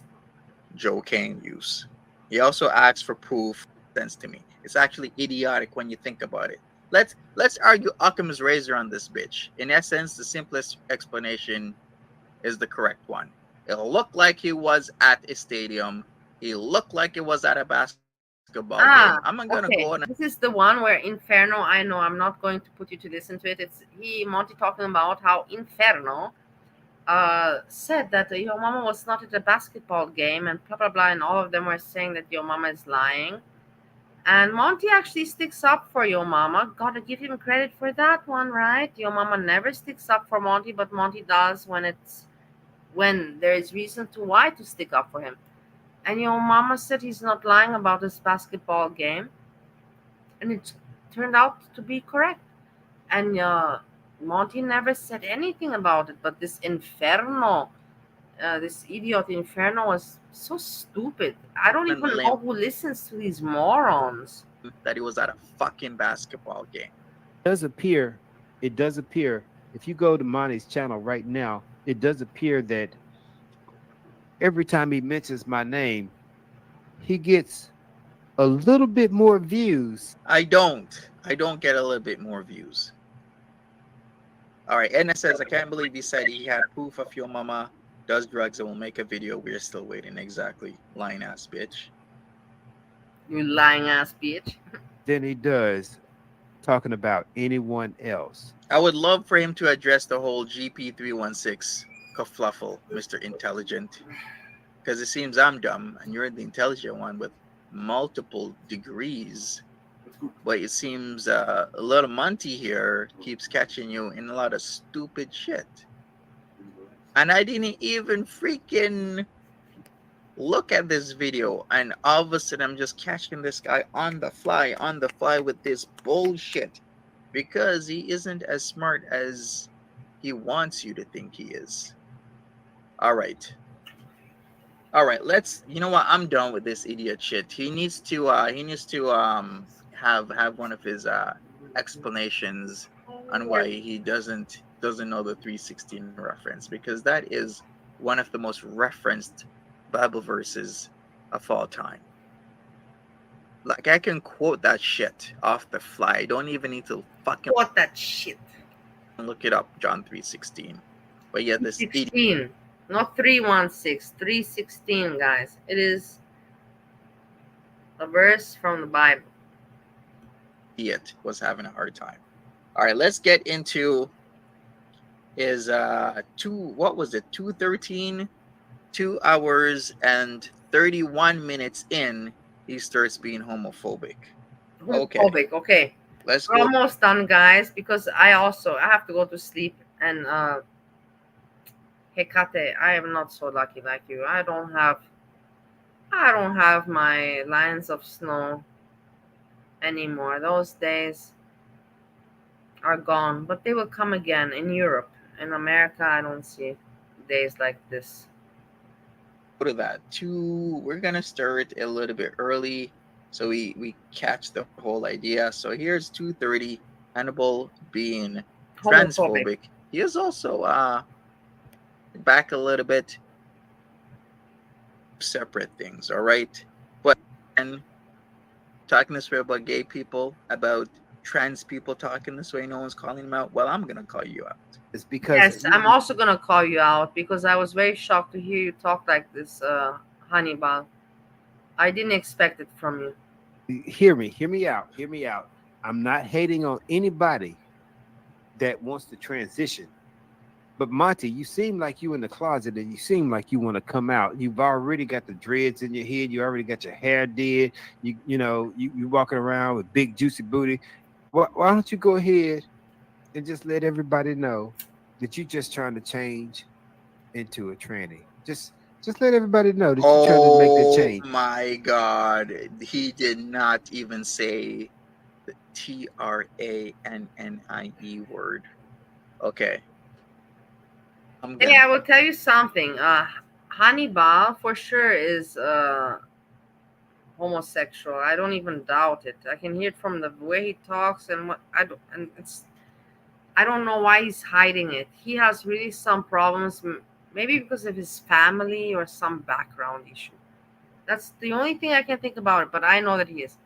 Speaker 1: Joe Kane use. He also asked for proof. Sense to me, it's actually idiotic when you think about it. Let's argue Occam's razor on this bitch. In essence, the simplest explanation is the correct one. It looked like he was at a stadium. He looked like it was at a basketball game. I'm not gonna go on.
Speaker 3: Okay. This is the one where Inferno. I know I'm not going to put you to listen to it. It's Monty talking about how Inferno said that your mama was not at a basketball game and blah blah blah, and all of them were saying that your mama is lying. And Monty actually sticks up for your mama. Gotta give him credit for that one, right? Your mama never sticks up for Monty, but Monty does when there is reason to stick up for him. And your mama said he's not lying about this basketball game, and it turned out to be correct. And Monty never said anything about it, but this Inferno, this idiot Inferno was so stupid. I don't even know who listens to these morons.
Speaker 1: That he was at a fucking basketball game.
Speaker 14: It does appear, if you go to Monty's channel right now, it does appear that every time he mentions my name, he gets a little bit more views.
Speaker 1: I don't get a little bit more views. All right, Edna says, I can't believe he said he had proof of your mama does drugs and will make a video. We're still waiting. Exactly. Lying ass bitch.
Speaker 3: You lying ass bitch.
Speaker 14: Than he does talking about anyone else.
Speaker 1: I would love for him to address the whole GP316 kerfluffle, Mr. Intelligent. Because it seems I'm dumb and you're the intelligent one with multiple degrees. But it seems a little Monty here keeps catching you in a lot of stupid shit. And I didn't even freaking look at this video, and all of a sudden I'm just catching this guy on the fly with this bullshit because he isn't as smart as he wants you to think he is. All right, let's, you know what, I'm done with this idiot shit. He needs to have one of his explanations on why he doesn't know the 316 reference, because that is one of the most referenced Bible verses of all time. Like, I can quote that shit off the fly. I don't even need to fucking
Speaker 3: quote that shit.
Speaker 1: Look it up, John 3:16. But yeah, this
Speaker 3: 16, not 3:16, 3:16, guys. It is a verse from the Bible.
Speaker 1: Idiot was having a hard time. All right, let's get into his 2:13, 2 hours and 31 minutes in, he starts being homophobic.
Speaker 3: Okay.
Speaker 1: Let's
Speaker 3: We're almost done, guys, because I have to go to sleep. And Hecate, I am not so lucky like you. I don't have my lines of snow anymore. Those days are gone, but they will come again in Europe. In America, I don't see days like this.
Speaker 1: Go to that. We're gonna start a little bit early so we catch the whole idea. So here's 2:30, Hannibal being transphobic. He is also back a little bit, separate things, all right? But and talking this way about gay people, about trans people talking this way, no one's calling them out. Well, I'm gonna call you out.
Speaker 14: It's because
Speaker 3: yes, I'm also gonna call you out because I was very shocked to hear you talk like this, Hannibal. I didn't expect it from you.
Speaker 14: Hear me out. I'm not hating on anybody that wants to transition. But Monty, you seem like you in the closet and you seem like you want to come out. You've already got the dreads in your head. You already got your hair did. You walking around with big juicy booty. Why don't you go ahead and just let everybody know that you're just trying to change into a tranny? Just let everybody know that you're trying to make that change.
Speaker 1: Oh my God. He did not even say the TRANNIE word. Okay.
Speaker 3: Hey, I will tell you something. Hannibal for sure is homosexual. I don't even doubt it. I can hear it from the way he talks and what I don't. And I don't know why he's hiding it. He has really some problems, maybe because of his family or some background issue. That's the only thing I can think about it. But I know that he is.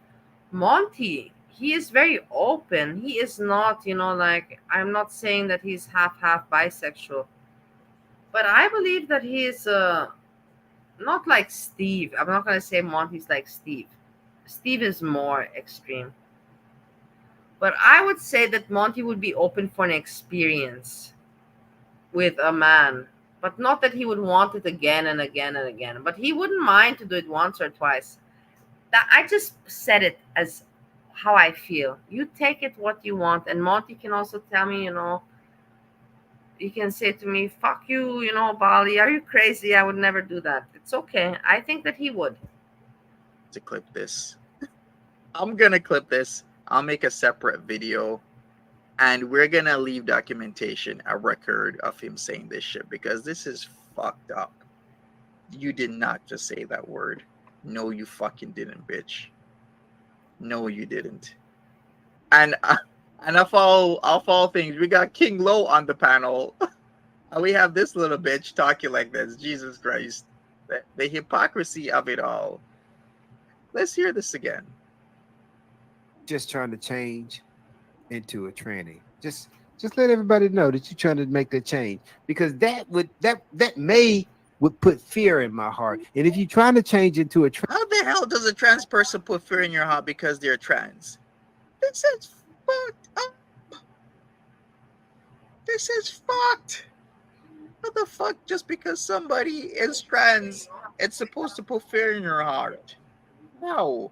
Speaker 3: Monty, he is very open. He is not, like, I'm not saying that he's half bisexual. But I believe that he is not like Steve. I'm not going to say Monty's like Steve. Steve is more extreme. But I would say that Monty would be open for an experience with a man. But not that he would want it again and again and again. But he wouldn't mind to do it once or twice. I just said it as how I feel. You take it what you want. And Monty can also tell me, you can say to me, fuck you, Bali, are you crazy? I would never do that. It's okay. I think that he would.
Speaker 1: To clip this. I'm going to clip this. I'll make a separate video. And we're going to leave documentation, a record of him saying this shit. Because this is fucked up. You did not just say that word. No, you fucking didn't, bitch. No, you didn't. And I'll follow things. We got King Low on the panel. And we have this little bitch talking like this. Jesus Christ. The hypocrisy of it all. Let's hear this again.
Speaker 14: Just trying to change into a tranny. Just let everybody know that you're trying to make that change. Because that would put fear in my heart. And if you're trying to change into a
Speaker 1: how the hell does a trans person put fear in your heart because they're trans? This is fucked up. This is fucked. What the fuck? Just because somebody is trans, it's supposed to put fear in your heart? No.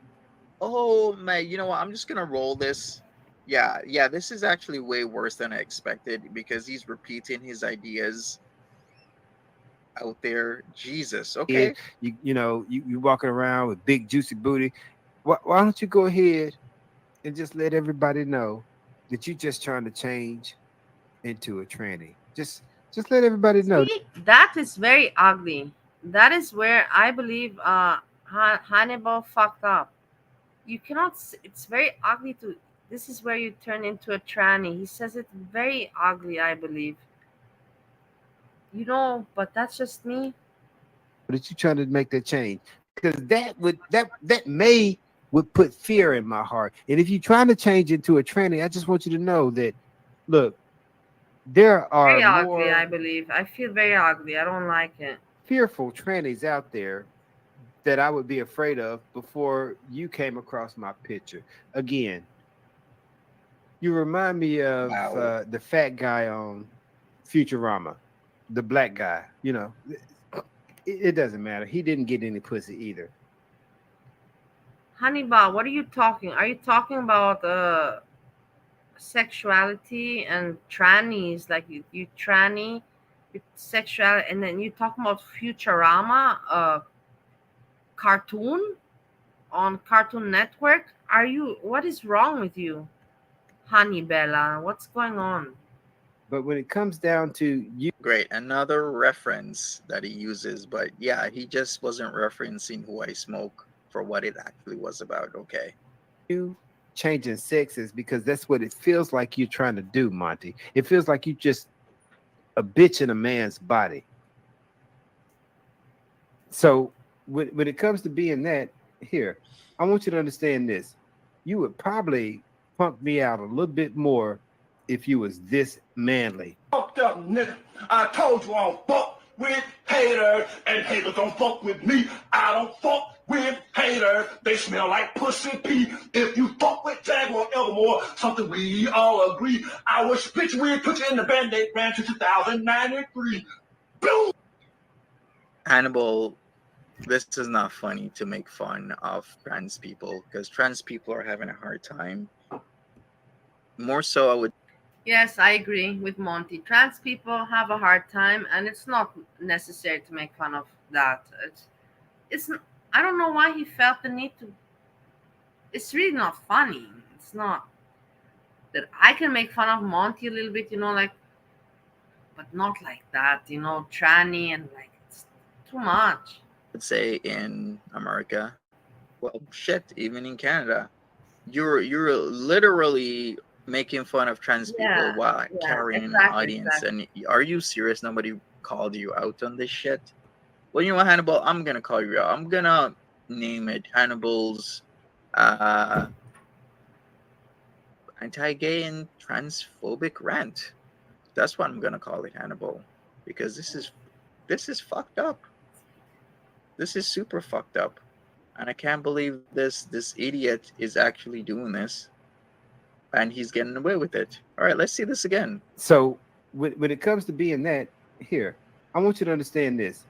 Speaker 1: Oh man, you know what? I'm just gonna roll this. Yeah, this is actually way worse than I expected because he's repeating his ideas out there. Jesus. Okay.
Speaker 14: You walking around with big juicy booty. Why don't you go ahead and just let everybody know that you're just trying to change into a tranny? Just let everybody know.
Speaker 3: See, that is very ugly. That is where I believe Hannibal fucked up. You cannot. It's very ugly to. This is where you turn into a tranny. He says it very ugly, I believe. But that's just me.
Speaker 14: That you're trying to make that change because that would put fear in my heart. And if you're trying to change into a tranny, I just want you to know that, look, there are
Speaker 3: very ugly, I believe. I feel very ugly. I don't like it.
Speaker 14: Fearful trannies out there that I would be afraid of before you came across my picture. Again, you remind me of the fat guy on Futurama, the black guy. It doesn't matter. He didn't get any pussy either.
Speaker 3: Hannibal, what are you talking? Are you talking about sexuality and trannies? Like you tranny, sexuality, and then you talking about Futurama, cartoon on Cartoon Network? What is wrong with you, Hannibella? What's going on?
Speaker 14: But when it comes down to you,
Speaker 1: great, another reference that he uses, but yeah, he just wasn't referencing Who I Smoke for what it actually was about. Okay.
Speaker 14: You changing sexes because that's what it feels like you're trying to do, Monty. It feels like you just a bitch in a man's body. So when it comes to being that, here, I want you to understand this. You would probably pump me out a little bit more if you was this manly.
Speaker 16: Fucked up, nigga. I told you I don't fuck with haters, and haters don't fuck with me. I don't fuck with haters, they smell like pussy pee. If you fuck with Jaguar Evermore, something we all agree. I was split weird, put you in the Band-Aid brand to 2093. Boom!
Speaker 1: Hannibal, this is not funny to make fun of trans people because trans people are having a hard time. More so, I would.
Speaker 3: Yes, I agree with Monty. Trans people have a hard time, and it's not necessary to make fun of that. It's I don't know why he felt the need to. It's really not funny. It's not that I can make fun of Monty a little bit, like, but not like that, tranny and like it's too much.
Speaker 1: Would say in America, well, shit, even in Canada, you're literally making fun of trans people while carrying an audience. And are you serious? Nobody called you out on this shit? Well, you know what, Hannibal? I'm gonna call you out. I'm gonna name it Hannibal's anti-gay and transphobic rant. That's what I'm gonna call it, Hannibal, because this is fucked up. This is super fucked up, and I can't believe this idiot is actually doing this, and he's getting away with it. All right, let's see this again.
Speaker 14: So when it comes to being that, here, I want you to understand this.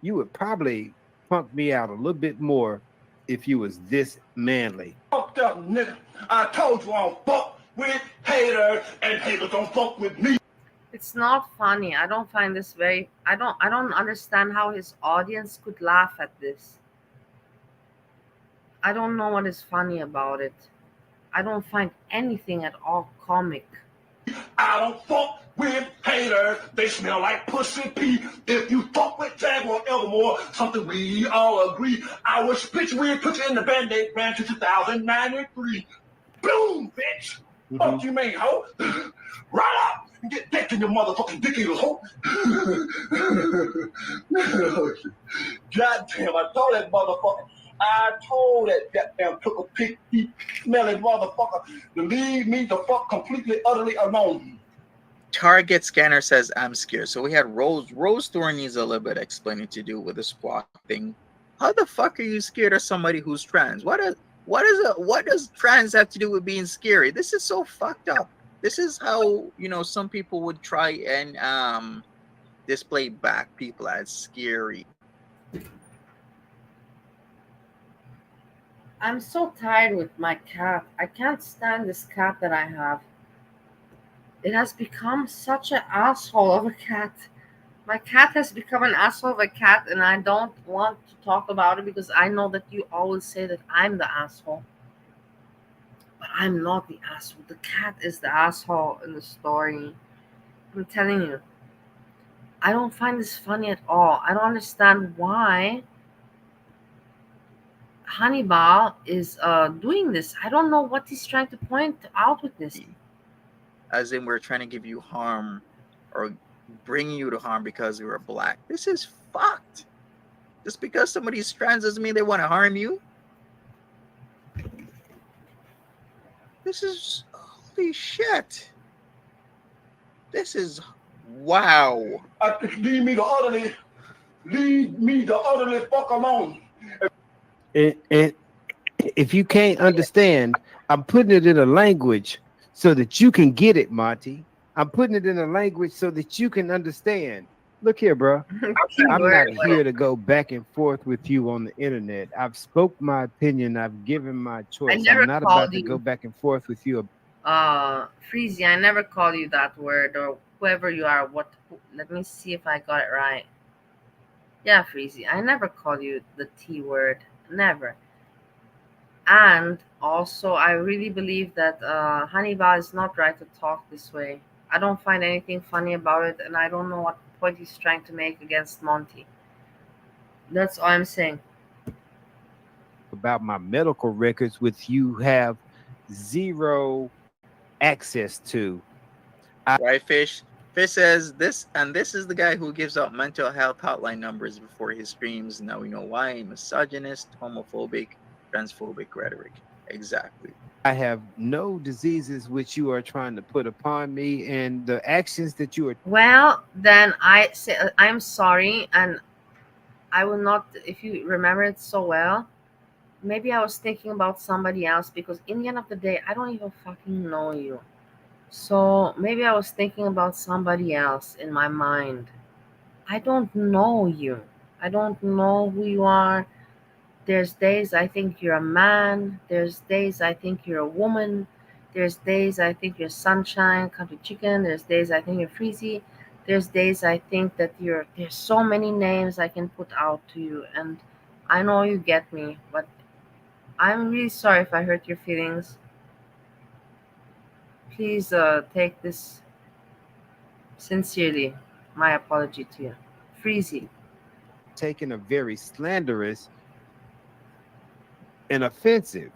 Speaker 14: You would probably punk me out a little bit more if you was this manly.
Speaker 16: Fucked up, nigga. I told you I don't fuck with haters, and haters don't fuck with me.
Speaker 3: It's not funny. I don't find this very. I don't understand how his audience could laugh at this. I don't know what is funny about it. I don't find anything at all comic.
Speaker 16: I don't fuck with haters. They smell like pussy pee. If you fuck with Jaguar Evermore, something we all agree. I was split weird, put you in the Band-Aid brand to 2093. Boom, bitch. Fuck you mean, ho? Right up and get dick in your motherfucking dick eaters, ho. Goddamn, I told that motherfucker. I told that goddamn took a pig smelling motherfucker to leave me the fuck completely, utterly alone.
Speaker 1: Target scanner says I'm scared. So we had Rose. Rose Thorne needs a little bit of explaining to do with the squat thing. How the fuck are you scared of somebody who's trans? What does trans have to do with being scary? This is so fucked up. This is how some people would try and display back people as scary.
Speaker 3: I'm so tired with my cat. I can't stand this cat that I have. It has become such an asshole of a cat. My cat has become an asshole of a cat, and I don't want to talk about it because I know that you always say that I'm the asshole. But I'm not the asshole. The cat is the asshole in the story. I'm telling you. I don't find this funny at all. I don't understand why Hannibal is doing this. I don't know what he's trying to point out with this.
Speaker 1: As in, we're trying to give you harm or bring you to harm because you're black. This is fucked. Just because somebody's trans doesn't mean they want to harm you. This is holy shit. This is wow.
Speaker 16: Leave me the utterly fuck alone.
Speaker 14: And if you can't understand, I'm putting it in a language so that you can get it, Monty. I'm putting it in a language so that you can understand. Look here, bro. I'm not here to go back and forth with you on the internet. I've spoke my opinion. I've given my choice. I'm not about to go back and forth with you.
Speaker 3: Freezy, I never call you that word or whoever you are. Let me see if I got it right. Yeah, Freezy, I never call you the T word. Never. And also, I really believe that Hannibal is not right to talk this way. I don't find anything funny about it, and I don't know what point he's trying to make against Monty. That's all I'm saying.
Speaker 14: About my medical records, which you have zero access to.
Speaker 1: Right, Fish? Fish says this, and this is the guy who gives out mental health hotline numbers before his streams. Now we know why. Misogynist, homophobic, transphobic rhetoric. Exactly.
Speaker 14: I have no diseases which you are trying to put upon me, and the actions that you are.
Speaker 3: Well, then I say I'm sorry, and I will not. If you remember it so well, maybe I was thinking about somebody else, because in the end of the day, I don't even fucking know you. So maybe I was thinking about somebody else in my mind. I don't know you. I don't know who you are. There's days I think you're a man. There's days I think you're a woman. There's days I think you're sunshine, country chicken. There's days I think you're freezy. There's days I think that there's so many names I can put out to you. And I know you get me, but I'm really sorry if I hurt your feelings. Please take this sincerely. My apology to you. Freezy.
Speaker 14: Taken a very slanderous and offensive.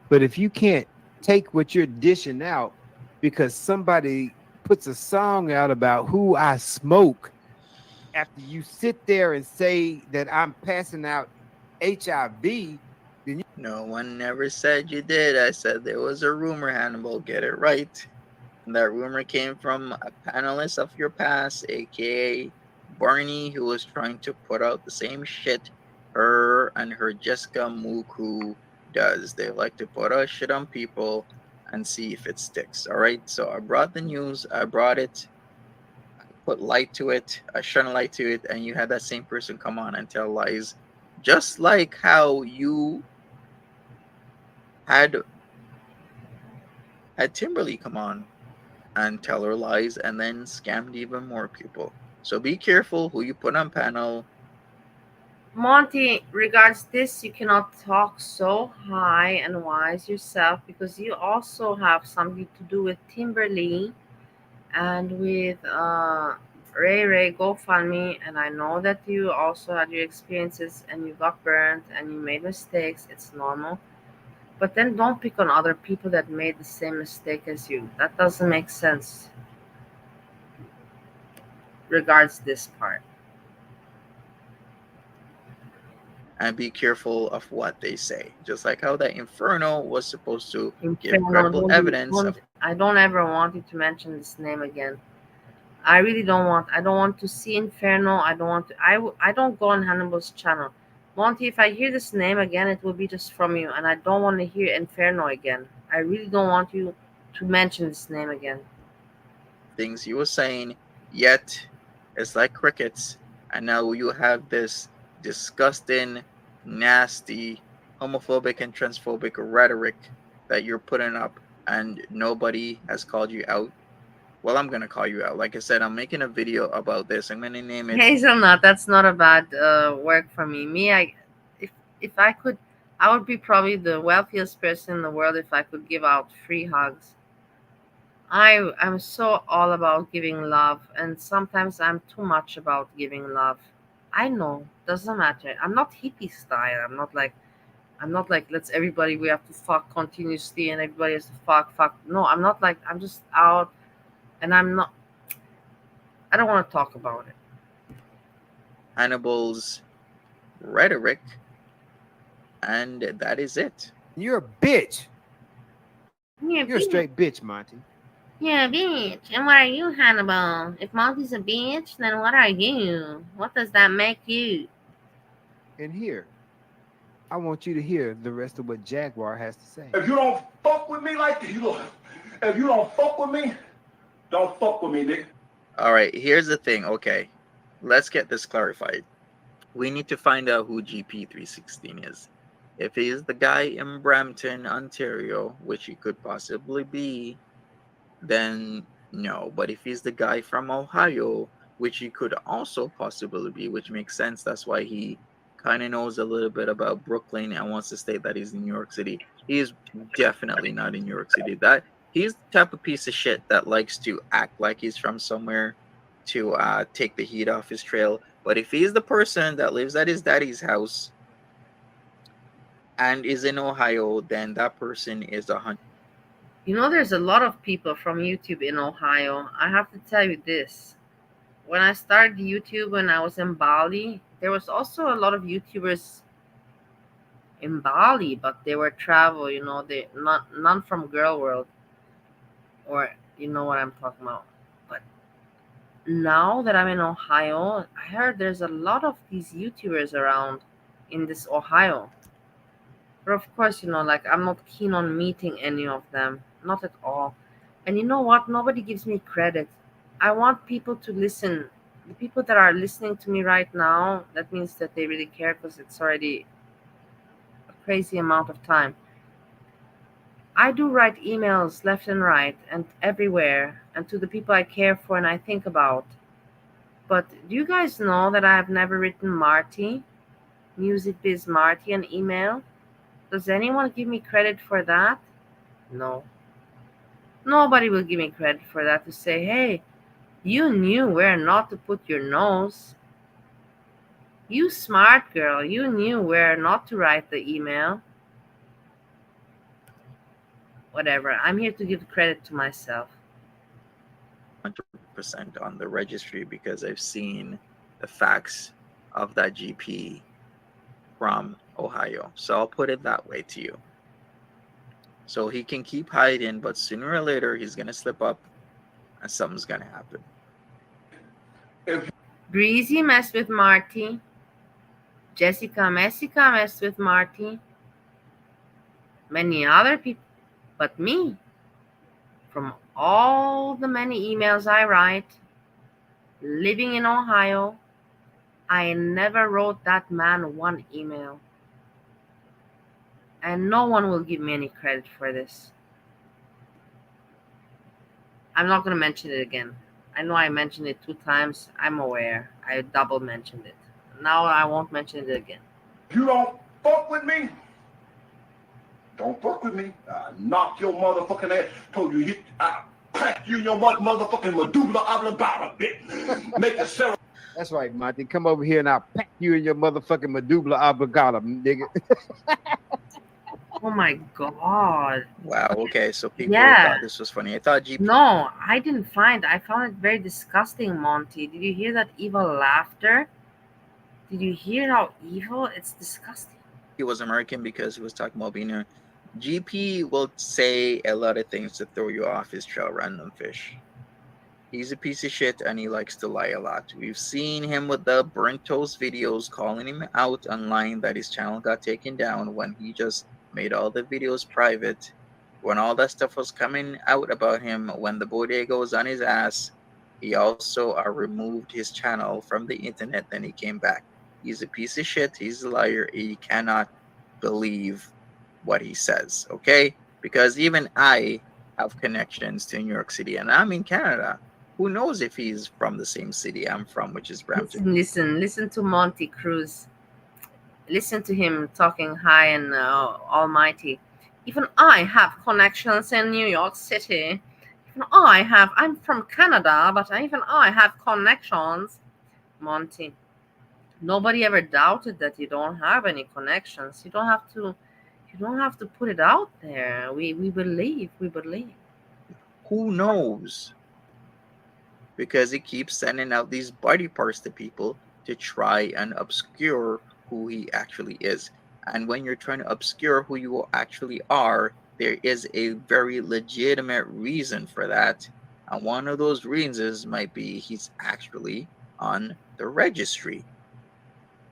Speaker 14: But if you can't take what you're dishing out because somebody puts a song out about who I smoke, after you sit there and say that I'm passing out HIV, then you.
Speaker 1: No one never said you did. I said there was a rumor, Hannibal. Get it right. And that rumor came from a panelist of your past, aka Barney, who was trying to put out the same shit her and her Jessica Moo crew does. They like to put out shit on people and see if it sticks. All right. So I brought the news. I brought it. I put light to it. I shone light to it, and you had that same person come on and tell lies, just like how you had Timberly come on and tell her lies and then scammed even more people. So be careful who you put on panel.
Speaker 3: Monty, regards this, you cannot talk so high and wise yourself, because you also have something to do with Timberly and with Ray GoFundMe, and I know that you also had your experiences and you got burnt and you made mistakes. It's normal. But then don't pick on other people that made the same mistake as you. That doesn't make sense. Regards this part.
Speaker 1: And be careful of what they say. Just like how that Inferno was supposed to give
Speaker 3: Inferno,
Speaker 1: credible evidence of.
Speaker 3: I don't ever want you to mention this name again. I really don't want. I don't want to see Inferno. I don't want to. I don't go on Hannibal's channel. Monty, if I hear this name again, it will be just from you, and I don't want to hear Inferno again. I really don't want you to mention this name again.
Speaker 1: Things you were saying, yet it's like crickets, and now you have this disgusting, nasty, homophobic and transphobic rhetoric that you're putting up, and nobody has called you out. Well, I'm gonna call you out. Like I said, I'm making a video about this. I'm gonna name it
Speaker 3: Hazelnut, that's not a bad work for me. If I could, I would be probably the wealthiest person in the world if I could give out free hugs. I'm so all about giving love, and sometimes I'm too much about giving love. I know, doesn't matter. I'm not hippie style. I'm not like let's everybody we have to fuck continuously and everybody has to fuck. No, I'm not like I'm just out, and I don't want to talk about it.
Speaker 1: Hannibal's rhetoric, and that is it.
Speaker 14: You're a bitch.
Speaker 3: Yeah,
Speaker 14: You're a straight bitch, Monty.
Speaker 3: Yeah, bitch. And what are you, Hannibal? If Monty's a bitch, then what are you? What does that make you?
Speaker 14: And here, I want you to hear the rest of what Jaguar has to say.
Speaker 16: If you don't fuck with me like that, if you don't fuck with me, don't fuck with me, nigga.
Speaker 1: All right, here's the thing. Okay, let's get this clarified. We need to find out who GP316 is. If he is the guy in Brampton, Ontario, which he could possibly be, then no. But if he's the guy from Ohio, which he could also possibly be, which makes sense. That's why he kind of knows a little bit about Brooklyn and wants to state that he's in New York City. He is definitely not in New York City. That he's the type of piece of shit that likes to act like he's from somewhere to take the heat off his trail. But if he's the person that lives at his daddy's house and is in Ohio, then that person is 100.
Speaker 3: You know, there's a lot of people from YouTube in Ohio. I have to tell you this. When I started YouTube when I was in Bali, there was also a lot of YouTubers in Bali, but they were travel, they none from Girl World, or you know what I'm talking about. But now that I'm in Ohio, I heard there's a lot of these YouTubers around in this Ohio. But of course, like I'm not keen on meeting any of them. Not at all. And you know what? Nobody gives me credit. I want people to listen. The people that are listening to me right now, that means that they really care because it's already a crazy amount of time. I do write emails left and right and everywhere and to the people I care for and I think about. But do you guys know that I have never written Marty, Music Biz Marty, an email? Does anyone give me credit for that? No. Nobody will give me credit for that to say, hey, you knew where not to put your nose. You smart girl, you knew where not to write the email. Whatever, I'm here to give credit to myself.
Speaker 1: 100% on the registry because I've seen the facts of that GP from Ohio. So I'll put it that way to you. So he can keep hiding, but sooner or later he's gonna slip up and something's gonna happen.
Speaker 3: Breezy messed with Marty. Jessica messed with Marty. Many other people, but me. From all the many emails I write, living in Ohio, I never wrote that man one email. And no one will give me any credit for this. I'm not going to mention it again. I know I mentioned it 2 times. I'm aware. I double mentioned it. Now I won't mention it again.
Speaker 16: You don't fuck with me? Don't fuck with me. I knock your motherfucking ass. Told you, I crack you in your motherfucking medulla oblongata, bitch. Make the cell.
Speaker 14: That's right, Monty. Come over here and I'll pack you in your motherfucking medulla oblongata, nigga.
Speaker 3: Oh my god.
Speaker 1: Wow, okay, so people thought this was funny. I thought GP...
Speaker 3: No, I found it very disgusting, Monty. Did you hear that evil laughter? Did you hear how evil? It's disgusting.
Speaker 1: He was American because he was talking about being here. GP will say a lot of things to throw you off his trail, random fish. He's a piece of shit and he likes to lie a lot. We've seen him with the burnt toast videos calling him out online that his channel got taken down when he just made all the videos private. When all that stuff was coming out about him, when the bodega was on his ass, he also removed his channel from the internet. Then he came back. He's a piece of shit. He's a liar. He cannot believe what he says, okay? Because even I have connections to New York City and I'm in Canada. Who knows if he's from the same city I'm from, which is Brampton.
Speaker 3: Listen to Monty Cruz. Listen to him talking high and almighty. Even I have connections in New York City. I'm from Canada, but even I have connections. Monty, nobody ever doubted that you don't have any connections. You don't have to put it out there. We believe.
Speaker 1: Who knows? Because he keeps sending out these body parts to people to try and obscure who he actually is. And when you're trying to obscure who you actually are, there is a very legitimate reason for that. And one of those reasons might be he's actually on the registry.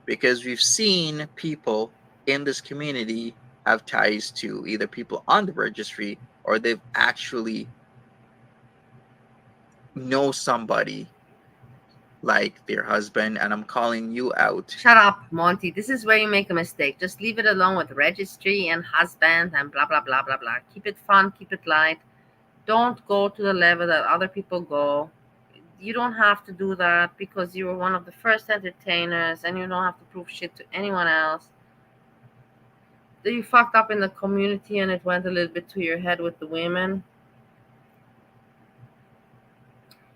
Speaker 1: Because we've seen people in this community have ties to either people on the registry or they've actually know somebody like their husband, and I'm calling you out.
Speaker 3: Shut up, Monty. This is where you make a mistake. Just leave it alone with registry and husband and blah, blah, blah, blah, blah. Keep it fun, keep it light. Don't go to the level that other people go. You don't have to do that because you were one of the first entertainers and you don't have to prove shit to anyone else. You fucked up in the community and it went a little bit to your head with the women.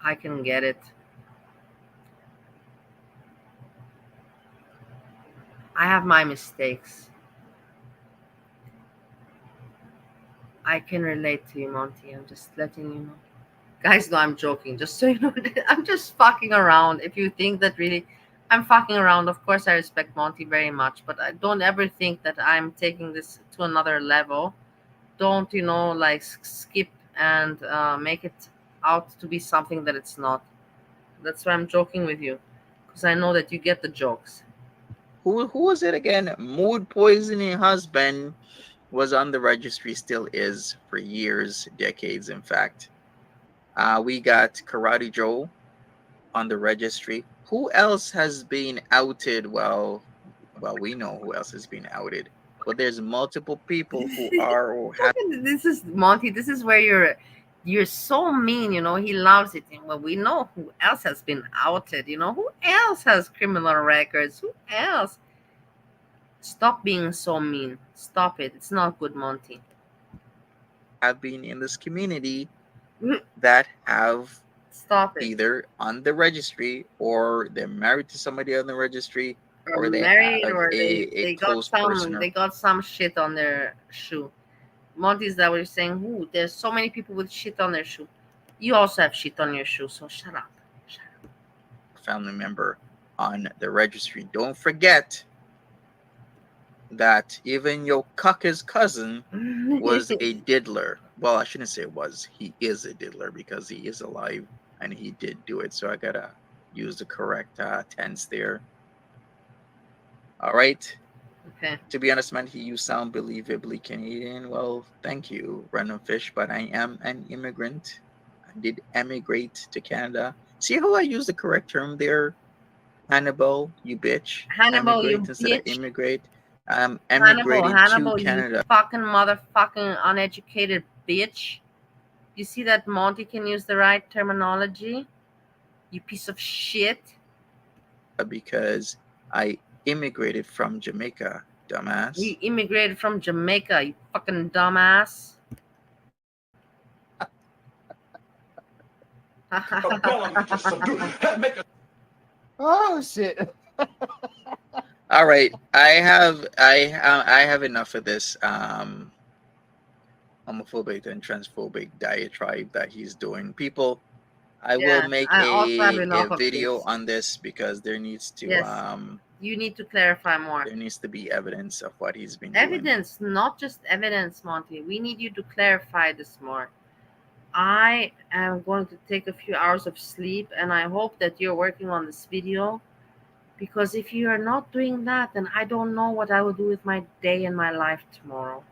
Speaker 3: I can get it. I have my mistakes. I can relate to you, Monty. I'm just letting you know. Guys know I'm joking. Just so you know, I'm just fucking around. If you think that really I'm fucking around, of course I respect Monty very much. But I don't ever think that I'm taking this to another level. Don't, skip and make it out to be something that it's not. That's why I'm joking with you. Because I know that you get the jokes.
Speaker 1: who was it again? Mood poisoning husband was on the registry, still is for years, decades, in fact. We got Karate Joe on the registry. Who else has been outed? Well, we know who else has been outed, but there's multiple people who are or have.
Speaker 3: This is Monty. This is where you're so mean. He loves it. Well, we know who else has been outed. Who else has criminal records? Who else? Stop being so mean. Stop it. It's not good, Monty.
Speaker 1: Have been in this community that have
Speaker 3: Stop it.
Speaker 1: Either on the registry, or they're married to somebody on the registry, or they
Speaker 3: married,
Speaker 1: have
Speaker 3: or
Speaker 1: a
Speaker 3: they got
Speaker 1: close person.
Speaker 3: they got some shit on their shoe. Monty, is that what you're saying? Ooh, there's so many people with shit on their shoe. You also have shit on your shoe, so shut up.
Speaker 1: Family member on the registry. Don't forget that even your cucker's cousin was a diddler. Well, I shouldn't say was. He is a diddler because he is alive and he did do it. So I gotta use the correct tense there. All right.
Speaker 3: Okay.
Speaker 1: To be honest, man, you sound believably Canadian. Well, thank you, Random Fish, but I am an immigrant. I did emigrate to Canada. See how I use the correct term there? Hannibal, you bitch.
Speaker 3: Hannibal,
Speaker 1: emigrate
Speaker 3: you
Speaker 1: instead of
Speaker 3: bitch.
Speaker 1: immigrate. I'm emigrating
Speaker 3: Hannibal,
Speaker 1: to Canada.
Speaker 3: you fucking motherfucking uneducated bitch. You see that Monty can use the right terminology? You piece of shit.
Speaker 1: Because I immigrated from Jamaica, dumbass.
Speaker 3: You immigrated from Jamaica, you fucking dumbass.
Speaker 14: Oh shit.
Speaker 1: All right, I have enough of this homophobic and transphobic diatribe that he's doing. People, I will make a video on this because there needs to
Speaker 3: you need to clarify more.
Speaker 1: There needs to be evidence of what he's been
Speaker 3: evidence, not just evidence, Monty. We need you to clarify this more. I am going to take a few hours of sleep, and I hope that you're working on this video, because if you are not doing that, then I don't know what I will do with my day and my life tomorrow.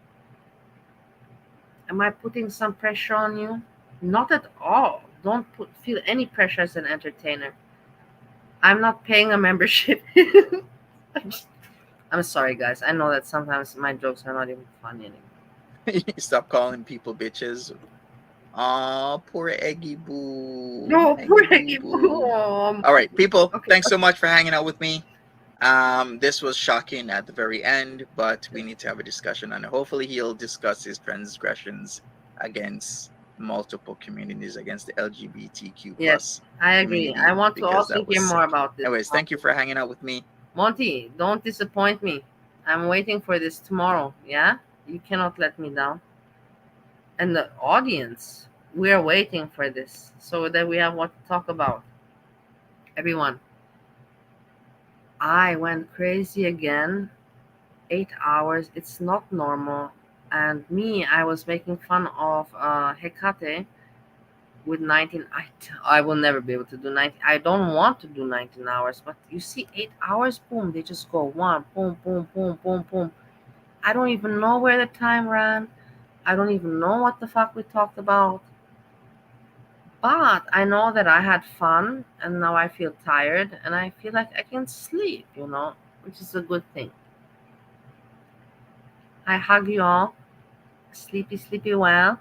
Speaker 3: Am I putting some pressure on you? Not at all. Don't feel any pressure as an entertainer. I'm not paying a membership. I'm sorry, guys. I know that sometimes my jokes are not even funny anymore.
Speaker 1: Stop calling people bitches. Oh, poor Eggy Boo.
Speaker 3: No, poor Eggy Boo.
Speaker 1: All right, people. Okay. Thanks so much for hanging out with me. This was shocking at the very end, but we need to have a discussion, and hopefully he'll discuss his transgressions against multiple communities, against the LGBTQ+.
Speaker 3: Yes, I agree. I want to also hear more about this.
Speaker 1: Anyways, thank you for hanging out with me.
Speaker 3: Monty, don't disappoint me. I'm waiting for this tomorrow, yeah? You cannot let me down. And the audience, we're waiting for this so that we have what to talk about. Everyone, I went crazy again. 8 hours, it's not normal. And me, I was making fun of Hecate with 19. I will never be able to do 19. I don't want to do 19 hours, but you see 8 hours, boom, they just go one, boom, boom, boom, boom, boom. I don't even know where the time ran. I don't even know what the fuck we talked about. But I know that I had fun, and now I feel tired, and I feel like I can sleep, which is a good thing. I hug you all. Sleepy, sleepy well.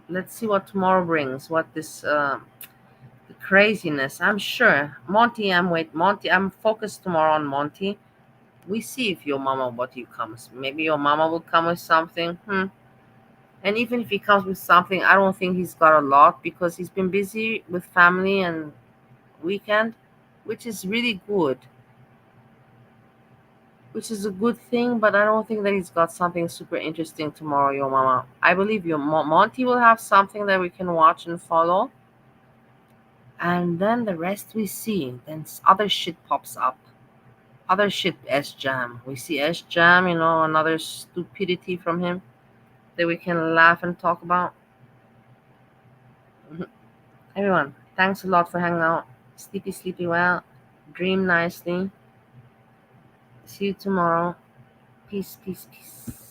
Speaker 3: Let's see what tomorrow brings, what this the craziness. I'm sure. Monty, I'm focused tomorrow on Monty. We see if your mama, what he comes. Maybe your mama will come with something. And even if he comes with something, I don't think he's got a lot, because he's been busy with family and weekend, which is really good. Which is a good thing, but I don't think that he's got something super interesting tomorrow, your mama. I believe your Monty will have something that we can watch and follow. And then the rest we see. Then other shit pops up. Other shit, Sjam. We see Sjam, another stupidity from him that we can laugh and talk about. Everyone, thanks a lot for hanging out. Sleepy, sleepy well. Dream nicely. See you tomorrow. Peace, peace, peace.